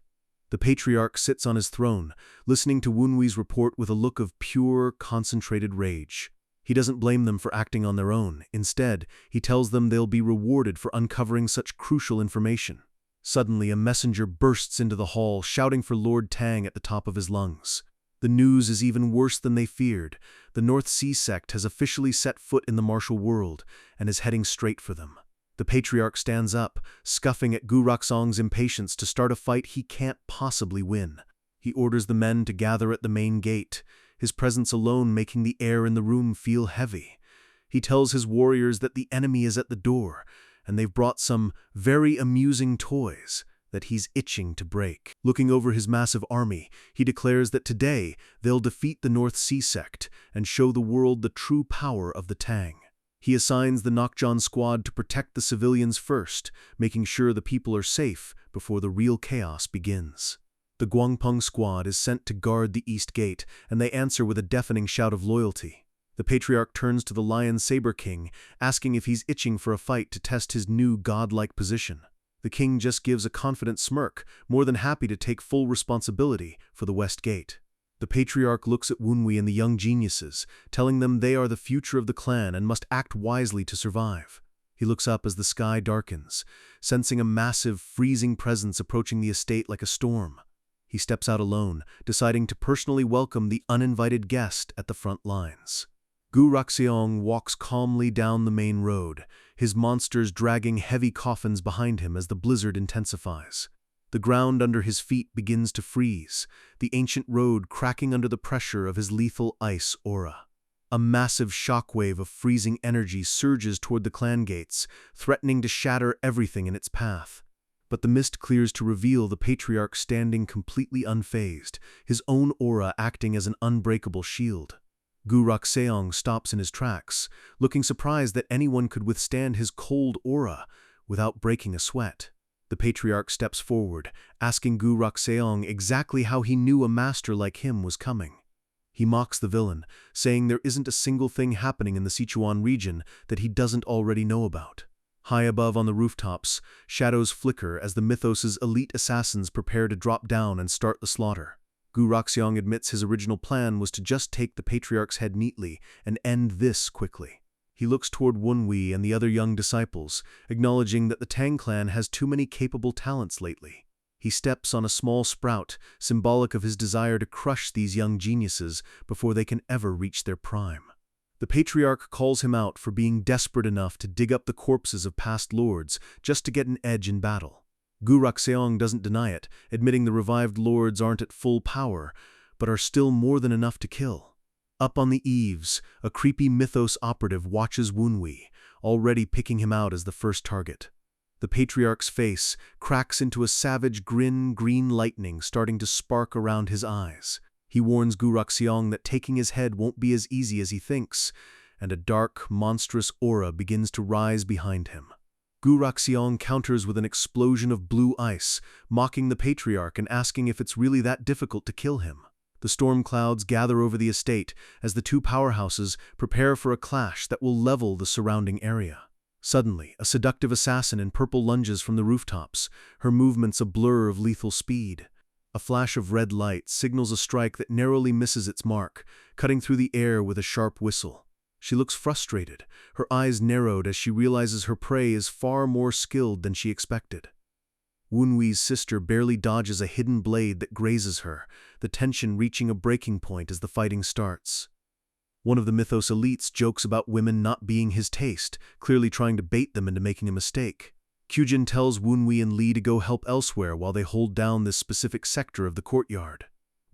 The patriarch sits on his throne, listening to Wunwi's report with a look of pure, concentrated rage. He doesn't blame them for acting on their own. Instead, he tells them they'll be rewarded for uncovering such crucial information. Suddenly, a messenger bursts into the hall, shouting for Lord Tang at the top of his lungs. The news is even worse than they feared. The North Sea sect has officially set foot in the martial world and is heading straight for them. The patriarch stands up, scuffing at Gu Raxiong's impatience to start a fight he can't possibly win. He orders the men to gather at the main gate, his presence alone making the air in the room feel heavy. He tells his warriors that the enemy is at the door, and they've brought some very amusing toys that he's itching to break. Looking over his massive army, he declares that today they'll defeat the North Sea sect and show the world the true power of the Tang. He assigns the Nokjan squad to protect the civilians first, making sure the people are safe before the real chaos begins. The Guangpeng squad is sent to guard the East Gate, and they answer with a deafening shout of loyalty. The patriarch turns to the Lion Saber King, asking if he's itching for a fight to test his new godlike position. The king just gives a confident smirk, more than happy to take full responsibility for the West Gate. The patriarch looks at Wunwi and the young geniuses, telling them they are the future of the clan and must act wisely to survive. He looks up as the sky darkens, sensing a massive, freezing presence approaching the estate like a storm. He steps out alone, deciding to personally welcome the uninvited guest at the front lines. Gu Raxiong walks calmly down the main road, his monsters dragging heavy coffins behind him as the blizzard intensifies. The ground under his feet begins to freeze, the ancient road cracking under the pressure of his lethal ice aura. A massive shockwave of freezing energy surges toward the clan gates, threatening to shatter everything in its path. But the mist clears to reveal the patriarch standing completely unfazed, his own aura acting as an unbreakable shield. Gu Rakseong stops in his tracks, looking surprised that anyone could withstand his cold aura without breaking a sweat. The patriarch steps forward, asking Gu Rakseong exactly how he knew a master like him was coming. He mocks the villain, saying there isn't a single thing happening in the Sichuan region that he doesn't already know about. High above on the rooftops, shadows flicker as the Mythos' elite assassins prepare to drop down and start the slaughter. Gu Rakseong admits his original plan was to just take the patriarch's head neatly and end this quickly. He looks toward Wunwei and the other young disciples, acknowledging that the Tang clan has too many capable talents lately. He steps on a small sprout, symbolic of his desire to crush these young geniuses before they can ever reach their prime. The patriarch calls him out for being desperate enough to dig up the corpses of past lords just to get an edge in battle. Gu Rakseong doesn't deny it, admitting the revived lords aren't at full power, but are still more than enough to kill. Up on the eaves, a creepy Mythos operative watches Wunwei, already picking him out as the first target. The patriarch's face cracks into a savage grin, green lightning starting to spark around his eyes. He warns Gu Rakseong that taking his head won't be as easy as he thinks, and a dark, monstrous aura begins to rise behind him. Gu Rakseong counters with an explosion of blue ice, mocking the patriarch and asking if it's really that difficult to kill him. The storm clouds gather over the estate as the two powerhouses prepare for a clash that will level the surrounding area. Suddenly, a seductive assassin in purple lunges from the rooftops, her movements a blur of lethal speed. A flash of red light signals a strike that narrowly misses its mark, cutting through the air with a sharp whistle. She looks frustrated, her eyes narrowed as she realizes her prey is far more skilled than she expected. Wunwei's sister barely dodges a hidden blade that grazes her, the tension reaching a breaking point as the fighting starts. One of the Mythos elites jokes about women not being his taste, clearly trying to bait them into making a mistake. Kyujin tells Wunwei and Li to go help elsewhere while they hold down this specific sector of the courtyard.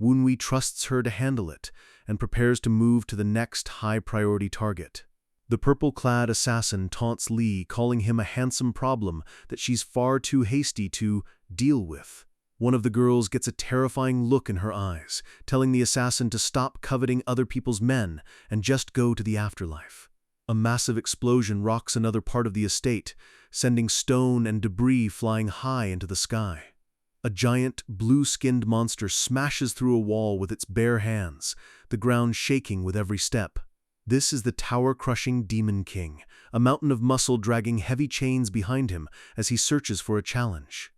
Wunwei trusts her to handle it, and prepares to move to the next high-priority target. The purple-clad assassin taunts Li, calling him a handsome problem that she's far too hasty to deal with. One of the girls gets a terrifying look in her eyes, telling the assassin to stop coveting other people's men and just go to the afterlife. A massive explosion rocks another part of the estate, sending stone and debris flying high into the sky. A giant, blue-skinned monster smashes through a wall with its bare hands, the ground shaking with every step. This is the tower-crushing Demon King, a mountain of muscle dragging heavy chains behind him as he searches for a challenge.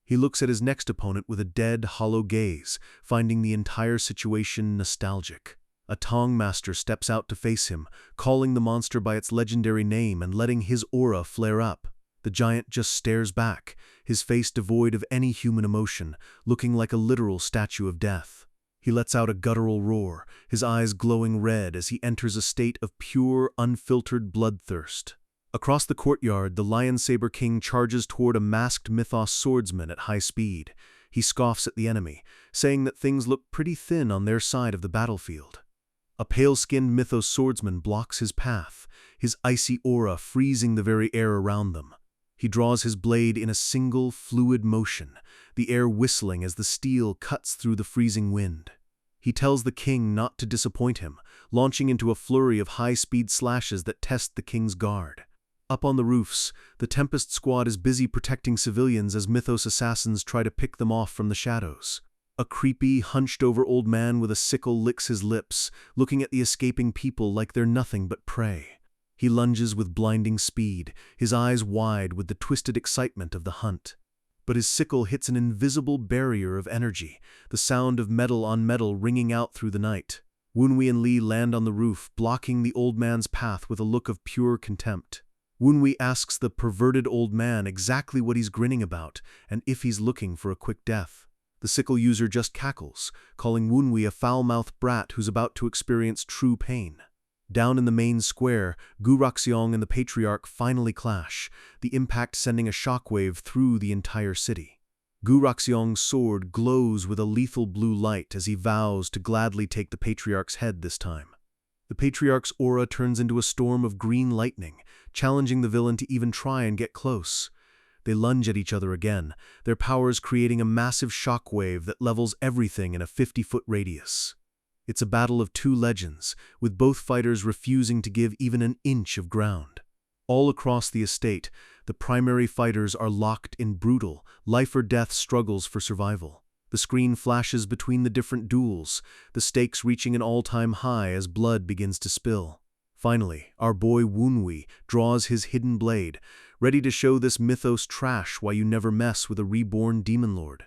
He looks at his next opponent with a dead, hollow gaze, finding the entire situation nostalgic. A Tong master steps out to face him, calling the monster by its legendary name and letting his aura flare up. The giant just stares back, his face devoid of any human emotion, looking like a literal statue of death. He lets out a guttural roar, his eyes glowing red as he enters a state of pure, unfiltered bloodthirst. Across the courtyard, the Lion Saber King charges toward a masked Mythos swordsman at high speed. He scoffs at the enemy, saying that things look pretty thin on their side of the battlefield. A pale-skinned Mythos swordsman blocks his path, his icy aura freezing the very air around them. He draws his blade in a single, fluid motion, the air whistling as the steel cuts through the freezing wind. He tells the king not to disappoint him, launching into a flurry of high-speed slashes that test the king's guard. Up on the roofs, the Tempest Squad is busy protecting civilians as Mythos assassins try to pick them off from the shadows. A creepy, hunched-over old man with a sickle licks his lips, looking at the escaping people like they're nothing but prey. He lunges with blinding speed, his eyes wide with the twisted excitement of the hunt. But his sickle hits an invisible barrier of energy, the sound of metal on metal ringing out through the night. Wunwei and Li land on the roof, blocking the old man's path with a look of pure contempt. Wunwei asks the perverted old man exactly what he's grinning about and if he's looking for a quick death. The sickle user just cackles, calling Wunwei a foul-mouthed brat who's about to experience true pain. Down in the main square, Gu Rakseong and the Patriarch finally clash, the impact sending a shockwave through the entire city. Gu Rakseong's sword glows with a lethal blue light as he vows to gladly take the Patriarch's head this time. The Patriarch's aura turns into a storm of green lightning, challenging the villain to even try and get close. They lunge at each other again, their powers creating a massive shockwave that levels everything in a 50-foot radius. It's a battle of two legends, with both fighters refusing to give even an inch of ground. All across the estate, the primary fighters are locked in brutal, life-or-death struggles for survival. The screen flashes between the different duels, the stakes reaching an all-time high as blood begins to spill. Finally, our boy Wunwi draws his hidden blade, ready to show this mythos trash why you never mess with a reborn demon lord.